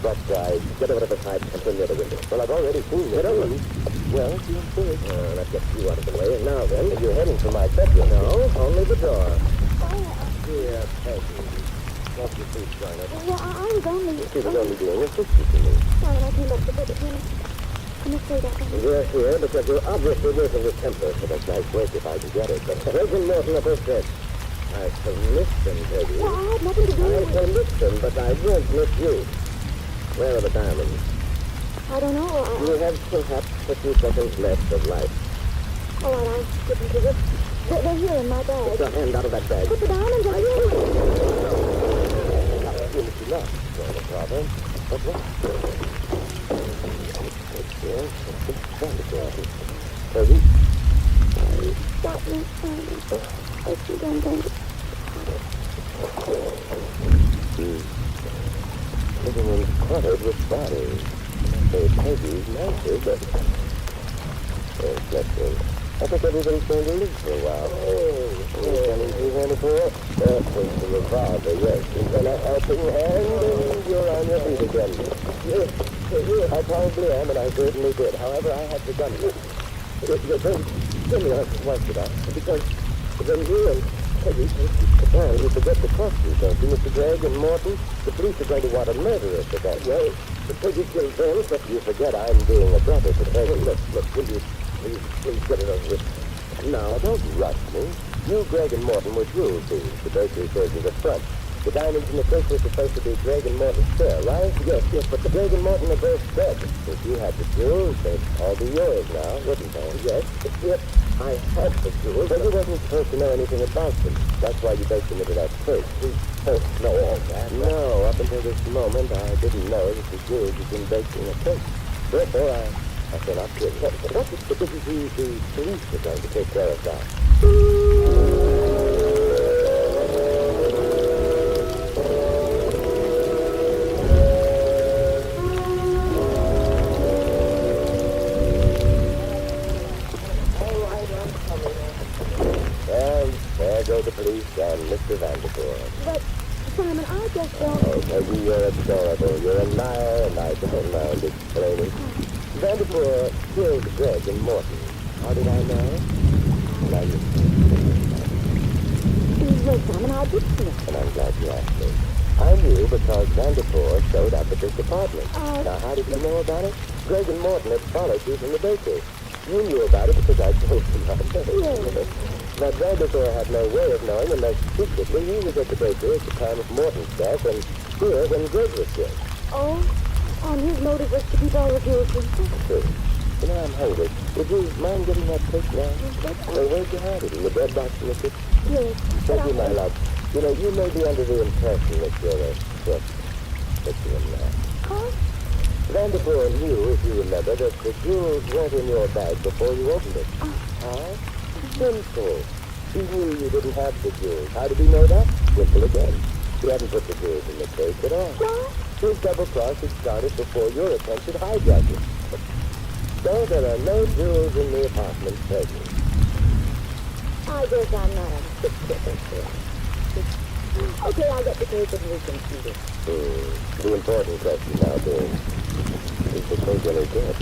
[SPEAKER 3] But I...
[SPEAKER 2] Get over to the side and turn the other window.
[SPEAKER 3] Well, I've already seen
[SPEAKER 2] Get
[SPEAKER 3] it.
[SPEAKER 2] over.
[SPEAKER 3] Well, you insist.
[SPEAKER 2] That gets you out of the way. Now then,
[SPEAKER 3] You're heading for my bedroom.
[SPEAKER 2] no, only the door. Dear Peggy, won't you please join us?
[SPEAKER 5] Well, I was only...
[SPEAKER 3] She was only being assistant to me.
[SPEAKER 5] Sorry, I came up to put it in. I'm afraid I can't.
[SPEAKER 2] We're here because you're obviously losing your temper.
[SPEAKER 3] But that's nice work if I can get it. But
[SPEAKER 2] Greg and Morton are both dead. I shall miss them, Peggy.
[SPEAKER 5] Well, I had nothing to do
[SPEAKER 2] I
[SPEAKER 5] with
[SPEAKER 2] shall
[SPEAKER 5] it.
[SPEAKER 2] miss them, but I won't miss you. Where are the diamonds?
[SPEAKER 5] I don't know.
[SPEAKER 2] You have perhaps a few seconds left of life.
[SPEAKER 5] All right, I'll give them to you. They're here in my bag.
[SPEAKER 2] Put your hand out of that bag.
[SPEAKER 5] Put the diamonds in here.
[SPEAKER 3] opportunity lost. Not a problem. But what? Yes, Peggy?
[SPEAKER 5] Stop me, Simon. If you don't think it.
[SPEAKER 3] Everyone's cluttered with bodies. Say Peggy's nicer, but... Oh, bless him. I think everybody's going to live for a while. You're coming to Vanderpool? That was the revolver, yes. You've got a helping hand, and you're on your feet again. Yes, I probably am, and I certainly did. However, I had the gun.
[SPEAKER 2] Tell me why should I? Because then you and Peggy take the plan.
[SPEAKER 3] You forget the costumes, don't you, Mr. Gregg and Morton? The police are going to want to murder us for that.
[SPEAKER 2] Well, the Peggy killed them, but
[SPEAKER 3] You forget I'm being a brother to Peggy.
[SPEAKER 2] look, will you please get it over with?
[SPEAKER 3] Now, don't rush me. You, Gregg, and Morton were jewel thieves. The bakery says in the front. The diamonds in the case were supposed to be Gregg and Morton's share, right?
[SPEAKER 2] Yes, but the
[SPEAKER 3] Gregg and Morton are both dead. If you had the jewels, they'd all be yours now, wouldn't they?
[SPEAKER 2] yes, if I had the jewels,
[SPEAKER 3] Peggy wasn't supposed to know anything about them. That's why you baked them into that cake.
[SPEAKER 2] we both know all that.
[SPEAKER 3] No, up until this moment, I didn't know that the jewels had been baked in a cake. Therefore, I cannot kill you. But this is the police are going to take care of that.
[SPEAKER 4] Vanderpool.
[SPEAKER 5] But, Simon, I just don't...
[SPEAKER 4] Oh, Peggy, you're adorable. You're a liar, and I don't mind explaining. Vanderpool killed Greg and Morton. How did I know? And I knew.
[SPEAKER 5] Yes, Simon, I did see it.
[SPEAKER 4] And I'm glad you asked me. I knew because Vanderpool showed up at this apartment. Now, how did you know about it? Greg and Morton had followed you from the bakery. You knew about it because I told you not to.
[SPEAKER 5] Yes.
[SPEAKER 4] Now, Vanderpool had no way of knowing unless secretly he was at the bakery at the time of Morton's death and here when Greg was killed.
[SPEAKER 5] Oh, and his motive was to keep all of you from...
[SPEAKER 4] True. You know, I'm hungry. Would you mind getting that cake now? Well, where'd you hide it? In the bread box in the kitchen?
[SPEAKER 5] Yes.
[SPEAKER 4] Thank you, my love. You know, you may be under the impression that you're a crook, but you're not.
[SPEAKER 5] Huh?
[SPEAKER 4] Vanderpool knew, if you remember, that the jewels weren't in your bag before you opened it. How? Simple. He knew you didn't have the jewels. How did he know that? Simple again. He hadn't put the jewels in the cake at all.
[SPEAKER 5] What?
[SPEAKER 4] His double cross had started before your attempted hijacking. So there are no jewels in the apartment present.
[SPEAKER 5] I guess I'm not a big critic. Okay, I'll get the cake and we can eat it.
[SPEAKER 4] The important question now being, is the cake any good?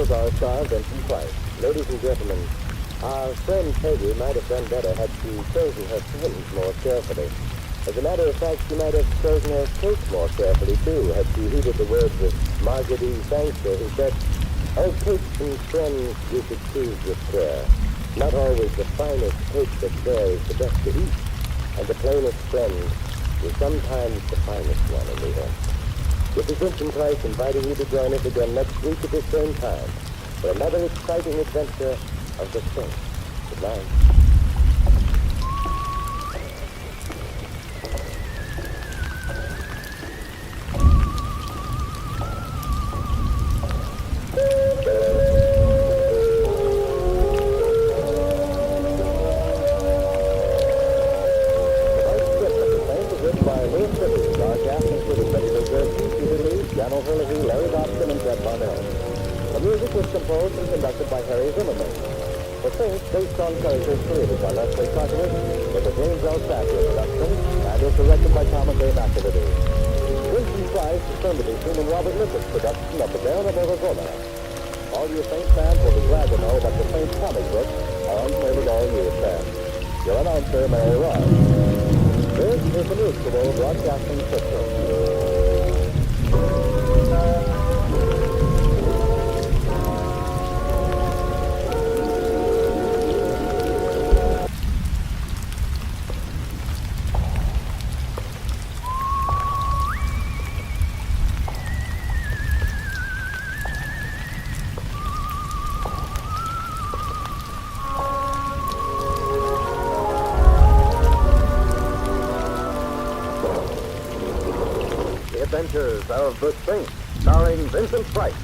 [SPEAKER 4] Our star, Vincent Price. Ladies and gentlemen, our friend Peggy might have done better had she chosen her friends more carefully. As a matter of fact, she might have chosen her cake more carefully, too, had she heeded the words of Margaret E. Sangster, who said, "Oh, cakes and friends you should choose with care. Not always the finest cake that there is the best to eat, and the plainest friend is sometimes the finest one in the end." This is Vincent Price inviting you to join us again next week at the same time for another exciting adventure of the Saints. Good night. Based on characters created by Leslie Crackles, with a James L. Sackler production, and is directed by Thomas A. McAvity. Vincent Price is soon to be seen in Robert Lippard's production of The Baron of Arizona. All you Saints fans will be glad to know that the Saints comic book are unfavored all years fans. Your announcer, Mary Ross. This is the Mutual Broadcasting System. Adventures of the Saints, starring Vincent Price.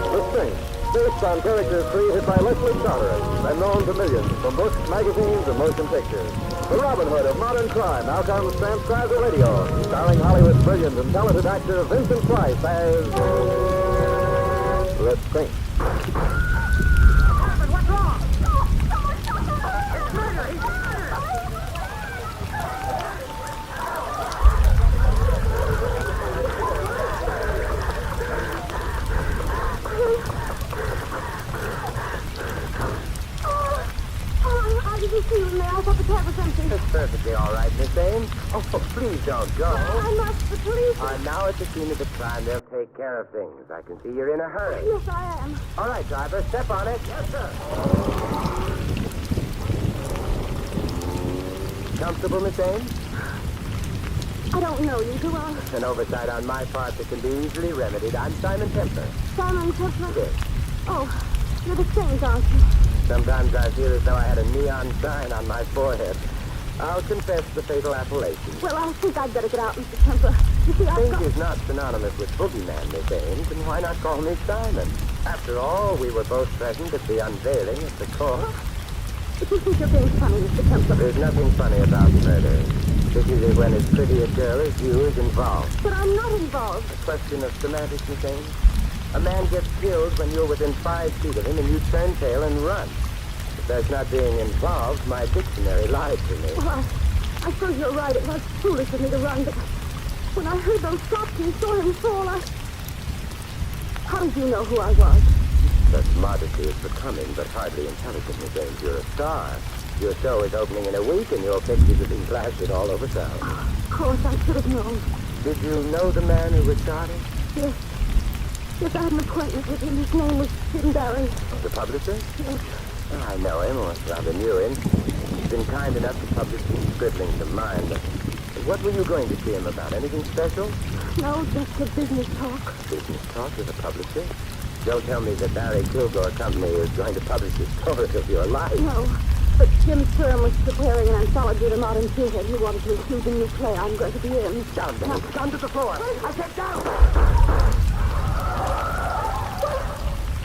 [SPEAKER 4] The Saints, based on characters created by Leslie Charteris and known to millions from books, magazines, and motion pictures. The Robin Hood of modern crime now comes transcribed to radio, starring Hollywood's brilliant and talented actor Vincent Price as the Saints. It's perfectly all right, Miss Ames. Oh, please don't go.
[SPEAKER 5] I must. The police...
[SPEAKER 4] I'm now at the scene of the crime. They'll take care of things. I can see you're in a hurry.
[SPEAKER 5] Yes, I am.
[SPEAKER 4] All right, driver, step on it. Yes, sir. Comfortable, Miss Ames?
[SPEAKER 5] I don't know you too well.
[SPEAKER 4] An oversight on my part that can be easily remedied. I'm Simon Templer.
[SPEAKER 5] Simon Templer?
[SPEAKER 4] Yes.
[SPEAKER 5] Oh, you're the Saints, aren't you?
[SPEAKER 4] Sometimes I feel as though I had a neon sign on my forehead.
[SPEAKER 3] I'll confess the fatal appellation.
[SPEAKER 6] Well, I think I'd better get out, Mr. Templar. You see, I've
[SPEAKER 3] Think
[SPEAKER 6] got...
[SPEAKER 3] is not synonymous with boogeyman, Miss Ames, and why not call me Simon? After all, we were both present at the unveiling of the corpse.
[SPEAKER 6] If you think you're being funny, Mr. Templar.
[SPEAKER 3] There's nothing funny about murder, particularly when as pretty a girl as you is involved.
[SPEAKER 6] But I'm not involved.
[SPEAKER 3] A question of semantics, Miss Ames. A man gets killed when you're within 5 feet of him and you turn tail and run. If that's not being involved, my dictionary lied to me.
[SPEAKER 6] Well, I suppose you're right. It was foolish of me to run, but when I heard those shots and saw him fall, How did you know who I was?
[SPEAKER 3] Such modesty is becoming, but hardly intelligent, Miss Ames. You're a star. Your show is opening in a week, and your pictures are being plastered all over town.
[SPEAKER 6] Of course, I should have known.
[SPEAKER 3] Did you know the man who was shot?
[SPEAKER 6] Yes. Yes, I had an acquaintance with him. His name was Jim Barry.
[SPEAKER 3] The publisher?
[SPEAKER 6] Yes.
[SPEAKER 3] Oh, I know him, or rather knew him. He's been kind enough to publish some scribblings of mine, but what were you going to see him about? Anything special?
[SPEAKER 6] No, just a business talk.
[SPEAKER 3] Business talk with a publisher? Don't tell me that Barry Kilgore Company is going to publish the story of your life.
[SPEAKER 6] No, but Jim's firm was preparing an anthology of the modern theater. He wanted to include the new play I'm going to be in.
[SPEAKER 3] Down, Barry. Down to the floor.
[SPEAKER 6] I said down!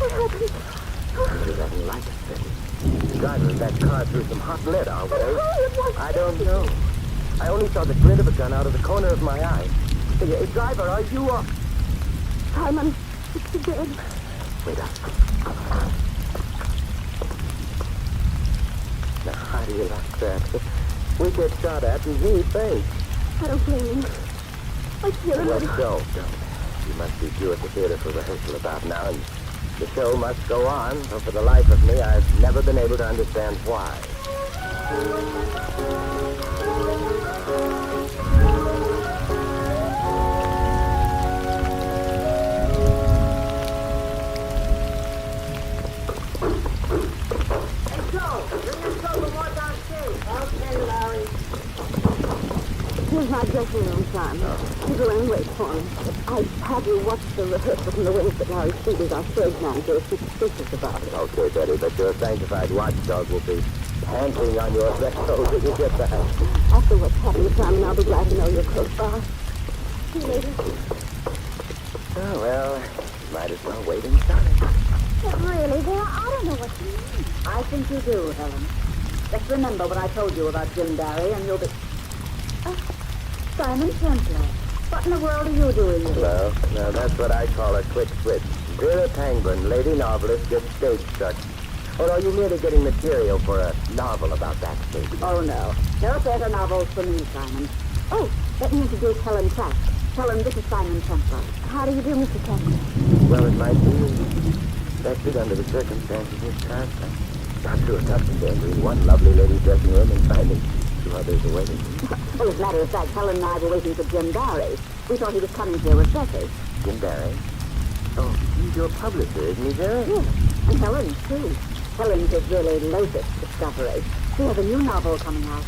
[SPEAKER 6] What happened?
[SPEAKER 3] He doesn't like us, then. The driver of that car threw some hot lead our way. I don't know. I only saw the glint of a gun out of the corner of my eye. Hey, driver, are you up?
[SPEAKER 6] Simon, it's dead.
[SPEAKER 3] Wait up. Now, how do you like that? We get shot at and he faints.
[SPEAKER 6] I don't blame him. I feel
[SPEAKER 3] Well,
[SPEAKER 6] it.
[SPEAKER 3] don't. You must be due at the theater for rehearsal about now, and the show must go on, but for the life of me, I've never been able to understand why.
[SPEAKER 6] Here's my dressing room, Simon. You go and wait for me. I had you watch the rehearsal from the wings, but Larry Speed, our stage manager, is suspicious about it.
[SPEAKER 3] Okay, Betty, but your sanctified watchdog will be panting on your threshold when you get back.
[SPEAKER 6] After what's happened, Simon, I'll be glad to know you're close by. See you later.
[SPEAKER 3] Oh, well, might as well wait inside.
[SPEAKER 5] But really, there, I don't know what you mean.
[SPEAKER 8] I think you do, Helen. Just remember what I told you about Jim Barry, and you'll be... Simon Templar, what in the world are you doing here?
[SPEAKER 3] Well, now that's what I call a quick switch. Vera Penguin, lady novelist, gets stage struck. Or are you merely getting material for a novel about that stage?
[SPEAKER 8] Oh, no. No better novels for me, Simon.
[SPEAKER 6] Oh, let me introduce Helen Pratt.
[SPEAKER 8] Helen, this is Simon Templar.
[SPEAKER 6] How do you do, Mr. Templar?
[SPEAKER 3] Well, it might be. That's it under the circumstances, Miss Pratt. Not too accustomed to entering one lovely lady's dressing room and finding 2 others awaiting.
[SPEAKER 8] Well, as a matter of fact, Helen and I were waiting for Jim Barry. We thought he was coming here with Betty.
[SPEAKER 3] Jim Barry? Oh, he's your publisher, isn't he, Vera?
[SPEAKER 8] Yes, and Helen, too. Helen's his really latest discovery. She has a new novel coming out.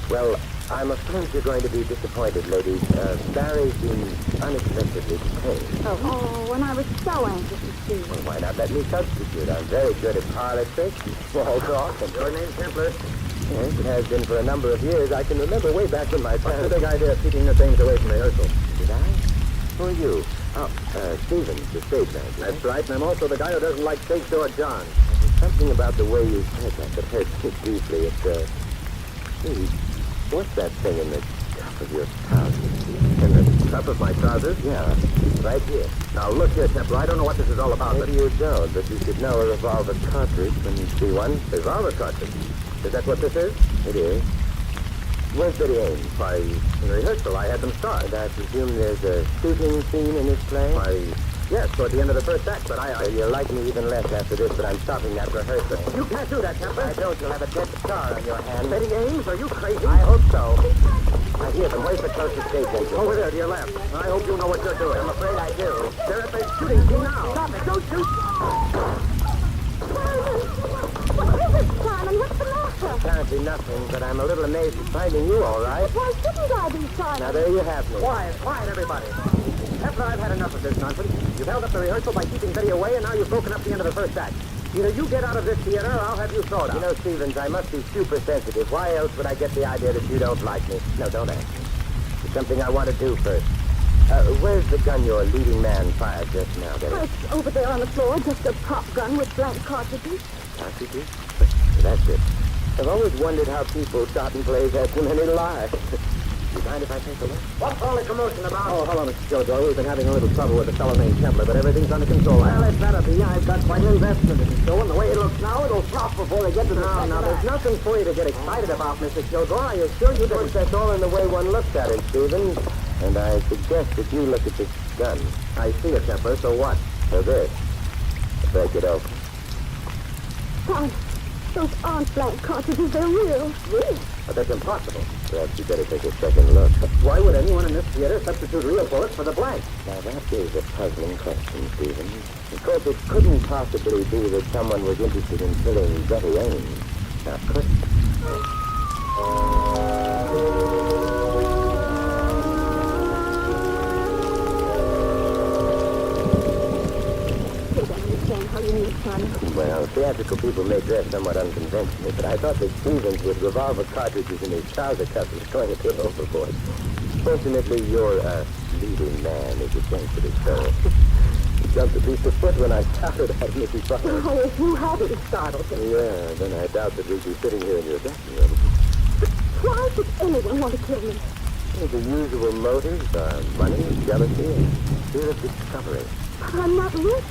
[SPEAKER 3] Well, I'm afraid you're going to be disappointed, ladies. Barry's been unexpectedly detained.
[SPEAKER 6] Oh, and I was so anxious to see you.
[SPEAKER 3] Well, why not let me substitute? I'm very good at parlor tricks and small talk. And your name's Templar? Yes, it has been for a number of years. I can remember way back when my parents... What's the big idea of keeping the things away from rehearsal? Did I? Who are you? Oh, Stevens, the stage manager. That's right, and I'm also the guy who doesn't like Stage Door John. There's something about the way you said that hurts me deeply. It's, Hey, what's that thing in the cuff of your trousers? In the cuff of my trousers? Yeah, right here. Now, look here, Templar, I don't know what this is all about. Maybe you don't, but you should know a revolver cartridge when you see one. Revolver cartridge? Is that what this is? It is. Where's Betty Ames? Why, in rehearsal, I had them start. And I presume there's a shooting scene in this play? Why, yes, toward the end of the first act, but I... You'll like me even less after this, but I'm stopping that rehearsal. You can't do that, Templar. I don't. You'll have a dead star on your hand. Betty Ames, are you crazy? I hope so. I hear them. Where's the closest stage entrance? Over there, to your left. I hope you know what you're doing. I'm afraid I do. They're at the shooting scene now. Stop it. Don't shoot.
[SPEAKER 6] What is it, Simon? What's the matter?
[SPEAKER 3] Apparently nothing, but I'm a little amazed at finding you all right.
[SPEAKER 6] Why shouldn't I be, Simon?
[SPEAKER 3] Now, there you have me.
[SPEAKER 2] Quiet, everybody. Templar, I've had enough of this nonsense. You've held up the rehearsal by keeping Betty away, and now you've broken up the end of the first act. Either you get out of this theater or I'll have you thrown out.
[SPEAKER 3] You know, Stevens, I must be super sensitive. Why else would I get the idea that you don't like me? No, don't ask me. It's something I want to do first. Where's the gun your leading man fired just now, Betty?
[SPEAKER 8] Oh, it's over there on the floor, just a pop gun with blank cartridges.
[SPEAKER 3] Cartridges? That's it. I've always wondered how people shot and plays had so many lives. You mind if I take a look?
[SPEAKER 2] What's all the commotion about?
[SPEAKER 3] Oh, hold on, Mr. Jojo. We've been having a little trouble with a fellow named Templar, but everything's under control.
[SPEAKER 2] Well, it better be. I've got quite an investment in the show, and the way it looks now, it'll flop before they get to the second
[SPEAKER 3] Now, there's
[SPEAKER 2] act.
[SPEAKER 3] nothing for you to get excited about, Mr. Jojo. I assure you that that's all in the way one looks at it, Stevens. And I suggest that you look at this gun. I see a Templar, so what? So this. Break it open.
[SPEAKER 8] Son, those aren't blank cartridges, they're real. Real?
[SPEAKER 3] But that's impossible. Perhaps you better take a second look.
[SPEAKER 2] Why would anyone in this theater substitute real bullets for the blank?
[SPEAKER 3] Now, that is a puzzling question, Stevens. Of course, it couldn't possibly be that someone was interested in killing Betty Ames. Now, could it?
[SPEAKER 8] How you mean, son?
[SPEAKER 3] Well, theatrical people may dress somewhat unconventionally, but I thought that Stevens with revolver cartridges in his trouser cuffs was going a bit overboard. Fortunately, your leading man is a sensitive fellow. He jumped a piece of foot when I shouted at him as he fired.
[SPEAKER 8] Oh, if you hadn't startled him.
[SPEAKER 3] Yeah, then I doubt that we'd be sitting here in your dressing room.
[SPEAKER 8] Why would anyone want to kill me?
[SPEAKER 3] Well, the usual motives are money, jealousy, and fear of discovery.
[SPEAKER 8] But I'm not rich,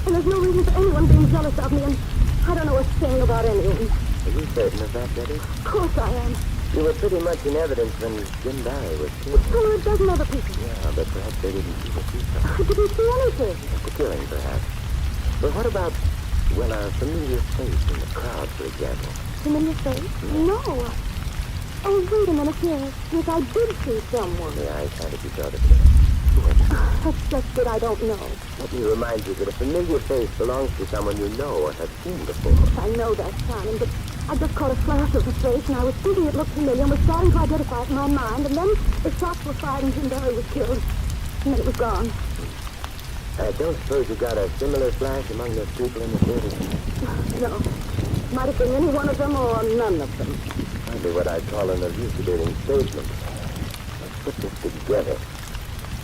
[SPEAKER 8] and there's no reason for anyone being jealous of me, and I don't know a thing about anyone.
[SPEAKER 3] Are you certain of that, Betty?
[SPEAKER 8] Of course I am.
[SPEAKER 3] You were pretty much in evidence when Jim Barry was killed.
[SPEAKER 8] So are a dozen other people.
[SPEAKER 3] Yeah, but perhaps they didn't see what you saw.
[SPEAKER 8] I didn't see anything.
[SPEAKER 3] The killing, perhaps. But what about, well, a familiar face in the crowd, for example?
[SPEAKER 8] Familiar face? No. Oh, wait a minute here. Yes, I did see someone.
[SPEAKER 3] Yeah, I kind of saw the killer. Who was it?
[SPEAKER 8] That's just that I don't know.
[SPEAKER 3] Let me remind you that a familiar face belongs to someone you know or have seen before.
[SPEAKER 8] I know that, Simon, but I just caught a flash of the face, and I was thinking it looked familiar, and was starting to identify it in my mind, and then the shots were fired, and Jim Barry was killed, and then it was gone.
[SPEAKER 3] I don't suppose you got a similar flash among those people in the theater?
[SPEAKER 8] No. Might have been any one of them or none of them.
[SPEAKER 3] Hardly what I'd call an elucidating statement. Let's put this together.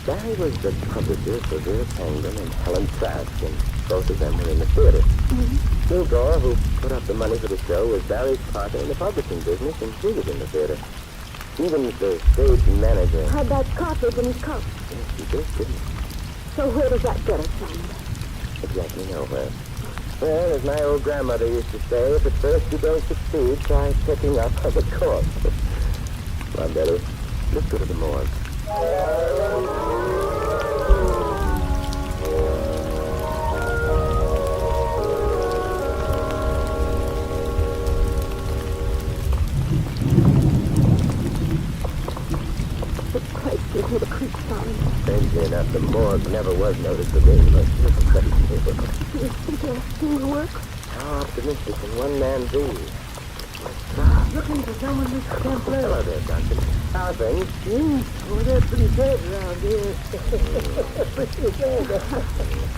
[SPEAKER 3] Barry was the publisher for Vera Penguin and Helen Trask, and both of them were in the theater. Kilgore, who put up the money for the show, was Barry's partner in the publishing business, and she was in the theater. Stevens, the stage manager.
[SPEAKER 8] Had that cartridge in his cup.
[SPEAKER 3] Yes, he did, didn't he?
[SPEAKER 8] So where does that get us, Simon?
[SPEAKER 3] Exactly nowhere. Well, as my old grandmother used to say, if at first you don't succeed, try picking up on the corpse. Come on, Betty. Let's go to the morgue.
[SPEAKER 8] The place gives me the creep, Simon.
[SPEAKER 3] Strangely enough, the morgue never was noticed for being the most beautiful place in the neighborhood.
[SPEAKER 8] Do you think they'll do the work?
[SPEAKER 3] How optimistic can one man be?
[SPEAKER 2] Looking for someone, Mr. Templar.
[SPEAKER 3] Hello there, Duncan. How are things?
[SPEAKER 2] Oh, they're pretty dead around here. Pretty dead.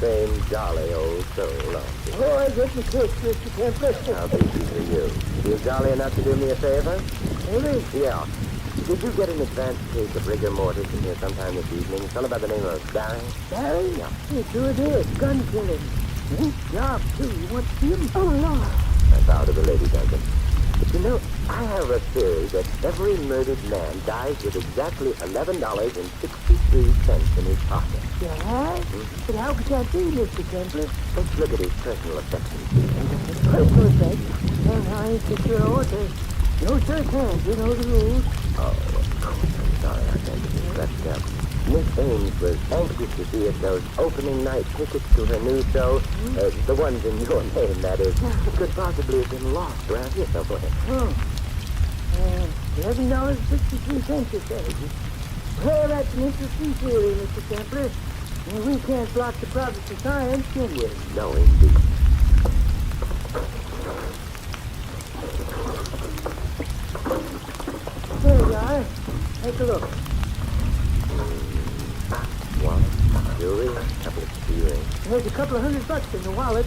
[SPEAKER 3] Same jolly old soul, aren't you?
[SPEAKER 2] Oh, I get the kiss, Mr. Templar.
[SPEAKER 3] How easy for you. You jolly enough to do me a favor?
[SPEAKER 2] Really?
[SPEAKER 3] Yeah. Did you get an advance case of rigor mortis in here sometime this evening? Something about the name of Barry?
[SPEAKER 2] Barry?
[SPEAKER 3] Yeah.
[SPEAKER 2] He sure did. Gun killing. Job, too. You want to see him?
[SPEAKER 8] Oh, no.
[SPEAKER 3] I bow to the lady, Duncan. But you know, I have a theory that every murdered man dies with exactly $11.63 in his pocket.
[SPEAKER 2] Yeah? But how could that be, Mr. Templar?
[SPEAKER 3] Let's look at his personal effects.
[SPEAKER 2] Personal effects. And I ain't so sure. There's no search hands. You know the rules.
[SPEAKER 3] Oh, of course. I'm sorry I can't get this left down. Miss Ames was anxious to see if those opening night tickets to her new show, the ones in your name, that is, could possibly have been lost around here somewhere.
[SPEAKER 2] $11.63, you say. Well, that's an interesting theory, Mr. Templar. And we can't block the progress of science, can we?
[SPEAKER 3] No, indeed.
[SPEAKER 2] There you are. Take a look.
[SPEAKER 3] Wallet, jewelry, a couple of key rings.
[SPEAKER 2] There's a couple of $100 in the wallet.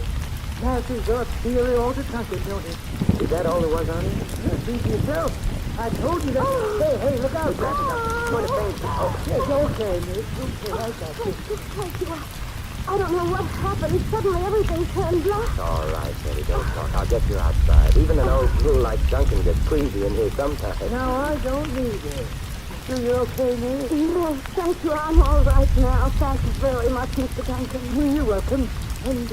[SPEAKER 4] passes up theory all the time, don't it?
[SPEAKER 2] Is that all there was on it?
[SPEAKER 4] See for yourself. I told you that. Hey, look out.
[SPEAKER 2] What a thing. Oh,
[SPEAKER 4] It's okay, miss. Okay, I got you.
[SPEAKER 8] Thank you. I don't know what happened. Suddenly everything turned black.
[SPEAKER 2] all right, Betty, don't talk. I'll get you outside. Even an old fool like Duncan gets queasy in here sometimes.
[SPEAKER 4] Now, I don't need it. Sure you're okay, miss?
[SPEAKER 8] Yes, thank you. I'm all right now. Thank you very much, Mr. Duncan.
[SPEAKER 4] Well, you're welcome. And,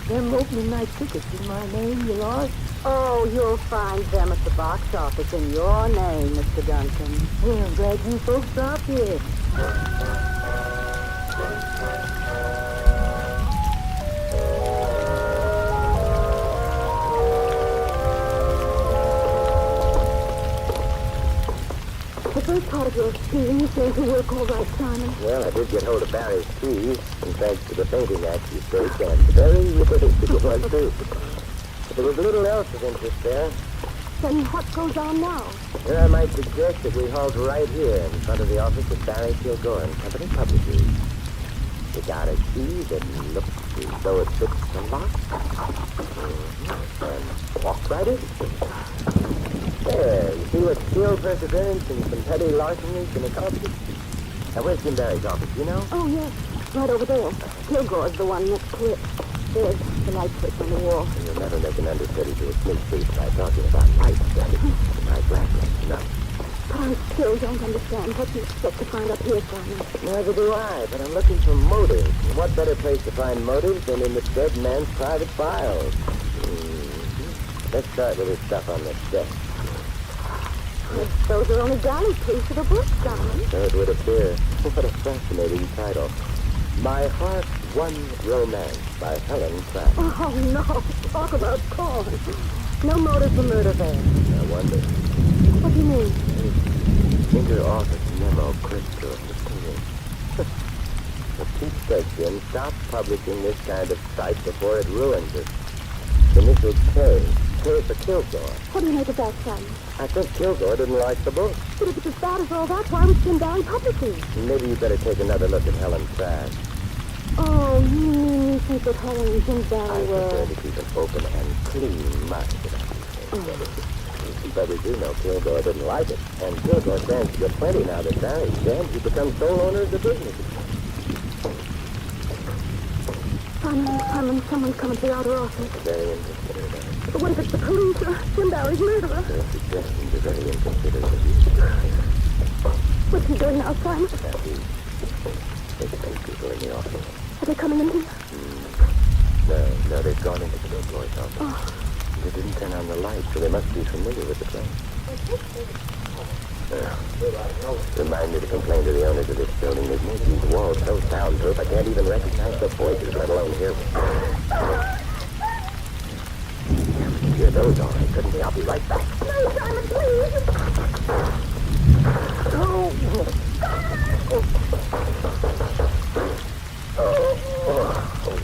[SPEAKER 4] them opening night tickets in my name, you lost?
[SPEAKER 6] Oh, you'll find them at the box office in your name, Mr. Duncan.
[SPEAKER 4] Well, I'm glad you folks stopped here.
[SPEAKER 8] The first part of your scheme seemed to work all right, Simon.
[SPEAKER 2] Well, I did get hold of Barry's keys, and thanks to the painting act you staged, and very realistic one, too. But there was a little else of interest there.
[SPEAKER 8] Then what goes on now?
[SPEAKER 2] Here I might suggest that we halt right here in front of the office of Barry Kilgore and Company Publishers. We got a key that looks as though it fits the lock. And walk right in. There, you see what skill, perseverance, and some petty larceny can accomplish? Now, where's Jim Barry's office, you know?
[SPEAKER 8] Oh, yes, right over there. Kilgore's the one next to it. There's the light switch on the wall.
[SPEAKER 2] You'll never make an understudy to a sneak thief by talking about lights, Betty. My blackness, no.
[SPEAKER 8] But I still don't understand what you expect to find up here, Simon.
[SPEAKER 2] Neither do I, but I'm looking for motives. And what better place to find motives than in the dead man's private files? Let's start with his stuff on the desk.
[SPEAKER 8] Those are only galley proofs of a book, Simon.
[SPEAKER 2] So it would appear. What a fascinating title. My Heart One Romance by Helen Pratt.
[SPEAKER 8] Oh, no. Talk about corn. No motive for murder there.
[SPEAKER 2] I wonder.
[SPEAKER 8] What do you mean?
[SPEAKER 2] Inter-office memo crystal material. For Pete's sake, Jim, stop publishing this kind of sight before it ruins us. Initial K. K for Kilgore.
[SPEAKER 8] What do you make of that, Simon?
[SPEAKER 2] I think Kilgore didn't like the book.
[SPEAKER 8] But if it's as bad as all that, why was Jim Barry publishing?
[SPEAKER 2] Maybe you better take another look at Helen Pratt.
[SPEAKER 8] Oh, you mean you think that Helen and Jim
[SPEAKER 2] I
[SPEAKER 8] Barry
[SPEAKER 2] prefer
[SPEAKER 8] were...
[SPEAKER 2] to keep an open and clean mind about these things. But we do know Kilgore didn't like it. And Kilgore stands to get plenty now that Barry's dead. He becomes sole owner of the business.
[SPEAKER 8] Simon, someone's coming to the outer office.
[SPEAKER 2] Very inconsiderate of him.
[SPEAKER 8] But what if it's the police or Jim Barry's murderer?
[SPEAKER 2] Their suggestions are very inconsiderate of you.
[SPEAKER 8] What's he doing now, Simon?
[SPEAKER 2] Now, there's people in the office.
[SPEAKER 8] Are they coming in here?
[SPEAKER 2] No, they've gone into Kilgore's office. They didn't turn on the light, so they must be familiar with the place. Remind me to complain to the owners of this building. They've made these walls so soundproof I can't even recognize the voices, let alone hear them. Hear those all right, couldn't they? I'll be right back.
[SPEAKER 8] No, Simon, please!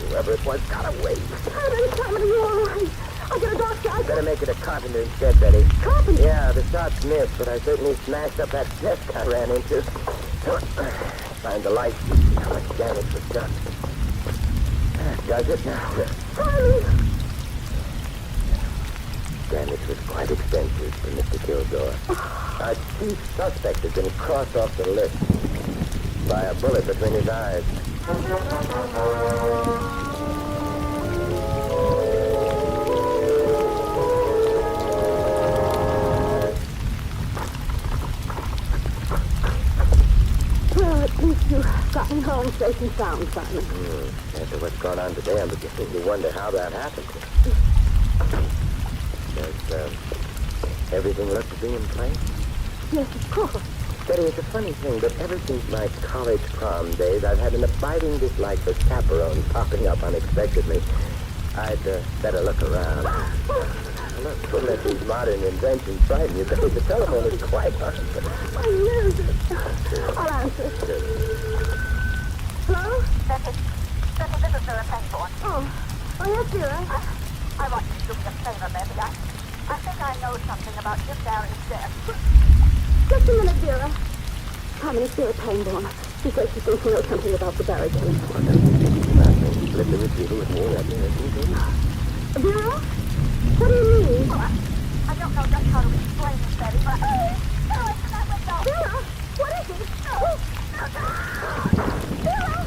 [SPEAKER 2] Whoever it was got away.
[SPEAKER 8] Simon, are you all right? I'll get a doctor.
[SPEAKER 2] Better make it a carpenter instead, Betty.
[SPEAKER 8] Carpenter?
[SPEAKER 2] Yeah, the shots missed, but I certainly smashed up that desk I ran into. Find the light. How much damage was done. That does it now.
[SPEAKER 8] Simon!
[SPEAKER 2] Damage was quite extensive for Mr. Kilgore. Our chief suspect has been crossed off the list by a bullet between his eyes.
[SPEAKER 8] Well, at least you got me home safe and sound, Simon.
[SPEAKER 2] After what's gone on today, I'm beginning to wonder how that happened. Does everything look to be in place?
[SPEAKER 8] Yes, of course.
[SPEAKER 2] Betty, it's a funny thing, but ever since my college prom days, I've had an abiding dislike for chaperones popping up unexpectedly. I'd better look around. Look, don't let these modern inventions frighten you, Betty. The telephone is quite on.
[SPEAKER 8] I use it. I'll answer. Hello?
[SPEAKER 5] This is Vera Pangborn.
[SPEAKER 8] Oh, yes, Vera.
[SPEAKER 5] I want you to do me a favor, baby. I think I know something about Jim Barry's death.
[SPEAKER 8] Just a minute, Vera. Simon, it's Vera Pangborn. She says she thinks she knows something about the Barry case.
[SPEAKER 2] Nothing.
[SPEAKER 3] slip the receiver with more recognition.
[SPEAKER 8] Vera? What do you mean?
[SPEAKER 5] I don't know just how to explain it, Betty, but... Oh, it's that window!
[SPEAKER 8] Vera, what is it? Vera!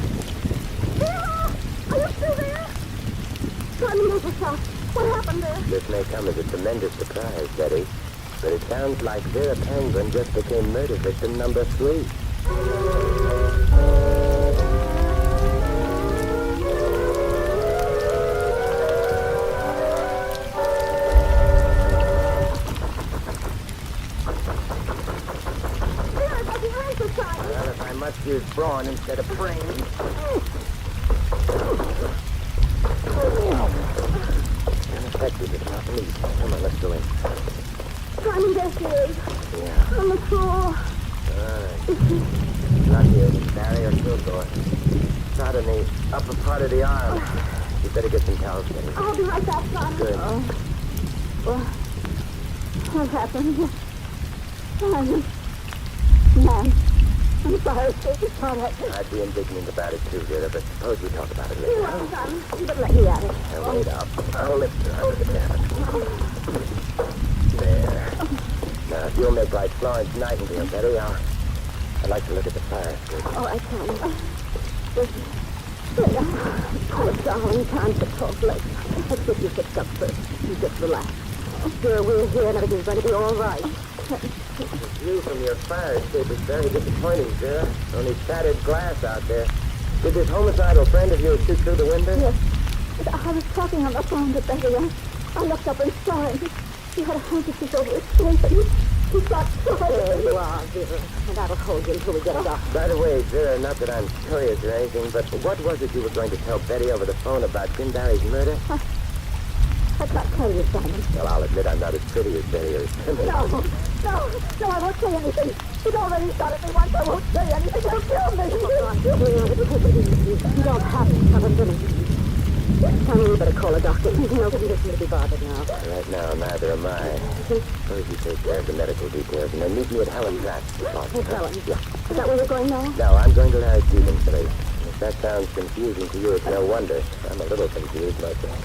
[SPEAKER 8] Vera! Are you still there? Simon, there's a shot. What happened there?
[SPEAKER 3] This may come as a tremendous surprise, Betty, but it sounds like Vera Penguin just became murder victim number 3. Well, if I must use brawn instead of brain. Ineffective, if not me. Come on, let's go in.
[SPEAKER 8] Simon, there she is.
[SPEAKER 3] Yeah.
[SPEAKER 8] On the floor.
[SPEAKER 3] Not here, Barry or Kilgore. Shot in the upper part of the arm. You better get some towels, Betty.
[SPEAKER 8] I'll be right back, Simon.
[SPEAKER 3] Good.
[SPEAKER 8] Well, what happened? Simon. Man, I'm sorry. It's all right.
[SPEAKER 3] I'd be indignant about it too, Vera, but suppose we talk about it
[SPEAKER 8] You
[SPEAKER 3] later.
[SPEAKER 8] want Simon? You better let me at it.
[SPEAKER 3] Now, wait up. I'll lift her out of the cabin. There. Now, if you'll make like Florence Nightingale, Betty, I'd like to look at the fire escape.
[SPEAKER 8] Oh, I can. Poor darling, time to talk later. Let's get you fixed up first. You just relax. Sure, we're here and everything's going to be all right.
[SPEAKER 3] The view from your fire escape is very disappointing, Vera. Only shattered glass out there. Did this homicidal friend of yours shoot through the window?
[SPEAKER 8] Yes. I was talking on the phone to Betty. I looked up and saw him. He had a handkerchief over his face and he got shot. There you are, Vera. And that'll hold you until we get a doctor.
[SPEAKER 3] By the way, Vera, not that I'm curious or anything, but what was it you were going to tell Betty over the phone about Jim Barry's murder?
[SPEAKER 8] I can't tell you, Simon.
[SPEAKER 3] Well, I'll admit I'm not as pretty as Betty or as criminal.
[SPEAKER 8] No, I won't say anything. He's already shot at me once. I won't say anything. He'll kill me. You don't have to tell him, Billy. Simon, you better call a doctor. He's in no condition to be bothered now.
[SPEAKER 3] Right now, neither am I. Suppose you take care of the medical details and then meet me at Helen's Rat.
[SPEAKER 8] Hey, Helen.
[SPEAKER 3] Yeah.
[SPEAKER 8] Is that where we're going now?
[SPEAKER 3] No, I'm going to Larry Stevens' place. If that sounds confusing to you, it's no wonder. I'm a little confused myself.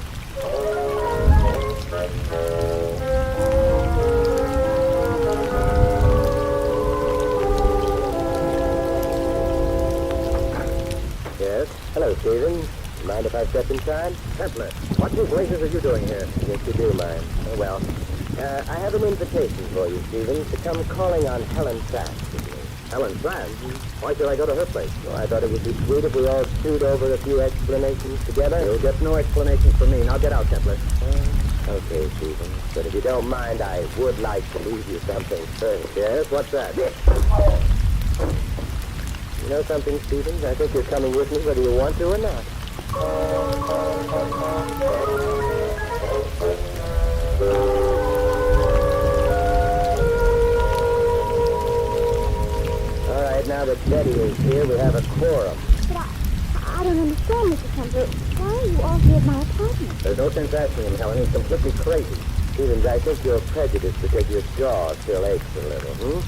[SPEAKER 3] Yes? Hello, Stephen. Mind if I step inside? Templar, what in blazes are you doing here? Yes, you do mind. Oh, well. I have an invitation for you, Stephen, to come calling on Helen Trask with me. Helen Trask? Why should I go to her place? Well, I thought it would be sweet if we all chewed over a few explanations together.
[SPEAKER 2] You'll get no explanations from me. Now get out, Templar.
[SPEAKER 3] Okay, Stephen. But if you don't mind, I would like to leave you something first. Yes? What's that? You know something, Stephen? I think you're coming with me whether you want to or not. All right, now that Betty is here, we have a quorum.
[SPEAKER 8] But I don't understand, Mr. Temple. Why are you all here at my apartment?
[SPEAKER 2] There's no sense asking him, Helen. He's completely crazy.
[SPEAKER 3] Stevens, I think you're prejudiced because your jaw still aches a little,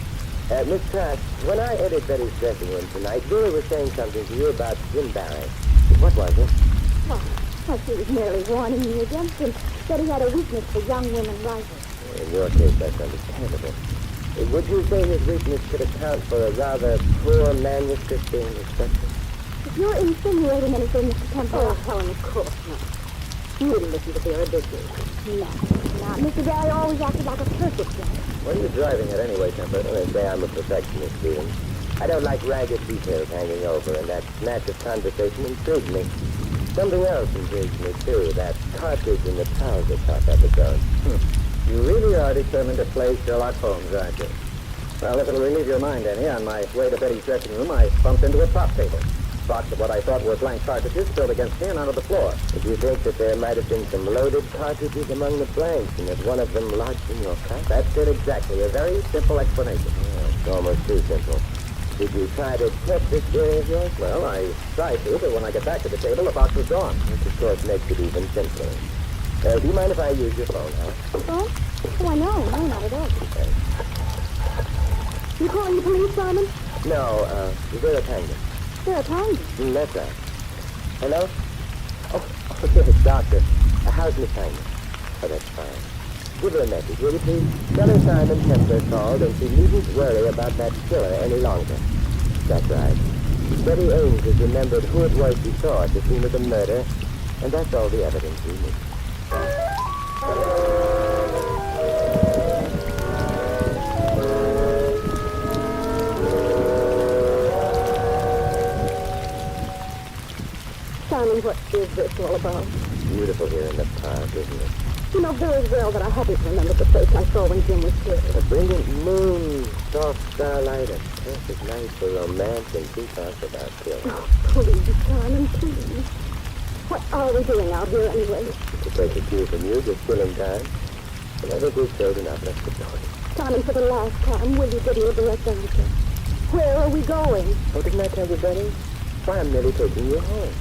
[SPEAKER 3] Miss Trask, when I entered Betty's dressing room tonight, Vera was saying something to you about Jim Barry. What was it?
[SPEAKER 8] Well, she was merely warning me against him, that he had a weakness for young women writers.
[SPEAKER 3] In your case, that's understandable. Would you say his weakness could account for a rather poor manuscript being accepted?
[SPEAKER 8] If you're insinuating anything, Mr. Temple... Oh, Helen, of course not. You didn't listen to Vera, did you? No. Mr. Barry always acted like a perfect gentleman.
[SPEAKER 3] What are you driving at anyway, Temper? They say I'm a perfectionist, Stevens. I don't like ragged details hanging over, and that snatch of conversation intrigued me. Something else intrigues me, too, that cartridge in the trouser top episode.
[SPEAKER 2] You really are determined to play Sherlock Holmes, aren't you? Well, if it'll relieve your mind any, on my way to Betty's dressing room, I bumped into a top table. Box of what I thought were blank cartridges spilled against me and onto the floor.
[SPEAKER 3] Did you think that there might have been some loaded cartridges among the blanks, and that one of them lodged in your cup?
[SPEAKER 2] That's it exactly. A very simple explanation.
[SPEAKER 3] Oh, it's almost too simple. Did you try to test this theory of yours?
[SPEAKER 2] Well, I tried to, but when I get back to the table, the box was gone.
[SPEAKER 3] Which, of course, makes it even simpler. Do you mind if I use your phone, Hal?
[SPEAKER 8] Oh? Why, no, not at all.
[SPEAKER 3] Okay.
[SPEAKER 8] You calling the police, Simon?
[SPEAKER 3] No, is there a tango?
[SPEAKER 8] There are times.
[SPEAKER 3] That's right. Hello?
[SPEAKER 4] Oh, yes, Doctor. How's Miss Simon? Oh, that's fine. Give her a message, will you please? Tell her Simon Templar called and she needn't worry about that killer any longer. That's right. Betty Ames has remembered who it was she saw at the scene of the murder, and that's all the evidence we need.
[SPEAKER 8] Simon, what is this all about?
[SPEAKER 4] Beautiful here in the park, isn't it?
[SPEAKER 8] You know very well that I haven't remembered the face I saw when Jim was killed.
[SPEAKER 4] A brilliant moon, soft starlight, a perfect night for romance, and she talks about killing.
[SPEAKER 8] Oh, please, Simon, please. What are we doing out here anyway?
[SPEAKER 4] To take a cue from you, just killing time. And I think we've killed enough. Let's get going.
[SPEAKER 8] Simon, for the last time, will you give me a direct answer? Where are we going?
[SPEAKER 4] Oh, didn't I tell you, Betty? Why, I'm nearly taking you home.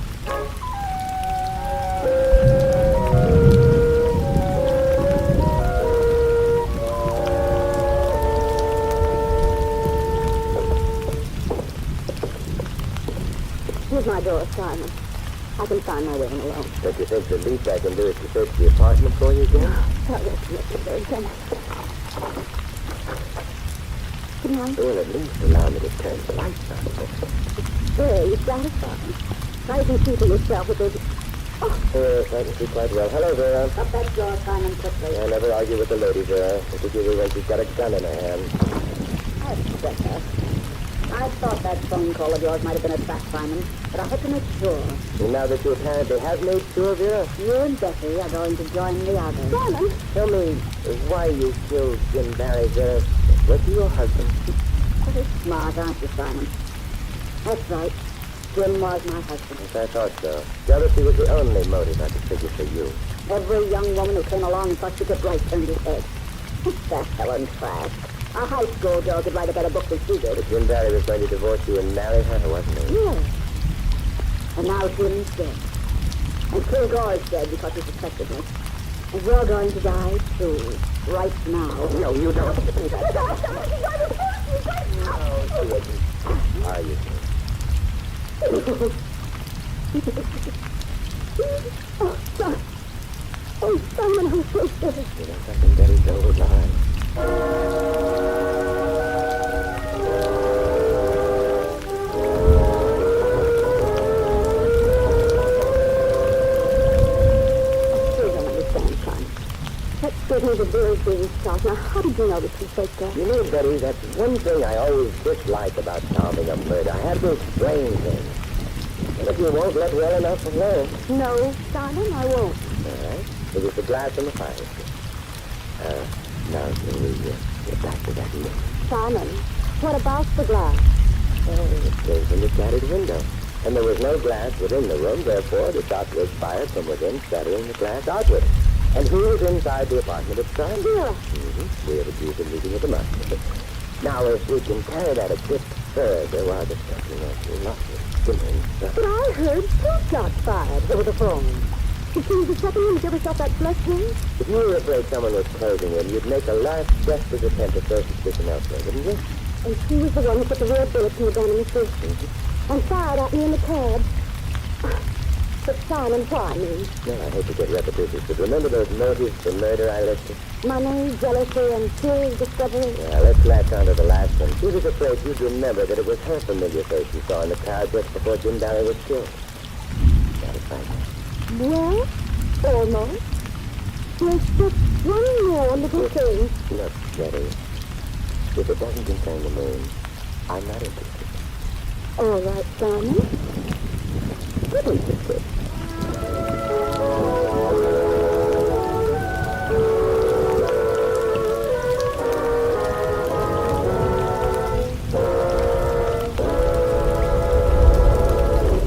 [SPEAKER 8] Here's my door, Simon. I can find my way in alone.
[SPEAKER 4] Don't you think the least I can do is to search the apartment for you again?
[SPEAKER 8] That won't make it very good. Good night.
[SPEAKER 4] Well, at least allow me to turn the lights on.
[SPEAKER 8] There, you're satisfied. Now you can see for yourself with those...
[SPEAKER 4] Yes, I can see quite well. Hello, Vera.
[SPEAKER 6] Up that door, Simon, quickly.
[SPEAKER 4] I never argue with the lady, Vera, particularly when she's got a gun in her hand.
[SPEAKER 6] That's better. I thought that phone call of yours might have been a trap, Simon, but I had to make sure.
[SPEAKER 4] And now that you apparently have made sure, Vera,
[SPEAKER 6] You and Betty are going to join the others.
[SPEAKER 8] Simon!
[SPEAKER 4] tell me why you killed Jim Barry, Vera. Was he your husband?
[SPEAKER 6] Very smart, aren't you, Simon? That's right. Jim was my husband.
[SPEAKER 4] Yes, I thought so. Jealousy was the only motive I could figure for you.
[SPEAKER 6] Every young woman who came along thought she could write turned his head. That Helen Trask. A high school girl could write a better book than she did.
[SPEAKER 4] But Jim Barry was going to divorce you and marry her, wasn't he?
[SPEAKER 6] Yes. And now Jim's dead. And Kilgore's dead because he suspected me. And you're going to die too. Right now.
[SPEAKER 4] No, you don't.
[SPEAKER 8] Simon, you're going to
[SPEAKER 4] No, she Are you?
[SPEAKER 8] Oh, Simon. Oh, Simon, I'm so sorry.
[SPEAKER 4] You know something, Betty? So was I.
[SPEAKER 8] Please don't understand, Simon. That gave me the bird being shot. Now, how did you know that she faked that?
[SPEAKER 4] You know, Betty, that's one thing I always dislike about solving a murder. I have to explain things. And if you won't let well enough alone.
[SPEAKER 8] No, Simon, I won't.
[SPEAKER 4] All right. It was the glass in the fire. Now can we get back to that look?
[SPEAKER 8] Simon, what about the glass?
[SPEAKER 4] Oh, it came from the shattered window. And there was no glass within the room, therefore the shot was fired from within, shattering the glass outward. And who was inside the apartment at the time?
[SPEAKER 8] Vera.
[SPEAKER 4] We have accused of meeting with the master. Now, if we can carry that a bit further, while there's something else lovely simmering.
[SPEAKER 8] But I heard 2 shots fired over the phone. Did she use the second one to give herself that flesh wound?
[SPEAKER 4] If you were afraid someone was closing in, you'd make a last desperate attempt to throw suspicion elsewhere, wouldn't you?
[SPEAKER 8] And she was the one who put the red bullet in the gun in the face. And fired at me in the cab. But Simon, why me?
[SPEAKER 4] Well, I hate to get repetitious, but remember those motives for murder I listed?
[SPEAKER 8] Money, jealousy, and serious discovery.
[SPEAKER 4] Yeah, let's latch on to the last one. She was afraid you'd remember that it was her familiar face you saw in the car just before Jim Barry was killed. Satisfied?
[SPEAKER 8] Well, almost. There's just one more little thing.
[SPEAKER 4] Look, Betty, if it doesn't concern the moon, I'm not interested.
[SPEAKER 8] All right, Simon. Good interested.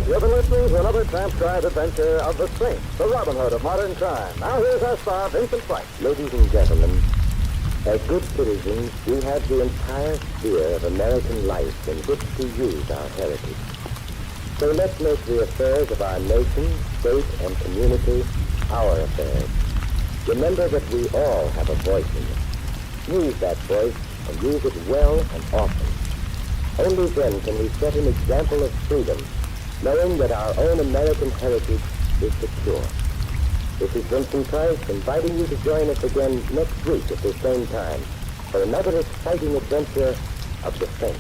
[SPEAKER 1] You've been listening to another transcribed adventure of the Saint, the Robin Hood of modern crime. Now here's our star, Vincent Price.
[SPEAKER 4] Ladies and gentlemen, as good citizens, we have the entire sphere of American life in which to use our heritage. So let's make the affairs of our nation, state, and community our affairs. Remember that we all have a voice in it. Use that voice and use it well and often. Only then can we set an example of freedom, knowing that our own American heritage is secure. This is Vincent Price inviting you to join us again next week at the same time for another exciting adventure of the Saint.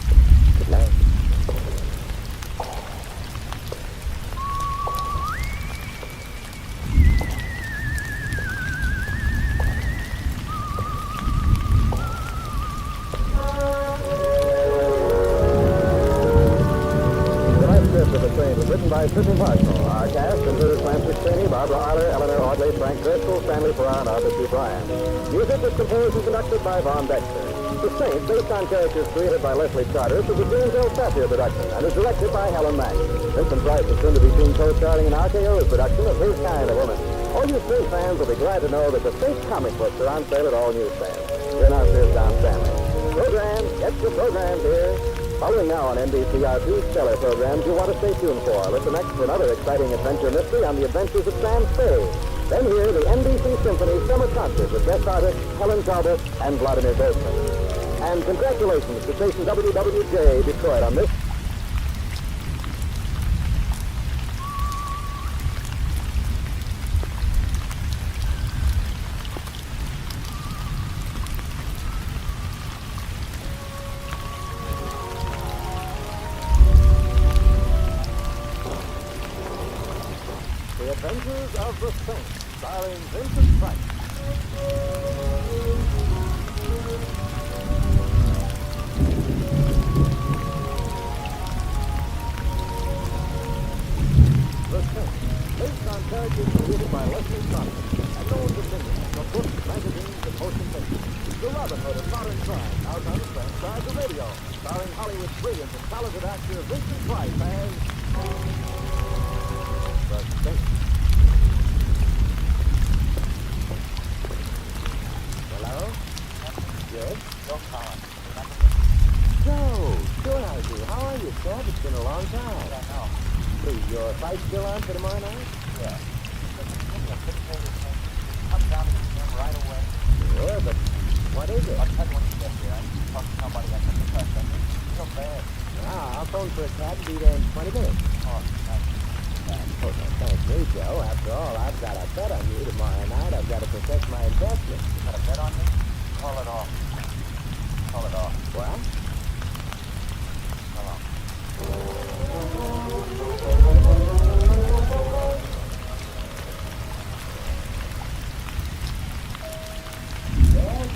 [SPEAKER 4] Good night.
[SPEAKER 1] By Sidney Marshall. Our cast included Francis Cheney, Barbara Arler, Eleanor Audley, Frank Driscoll, Stanley Perron, Arthur C. Bryan. Music was composed and conducted by Von Dexter. The Saint, based on characters created by Leslie Charters, is a James L. Safier production and is directed by Helen Mack. Vincent Price is soon to be seen co-starring in RKO's production of His Kind of Woman. All you Saint fans will be glad to know that the Saint comic books are on sale at all newsstands. Here now is Don Stanley. Programs, extra programs here. Following now on NBC are two stellar programs you want to stay tuned for. Listen next to another exciting adventure mystery on the adventures of Sam Spade. Then hear the NBC Symphony Summer Concert with guest artists Helen Talbot and Vladimir Goldsman. And congratulations to station WWJ Detroit on this. The Adventures of the Saint, starring Vincent Price. The Saint, based on characters created by Leslie Charters and known to millions from books, magazines, and motion pictures. The Robin Hood of modern crime, out on the stars of radio, starring Hollywood's brilliant and talented actor Vincent Price as the Saint. Hello? Yes? Joe, sure I do. How are you, Seb? It's been a long time.
[SPEAKER 2] Yeah, no.
[SPEAKER 1] Is your fight still on for tomorrow night?
[SPEAKER 2] Yeah. Come down to the gym right away.
[SPEAKER 1] Sure, but what is it?
[SPEAKER 2] I'll tell you when you get here. I need to talk to somebody at the press. I feel bad.
[SPEAKER 1] I'll phone for a cab and be there in 20 minutes.
[SPEAKER 2] Oh, thanks.
[SPEAKER 1] Oh, no, thanks me, Joe. After all, I've got a bet on you tomorrow night. I've got to protect my investment.
[SPEAKER 2] You got a bet on me? Call it off. Call it off.
[SPEAKER 1] What?
[SPEAKER 2] Hello.
[SPEAKER 1] Yes?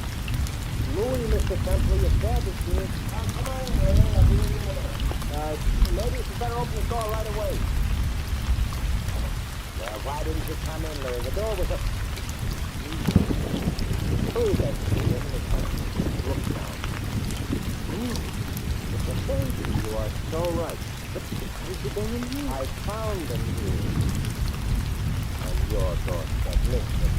[SPEAKER 1] Louis, Mr. Temple, your dad is here. Come on, man. I'll be in a minute. Maybe you better open the door right away. Well, why didn't you come in, Louis? The door was up. Who's that? Look now. It's a baby. You are so right. But how did you bring him here? I found him here. On your doorstep. Listen,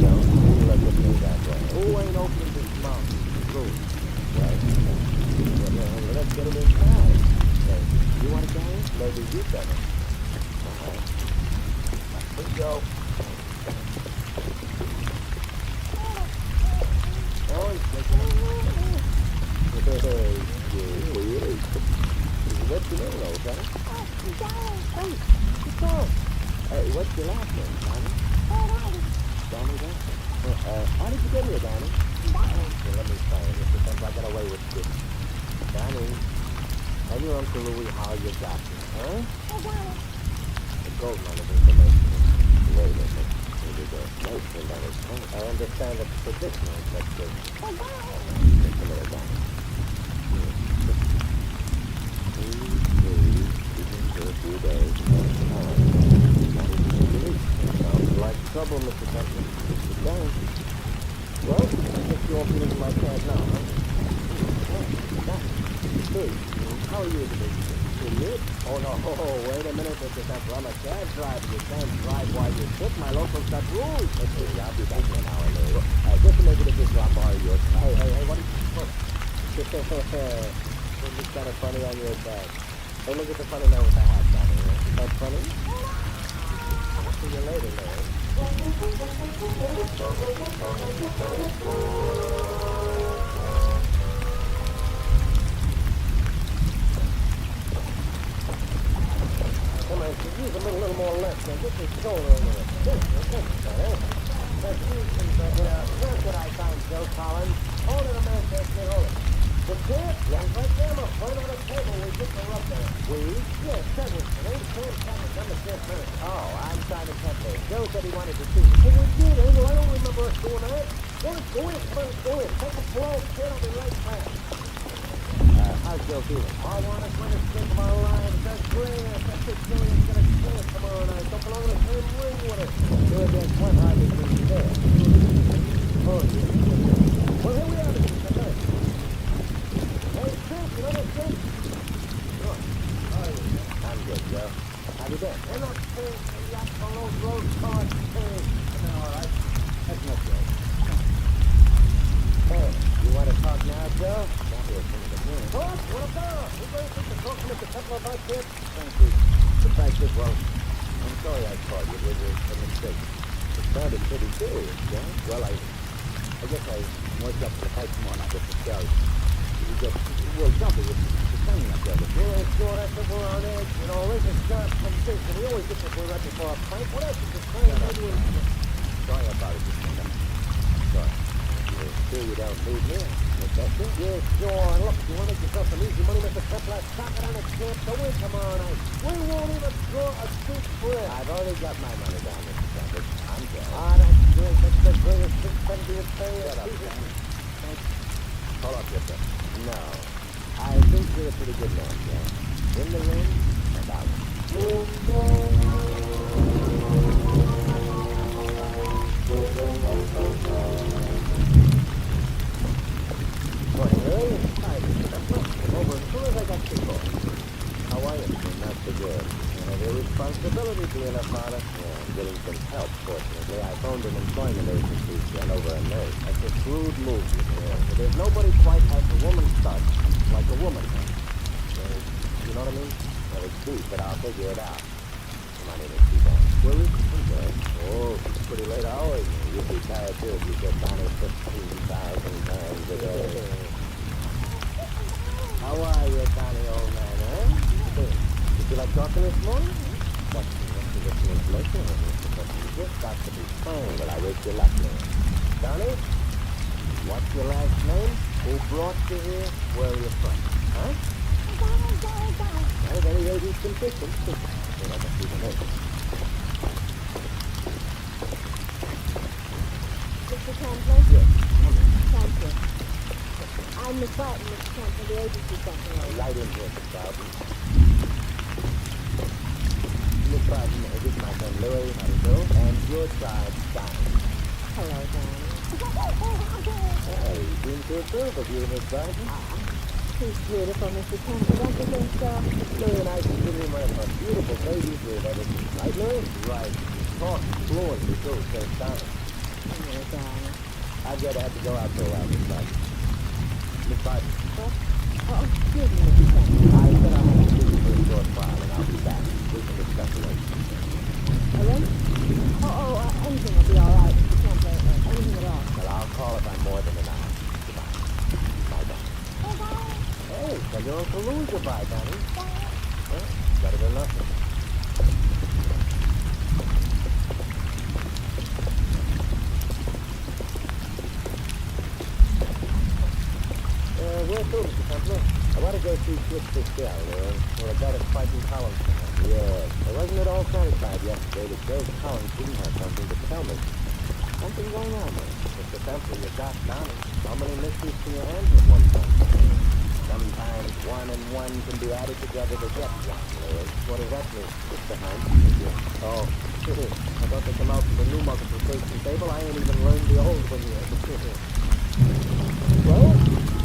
[SPEAKER 1] don't you look at me that way. Who ain't opening this mouth? True. Right. Well, let's get him inside. You want to go in? Maybe you better. Let's go. Oh, he's taking it. What's your name, old buddy? Hey, what's wrong? Hey, what's your last name, Donnie? Donnie Dawson. How did you get here, Donnie? Okay, let me find it. Because I got away with this. Donnie, tell your Uncle Louis how you got here, huh? The gold mine of information. Wait a minute. Here we go. I understand that it's traditional, but just a minute, Donnie. For a few days. Sounds like trouble, Mr. Temple. Sit down. Well, I guess you won't be into my cab now, huh? Hey, how are you today? You lit? Oh, no. Wait a minute, Mr. Temple. I'm a cab driver. You can't drive while you're sick. My locals got rules. Okay, I'll be back in an hour later. Just to make it a good drop by your car. Hey, what are you... It's kind of funny on your back. Hey, look at the funny man with the hat down here. Is that funny? I'll see you later, Larry. Come on, it's you.
[SPEAKER 4] squeeze a little more left there. Get your shoulder over it. That's what I found, Joe Collins. Hold it a minute there, kid, hold it. The chair? Yeah. Right there, my friend, on the table. We get the rub there. We? Yeah, Sedgwick. It ain't Sam Sedgwick. I'm the chair first. Oh, I'm trying to tempt it. Joe said he wanted to see you. Oh, we did, eh? Well, I don't remember us doing that. Well, let's go in first. Go in. Take a blow, kid. I'll be right back. How's Joe feeling? I want to win a string of our lives. That's great. That's it, Julian's going to kill us tomorrow night. Don't belong in the same ring with us. Do it against one hard to be there. Oh, yeah. Well, here we are, Mr. Sedgwick. Hey, Chris, you know this thing? Sure. Oh, yeah. I'm good, Joe. How you doing? We're not saying you got one of those rose-colored things. I'm all right. That's no good. Hey, you want to talk now, Joe? Not here, Talk? What about? We're going to talk to Mr. Pepper about this. Thank you. The fact is, well, I'm sorry I called you. It was a mistake. It sounded pretty serious, yeah? Well, I guess I worked up to the fight tomorrow, not just to tell you. You get, well, jumpy with the sun up there. Yeah, sure, that's what we're on edge. You know, this is not some things. We always get this way right before a fight. What else is this thing? Sorry about it, Mr. Pepper. Sorry. You're sure you don't need me? Is that it? Yeah, sure. Look, you want to make yourself some easy money, Mr. Kepler? Stock it on a chance to win tomorrow night. We won't even draw a deep breath. I've already got my money down, Mr. Kepler. I'm good. Ah, that's good. That's the greatest 670th pay. Shut up, Sam. Hold up, Kepler. No. I think you're a pretty good man, yeah. In the ring and out. Morning, Ray. Hi, Mr. Kepler. Over as soon as I got your call. How are you? Not so good. You have a responsibility being a father. Yeah, I'm getting some help, fortunately. I phoned an employment agency sent over a nurse. That's a shrewd move, yeah. There's nobody quite has a woman's touch like a woman has. You know what I mean? Well, it's deep, but I'll figure it out. Come on in and see that. Will you? Okay. Oh, it's pretty late hours. You'll be tired, too, if you get down to 15,000 times a day. How are you, Donnie, old man, eh? Did you like talking this morning? What's the information? You just got to be fine, but I wish you luck, man. Donnie? What's your last name? Who brought you here? Where are you from? Huh? Well, very rate is consistent. Well, I can see the name.
[SPEAKER 8] Mr. Campbell?
[SPEAKER 4] Yes.
[SPEAKER 8] Thank you. I'm Miss Barton, Mr. Campbell, the agency secretary.
[SPEAKER 4] Right in here, Miss Barton. Miss Barton, this is my friend Louis, how do you do? And your tribe, Don.
[SPEAKER 8] Hello, Don.
[SPEAKER 4] Hey, been to a tour of you, Miss Barton.
[SPEAKER 8] She's beautiful, Mr. Campbell. Don't you think so?
[SPEAKER 4] Louis and I consider him one of the most beautiful babies we've ever seen. Right, Louis? Right. Talk fluently, too, same time.
[SPEAKER 8] Oh, darling.
[SPEAKER 4] I'm going to have to go out for a while, Miss Barton. Miss Barton.
[SPEAKER 8] What? Oh, excuse me, Mr. Campbell.
[SPEAKER 4] I said I'm going to speak for a short while, and I'll be back. We can discuss it later.
[SPEAKER 8] All right? Anything will be all right, Mr. Campbell. Anything at all.
[SPEAKER 4] Well, I'll call if I'm more than an hour. Goodbye. Bye-bye. Hey, tell your Uncle Louis goodbye, Donnie. Well, better than nothing. Where to, Mr. Templar? I want to go see Switch Fitzgerald, or a guy that's fighting Collins. Yeah. I wasn't at all satisfied yesterday that Joe Collins didn't have something to tell me. Something going on there. Mr. Templar, you got Donnie. How many mysteries can you handle at one time? Sometimes 1 and 1 can be added together to get 1. What does that mean? Mr. Hunt? Oh, I thought they come out with a new multiplication table. I ain't even learned the old one yet. Well,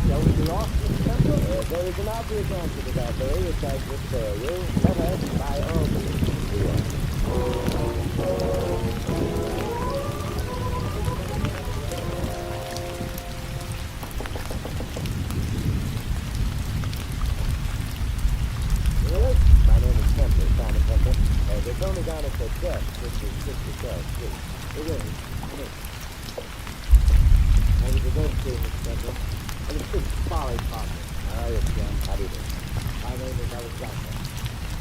[SPEAKER 4] shall we be off, Mr. Temple? There is an obvious answer to that, Larry, which I just spare you. Let us, by all means, be off. They're only down at the desk, which is 57th Street. It is. How was your birthday, Mr. Temple? I'm a big folly partner. Oh, yes, John. How do you do? My name is Alexander.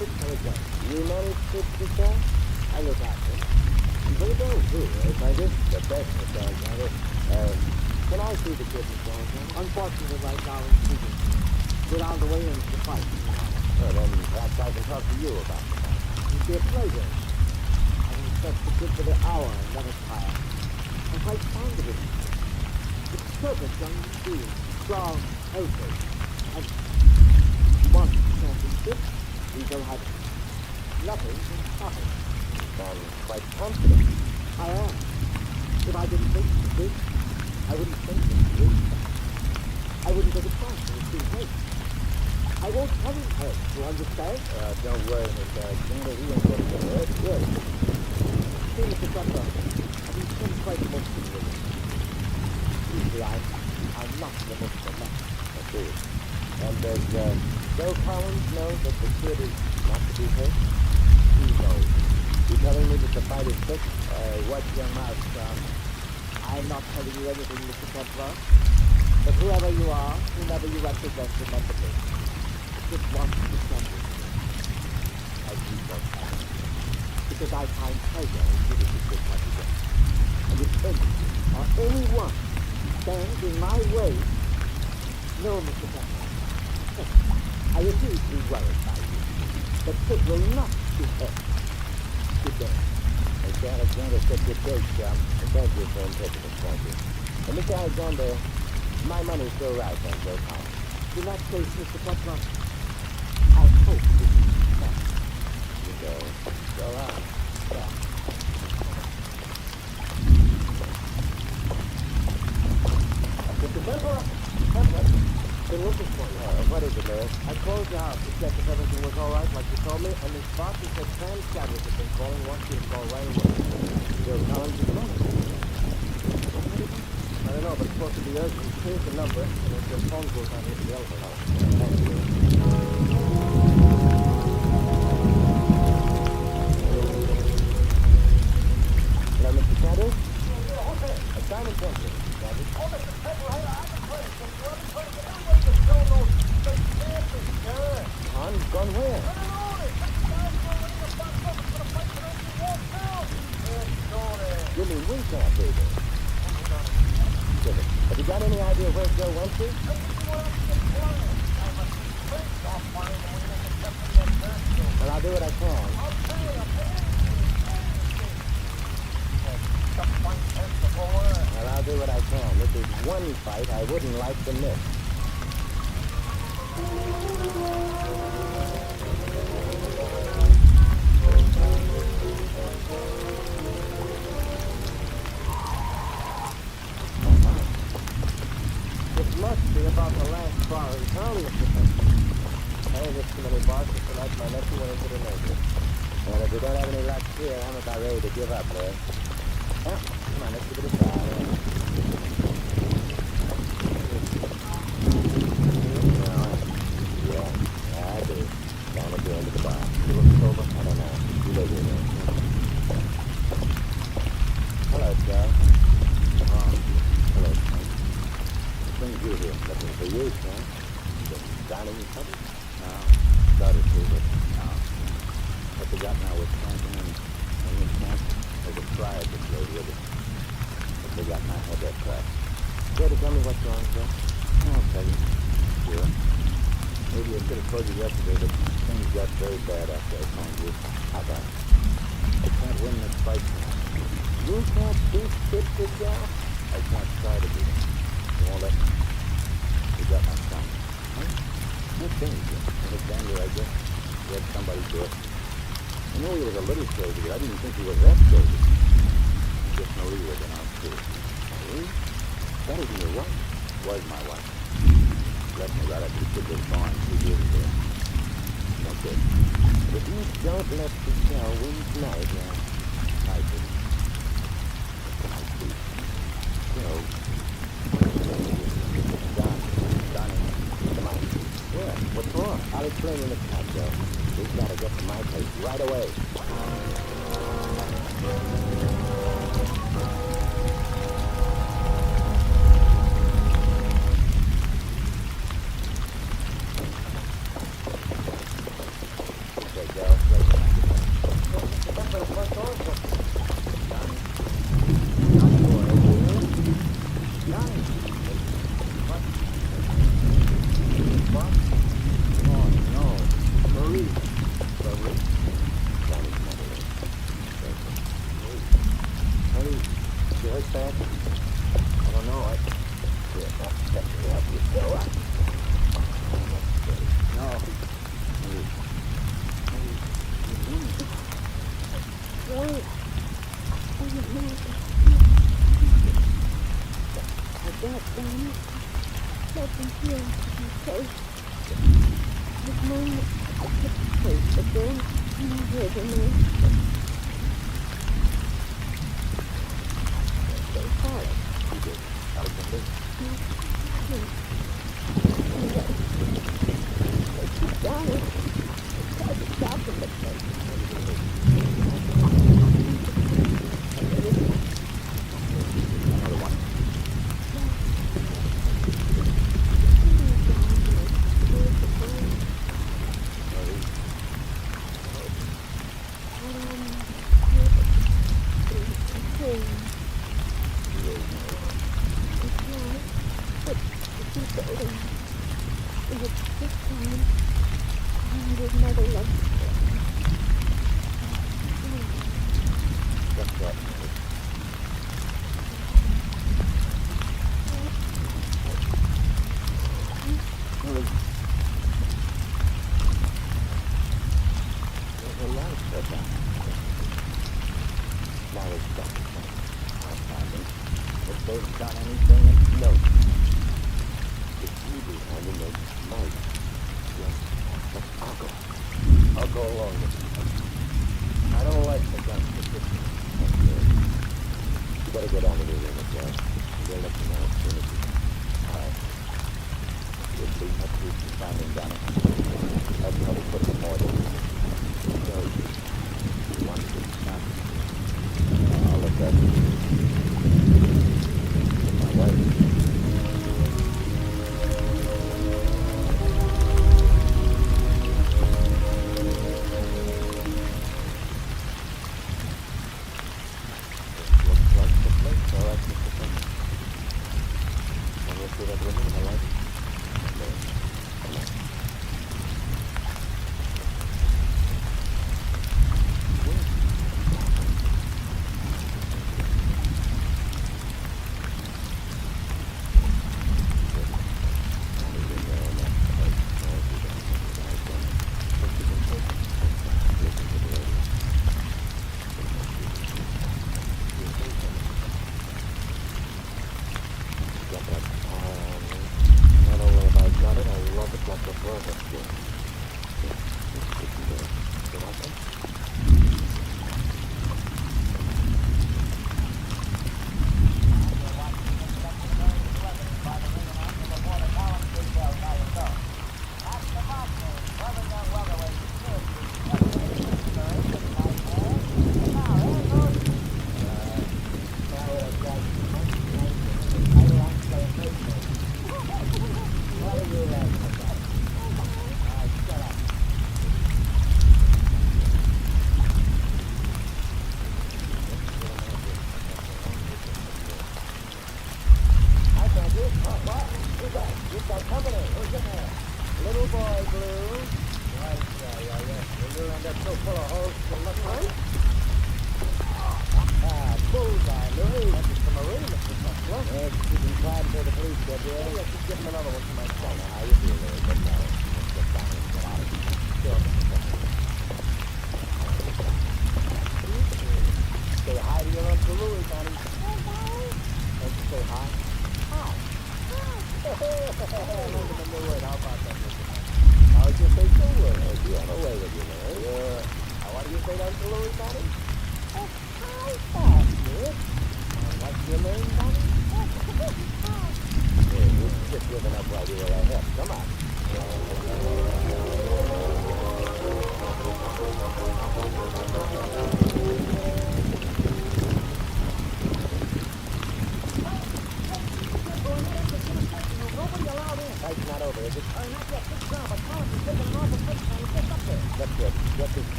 [SPEAKER 2] quick telegram. You manage to yourself? I look after him. He's very dull, too, I guess. The best, Mr. Alexander. Can I see the kid, Mr. Alexander? Unfortunately, right now, he's speaking. We're on the way into the fight. Well, then perhaps I can talk to you about the fight. It'd be a pleasure. I can set the kid for the hour and never tire. I'm quite fond of him. It's perfect young being, strong, healthy, and once championship, we will have nothing can stop it. I'm quite confident. I am. If I didn't think this, I wouldn't think this. I wouldn't take a chance when it's too late. I won't tell him hurt, you understand? Don't worry, Mr. Alexander. He won't get hurt. Good. See, Mr. Butler, I've been so quite emotional with him. Usually I'm not the most dramatic. I see. And does Joe Collins know that the kid is not to be hurt? He knows. You telling me that the fight is fixed? Watch your mouth, son. I'm not telling you anything, Mr. Butler. But whoever you are, whomever you represent, remember this. Just want to defend you. I do not have. Because I find pleasure in giving you this what you get. And if anything or anyone stands in my way, no, Mr. Butler. I refuse to be worried by you. The kid will not be hurt. Good day. Mr. Alexander said good day, Chum. Thank you for interpreting. Thank you. And Mr. Alexander, my money's still right on Joe Collins. In that case, Mr. Butler, I hope this is fun. You go. Go on. Yeah. Mr. Butler, been looking for you. What is it, Mayor? I called your house to check if everything was all right, like you told me, and Miss Foster said Sam Chadwick has been calling, wants you to call right away. Joe Collins is wrong. I don't know, but it's supposed to be urgent. Here's the number, and if your phone goes on, it's the elevator. Thank you. Hello, Mr. Chadwick? Simon Johnson, Chadwick. Oh, Mr. Chadwick, I can play. Everybody can tell those fake dancers, sir. Han, gone where? I don't know. They took the guys who were ready to box up and put a fight for them to walk down. Let's go there. You mean we can't do this? Have you got any idea where Joe went to? Well, I'll do what I can. Well, I'll do what I can. This is one fight I wouldn't like to miss. Must be about the last bar in Charlie. I ain't missed too many bars since tonight my nephew went into the Navy. And if we don't have any luck here, I'm about ready to give up, Larry. Well, come on, let's give it a try. Yeah, I do. Down at the end of the bar. You look sober? I don't know. You live here, man. Hello, Joe. Hello, Joe. Things you here looking for you, son. Just dining in trouble? No. Started to, but no. What they got now with camping and Indian camp? There's a triad that played with it. What they got now had that crack. Care to tell me what's wrong, Joe? I'll tell you. Sure. Maybe I should have told you yesterday, but things got very bad after I found you. How about it? I can't win this fight now. You can't beat Kid, Joe? I can't try to beat him. You won't let me. You got my son. Huh? What thing is it? Alexander, I guess. He had somebody do it. I know he was a little crazy, but I didn't think he was that crazy. I just know he was an out too. Really? That isn't your wife. Was my wife. Left me right after the kid was gone 2 years ago. No good. But if you don't let the cow win tonight, I do. I see. You know, what for? I'll explain in the cab, Joe. We've got to get to my place right away. Okay,
[SPEAKER 8] Please, but then, here's a man. So sorry. Down it. Try to stop him, but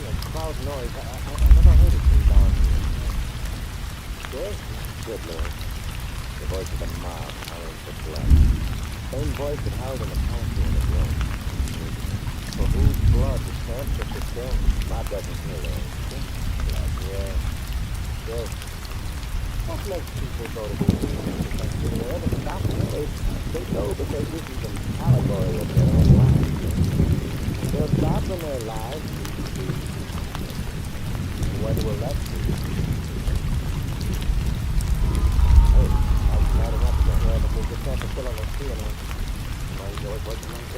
[SPEAKER 2] Loud noise. I never heard it from down here. Yes? Good, Lord. The voice of the mob, howling for blood. Same voice that howled in the pantry in the room. For whose blood the cancer to kill? Mob doesn't kill, Lord. Blood, yeah. Yes. What makes people go to these things? If they ever stop them, they know because this is an allegory of their own lives. They'll stop in their lives. When will that be? Hey, I was mad enough to hear that there's a caterpillar on the ceiling. Mind you, it wasn't like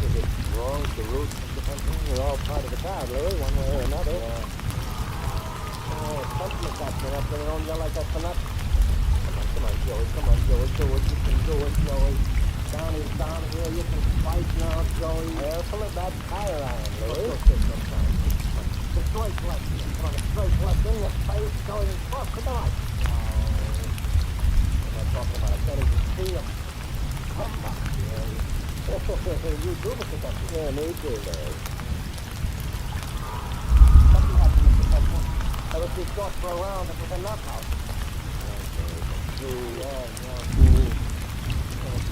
[SPEAKER 2] is it wrong, the roots of the country? We're all part of the crowd, Louis, one way or another. Yeah. Oh, something like that, man. Up there, don't yell like that for nothing. Come on, Joey, do it. You can do it, Joey. Down here, you can fight now, Joey. Careful of that tire iron, Louis. The straight left. Come on, the straight left in your face, going fuck to the right. I'm not talking about it, Benny, you see him. Come on, Joey. You do look at that. Yeah, me too, Larry. Something happened, Mr. President. I was just short for a round. It was a knockout. Cool.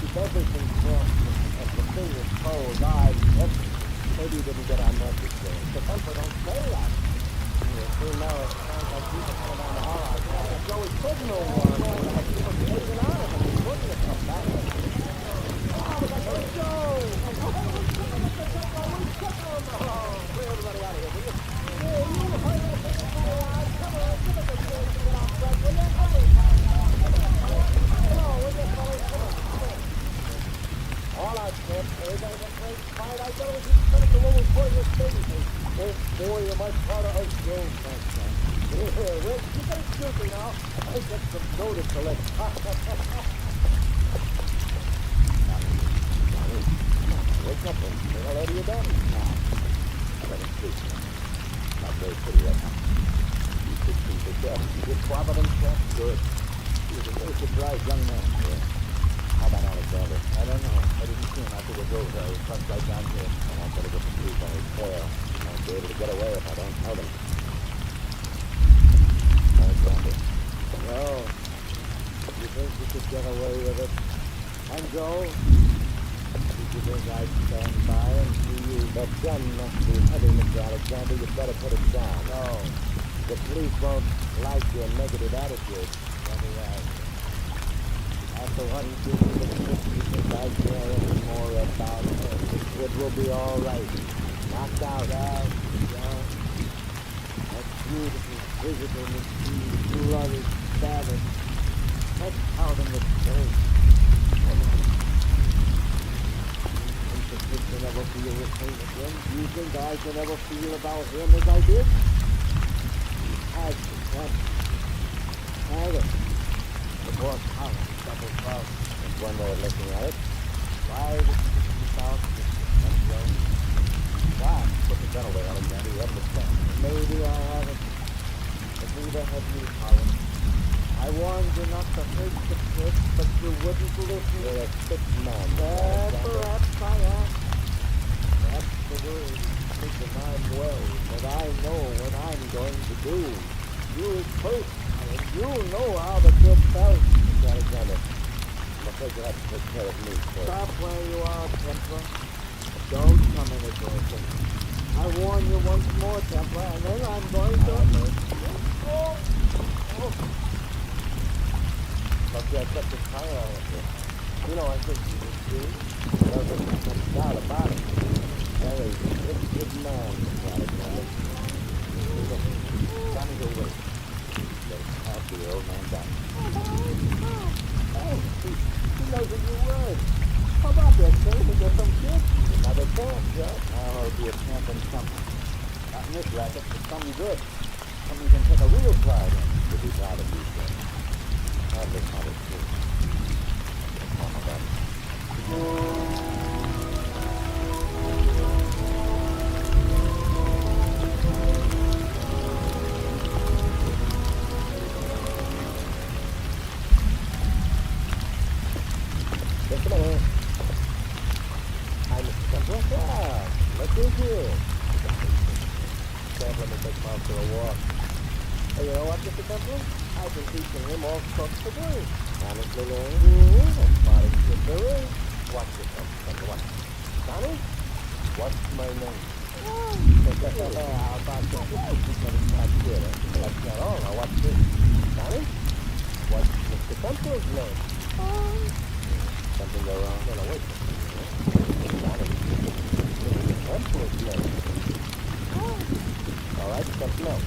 [SPEAKER 2] Keep everything crossed at the fingers, toes, eyes, everything. Maybe you didn't get our message there. The temper don't say that. See, now it sounds like people coming down the hall outside. Joey couldn't know one. Like people taking out of him. He couldn't have come back. Hey, Joe! Bring everybody out of here, will you? Yeah, you hurry up. Come on, give us a chance to get off track, will you? All out, Smith. Everybody got great fight. I thought it was just kind of the little boy was thinking. This boy, you might part of us, Joe. Thanks, man. Yeah, well, you better excuse me now. I got some notice to let. Wake up and say hello to your daddy. Now, I let him sleep. Not very pretty right now. You should keep it up. You get Providence, that's good. He's a very surprised young man. Yeah. How about Alexander? I don't know. I didn't see him after the drove. I was tucked right down here. And I'm going to get some sleep on his tail. I won't be able to get away if I don't tell them. Alexander. No. You think you could get away with it? And Joe? Did you think I'd stand by and see you? That gun must be heavy, Mr. Alexander. You better put it down. No. The police won't like your negative attitude. After what he did to the kids, you think I care any more about it? It will be all right. Knocked out, yeah. That beautiful, physical machine, bloody savage. Let's out in the face. You think you never feel the same again? Do you think I can ever feel about him as I did? He has to, what? Had it. The boss house, double cross. That's one way of looking at it. Why did you south? That's right. Why? Put the gun away, Alexander. You haven't a Maybe I haven't. But neither have you, Colin. I warned you not to hurt the kid, but you wouldn't listen. You're a sick man. Perhaps I am. That's the word. Thinking I'm well, but I know what I'm going to do. You first, Colin. You know how the kid felt. Alexander, I'm afraid you have to take care of me first. Stop where you are, Templar. Don't come any closer. I warn you once more, Templar, and then I'm going to... Look, you have such a tire on it. You know, I think you would see. There's no doubt about it. Very good man, Alexander. Johnny's away. After the old man died. Oh, he knows a new word. How about that, sir? We get some kids. Another camp, yeah? Oh, it'll be a camp in something. Not in this racket, but something good. Something you can take a real pride in. You'll be proud of you, sir. Hardly not as true. Come on, about it. me take him out for a walk. Hey, you know what, Mr. Temple? I've been teaching him all sorts of words. Honestly, Larry? As far as good there is. What's your name? What? Johnny? What's my name? How about that? That's good. That's not all. Now, what's this? Johnny? What's Mr. Temple's name? Something go wrong? No, wait. Johnny. Mr. Temple's name. All right, something else.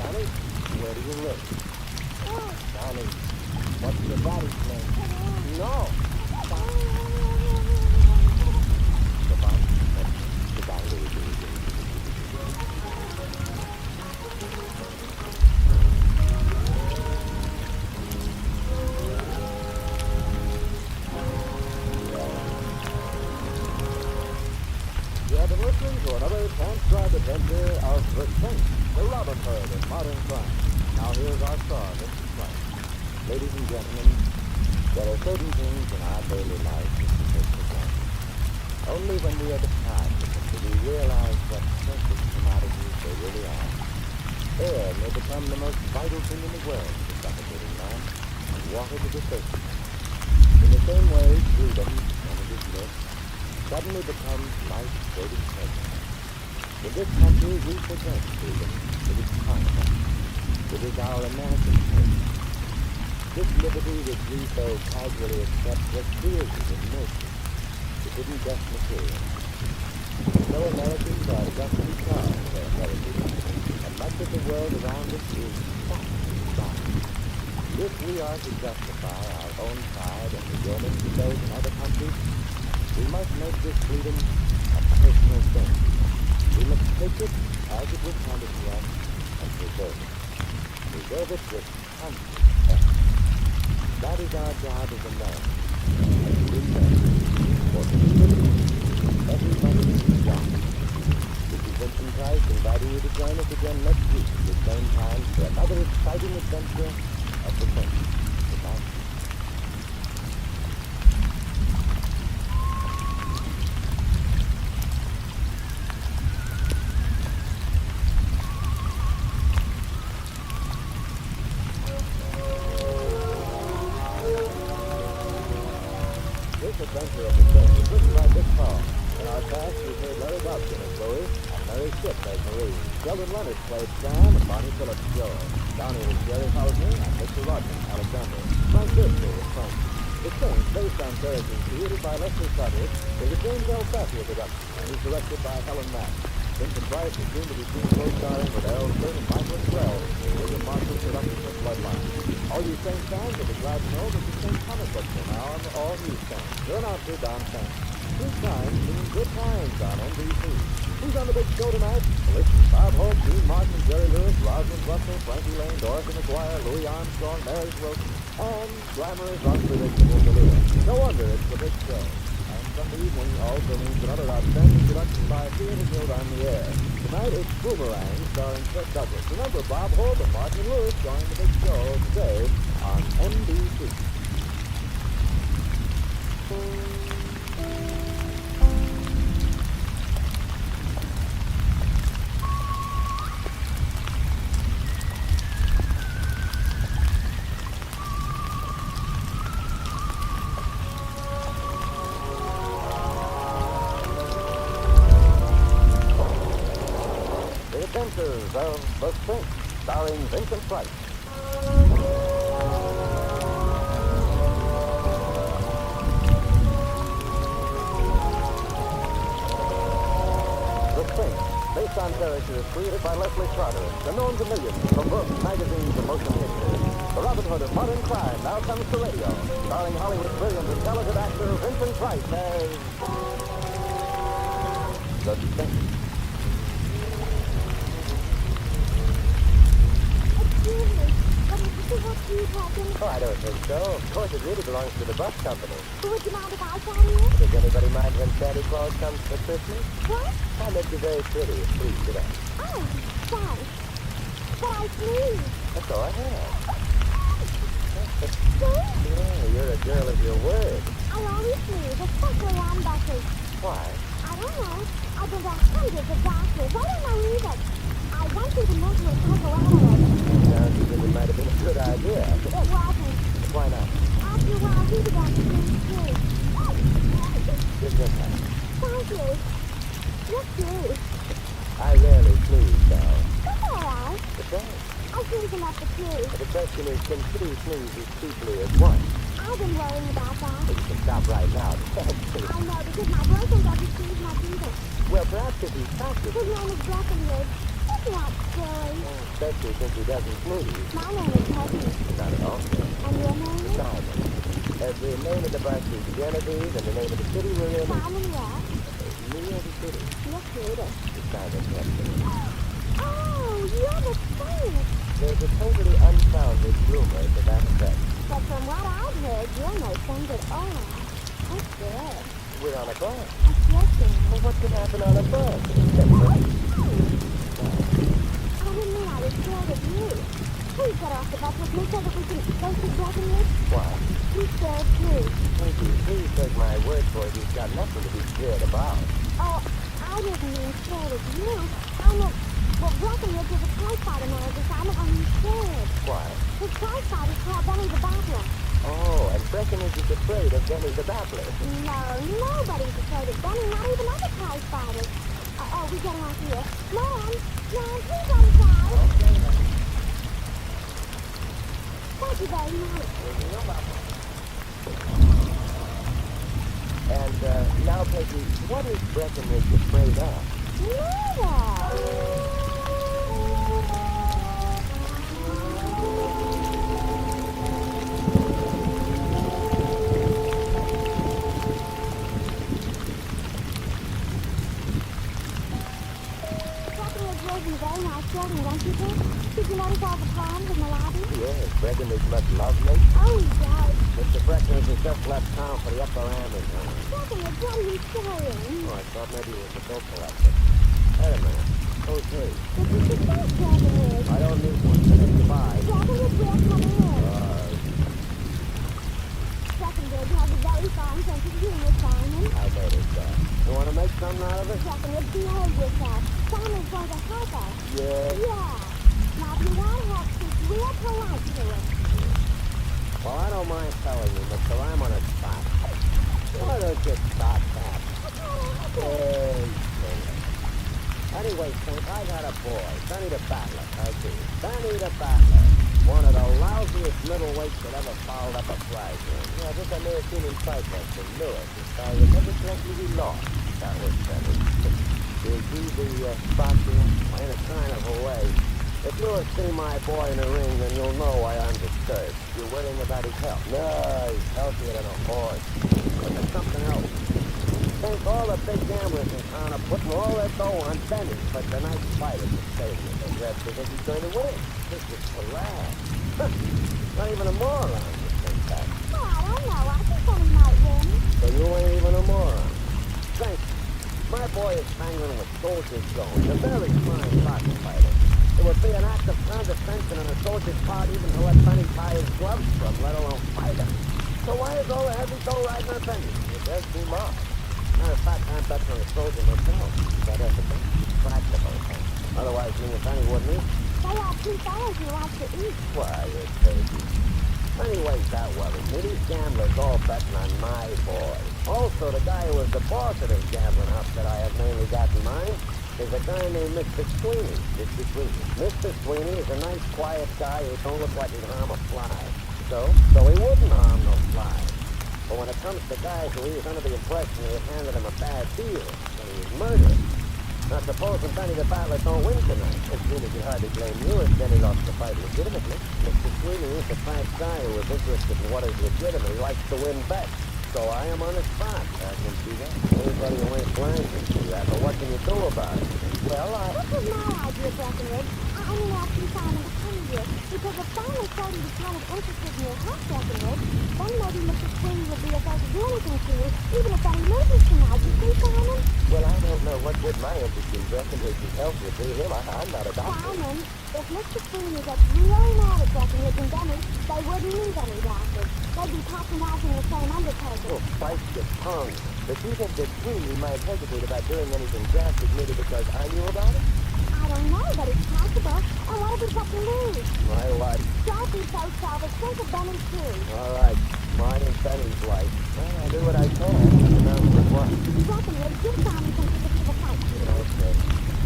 [SPEAKER 2] Johnny, where do you live? Johnny, what's your daddy's name? No. Goodbye. Goodbye, Louie. You have been listening to another transcribed adventure of The Saint, the Robin Hood of modern crime. Now here's our star, Mr. Clark. Ladies and gentlemen, there are certain things in our daily life that we take for granted. Only when we are deprived of them do we realize what precious commodities they really are. Air may become the most vital thing in the world to the suffocating man, and water to the thirsty. In the same way, freedom, when it is missed, suddenly becomes life-saving treasure. In this country, we possess freedom. It is carnival. It is our American dream. This liberty which we so casually accept was created in nature. It isn't just material. So Americans are justly proud of their heritage, and much of the world around us is shocked. If we are to justify our own pride and enjoyment to those in other countries, we must make this freedom a personal thing. We must take it as it was handed to us and preserve it. Preserve it with constant effort. That is our job as Americans. And we know, for freedom, everybody is young. This is Vincent Price inviting you to join us again next week at the same time for another exciting adventure of the Saint. Goodbye. Adventure of the Saint was written by Dick Paul. In our cast, we played Larry Dobson as Louie, and Mary Shipp as Marie. Sheldon Leonard played Sam, and Bonnie Phillips Joe. Donnie was Jerry Hausner, and Mr. Rogers, Alexander. Frank Driscoll was Frank. The Saint, based on Serenity, created by Leslie Sutter, is a James L. Safier production, and is directed by Helen Mack. Vincent Price is soon to be seen co-starring with Errol Flynn and Michael Swell in William Marshall's production of Bloodline. All you Saint fans will be glad to know that the Saint comic books are now on all newsstands. Your announcer, Don Saint. Good times mean good times on NBC. Who's on the big show tonight? Listen, Bob Hope, Dean Martin, Jerry Lewis, Rosalind Russell, Frankie Lane, Dorothy McGuire, Louis Armstrong, Mary Wilson, and glamorous, unpredictable Galoo. No wonder it's the big show. And Sunday evening also means another outstanding production by Theater Guild on the air. Tonight it's Boomerang, starring Fred Douglas. Remember, Bob Hope and Martin Lewis join the big show today on NBC. Adventures of the Saint, starring Vincent Price. The Saint, based on characters created by Leslie Charter, and known to millions from books, magazines, and motion pictures. The Robin Hood of modern crime now comes to radio, starring Hollywood's brilliant and talented actor Vincent Price as the Saint. Oh, I don't think so. Of course, it really belongs to the bus company.
[SPEAKER 5] Would you mind if I sat here?
[SPEAKER 3] Does anybody mind when Santa Claus comes for Christmas?
[SPEAKER 5] What?
[SPEAKER 3] I look you very pretty. Please sit down.
[SPEAKER 5] Oh, thanks. But I sneeze.
[SPEAKER 3] That's all I have.
[SPEAKER 5] See?
[SPEAKER 3] Yeah, you're a girl of your word.
[SPEAKER 5] I always sneeze, especially on buses.
[SPEAKER 3] Why?
[SPEAKER 5] I don't know. I've been to hundreds of doctors. I don't know either. I I want you to mentally psychoanalyze it.
[SPEAKER 4] Sounds as if it might have been a good idea.
[SPEAKER 5] It wasn't.
[SPEAKER 4] Why not?
[SPEAKER 5] After a while, he began to sneeze too.
[SPEAKER 4] Give me a time.
[SPEAKER 5] Thank you. Yes, you.
[SPEAKER 4] I rarely sneeze, Val.
[SPEAKER 5] That's all right.
[SPEAKER 4] It's all.
[SPEAKER 5] I sneeze enough for two.
[SPEAKER 4] The question is, can two sneezes cheaply as one?
[SPEAKER 5] I've been worrying about that.
[SPEAKER 4] You can stop right now.
[SPEAKER 5] I know, because my boyfriend doesn't sneeze much either.
[SPEAKER 4] Well, perhaps if he's practicing.
[SPEAKER 5] His name is Breckenridge. That's not silly.
[SPEAKER 4] Especially since he doesn't sneeze.
[SPEAKER 5] My name is Peggy.
[SPEAKER 4] Not at all.
[SPEAKER 5] And your name is?
[SPEAKER 4] Simon. As the name of the bus is Serenity, and the name of the city we're in is
[SPEAKER 5] Simon what?
[SPEAKER 4] New York City.
[SPEAKER 5] Yes, Rita.
[SPEAKER 4] The Simon City.
[SPEAKER 5] Oh, you're the same.
[SPEAKER 4] There's a totally unfounded rumor to that effect.
[SPEAKER 5] But from what I've heard, you're no friend at all. That's good.
[SPEAKER 4] We're on a bus.
[SPEAKER 5] That's guessing.
[SPEAKER 4] Well, what could happen on a bus?
[SPEAKER 5] I didn't mean I was scared of you. Please get off the bus with me so that we can go to Breckenridge.
[SPEAKER 4] Why?
[SPEAKER 5] He's scared too.
[SPEAKER 4] Thank you. Please take my word for it. He's got nothing to be scared about.
[SPEAKER 5] Oh, I didn't mean scared of you. I meant, well, Breckenridge is a prize fighter now, Simon, and he's scared.
[SPEAKER 4] Why?
[SPEAKER 5] His prize fighter's called Benny the Battler.
[SPEAKER 4] Oh, and Breckenridge is afraid of Benny the Battler.
[SPEAKER 5] No, nobody's afraid of Benny, not even other prize fighters. Oh, we're getting off here. Mom, please go inside.
[SPEAKER 4] Okay, then.
[SPEAKER 5] Thank you very much.
[SPEAKER 4] You're welcome. And now, Peggy, what is Breckenridge afraid of?
[SPEAKER 5] Mother! Very nice building, don't you think? Did you notice all the palms in the lobby?
[SPEAKER 4] Yes, Breckenridge must love me.
[SPEAKER 5] Oh, he does.
[SPEAKER 4] Mr. Breckenridge has just left town for the upper Amazon.
[SPEAKER 5] Breckenridge, what are you saying?
[SPEAKER 4] Oh, I thought maybe it was a bill collector. Wait a minute. Who's he?
[SPEAKER 5] But you should stop, Breckenridge.
[SPEAKER 4] I don't need one. Goodbye.
[SPEAKER 5] Breckenridge, we're coming in. Breckenridge has a very fine sense of humor, Simon.
[SPEAKER 4] I noticed that. You want to make something out of it?
[SPEAKER 5] Breckenridge, behave yourself. Simon's going to help us.
[SPEAKER 4] Yeah.
[SPEAKER 5] Yeah. Now, if you want help, speak real polite to him.
[SPEAKER 4] Well, I don't mind telling you, mister, I'm on a spot. Why don't you stop that? Hey, anyway, Frank, I got a boy, Benny the Battler, I see. Benny the Battler. One of the lousiest middleweights that ever fouled up a prize ring. Yeah, just I may have seen him cyclist in Lewis. If I remember correctly, he lost. That was Benny. Is he the spot here? In a kind of a way. If you'll see my boy in the ring, then you'll know why I'm disturbed. You're worrying about his health. No, he's healthier than a horse. But there's something else. Think all the big gamblers in town are putting all their dough on Benny for tonight's fight at the stadium. And that's because he's going to win. This is for laughs. Not even a moron would think that.
[SPEAKER 5] Oh, I don't know. I think Benny might win.
[SPEAKER 4] So you ain't even a moron. Think, my boy is hanging with soldiers going. A very fine pocket fighter. It would be an act of condescension on a soldier's part even to let Benny tie his gloves from, let alone fight him. So why is all the heavy dough riding on Benny? It does seem odd. Matter of fact, I'm betting on a soldier myself. That has to be practical. Otherwise, me and Benny wouldn't eat.
[SPEAKER 5] They are two fellows who like to eat.
[SPEAKER 4] Why, you're crazy. Anyways, that worries me. These gamblers all betting on my boy. Also, the guy who was the boss of this gambling outfit I have mainly got in mind is a guy named Mr. Sweeney. Mr. Sweeney. Mr. Sweeney is a nice, quiet guy who don't look like he'd harm a fly. So he wouldn't harm no fly. But when it comes to guys who he was under the impression he had handed him a bad deal, and he was murdered. Now, supposing Benny the Battler don't win tonight, as soon as he hardly blame you if Benny lost the fight legitimately. Mr. Sweeney is the type guy who is interested in what is legitimate. He likes to win bets. So I am on the spot. I can see that. Anybody who ain't blind can see that. But what can you do about it? Well,
[SPEAKER 5] This was my idea, Breckenridge. I mean, asking Simon to come here. Because if Simon's starting to be kind of interested in your health, Breckenridge, then maybe Mr. Sweeney would be afraid to do anything to you, even if Benny loses tonight. You see, Simon?
[SPEAKER 4] Well, I don't know what good my interest in Breckenridge's health would be him. I'm not a doctor.
[SPEAKER 5] Simon, if Mr. Sweeney gets really mad at Breckenridge and Benny, they wouldn't need any doctors. They'd be patronizing the same undertaker.
[SPEAKER 4] Oh, bite your tongue. But you think that Sweeney might hesitate about doing anything drastic merely because I knew about it?
[SPEAKER 5] I don't know, but it's possible. And what have we got to lose?
[SPEAKER 2] My life.
[SPEAKER 5] Don't be so selfish. Think of Benny, too.
[SPEAKER 2] All right. Mine and Benny's life. Well, I'll do what I can. Remember what?
[SPEAKER 5] Definitely. Give Simon some tickets to the fight.
[SPEAKER 2] Okay.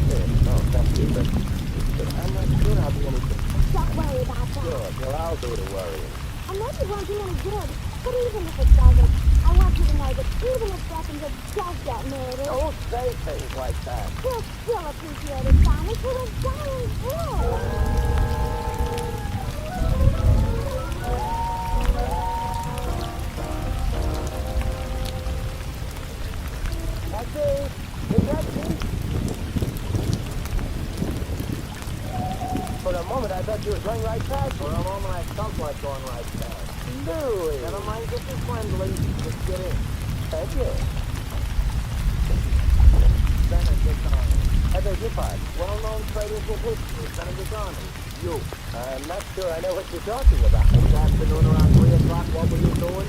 [SPEAKER 2] Here. No, thank you, but I'm not sure I'll be any good.
[SPEAKER 5] Don't worry about that.
[SPEAKER 2] Sure, I'll do the worrying.
[SPEAKER 5] I know it won't do any good, but even if it doesn't, I want you to know that even if Breckenridge does get murdered,
[SPEAKER 2] Don't say things like that.
[SPEAKER 5] we'll still appreciate it, Simon, for his dying good.
[SPEAKER 2] For a moment, I thought you were going right past. For a moment, I felt like going right past. Louie. Never mind, get your friendly. Just get in. Thank you. Senator Donald. I beg your pardon. Well-known traders in history. Senator Donald. You. I'm not sure I know what you're talking about. This afternoon around 3 o'clock, what were you doing?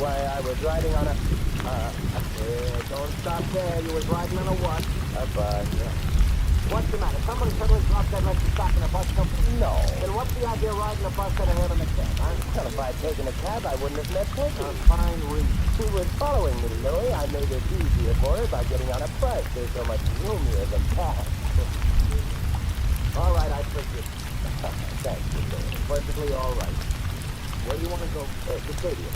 [SPEAKER 2] Why, I was riding on a... don't stop there. You was riding on a what? A bus. What's the matter? Somebody suddenly dropped that like you're stuck in a bus company? No. Then what's the idea of riding a bus instead of having a cab, huh? Well, if I'd taken a cab, I wouldn't have met Peggy. A fine reason. She was following me, Louie. I made it easier for her by getting on a bus. They're so much roomier than cabs. All right, I forgive you. Thank you, Louie. Perfectly all right. Where do you want to go? The stadium.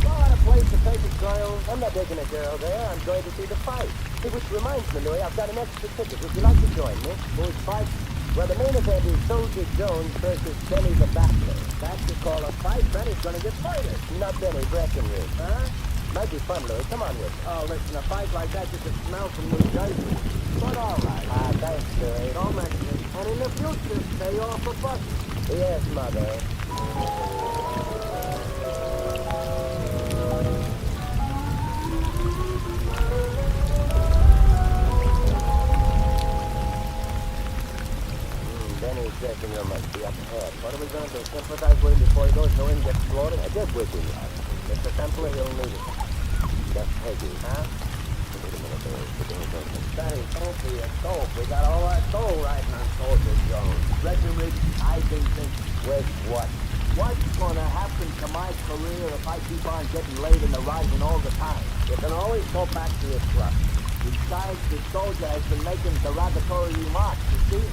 [SPEAKER 2] Go on a place to take a girl. I'm not taking a girl there. I'm going to see the fight. Hey, which reminds me, Louie, I've got an extra ticket. Would you like to join me? Who's fight? Well, the main event is Soldier Jones versus Benny the Battler. That's you call a fight. Benny's going to get fighted. Not Benny, Breckenridge. Huh? Might be fun, Louie. Come on with me. Oh, listen, a fight like that you could smell from New Jersey. But all right. Thanks, Louie. Don't mention it. And in the future, stay off the bus. Yes, Mother. Benny's dressing room must be up ahead. What are we going to do? Sympathize with him before he goes to and gets slaughtered? I guess with him. Mr. Templer, he'll need it. That's Peggy. Huh? Wait a minute, Benny, fancy a soap. We got all our soul riding on Soldier Jones. Breckenridge, I've been thinking. With what? What's going to happen to my career if I keep on getting laid in the rising all the time? You can always go back to your truck. Besides, the soldier has been making derogatory remarks, you see?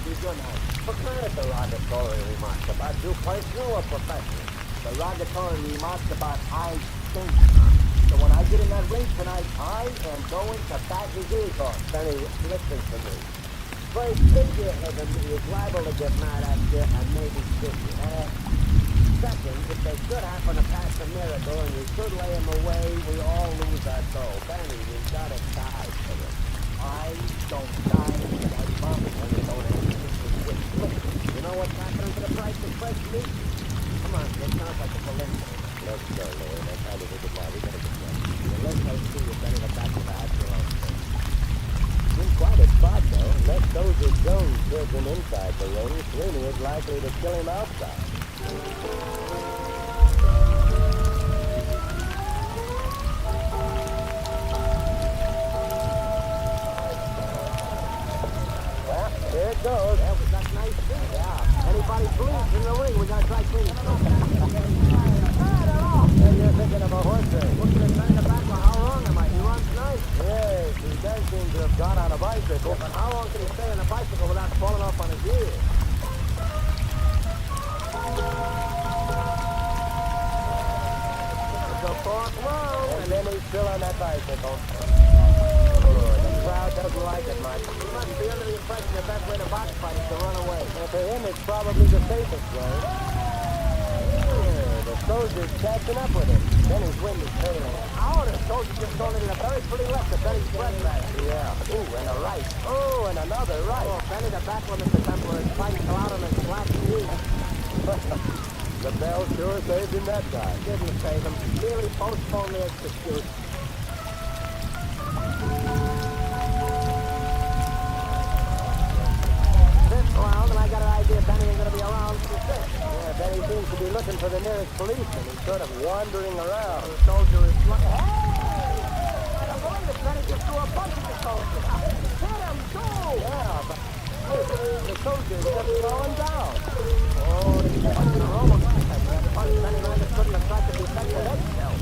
[SPEAKER 2] You're good, man. What kind of derogatory remarks? About you personal or professional? Derogatory remarks about I think. So when I get in that ring tonight, I am going to bat his ears off. Benny, listen to me. First, if you're heaven, he's liable to get mad at you and maybe kill you. Second, if they should happen to pass a miracle and you should lay him away, we all lose our soul. Benny, we've got to die for him. I don't die for that bum when you don't answer this with. You know what's happening to the price of fresh meat? Come on, it sounds like a preliminary. Let's go, Louie. That's how we do it now. We gotta get going. Unless I see you Benny the back of the house your own thing. In quite a spot, though. Unless Soldier Jones kills him inside the ring, Sweeney is likely to kill him outside. Well, here it goes. That was that nice thing. Yeah. Anybody bleeds in the ring, we're gonna try cleaning. Hey, you're thinking of a horse race. Look at the sign in the back. How long am I? He runs nice. Yes, he does seem to have gone on a bicycle. Yeah, but how long can he stay on a bicycle without falling off on his ears? It's a fourth round. And then he's still on that bicycle. The crowd doesn't like it much. He must be under the impression the best way to box fight is to run away. And for him, it's probably the safest way. The soldier's catching up with him. Benny's wind is failing. Oh, the soldier just going into the very pretty left of Benny's breath back. Yeah. Ooh, and a right. Oh, and another right. Oh, Benny the back one, Mr. Templer, is fighting out on his black knee. The bell sure saved him that time. Didn't save him. Merely postponed the execution. Fifth round, and I got an idea Benny ain't going to be around for six. Yeah, Benny seems to be looking for the nearest policeman. He's sort of wandering around. The soldier is looking. Hey! I'm going to Then he just threw a bunch of the soldiers. Hit him, go! Yeah, but the soldiers kept slowing down. Oh, they're almost dead. That punch, Benny Landis couldn't have tried to be effective eggshell.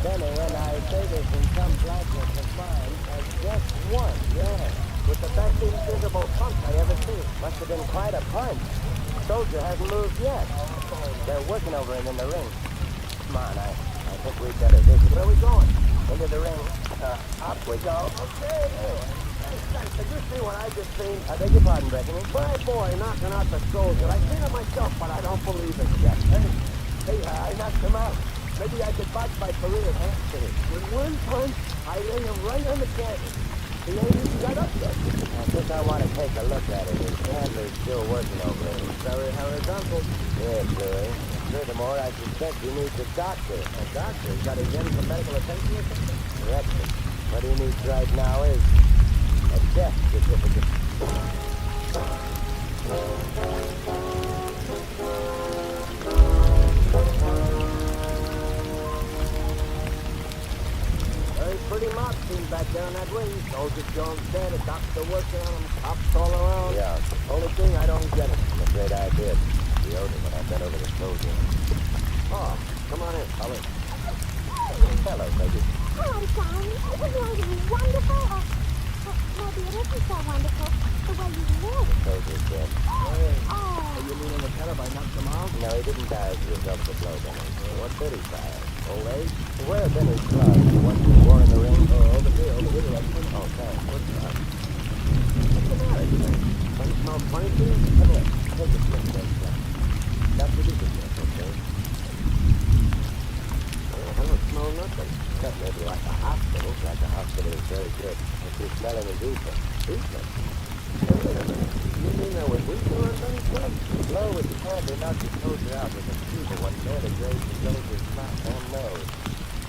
[SPEAKER 2] Benny and I say this in some blackness of mine as just one, yeah. With the best invisible punch I ever seen. Must have been quite a punch. Soldier hasn't moved yet. They're working over him in the ring. Come on, I think we'd better visit. Where are we going? Into the ring. Up we go. Okay. Did you see what I just seen? I beg your pardon, Breckenridge. My boy knocking out the soldier. I've seen it myself, but I don't believe it yet. Hey, I knocked him out. Maybe I could botch my career, huh? With one punch, I lay him right on the canvas. He ain't even got up yet. I think I want to take a look at it. His handler's still working over him. Very horizontal. Yes, Louis. Furthermore, I suspect he needs a doctor. A doctor? He's got his in for medical attention or something? Correct. What he needs right now is a death certificate. Very pretty mob scene back there in that ring. Soldier Jones dead, a doctor working on him, cops all around. Yeah. Only thing, I don't get it. I'm afraid I did. The odor when I bent over the soldier. Oh, come on in, Holly. Hello, baby.
[SPEAKER 5] Hello, Johnny. Isn't life wonderful? Or maybe it isn't so wonderful the way you live.
[SPEAKER 3] Soldier's dead.
[SPEAKER 5] Oh.
[SPEAKER 2] You mean in the kettle I knocked him out?
[SPEAKER 3] No, he didn't die as a result of the blow, Benny. What did he fire? Old age? Where are Benny's gloves? The ones he wore in the ring? Oh, over here, right here. Oh, thanks. What's that? What's the matter, Benny? Don't you smell funny to you? Come here. Take a sniff, Benny. That's what you can do, okay? I don't smell nothing. That may be like a hospital. Like a hospital is very good. What you're smelling is ether. Ether? Wait a minute. You mean there was ether on Benny's blood? The blow with the candle knocked the soldier out with a fever one barely grazed the soldier's mouth and nose.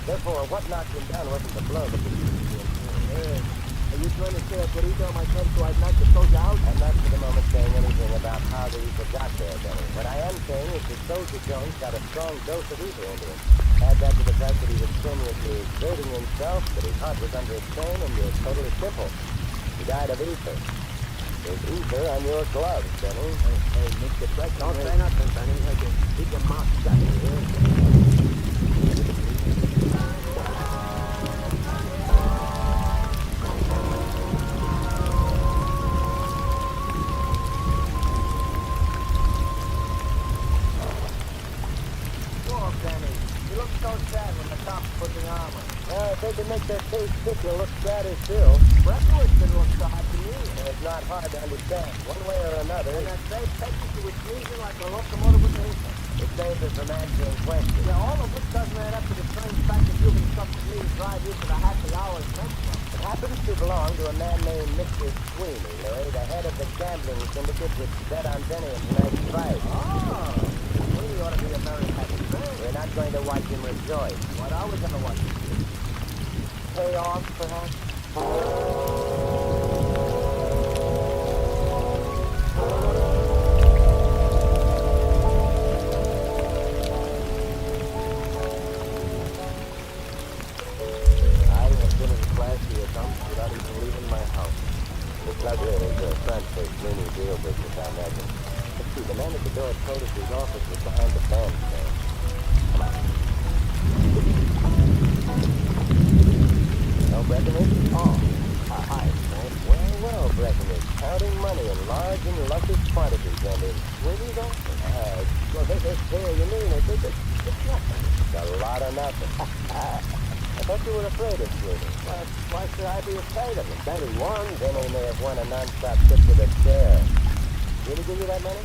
[SPEAKER 3] Therefore, what knocked him down wasn't the blow, but the ether. Are you trying to say I put ether on my head so I'd knock the soldier out? I'm not for the moment saying anything about how the ether got there, Benny. What I am saying is that Soldier Jones got a strong dose of ether into him. Add that to the fact that he was strenuously exerting himself, that his heart was under a strain, and you're totally simple. He died of ether. There's ether on your gloves, Benny. Hey, Mr. Breck, don't say nothing, Benny. Keep your mouth shut here. They can make their face thick and look sadder still. Breckenridge didn't look so hot to me. It's not hard to understand, one way or another. And that same Texas was sneezing like a locomotive with an infant. It saves us from answering questions. Yeah, all of which doesn't add up to the strange fact that you can stuff the clean drive into the happy hours next month. It happens to belong to a man named Mr. Sweeney, Louis, the head of the gambling syndicate which bet on Benny in tonight's fight. Oh, Sweeney ought to be a very happy man. We're not going to watch him rejoice. What are we going to watch him do? Pay off, perhaps? I have been in flashy accounts without even leaving my house. The plug is a transfer cleaning deal business, I imagine. Let's see, the man at the door told us his office was behind the bandstand. Come on. No Breckenridge? Oh, hi, Frank. Well, Breckenridge. Counting money in large and luscious quantities and in Sweeney's office. Well, there, you mean it? It's nothing. It's a lot of nothing. I thought you were afraid of Sweeney. Why should I be afraid of him? Then he won. Then he may have won a non-stop trip to the fair. Did he give you that money?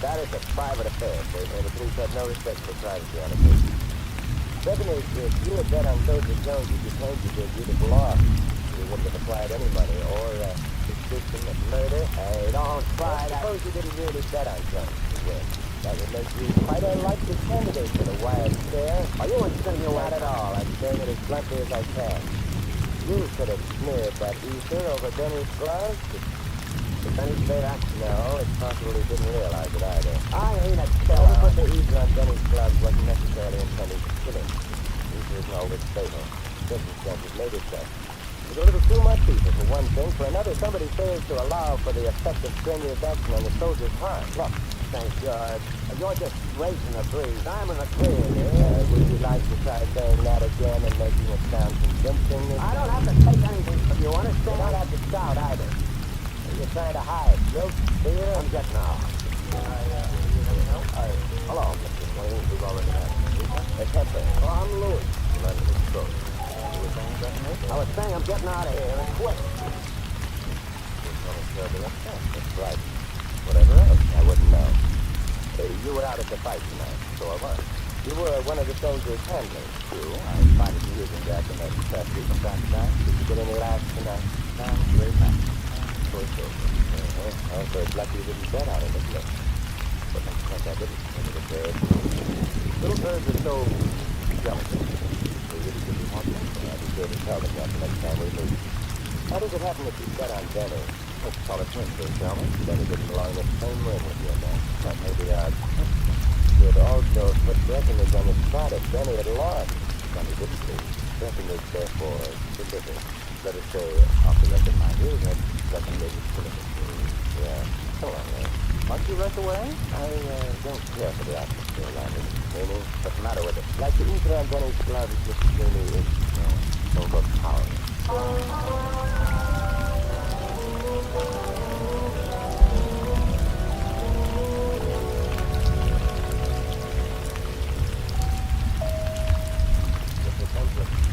[SPEAKER 3] That is a private affair, sir, and the police have no respect for privacy on occasion. Breckenridge, if you had bet on Soldier Jones as you claimed you did, you'd have lost. You wouldn't have applied any money, or suspicion of murder. Hey, don't try that. Suppose you didn't really bet on Jones to win. That would make you quite a likely candidate for the wild stare. Are you insinuating? Not at all. I'm saying it as bluntly as I can. You could have smeared that ether over Benny's gloves. If Benny stayed out? No, it's possible he didn't realize it either.
[SPEAKER 2] I ain't a
[SPEAKER 3] Whoever
[SPEAKER 2] killer.
[SPEAKER 3] put the eagle on Benny's gloves wasn't necessarily intending to kill him. Eagle isn't always fatal. Circumstances made it so. It's a little too much evil, for one thing. For another, somebody fails to allow for the effect of strenuous action on the soldier's heart.
[SPEAKER 2] Look, St. George, you're just raising the breeze. I'm in a clear here.
[SPEAKER 3] Would you like to try saying that again and making it sound convincing?
[SPEAKER 2] I don't have to take anything from you,
[SPEAKER 3] You
[SPEAKER 2] understand?
[SPEAKER 3] don't have to shout either. You're trying to hide. Guilt, fear,
[SPEAKER 2] I'm getting out. Hello, Mr. Swain. We've already had
[SPEAKER 3] a temper.
[SPEAKER 2] Oh, I'm Louis.
[SPEAKER 3] I
[SPEAKER 2] I was saying I'm getting out of here and quick.
[SPEAKER 3] That's right. Whatever else, I wouldn't know. You were out at the fight tonight. So I was. You were one of the soldiers' handlers, too. I spotted you using that in that press from time to time. Did you get any laughs tonight? No, very fast. Poor soldier. Also, it's lucky you didn't bet on it, isn't it? But of course I didn't. Maybe the bird. Little birds are so jealous. They really give you more time. I'll be sure to tell them that the next time we meet. How does it happen that you bet on Benny? Let's call it Wednesday, shall we? Benny didn't belong in the same room with you, man. That may be odd. You'd also put Breckenridge on the spot if Benny had lost. Benny didn't lose. Breckenridge, therefore, delivered. Let us say, off the record, mind you, that Breckenridge is delivered. Yeah. So long, man. Must you rush away? I don't care for the atmosphere around it. Amy, what's the matter with it? Like the ether on Benny's glove, Mr. Amy, is so overpowering.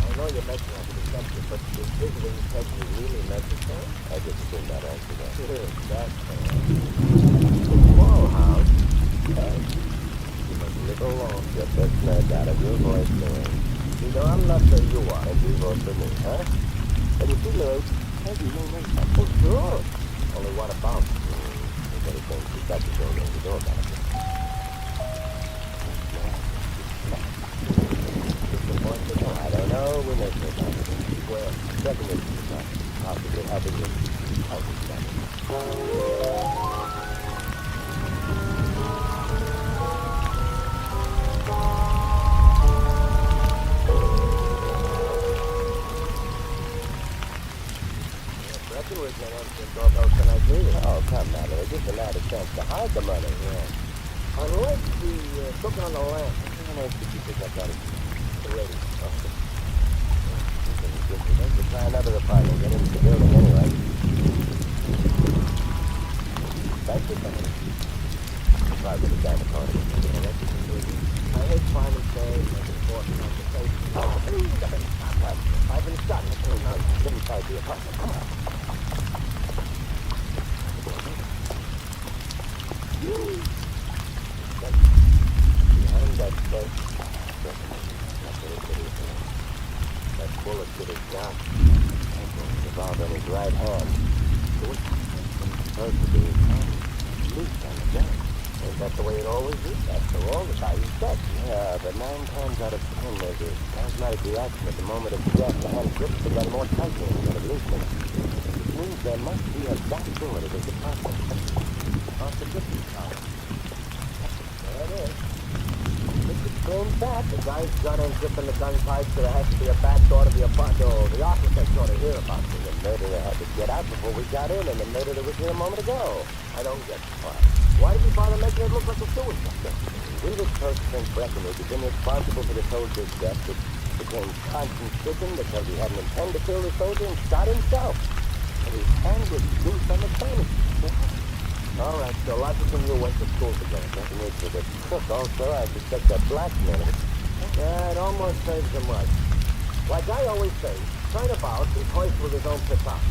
[SPEAKER 3] I know you're making up an exception, but is visiting Peggy really necessary? I just assumed that answer that. That's a small house. You must live alone. Get that snag out of your voice, man. You know, I'm not sure you are. And you vote for me, huh? And you see, Louis, Peggy may know something. Sure. Only what about? There's other things she's got to go in the door about it. I don't know. We may say something. Well, secondly, possibly helping you help Breckenridge went on to the doorbell tonight, either. Oh, come now, Larry. Give the lad a chance to hide the money. Yeah. Unless he took on the land. How much did you pick up out of the lady? We'll try another apartment. Get into the building anyway. Thank you, Benny. Try with the guy in the corner. I hate finding things like important conversation. I've been shot. Get inside the apartment. Come on. Behind that fence. That bullet hit his gun. Revolved on his right hand. So what's supposed to be his hand loose on the gun? Is that the way it always is? That's the rule, that's how you said. Yeah, but 9 times out of 10, there's a asthmatic reaction at the moment of death. The hand grips the gun more tightly instead of loosening. It means there must be a back door to this apartment. Off the kitchen counter. There it is. It's the same fact. The guy's gun ain't gripping the gun tight, so there has to be a back door to the apartment. Oh, the architect ought to hear about it. The murderer had to get out before we got in, and the murderer was here a moment ago. I don't get the part. Why did you bother making it look like a suicide? We were supposed to think Breckenridge had been responsible for the soldier's death, which became constant stricken because he hadn't intended to kill the soldier and shot himself. And his hand was loose on the furnace. All right, so logic and you went to school together. Breckenridge was a crook also. I suspect a blackmailer. Yeah, it almost saves him right. Like I always say, turnabout is hoist with his own petard.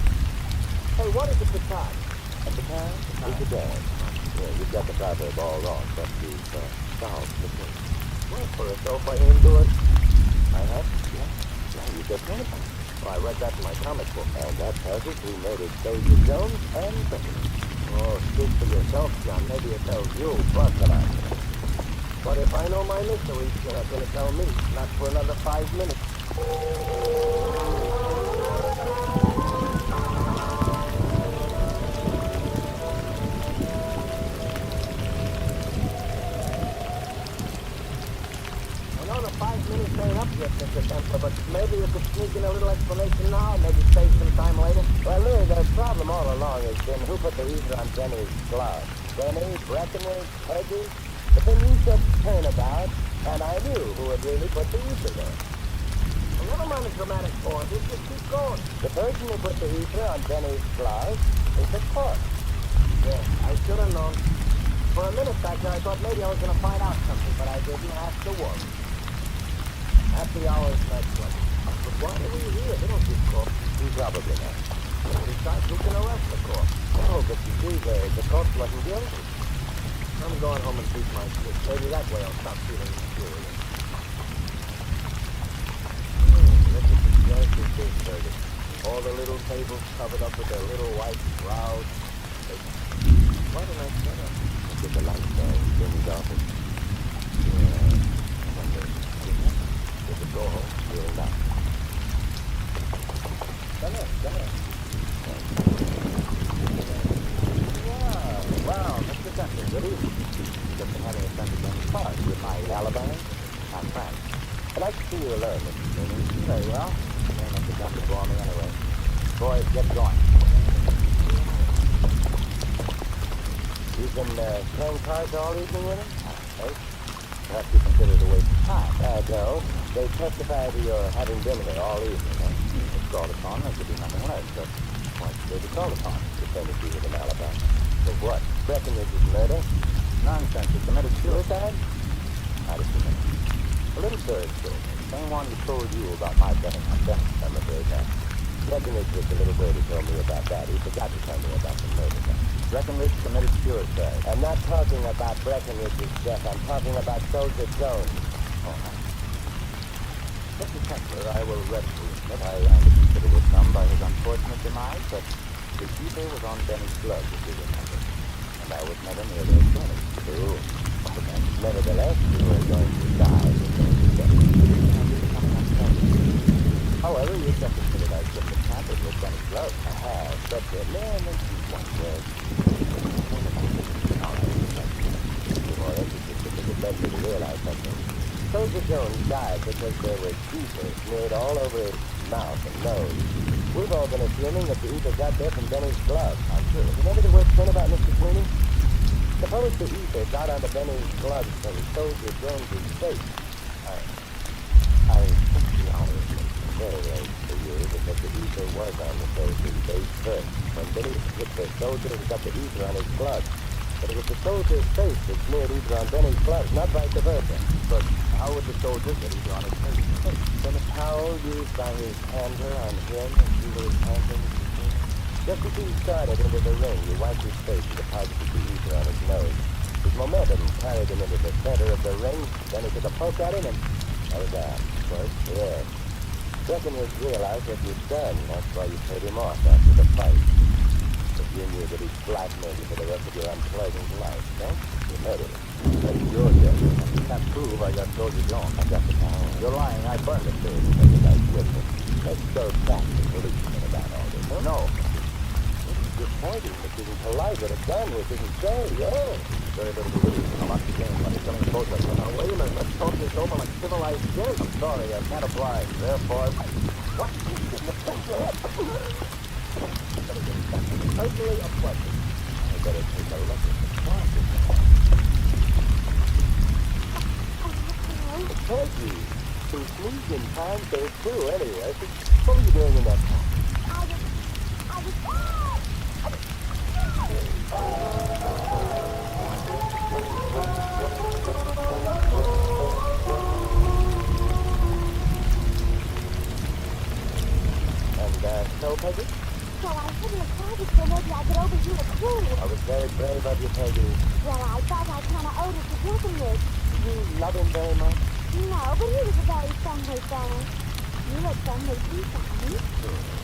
[SPEAKER 3] Hey, what is a petard? A petard is a dance. Yeah, you've got the proverb all wrong, but you've solved the thing. Well, for a dope I didn't do it. I have? Yeah, you just read about it. Well, I read that in my comic book. And that tells us we murdered Soldier Jones and Breckenridge. Oh, speak for yourself, John. Maybe it tells you, but But if I know my mystery, you're not going to tell me. Not for another 5 minutes.
[SPEAKER 2] you could sneak in a little explanation now, maybe save some time later?
[SPEAKER 3] Well, Louis, the problem all along has been who put the ether on Benny's glove. Benny, Breckenridge, Peggy. But then you said turnabout, and I knew who had really put the ether there.
[SPEAKER 2] Well, never mind the dramatic pauses, just keep going.
[SPEAKER 3] The person who put the ether on Benny's glove is the court.
[SPEAKER 2] Yeah, I should have known. For a minute back there, I thought maybe I was going to find out something, but I didn't have to worry. After the hour's next one. But why are we here? They don't keep court.
[SPEAKER 3] You probably know.
[SPEAKER 2] Besides, who can arrest the court?
[SPEAKER 3] Oh, but you see, the court wasn't guilty.
[SPEAKER 2] I'm going home and beat my sleep. Maybe that way I'll stop feeling curious. Look at the Jersey cheeseburgers. All the little tables covered up with their little white crowds. Why did I set up?
[SPEAKER 3] Look at the light there in Benny's office. Yeah, I wonder. Did it go home? Really not.
[SPEAKER 2] Come in.
[SPEAKER 3] Wow, Mr. Duncan, good evening. Just been having a Thunderstorms party with my alibi. I'm Frank. I'd like to see you alone, Mr. Sweeney. Very well. Very much a Duncan for me anyway. Boys, get going. You've been playing cards all evening with him? Hey, perhaps you consider it a waste of time. No. They testify to your having been here all evening, huh? It's called upon, there could be nothing less, but why should they be called upon? Defend you with an alibi. For what? Breckenridge's murder? Nonsense. He committed suicide? Not a few minutes. A little bird told me. The same one who told you about my betting on death, I'm afraid now. Breckenridge was the little bird who told me about that. He forgot to tell me about the murder. Breckenridge committed suicide. I'm not talking about Breckenridge's death. I'm talking about Soldier Jones. Oh, Mr. Kessler, I will readily admit I am considerably stunned by his unfortunate demise, but the ether was on Benny's glove, if you remember. And I was never near those Benny's. True. Nevertheless, you were going to die with Benny's death. However, you just admitted I shouldn't have tampered with Benny's glove. I have, but may I mention one word? The more interesting because it led me to realize something. Soldier Jones died because there was ether smeared all over his mouth and nose. We've all been assuming that the ether got there from Benny's glove. I'm sure. Remember the word turnabout, Mr. Sweeney? Suppose the ether got onto Benny's glove from Soldier Jones's face. I think the honor is very late for you because the ether was on the soldier's face first. When Benny hit the soldier, he got the ether on his glove. But it was the soldier's face that smeared ether on Benny's glove, not vice versa. But how would the soldier get ether on his face? From a towel used by his handler on him and either his handler. Just as he started into the ring, he wiped his face and deposited the ether on his nose. His momentum carried him into the center of the ring. Then he took a poke at him and that was that. First, yes. Breckenridge realized what you'd done. That's why you paid him off after the fight. But you knew that he'd blackmailed you for the rest of your unpleasant life, huh? You murdered him. That's your guess. You can't prove I got Soldier Jones. I got the power. You're lying. I burned it to you. That's a nice witness. Let's go back to policemen about all this, huh? No. Disappointing. This isn't polite. What it's done with isn't fair. Yeah. Very little belief. I'm not the game. I'm telling both of us. Now, wait a minute. Let's talk this over like civilized gents. I'm sorry. I can't apply. Therefore, what? Totally a pleasure. I better take a look at the closet. Peggy, some sneeze in time goes through anyway. What were you doing in that time? So, Peggy?
[SPEAKER 5] Well, I hid in the closet so maybe I could overhear a clue.
[SPEAKER 3] I was very brave of you, Peggy.
[SPEAKER 5] Well, I thought I kind of owed it to Breckenridge.
[SPEAKER 3] You love him very much?
[SPEAKER 5] No, but he was a very friendly fellow. You look friendly too, Tommy.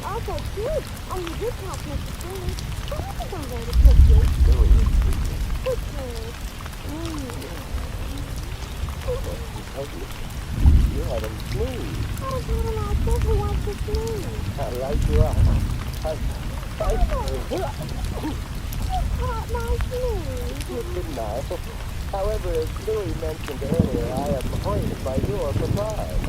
[SPEAKER 5] Also cute. And you did catch Mr. Sweeney. But I think I'm going to pick you.
[SPEAKER 3] Louis is speaking.
[SPEAKER 5] Pictures.
[SPEAKER 3] Peggy, you haven't sneezed.
[SPEAKER 5] I don't have an actor who wants to sneeze.
[SPEAKER 3] I like you.
[SPEAKER 5] You caught my sneeze.
[SPEAKER 3] Didn't I? However, as Louis mentioned earlier, I am hoisted by your surprise.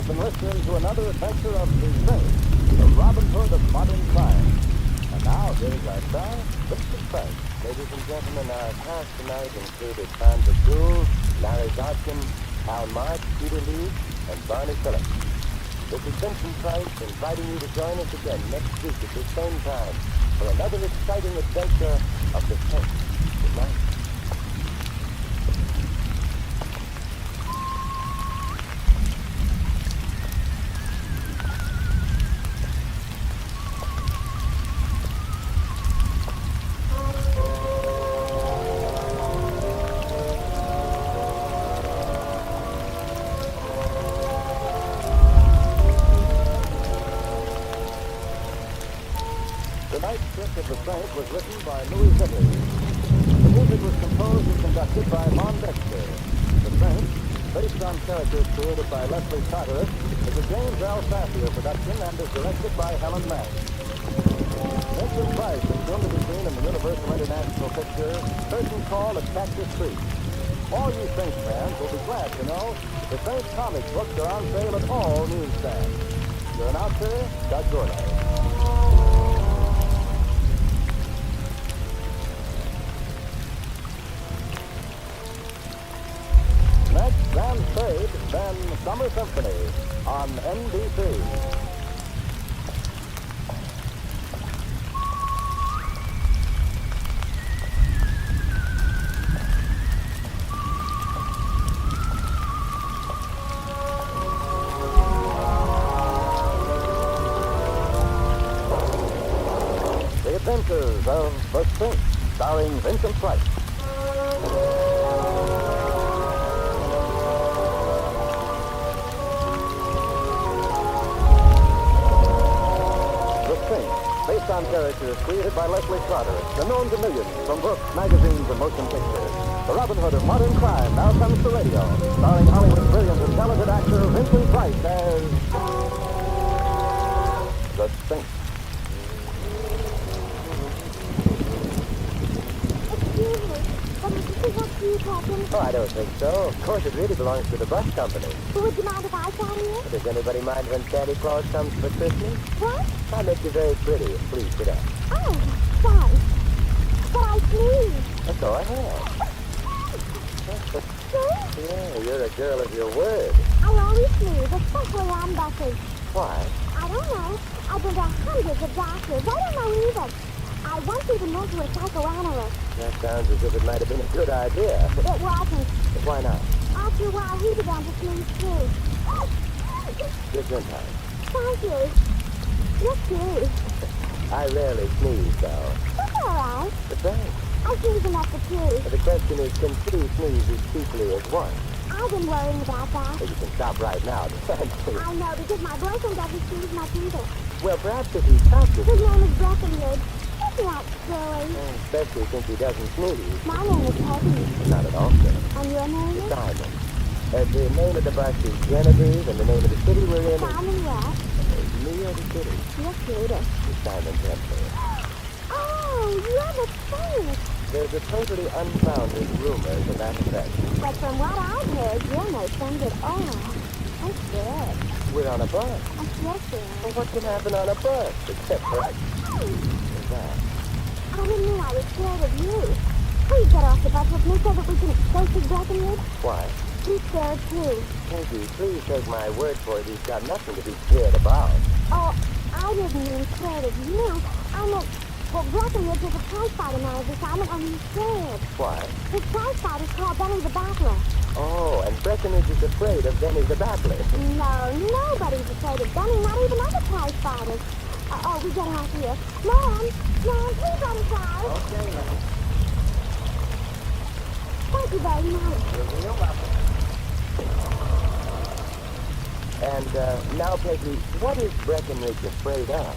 [SPEAKER 1] have been listening to another adventure of the Saint, the Robin Hood of modern crime. And now, here is our star, Vincent Price.
[SPEAKER 3] Ladies and gentlemen, our cast tonight included Sandra Gould, Larry Dodson, Al March, Peter Lee, and Barney Phillips. This is Vincent Price inviting you to join us again next week at the same time for another exciting adventure of the Saint. Good night.
[SPEAKER 1] Tonight's script of The Saint was written by Louis Zimmer. The music was composed and conducted by Mon Dexter. The Saint, based on characters created by Leslie Carteret, is a James L. Safier production and is directed by Helen Mack. Vincent Price is soon to be seen in the Universal International picture Curtain Call at Cactus Creek. All you Saint fans will be glad to know the Saint comic books are on sale at all newsstands. Your announcer, Doug Gourlay. Next, Dan Spade, then Summer Symphony on NBC. The Adventures of the Saint, starring Vincent Price. Based on characters created by Leslie Carteret and known to millions from books, magazines, and motion pictures. The Robin Hood of modern crime now comes to radio, starring Hollywood's brilliant and talented actor Vincent Price as the Saint.
[SPEAKER 5] Excuse me, but is this up to you, Captain?
[SPEAKER 3] Oh, I don't think so. Of course, it really belongs to the bus company.
[SPEAKER 5] Would you mind if I sat here?
[SPEAKER 3] Does anybody mind when Santa Claus comes for Christmas?
[SPEAKER 5] What?
[SPEAKER 3] I make you very pretty. Please sit down.
[SPEAKER 5] Oh, thanks. But I sneezed.
[SPEAKER 3] That's all I have.
[SPEAKER 5] See?
[SPEAKER 3] Yeah, you're a girl of your word.
[SPEAKER 5] I always sneeze, especially on buses.
[SPEAKER 3] Why?
[SPEAKER 5] I don't know. I've been to hundreds of doctors. I don't know either. I once even went to a psychoanalyst.
[SPEAKER 3] That sounds as if it might have been a good idea.
[SPEAKER 5] It wasn't.
[SPEAKER 3] But why not?
[SPEAKER 5] After a while, he began to sneeze too.
[SPEAKER 3] Good time.
[SPEAKER 5] Thank you. Yes, please.
[SPEAKER 3] I rarely sneeze, though.
[SPEAKER 5] That's all right.
[SPEAKER 3] But thanks.
[SPEAKER 5] I sneeze enough for two.
[SPEAKER 3] But the question is, can two sneeze as cheaply as one?
[SPEAKER 5] I've been worrying about that.
[SPEAKER 3] Well, you can stop right now, can't you?
[SPEAKER 5] I know, because my boyfriend doesn't sneeze much either.
[SPEAKER 3] Well, perhaps if he practices,
[SPEAKER 5] His name is Breckenridge. He's not silly.
[SPEAKER 3] especially since he doesn't sneeze.
[SPEAKER 5] My name is Peggy.
[SPEAKER 3] Not at all, sir.
[SPEAKER 5] And your name is?
[SPEAKER 3] Simon. The name of the bus is Genevieve, and the name of the city we're in is
[SPEAKER 5] Simon West.
[SPEAKER 3] New York City.
[SPEAKER 5] You're cuter.
[SPEAKER 3] Simon Temple.
[SPEAKER 5] Oh, you're the Saint.
[SPEAKER 3] There's a totally unfounded rumor to that effect.
[SPEAKER 5] But from what I've heard, you're no Saint at all. That's good.
[SPEAKER 3] We're on a bus.
[SPEAKER 5] I'm sweating.
[SPEAKER 3] Well, what can happen on a bus? Except for what's that?
[SPEAKER 5] I didn't know I was scared of you. Please get off the bus with me so that we can escape to Breckenridge.
[SPEAKER 3] Why?
[SPEAKER 5] He's scared too.
[SPEAKER 3] Peggy, please take my word for it. He's got nothing to be scared about.
[SPEAKER 5] Oh, I didn't mean scared of you. I meant, well, Breckenridge is a prize fighter now, Simon, and he's scared.
[SPEAKER 3] Why?
[SPEAKER 5] His prize fighter's called Benny the Battler.
[SPEAKER 3] Oh, and Breckenridge is afraid of Benny the Battler.
[SPEAKER 5] No, nobody's afraid of Benny, not even other prize fighters. Oh, we're getting out here. Mom, please let us out.
[SPEAKER 3] Okay, man.
[SPEAKER 5] Thank you very much.
[SPEAKER 3] You're welcome. And now, Peggy, what is Breckenridge afraid of?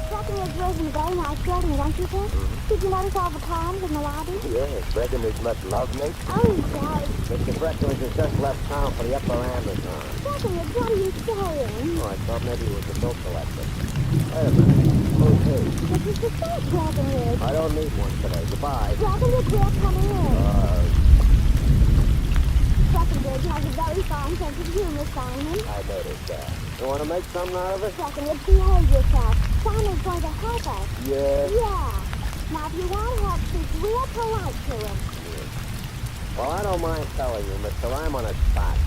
[SPEAKER 5] Breckenridge lives in a very nice building, don't you think? Did you notice all the poems and melodies?
[SPEAKER 3] Yes, Breckenridge must love nature.
[SPEAKER 5] Oh, he does.
[SPEAKER 2] Mr. Breckenridge has just left town for the upper Amazon.
[SPEAKER 5] Breckenridge, what are you saying?
[SPEAKER 2] Oh, I thought maybe he was a bill collector. Wait a minute. Who's he?
[SPEAKER 5] This is the state, Breckenridge.
[SPEAKER 2] I don't need one today. Goodbye.
[SPEAKER 5] Breckenridge, we're coming in. Breckenridge has a very fine sense of humor, Simon.
[SPEAKER 2] I noticed that. You want to make something out of it?
[SPEAKER 5] Breckenridge, behave yourself. Simon's going to help us.
[SPEAKER 2] Yeah.
[SPEAKER 5] Yeah. Now, if you want help, speak real polite to him.
[SPEAKER 2] Well, I don't mind telling you, mister, I'm on a spot.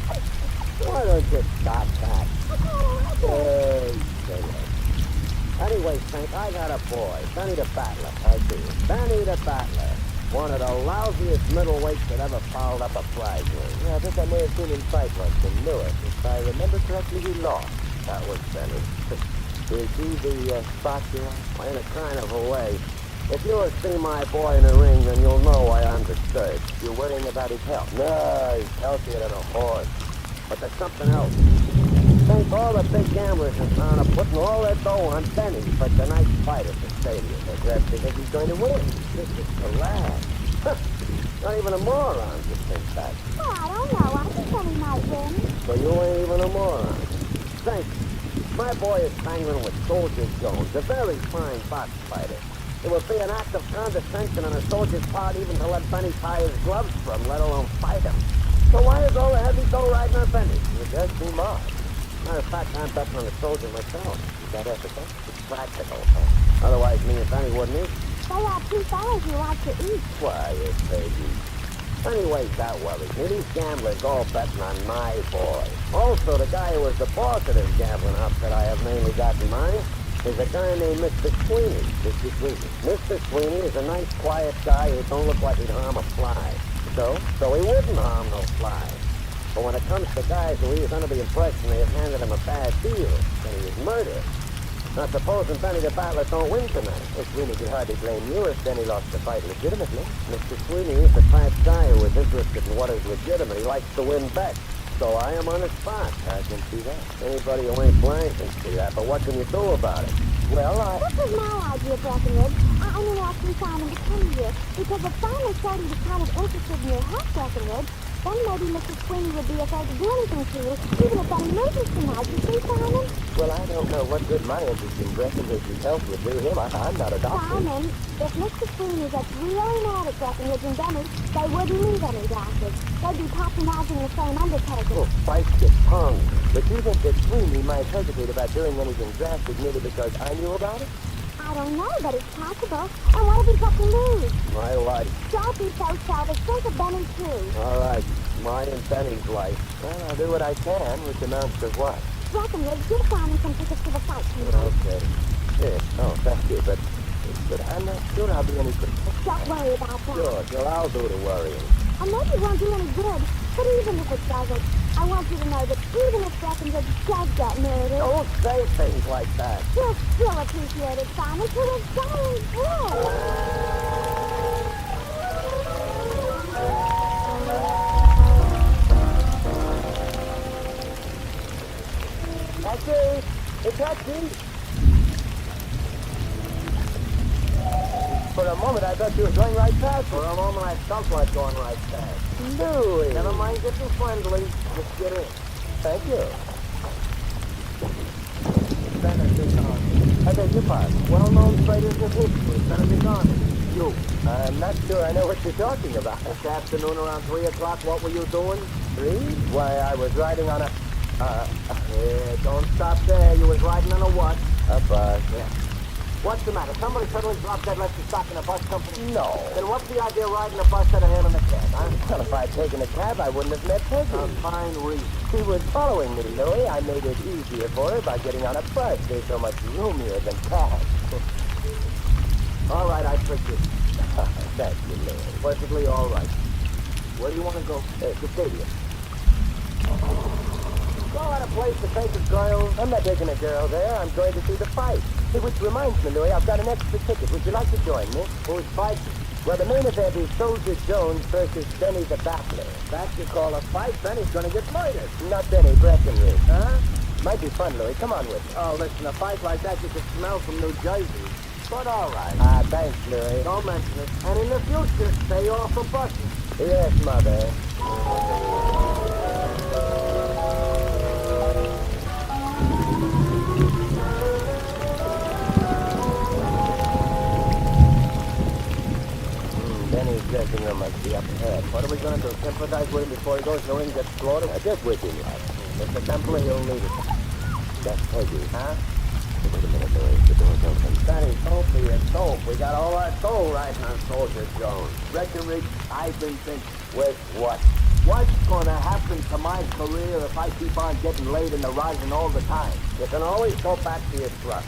[SPEAKER 2] Why don't you stop that?
[SPEAKER 5] I can't help it.
[SPEAKER 2] Hey, say that. Anyway, Frank, I got a boy, Benny the Battler. I do. Benny the Battler. One of the lousiest middleweights that ever fouled up a prize ring.
[SPEAKER 3] Yeah, I think I may have seen him fight once in Newark. If I remember correctly, he lost.
[SPEAKER 2] That was Benny.
[SPEAKER 3] Is he the spot you're on?
[SPEAKER 2] In a kind of a way. If you ever see my boy in the ring, then you'll know why I'm disturbed.
[SPEAKER 3] You're worrying about his health.
[SPEAKER 2] No, he's healthier than a horse. But there's something else. Think all the big gamblers in town are putting all their dough on Benny for tonight's fight at the stadium.
[SPEAKER 3] Perhaps they think he's going to win.
[SPEAKER 2] This is the lad. Not even a moron would think that.
[SPEAKER 5] Oh, I don't know. I think Benny might win.
[SPEAKER 2] So you ain't even a moron. Think, my boy is banging with Soldier Jones, a very fine box fighter. It would be an act of condescension on a soldier's part even to let Benny tie his gloves for him, let alone fight him. So why is all the heavy dough riding on Benny?
[SPEAKER 3] It does seem odd.
[SPEAKER 2] Matter of fact, I'm betting on the soldier myself.
[SPEAKER 3] Is that ethical?
[SPEAKER 2] It's practical. Otherwise, me and Benny wouldn't eat.
[SPEAKER 5] They are two fellows who like to eat.
[SPEAKER 2] Why, it's baby. Anyways, that worries me. These gamblers all betting on my boy. Also, the guy who was the boss of this gambling outfit I have mainly got in mind is a guy named Mr. Sweeney.
[SPEAKER 3] Mr. Sweeney.
[SPEAKER 2] Mr. Sweeney is a nice, quiet guy who don't look like he'd harm a fly. So he wouldn't harm no fly. But when it comes to guys who he is under the impression they have handed him a bad deal, then he is murdered. Now, supposing Benny the Battler don't win tonight.
[SPEAKER 3] Well, Sweeney could hardly blame you if Benny lost the fight legitimately.
[SPEAKER 2] Mr. Sweeney is the type guy who is interested in what is legitimate. He likes to win bets. So I am on the spot.
[SPEAKER 3] I can see that.
[SPEAKER 2] Anybody who ain't blind can see that, but what can you do about it?
[SPEAKER 3] Well,
[SPEAKER 5] This was my idea, Breckenridge. I mean, asking Simon to come here. Because if Simon said he was kind of interested in your health, Breckenridge, then maybe Mr. Sweeney would be afraid to do anything to you, even if Benny loses tonight. You see, Simon?
[SPEAKER 3] well, I don't know what good my interest in Breckenridge's health would do him. I'm not a doctor.
[SPEAKER 5] Simon, if Mr. Sweeney gets really mad at Breckenridge and Benny, they wouldn't need any doctors. They'd be patronizing the same undertaker.
[SPEAKER 3] Well, fights get tongued. But you think that Sweeney might hesitate about doing anything drastic merely because I knew about it?
[SPEAKER 5] I don't know, but it's possible. And what have you got to lose?
[SPEAKER 2] My life.
[SPEAKER 5] Don't be so selfish. Think of Benny, too.
[SPEAKER 2] All right. Mine and Benny's life.
[SPEAKER 3] Well, I'll do what I can, which amounts to what?
[SPEAKER 5] Breckenridge, give Simon some tickets to the fight tonight.
[SPEAKER 3] Okay. Yeah. Oh, thank you, but I'm not sure I'll be any good.
[SPEAKER 5] Don't worry about that.
[SPEAKER 2] Sure, I'll do the worrying.
[SPEAKER 5] And maybe it won't do any good. But even if it doesn't, I want you to know that even if Breckenridge does get murdered,
[SPEAKER 2] Don't say things like that.
[SPEAKER 5] you'll still appreciate it, Simon, to his dying breath.
[SPEAKER 3] Taxi! Hey, taxi! For a moment, I thought you were going right past
[SPEAKER 2] For
[SPEAKER 3] me.
[SPEAKER 2] a moment, I felt like going right past.
[SPEAKER 3] Louis!
[SPEAKER 2] Never mind getting friendly. Just get in.
[SPEAKER 3] Thank you.
[SPEAKER 2] Benedict Arnold.
[SPEAKER 3] I beg your pardon.
[SPEAKER 2] Well-known traders of history. Benedict Arnold. You.
[SPEAKER 3] I'm not sure I know what you're talking about.
[SPEAKER 2] This afternoon around 3 o'clock, what were you doing?
[SPEAKER 3] 3? Why, I was riding on a...
[SPEAKER 2] Yeah, don't stop there. You was riding on a what?
[SPEAKER 3] a bus.
[SPEAKER 2] Yeah. What's the matter? Somebody suddenly dropped dead left you stock in a bus company?
[SPEAKER 3] No.
[SPEAKER 2] Then what's the idea of riding a bus instead of hailing a cab, huh?
[SPEAKER 3] Well, if I'd taken a cab, I wouldn't have met Peggy.
[SPEAKER 2] A fine reason.
[SPEAKER 3] She was following me, Louis. I made it easier for her by getting on a bus. They're so much roomier than cabs.
[SPEAKER 2] All right, I tricked you.
[SPEAKER 3] Thank you, Louis.
[SPEAKER 2] Perfectly all right. Where do you want to go?
[SPEAKER 3] The stadium.
[SPEAKER 2] Go at a place to take a girl.
[SPEAKER 3] I'm not taking a girl there. I'm going to see the fight. Hey, which reminds me, Louis, I've got an extra ticket. Would you like to join me?
[SPEAKER 2] Who's fighting?
[SPEAKER 3] Well, the main event is Soldier Jones versus Benny the Battler.
[SPEAKER 2] That you call a fight? Benny's gonna get murdered.
[SPEAKER 3] Not Benny, Breckenridge.
[SPEAKER 2] Huh?
[SPEAKER 3] Might be fun, Louis. Come on with me.
[SPEAKER 2] Oh, listen, a fight like that you could smell from New Jersey. but all right.
[SPEAKER 4] Ah, thanks, Louis.
[SPEAKER 2] Don't mention it. And in the future, stay off the buses.
[SPEAKER 4] Yes, Mother. Benny's dressing room must be up ahead.
[SPEAKER 2] What are we going to do? Sympathize with him before he goes away and gets slaughtered?
[SPEAKER 4] Just with him, lad.
[SPEAKER 2] Mr. Templar, he'll need it.
[SPEAKER 4] That's Peggy.
[SPEAKER 2] Huh?
[SPEAKER 4] Wait a minute, Louis. The door's open.
[SPEAKER 2] Benny, don't be a dope. We got all our soul riding on Soldier Jones. Breckenridge, I've been thinking.
[SPEAKER 4] With what?
[SPEAKER 2] What's going to happen to my career if I keep on getting laid in the rosin all the time?
[SPEAKER 4] You can always go back to your truck.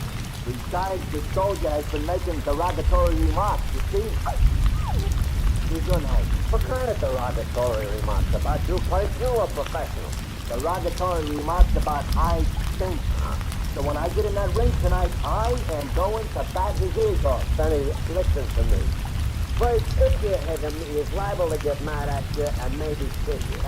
[SPEAKER 2] Besides, the soldier has been making derogatory remarks, you see? He's unhappy.
[SPEAKER 4] What kind of derogatory remarks? About you personal or professional?
[SPEAKER 2] Derogatory remarks about I think. So when I get in that ring tonight, I am going to bat his ears off.
[SPEAKER 4] Benny, listen to me. First, if you hit him, he's liable to get mad at you and maybe kill you.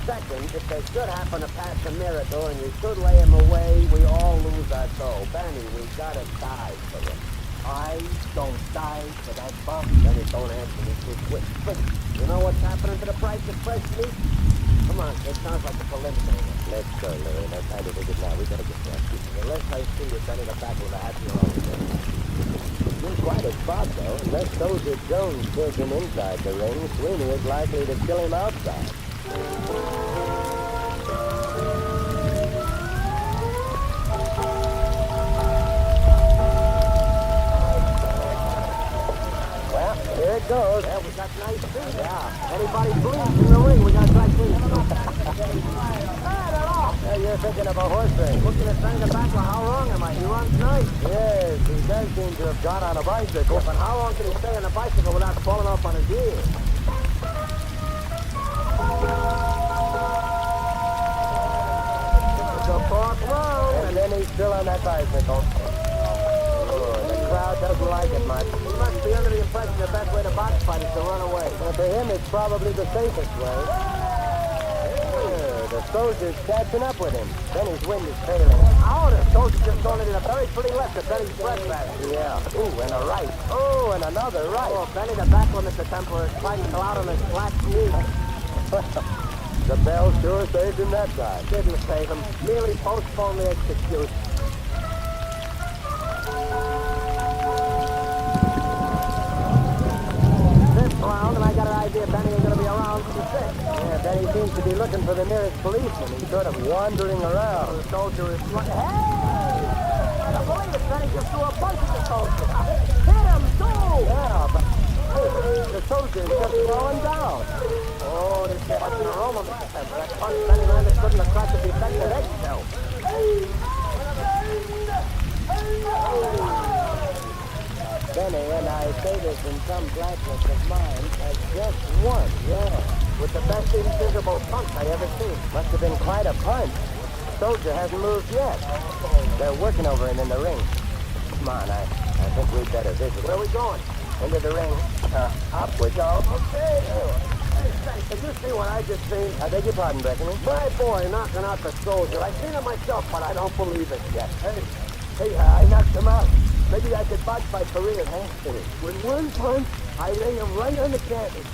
[SPEAKER 4] Second, if they should happen to pass a miracle and you should lay him away, we all lose our soul. Benny, we gotta die for him.
[SPEAKER 2] I don't die for that bum.
[SPEAKER 4] Benny, don't answer me too quick. You know what's happening to the price of fresh meat? Come on, it sounds like a preliminary. Let's go, Larry. No time to think it now. We gotta get back. The less I see you, Benny, the back with a happy You're quite a spot, though. Unless Soldier Jones kills him inside the ring, Sweeney is likely to kill him outside. Well, here it goes.
[SPEAKER 2] Yeah, we got nice feet. Yeah. Anybody bleeds in the ring, we got dry clean.
[SPEAKER 4] You're thinking of a horse race.
[SPEAKER 2] Looking at Benny the back, well, how wrong am I? He runs nice.
[SPEAKER 4] Yes, he does seem to have got on a bicycle.
[SPEAKER 2] But how long can he stay on a bicycle without falling off on his ears? It's a fourth round.
[SPEAKER 4] And then he's still on that bicycle. Oh, the crowd doesn't like it much.
[SPEAKER 2] He must be under the impression the best way to box fight is to run away.
[SPEAKER 4] Well, to him, it's probably the safest way. Yeah, the soldier's catching up with him. Benny's wind is failing.
[SPEAKER 2] Oh, the soldier just going in a very pretty left to Benny's breath back.
[SPEAKER 4] Yeah. Ooh, and a right. Oh, and another right.
[SPEAKER 2] Oh, Benny the back one, Mr. Templar, is fighting till out on his flat knee.
[SPEAKER 4] The bell sure saved him that time.
[SPEAKER 2] Didn't save him. Merely postponed the execution. This round, and I got an idea Benny ain't going to be around for the sixth.
[SPEAKER 4] Yeah, Benny seems to be looking for the nearest policeman. He's sort of wandering around.
[SPEAKER 2] The soldier is... Hey! I don't believe it. Benny just threw a punch at the soldier. Hit him, too!
[SPEAKER 4] Yeah, but the soldier is just falling down.
[SPEAKER 2] Oh, this is fucking aroma, Mr. Templar. That punch Benny landed couldn't have cracked the defective eggshell.
[SPEAKER 4] Benny, and I say this in some blackness of mind, has just won. Yeah.
[SPEAKER 2] With the best invisible punch I ever seen.
[SPEAKER 4] Must have been quite a punch. Soldier hasn't moved yet. They're working over him in the ring. Come on, I think we'd better visit.
[SPEAKER 2] Where are we going?
[SPEAKER 4] Into the ring. Up we go.
[SPEAKER 2] Okay. Did you see what I just seen?
[SPEAKER 4] I beg your pardon, Breckenridge.
[SPEAKER 2] My boy knocking out the soldier. I seen it myself, but I don't believe it yet. Hey, I knocked him out. Maybe I could botch my career, huh? With one punch, I lay him right on the canvas.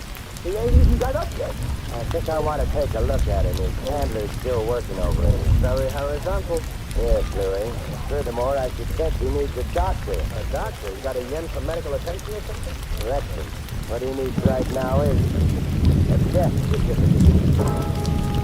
[SPEAKER 2] He ain't even got up yet.
[SPEAKER 4] I think I want to take a look at him. His handler's still working over him.
[SPEAKER 2] Very horizontal.
[SPEAKER 4] Yes, Louis. Furthermore, I suspect he needs a doctor.
[SPEAKER 2] A doctor? You got a yen for medical attention or something?
[SPEAKER 4] Correction. What he needs right now is a death certificate.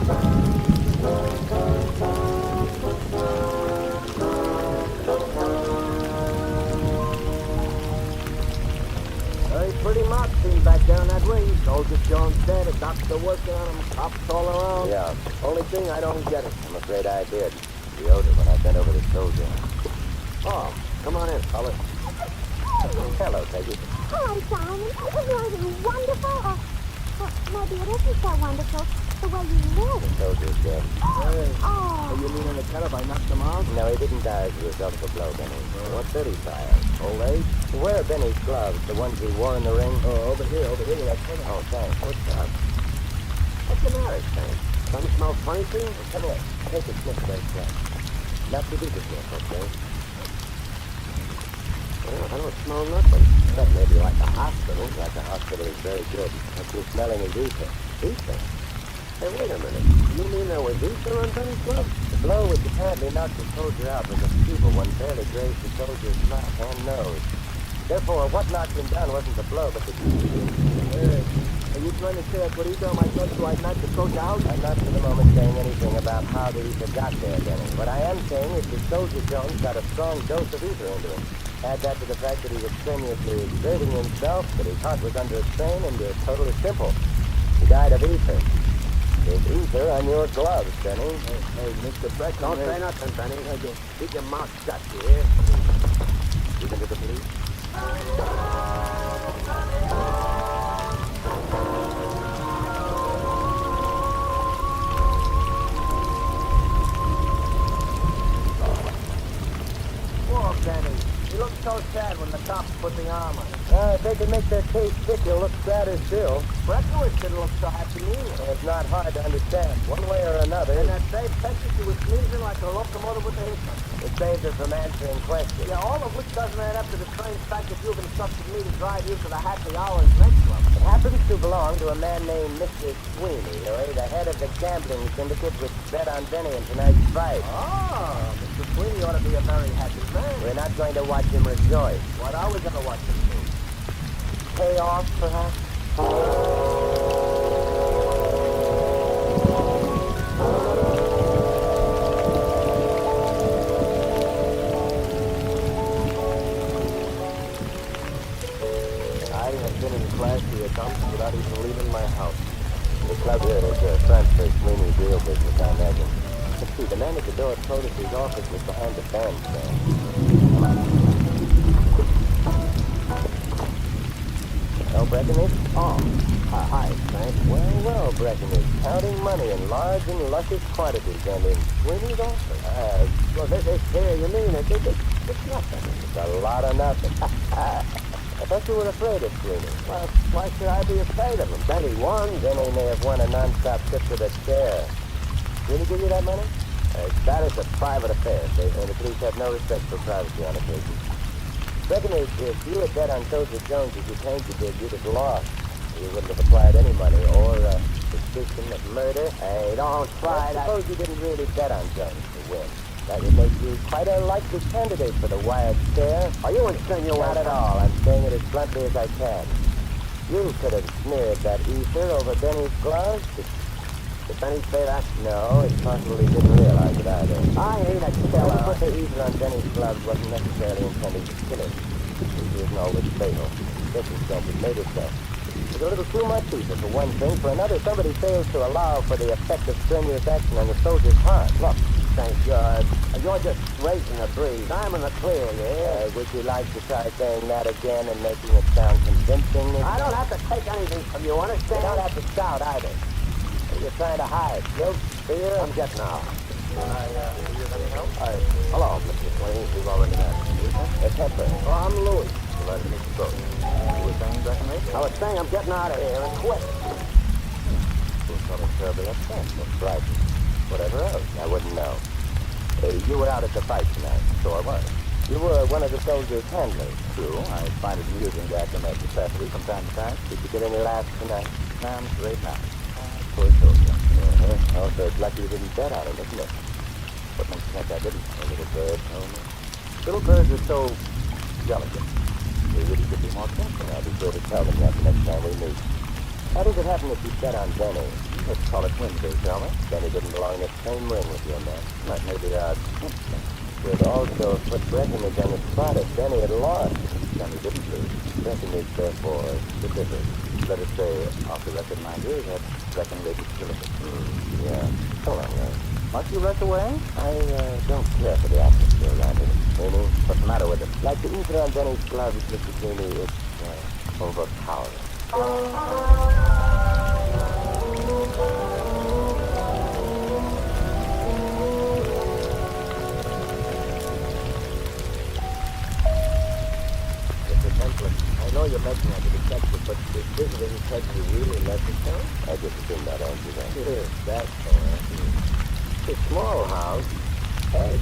[SPEAKER 2] Very pretty mock scene back there in that ring. Soldier Jones dead, a doctor working on him, cops all around.
[SPEAKER 4] Yeah.
[SPEAKER 2] Only thing, I don't get it.
[SPEAKER 4] I'm afraid I did. The odor when I bent over the soldier.
[SPEAKER 2] Oh, come on in, fellas.
[SPEAKER 4] Hello, Peggy.
[SPEAKER 8] Hello, Simon. Isn't it wonderful? Or maybe it isn't so wonderful the way you live.
[SPEAKER 4] The soldier's dead.
[SPEAKER 8] Oh.
[SPEAKER 2] You mean in the kettle I knocked him out?
[SPEAKER 4] No, he didn't die as a result of a blow, Benny. What did he fire?
[SPEAKER 2] Old age?
[SPEAKER 4] Where are Benny's gloves? The ones he wore in the ring?
[SPEAKER 2] Oh, over here. That's
[SPEAKER 4] Oh, thanks. What's up?
[SPEAKER 2] What's the matter, Sam? Something smells funny to you?
[SPEAKER 4] Come here. Take a sniff of those gloves. Not too big a sniff, okay?
[SPEAKER 2] Well, I don't smell nothing. That may be like a hospital.
[SPEAKER 3] Like a hospital is very good. What you're smelling is ether.
[SPEAKER 2] Ether? Hey, wait a minute. You mean there was ether on Benny's glove?
[SPEAKER 3] The blow which apparently knocked the soldier out was a feeble one, barely grazed the soldier's mouth and nose. Therefore, what knocked him down wasn't the blow, but the ether.
[SPEAKER 2] Are you trying to say that's what ether on my glove so I knocked the soldier out?
[SPEAKER 3] I'm not for the moment saying anything about how the ether got there, Denny. What I am saying is that Soldier Jones got a strong dose of ether into him. Add that to the fact that he was strenuously exerting himself, that his heart was under a strain, and you're totally simple. He died of ether. There's ether on your gloves, Denny.
[SPEAKER 2] Hey, Mr. Breck, don't say nothing, Benny. Keep your mouth shut, you hear?
[SPEAKER 3] You can to the police?
[SPEAKER 2] Poor Benny. He looked so sad when the cops put the arm on him.
[SPEAKER 3] If they can make their case stick, you'll look sadder still.
[SPEAKER 2] Breckenridge didn't look so happy either.
[SPEAKER 3] It's not hard to understand, one way or another.
[SPEAKER 2] And that Dave Texas, he was sneezing like a locomotive with a hitman.
[SPEAKER 3] It saved her from answering questions.
[SPEAKER 2] Yeah, all of which doesn't add up to the strange fact that you've instructed me to drive you to the Happy Hours next club.
[SPEAKER 3] It happens to belong to a man named Mr. Sweeney, the head of the gambling syndicate which bet on Benny in tonight's fight.
[SPEAKER 2] Oh, Mr. Sweeney ought to be a very happy man.
[SPEAKER 3] We're not going to watch him rejoice.
[SPEAKER 2] What are we going to watch him do?
[SPEAKER 3] Pay off, perhaps?
[SPEAKER 2] I have been in class to your dumps without even leaving my house.
[SPEAKER 3] The club here is a front for Sweeney's real business, I imagine. Let's see, the man at the door told us his office was behind the bandstand. Oh, Breckenridge?
[SPEAKER 2] Oh, hi, Frank.
[SPEAKER 3] Well, Breckenridge, counting money in large and luscious quantities and in Sweeney's office.
[SPEAKER 2] Well, this here, you mean it's nothing.
[SPEAKER 3] It's a lot of nothing. I thought you were afraid of Sweeney.
[SPEAKER 2] Well, why should I be afraid of him? Benny won.
[SPEAKER 3] Benny may have won a non-stop trip to the chair. Did he give you that money? That is a private affair, and the police have no respect for privacy on occasion. Breckenridge, if you had bet on Soldier Jones as you claimed you did, you'd have lost. You wouldn't have applied any money or suspicion of murder.
[SPEAKER 2] Hey, don't try that.
[SPEAKER 3] Suppose you didn't really bet on Jones to win. That would make you quite a likely candidate for the wild stare.
[SPEAKER 2] Are you insinuating?
[SPEAKER 3] Not at all. I'm saying it as bluntly as I can. You could have smeared that ether over Benny's gloves.
[SPEAKER 2] Did Benny say that?
[SPEAKER 3] No, it's possible he didn't realize it either.
[SPEAKER 2] I ain't a
[SPEAKER 3] Whoever
[SPEAKER 2] killer.
[SPEAKER 3] put the ether on Benny's gloves wasn't necessarily intending to kill him. Ether isn't always fatal. Circumstances made it so. There's a little too much ether for one thing. For another, somebody fails to allow for the effect of strenuous action on the soldier's heart.
[SPEAKER 2] Look, thank God. You're just raising a breeze. I'm in the clear, yeah?
[SPEAKER 3] Would you like to try saying that again and making it sound convincing?
[SPEAKER 2] I don't have to take anything from you,
[SPEAKER 3] You
[SPEAKER 2] understand?
[SPEAKER 3] don't have to shout either. You're trying to hide guilt, fear.
[SPEAKER 2] I'm getting out.
[SPEAKER 3] Use any help?
[SPEAKER 2] Hello, Mr. Sweeney. We've already met.
[SPEAKER 3] A temper.
[SPEAKER 2] Oh, I'm Louis.
[SPEAKER 3] Delighted to meet you both. You were saying, Breckenridge?
[SPEAKER 2] I was saying I'm getting out of here and quick.
[SPEAKER 3] You're sort of terribly upset or frightened. Whatever else, I wouldn't know. You were out at the fight tonight. So I was. You were one of the soldiers' handlers. True. I find it amusing to act on that capacity from time to time. Did you get any laughs tonight? I'm straight now. Poor soldier. Also, it's lucky you didn't bet on him, isn't it? What makes you think I didn't? A little bird told me. Little birds are so delicate. They really could be more careful. I'll be sure to tell them that the next time we meet. How does it happen that you bet on Benny? Let's call it Wednesday, shall we? Benny didn't belong in the same ring with your man. That may be odd. Would also put Breckenridge on the spot if Benny had lost. Benny didn't lose. Breckenridge, therefore, the difference. Let us say, off the record, mind you, that Breckenridge is still a bit. Yeah. So long, Must you rush away? I don't care for the atmosphere around here. Sweeney, what's the matter with it? Like the ether on Benny's gloves, Mr. Sweeney, it's overpowering. I know you're making out the detective, but this isn't taking you really necessary. I just assumed that answer then. That's all right. It's a small house. Hey,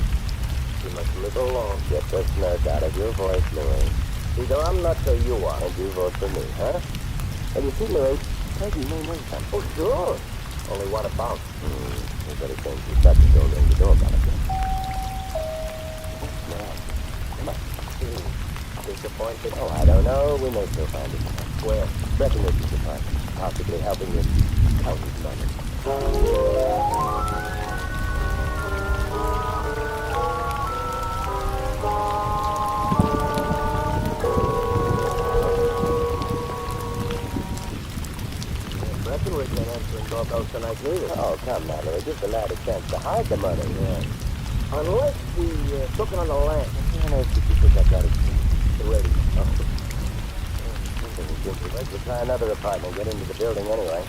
[SPEAKER 2] You must live alone.
[SPEAKER 3] Get the smirk out of your voice, Louis.
[SPEAKER 2] Either I'm nuts or you are.
[SPEAKER 3] And you vote for me, huh? And you see, Louis, Peggy may know something.
[SPEAKER 2] Oh, sure. Only what about?
[SPEAKER 3] You better change your subject over and you know about it then. Now, come on.
[SPEAKER 2] Disappointed?
[SPEAKER 3] Oh, I don't know. We may still find it.
[SPEAKER 2] Where?
[SPEAKER 3] Breckenridge's department. Possibly helping you count his money.
[SPEAKER 2] Breckenridge ain't answering doorbells tonight neither.
[SPEAKER 3] Oh, come now, Louis. Give the lad a chance to hide the money.
[SPEAKER 2] Yeah. Unless we took it on the land.
[SPEAKER 3] Where on earth did you think I got it?
[SPEAKER 2] The radio.
[SPEAKER 3] We'll try another apartment. Get into the building anyway.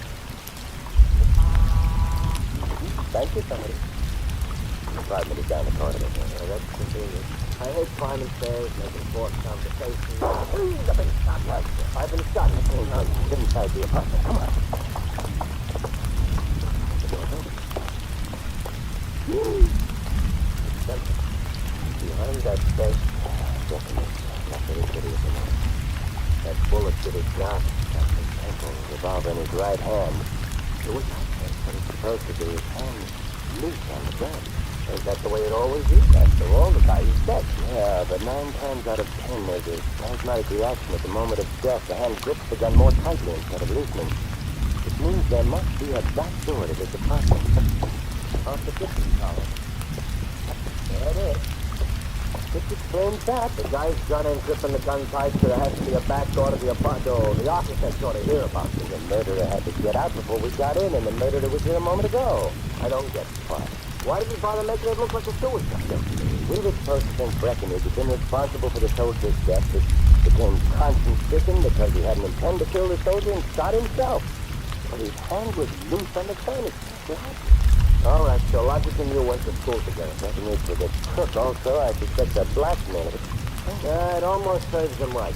[SPEAKER 3] Thank you, somebody. The apartment is down the corridor.
[SPEAKER 2] Yeah, that's convenient. I hate climbing stairs, making forced conversation. I've been shot. I've been shot.
[SPEAKER 3] Get inside the apartment. Come on. Behind that desk,
[SPEAKER 2] That bullet did his job.
[SPEAKER 3] Captain Temple, revolver in his right hand. But it's supposed to be his hand loose on the gun.
[SPEAKER 2] Ain't that the way it always is? After all, the guy is dead.
[SPEAKER 3] Yeah, but 9 times out of 10, there's a spasmodic reaction at the moment of death. The hand grips the gun more tightly instead of loosening. It means there must be a back door to this apartment.
[SPEAKER 2] Off the kitchen, Colin. There it is.
[SPEAKER 3] Which explains that.
[SPEAKER 2] The guy's gun ain't gripping the gun tight, so there has to be a back door to the apartment. Oh, the architect ought to hear about it.
[SPEAKER 3] The murderer had to get out before we got in, and the murderer was here a moment ago.
[SPEAKER 2] I don't get it. Why did he bother making it look like a suicide?
[SPEAKER 3] We were supposed to think Breckenridge had been responsible for the soldier's death. It became conscience-stricken because he hadn't intended to kill the soldier and shot himself. But his hand was loose on the gun.
[SPEAKER 2] All right, so Logic and you went to school together.
[SPEAKER 3] Breckenridge was a crook also. I suspect a blackmailer.
[SPEAKER 2] Yeah, it almost serves him right.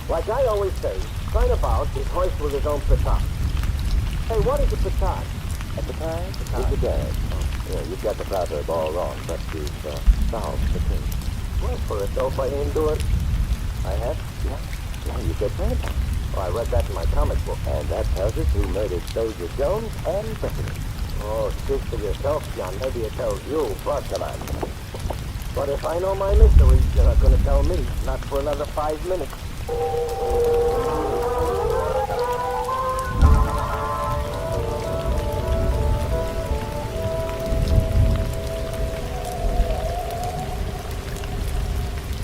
[SPEAKER 2] Like I always say, turnabout is hoist with his own petard. Hey, what is a petard?
[SPEAKER 3] At the time, he's a dad. Yeah, you've got the proverb all wrong, but you've solved the case.
[SPEAKER 2] Well, for a dope I didn't do it. I have?
[SPEAKER 3] Yeah, you get turnabout.
[SPEAKER 2] Oh, I read that in my comic book.
[SPEAKER 3] And that tells us who murdered Soldier Jones and Breckenridge.
[SPEAKER 2] Oh, speak for yourself, John. Maybe it tells you, but
[SPEAKER 3] Come on.
[SPEAKER 2] But if I know my mysteries, you're not going to tell me. Not for another 5 minutes.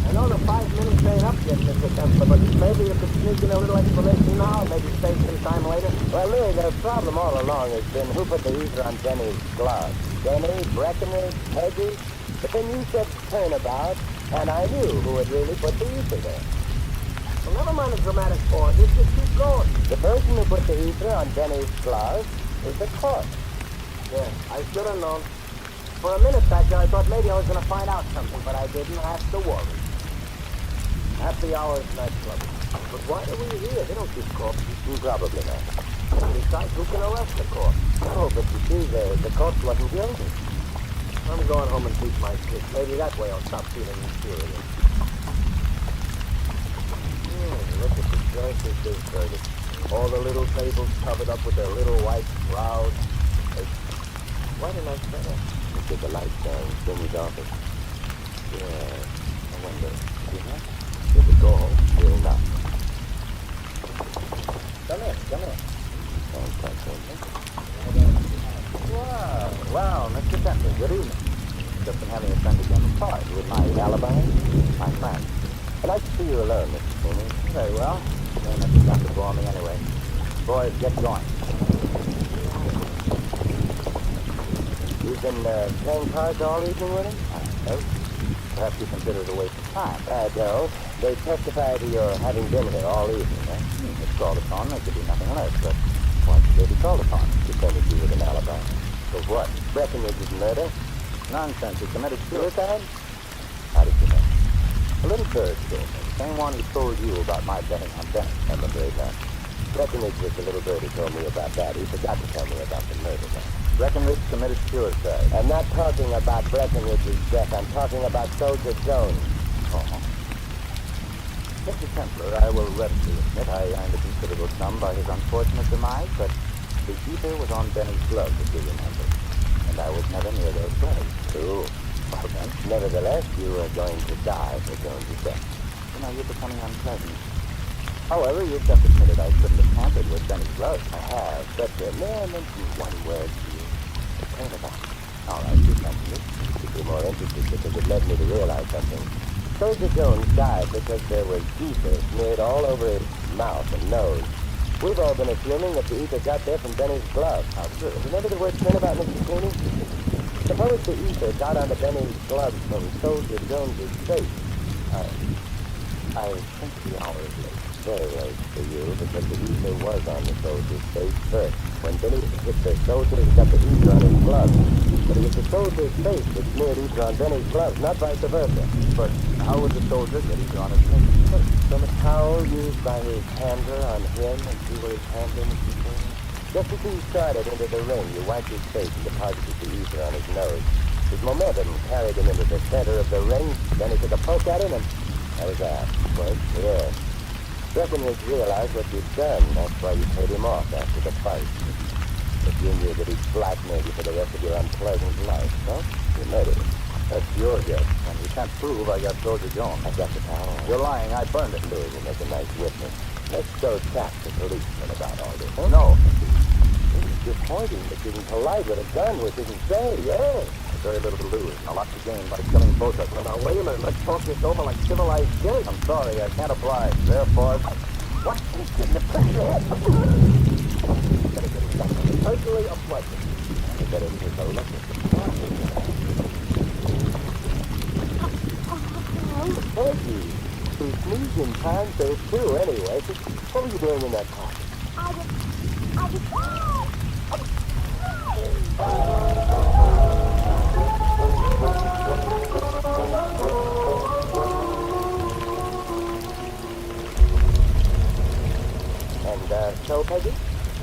[SPEAKER 2] I know the 5 minutes ain't up yet, Mr. Templar, but maybe you could sneak in a little explanation now, maybe save some time later.
[SPEAKER 3] Well, Louis, the problem all along has been who put the ether on Denny's glove. Denny, Breckenridge, Peggy. But then you said turnabout, and I knew who had really put the ether there.
[SPEAKER 2] Well, never mind the dramatic pause. Just keep going.
[SPEAKER 3] The person who put the ether on Denny's glove is the court.
[SPEAKER 2] Yeah, I should have known. For a minute back there, I thought maybe I was going to find out something, but I didn't have to worry. Happy Hours nightclub. But why are we here? They don't keep corpses.
[SPEAKER 3] Probably not.
[SPEAKER 2] Besides, who can arrest the corpse?
[SPEAKER 3] Oh, but you see, the corpse wasn't guilty.
[SPEAKER 2] I'm going home and teach my kids. Maybe that way I'll stop feeling inferior. Look at the joint of this verdict. All the little tables covered up with their little white crowds. Why didn't I say that?
[SPEAKER 3] Look at the lights down in Jimmy's office. Yeah, I wonder.
[SPEAKER 2] Did it go home?
[SPEAKER 3] Still not.
[SPEAKER 2] Come in.
[SPEAKER 3] Sounds quite simple.
[SPEAKER 2] Wow, Mr. Templar, good evening. Just been having a friend again party with my alibi. My friend.
[SPEAKER 3] I'd like to see you alone, Mr. Sweeney.
[SPEAKER 2] Very well. Then if you've got to bore me anyway. Boys, get going.
[SPEAKER 3] You've been playing cards all evening with him?
[SPEAKER 2] No. Perhaps you consider it a waste of time.
[SPEAKER 3] I don't. They testify to your having been here all evening, huh?
[SPEAKER 2] It's called upon. There could be nothing less, but why should they be called upon?
[SPEAKER 3] Defended you with an alibi.
[SPEAKER 2] For what?
[SPEAKER 3] Breckenridge's murder?
[SPEAKER 2] Nonsense. He committed suicide?
[SPEAKER 3] How did you know?
[SPEAKER 2] A little bird told me. The same one who told you about my betting on Dennis.
[SPEAKER 3] I'm afraid not. Breckenridge was the little bird who told me about that. He forgot to tell me about the murder, though.
[SPEAKER 2] Breckenridge committed suicide.
[SPEAKER 3] I'm not talking about Breckenridge's death. I'm talking about Soldier Jones.
[SPEAKER 2] Oh. Mr. Templar, I will readily admit I earned a considerable sum by his unfortunate demise, but the ether was on Benny's gloves, if you remember. And I was never near those gloves.
[SPEAKER 3] True.
[SPEAKER 2] Well then,
[SPEAKER 3] Nevertheless, you are going to die for Jones's death.
[SPEAKER 2] you're becoming unpleasant. However, you've just admitted I shouldn't have tampered with Benny's gloves.
[SPEAKER 3] I have, but may I mention one word to you? The pain about it.
[SPEAKER 2] All right, you mentioned it.
[SPEAKER 3] You'd be more interested because it led me to realize something. Soldier Jones died because there was ether smeared all over his mouth and nose. We've all been assuming that the ether got there from Benny's glove.
[SPEAKER 2] How true.
[SPEAKER 3] Remember the word spin about Mr. Cleaning? Suppose the ether got onto Benny's gloves from Soldier Jones's face.
[SPEAKER 2] I think the hour is late.
[SPEAKER 3] Very late for you, because the ether was on the soldier's face first. When Benny hit the soldier, he got the ether on his glove. But it was the soldier's face that smeared ether on Benny's gloves, not vice versa.
[SPEAKER 2] But how would the soldier get ether on his face first?
[SPEAKER 3] From a towel used by his handler on him, and see where his handler was before. Just as he started into the ring, you wiped his face and deposited the ether on his nose. His momentum carried him into the center of the ring. Then he took a poke at him, and that was that.
[SPEAKER 2] What?
[SPEAKER 3] Yeah. Breckenridge realized what you'd done. That's why you paid him off after the fight. If you knew that he'd blackmailed you for the rest of your unpleasant life, so you murdered him.
[SPEAKER 2] That's your guess, and you can't prove I got Soldier Jones.
[SPEAKER 3] I got the towel.
[SPEAKER 2] You're lying. I burned it.
[SPEAKER 3] Louis will make a nice witness. Let's go chat to policemen about all this.
[SPEAKER 2] Oh, no.
[SPEAKER 3] You're pointing, but isn't polite with a gun, which isn't safe. Yeah.
[SPEAKER 2] Very little to lose. A lot to gain by killing both of them.
[SPEAKER 3] Now, wait a minute. Let's talk this over like civilized gents.
[SPEAKER 2] I'm sorry, I can't oblige. Therefore,
[SPEAKER 3] What is in the pressure? Personally a pleasure. I better take a look at the Peggy, who sneezed in time says too, anyway. What were you doing in that pocket? So, Peggy?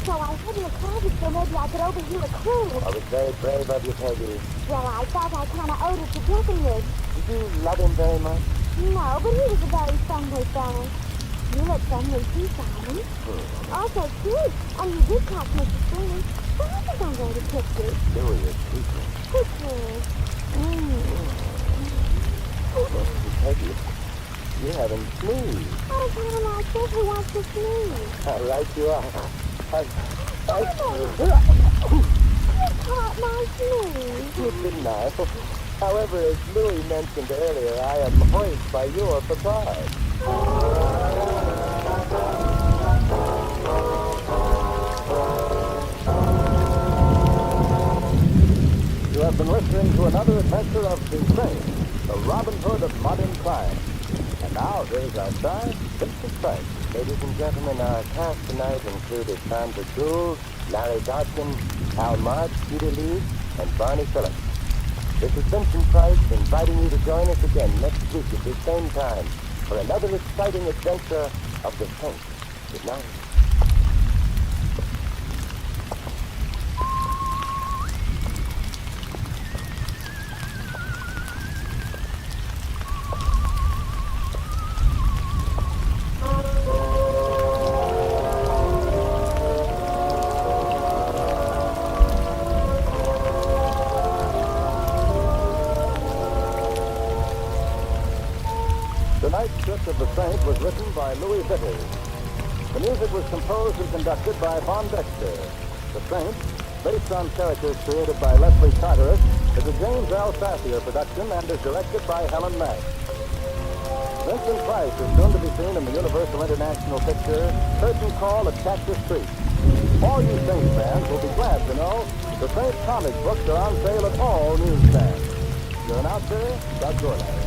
[SPEAKER 5] So I hid in the closet so maybe I could overhear a clue.
[SPEAKER 3] I was very brave of you, Peggy.
[SPEAKER 5] Well, I thought I kind of owed it to Breckenridge.
[SPEAKER 3] Did you love him very much?
[SPEAKER 5] No, but he was a very friendly fellow. You look friendly too, Simon. Also cute. And you did catch Mr. Sweeney. So I think I'm going to pictures.
[SPEAKER 3] Louis is secret.
[SPEAKER 5] Pictures.
[SPEAKER 3] Peggy, you haven't sneezed.
[SPEAKER 5] I don't kind of like this. Who wants to sneeze?
[SPEAKER 3] All right, you are.
[SPEAKER 5] You caught my sneeze.
[SPEAKER 3] You didn't I? However, as Louis mentioned earlier, I am hoist by your petard.
[SPEAKER 1] You have been listening to another adventure of the Saint, the Robin Hood of modern crime. And now, here's our star, Vincent Price.
[SPEAKER 3] Ladies and gentlemen, our cast tonight included Sandra Gould, Larry Dodson, Al March, Peter Lee, and Barney Phillips. This is Vincent Price inviting you to join us again next week at the same time for another exciting adventure of the Saint. Good night.
[SPEAKER 1] Tonight's script of The Saint was written by Louis Vitters. The music was composed and conducted by Von Dexter. The Saint, based on characters created by Leslie Carteret, is a James L. Safier production and is directed by Helen Mack. Vincent Price is soon to be seen in the Universal International picture Curtain Call at Cactus Creek. All you Saint fans will be glad to know the Saint comic books are on sale at all newsstands. You're an outfitter, Doug Gorley.